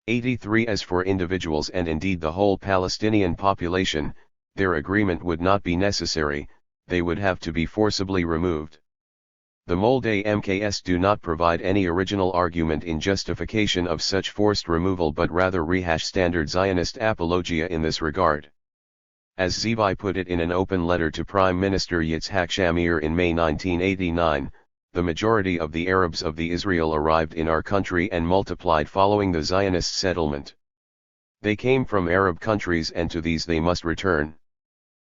83. As for individuals and indeed the whole Palestinian population, their agreement would not be necessary, they would have to be forcibly removed. The Molde MKS do not provide any original argument in justification of such forced removal but rather rehash standard Zionist apologia in this regard. As Zivi put it in an open letter to Prime Minister Yitzhak Shamir in May 1989, the majority of the Arabs of the Israel arrived in our country and multiplied following the Zionist settlement. They came from Arab countries and to these they must return.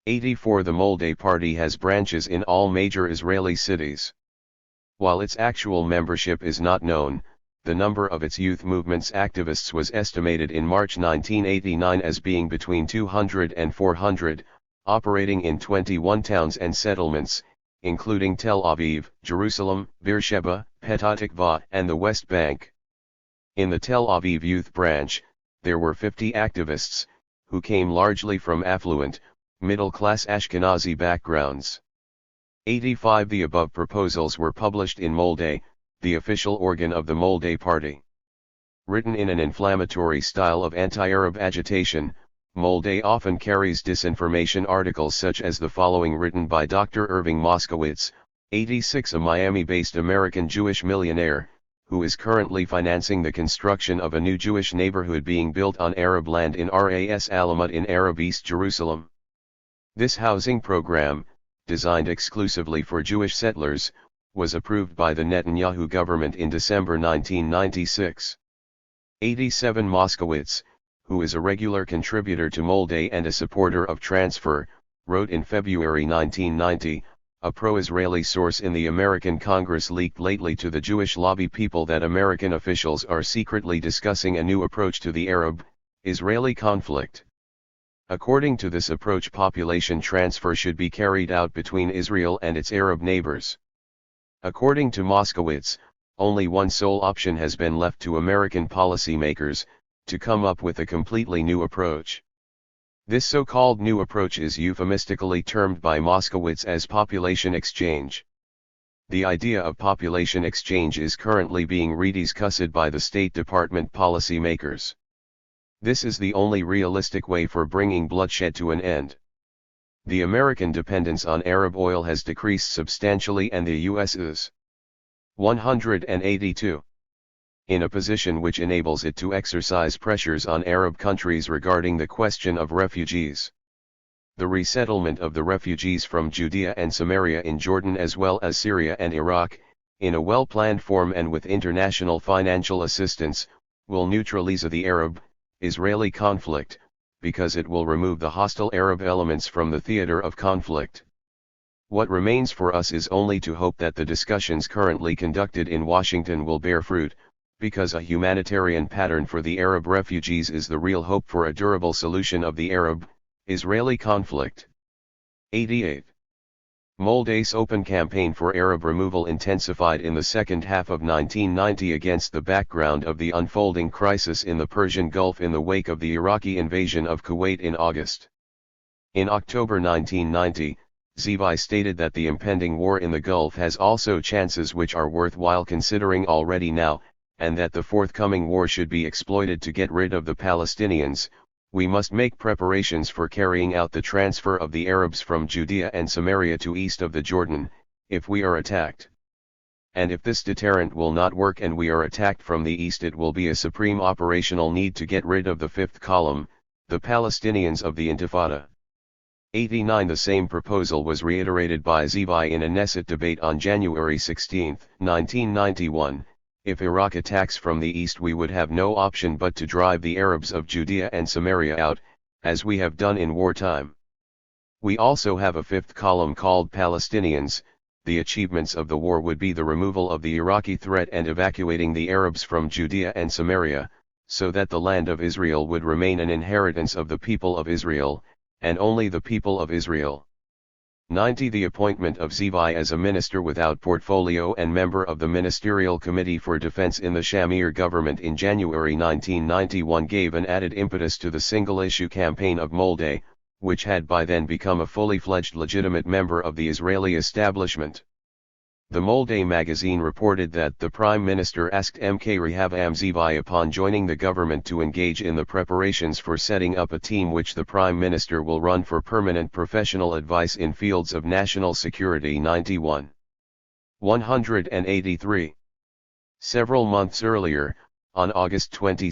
84. The Molde Party has branches in all major Israeli cities. While its actual membership is not known, the number of its youth movement's activists was estimated in March 1989 as being between 200 and 400, operating in 21 towns and settlements, including Tel Aviv, Jerusalem, Beersheba, Petah Tikva, and the West Bank. In the Tel Aviv youth branch, there were 50 activists, who came largely from affluent, middle-class Ashkenazi backgrounds. 85. The above proposals were published in Molde, the official organ of the Molde Party. Written in an inflammatory style of anti-Arab agitation, Molde often carries disinformation articles such as the following written by Dr. Irving Moskowitz, 86, a Miami-based American Jewish millionaire, who is currently financing the construction of a new Jewish neighborhood being built on Arab land in Ras Alamut in Arab East Jerusalem. This housing program, designed exclusively for Jewish settlers, was approved by the Netanyahu government in December 1996. 87. Moskowitz, who is a regular contributor to Molde and a supporter of transfer, wrote in February 1990, a pro-Israeli source in the American Congress leaked lately to the Jewish lobby people that American officials are secretly discussing a new approach to the Arab-Israeli conflict. According to this approach, population transfer should be carried out between Israel and its Arab neighbors. According to Moskowitz, only one sole option has been left to American policymakers, to come up with a completely new approach. This so-called new approach is euphemistically termed by Moskowitz as population exchange. The idea of population exchange is currently being rediscussed by the State Department policymakers. This is the only realistic way for bringing bloodshed to an end. The American dependence on Arab oil has decreased substantially and the U.S. is 182 in a position which enables it to exercise pressures on Arab countries regarding the question of refugees. The resettlement of the refugees from Judea and Samaria in Jordan as well as Syria and Iraq, in a well-planned form and with international financial assistance, will neutralize the Arab-Israeli conflict, because it will remove the hostile Arab elements from the theater of conflict. What remains for us is only to hope that the discussions currently conducted in Washington will bear fruit, because a humanitarian pattern for the Arab refugees is the real hope for a durable solution of the Arab-Israeli conflict. 88. Molde's open campaign for Arab removal intensified in the second half of 1990 against the background of the unfolding crisis in the Persian Gulf in the wake of the Iraqi invasion of Kuwait in August. In October 1990, Zivi stated that the impending war in the Gulf has also chances which are worthwhile considering already now, and that the forthcoming war should be exploited to get rid of the Palestinians. We must make preparations for carrying out the transfer of the Arabs from Judea and Samaria to east of the Jordan, if we are attacked. And if this deterrent will not work and we are attacked from the east, it will be a supreme operational need to get rid of the fifth column, the Palestinians of the Intifada. 89. The same proposal was reiterated by Zivi in a Knesset debate on January 16, 1991. If Iraq attacks from the east, we would have no option but to drive the Arabs of Judea and Samaria out, as we have done in wartime. We also have a fifth column called Palestinians. The achievements of the war would be the removal of the Iraqi threat and evacuating the Arabs from Judea and Samaria, so that the land of Israel would remain an inheritance of the people of Israel, and only the people of Israel. 90. The appointment of Zivi as a minister without portfolio and member of the Ministerial Committee for Defense in the Shamir government in January 1991 gave an added impetus to the single-issue campaign of Molday, which had by then become a fully fledged legitimate member of the Israeli establishment. The Molday magazine reported that the Prime Minister asked Mk Rehavam Zivi upon joining the government to engage in the preparations for setting up a team which the Prime Minister will run for permanent professional advice in fields of national security. 91. 183. Several months earlier, on August 22,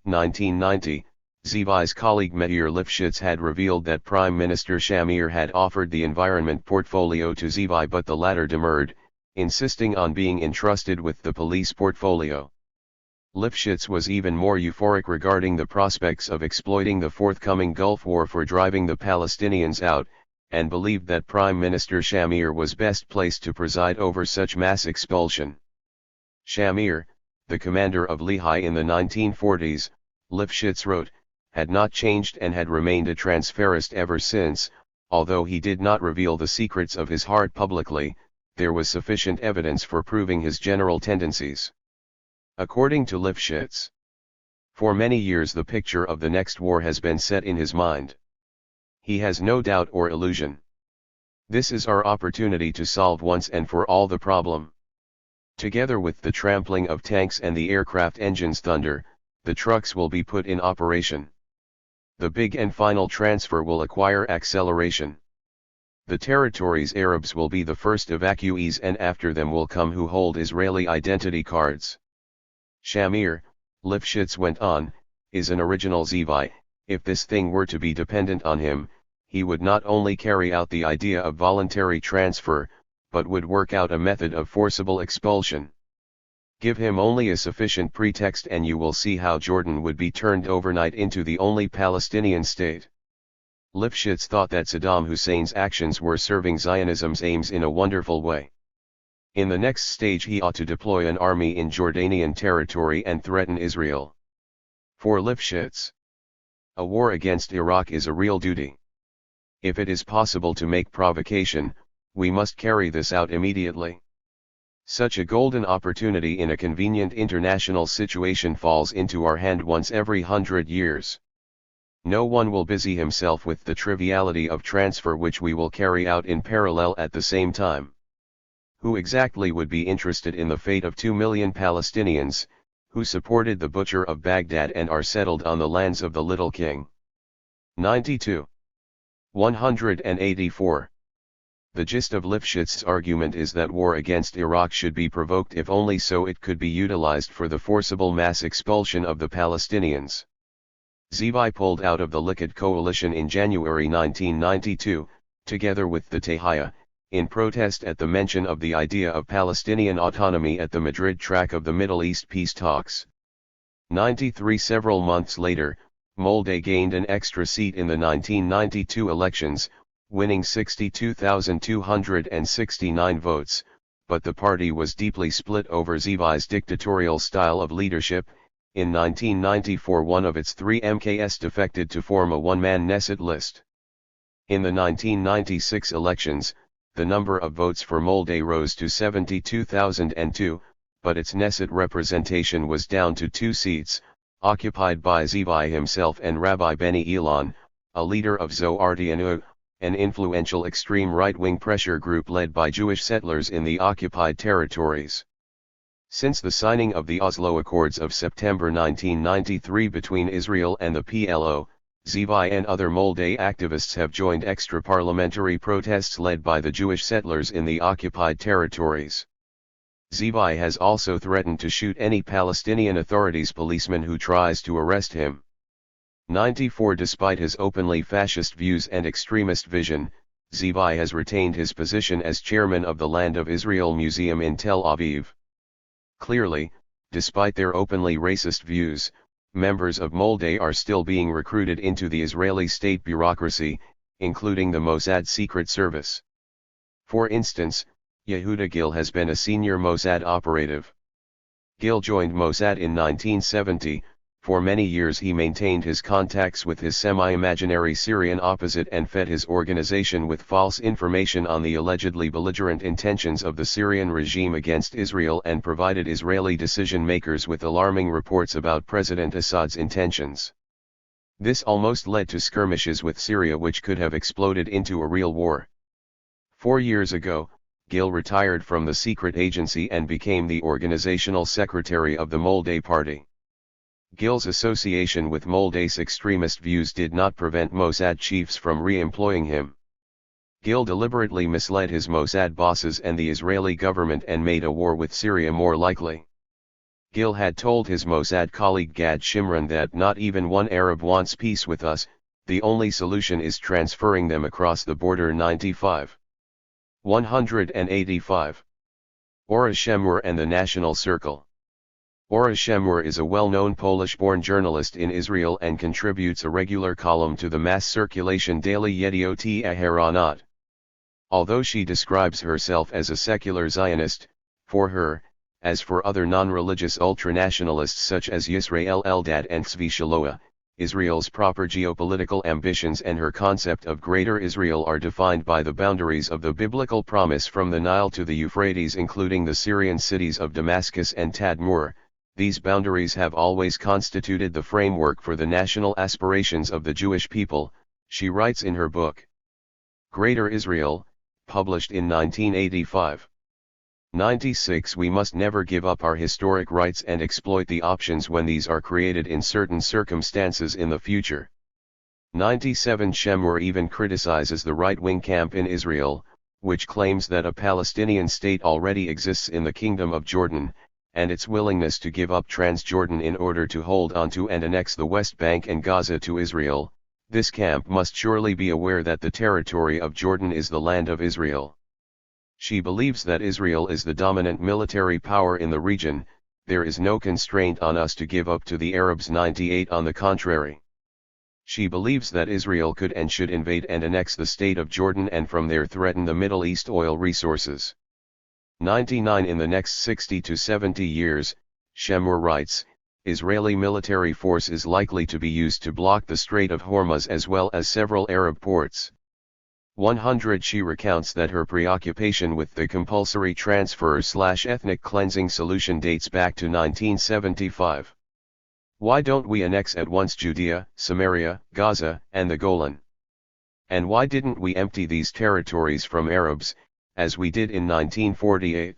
1990, Zivi's colleague Meir Lifshitz had revealed that Prime Minister Shamir had offered the environment portfolio to Zivi, but the latter demurred, insisting on being entrusted with the police portfolio. Lifshitz was even more euphoric regarding the prospects of exploiting the forthcoming Gulf War for driving the Palestinians out, and believed that Prime Minister Shamir was best placed to preside over such mass expulsion. Shamir, the commander of Lehi in the 1940s, Lifshitz wrote, had not changed and had remained a transferist ever since. Although he did not reveal the secrets of his heart publicly, there was sufficient evidence for proving his general tendencies. According to Lifshitz, for many years the picture of the next war has been set in his mind. He has no doubt or illusion. This is our opportunity to solve once and for all the problem. Together with the trampling of tanks and the aircraft engines' thunder, the trucks will be put in operation. The big and final transfer will acquire acceleration. The territories' Arabs will be the first evacuees, and after them will come who hold Israeli identity cards. Shamir, Lifshitz went on, is an original Zivi. If this thing were to be dependent on him, he would not only carry out the idea of voluntary transfer, but would work out a method of forcible expulsion. Give him only a sufficient pretext and you will see how Jordan would be turned overnight into the only Palestinian state. Lifshitz thought that Saddam Hussein's actions were serving Zionism's aims in a wonderful way. In the next stage he ought to deploy an army in Jordanian territory and threaten Israel. For Lifshitz, a war against Iraq is a real duty. If it is possible to make provocation, we must carry this out immediately. Such a golden opportunity in a convenient international situation falls into our hand once every 100 years. No one will busy himself with the triviality of transfer which we will carry out in parallel at the same time. Who exactly would be interested in the fate of 2 million Palestinians, who supported the butcher of Baghdad and are settled on the lands of the Little King? 92. 184. The gist of Lifshitz's argument is that war against Iraq should be provoked if only so it could be utilized for the forcible mass expulsion of the Palestinians. Zivi pulled out of the Likud coalition in January 1992, together with the Tehaya, in protest at the mention of the idea of Palestinian autonomy at the Madrid track of the Middle East peace talks. 93. Several months later, Molday gained an extra seat in the 1992 elections, winning 62,269 votes, but the party was deeply split over Zivi's dictatorial style of leadership. In 1994 one of its three MKs defected to form a one-man Knesset list. In the 1996 elections, the number of votes for Molday rose to 72,002, but its Knesset representation was down to 2 seats, occupied by Zivi himself and Rabbi Benny Elon, a leader of Zoardianu, an influential extreme right-wing pressure group led by Jewish settlers in the occupied territories. Since the signing of the Oslo Accords of September 1993 between Israel and the PLO, Zivi and other Molday activists have joined extra-parliamentary protests led by the Jewish settlers in the occupied territories. Zivi has also threatened to shoot any Palestinian Authorities policeman who tries to arrest him. 94. Despite his openly fascist views and extremist vision, Zivi has retained his position as chairman of the Land of Israel Museum in Tel Aviv. Clearly, despite their openly racist views, members of Molday are still being recruited into the Israeli state bureaucracy, including the Mossad Secret Service. For instance, Yehuda Gil has been a senior Mossad operative. Gil joined Mossad in 1970, For many years he maintained his contacts with his semi-imaginary Syrian opposite and fed his organization with false information on the allegedly belligerent intentions of the Syrian regime against Israel and provided Israeli decision-makers with alarming reports about President Assad's intentions. This almost led to skirmishes with Syria which could have exploded into a real war. 4 years ago, Gil retired from the secret agency and became the organizational secretary of the Molday Party. Gil's association with Molday's extremist views did not prevent Mossad chiefs from re-employing him. Gil deliberately misled his Mossad bosses and the Israeli government and made a war with Syria more likely. Gil had told his Mossad colleague Gad Shimron that not even one Arab wants peace with us, the only solution is transferring them across the border. 95. 185. Ora Shemur and the National Circle. Ora Shemur is a well-known Polish-born journalist in Israel and contributes a regular column to the mass circulation daily Yediot Aharonot. Although she describes herself as a secular Zionist, for her, as for other non-religious ultranationalists such as Yisrael Eldad and Tzvi Shaloah, Israel's proper geopolitical ambitions and her concept of Greater Israel are defined by the boundaries of the biblical promise from the Nile to the Euphrates, including the Syrian cities of Damascus and Tadmur. These boundaries have always constituted the framework for the national aspirations of the Jewish people, she writes in her book, Greater Israel, published in 1985. 96. We must never give up our historic rights and exploit the options when these are created in certain circumstances in the future. 97. Shemur even criticizes the right-wing camp in Israel, which claims that a Palestinian state already exists in the Kingdom of Jordan, and its willingness to give up Transjordan in order to hold onto and annex the West Bank and Gaza to Israel. This camp must surely be aware that the territory of Jordan is the land of Israel. She believes that Israel is the dominant military power in the region. There is no constraint on us to give up to the Arabs. 98. On the contrary, she believes that Israel could and should invade and annex the state of Jordan and from there threaten the Middle East oil resources. 99. In the next 60 to 70 years, Shemur writes, Israeli military force is likely to be used to block the Strait of Hormuz as well as several Arab ports. 100. She recounts that her preoccupation with the compulsory transfer/ethnic cleansing solution dates back to 1975. Why don't we annex at once Judea, Samaria, Gaza, and the Golan? And why didn't we empty these territories from Arabs, as we did in 1948?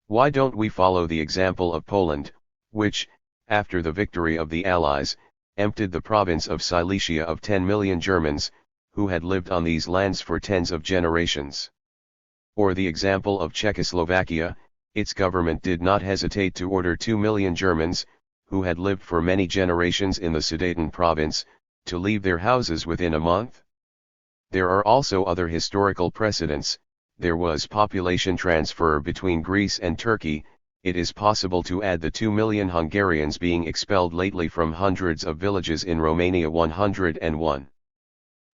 Why don't we follow the example of Poland, which, after the victory of the Allies, emptied the province of Silesia of 10 million Germans, who had lived on these lands for tens of generations? Or the example of Czechoslovakia, its government did not hesitate to order 2 million Germans, who had lived for many generations in the Sudeten province, to leave their houses within a month? There are also other historical precedents. There was population transfer between Greece and Turkey. It is possible to add the 2 million Hungarians being expelled lately from hundreds of villages in Romania. 101.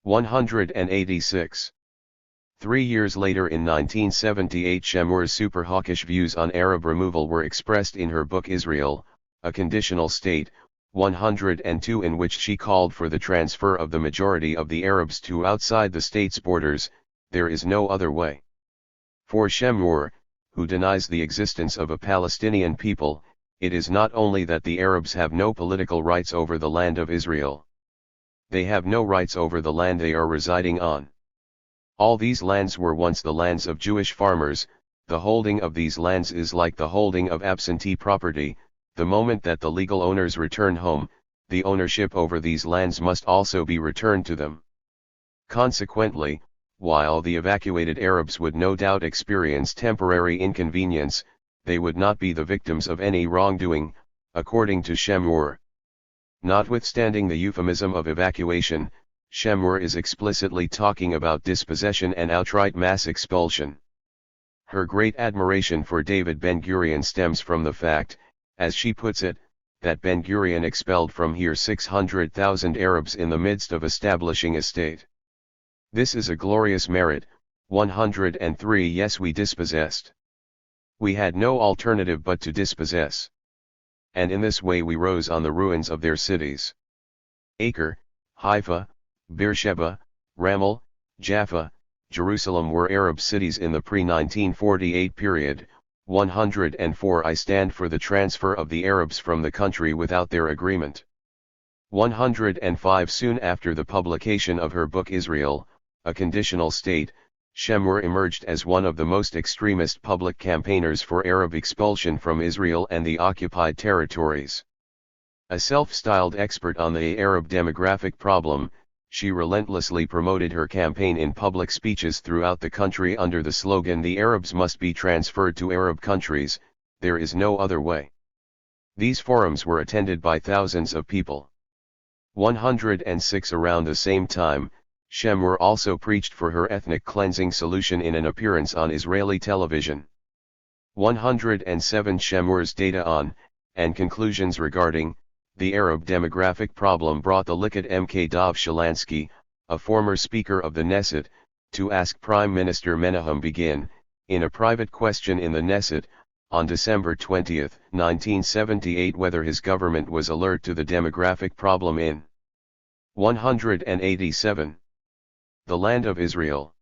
186. 3 years later in 1978, Shemur's super hawkish views on Arab removal were expressed in her book Israel, A Conditional State, 102, in which she called for the transfer of the majority of the Arabs to outside the state's borders. There is no other way. For Shemur, who denies the existence of a Palestinian people, it is not only that the Arabs have no political rights over the land of Israel. They have no rights over the land they are residing on. All these lands were once the lands of Jewish farmers. The holding of these lands is like the holding of absentee property. The moment that the legal owners return home, the ownership over these lands must also be returned to them. Consequently, while the evacuated Arabs would no doubt experience temporary inconvenience, they would not be the victims of any wrongdoing, according to Shemur. Notwithstanding the euphemism of evacuation, Shemur is explicitly talking about dispossession and outright mass expulsion. Her great admiration for David Ben-Gurion stems from the fact, as she puts it, that Ben-Gurion expelled from here 600,000 Arabs in the midst of establishing a state. This is a glorious merit. 103. Yes, we dispossessed. We had no alternative but to dispossess. and in this way we rose on the ruins of their cities. Acre, Haifa, Beersheba, Ramel, Jaffa, Jerusalem were Arab cities in the pre-1948 period. 104 I stand for the transfer of the Arabs from the country without their agreement. 105 Soon after the publication of her book Israel, A Conditional State, Shemur emerged as one of the most extremist public campaigners for Arab expulsion from Israel and the occupied territories. A self-styled expert on the Arab demographic problem, she relentlessly promoted her campaign in public speeches throughout the country under the slogan "The Arabs must be transferred to Arab countries, there is no other way." These forums were attended by thousands of people. 106 Around the same time, Shemur also preached for her ethnic cleansing solution in an appearance on Israeli television. 107 Shemur's data on, and conclusions regarding, the Arab demographic problem brought the Likud MK Dov Shalansky, a former Speaker of the Knesset, to ask Prime Minister Menahem Begin, in a private question in the Knesset, on December 20, 1978 whether his government was alert to the demographic problem in 187. The Land of Israel.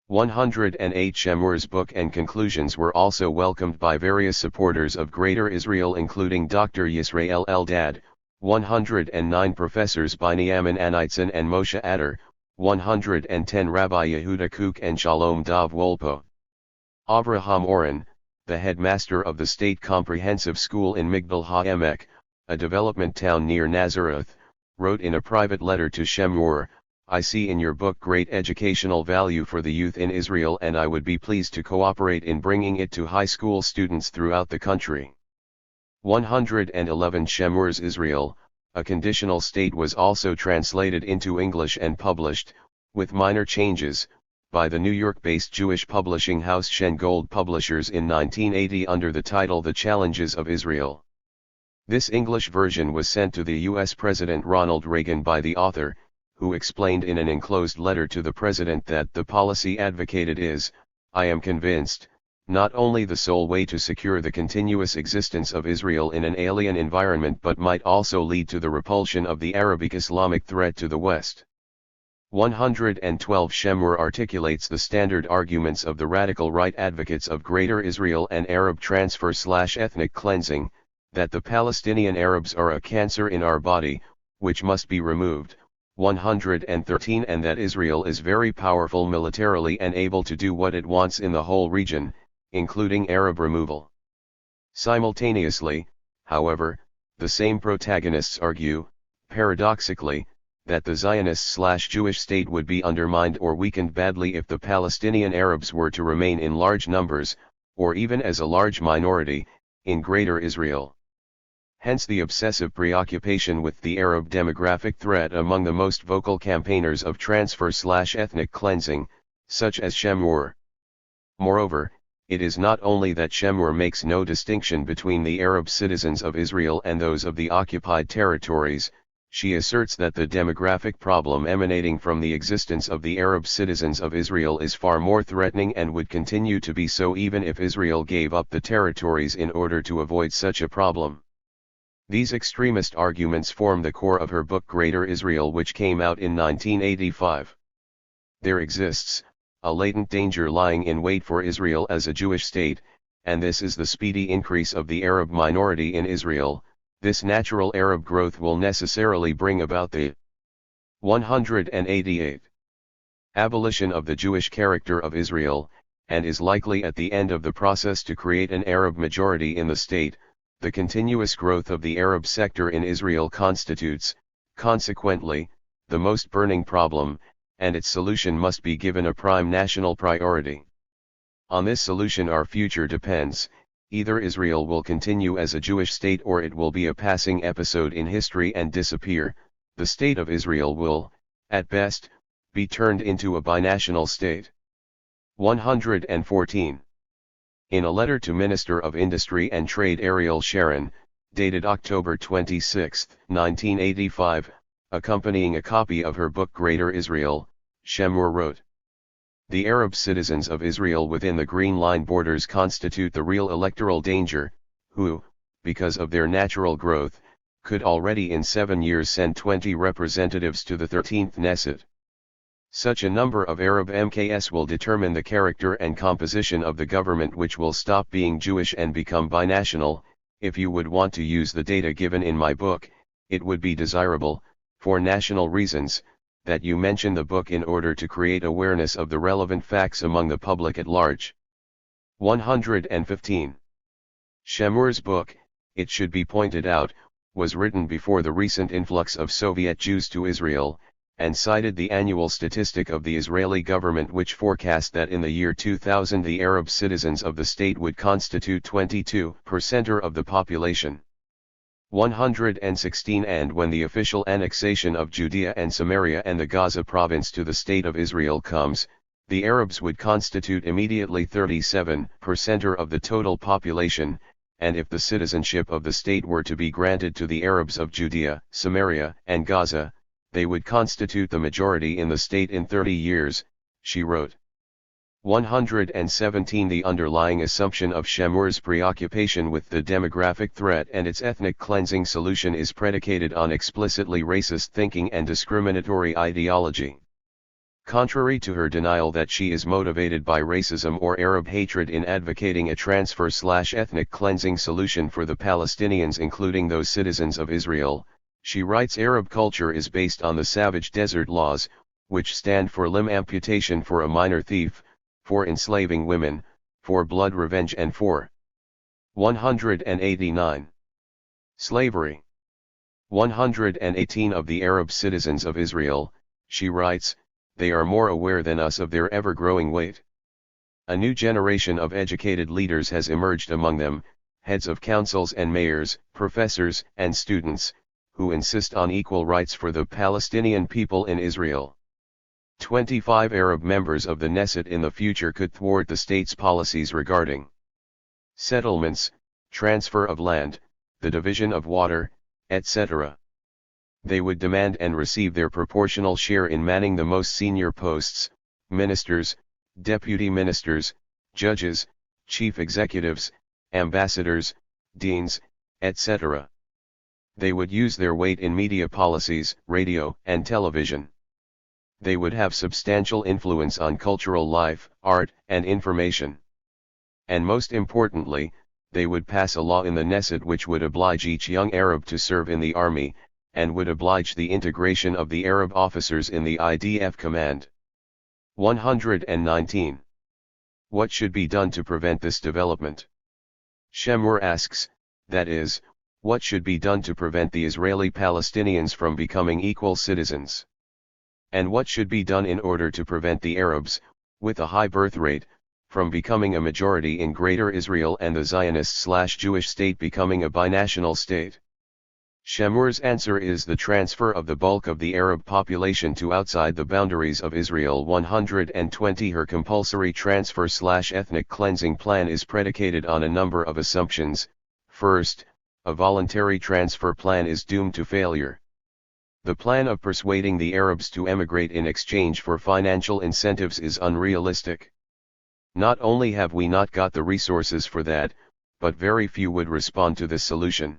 108 Shemur's book and conclusions were also welcomed by various supporters of Greater Israel including Dr. Yisrael Eldad, 109 Professors Binyamin Anitzon and Moshe Adar, 110 Rabbi Yehuda Kook and Shalom Dov Wolpo. Avraham Oren, the headmaster of the State Comprehensive School in Migdal HaEmek, a development town near Nazareth, wrote in a private letter to Shemur, "I see in your book great educational value for the youth in Israel and I would be pleased to cooperate in bringing it to high school students throughout the country." 111 Shemur's Israel, A Conditional State was also translated into English and published, with minor changes, by the New York-based Jewish publishing house Shen Gold Publishers in 1980 under the title The Challenges of Israel. This English version was sent to the U.S. President Ronald Reagan by the author, who explained in an enclosed letter to the President that the policy advocated is, "I am convinced, not only the sole way to secure the continuous existence of Israel in an alien environment but might also lead to the repulsion of the Arabic Islamic threat to the West." 112 Shemur articulates the standard arguments of the radical right advocates of Greater Israel and Arab transfer/ethnic cleansing, that the Palestinian Arabs are a cancer in our body, which must be removed. 113 and that Israel is very powerful militarily and able to do what it wants in the whole region, including Arab removal. Simultaneously, however, the same protagonists argue, paradoxically, that the Zionist/Jewish state would be undermined or weakened badly if the Palestinian Arabs were to remain in large numbers, or even as a large minority, in Greater Israel. Hence the obsessive preoccupation with the Arab demographic threat among the most vocal campaigners of transfer/ethnic cleansing, such as Shemur. Moreover, it is not only that Shemur makes no distinction between the Arab citizens of Israel and those of the occupied territories, she asserts that the demographic problem emanating from the existence of the Arab citizens of Israel is far more threatening and would continue to be so even if Israel gave up the territories in order to avoid such a problem. These extremist arguments form the core of her book Greater Israel, which came out in 1985. There exists a latent danger lying in wait for Israel as a Jewish state, and this is the speedy increase of the Arab minority in Israel. This natural Arab growth will necessarily bring about the 188 abolition of the Jewish character of Israel, and is likely at the end of the process to create an Arab majority in the state. The continuous growth of the Arab sector in Israel constitutes, consequently, the most burning problem, and its solution must be given a prime national priority. On this solution our future depends. Either Israel will continue as a Jewish state or it will be a passing episode in history and disappear. The state of Israel will, at best, be turned into a binational state. 114. In a letter to Minister of Industry and Trade Ariel Sharon, dated October 26, 1985, accompanying a copy of her book Greater Israel, Shemur wrote, "The Arab citizens of Israel within the Green Line borders constitute the real electoral danger, who, because of their natural growth, could already in 7 years send 20 representatives to the 13th Knesset. Such a number of Arab MKS will determine the character and composition of the government, which will stop being Jewish and become binational. If you would want to use the data given in my book, it would be desirable, for national reasons, that you mention the book in order to create awareness of the relevant facts among the public at large. 115. Shemur's book, it should be pointed out, was written before the recent influx of Soviet Jews to Israel, and cited the annual statistic of the Israeli government, which forecast that in the year 2000 the Arab citizens of the state would constitute 22% of the population. 116. And when the official annexation of Judea and Samaria and the Gaza province to the state of Israel comes, the Arabs would constitute immediately 37% of the total population, and if the citizenship of the state were to be granted to the Arabs of Judea, Samaria, and Gaza, they would constitute the majority in the state in 30 years, she wrote. 117. The underlying assumption of Shemur's preoccupation with the demographic threat and its ethnic cleansing solution is predicated on explicitly racist thinking and discriminatory ideology. Contrary to her denial that she is motivated by racism or Arab hatred in advocating a transfer/ethnic cleansing solution for the Palestinians, including those citizens of Israel, she writes, Arab culture is based on the savage desert laws, which stand for limb amputation for a minor thief, for enslaving women, for blood revenge, and for 189. Slavery. 118. Of the Arab citizens of Israel, she writes, they are more aware than us of their ever-growing weight. A new generation of educated leaders has emerged among them, heads of councils and mayors, professors and students, who insist on equal rights for the Palestinian people in Israel. 25 Arab members of the Knesset in the future could thwart the state's policies regarding settlements, transfer of land, the division of water, etc. They would demand and receive their proportional share in manning the most senior posts, ministers, deputy ministers, judges, chief executives, ambassadors, deans, etc. They would use their weight in media policies, radio and television. They would have substantial influence on cultural life, art, and information. And most importantly, they would pass a law in the Knesset which would oblige each young Arab to serve in the army, and would oblige the integration of the Arab officers in the IDF command. 119. What should be done to prevent this development? Shemur asks, that is, what should be done to prevent the Israeli Palestinians from becoming equal citizens? And what should be done in order to prevent the Arabs, with a high birth rate, from becoming a majority in Greater Israel and the Zionist/Jewish state becoming a binational state? Shemur's answer is the transfer of the bulk of the Arab population to outside the boundaries of Israel. 120. Her compulsory transfer/ethnic cleansing plan is predicated on a number of assumptions. First, a voluntary transfer plan is doomed to failure. The plan of persuading the Arabs to emigrate in exchange for financial incentives is unrealistic. Not only have we not got the resources for that, but very few would respond to this solution.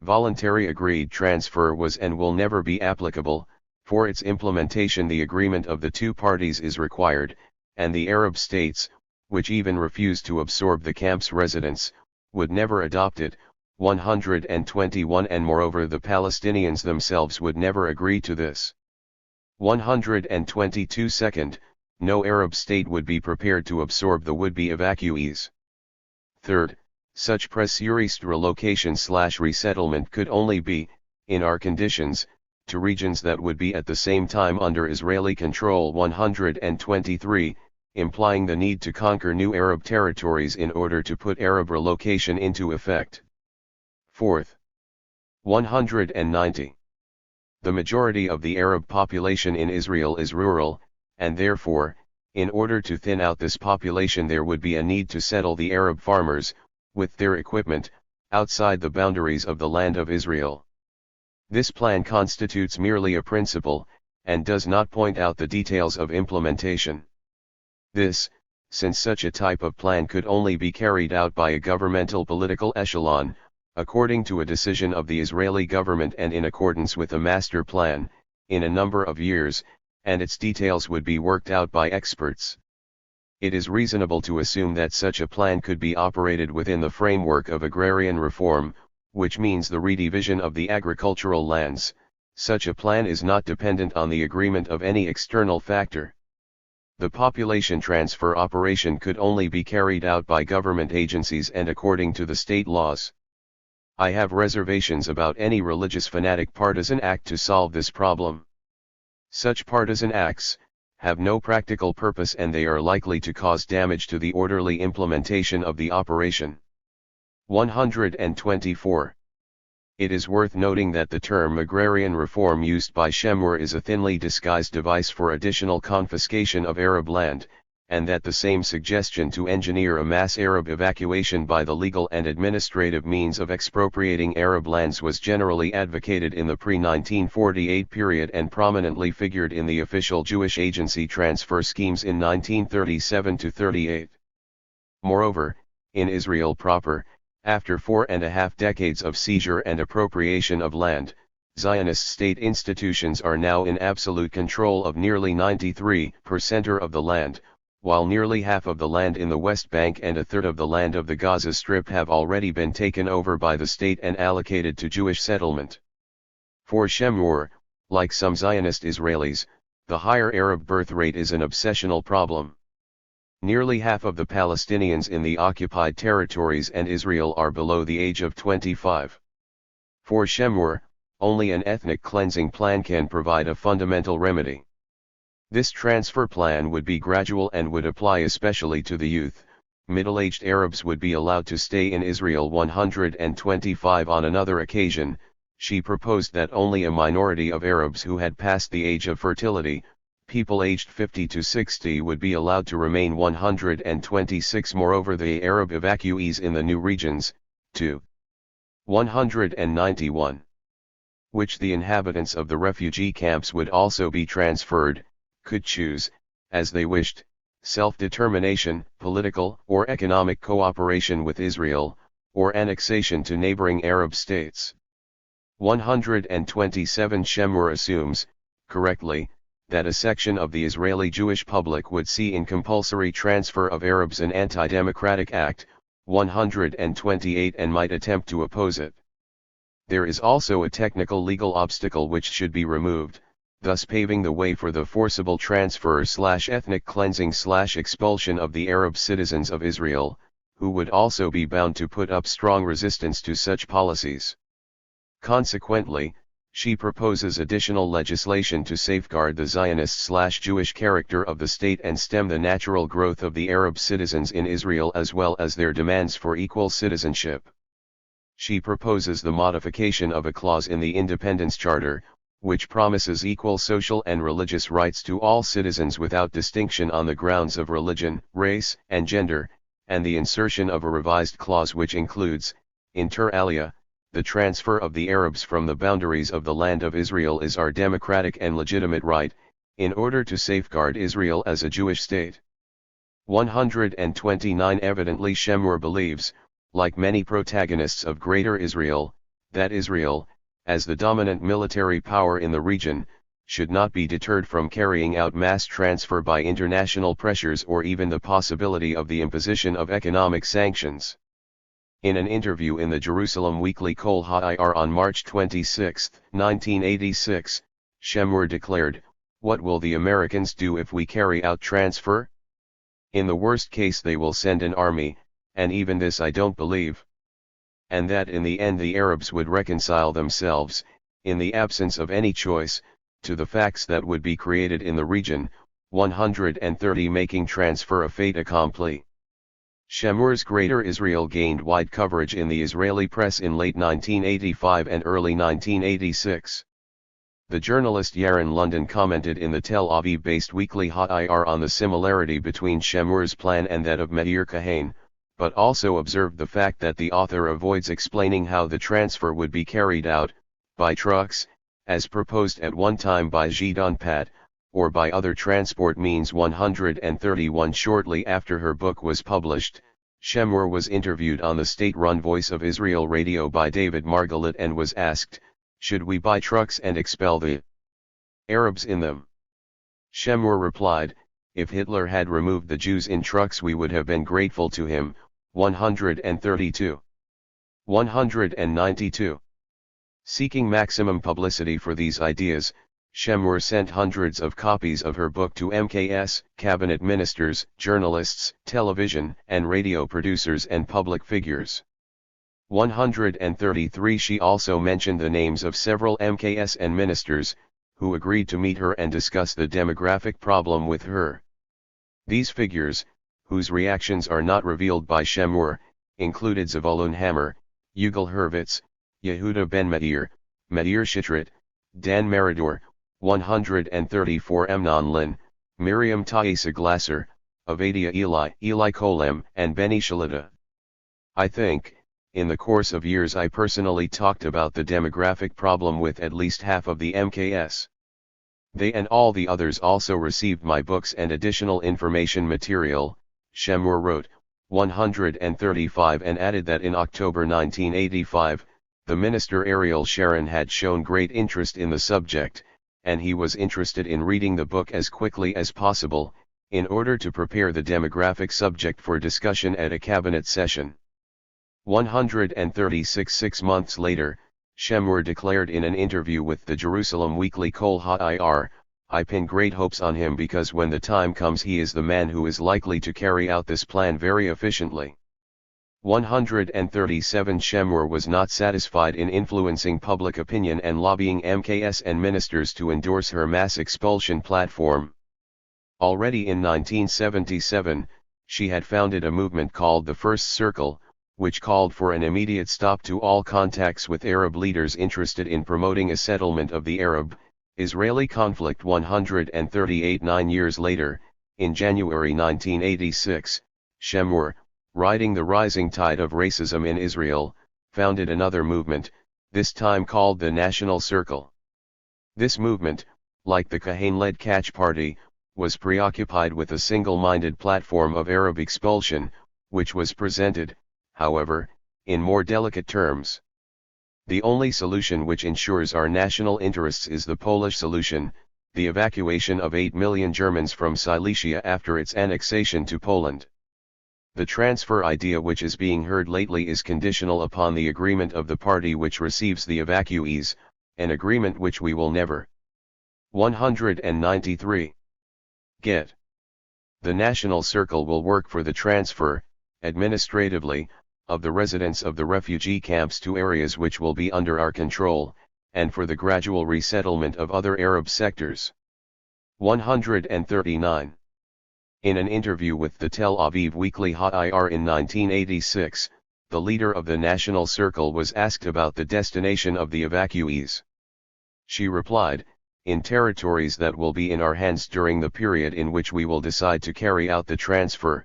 Voluntary agreed transfer was and will never be applicable. For its implementation the agreement of the two parties is required, and the Arab states, which even refuse to absorb the camp's residents, would never adopt it. 121. And moreover the Palestinians themselves would never agree to this. 122. Second, no Arab state would be prepared to absorb the would-be evacuees. Third, such pressurized relocation/resettlement could only be, in our conditions, to regions that would be at the same time under Israeli control. 123, implying the need to conquer new Arab territories in order to put Arab relocation into effect. Fourth. 190. The majority of the Arab population in Israel is rural, and therefore, in order to thin out this population there would be a need to settle the Arab farmers, with their equipment, outside the boundaries of the land of Israel. This plan constitutes merely a principle, and does not point out the details of implementation. This, since such a type of plan could only be carried out by a governmental political echelon, according to a decision of the Israeli government and in accordance with a master plan, in a number of years, and its details would be worked out by experts. It is reasonable to assume that such a plan could be operated within the framework of agrarian reform, which means the redivision of the agricultural lands. Such a plan is not dependent on the agreement of any external factor. The population transfer operation could only be carried out by government agencies and according to the state laws. I have reservations about any religious fanatic partisan act to solve this problem. Such partisan acts have no practical purpose and they are likely to cause damage to the orderly implementation of the operation. 124. It is worth noting that the term agrarian reform used by Shemur is a thinly disguised device for additional confiscation of Arab land, and that the same suggestion to engineer a mass Arab evacuation by the legal and administrative means of expropriating Arab lands was generally advocated in the pre-1948 period and prominently figured in the official Jewish agency transfer schemes in 1937–38. Moreover, in Israel proper, after 4.5 decades of seizure and appropriation of land, Zionist state institutions are now in absolute control of nearly 93% of the land, while nearly half of the land in the West Bank and a third of the land of the Gaza Strip have already been taken over by the state and allocated to Jewish settlement. For Shemur, like some Zionist Israelis, the higher Arab birth rate is an obsessional problem. Nearly half of the Palestinians in the occupied territories and Israel are below the age of 25. For Shemur, only an ethnic cleansing plan can provide a fundamental remedy. This transfer plan would be gradual and would apply especially to the youth. Middle-aged Arabs would be allowed to stay in Israel. 125. On another occasion, she proposed that only a minority of Arabs who had passed the age of fertility, people aged 50 to 60, would be allowed to remain. 126. Moreover, the Arab evacuees in the new regions, to 191, which the inhabitants of the refugee camps would also be transferred, could choose, as they wished, self-determination, political or economic cooperation with Israel, or annexation to neighboring Arab states. 127. Shemur assumes, correctly, that a section of the Israeli Jewish public would see in compulsory transfer of Arabs an anti-democratic act, 128, and might attempt to oppose it. There is also a technical legal obstacle which should be removed, thus paving the way for the forcible transfer/ethnic cleansing/expulsion of the Arab citizens of Israel, who would also be bound to put up strong resistance to such policies. Consequently, she proposes additional legislation to safeguard the Zionist/Jewish character of the state and stem the natural growth of the Arab citizens in Israel as well as their demands for equal citizenship. She proposes the modification of a clause in the Independence Charter, which promises equal social and religious rights to all citizens without distinction on the grounds of religion, race, and gender, and the insertion of a revised clause which includes, inter alia, the transfer of the Arabs from the boundaries of the land of Israel is our democratic and legitimate right, in order to safeguard Israel as a Jewish state. 129. Evidently Shemur believes, like many protagonists of Greater Israel, that Israel, as the dominant military power in the region, should not be deterred from carrying out mass transfer by international pressures or even the possibility of the imposition of economic sanctions. In an interview in the Jerusalem Weekly Kol Ha'ir on March 26, 1986, Shemur declared, "What will the Americans do if we carry out transfer? In the worst case they will send an army, and even this I don't believe. And that in the end the Arabs would reconcile themselves, in the absence of any choice, to the facts that would be created in the region." 130. Making transfer a fait accompli. Shemur's Greater Israel gained wide coverage in the Israeli press in late 1985 and early 1986. The journalist Yaron London commented in the Tel Aviv-based Weekly Ha'ir on the similarity between Shemur's plan and that of Meir Kahane, but also observed the fact that the author avoids explaining how the transfer would be carried out, by trucks, as proposed at one time by Gideon Pat, or by other transport means. 131. Shortly after her book was published, Shemur was interviewed on the state-run Voice of Israel radio by David Margalit and was asked, "Should we buy trucks and expel the Arabs in them?" Shemur replied, "If Hitler had removed the Jews in trucks we would have been grateful to him." 132. 192. Seeking maximum publicity for these ideas, Shemur sent hundreds of copies of her book to MKS, cabinet ministers, journalists, television and radio producers and public figures. 133. She also mentioned the names of several MKS and ministers, who agreed to meet her and discuss the demographic problem with her. These figures, whose reactions are not revealed by Shemur, included Zvolon Hammer, Yugal Hurwitz, Yehuda Ben Meir, Meir Shitrit, Dan Meridor, 134 Amnon Lin, Miriam Taisa Glasser, Avadia Eli, Eli Kolem and Benny Shalita. I think, in the course of years I personally talked about the demographic problem with at least half of the MKS. They and all the others also received my books and additional information material, Shemur wrote. 135 and added that in October 1985, the minister Ariel Sharon had shown great interest in the subject, and he was interested in reading the book as quickly as possible, in order to prepare the demographic subject for discussion at a cabinet session. 136. 6 months later, Shemur declared in an interview with the Jerusalem Weekly Kol Ha'ir, "I pin great hopes on him because when the time comes he is the man who is likely to carry out this plan very efficiently." 137. Shemur was not satisfied in influencing public opinion and lobbying MKS and ministers to endorse her mass expulsion platform. Already in 1977, she had founded a movement called the First Circle, which called for an immediate stop to all contacts with Arab leaders interested in promoting a settlement of the Arab-Israeli conflict. 138. 9 years later, in January 1986, Shemur, riding the rising tide of racism in Israel, founded another movement, this time called the National Circle. This movement, like the Kahan-led Catch Party, was preoccupied with a single-minded platform of Arab expulsion, which was presented, however, in more delicate terms. The only solution which ensures our national interests is the Polish solution, the evacuation of 8 million Germans from Silesia after its annexation to Poland. The transfer idea which is being heard lately is conditional upon the agreement of the party which receives the evacuees, an agreement which we will never. 193. Get. The National Circle will work for the transfer, administratively, of the residents of the refugee camps to areas which will be under our control, and for the gradual resettlement of other Arab sectors. 139. In an interview with the Tel Aviv Weekly Ha'ir in 1986, the leader of the National Circle was asked about the destination of the evacuees. She replied, "In territories that will be in our hands during the period in which we will decide to carry out the transfer.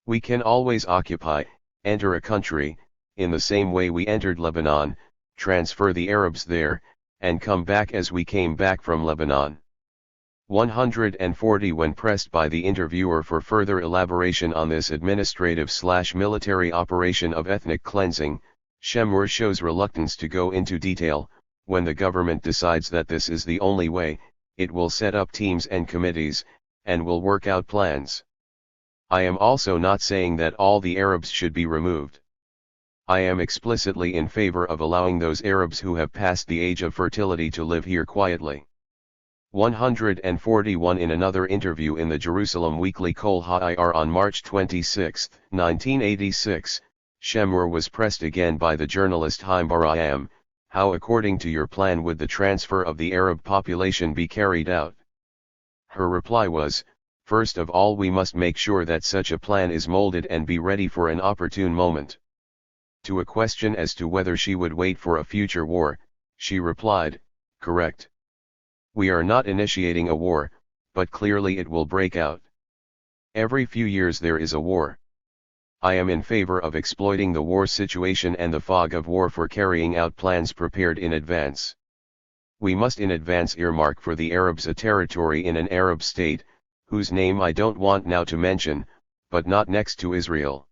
We can always occupy, enter a country, in the same way we entered Lebanon, transfer the Arabs there, and come back as we came back from Lebanon." 140. When pressed by the interviewer for further elaboration on this administrative/military operation of ethnic cleansing, Shemur shows reluctance to go into detail. When the government decides that this is the only way, it will set up teams and committees, and will work out plans. I am also not saying that all the Arabs should be removed. I am explicitly in favor of allowing those Arabs who have passed the age of fertility to live here quietly. 141. In another interview in the Jerusalem Weekly Kol Ha'ir on March 26, 1986, Shemur was pressed again by the journalist Haim Barayam, "How according to your plan would the transfer of the Arab population be carried out?" Her reply was, "First of all we must make sure that such a plan is molded and be ready for an opportune moment." To a question as to whether she would wait for a future war, she replied, "Correct. We are not initiating a war, but clearly it will break out. Every few years there is a war. I am in favor of exploiting the war situation and the fog of war for carrying out plans prepared in advance. We must in advance earmark for the Arabs a territory in an Arab state, whose name I don't want now to mention, but not next to Israel.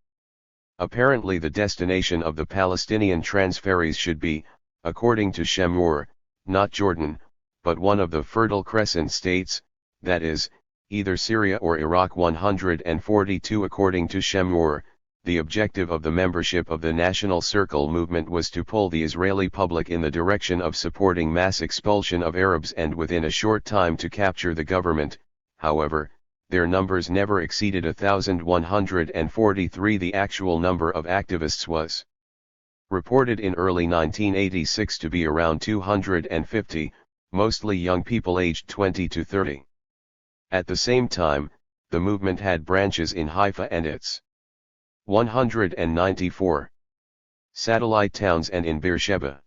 Apparently the destination of the Palestinian transferees should be, according to Shemur, not Jordan, but one of the Fertile Crescent states, that is, either Syria or Iraq. 142 According to Shemur, the objective of the membership of the National Circle movement was to pull the Israeli public in the direction of supporting mass expulsion of Arabs and within a short time to capture the government. However, their numbers never exceeded 1,143. The actual number of activists was reported in early 1986 to be around 250, mostly young people aged 20 to 30. At the same time, the movement had branches in Haifa and its 194 satellite towns and in Beersheba.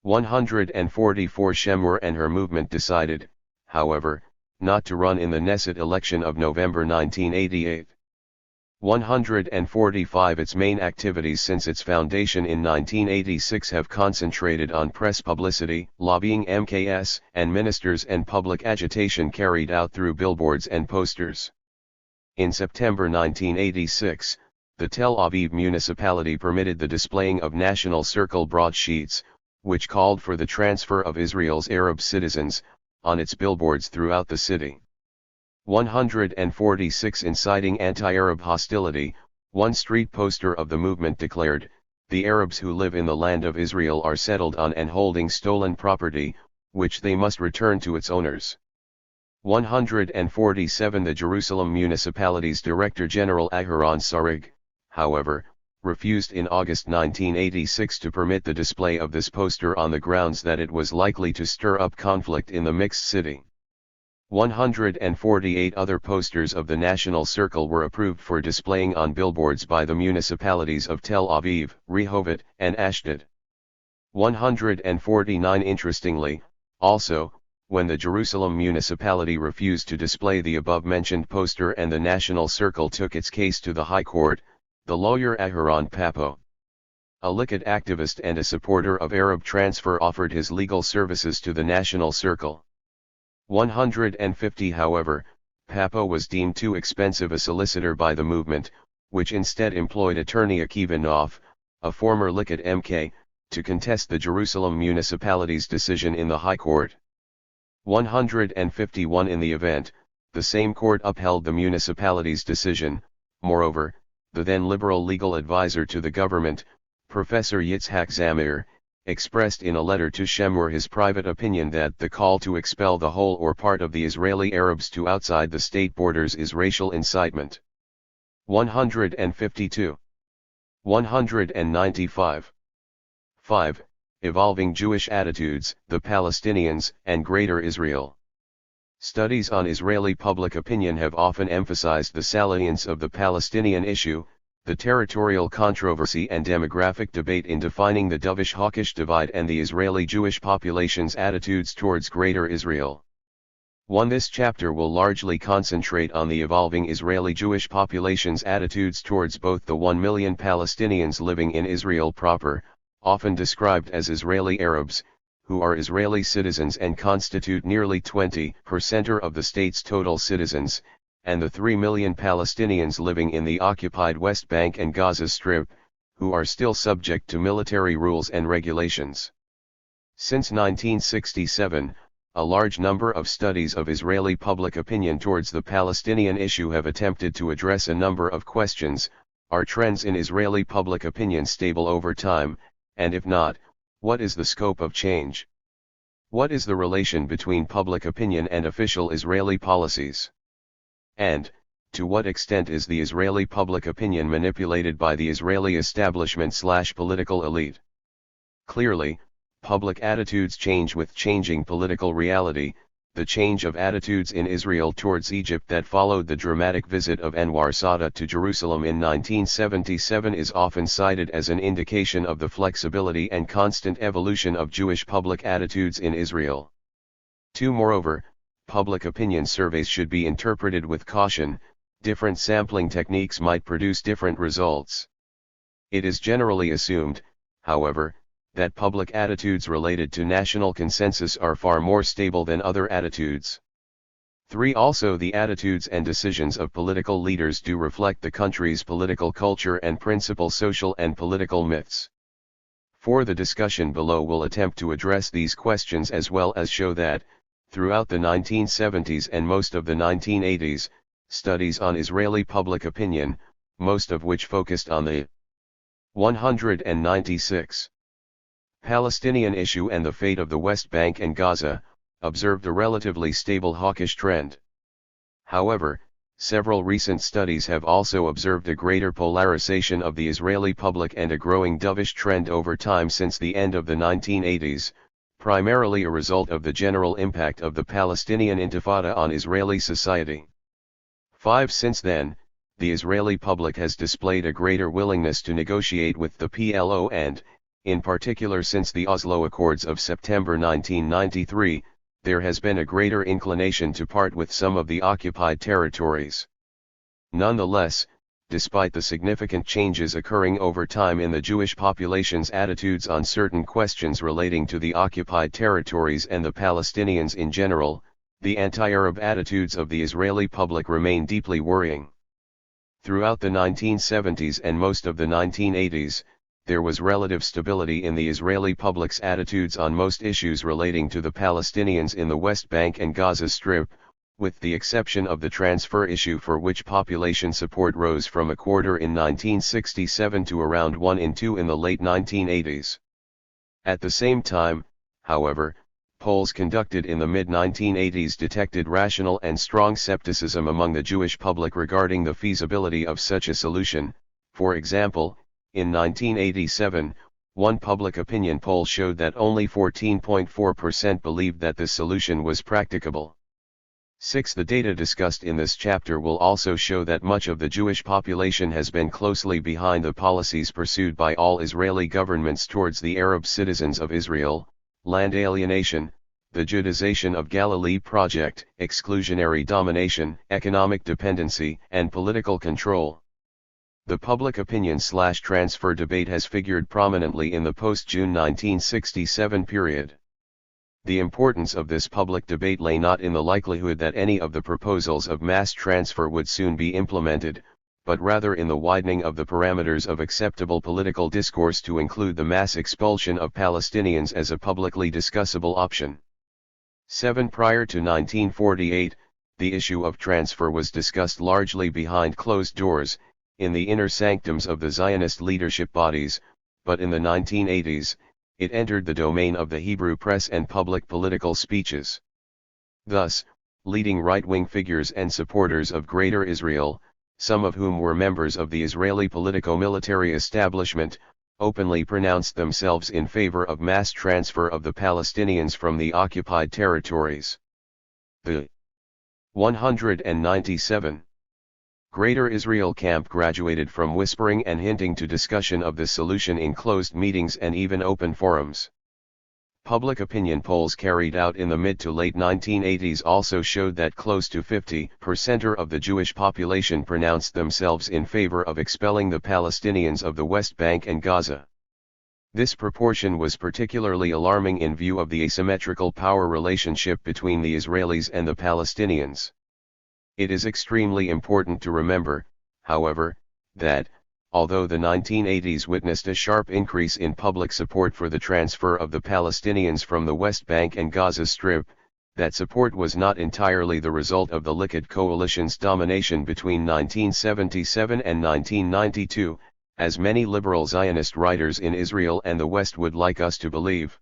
144 Shemur and her movement decided, however, not to run in the Knesset election of November 1988. 145 Its main activities since its foundation in 1986 have concentrated on press publicity, lobbying MKS and ministers and public agitation carried out through billboards and posters. In September 1986, the Tel Aviv municipality permitted the displaying of National Circle broadsheets, which called for the transfer of Israel's Arab citizens, on its billboards throughout the city. 146 Inciting anti-Arab hostility, one street poster of the movement declared, "The Arabs who live in the land of Israel are settled on and holding stolen property, which they must return to its owners." 147 The Jerusalem municipality's Director General Aharon Sarig, however, refused in August 1986 to permit the display of this poster on the grounds that it was likely to stir up conflict in the mixed city. 148 other posters of the National Circle were approved for displaying on billboards by the municipalities of Tel Aviv, Rehovot, and Ashdod. 149 Interestingly, also, when the Jerusalem municipality refused to display the above-mentioned poster and the National Circle took its case to the High Court, the lawyer Aharon Papo, a Likud activist and a supporter of Arab transfer, offered his legal services to the National Circle. 150 However, Papo was deemed too expensive a solicitor by the movement, which instead employed attorney Akiva Nof, a former Likud MK, to contest the Jerusalem municipality's decision in the High Court. 151 In the event, the same court upheld the municipality's decision. Moreover, the then liberal legal advisor to the government, Professor Yitzhak Zamir, expressed in a letter to Shemur his private opinion that the call to expel the whole or part of the Israeli Arabs to outside the state borders is racial incitement. 152. 195. 5. Evolving Jewish attitudes, the Palestinians, and Greater Israel. Studies on Israeli public opinion have often emphasized the salience of the Palestinian issue, the territorial controversy and demographic debate in defining the dovish-hawkish divide and the Israeli Jewish population's attitudes towards Greater Israel. 1. This chapter will largely concentrate on the evolving Israeli Jewish population's attitudes towards both the 1 million Palestinians living in Israel proper, often described as Israeli Arabs, who are Israeli citizens and constitute nearly 20% of the state's total citizens, and the 3 million Palestinians living in the occupied West Bank and Gaza Strip, who are still subject to military rules and regulations. Since 1967, a large number of studies of Israeli public opinion towards the Palestinian issue have attempted to address a number of questions: are trends in Israeli public opinion stable over time, and if not, what is the scope of change? What is the relation between public opinion and official Israeli policies? And, to what extent is the Israeli public opinion manipulated by the Israeli establishment/political elite? Clearly, public attitudes change with changing political reality. The change of attitudes in Israel towards Egypt that followed the dramatic visit of Anwar Sadat to Jerusalem in 1977 is often cited as an indication of the flexibility and constant evolution of Jewish public attitudes in Israel. 2. Moreover, public opinion surveys should be interpreted with caution. Different sampling techniques might produce different results. It is generally assumed, however, that public attitudes related to national consensus are far more stable than other attitudes. 3. Also, the attitudes and decisions of political leaders do reflect the country's political culture and principal social and political myths. 4. The discussion below will attempt to address these questions as well as show that, throughout the 1970s and most of the 1980s, studies on Israeli public opinion, most of which focused on the 196 Palestinian issue and the fate of the West Bank and Gaza, observed a relatively stable hawkish trend. However, several recent studies have also observed a greater polarization of the Israeli public and a growing dovish trend over time since the end of the 1980s, primarily a result of the general impact of the Palestinian Intifada on Israeli society. 5. Since then, the Israeli public has displayed a greater willingness to negotiate with the PLO and, in particular since the Oslo Accords of September 1993, there has been a greater inclination to part with some of the occupied territories. Nonetheless, despite the significant changes occurring over time in the Jewish population's attitudes on certain questions relating to the occupied territories and the Palestinians in general, the anti-Arab attitudes of the Israeli public remain deeply worrying. Throughout the 1970s and most of the 1980s, there was relative stability in the Israeli public's attitudes on most issues relating to the Palestinians in the West Bank and Gaza Strip, with the exception of the transfer issue for which population support rose from a quarter in 1967 to around 1 in 2 in the late 1980s. At the same time, however, polls conducted in the mid-1980s detected rational and strong skepticism among the Jewish public regarding the feasibility of such a solution. For example, in 1987, one public opinion poll showed that only 14.4% believed that this solution was practicable. 6. The data discussed in this chapter will also show that much of the Jewish population has been closely behind the policies pursued by all Israeli governments towards the Arab citizens of Israel: land alienation, the Judaization of Galilee project, exclusionary domination, economic dependency, and political control. The public opinion/transfer debate has figured prominently in the post-June 1967 period. The importance of this public debate lay not in the likelihood that any of the proposals of mass transfer would soon be implemented, but rather in the widening of the parameters of acceptable political discourse to include the mass expulsion of Palestinians as a publicly discussable option. 7. Prior to 1948, the issue of transfer was discussed largely behind closed doors, in the inner sanctums of the Zionist leadership bodies, but in the 1980s, it entered the domain of the Hebrew press and public political speeches. Thus, leading right-wing figures and supporters of Greater Israel, some of whom were members of the Israeli politico-military establishment, openly pronounced themselves in favor of mass transfer of the Palestinians from the occupied territories. The 197 Greater Israel camp graduated from whispering and hinting to discussion of this solution in closed meetings and even open forums. Public opinion polls carried out in the mid to late 1980s also showed that close to 50% of the Jewish population pronounced themselves in favor of expelling the Palestinians of the West Bank and Gaza. This proportion was particularly alarming in view of the asymmetrical power relationship between the Israelis and the Palestinians. It is extremely important to remember, however, that, although the 1980s witnessed a sharp increase in public support for the transfer of the Palestinians from the West Bank and Gaza Strip, that support was not entirely the result of the Likud coalition's domination between 1977 and 1992, as many liberal Zionist writers in Israel and the West would like us to believe.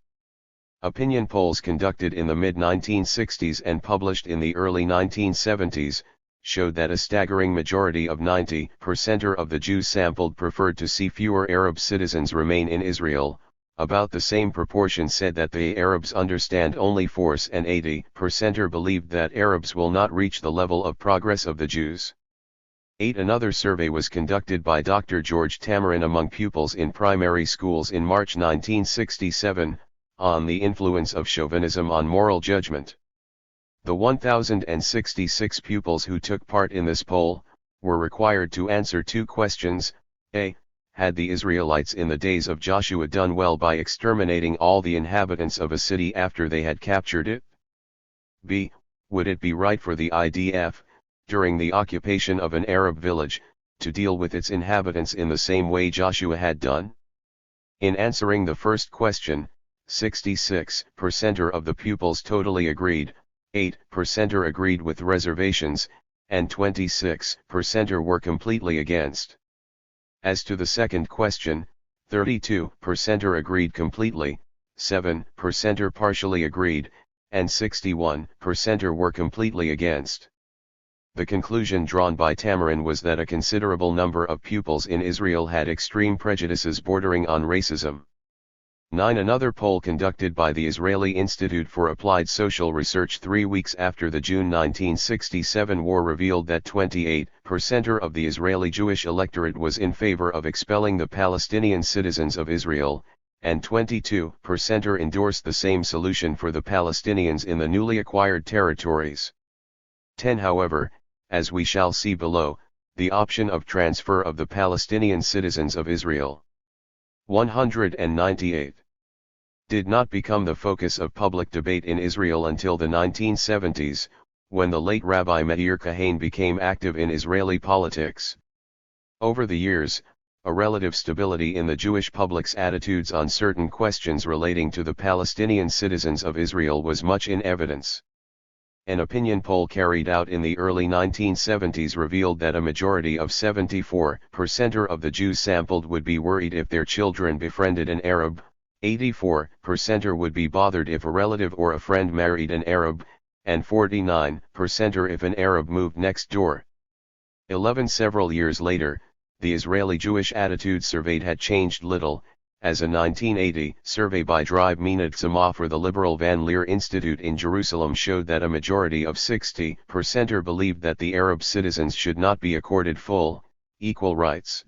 Opinion polls conducted in the mid-1960s and published in the early 1970s, showed that a staggering majority of 90% of the Jews sampled preferred to see fewer Arab citizens remain in Israel. About the same proportion said that the Arabs understand only force, and 80% believed that Arabs will not reach the level of progress of the Jews. 8. Another survey was conducted by Dr. George Tamarin among pupils in primary schools in March 1967, on the influence of chauvinism on moral judgment. The 1,066 pupils who took part in this poll were required to answer two questions: A. Had the Israelites in the days of Joshua done well by exterminating all the inhabitants of a city after they had captured it? B. would it be right for the IDF, during the occupation of an Arab village, to deal with its inhabitants in the same way Joshua had done? In answering the first question, 66% of the pupils totally agreed, 8% agreed with reservations, and 26% were completely against. As to the second question, 32% agreed completely, 7% partially agreed, and 61% were completely against. The conclusion drawn by Tamarin was that a considerable number of pupils in Israel had extreme prejudices bordering on racism. 9. Another poll conducted by the Israeli Institute for Applied Social Research 3 weeks after the June 1967 war revealed that 28% of the Israeli Jewish electorate was in favor of expelling the Palestinian citizens of Israel, and 22% endorsed the same solution for the Palestinians in the newly acquired territories. 10. However, as we shall see below, the option of transfer of the Palestinian citizens of Israel 198 did not become the focus of public debate in Israel until the 1970s, when the late Rabbi Meir Kahane became active in Israeli politics. Over the years, a relative stability in the Jewish public's attitudes on certain questions relating to the Palestinian citizens of Israel was much in evidence. An opinion poll carried out in the early 1970s revealed that a majority of 74% of the Jews sampled would be worried if their children befriended an Arab, 84% would be bothered if a relative or a friend married an Arab, and 49% if an Arab moved next door. 11. Several years later, the Israeli Jewish attitude surveyed had changed little, as a 1980 survey by Drive Minad Tzama for the Liberal Van Leer Institute in Jerusalem showed that a majority of 60% believed that the Arab citizens should not be accorded full, equal rights.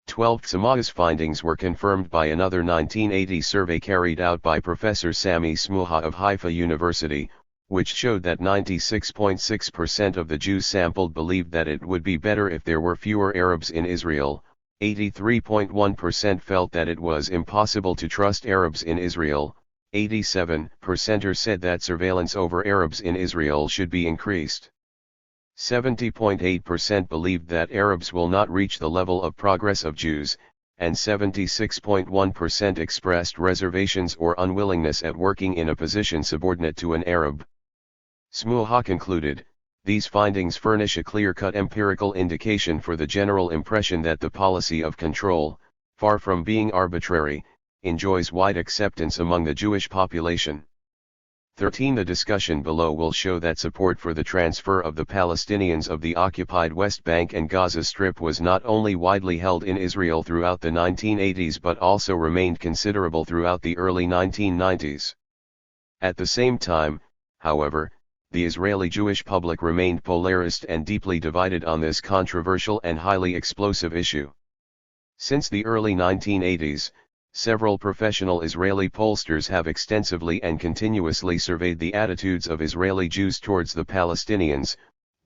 12. Tzama's findings were confirmed by another 1980 survey carried out by Professor Sami Smuha of Haifa University, which showed that 96.6% of the Jews sampled believed that it would be better if there were fewer Arabs in Israel. 83.1% felt that it was impossible to trust Arabs in Israel, 87% said that surveillance over Arabs in Israel should be increased. 70.8% believed that Arabs will not reach the level of progress of Jews, and 76.1% expressed reservations or unwillingness at working in a position subordinate to an Arab. Smuha concluded, these findings furnish a clear-cut empirical indication for the general impression that the policy of control, far from being arbitrary, enjoys wide acceptance among the Jewish population. 13. The discussion below will show that support for the transfer of the Palestinians of the occupied West Bank and Gaza Strip was not only widely held in Israel throughout the 1980s but also remained considerable throughout the early 1990s. At the same time, however, the Israeli Jewish public remained polarized and deeply divided on this controversial and highly explosive issue. Since the early 1980s, several professional Israeli pollsters have extensively and continuously surveyed the attitudes of Israeli Jews towards the Palestinians,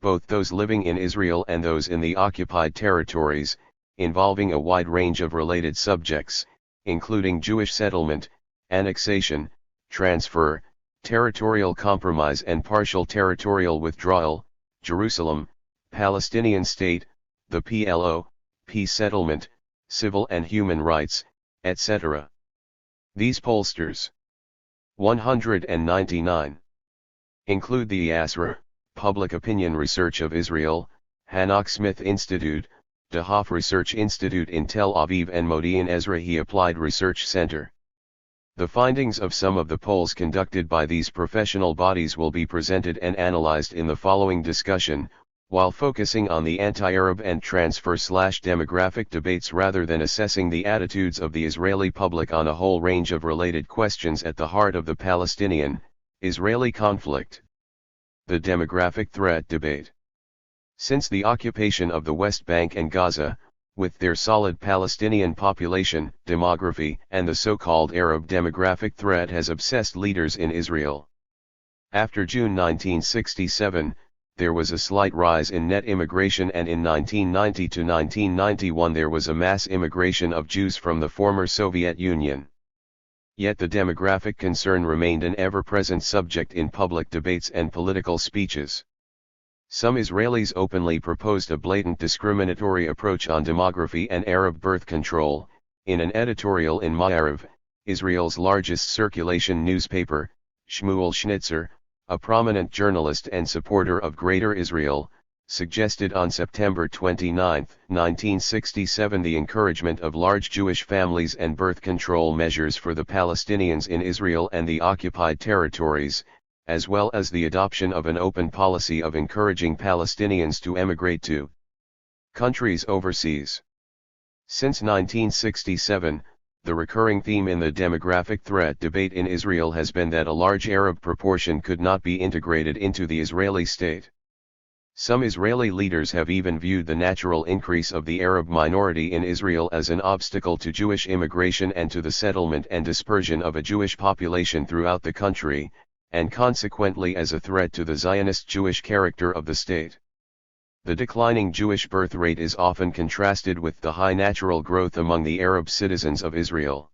both those living in Israel and those in the occupied territories, involving a wide range of related subjects, including Jewish settlement, annexation, transfer, territorial compromise and partial territorial withdrawal, Jerusalem, Palestinian state, the PLO, peace settlement, civil and human rights, etc. These pollsters, 199, include the IASRA, Public Opinion Research of Israel, Hanoch Smith Institute, De Hoff Research Institute in Tel Aviv and Modi'in Ezrahi Applied Research Center. The findings of some of the polls conducted by these professional bodies will be presented and analyzed in the following discussion, while focusing on the anti-Arab and transfer/demographic debates rather than assessing the attitudes of the Israeli public on a whole range of related questions at the heart of the Palestinian-Israeli conflict. The demographic threat debate. Since the occupation of the West Bank and Gaza, with their solid Palestinian population, demography, and the so-called Arab demographic threat has obsessed leaders in Israel. After June 1967, there was a slight rise in net immigration, and in 1990 to 1991 there was a mass immigration of Jews from the former Soviet Union. Yet the demographic concern remained an ever-present subject in public debates and political speeches. Some Israelis openly proposed a blatant discriminatory approach on demography and Arab birth control. In an editorial in Ma'ariv, Israel's largest circulation newspaper, Shmuel Schnitzer, a prominent journalist and supporter of Greater Israel, suggested on September 29, 1967 the encouragement of large Jewish families and birth control measures for the Palestinians in Israel and the occupied territories, as well as the adoption of an open policy of encouraging Palestinians to emigrate to countries overseas. Since 1967, the recurring theme in the demographic threat debate in Israel has been that a large Arab proportion could not be integrated into the Israeli state. Some Israeli leaders have even viewed the natural increase of the Arab minority in Israel as an obstacle to Jewish immigration and to the settlement and dispersion of a Jewish population throughout the country, and consequently as a threat to the Zionist Jewish character of the state. The declining Jewish birth rate is often contrasted with the high natural growth among the Arab citizens of Israel.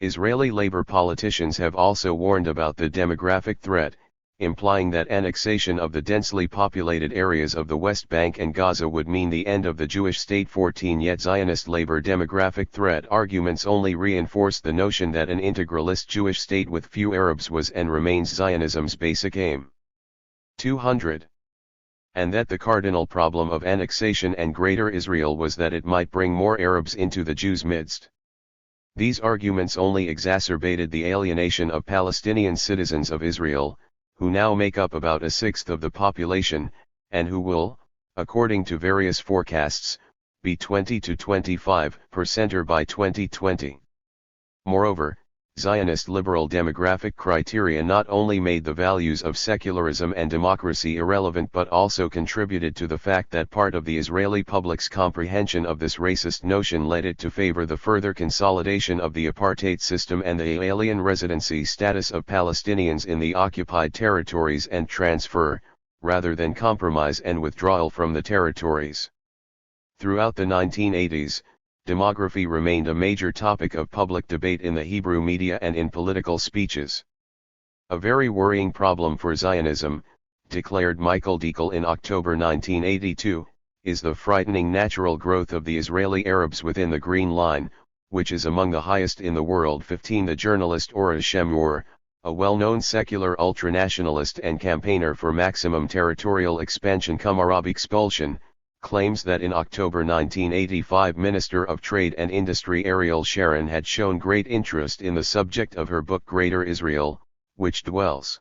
Israeli labor politicians have also warned about the demographic threat, implying that annexation of the densely populated areas of the West Bank and Gaza would mean the end of the Jewish state. 14 Yet Zionist labor demographic threat arguments only reinforce the notion that an integralist Jewish state with few Arabs was and remains Zionism's basic aim. 200. And that the cardinal problem of annexation and Greater Israel was that it might bring more Arabs into the Jews' midst. These arguments only exacerbated the alienation of Palestinian citizens of Israel, who now make up about a sixth of the population, and who will, according to various forecasts, be 20 to 25% by 2020. Moreover, Zionist liberal demographic criteria not only made the values of secularism and democracy irrelevant but also contributed to the fact that part of the Israeli public's comprehension of this racist notion led it to favor the further consolidation of the apartheid system and the alien residency status of Palestinians in the occupied territories and transfer, rather than compromise and withdrawal from the territories. Throughout the 1980s, demography remained a major topic of public debate in the Hebrew media and in political speeches. A very worrying problem for Zionism, declared Michael Dekel in October 1982, is the frightening natural growth of the Israeli Arabs within the Green Line, which is among the highest in the world. 15 The journalist Ora Shemur, a well-known secular ultranationalist and campaigner for maximum territorial expansion cum Arab expulsion, claims that in October 1985 Minister of Trade and Industry Ariel Sharon had shown great interest in the subject of her book Greater Israel, which dwells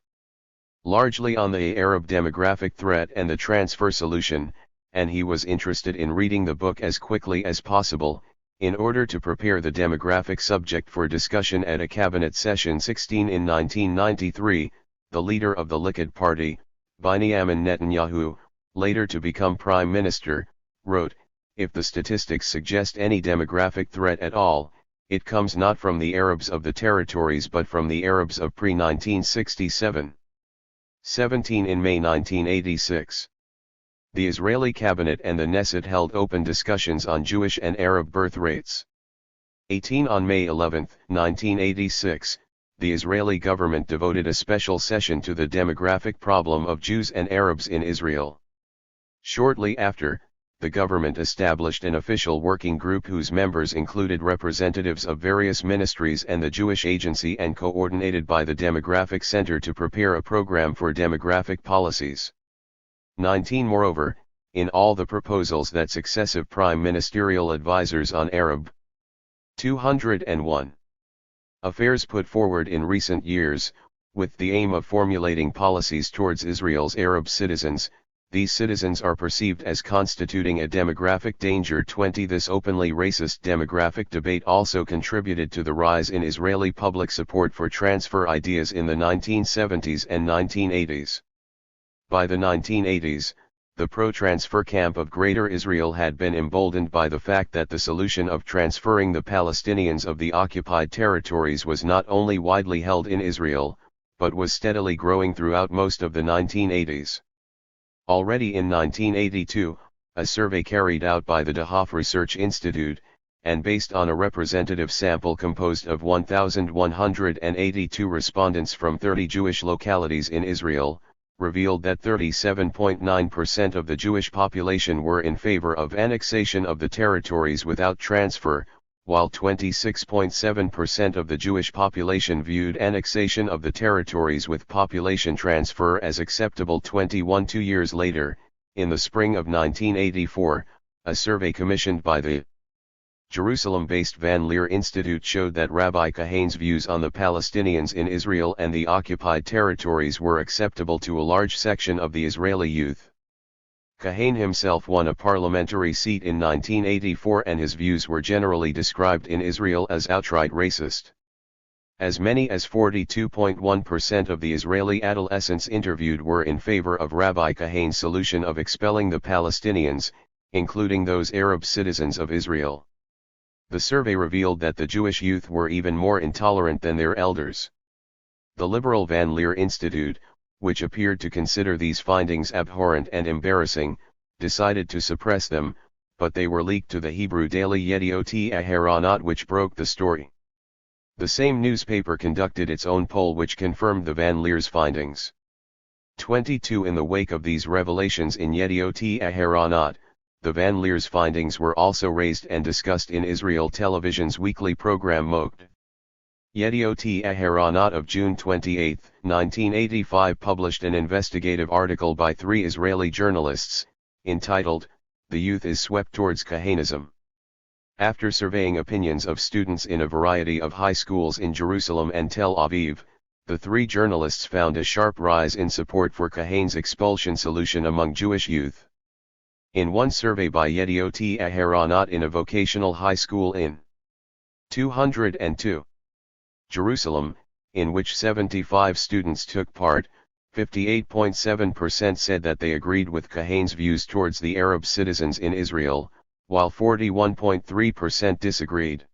largely on the Arab demographic threat and the transfer solution, and he was interested in reading the book as quickly as possible, in order to prepare the demographic subject for discussion at a cabinet session. 16 In 1993, the leader of the Likud party, Benjamin Netanyahu, later to become prime minister, wrote, "If the statistics suggest any demographic threat at all, it comes not from the Arabs of the territories but from the Arabs of pre-1967. 17 In May 1986, the Israeli cabinet and the Knesset held open discussions on Jewish and Arab birth rates. 18 On May 11, 1986, the Israeli government devoted a special session to the demographic problem of Jews and Arabs in Israel. Shortly after, the government established an official working group whose members included representatives of various ministries and the Jewish Agency and coordinated by the Demographic Center to prepare a program for demographic policies. 19 Moreover, in all the proposals that successive prime ministerial advisors on Arab 201 affairs put forward in recent years, with the aim of formulating policies towards Israel's Arab citizens, these citizens are perceived as constituting a demographic danger. 20 This openly racist demographic debate also contributed to the rise in Israeli public support for transfer ideas in the 1970s and 1980s. By the 1980s, the pro-transfer camp of Greater Israel had been emboldened by the fact that the solution of transferring the Palestinians of the occupied territories was not only widely held in Israel, but was steadily growing throughout most of the 1980s. Already in 1982, a survey carried out by the DeHoff Research Institute, and based on a representative sample composed of 1,182 respondents from 30 Jewish localities in Israel, revealed that 37.9% of the Jewish population were in favor of annexation of the territories without transfer, while 26.7% of the Jewish population viewed annexation of the territories with population transfer as acceptable. 2 years later, in the spring of 1984, a survey commissioned by the Jerusalem-based Van Leer Institute showed that Rabbi Kahane's views on the Palestinians in Israel and the occupied territories were acceptable to a large section of the Israeli youth. Kahane himself won a parliamentary seat in 1984 and his views were generally described in Israel as outright racist. As many as 42.1% of the Israeli adolescents interviewed were in favor of Rabbi Kahane's solution of expelling the Palestinians, including those Arab citizens of Israel. The survey revealed that the Jewish youth were even more intolerant than their elders. The liberal Van Leer Institute, which appeared to consider these findings abhorrent and embarrassing, decided to suppress them, but they were leaked to the Hebrew daily Yediot Aharonot, which broke the story. The same newspaper conducted its own poll which confirmed the Van Leer's findings. 22 In the wake of these revelations in Yediot Aharonot, the Van Leer's findings were also raised and discussed in Israel television's weekly program Moked. Yediot Aharonot of June 28, 1985 published an investigative article by 3 Israeli journalists, entitled, "The Youth is Swept Towards Kahanism." After surveying opinions of students in a variety of high schools in Jerusalem and Tel Aviv, the 3 journalists found a sharp rise in support for Kahane's expulsion solution among Jewish youth. In one survey by Yediot Aharonot in a vocational high school in 202 Jerusalem, in which 75 students took part, 58.7% said that they agreed with Kahane's views towards the Arab citizens in Israel, while 41.3% disagreed.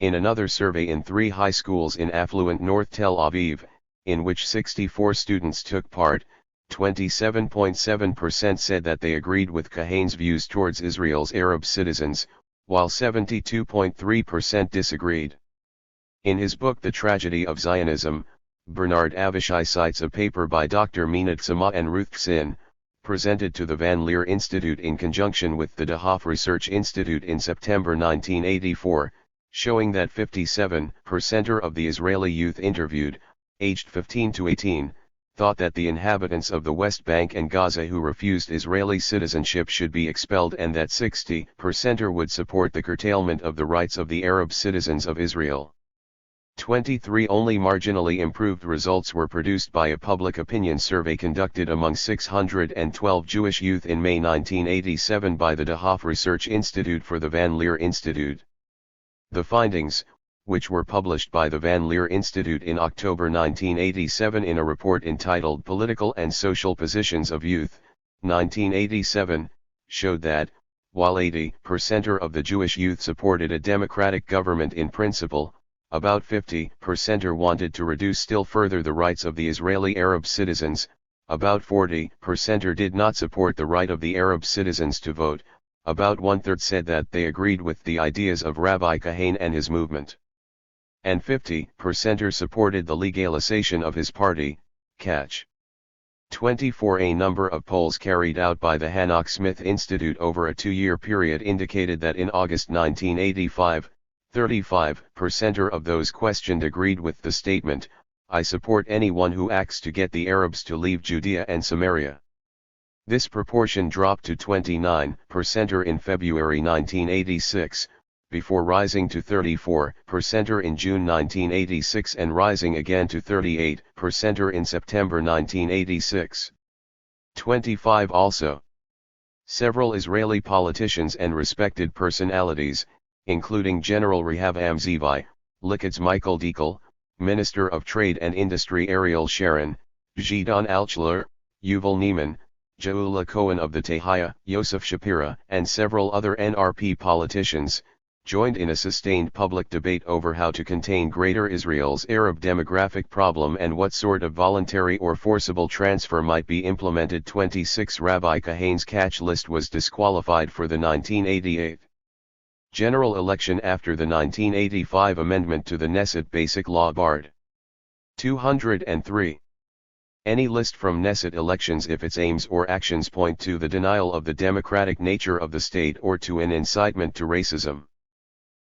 In another survey in 3 high schools in affluent North Tel Aviv, in which 64 students took part, 27.7% said that they agreed with Kahane's views towards Israel's Arab citizens, while 72.3% disagreed. In his book The Tragedy of Zionism, Bernard Avishai cites a paper by Dr. Minat Sama and Ruth Sin, presented to the Van Leer Institute in conjunction with the De Hoff Research Institute in September 1984, showing that 57% of the Israeli youth interviewed, aged 15 to 18, thought that the inhabitants of the West Bank and Gaza who refused Israeli citizenship should be expelled and that 60% would support the curtailment of the rights of the Arab citizens of Israel. 23 only marginally improved results were produced by a public opinion survey conducted among 612 Jewish youth in May 1987 by the De Hoff Research Institute for the Van Leer Institute. The findings, which were published by the Van Leer Institute in October 1987 in a report entitled Political and Social Positions of Youth, 1987, showed that, while 80% of the Jewish youth supported a democratic government in principle, about 50% wanted to reduce still further the rights of the Israeli Arab citizens, about 40% did not support the right of the Arab citizens to vote, about 1/3 said that they agreed with the ideas of Rabbi Kahane and his movement, and 50% supported the legalization of his party, Catch. 24 A number of polls carried out by the Hanoch Smith Institute over a 2-year period indicated that in August 1985, 35% of those questioned agreed with the statement, "I support anyone who acts to get the Arabs to leave Judea and Samaria." This proportion dropped to 29% in February 1986, before rising to 34% in June 1986 and rising again to 38% in September 1986. 25 Also, several Israeli politicians and respected personalities, including General Rehavam Zevi, Likud Michael Diekel, Minister of Trade and Industry Ariel Sharon, Gidon Altshuler, Yuval Neiman, Jehulah Cohen of the Tehaya, Yosef Shapira, and several other NRP politicians, joined in a sustained public debate over how to contain Greater Israel's Arab demographic problem and what sort of voluntary or forcible transfer might be implemented. 26 Rabbi Kahane's catch list was disqualified for the 1988 General election after the 1985 amendment to the Knesset Basic Law barred. 203. Any list from Knesset elections if its aims or actions point to the denial of the democratic nature of the state or to an incitement to racism.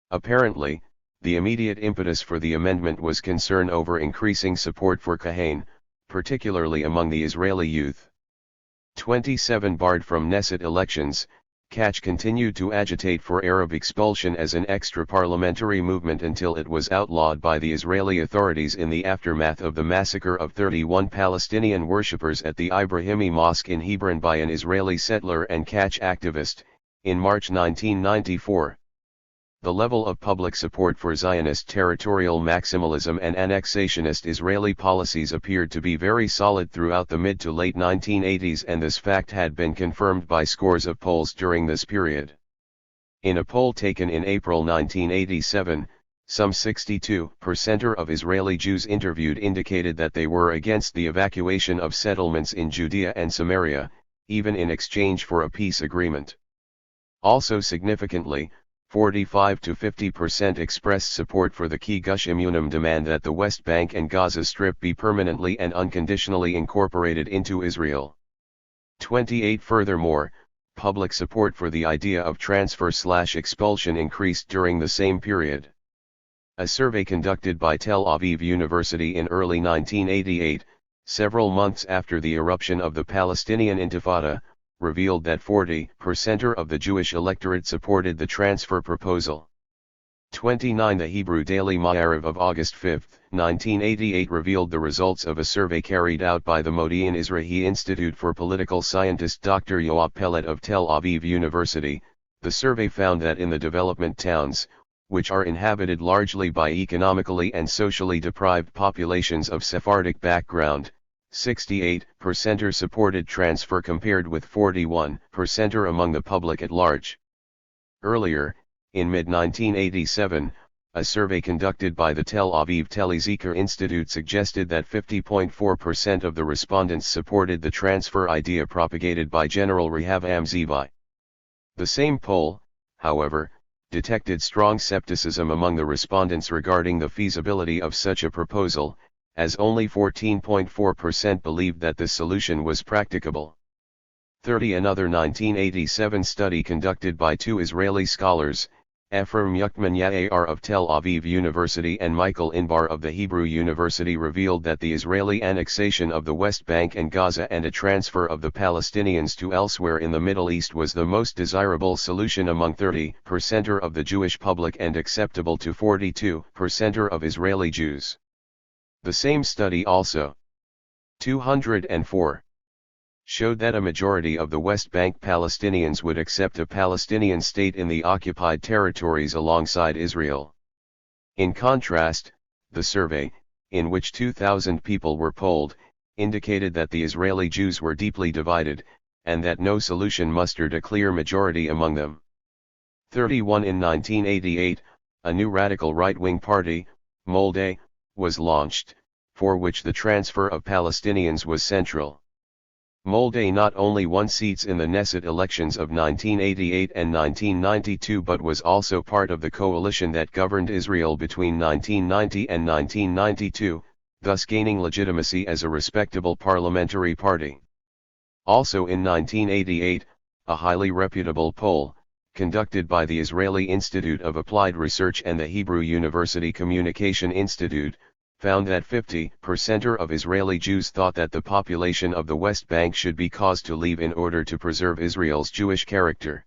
Apparently, the immediate impetus for the amendment was concern over increasing support for Kahain, particularly among the Israeli youth. 27 Barred from Knesset elections, Kach continued to agitate for Arab expulsion as an extra-parliamentary movement until it was outlawed by the Israeli authorities in the aftermath of the massacre of 31 Palestinian worshippers at the Ibrahimi Mosque in Hebron by an Israeli settler and Kach activist, in March 1994. The level of public support for Zionist territorial maximalism and annexationist Israeli policies appeared to be very solid throughout the mid to late 1980s, and this fact had been confirmed by scores of polls during this period. In a poll taken in April 1987, some 62% of Israeli Jews interviewed indicated that they were against the evacuation of settlements in Judea and Samaria, even in exchange for a peace agreement. Also significantly, 45 to 50% expressed support for the Ki Gush Emunim demand that the West Bank and Gaza Strip be permanently and unconditionally incorporated into Israel. 28 Furthermore, public support for the idea of transfer/expulsion increased during the same period. A survey conducted by Tel Aviv University in early 1988, several months after the eruption of the Palestinian Intifada, revealed that 40% of the Jewish electorate supported the transfer proposal. 29 The Hebrew Daily Ma'ariv of August 5, 1988 revealed the results of a survey carried out by the Modi'in Izrahi Institute for political scientist Dr. Yoav Pellet of Tel Aviv University. The survey found that in the development towns, which are inhabited largely by economically and socially deprived populations of Sephardic background, 68% supported transfer compared with 41% among the public at large. Earlier, in mid-1987, a survey conducted by the Tel Aviv Telizikr Institute suggested that 50.4% of the respondents supported the transfer idea propagated by General Rehavam Zivi. The same poll, however, detected strong skepticism among the respondents regarding the feasibility of such a proposal, as only 14.4% believed that the solution was practicable. 30 Another 1987 study conducted by two Israeli scholars, Ephraim Yuchman Yair of Tel Aviv University and Michael Inbar of the Hebrew University revealed that the Israeli annexation of the West Bank and Gaza and a transfer of the Palestinians to elsewhere in the Middle East was the most desirable solution among 30% of the Jewish public and acceptable to 42% of Israeli Jews. The same study also 204 showed that a majority of the West Bank Palestinians would accept a Palestinian state in the occupied territories alongside Israel. In contrast, the survey, in which 2,000 people were polled, indicated that the Israeli Jews were deeply divided, and that no solution mustered a clear majority among them. 31 In 1988, a new radical right-wing party, Molde, was launched, for which the transfer of Palestinians was central. Molde not only won seats in the Knesset elections of 1988 and 1992 but was also part of the coalition that governed Israel between 1990 and 1992, thus gaining legitimacy as a respectable parliamentary party. Also in 1988, a highly reputable poll, conducted by the Israeli Institute of Applied Research and the Hebrew University Communication Institute, found that 50% of Israeli Jews thought that the population of the West Bank should be caused to leave in order to preserve Israel's Jewish character.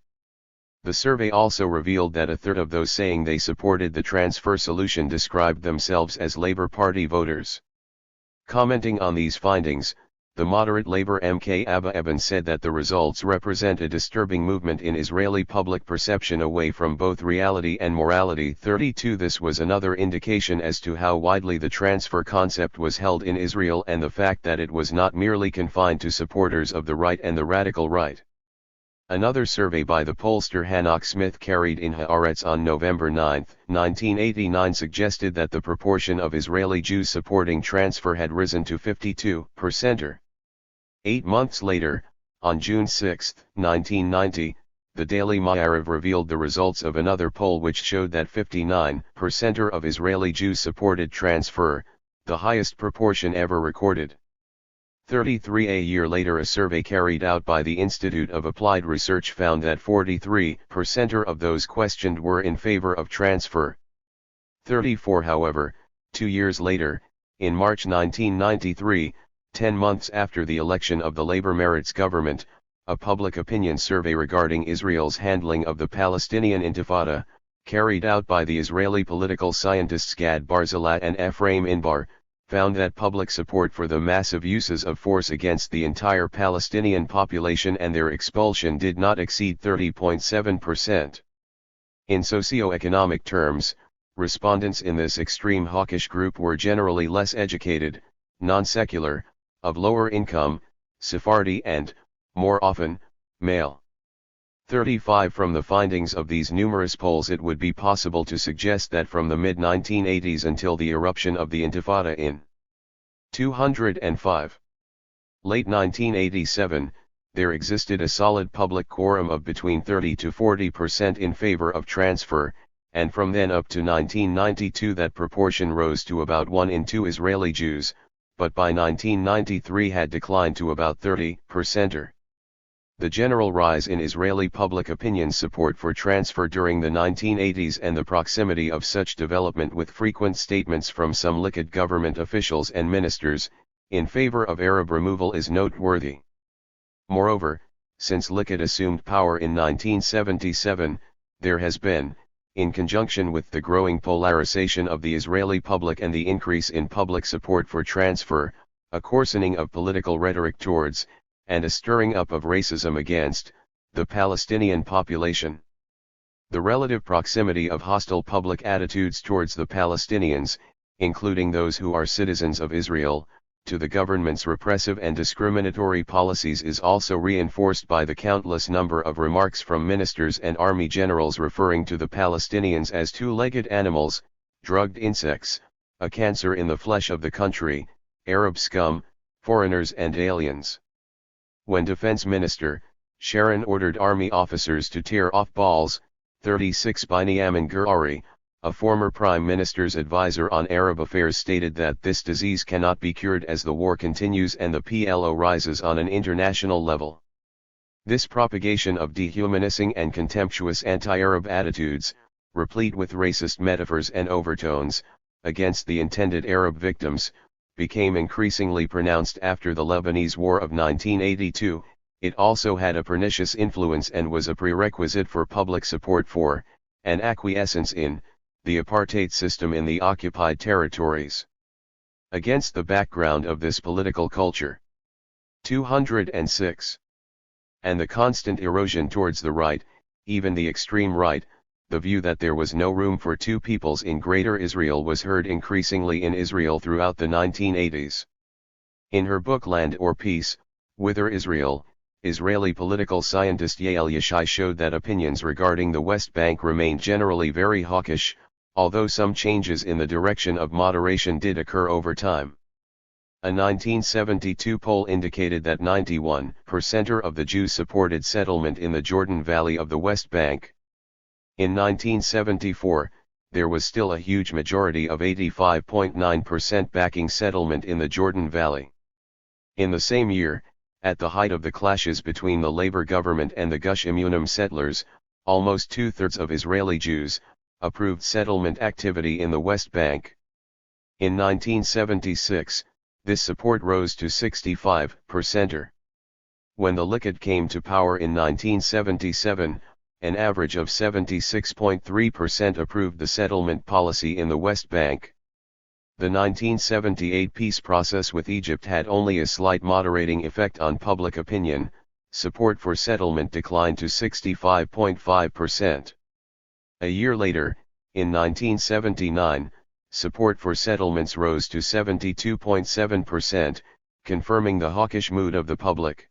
The survey also revealed that a third of those saying they supported the transfer solution described themselves as Labour Party voters. Commenting on these findings, the moderate Labour MK Abba Eban said that the results represent a disturbing movement in Israeli public perception away from both reality and morality. 32 This was another indication as to how widely the transfer concept was held in Israel and the fact that it was not merely confined to supporters of the right and the radical right. Another survey by the pollster Hanok Smith carried in Haaretz on November 9, 1989 suggested that the proportion of Israeli Jews supporting transfer had risen to 52%. 8 months later, on June 6, 1990, the Daily Ma'ariv revealed the results of another poll which showed that 59% of Israeli Jews supported transfer, the highest proportion ever recorded. 33 A year later, a survey carried out by the Institute of Applied Research found that 43% of those questioned were in favor of transfer. 34 However, 2 years later, in March 1993, 10 months after the election of the Labor Meretz government, a public opinion survey regarding Israel's handling of the Palestinian Intifada, carried out by the Israeli political scientists Gad Barzilai and Ephraim Inbar, found that public support for the massive uses of force against the entire Palestinian population and their expulsion did not exceed 30.7%. In socio-economic terms, respondents in this extreme hawkish group were generally less educated, non-secular, of lower income, Sephardi and, more often, male. 35 From the findings of these numerous polls, it would be possible to suggest that from the mid-1980s until the eruption of the Intifada in 205. Late 1987, there existed a solid public quorum of between 30 to 40% in favor of transfer, and from then up to 1992 that proportion rose to about 1 in 2 Israeli Jews, but by 1993 had declined to about 30%. The general rise in Israeli public opinion support for transfer during the 1980s and the proximity of such development with frequent statements from some Likud government officials and ministers, in favor of Arab removal is noteworthy. Moreover, since Likud assumed power in 1977, there has been, in conjunction with the growing polarization of the Israeli public and the increase in public support for transfer, a coarsening of political rhetoric towards, and a stirring up of racism against, the Palestinian population. The relative proximity of hostile public attitudes towards the Palestinians, including those who are citizens of Israel, to the government's repressive and discriminatory policies is also reinforced by the countless number of remarks from ministers and army generals referring to the Palestinians as two-legged animals, drugged insects, a cancer in the flesh of the country, Arab scum, foreigners and aliens. When Defense Minister Sharon ordered army officers to tear off balls, 36 Binyamin Gurari, a former Prime Minister's advisor on Arab affairs, stated that this disease cannot be cured as the war continues and the PLO rises on an international level. This propagation of dehumanizing and contemptuous anti-Arab attitudes, replete with racist metaphors and overtones, against the intended Arab victims, became increasingly pronounced after the Lebanese War of 1982. It also had a pernicious influence and was a prerequisite for public support for, and acquiescence in, the apartheid system in the occupied territories. Against the background of this political culture, 206, and the constant erosion towards the right, even the extreme right, the view that there was no room for two peoples in Greater Israel was heard increasingly in Israel throughout the 1980s. In her book Land or Peace, Whither Israel?, Israeli political scientist Yael Yishai showed that opinions regarding the West Bank remained generally very hawkish, although some changes in the direction of moderation did occur over time. A 1972 poll indicated that 91% of the Jews supported settlement in the Jordan Valley of the West Bank. In 1974, there was still a huge majority of 85.9% backing settlement in the Jordan Valley. In the same year, at the height of the clashes between the Labour government and the Gush Emunim settlers, almost two-thirds of Israeli Jews approved settlement activity in the West Bank. In 1976, this support rose to 65%. When the Likud came to power in 1977, an average of 76.3% approved the settlement policy in the West Bank. The 1978 peace process with Egypt had only a slight moderating effect on public opinion. Support for settlement declined to 65.5%. A year later, in 1979, support for settlements rose to 72.7%, confirming the hawkish mood of the public.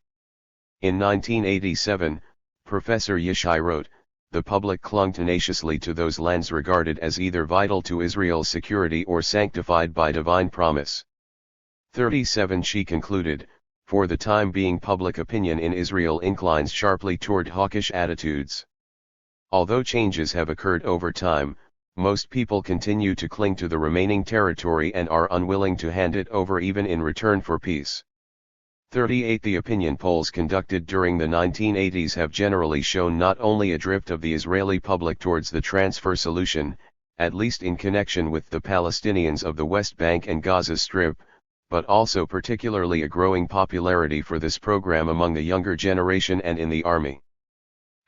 In 1987, Professor Yishai wrote, "The public clung tenaciously to those lands regarded as either vital to Israel's security or sanctified by divine promise." 37 She concluded, for the time being public opinion in Israel inclines sharply toward hawkish attitudes. Although changes have occurred over time, most people continue to cling to the remaining territory and are unwilling to hand it over even in return for peace. 38 The opinion polls conducted during the 1980s have generally shown not only a drift of the Israeli public towards the transfer solution, at least in connection with the Palestinians of the West Bank and Gaza Strip, but also particularly a growing popularity for this program among the younger generation and in the army.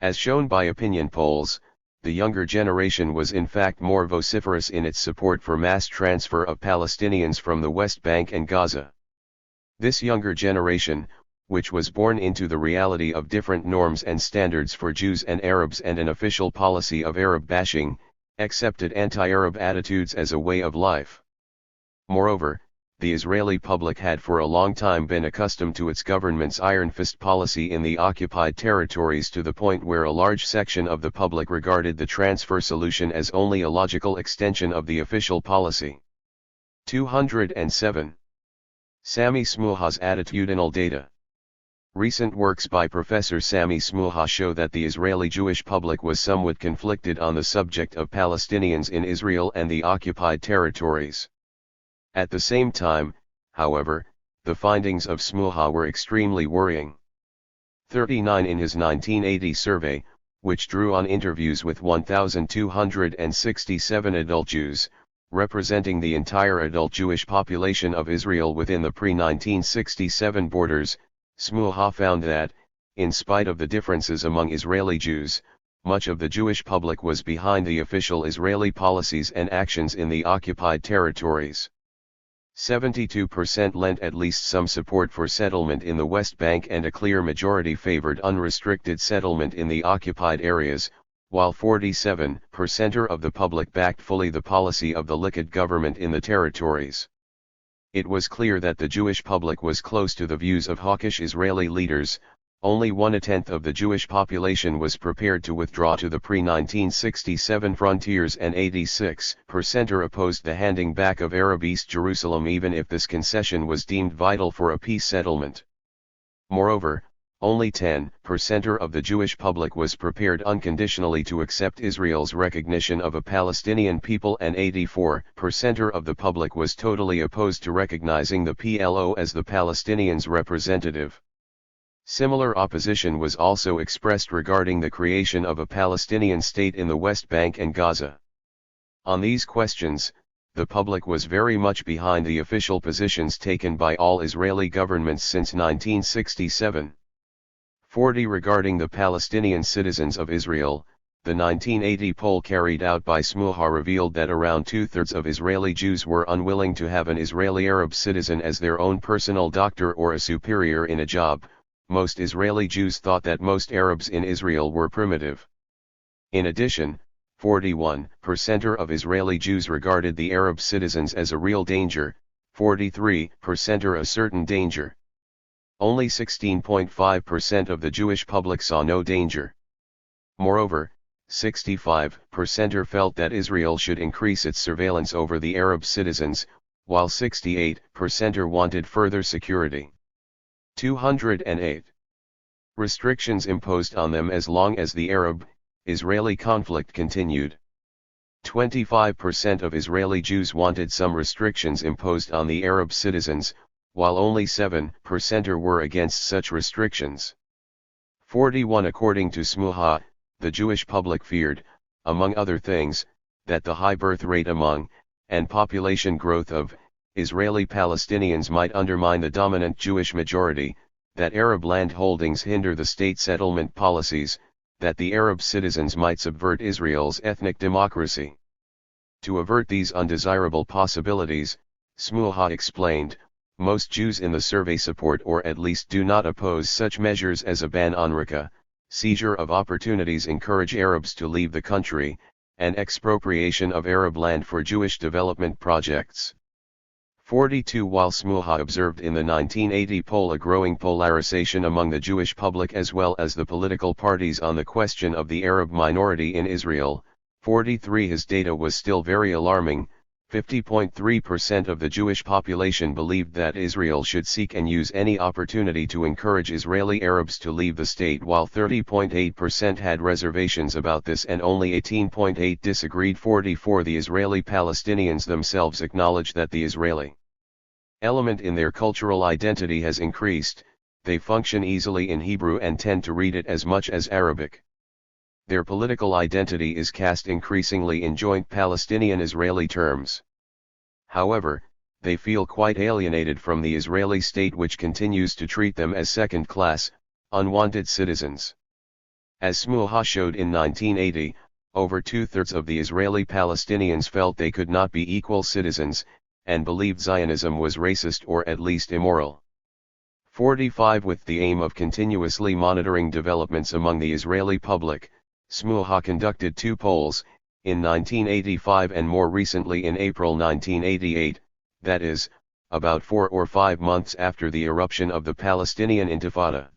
As shown by opinion polls, the younger generation was in fact more vociferous in its support for mass transfer of Palestinians from the West Bank and Gaza. This younger generation, which was born into the reality of different norms and standards for Jews and Arabs and an official policy of Arab bashing, accepted anti-Arab attitudes as a way of life. Moreover, the Israeli public had for a long time been accustomed to its government's iron fist policy in the occupied territories to the point where a large section of the public regarded the transfer solution as only a logical extension of the official policy. 207. Sami Smuha's attitudinal data. Recent works by Professor Sami Smuha show that the Israeli Jewish public was somewhat conflicted on the subject of Palestinians in Israel and the occupied territories. At the same time, however, the findings of Smuha were extremely worrying. 39 In his 1980 survey, which drew on interviews with 1,267 adult Jews, representing the entire adult Jewish population of Israel within the pre-1967 borders, Smuha found that, in spite of the differences among Israeli Jews, much of the Jewish public was behind the official Israeli policies and actions in the occupied territories. 72% lent at least some support for settlement in the West Bank and a clear majority favored unrestricted settlement in the occupied areas, while 47% of the public backed fully the policy of the Likud government in the territories. It was clear that the Jewish public was close to the views of hawkish Israeli leaders. Only 1/10 of the Jewish population was prepared to withdraw to the pre-1967 frontiers and 86% opposed the handing back of Arab East Jerusalem even if this concession was deemed vital for a peace settlement. Moreover, only 10% of the Jewish public was prepared unconditionally to accept Israel's recognition of a Palestinian people and 84% of the public was totally opposed to recognizing the PLO as the Palestinians' representative. Similar opposition was also expressed regarding the creation of a Palestinian state in the West Bank and Gaza. On these questions, the public was very much behind the official positions taken by all Israeli governments since 1967. 40 Regarding the Palestinian citizens of Israel, the 1980 poll carried out by Smuha revealed that around 2/3 of Israeli Jews were unwilling to have an Israeli Arab citizen as their own personal doctor or a superior in a job. Most Israeli Jews thought that most Arabs in Israel were primitive. In addition, 41% of Israeli Jews regarded the Arab citizens as a real danger, 43% a certain danger. Only 16.5% of the Jewish public saw no danger. Moreover, 65% felt that Israel should increase its surveillance over the Arab citizens, while 68% wanted further security. 208. Restrictions imposed on them as long as the Arab-Israeli conflict continued. 25% of Israeli Jews wanted some restrictions imposed on the Arab citizens, while only 7% were against such restrictions. 41 According to Smuha, the Jewish public feared, among other things, that the high birth rate among, and population growth of, Israeli Palestinians might undermine the dominant Jewish majority, that Arab land holdings hinder the state settlement policies, that the Arab citizens might subvert Israel's ethnic democracy. To avert these undesirable possibilities, Smuha explained, most Jews in the survey support or at least do not oppose such measures as a ban on rika, seizure of opportunities encourage Arabs to leave the country, and expropriation of Arab land for Jewish development projects. 42 While Smuha observed in the 1980 poll a growing polarization among the Jewish public as well as the political parties on the question of the Arab minority in Israel, 43 his data was still very alarming. 50.3% of the Jewish population believed that Israel should seek and use any opportunity to encourage Israeli Arabs to leave the state, while 30.8% had reservations about this and only 18.8% disagreed. 44 The Israeli Palestinians themselves acknowledge that the Israeli element in their cultural identity has increased. They function easily in Hebrew and tend to read it as much as Arabic. Their political identity is cast increasingly in joint Palestinian-Israeli terms. However, they feel quite alienated from the Israeli state, which continues to treat them as second-class, unwanted citizens. As Smuha showed in 1980, over two-thirds of the Israeli Palestinians felt they could not be equal citizens, and believed Zionism was racist or at least immoral. 45 With the aim of continuously monitoring developments among the Israeli public, Smuha conducted two polls, in 1985 and more recently in April 1988, that is, about 4 or 5 months after the eruption of the Palestinian Intifada.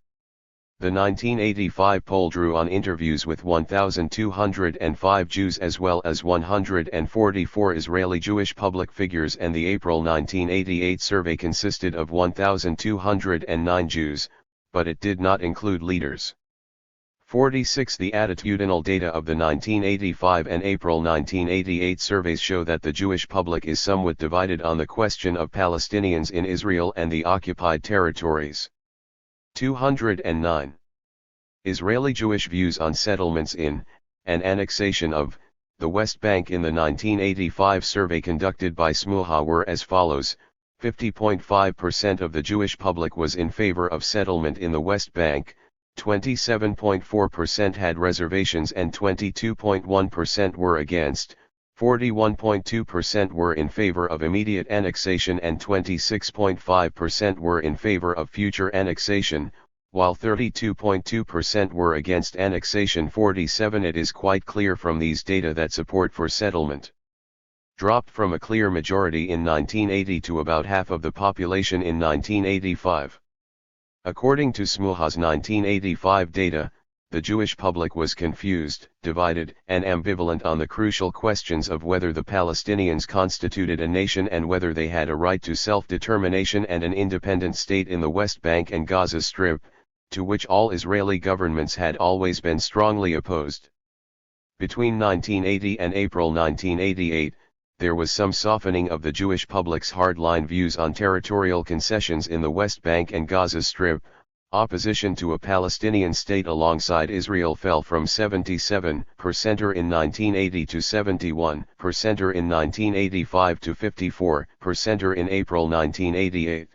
The 1985 poll drew on interviews with 1,205 Jews as well as 144 Israeli Jewish public figures, and the April 1988 survey consisted of 1,209 Jews, but it did not include leaders. 46 The attitudinal data of the 1985 and April 1988 surveys show that the Jewish public is somewhat divided on the question of Palestinians in Israel and the occupied territories. 209. Israeli Jewish views on settlements in, and annexation of, the West Bank in the 1985 survey conducted by Smuha were as follows: 50.5% of the Jewish public was in favor of settlement in the West Bank, 27.4% had reservations and 22.1% were against, 41.2% were in favor of immediate annexation and 26.5% were in favor of future annexation, while 32.2% were against annexation. 47 It is quite clear from these data that support for settlement dropped from a clear majority in 1980 to about half of the population in 1985. According to Smuha's 1985 data, the Jewish public was confused, divided, and ambivalent on the crucial questions of whether the Palestinians constituted a nation and whether they had a right to self-determination and an independent state in the West Bank and Gaza Strip, to which all Israeli governments had always been strongly opposed. Between 1980 and April 1988, there was some softening of the Jewish public's hardline views on territorial concessions in the West Bank and Gaza Strip. Opposition to a Palestinian state alongside Israel fell from 77% in 1980 to 71% in 1985 to 54% in April 1988.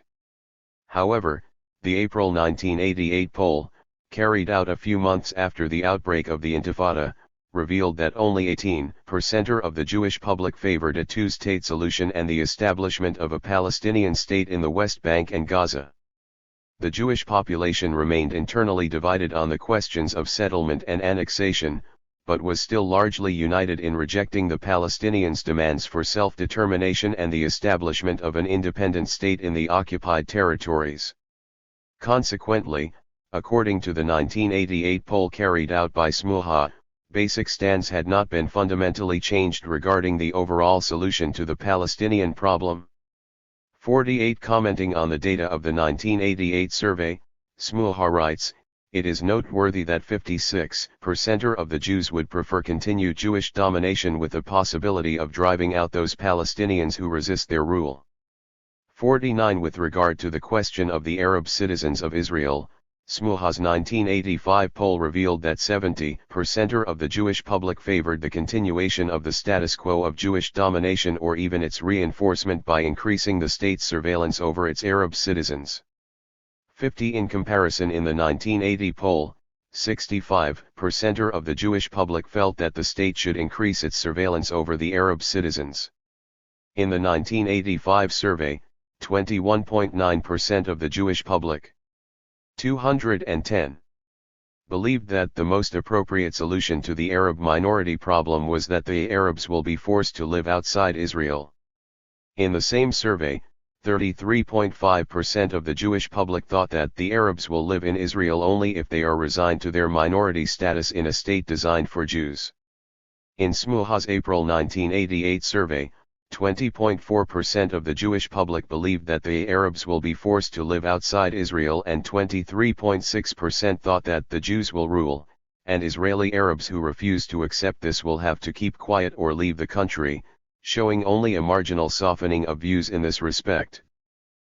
However, the April 1988 poll, carried out a few months after the outbreak of the Intifada, revealed that only 18% of the Jewish public favored a two-state solution and the establishment of a Palestinian state in the West Bank and Gaza. The Jewish population remained internally divided on the questions of settlement and annexation, but was still largely united in rejecting the Palestinians' demands for self-determination and the establishment of an independent state in the occupied territories. Consequently, according to the 1988 poll carried out by Smuha, basic stands had not been fundamentally changed regarding the overall solution to the Palestinian problem. 48 Commenting on the data of the 1988 survey, Smuha writes, "It is noteworthy that 56% of the Jews would prefer continued Jewish domination with the possibility of driving out those Palestinians who resist their rule." 49 With regard to the question of the Arab citizens of Israel, Smuha's 1985 poll revealed that 70% of the Jewish public favored the continuation of the status quo of Jewish domination or even its reinforcement by increasing the state's surveillance over its Arab citizens. 50 In comparison, in the 1980 poll, 65% of the Jewish public felt that the state should increase its surveillance over the Arab citizens. In the 1985 survey, 21.9% of the Jewish public, 210, believed that the most appropriate solution to the Arab minority problem was that the Arabs will be forced to live outside Israel. In the same survey, 33.5% of the Jewish public thought that the Arabs will live in Israel only if they are resigned to their minority status in a state designed for Jews. In Smuha's April 1988 survey, 20.4% of the Jewish public believed that the Arabs will be forced to live outside Israel, and 23.6% thought that the Jews will rule, and Israeli Arabs who refuse to accept this will have to keep quiet or leave the country, showing only a marginal softening of views in this respect.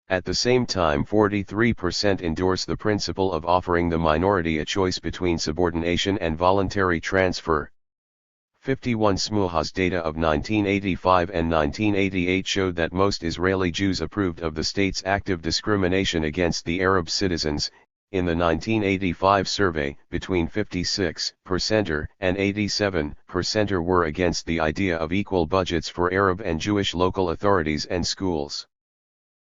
At the same time, 43% endorse the principle of offering the minority a choice between subordination and voluntary transfer. 51 Smuha's data of 1985 and 1988 showed that most Israeli Jews approved of the state's active discrimination against the Arab citizens. In the 1985 survey, between 56% and 87% were against the idea of equal budgets for Arab and Jewish local authorities and schools.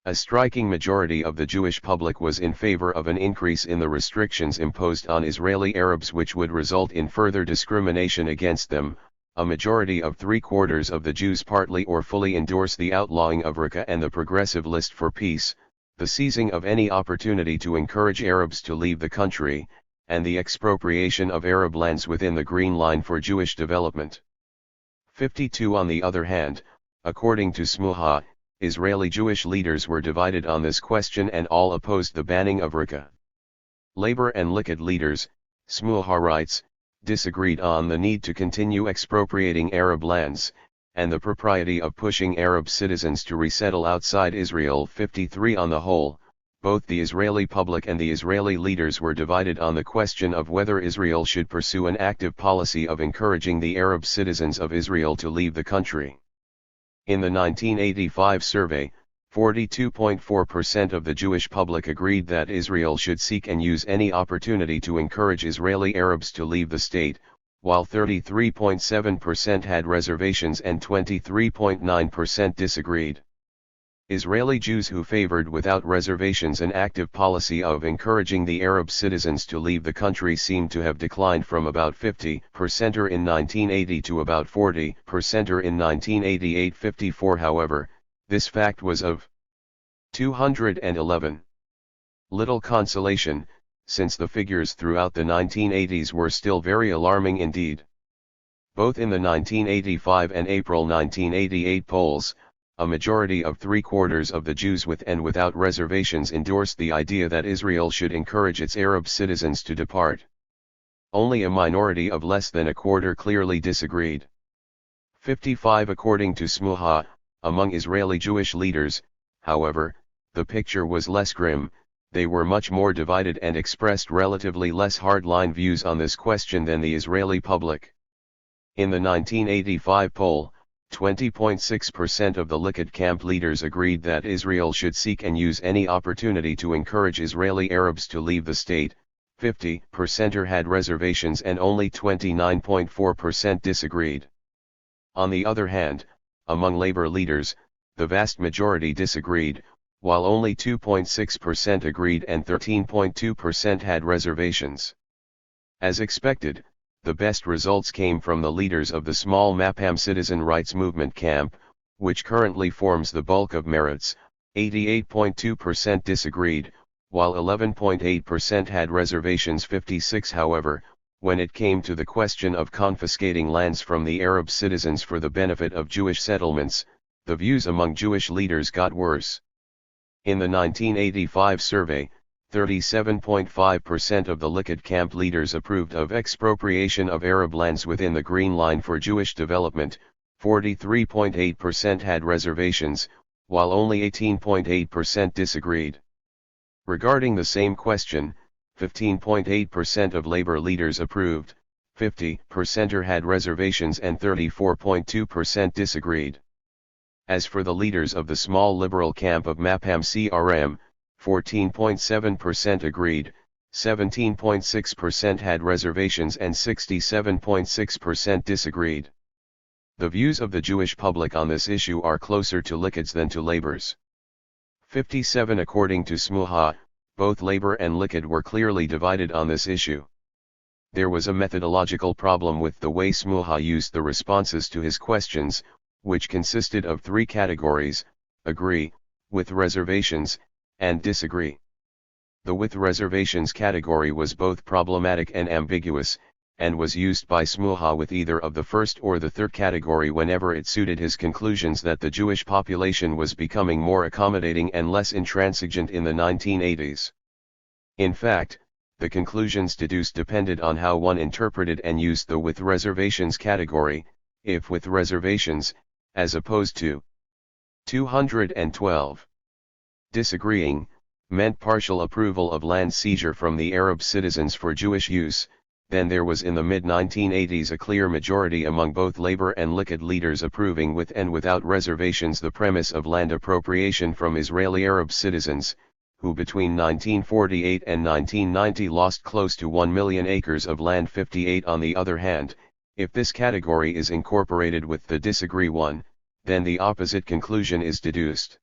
A striking majority of the Jewish public was in favor of an increase in the restrictions imposed on Israeli Arabs, which would result in further discrimination against them. A majority of 3/4 of the Jews partly or fully endorse the outlawing of rika and the Progressive List for Peace, the seizing of any opportunity to encourage Arabs to leave the country, and the expropriation of Arab lands within the Green Line for Jewish development. 52 On the other hand, according to Smuha, Israeli Jewish leaders were divided on this question and all opposed the banning of rika. Labor and Likud leaders, Smuha writes, disagreed on the need to continue expropriating Arab lands, and the propriety of pushing Arab citizens to resettle outside Israel. 53 On the whole, both the Israeli public and the Israeli leaders were divided on the question of whether Israel should pursue an active policy of encouraging the Arab citizens of Israel to leave the country. In the 1985 survey, 42.4% of the Jewish public agreed that Israel should seek and use any opportunity to encourage Israeli Arabs to leave the state, while 33.7% had reservations and 23.9% disagreed. Israeli Jews who favored without reservations an active policy of encouraging the Arab citizens to leave the country seemed to have declined from about 50% in 1980 to about 40% in 1988. 54 However, this fact was of 211 little consolation, since the figures throughout the 1980s were still very alarming indeed. Both in the 1985 and April 1988 polls, a majority of 3/4 of the Jews with and without reservations endorsed the idea that Israel should encourage its Arab citizens to depart. Only a minority of less than a quarter clearly disagreed. 55 According to Smuha, among Israeli Jewish leaders, however, the picture was less grim. They were much more divided and expressed relatively less hardline views on this question than the Israeli public. In the 1985 poll, 20.6% of the Likud camp leaders agreed that Israel should seek and use any opportunity to encourage Israeli Arabs to leave the state, 50% had reservations and only 29.4% disagreed. On the other hand, among labor leaders, the vast majority disagreed, while only 2.6% agreed and 13.2% had reservations. As expected, the best results came from the leaders of the small Mapam citizen rights movement camp, which currently forms the bulk of Meretz. 88.2% disagreed, while 11.8% had reservations. 56 However, when it came to the question of confiscating lands from the Arab citizens for the benefit of Jewish settlements, the views among Jewish leaders got worse. In the 1985 survey, 37.5% of the Likud camp leaders approved of expropriation of Arab lands within the Green Line for Jewish development, 43.8% had reservations, while only 18.8% disagreed. Regarding the same question, 15.8% of labor leaders approved, 50% had reservations and 34.2% disagreed. As for the leaders of the small liberal camp of Mapam CRM, 14.7% agreed, 17.6% had reservations and 67.6% disagreed. The views of the Jewish public on this issue are closer to Likud's than to Labor's. 57 According to Smuha, both Labor and Likud were clearly divided on this issue. There was a methodological problem with the way Smuha used the responses to his questions, which consisted of 3 categories: agree, with reservations, and disagree. The with reservations category was both problematic and ambiguous, and was used by Masalha with either of the first or the third category whenever it suited his conclusions that the Jewish population was becoming more accommodating and less intransigent in the 1980s. In fact, the conclusions deduced depended on how one interpreted and used the with reservations category, if with reservations, as opposed to 212. Disagreeing, meant partial approval of land seizure from the Arab citizens for Jewish use. Then there was in the mid-1980s a clear majority among both Labour and Likud leaders approving with and without reservations the premise of land appropriation from Israeli Arab citizens, who between 1948 and 1990 lost close to 1 million acres of land. 58. On the other hand, if this category is incorporated with the disagree one, then the opposite conclusion is deduced.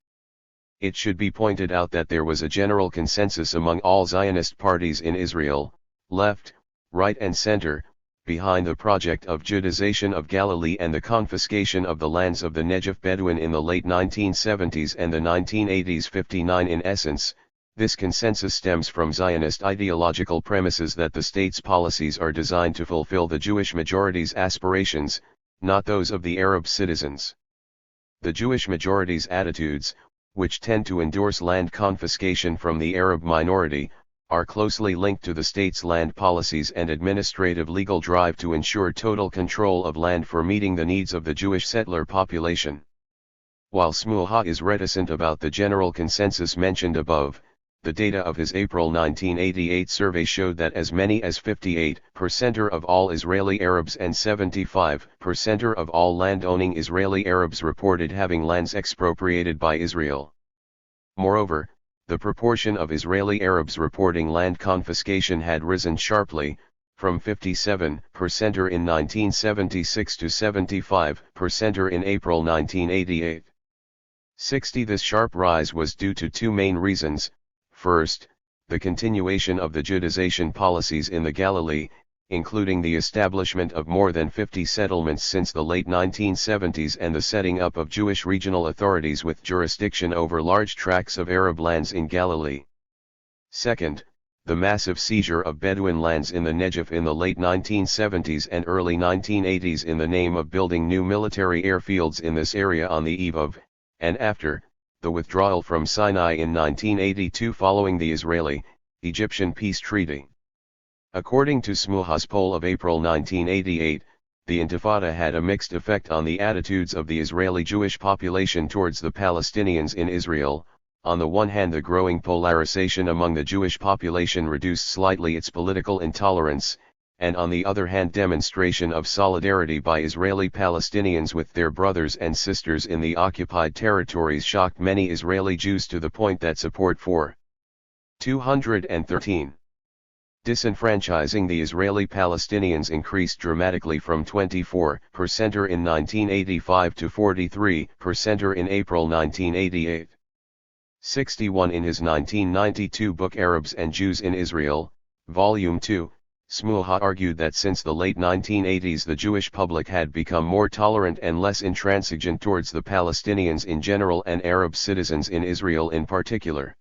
It should be pointed out that there was a general consensus among all Zionist parties in Israel, left, right and center, behind the project of Judaization of Galilee and the confiscation of the lands of the Negev Bedouin in the late 1970s and the 1980s. 59. In essence, this consensus stems from Zionist ideological premises that the state's policies are designed to fulfill the Jewish majority's aspirations, not those of the Arab citizens. The Jewish majority's attitudes, which tend to endorse land confiscation from the Arab minority, are closely linked to the state's land policies and administrative legal drive to ensure total control of land for meeting the needs of the Jewish settler population. While Masalha is reticent about the general consensus mentioned above, the data of his April 1988 survey showed that as many as 58% of all Israeli Arabs and 75% of all land-owning Israeli Arabs reported having lands expropriated by Israel. Moreover, the proportion of Israeli Arabs reporting land confiscation had risen sharply, from 57% in 1976 to 75% in April 1988. 60. This sharp rise was due to two main reasons. First, the continuation of the Judaization policies in the Galilee, including the establishment of more than 50 settlements since the late 1970s and the setting up of Jewish regional authorities with jurisdiction over large tracts of Arab lands in Galilee. Second, the massive seizure of Bedouin lands in the Negev in the late 1970s and early 1980s in the name of building new military airfields in this area on the eve of, and after, the withdrawal from Sinai in 1982 following the Israeli-Egyptian peace treaty. According to Masalha's poll of April 1988, the Intifada had a mixed effect on the attitudes of the Israeli Jewish population towards the Palestinians in Israel. On the one hand, the growing polarization among the Jewish population reduced slightly its political intolerance, and on the other hand, demonstration of solidarity by Israeli Palestinians with their brothers and sisters in the occupied territories shocked many Israeli Jews to the point that support for 213. Disenfranchising the Israeli Palestinians increased dramatically from 24% in 1985 to 43% in April 1988. 61. In his 1992 book Arabs and Jews in Israel, Volume 2, Masalha argued that since the late 1980s the Jewish public had become more tolerant and less intransigent towards the Palestinians in general and Arab citizens in Israel in particular.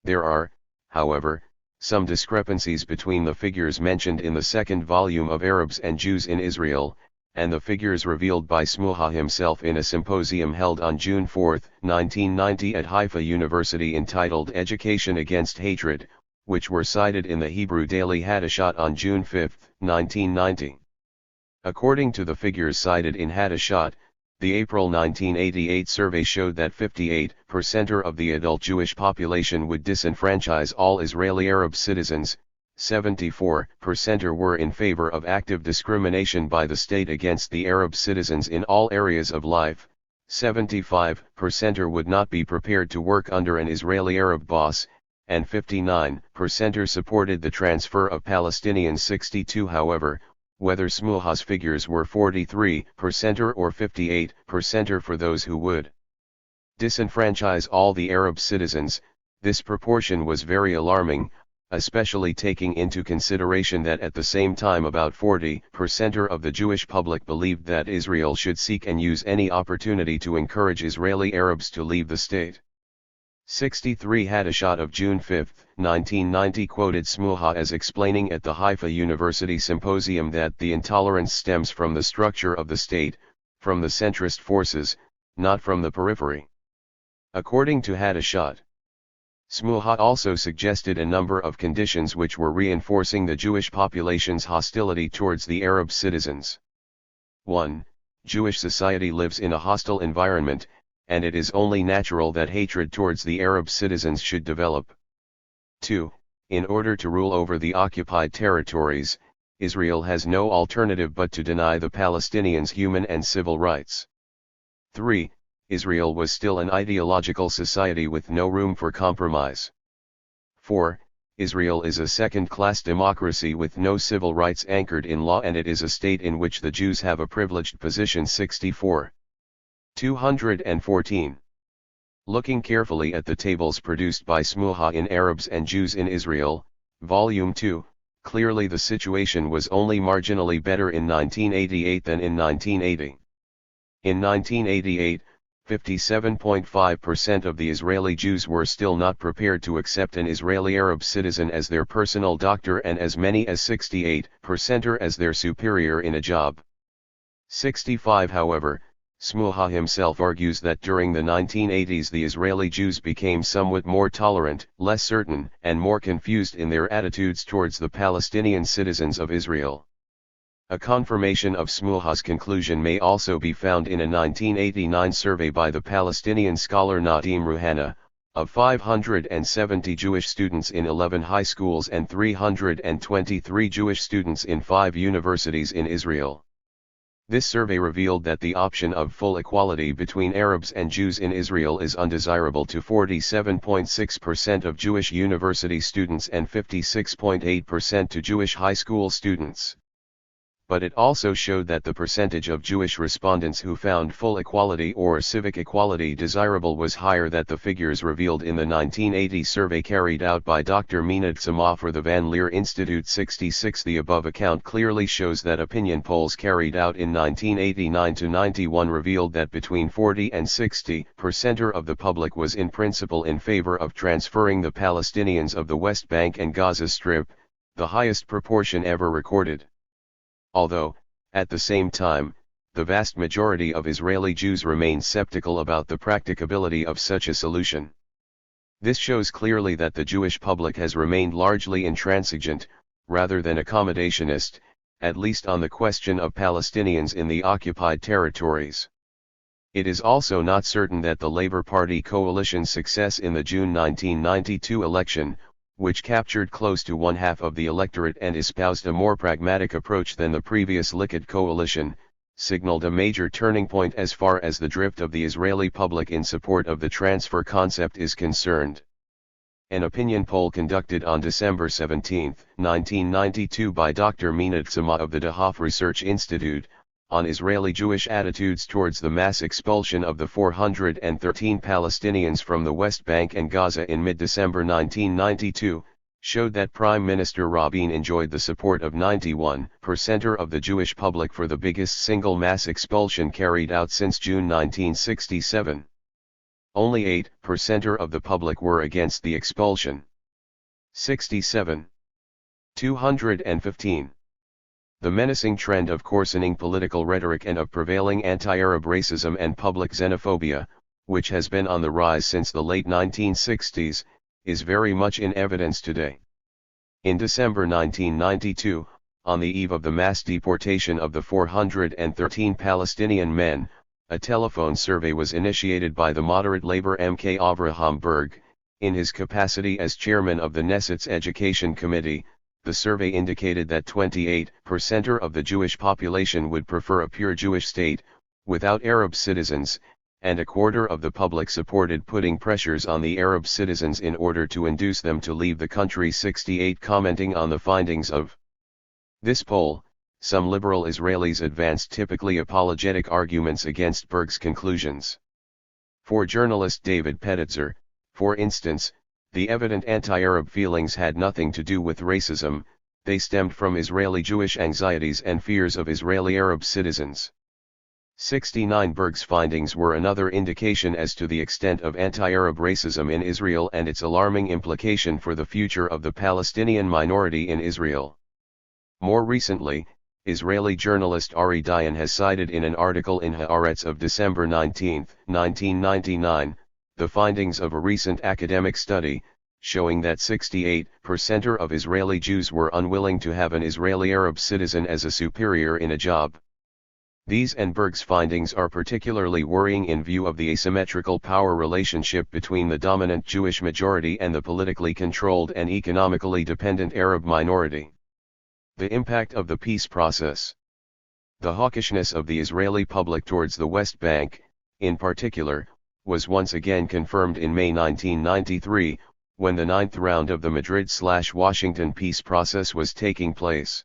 There are, however, some discrepancies between the figures mentioned in the second volume of Arabs and Jews in Israel, and the figures revealed by Masalha himself in a symposium held on June 4, 1990 at Haifa University entitled Education Against Hatred, which were cited in the Hebrew Daily Hadashot on June 5, 1990. According to the figures cited in Hadashot, the April 1988 survey showed that 58% of the adult Jewish population would disenfranchise all Israeli Arab citizens, 74% were in favor of active discrimination by the state against the Arab citizens in all areas of life, 75% would not be prepared to work under an Israeli Arab boss, and 59% supported the transfer of Palestinians. 62. However, whether Masalha's figures were 43% or 58% for those who would disenfranchise all the Arab citizens, this proportion was very alarming, especially taking into consideration that at the same time about 40% of the Jewish public believed that Israel should seek and use any opportunity to encourage Israeli Arabs to leave the state. 63 Hadashot of June 5, 1990 quoted Smuha as explaining at the Haifa University Symposium that the intolerance stems from the structure of the state, from the centrist forces, not from the periphery. According to Hadashot, Smuha also suggested a number of conditions which were reinforcing the Jewish population's hostility towards the Arab citizens. 1. Jewish society lives in a hostile environment, and it is only natural that hatred towards the Arab citizens should develop. 2. In order to rule over the occupied territories, Israel has no alternative but to deny the Palestinians human and civil rights. 3. Israel was still an ideological society with no room for compromise. 4. Israel is a second-class democracy with no civil rights anchored in law, and it is a state in which the Jews have a privileged position. 64. 214. Looking carefully at the tables produced by Smuha in Arabs and Jews in Israel, Volume 2, clearly the situation was only marginally better in 1988 than in 1980. In 1988, 57.5% of the Israeli Jews were still not prepared to accept an Israeli Arab citizen as their personal doctor, and as many as 68% as their superior in a job. 65 However, Smuha himself argues that during the 1980s the Israeli Jews became somewhat more tolerant, less certain, and more confused in their attitudes towards the Palestinian citizens of Israel. A confirmation of Smuha's conclusion may also be found in a 1989 survey by the Palestinian scholar Nadim Rouhana, of 570 Jewish students in 11 high schools and 323 Jewish students in 5 universities in Israel. This survey revealed that the option of full equality between Arabs and Jews in Israel is undesirable to 47.6% of Jewish university students and 56.8% to Jewish high school students. But it also showed that the percentage of Jewish respondents who found full equality or civic equality desirable was higher than the figures revealed in the 1980 survey carried out by Dr. Mina Tzama for the Van Leer Institute. 66 The above account clearly shows that opinion polls carried out in 1989 to 91 revealed that between 40 and 60% of the public was in principle in favor of transferring the Palestinians of the West Bank and Gaza Strip, the highest proportion ever recorded. Although, at the same time, the vast majority of Israeli Jews remain skeptical about the practicability of such a solution. This shows clearly that the Jewish public has remained largely intransigent, rather than accommodationist, at least on the question of Palestinians in the occupied territories. It is also not certain that the Labour Party coalition's success in the June 1992 election, which captured close to one-half of the electorate and espoused a more pragmatic approach than the previous Likud coalition, signaled a major turning point as far as the drift of the Israeli public in support of the transfer concept is concerned. An opinion poll conducted on December 17, 1992 by Dr. Mina Tzama of the Dahof Research Institute, on Israeli Jewish attitudes towards the mass expulsion of the 413 Palestinians from the West Bank and Gaza in mid-December 1992, showed that Prime Minister Rabin enjoyed the support of 91% of the Jewish public for the biggest single mass expulsion carried out since June 1967. Only 8% of the public were against the expulsion. 67. 215. The menacing trend of coarsening political rhetoric and of prevailing anti-Arab racism and public xenophobia, which has been on the rise since the late 1960s, is very much in evidence today. In December 1992, on the eve of the mass deportation of the 413 Palestinian men, a telephone survey was initiated by the moderate Labour MK Avraham Berg, in his capacity as chairman of the Knesset's Education Committee. The survey indicated that 28% of the Jewish population would prefer a pure Jewish state, without Arab citizens, and a quarter of the public supported putting pressures on the Arab citizens in order to induce them to leave the country. 68 Commenting on the findings of this poll, some liberal Israelis advanced typically apologetic arguments against Berg's conclusions. For journalist David Petitzer, for instance, the evident anti-Arab feelings had nothing to do with racism, they stemmed from Israeli Jewish anxieties and fears of Israeli Arab citizens. 69 Berg's findings were another indication as to the extent of anti-Arab racism in Israel and its alarming implication for the future of the Palestinian minority in Israel. More recently, Israeli journalist Ari Dayan has cited in an article in Haaretz of December 19, 1999, the findings of a recent academic study, showing that 68% of Israeli Jews were unwilling to have an Israeli Arab citizen as a superior in a job. These and Berg's findings are particularly worrying in view of the asymmetrical power relationship between the dominant Jewish majority and the politically controlled and economically dependent Arab minority. The impact of the peace process. The hawkishness of the Israeli public towards the West Bank, in particular, was once again confirmed in May 1993, when the ninth round of the Madrid/Washington peace process was taking place.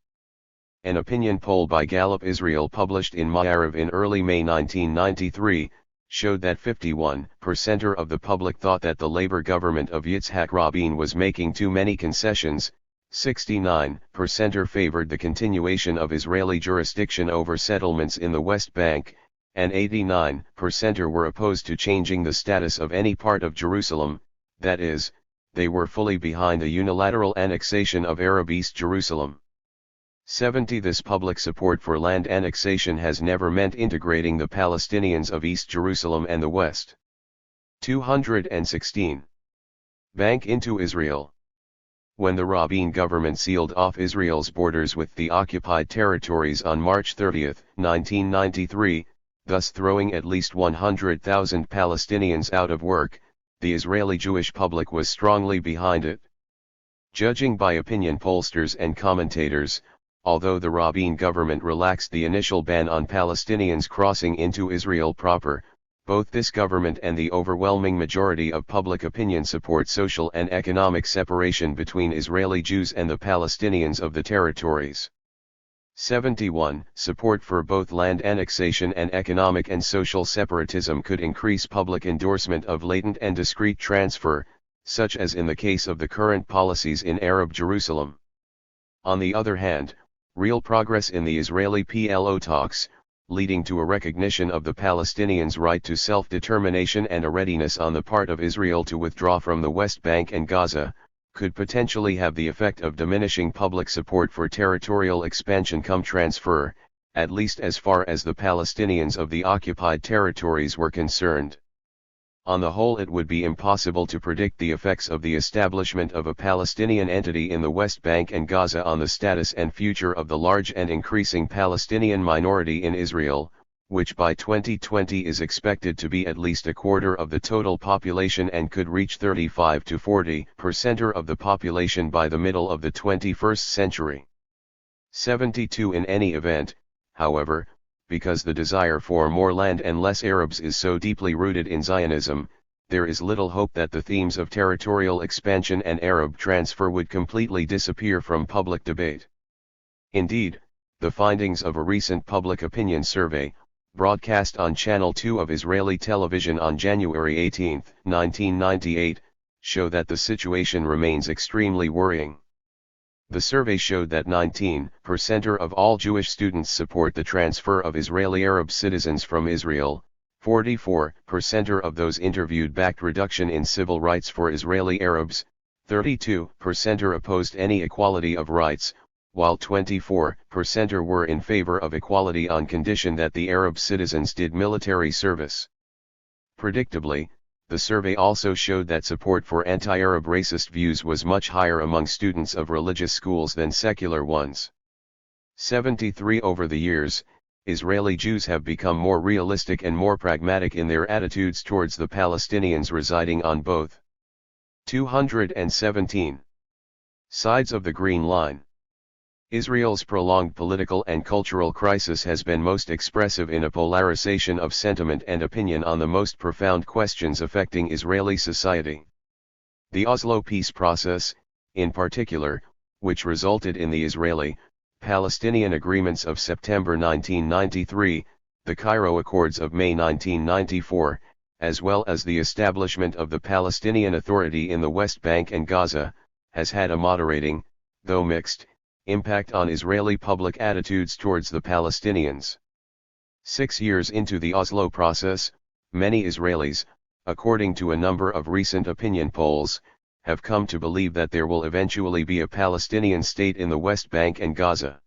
An opinion poll by Gallup Israel published in Ma'ariv in early May 1993, showed that 51% of the public thought that the Labor government of Yitzhak Rabin was making too many concessions, 69% favored the continuation of Israeli jurisdiction over settlements in the West Bank, and 89% were opposed to changing the status of any part of Jerusalem, that is, they were fully behind the unilateral annexation of Arab East Jerusalem. 70 This public support for land annexation has never meant integrating the Palestinians of East Jerusalem and the West. 216. Bank into Israel. When the Rabin government sealed off Israel's borders with the occupied territories on March 30, 1993, thus throwing at least 100,000 Palestinians out of work, the Israeli Jewish public was strongly behind it. Judging by opinion pollsters and commentators, although the Rabin government relaxed the initial ban on Palestinians crossing into Israel proper, both this government and the overwhelming majority of public opinion support social and economic separation between Israeli Jews and the Palestinians of the territories. 71 Support for both land annexation and economic and social separatism could increase public endorsement of latent and discrete transfer, such as in the case of the current policies in Arab Jerusalem. On the other hand, real progress in the Israeli PLO talks, leading to a recognition of the Palestinians' right to self-determination and a readiness on the part of Israel to withdraw from the West Bank and Gaza, could potentially have the effect of diminishing public support for territorial expansion cum transfer, at least as far as the Palestinians of the occupied territories were concerned. On the whole, it would be impossible to predict the effects of the establishment of a Palestinian entity in the West Bank and Gaza on the status and future of the large and increasing Palestinian minority in Israel, which by 2020 is expected to be at least a quarter of the total population and could reach 35 to 40% of the population by the middle of the 21st century. 72 In any event, however, because the desire for more land and less Arabs is so deeply rooted in Zionism, there is little hope that the themes of territorial expansion and Arab transfer would completely disappear from public debate. Indeed, the findings of a recent public opinion survey, broadcast on Channel 2 of Israeli television on January 18, 1998, show that the situation remains extremely worrying. The survey showed that 19% of all Jewish students support the transfer of Israeli Arab citizens from Israel, 44% of those interviewed backed reduction in civil rights for Israeli Arabs, 32% opposed any equality of rights, while 24% were in favor of equality on condition that the Arab citizens did military service. Predictably, the survey also showed that support for anti-Arab racist views was much higher among students of religious schools than secular ones. 73 Over the years, Israeli Jews have become more realistic and more pragmatic in their attitudes towards the Palestinians residing on both 217 sides of the Green Line. Israel's prolonged political and cultural crisis has been most expressive in a polarization of sentiment and opinion on the most profound questions affecting Israeli society. The Oslo peace process, in particular, which resulted in the Israeli-Palestinian agreements of September 1993, the Cairo Accords of May 1994, as well as the establishment of the Palestinian Authority in the West Bank and Gaza, has had a moderating, though mixed, impact on Israeli public attitudes towards the Palestinians. 6 years into the Oslo process, many Israelis, according to a number of recent opinion polls, have come to believe that there will eventually be a Palestinian state in the West Bank and Gaza.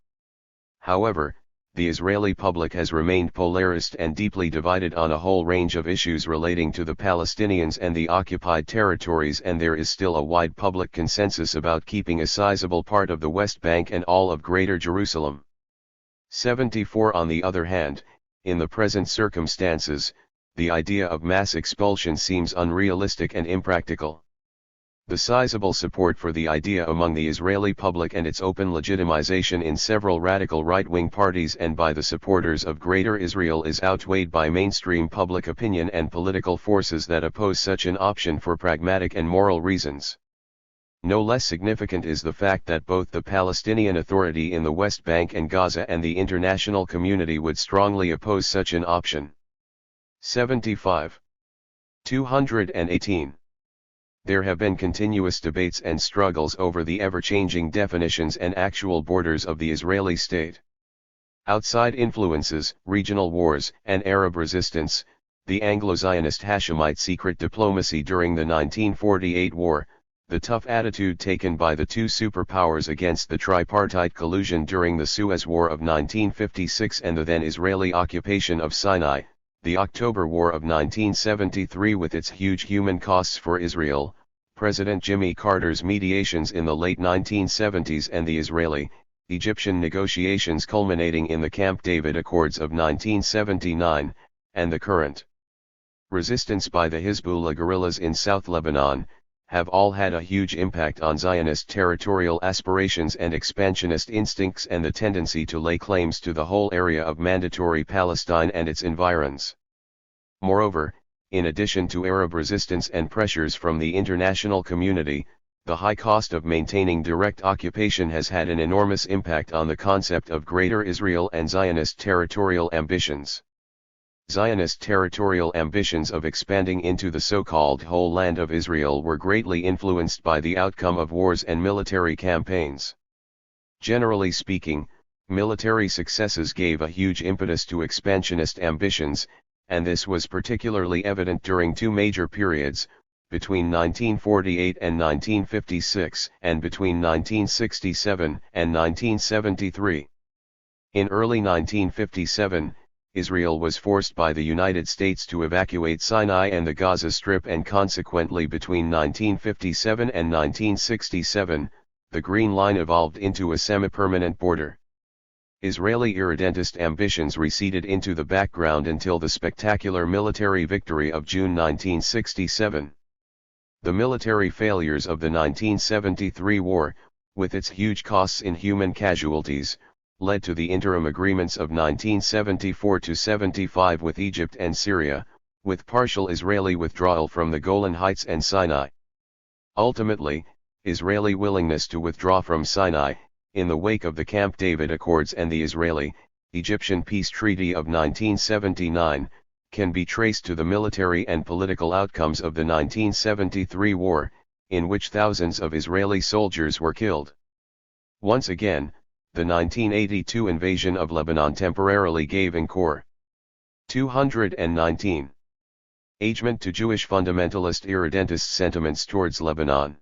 However, the Israeli public has remained polarized and deeply divided on a whole range of issues relating to the Palestinians and the occupied territories, and there is still a wide public consensus about keeping a sizable part of the West Bank and all of Greater Jerusalem. 74. On the other hand, in the present circumstances, the idea of mass expulsion seems unrealistic and impractical. The sizable support for the idea among the Israeli public and its open legitimization in several radical right-wing parties and by the supporters of Greater Israel is outweighed by mainstream public opinion and political forces that oppose such an option for pragmatic and moral reasons. No less significant is the fact that both the Palestinian Authority in the West Bank and Gaza and the international community would strongly oppose such an option. 75. 218. There have been continuous debates and struggles over the ever-changing definitions and actual borders of the Israeli state. Outside influences, regional wars, and Arab resistance, the Anglo-Zionist Hashemite secret diplomacy during the 1948 war, the tough attitude taken by the two superpowers against the tripartite collusion during the Suez War of 1956 and the then Israeli occupation of Sinai, the October War of 1973 with its huge human costs for Israel, President Jimmy Carter's mediations in the late 1970s and the Israeli-Egyptian negotiations culminating in the Camp David Accords of 1979, and the current resistance by the Hezbollah guerrillas in South Lebanon, have all had a huge impact on Zionist territorial aspirations and expansionist instincts and the tendency to lay claims to the whole area of mandatory Palestine and its environs. Moreover, in addition to Arab resistance and pressures from the international community, the high cost of maintaining direct occupation has had an enormous impact on the concept of Greater Israel and Zionist territorial ambitions. Zionist territorial ambitions of expanding into the so-called whole land of Israel were greatly influenced by the outcome of wars and military campaigns. Generally speaking, military successes gave a huge impetus to expansionist ambitions, and this was particularly evident during two major periods, between 1948 and 1956, and between 1967 and 1973. In early 1957, Israel was forced by the United States to evacuate Sinai and the Gaza Strip, and consequently between 1957 and 1967, the Green Line evolved into a semi-permanent border. Israeli irredentist ambitions receded into the background until the spectacular military victory of June 1967. The military failures of the 1973 war, with its huge costs in human casualties, led to the interim agreements of 1974-75 with Egypt and Syria, with partial Israeli withdrawal from the Golan Heights and Sinai. Ultimately, Israeli willingness to withdraw from Sinai, in the wake of the Camp David Accords and the Israeli-Egyptian Peace Treaty of 1979, can be traced to the military and political outcomes of the 1973 war, in which thousands of Israeli soldiers were killed. Once again, the 1982 invasion of Lebanon temporarily gave encore. 219. Agement to Jewish fundamentalist irredentist sentiments towards Lebanon.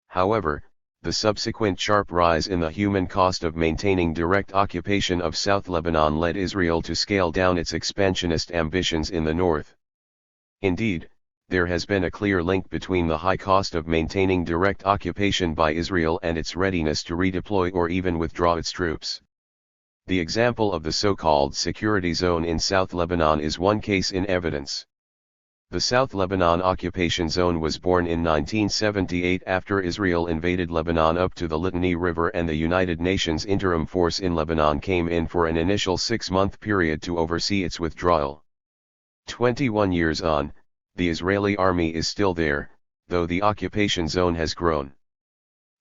However, the subsequent sharp rise in the human cost of maintaining direct occupation of South Lebanon led Israel to scale down its expansionist ambitions in the north. Indeed, there has been a clear link between the high cost of maintaining direct occupation by Israel and its readiness to redeploy or even withdraw its troops. The example of the so-called security zone in South Lebanon is one case in evidence. The South Lebanon occupation zone was born in 1978 after Israel invaded Lebanon up to the Litani River, and the United Nations Interim Force in Lebanon came in for an initial 6-month period to oversee its withdrawal. 21 years on, the Israeli army is still there, though the occupation zone has grown.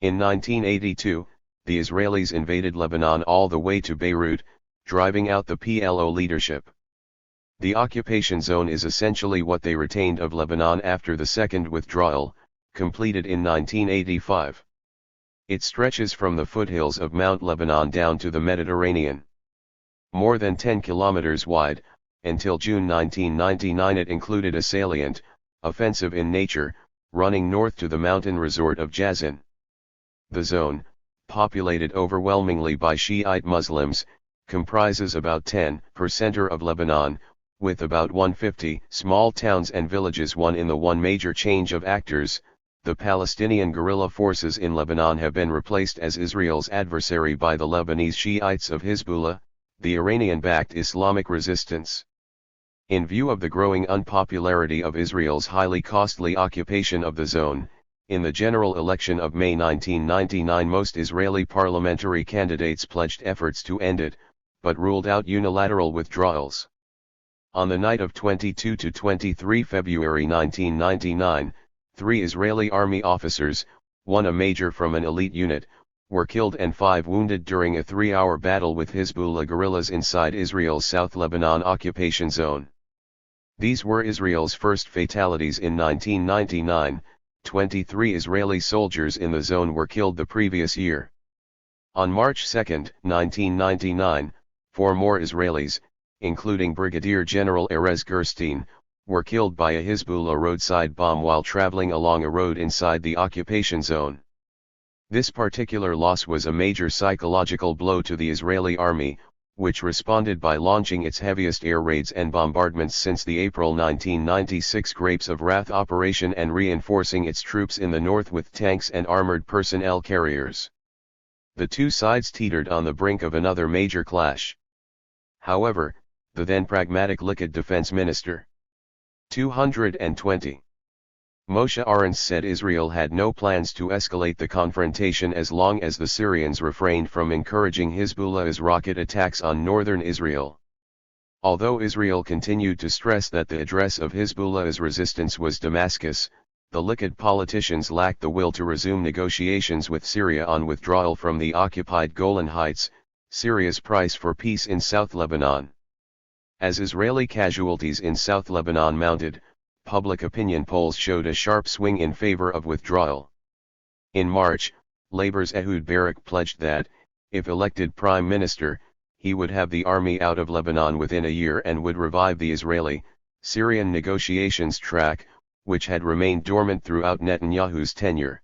In 1982, the Israelis invaded Lebanon all the way to Beirut, driving out the PLO leadership. The occupation zone is essentially what they retained of Lebanon after the second withdrawal, completed in 1985. It stretches from the foothills of Mount Lebanon down to the Mediterranean. More than 10 kilometers wide, until June 1999 it included a salient, offensive in nature, running north to the mountain resort of Jazan. The zone, populated overwhelmingly by Shiite Muslims, comprises about 10% of Lebanon, with about 150 small towns and villages. In the one major change of actors, the Palestinian guerrilla forces in Lebanon have been replaced as Israel's adversary by the Lebanese Shiites of Hezbollah, the Iranian-backed Islamic resistance. In view of the growing unpopularity of Israel's highly costly occupation of the zone, in the general election of May 1999 most Israeli parliamentary candidates pledged efforts to end it, but ruled out unilateral withdrawals. On the night of 22 to 23 February 1999, 3 Israeli army officers, 1 a major from an elite unit, were killed and 5 wounded during a 3-hour battle with Hezbollah guerrillas inside Israel's South Lebanon occupation zone. These were Israel's first fatalities in 1999. 23 Israeli soldiers in the zone were killed the previous year. On March 2, 1999, 4 more Israelis, including Brigadier General Erez Gerstein, were killed by a Hezbollah roadside bomb while traveling along a road inside the occupation zone. This particular loss was a major psychological blow to the Israeli army, which responded by launching its heaviest air raids and bombardments since the April 1996 Grapes of Wrath operation and reinforcing its troops in the north with tanks and armored personnel carriers. The two sides teetered on the brink of another major clash. However, the then pragmatic Likud defense minister, 220. Moshe Arens said Israel had no plans to escalate the confrontation as long as the Syrians refrained from encouraging Hezbollah's rocket attacks on northern Israel. Although Israel continued to stress that the address of Hezbollah's resistance was Damascus, the Likud politicians lacked the will to resume negotiations with Syria on withdrawal from the occupied Golan Heights, Syria's price for peace in South Lebanon. As Israeli casualties in South Lebanon mounted, public opinion polls showed a sharp swing in favor of withdrawal. In March, Labour's Ehud Barak pledged that, if elected prime minister, he would have the army out of Lebanon within a year and would revive the Israeli-Syrian negotiations track, which had remained dormant throughout Netanyahu's tenure.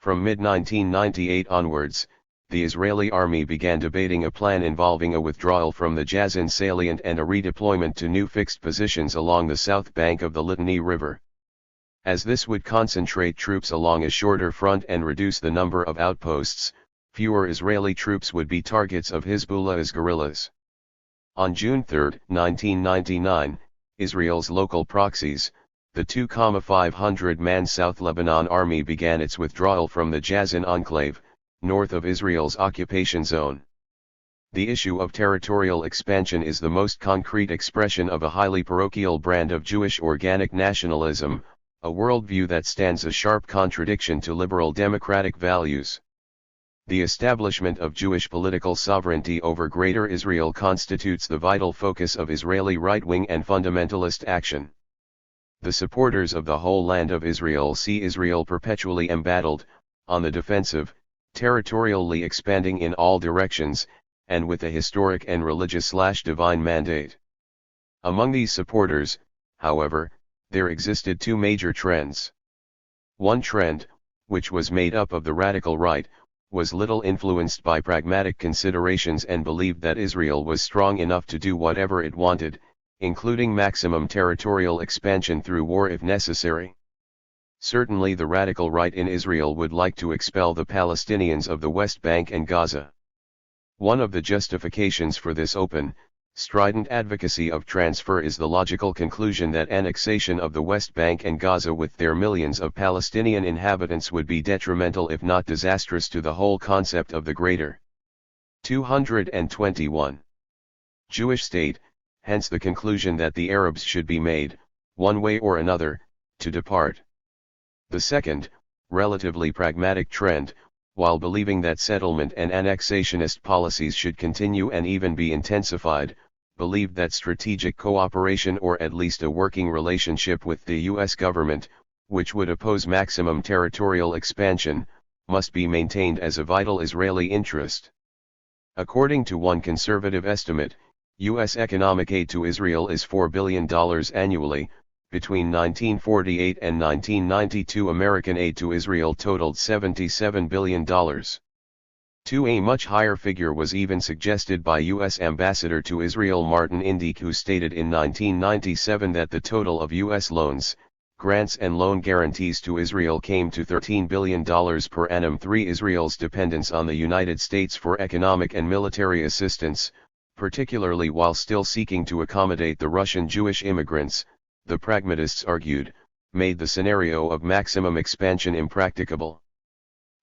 From mid-1998 onwards, the Israeli army began debating a plan involving a withdrawal from the Jazan salient and a redeployment to new fixed positions along the south bank of the Litani River. As this would concentrate troops along a shorter front and reduce the number of outposts, fewer Israeli troops would be targets of Hezbollah's guerrillas. On June 3, 1999, Israel's local proxies, the 2,500-man South Lebanon Army began its withdrawal from the Jazan enclave, north of Israel's occupation zone. The issue of territorial expansion is the most concrete expression of a highly parochial brand of Jewish organic nationalism, a worldview that stands a sharp contradiction to liberal democratic values. The establishment of Jewish political sovereignty over Greater Israel constitutes the vital focus of Israeli right-wing and fundamentalist action. The supporters of the whole land of Israel see Israel perpetually embattled, on the defensive, territorially expanding in all directions, and with a historic and religious/divine mandate. Among these supporters, however, there existed 2 major trends. One trend, which was made up of the radical right, was little influenced by pragmatic considerations and believed that Israel was strong enough to do whatever it wanted, including maximum territorial expansion through war if necessary. Certainly the radical right in Israel would like to expel the Palestinians of the West Bank and Gaza. One of the justifications for this open, strident advocacy of transfer is the logical conclusion that annexation of the West Bank and Gaza with their millions of Palestinian inhabitants would be detrimental if not disastrous to the whole concept of the Greater 221 Jewish state, hence the conclusion that the Arabs should be made, one way or another, to depart. The second, relatively pragmatic trend, while believing that settlement and annexationist policies should continue and even be intensified, believed that strategic cooperation or at least a working relationship with the U.S. government, which would oppose maximum territorial expansion, must be maintained as a vital Israeli interest. According to one conservative estimate, U.S. economic aid to Israel is $4 billion annually. Between 1948 and 1992, American aid to Israel totaled $77 billion. A much higher figure was even suggested by U.S. Ambassador to Israel Martin Indyk, who stated in 1997 that the total of U.S. loans, grants and loan guarantees to Israel came to $13 billion per annum. Israel's dependence on the United States for economic and military assistance, particularly while still seeking to accommodate the Russian Jewish immigrants, the pragmatists argued, made the scenario of maximum expansion impracticable.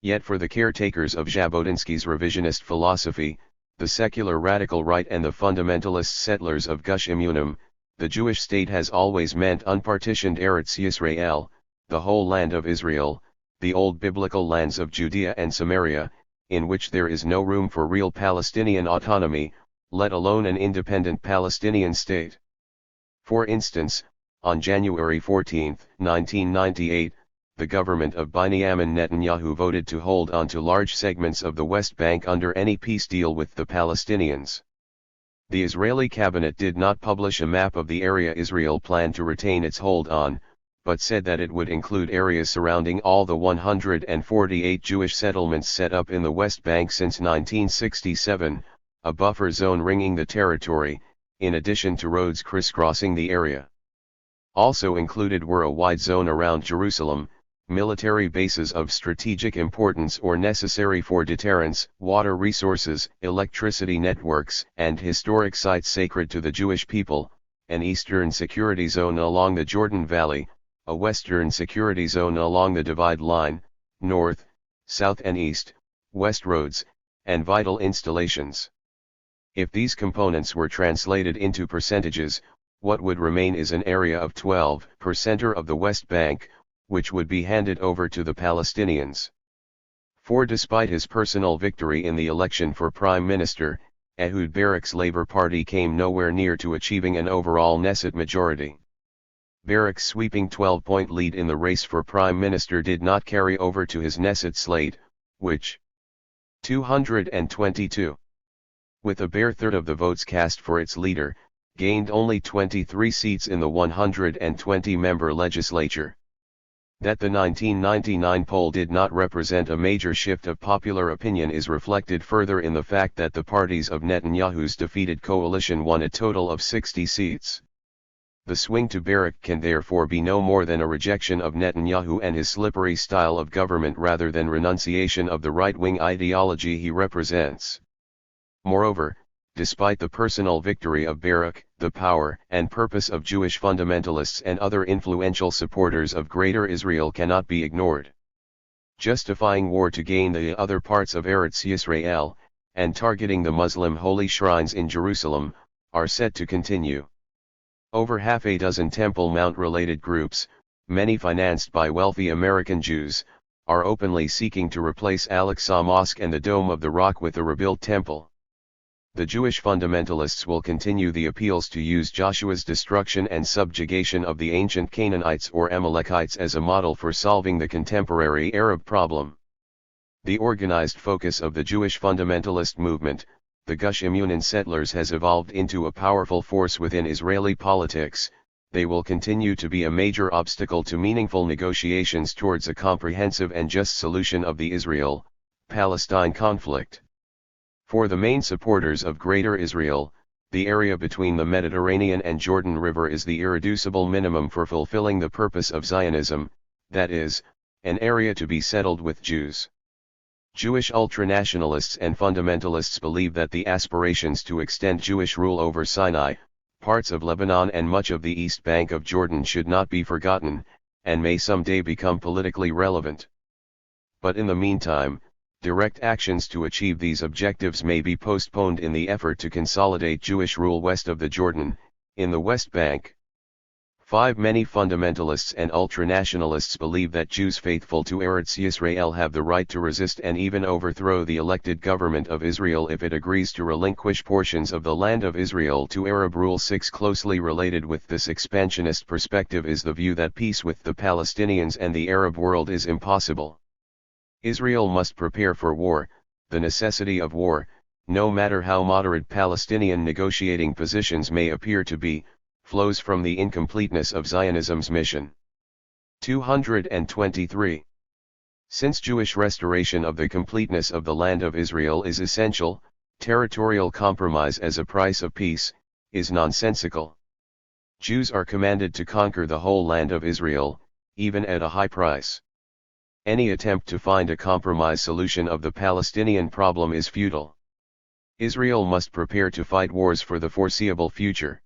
Yet for the caretakers of Jabotinsky's revisionist philosophy, the secular radical right and the fundamentalist settlers of Gush Emunim, the Jewish state has always meant unpartitioned Eretz Yisrael, the whole land of Israel, the old biblical lands of Judea and Samaria, in which there is no room for real Palestinian autonomy, let alone an independent Palestinian state. For instance, on January 14, 1998, the government of Benjamin Netanyahu voted to hold on to large segments of the West Bank under any peace deal with the Palestinians. The Israeli cabinet did not publish a map of the area Israel planned to retain its hold on, but said that it would include areas surrounding all the 148 Jewish settlements set up in the West Bank since 1967, a buffer zone ringing the territory, in addition to roads crisscrossing the area. Also included were a wide zone around Jerusalem, military bases of strategic importance or necessary for deterrence, water resources, electricity networks, and historic sites sacred to the Jewish people, an eastern security zone along the Jordan Valley, a western security zone along the Divide Line, north, south and east, west roads, and vital installations. If these components were translated into percentages, what would remain is an area of 12% of the West Bank, which would be handed over to the Palestinians. For despite his personal victory in the election for Prime Minister, Ehud Barak's Labour Party came nowhere near to achieving an overall Knesset majority. Barak's sweeping 12-point lead in the race for Prime Minister did not carry over to his Knesset slate, which 222, with a bare third of the votes cast for its leader, gained only 23 seats in the 120-member legislature. That the 1999 poll did not represent a major shift of popular opinion is reflected further in the fact that the parties of Netanyahu's defeated coalition won a total of 60 seats. The swing to Barak can therefore be no more than a rejection of Netanyahu and his slippery style of government rather than renunciation of the right-wing ideology he represents. Moreover, despite the personal victory of Barak, the power and purpose of Jewish fundamentalists and other influential supporters of Greater Israel cannot be ignored. Justifying war to gain the other parts of Eretz Yisrael, and targeting the Muslim holy shrines in Jerusalem, are set to continue. Over half a dozen Temple Mount-related groups, many financed by wealthy American Jews, are openly seeking to replace Al-Aqsa Mosque and the Dome of the Rock with a rebuilt temple. The Jewish fundamentalists will continue the appeals to use Joshua's destruction and subjugation of the ancient Canaanites or Amalekites as a model for solving the contemporary Arab problem. The organized focus of the Jewish fundamentalist movement, the Gush Emunim settlers, has evolved into a powerful force within Israeli politics. They will continue to be a major obstacle to meaningful negotiations towards a comprehensive and just solution of the Israel-Palestine conflict. For the main supporters of Greater Israel, the area between the Mediterranean and Jordan River is the irreducible minimum for fulfilling the purpose of Zionism, that is, an area to be settled with Jews. Jewish ultranationalists and fundamentalists believe that the aspirations to extend Jewish rule over Sinai, parts of Lebanon and much of the East Bank of Jordan should not be forgotten, and may someday become politically relevant. But in the meantime, direct actions to achieve these objectives may be postponed in the effort to consolidate Jewish rule west of the Jordan, in the West Bank. Many fundamentalists and ultranationalists believe that Jews faithful to Eretz Yisrael have the right to resist and even overthrow the elected government of Israel if it agrees to relinquish portions of the land of Israel to Arab rule. Closely related with this expansionist perspective is the view that peace with the Palestinians and the Arab world is impossible. Israel must prepare for war, the necessity of war, no matter how moderate Palestinian negotiating positions may appear to be, flows from the incompleteness of Zionism's mission. 223. Since Jewish restoration of the completeness of the land of Israel is essential, territorial compromise as a price of peace is nonsensical. Jews are commanded to conquer the whole land of Israel, even at a high price. Any attempt to find a compromise solution of the Palestinian problem is futile. Israel must prepare to fight wars for the foreseeable future.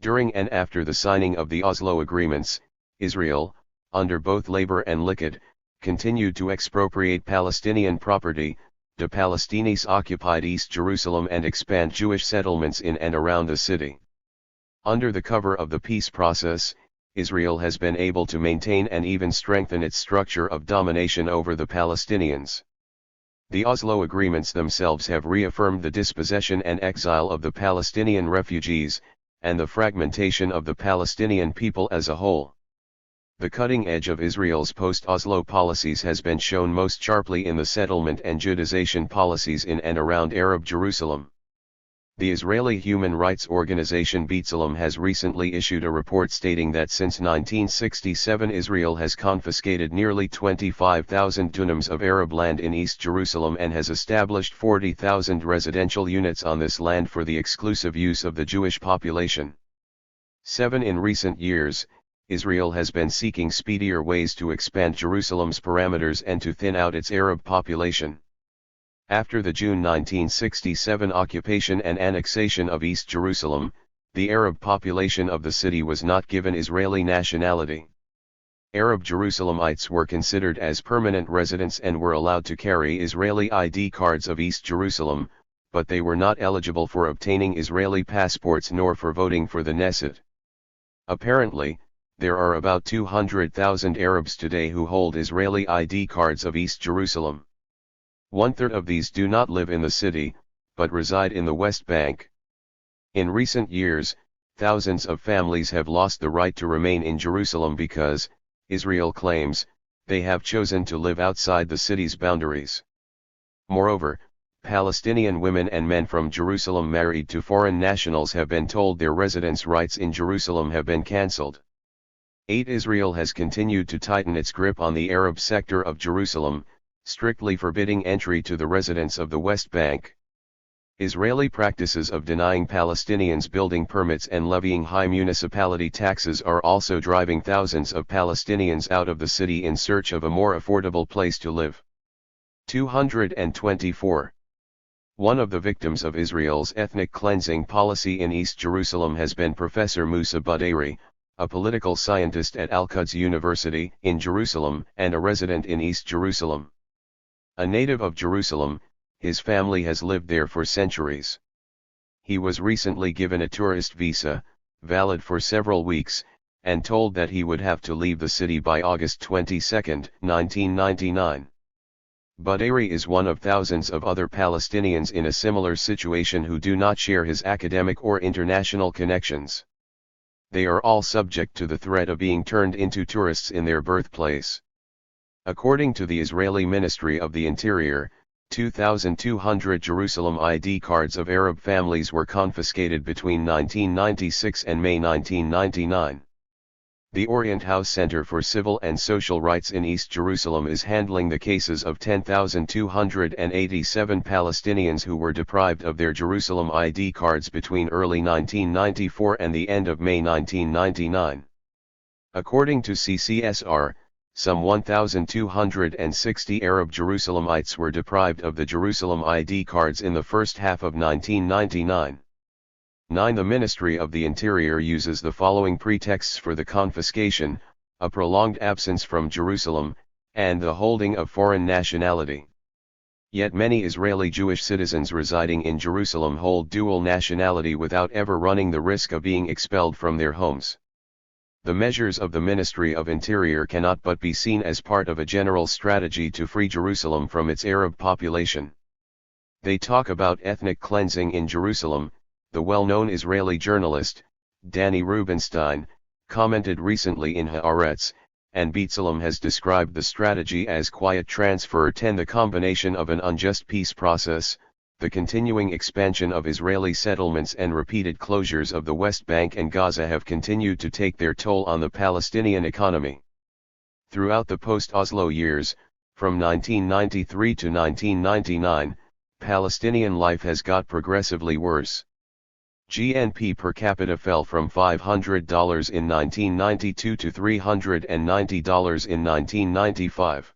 During and after the signing of the Oslo agreements, Israel, under both Labour and Likud, continued to expropriate Palestinian property, the Palestinians occupied East Jerusalem and expand Jewish settlements in and around the city. Under the cover of the peace process, Israel has been able to maintain and even strengthen its structure of domination over the Palestinians. The Oslo agreements themselves have reaffirmed the dispossession and exile of the Palestinian refugees, and the fragmentation of the Palestinian people as a whole. The cutting edge of Israel's post-Oslo policies has been shown most sharply in the settlement and Judaization policies in and around Arab Jerusalem. The Israeli human rights organization B'Tselem has recently issued a report stating that since 1967 Israel has confiscated nearly 25,000 dunams of Arab land in East Jerusalem and has established 40,000 residential units on this land for the exclusive use of the Jewish population. 7. In recent years, Israel has been seeking speedier ways to expand Jerusalem's parameters and to thin out its Arab population. After the June 1967 occupation and annexation of East Jerusalem, the Arab population of the city was not given Israeli nationality. Arab Jerusalemites were considered as permanent residents and were allowed to carry Israeli ID cards of East Jerusalem, but they were not eligible for obtaining Israeli passports nor for voting for the Knesset. Apparently, there are about 200,000 Arabs today who hold Israeli ID cards of East Jerusalem. 1/3 of these do not live in the city, but reside in the West Bank. In recent years, thousands of families have lost the right to remain in Jerusalem because, Israel claims, they have chosen to live outside the city's boundaries. Moreover, Palestinian women and men from Jerusalem married to foreign nationals have been told their residence rights in Jerusalem have been cancelled. 8. Israel has continued to tighten its grip on the Arab sector of Jerusalem, strictly forbidding entry to the residents of the West Bank. Israeli practices of denying Palestinians building permits and levying high municipality taxes are also driving thousands of Palestinians out of the city in search of a more affordable place to live. 224. One of the victims of Israel's ethnic cleansing policy in East Jerusalem has been Professor Musa Budayri, a political scientist at Al-Quds University in Jerusalem and a resident in East Jerusalem. A native of Jerusalem, his family has lived there for centuries. He was recently given a tourist visa, valid for several weeks, and told that he would have to leave the city by August 22, 1999. Budayri is one of thousands of other Palestinians in a similar situation who do not share his academic or international connections. They are all subject to the threat of being turned into tourists in their birthplace. According to the Israeli Ministry of the Interior, 2,200 Jerusalem ID cards of Arab families were confiscated between 1996 and May 1999. The Orient House Center for Civil and Social Rights in East Jerusalem is handling the cases of 10,287 Palestinians who were deprived of their Jerusalem ID cards between early 1994 and the end of May 1999. According to CCSR, some 1,260 Arab Jerusalemites were deprived of the Jerusalem ID cards in the first half of 1999. 9. The Ministry of the Interior uses the following pretexts for the confiscation: a prolonged absence from Jerusalem, and the holding of foreign nationality. Yet many Israeli Jewish citizens residing in Jerusalem hold dual nationality without ever running the risk of being expelled from their homes. The measures of the Ministry of Interior cannot but be seen as part of a general strategy to free Jerusalem from its Arab population. They talk about ethnic cleansing in Jerusalem. The well-known Israeli journalist, Danny Rubenstein, commented recently in Haaretz, and B'Tselem has described the strategy as quiet transfer. 10. The combination of an unjust peace process, the continuing expansion of Israeli settlements and repeated closures of the West Bank and Gaza have continued to take their toll on the Palestinian economy. Throughout the post-Oslo years, from 1993 to 1999, Palestinian life has got progressively worse. GNP per capita fell from $500 in 1992 to $390 in 1995.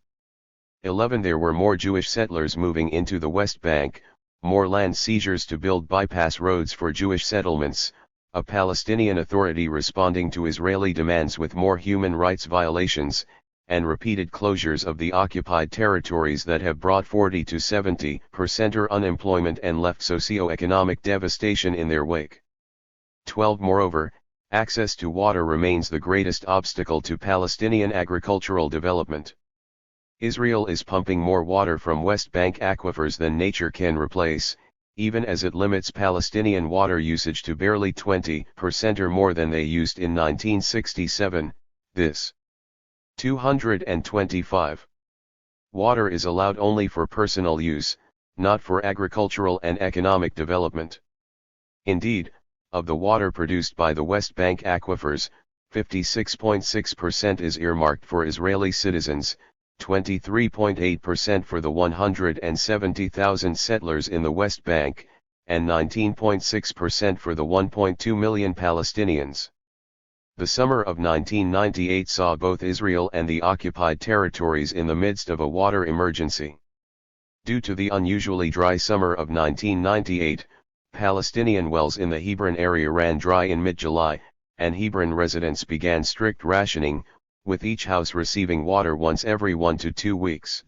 11. There were more Jewish settlers moving into the West Bank, more land seizures to build bypass roads for Jewish settlements, a Palestinian Authority responding to Israeli demands with more human rights violations, and repeated closures of the occupied territories that have brought 40 to 70% unemployment and left socio-economic devastation in their wake. 12. Moreover, access to water remains the greatest obstacle to Palestinian agricultural development. Israel is pumping more water from West Bank aquifers than nature can replace, even as it limits Palestinian water usage to barely 20% or more than they used in 1967, this. 225. Water is allowed only for personal use, not for agricultural and economic development. Indeed, of the water produced by the West Bank aquifers, 56.6% is earmarked for Israeli citizens, 23.8% for the 170,000 settlers in the West Bank, and 19.6% for the 1.2 million Palestinians. The summer of 1998 saw both Israel and the occupied territories in the midst of a water emergency. Due to the unusually dry summer of 1998, Palestinian wells in the Hebron area ran dry in mid-July, and Hebron residents began strict rationing, with each house receiving water once every 1 to 2 weeks.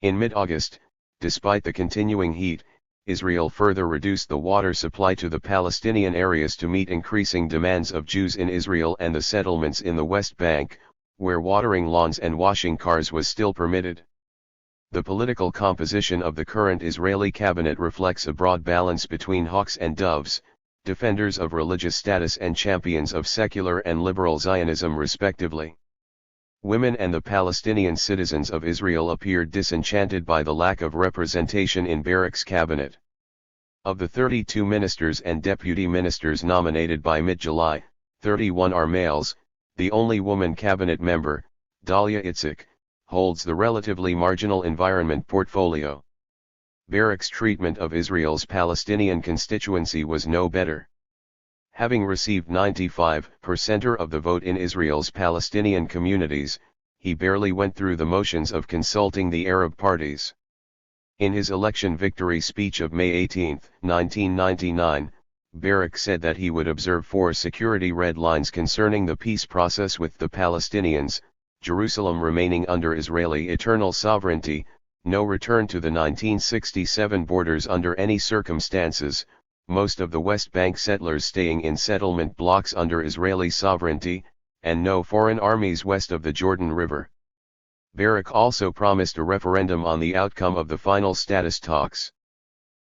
In mid-August, despite the continuing heat, Israel further reduced the water supply to the Palestinian areas to meet increasing demands of Jews in Israel and the settlements in the West Bank, where watering lawns and washing cars was still permitted. The political composition of the current Israeli cabinet reflects a broad balance between hawks and doves, defenders of religious status and champions of secular and liberal Zionism respectively. Women and the Palestinian citizens of Israel appeared disenchanted by the lack of representation in Barak's cabinet. Of the 32 ministers and deputy ministers nominated by mid-July, 31 are males. The only woman cabinet member, Dalia Itzhak, holds the relatively marginal environment portfolio. Barak's treatment of Israel's Palestinian constituency was no better. Having received 95% of the vote in Israel's Palestinian communities, he barely went through the motions of consulting the Arab parties. In his election victory speech of May 18, 1999, Barak said that he would observe 4 security red lines concerning the peace process with the Palestinians: Jerusalem remaining under Israeli eternal sovereignty, no return to the 1967 borders under any circumstances, most of the West Bank settlers staying in settlement blocks under Israeli sovereignty, and no foreign armies west of the Jordan River. Barak also promised a referendum on the outcome of the final status talks.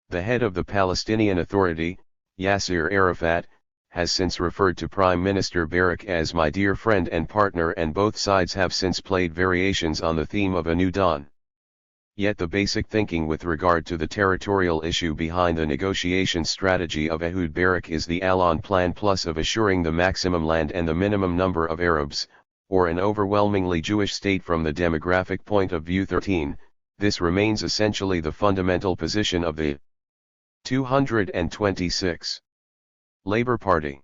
The head of the Palestinian Authority, Yasser Arafat, has since referred to Prime Minister Barak as "my dear friend and partner," and both sides have since played variations on the theme of a new dawn. Yet the basic thinking with regard to the territorial issue behind the negotiation strategy of Ehud Barak is the Allon Plan plus of assuring the maximum land and the minimum number of Arabs, or an overwhelmingly Jewish state from the demographic point of view. 13. This remains essentially the fundamental position of the 226. Labor Party.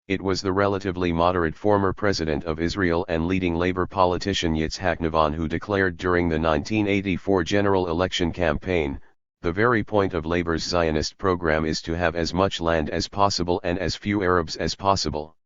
It was the relatively moderate former president of Israel and leading labor politician Yitzhak Navon who declared during the 1984 general election campaign, "The very point of Labor's Zionist program is to have as much land as possible and as few Arabs as possible."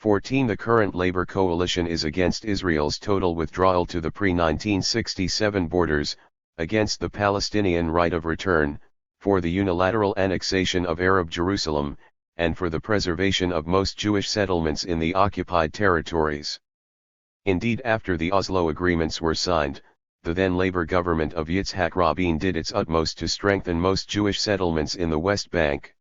14. The current Labor coalition is against Israel's total withdrawal to the pre-1967 borders, against the Palestinian right of return, for the unilateral annexation of Arab Jerusalem, and for the preservation of most Jewish settlements in the occupied territories. Indeed, after the Oslo agreements were signed, the then Labor government of Yitzhak Rabin did its utmost to strengthen most Jewish settlements in the West Bank.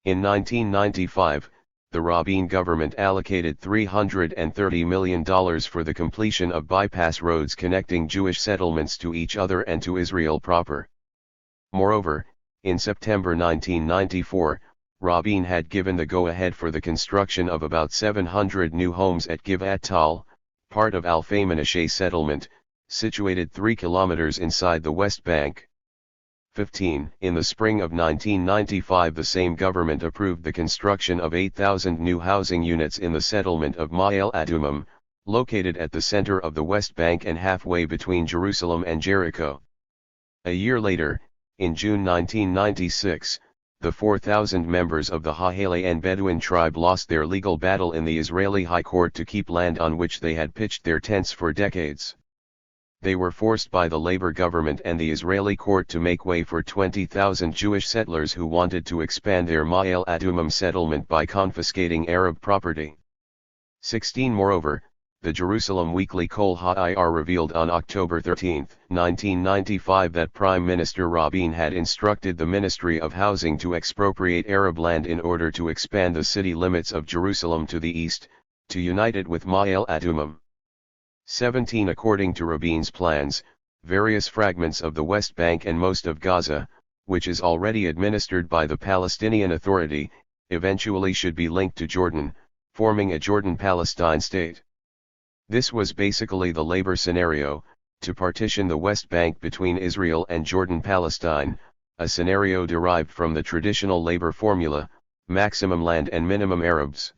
In 1995, the Rabin government allocated $330 million for the completion of bypass roads connecting Jewish settlements to each other and to Israel proper. Moreover, in September 1994, Rabin had given the go-ahead for the construction of about 700 new homes at Givat Tal, part of Alfei Menashe settlement, situated 3 kilometers inside the West Bank. 15. In the spring of 1995, the same government approved the construction of 8,000 new housing units in the settlement of Ma'ale Adumim, located at the center of the West Bank and halfway between Jerusalem and Jericho. A year later, in June 1996, the 4,000 members of the Hahele Bedouin tribe lost their legal battle in the Israeli High Court to keep land on which they had pitched their tents for decades. They were forced by the Labor government and the Israeli court to make way for 20,000 Jewish settlers who wanted to expand their Ma'ale Adumim settlement by confiscating Arab property. 16. Moreover, the Jerusalem Weekly Kol Ha'ir revealed on October 13, 1995 that Prime Minister Rabin had instructed the Ministry of Housing to expropriate Arab land in order to expand the city limits of Jerusalem to the east, to unite it with Ma'ale Adumim. 17. According to Rabin's plans, various fragments of the West Bank and most of Gaza, which is already administered by the Palestinian Authority, eventually should be linked to Jordan, forming a Jordan-Palestine state. This was basically the Labor scenario, to partition the West Bank between Israel and Jordan-Palestine, a scenario derived from the traditional Labor formula, maximum land and minimum Arabs.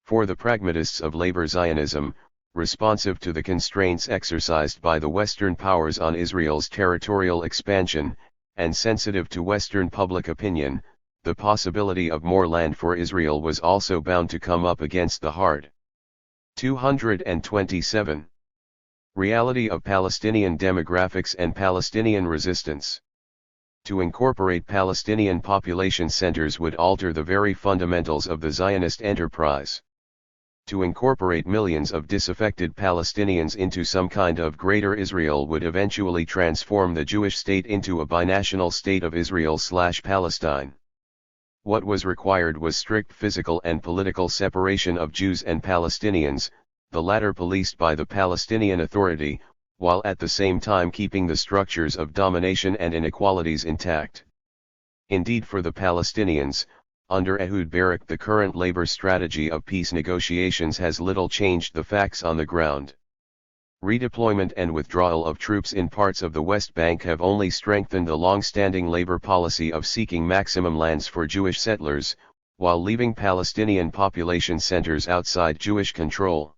For the pragmatists of Labor Zionism, responsive to the constraints exercised by the Western powers on Israel's territorial expansion, and sensitive to Western public opinion, the possibility of more land for Israel was also bound to come up against the hard. 227. Reality of Palestinian demographics and Palestinian resistance. To incorporate Palestinian population centers would alter the very fundamentals of the Zionist enterprise. To incorporate millions of disaffected Palestinians into some kind of Greater Israel would eventually transform the Jewish state into a binational state of Israel/Palestine. What was required was strict physical and political separation of Jews and Palestinians, the latter policed by the Palestinian Authority, while at the same time keeping the structures of domination and inequalities intact. Indeed, for the Palestinians, under Ehud Barak, the current labor strategy of peace negotiations has little changed the facts on the ground. Redeployment and withdrawal of troops in parts of the West Bank have only strengthened the long-standing labor policy of seeking maximum lands for Jewish settlers, while leaving Palestinian population centers outside Jewish control.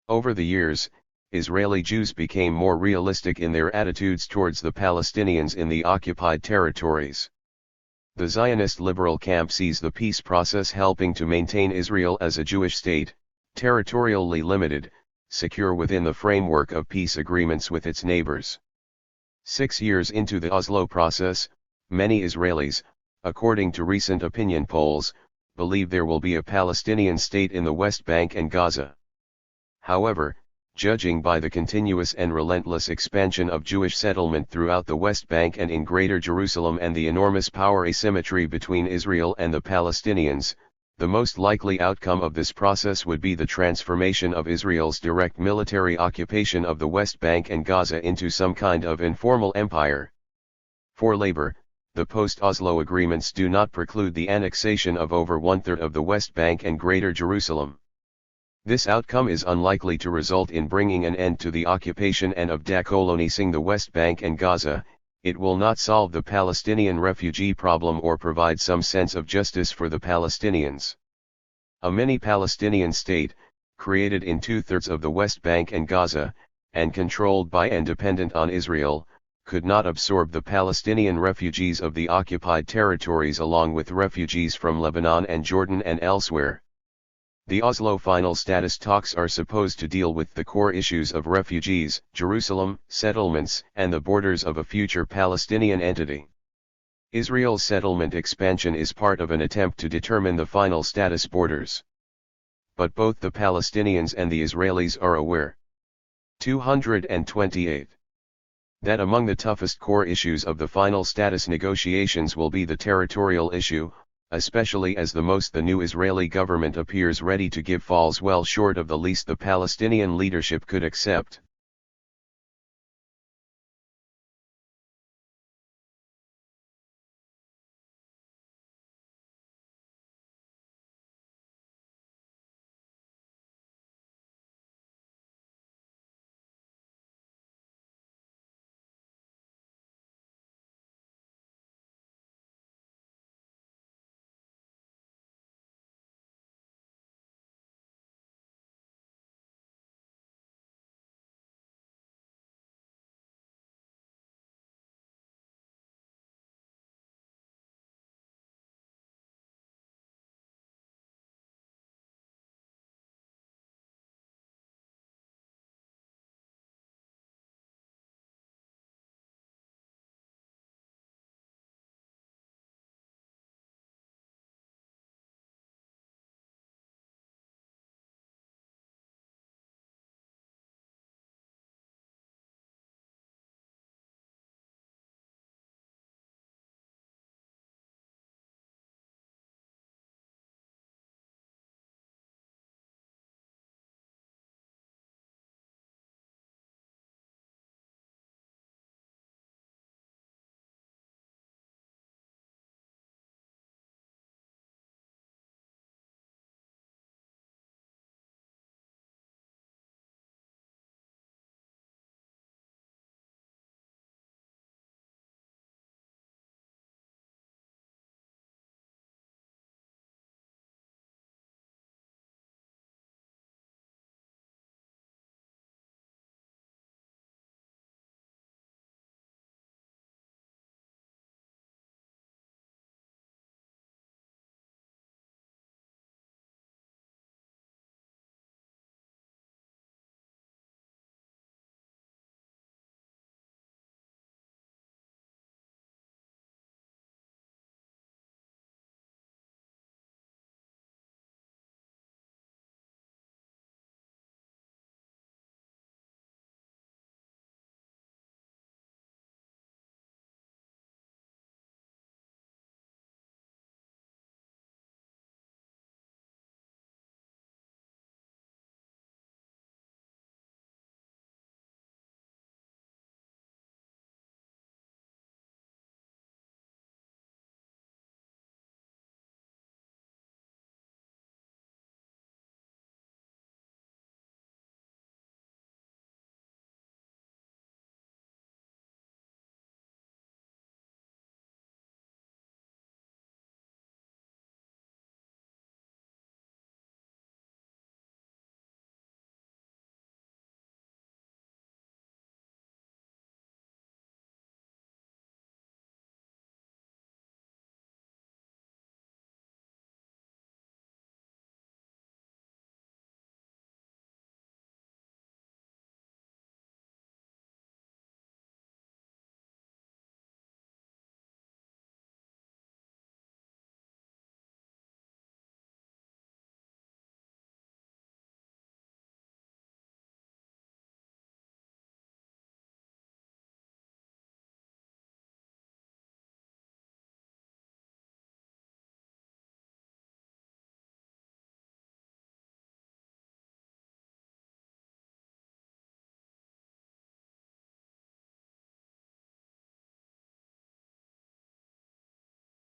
Over the years, Israeli Jews became more realistic in their attitudes towards the Palestinians in the occupied territories. The Zionist liberal camp sees the peace process helping to maintain Israel as a Jewish state, territorially limited, secure within the framework of peace agreements with its neighbors. 6 years into the Oslo process, many Israelis, according to recent opinion polls, believe there will be a Palestinian state in the West Bank and Gaza. However, judging by the continuous and relentless expansion of Jewish settlement throughout the West Bank and in Greater Jerusalem and the enormous power asymmetry between Israel and the Palestinians, the most likely outcome of this process would be the transformation of Israel's direct military occupation of the West Bank and Gaza into some kind of informal empire. For Labor, the post-Oslo agreements do not preclude the annexation of over one-third of the West Bank and Greater Jerusalem. This outcome is unlikely to result in bringing an end to the occupation and of decolonizing the West Bank and Gaza. It will not solve the Palestinian refugee problem or provide some sense of justice for the Palestinians. A mini-Palestinian state, created in 2/3 of the West Bank and Gaza, and controlled by and dependent on Israel, could not absorb the Palestinian refugees of the occupied territories along with refugees from Lebanon and Jordan and elsewhere. The Oslo Final Status talks are supposed to deal with the core issues of refugees, Jerusalem, settlements, and the borders of a future Palestinian entity. Israel's settlement expansion is part of an attempt to determine the final status borders. But both the Palestinians and the Israelis are aware. 228. That among the toughest core issues of the final status negotiations will be the territorial issue, especially as the new Israeli government appears ready to give falls well short of the least the Palestinian leadership could accept.